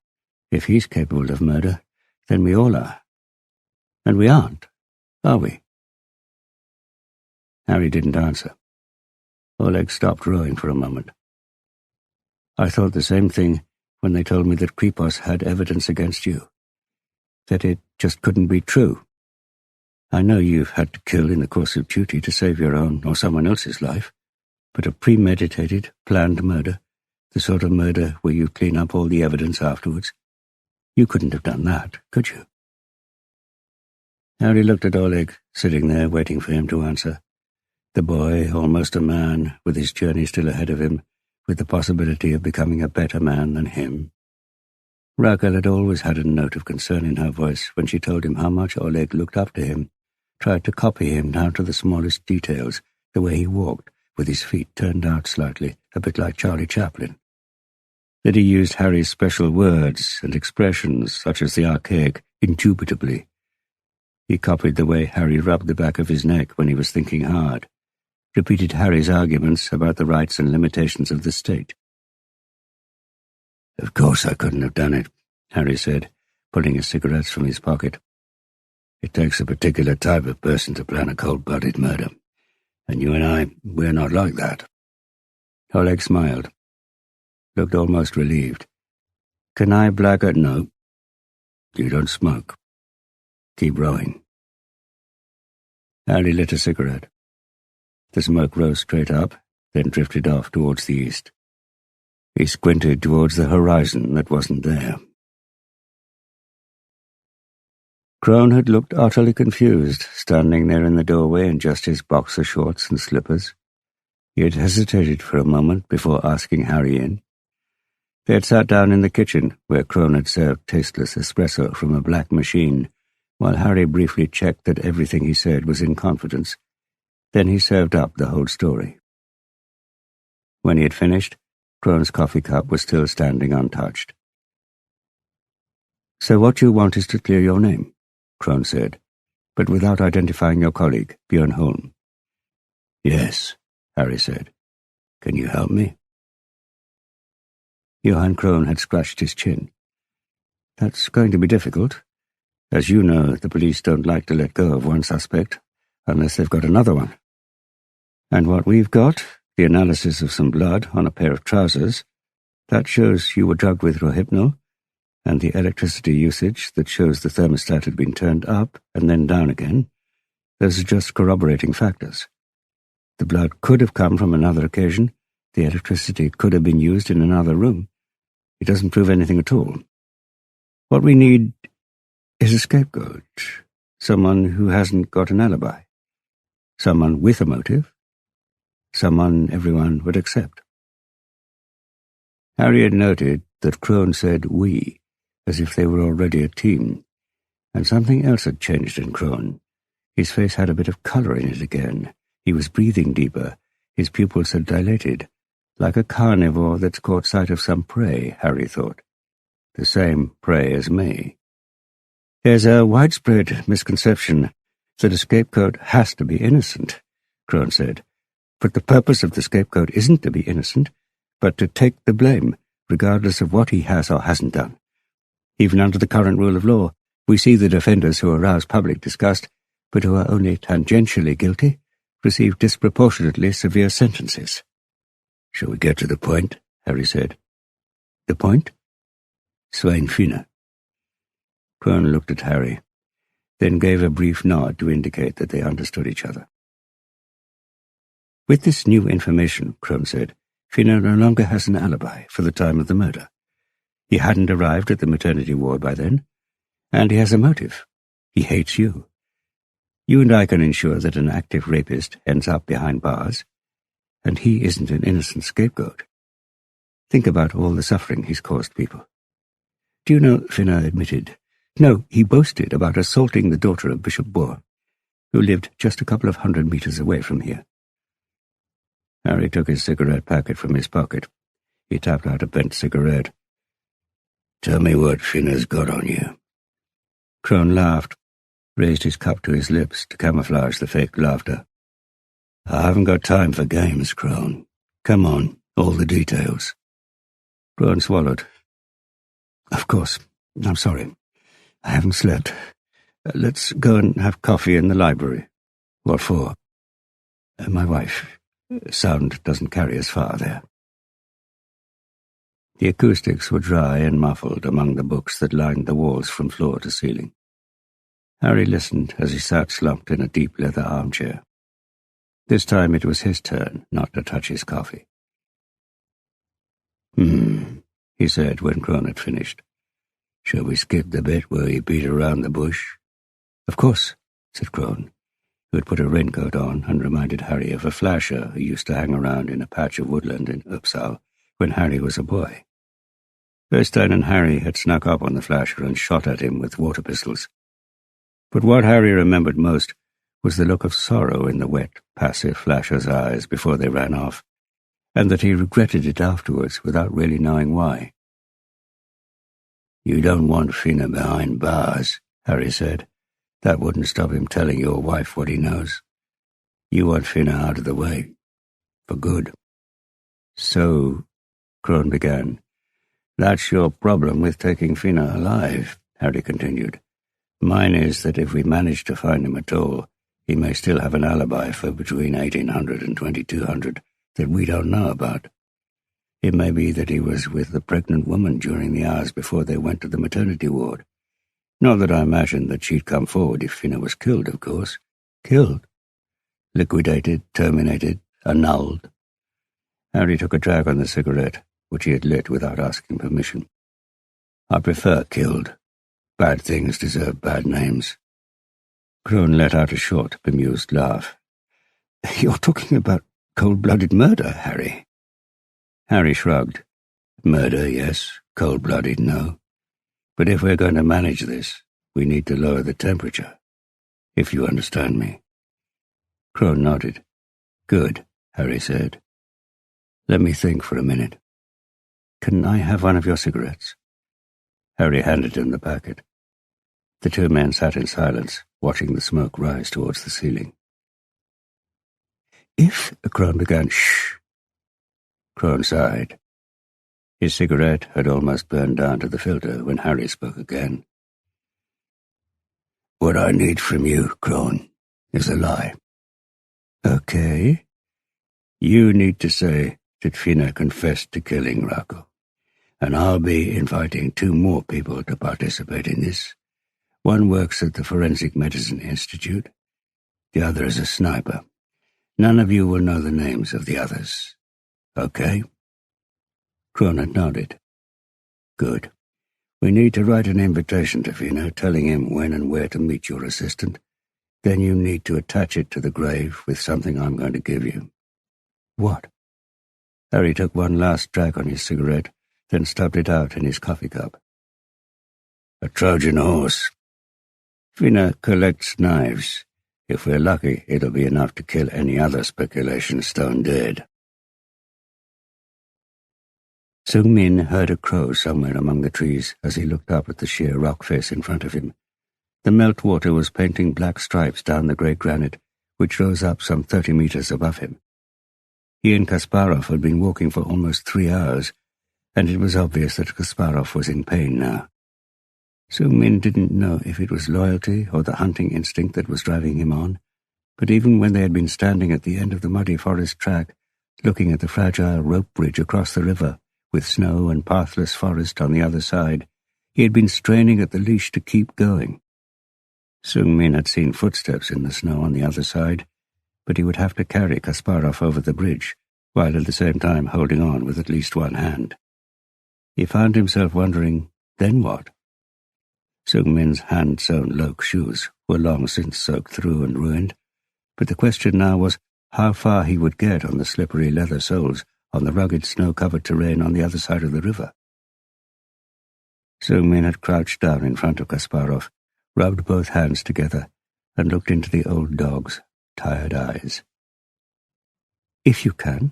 if he's capable of murder, then we all are. And we aren't, are we?" Harry didn't answer. Oleg stopped rowing for a moment. "I thought the same thing when they told me that Kripos had evidence against you, that it just couldn't be true. I know you've had to kill in the course of duty to save your own or someone else's life, but a premeditated, planned murder, the sort of murder where you clean up all the evidence afterwards, you couldn't have done that, could you?" Harry looked at Oleg, sitting there waiting for him to answer. The boy, almost a man, with his journey still ahead of him, with the possibility of becoming a better man than him. Rakel had always had a note of concern in her voice when she told him how much Oleg looked up to him, tried to copy him down to the smallest details, the way he walked, with his feet turned out slightly, a bit like Charlie Chaplin. That he used Harry's special words and expressions, such as the archaic indubitably. He copied the way Harry rubbed the back of his neck when he was thinking hard, repeated Harry's arguments about the rights and limitations of the state. "Of course I couldn't have done it," Harry said, pulling his cigarettes from his pocket. "It takes a particular type of person to plan a cold-blooded murder, and you and I, we're not like that." Oleg smiled, looked almost relieved. "Can I blackout? No. You don't smoke. Keep rowing." Harry lit a cigarette. The smoke rose straight up, then drifted off towards the east. He squinted towards the horizon that wasn't there. Crone had looked utterly confused, standing there in the doorway in just his boxer shorts and slippers. He had hesitated for a moment before asking Harry in. They had sat down in the kitchen, where Crone had served tasteless espresso from a black machine, while Harry briefly checked that everything he said was in confidence. Then he served up the whole story. When he had finished, Crone's coffee cup was still standing untouched. "So what you want is to clear your name," Crone said, but without identifying your colleague, Björn Holm. "Yes," Harry said. "Can you help me?" Johan Crone had scratched his chin. "That's going to be difficult. As you know, the police don't like to let go of one suspect, unless they've got another one. And what we've got, the analysis of some blood on a pair of trousers, that shows you were drugged with rohypnol, and the electricity usage that shows the thermostat had been turned up and then down again, those are just corroborating factors. The blood could have come from another occasion, the electricity could have been used in another room. It doesn't prove anything at all. What we need is a scapegoat, someone who hasn't got an alibi, someone with a motive, someone everyone would accept." Harry had noted that Crone said "we," as if they were already a team, and something else had changed in Crone. His face had a bit of colour in it again. He was breathing deeper. His pupils had dilated, like a carnivore that's caught sight of some prey, Harry thought. The same prey as May, There's a widespread misconception that a scapegoat has to be innocent, Crone said. But the purpose of the scapegoat isn't to be innocent, but to take the blame, regardless of what he has or hasn't done. Even under the current rule of law, we see that offenders who arouse public disgust, but who are only tangentially guilty, receive disproportionately severe sentences. "Shall we get to the point?" Harry said. "The point?" "Svein Finne." Crone looked at Harry, then gave a brief nod to indicate that they understood each other. "With this new information," Crone said, "Finne no longer has an alibi for the time of the murder. He hadn't arrived at the maternity ward by then, and he has a motive. He hates you. You and I can ensure that an active rapist ends up behind bars, and he isn't an innocent scapegoat. Think about all the suffering he's caused people. Do you know, Finne admitted, no, he boasted about assaulting the daughter of Bishop Bohr, who lived just a couple of 100 meters away from here." Harry took his cigarette packet from his pocket. He tapped out a bent cigarette. "Tell me what Finne's got on you." Crone laughed, raised his cup to his lips to camouflage the fake laughter. "I haven't got time for games, Crone. Come on, all the details." Crone swallowed. "Of course. I'm sorry. I haven't slept. Let's go and have coffee in the library." "What for?" "My wife. Sound doesn't carry as far there." The acoustics were dry and muffled among the books that lined the walls from floor to ceiling. Harry listened as he sat slumped in a deep leather armchair. This time it was his turn not to touch his coffee. He said when Crone had finished. "Shall we skip the bit where he beat around the bush?" "Of course," said Crone, who had put a raincoat on and reminded Harry of a flasher who used to hang around in a patch of woodland in Uppsala when Harry was a boy. Thirstein and Harry had snuck up on the flasher and shot at him with water pistols. But what Harry remembered most was the look of sorrow in the wet, passive flasher's eyes before they ran off, and that he regretted it afterwards without really knowing why. "You don't want Finne behind bars," Harry said. "That wouldn't stop him telling your wife what he knows. You want Finne out of the way. For good." "So," Crone began. "That's your problem with taking Finne alive," Harry continued. "Mine is that if we manage to find him at all, he may still have an alibi for between 1800 and 2200 that we don't know about. It may be that he was with the pregnant woman during the hours before they went to the maternity ward. Not that I imagine that she'd come forward if Finne was killed, of course. Killed? Liquidated, terminated, annulled." Harry took a drag on the cigarette, which he had lit without asking permission. "I prefer killed. Bad things deserve bad names." Crone let out a short, bemused laugh. "You're talking about cold-blooded murder, Harry." Harry shrugged. "Murder, yes. Cold-blooded, no. But if we're going to manage this, we need to lower the temperature, if you understand me." Crone nodded. "Good," Harry said. "Let me think for a minute. Can I have one of your cigarettes?" Harry handed him the packet. The two men sat in silence, watching the smoke rise towards the ceiling. "If," Crone began, "Shh." Crone sighed. His cigarette had almost burned down to the filter when Harry spoke again. "What I need from you, Crone, is a lie." "Okay." "You need to say that Finne confessed to killing Rakel, and I'll be inviting 2 more people to participate in this. One works at the Forensic Medicine Institute. The other is a sniper. None of you will know the names of the others. Okay?" Crone had nodded. "Good. We need to write an invitation to Finne telling him when and where to meet your assistant. Then you need to attach it to the grave with something I'm going to give you." "What?" Harry took one last drag on his cigarette, then stubbed it out in his coffee cup. "A Trojan horse. Finne collects knives. If we're lucky, it'll be enough to kill any other speculation stone dead." Sung Min heard a crow somewhere among the trees as he looked up at the sheer rock face in front of him, The meltwater was painting black stripes down the grey granite, which rose up some 30 meters above him. He and Kasparov had been walking for almost 3 hours, and it was obvious that Kasparov was in pain now. Snowman didn't know if it was loyalty or the hunting instinct that was driving him on, but even when they had been standing at the end of the muddy forest track, looking at the fragile rope bridge across the river, with snow and pathless forest on the other side, he had been straining at the leash to keep going. Snowman had seen footsteps in the snow on the other side, but he would have to carry Kasparov over the bridge, while at the same time holding on with at least one hand. He found himself wondering, then what? Snowman's hand-sewn loke shoes were long since soaked through and ruined, but the question now was how far he would get on the slippery leather soles on the rugged snow-covered terrain on the other side of the river. Snowman had crouched down in front of Kasparov, rubbed both hands together, and looked into the old dog's tired eyes. "If you can,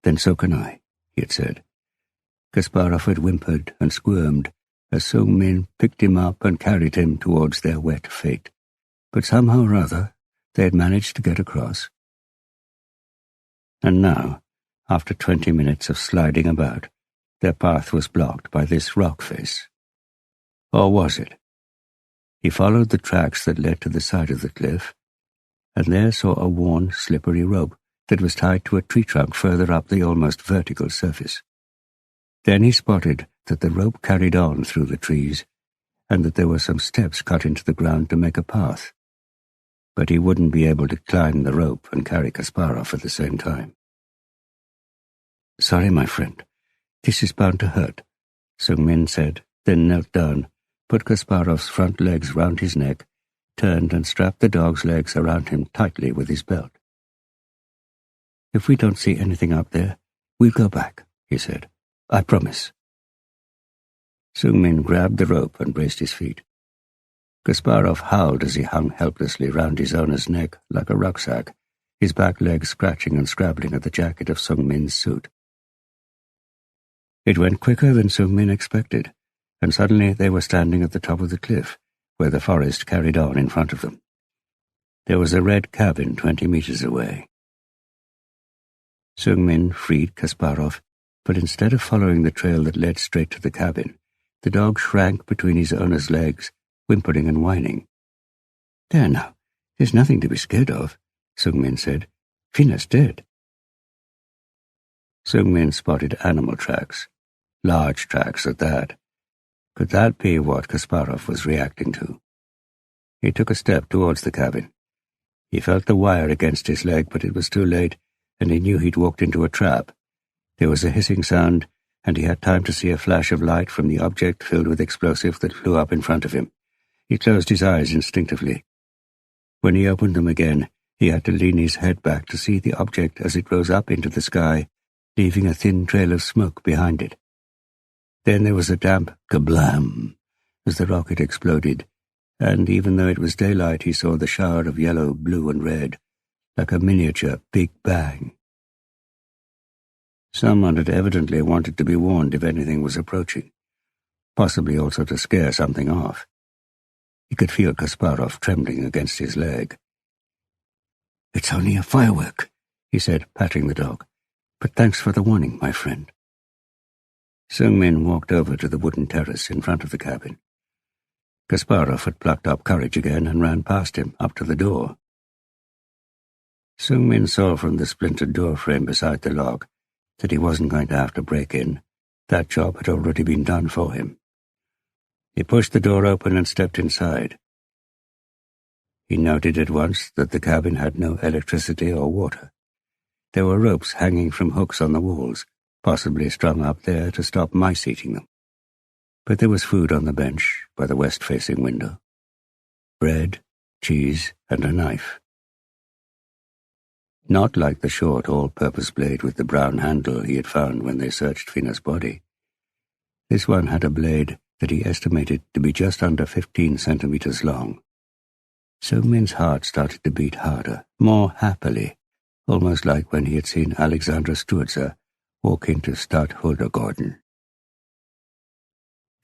then so can I," he had said. Kasparov had whimpered and squirmed as Snowman picked him up and carried him towards their wet fate, but somehow or other they had managed to get across. And now, after 20 minutes of sliding about, their path was blocked by this rock face. Or was it? He followed the tracks that led to the side of the cliff, and there saw a worn, slippery rope that was tied to a tree trunk further up the almost vertical surface. Then he spotted that the rope carried on through the trees, and that there were some steps cut into the ground to make a path. But he wouldn't be able to climb the rope and carry Kasparov at the same time. "Sorry, my friend. This is bound to hurt," Snowman said, then knelt down, put Kasparov's front legs round his neck, turned and strapped the dog's legs around him tightly with his belt. "If we don't see anything up there, we'll go back," he said. "I promise." Snowman grabbed the rope and braced his feet. Kasparov howled as he hung helplessly round his owner's neck like a rucksack, his back legs scratching and scrabbling at the jacket of Snowman's suit. It went quicker than Snowman expected, and suddenly they were standing at the top of the cliff, where the forest carried on in front of them. There was a red cabin 20 meters away. Snowman freed Kasparov, but instead of following the trail that led straight to the cabin, the dog shrank between his owner's legs, whimpering and whining. "There now, there's nothing to be scared of," Snowman said. "Finne's dead." Snowman spotted animal tracks, large tracks at that. Could that be what Kasparov was reacting to? He took a step towards the cabin. He felt the wire against his leg, but it was too late, and he knew he'd walked into a trap. There was a hissing sound, and he had time to see a flash of light from the object filled with explosive that flew up in front of him. He closed his eyes instinctively. When he opened them again, he had to lean his head back to see the object as it rose up into the sky, leaving a thin trail of smoke behind it. Then there was a damp kablam as the rocket exploded, and even though it was daylight, he saw the shower of yellow, blue, and red, like a miniature Big Bang. Someone had evidently wanted to be warned if anything was approaching, possibly also to scare something off. He could feel Kasparov trembling against his leg. "It's only a firework," he said, patting the dog. "But thanks for the warning, my friend." Snowman walked over to the wooden terrace in front of the cabin. Kasparov had plucked up courage again and ran past him, up to the door. Snowman saw from the splintered door frame beside the lock that he wasn't going to have to break in. That job had already been done for him. He pushed the door open and stepped inside. He noted at once that the cabin had no electricity or water. There were ropes hanging from hooks on the walls, possibly strung up there to stop mice eating them. But there was food on the bench by the west-facing window. Bread, cheese, and a knife. Not like the short all-purpose blade with the brown handle he had found when they searched Finne's body. This one had a blade that he estimated to be just under 15 centimeters long. Snowman's heart started to beat harder, more happily, almost like when he had seen Alexandra Sturza walk into Stadtholdergården.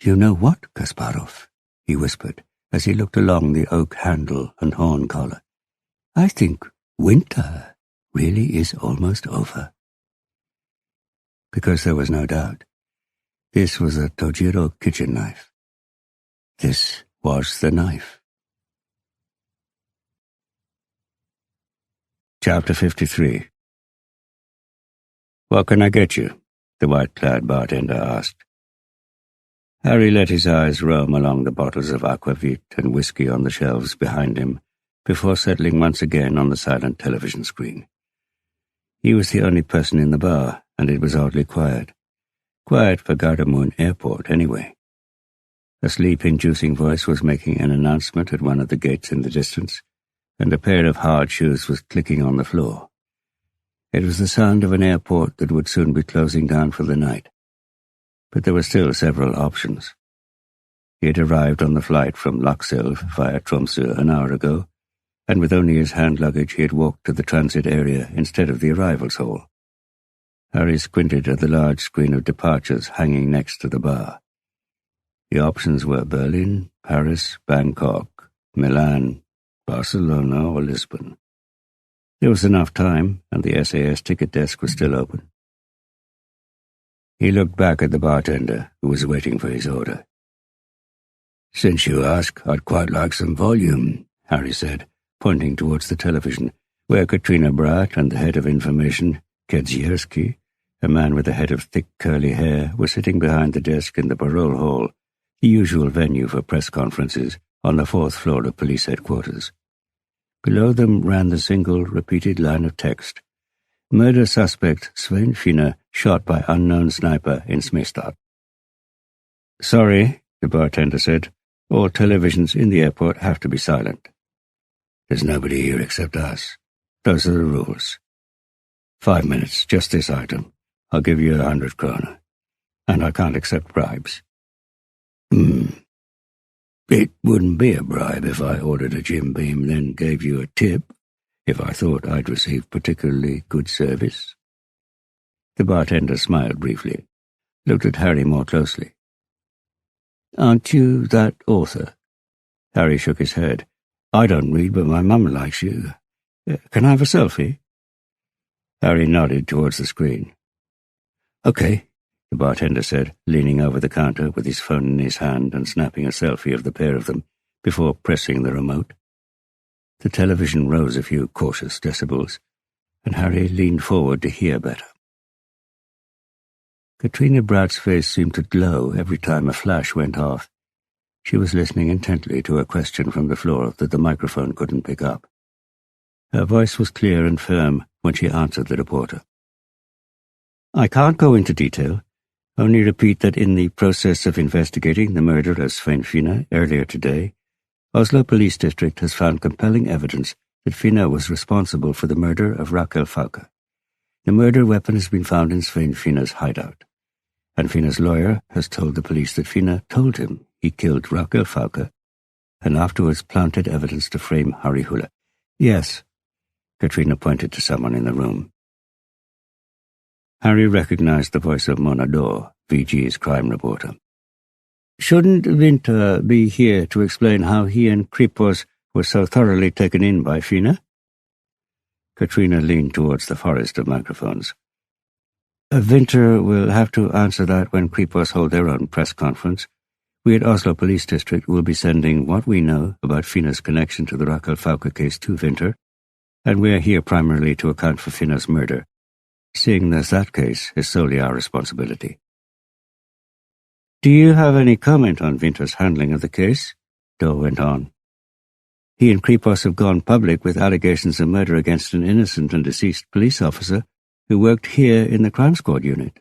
"You know what, Kasparov?" he whispered, as he looked along the oak handle and horn collar. "I think winter really is almost over." Because there was no doubt. This was a Tojiro kitchen knife. This was the knife. Chapter 53. "What can I get you?" the white-clad bartender asked. Harry let his eyes roam along the bottles of aquavit and whiskey on the shelves behind him before settling once again on the silent television screen. He was the only person in the bar, and it was oddly quiet. Quiet for Gardermoen Airport, anyway. A sleep-inducing voice was making an announcement at one of the gates in the distance, and a pair of hard shoes was clicking on the floor. It was the sound of an airport that would soon be closing down for the night. But there were still several options. He had arrived on the flight from Lakselv via Tromsø an hour ago, and with only his hand luggage he had walked to the transit area instead of the arrivals hall. Harry squinted at the large screen of departures hanging next to the bar. The options were Berlin, Paris, Bangkok, Milan, Barcelona, or Lisbon. There was enough time, and the SAS ticket desk was still open. He looked back at the bartender, who was waiting for his order. "Since you ask, I'd quite like some volume," Harry said, pointing towards the television, where Katrina Bratt and the head of information, Kedzierski, a man with a head of thick curly hair, were sitting behind the desk in the parole hall, the usual venue for press conferences, on the 4th floor of police headquarters. Below them ran the single, repeated line of text: "Murder suspect Svein Finne shot by unknown sniper in Smestad." "Sorry," the bartender said. "All televisions in the airport have to be silent." "There's nobody here except us. Those are the rules. 5 minutes, just this item. I'll give you 100 kroner. And I can't accept bribes." "It wouldn't be a bribe if I ordered a Jim Beam, then gave you a tip, if I thought I'd received particularly good service." The bartender smiled briefly, looked at Harry more closely. "Aren't you that author?" Harry shook his head. "I don't read, but my mum likes you. Can I have a selfie?" Harry nodded towards the screen. "Okay," the bartender said, leaning over the counter with his phone in his hand and snapping a selfie of the pair of them before pressing the remote. The television rose a few cautious decibels, and Harry leaned forward to hear better. Katrina Bratt's face seemed to glow every time a flash went off. She was listening intently to a question from the floor that the microphone couldn't pick up. Her voice was clear and firm when she answered the reporter. "I can't go into detail, only repeat that in the process of investigating the murder of Svein Finne earlier today, Oslo Police District has found compelling evidence that Finne was responsible for the murder of Rakel. The murder weapon has been found in Svein Finne's hideout, and Finne's lawyer has told the police that Finne told him he killed Rakel and afterwards planted evidence to frame Harry Hule." "Yes," Katrina pointed to someone in the room. Harry recognized the voice of Mona Dor, VG's crime reporter. "Shouldn't Winter be here to explain how he and Kripos were so thoroughly taken in by Finne?" Katrina leaned towards the forest of microphones. "Winter will have to answer that when Kripos hold their own press conference. We at Oslo Police District will be sending what we know about Finne's connection to the Rakel case to Winter, and we are here primarily to account for Finne's murder, seeing as that case is solely our responsibility." "Do you have any comment on Winter's handling of the case?" Doe went on. "He and Kripos have gone public with allegations of murder against an innocent and deceased police officer who worked here in the crime squad unit."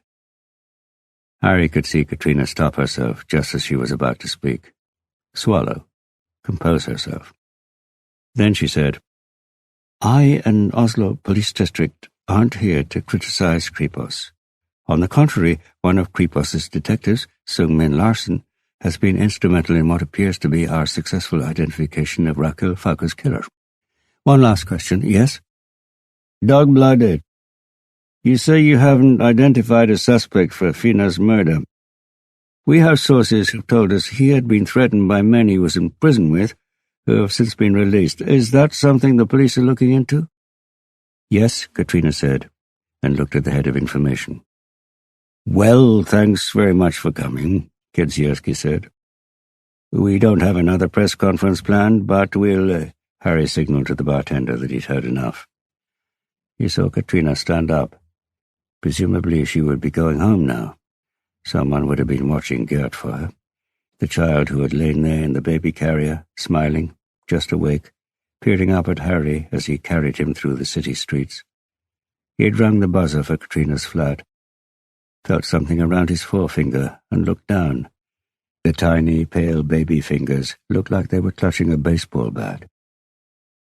Harry could see Katrina stop herself just as she was about to speak. Swallow. Compose herself. Then she said, "I and Oslo Police District aren't here to criticize Kripos. On the contrary, one of Kripos's detectives, Sungmin Larsen, has been instrumental in what appears to be our successful identification of Rakel Falke's killer. One last question, yes?" "Dog-blooded. You say you haven't identified a suspect for Finne's murder. We have sources who told us he had been threatened by men he was in prison with, who have since been released. Is that something the police are looking into? Yes, Katrina said, and looked at the head of information. Well, thanks very much for coming, Kedzierski said. We don't have another press conference planned, but we'll... Harry signaled to the bartender that he'd heard enough. He saw Katrina stand up. Presumably she would be going home now. Someone would have been watching Gert for her. The child who had lain there in the baby carrier, smiling, just awake, peering up at Harry as he carried him through the city streets. He had rung the buzzer for Katrina's flat, felt something around his forefinger, and looked down. The tiny, pale baby fingers looked like they were clutching a baseball bat.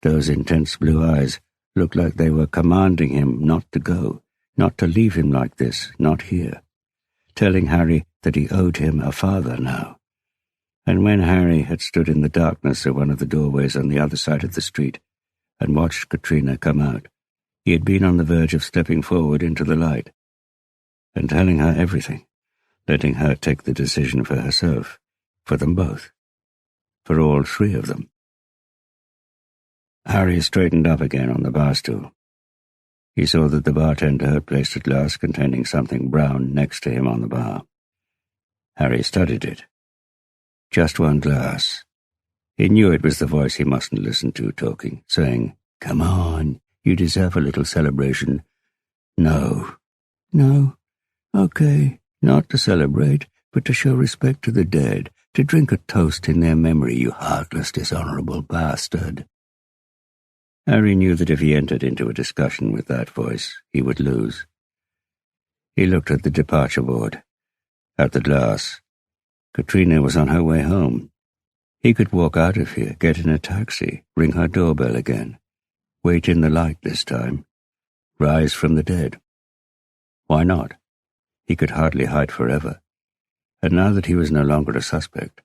Those intense blue eyes looked like they were commanding him not to go, not to leave him like this, not here, telling Harry that he owed him a father now. And when Harry had stood in the darkness of one of the doorways on the other side of the street and watched Katrina come out, he had been on the verge of stepping forward into the light and telling her everything, letting her take the decision for herself, for them both, for all three of them. Harry straightened up again on the bar stool. He saw that the bartender had placed a glass containing something brown next to him on the bar. Harry studied it. Just one glass. He knew it was the voice he mustn't listen to talking, saying, "Come on, you deserve a little celebration." No. Okay, not to celebrate, but to show respect to the dead, to drink a toast in their memory, you heartless, dishonorable bastard. Harry knew that if he entered into a discussion with that voice, he would lose. He looked at the departure board, at the glass. Katrina was on her way home. He could walk out of here, get in a taxi, ring her doorbell again, wait in the light this time, rise from the dead. Why not? He could hardly hide forever. And now that he was no longer a suspect,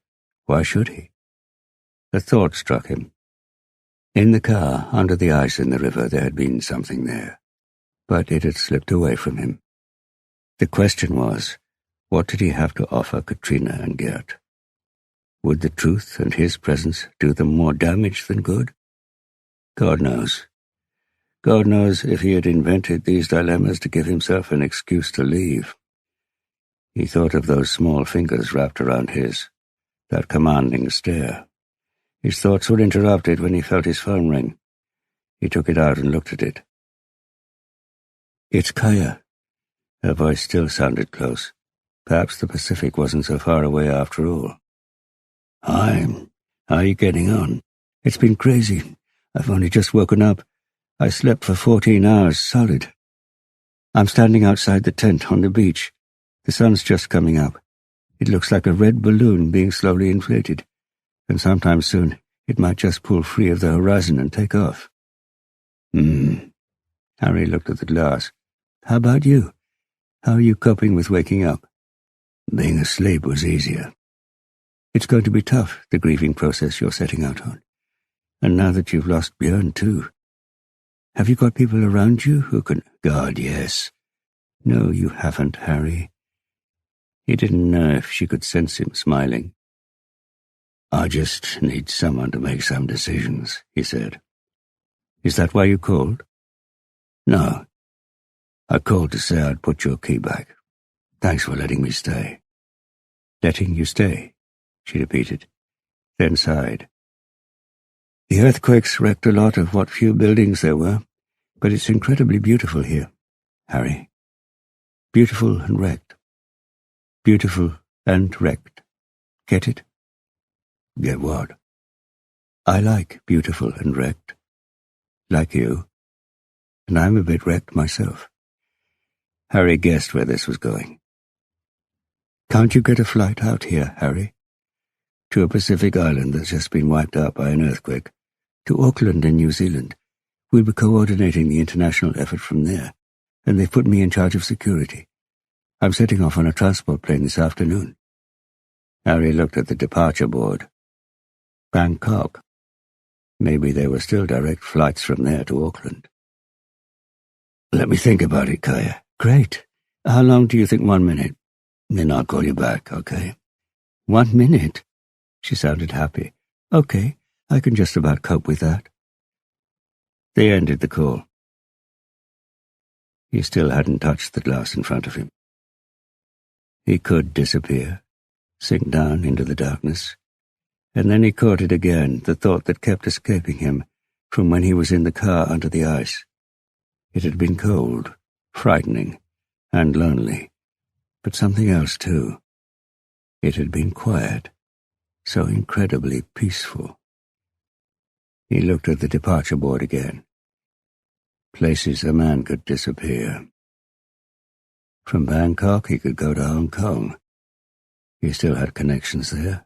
why should he? A thought struck him. In the car, under the ice in the river, there had been something there, but it had slipped away from him. The question was, what did he have to offer Katrina and Gert? Would the truth and his presence do them more damage than good? God knows. God knows if he had invented these dilemmas to give himself an excuse to leave. He thought of those small fingers wrapped around his, that commanding stare. His thoughts were interrupted when he felt his phone ring. He took it out and looked at it. It's Kaya. Her voice still sounded close. Perhaps the Pacific wasn't so far away after all. Hi. How are you getting on? It's been crazy. I've only just woken up. I slept for 14 hours, solid. I'm standing outside the tent on the beach. The sun's just coming up. It looks like a red balloon being slowly inflated. And sometime soon it might just pull free of the horizon and take off. Harry looked at the glass. How about you? How are you coping with waking up? Being asleep was easier. It's going to be tough, the grieving process you're setting out on. And now that you've lost Björn too. Have you got people around you who can... God, yes. No, you haven't, Harry. He didn't know if she could sense him smiling. I just need someone to make some decisions, he said. Is that why you called? No. I called to say I'd put your key back. Thanks for letting me stay. Letting you stay, she repeated, then sighed. The earthquakes wrecked a lot of what few buildings there were, but it's incredibly beautiful here, Harry. Beautiful and wrecked. Beautiful and wrecked. Get it? Get what? I like beautiful and wrecked. Like you. And I'm a bit wrecked myself. Harry guessed where this was going. Can't you get a flight out here, Harry? To a Pacific island that's just been wiped out by an earthquake. To Auckland in New Zealand. We'll be coordinating the international effort from there, and they've put me in charge of security. I'm setting off on a transport plane this afternoon. Harry looked at the departure board. Bangkok. Maybe there were still direct flights from there to Auckland. Let me think about it, Kaya. Great. How long do you think? 1 minute. Then I'll call you back, okay? 1 minute? She sounded happy. Okay, I can just about cope with that. They ended the call. He still hadn't touched the glass in front of him. He could disappear, sink down into the darkness, and then he caught it again, the thought that kept escaping him from when he was in the car under the ice. It had been cold, frightening, and lonely, but something else too. It had been quiet, so incredibly peaceful. He looked at the departure board again. Places a man could disappear. From Bangkok he could go to Hong Kong. He still had connections there.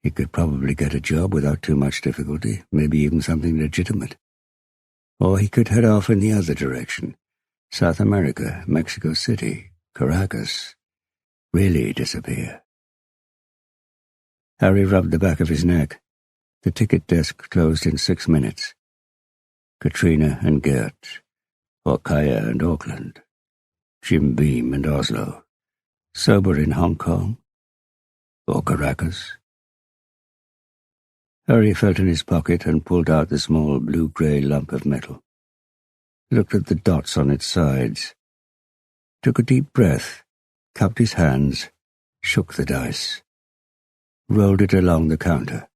He could probably get a job without too much difficulty, maybe even something legitimate. Or he could head off in the other direction. South America, Mexico City, Caracas. Really disappear. Harry rubbed the back of his neck. The ticket desk closed in 6 minutes. Katrina and Gert, or Kaya and Auckland, Jim Beam and Oslo, sober in Hong Kong, or Caracas. Harry felt in his pocket and pulled out the small blue-grey lump of metal. Looked at the dots on its sides. Took a deep breath, cupped his hands, shook the dice. Rolled it along the counter.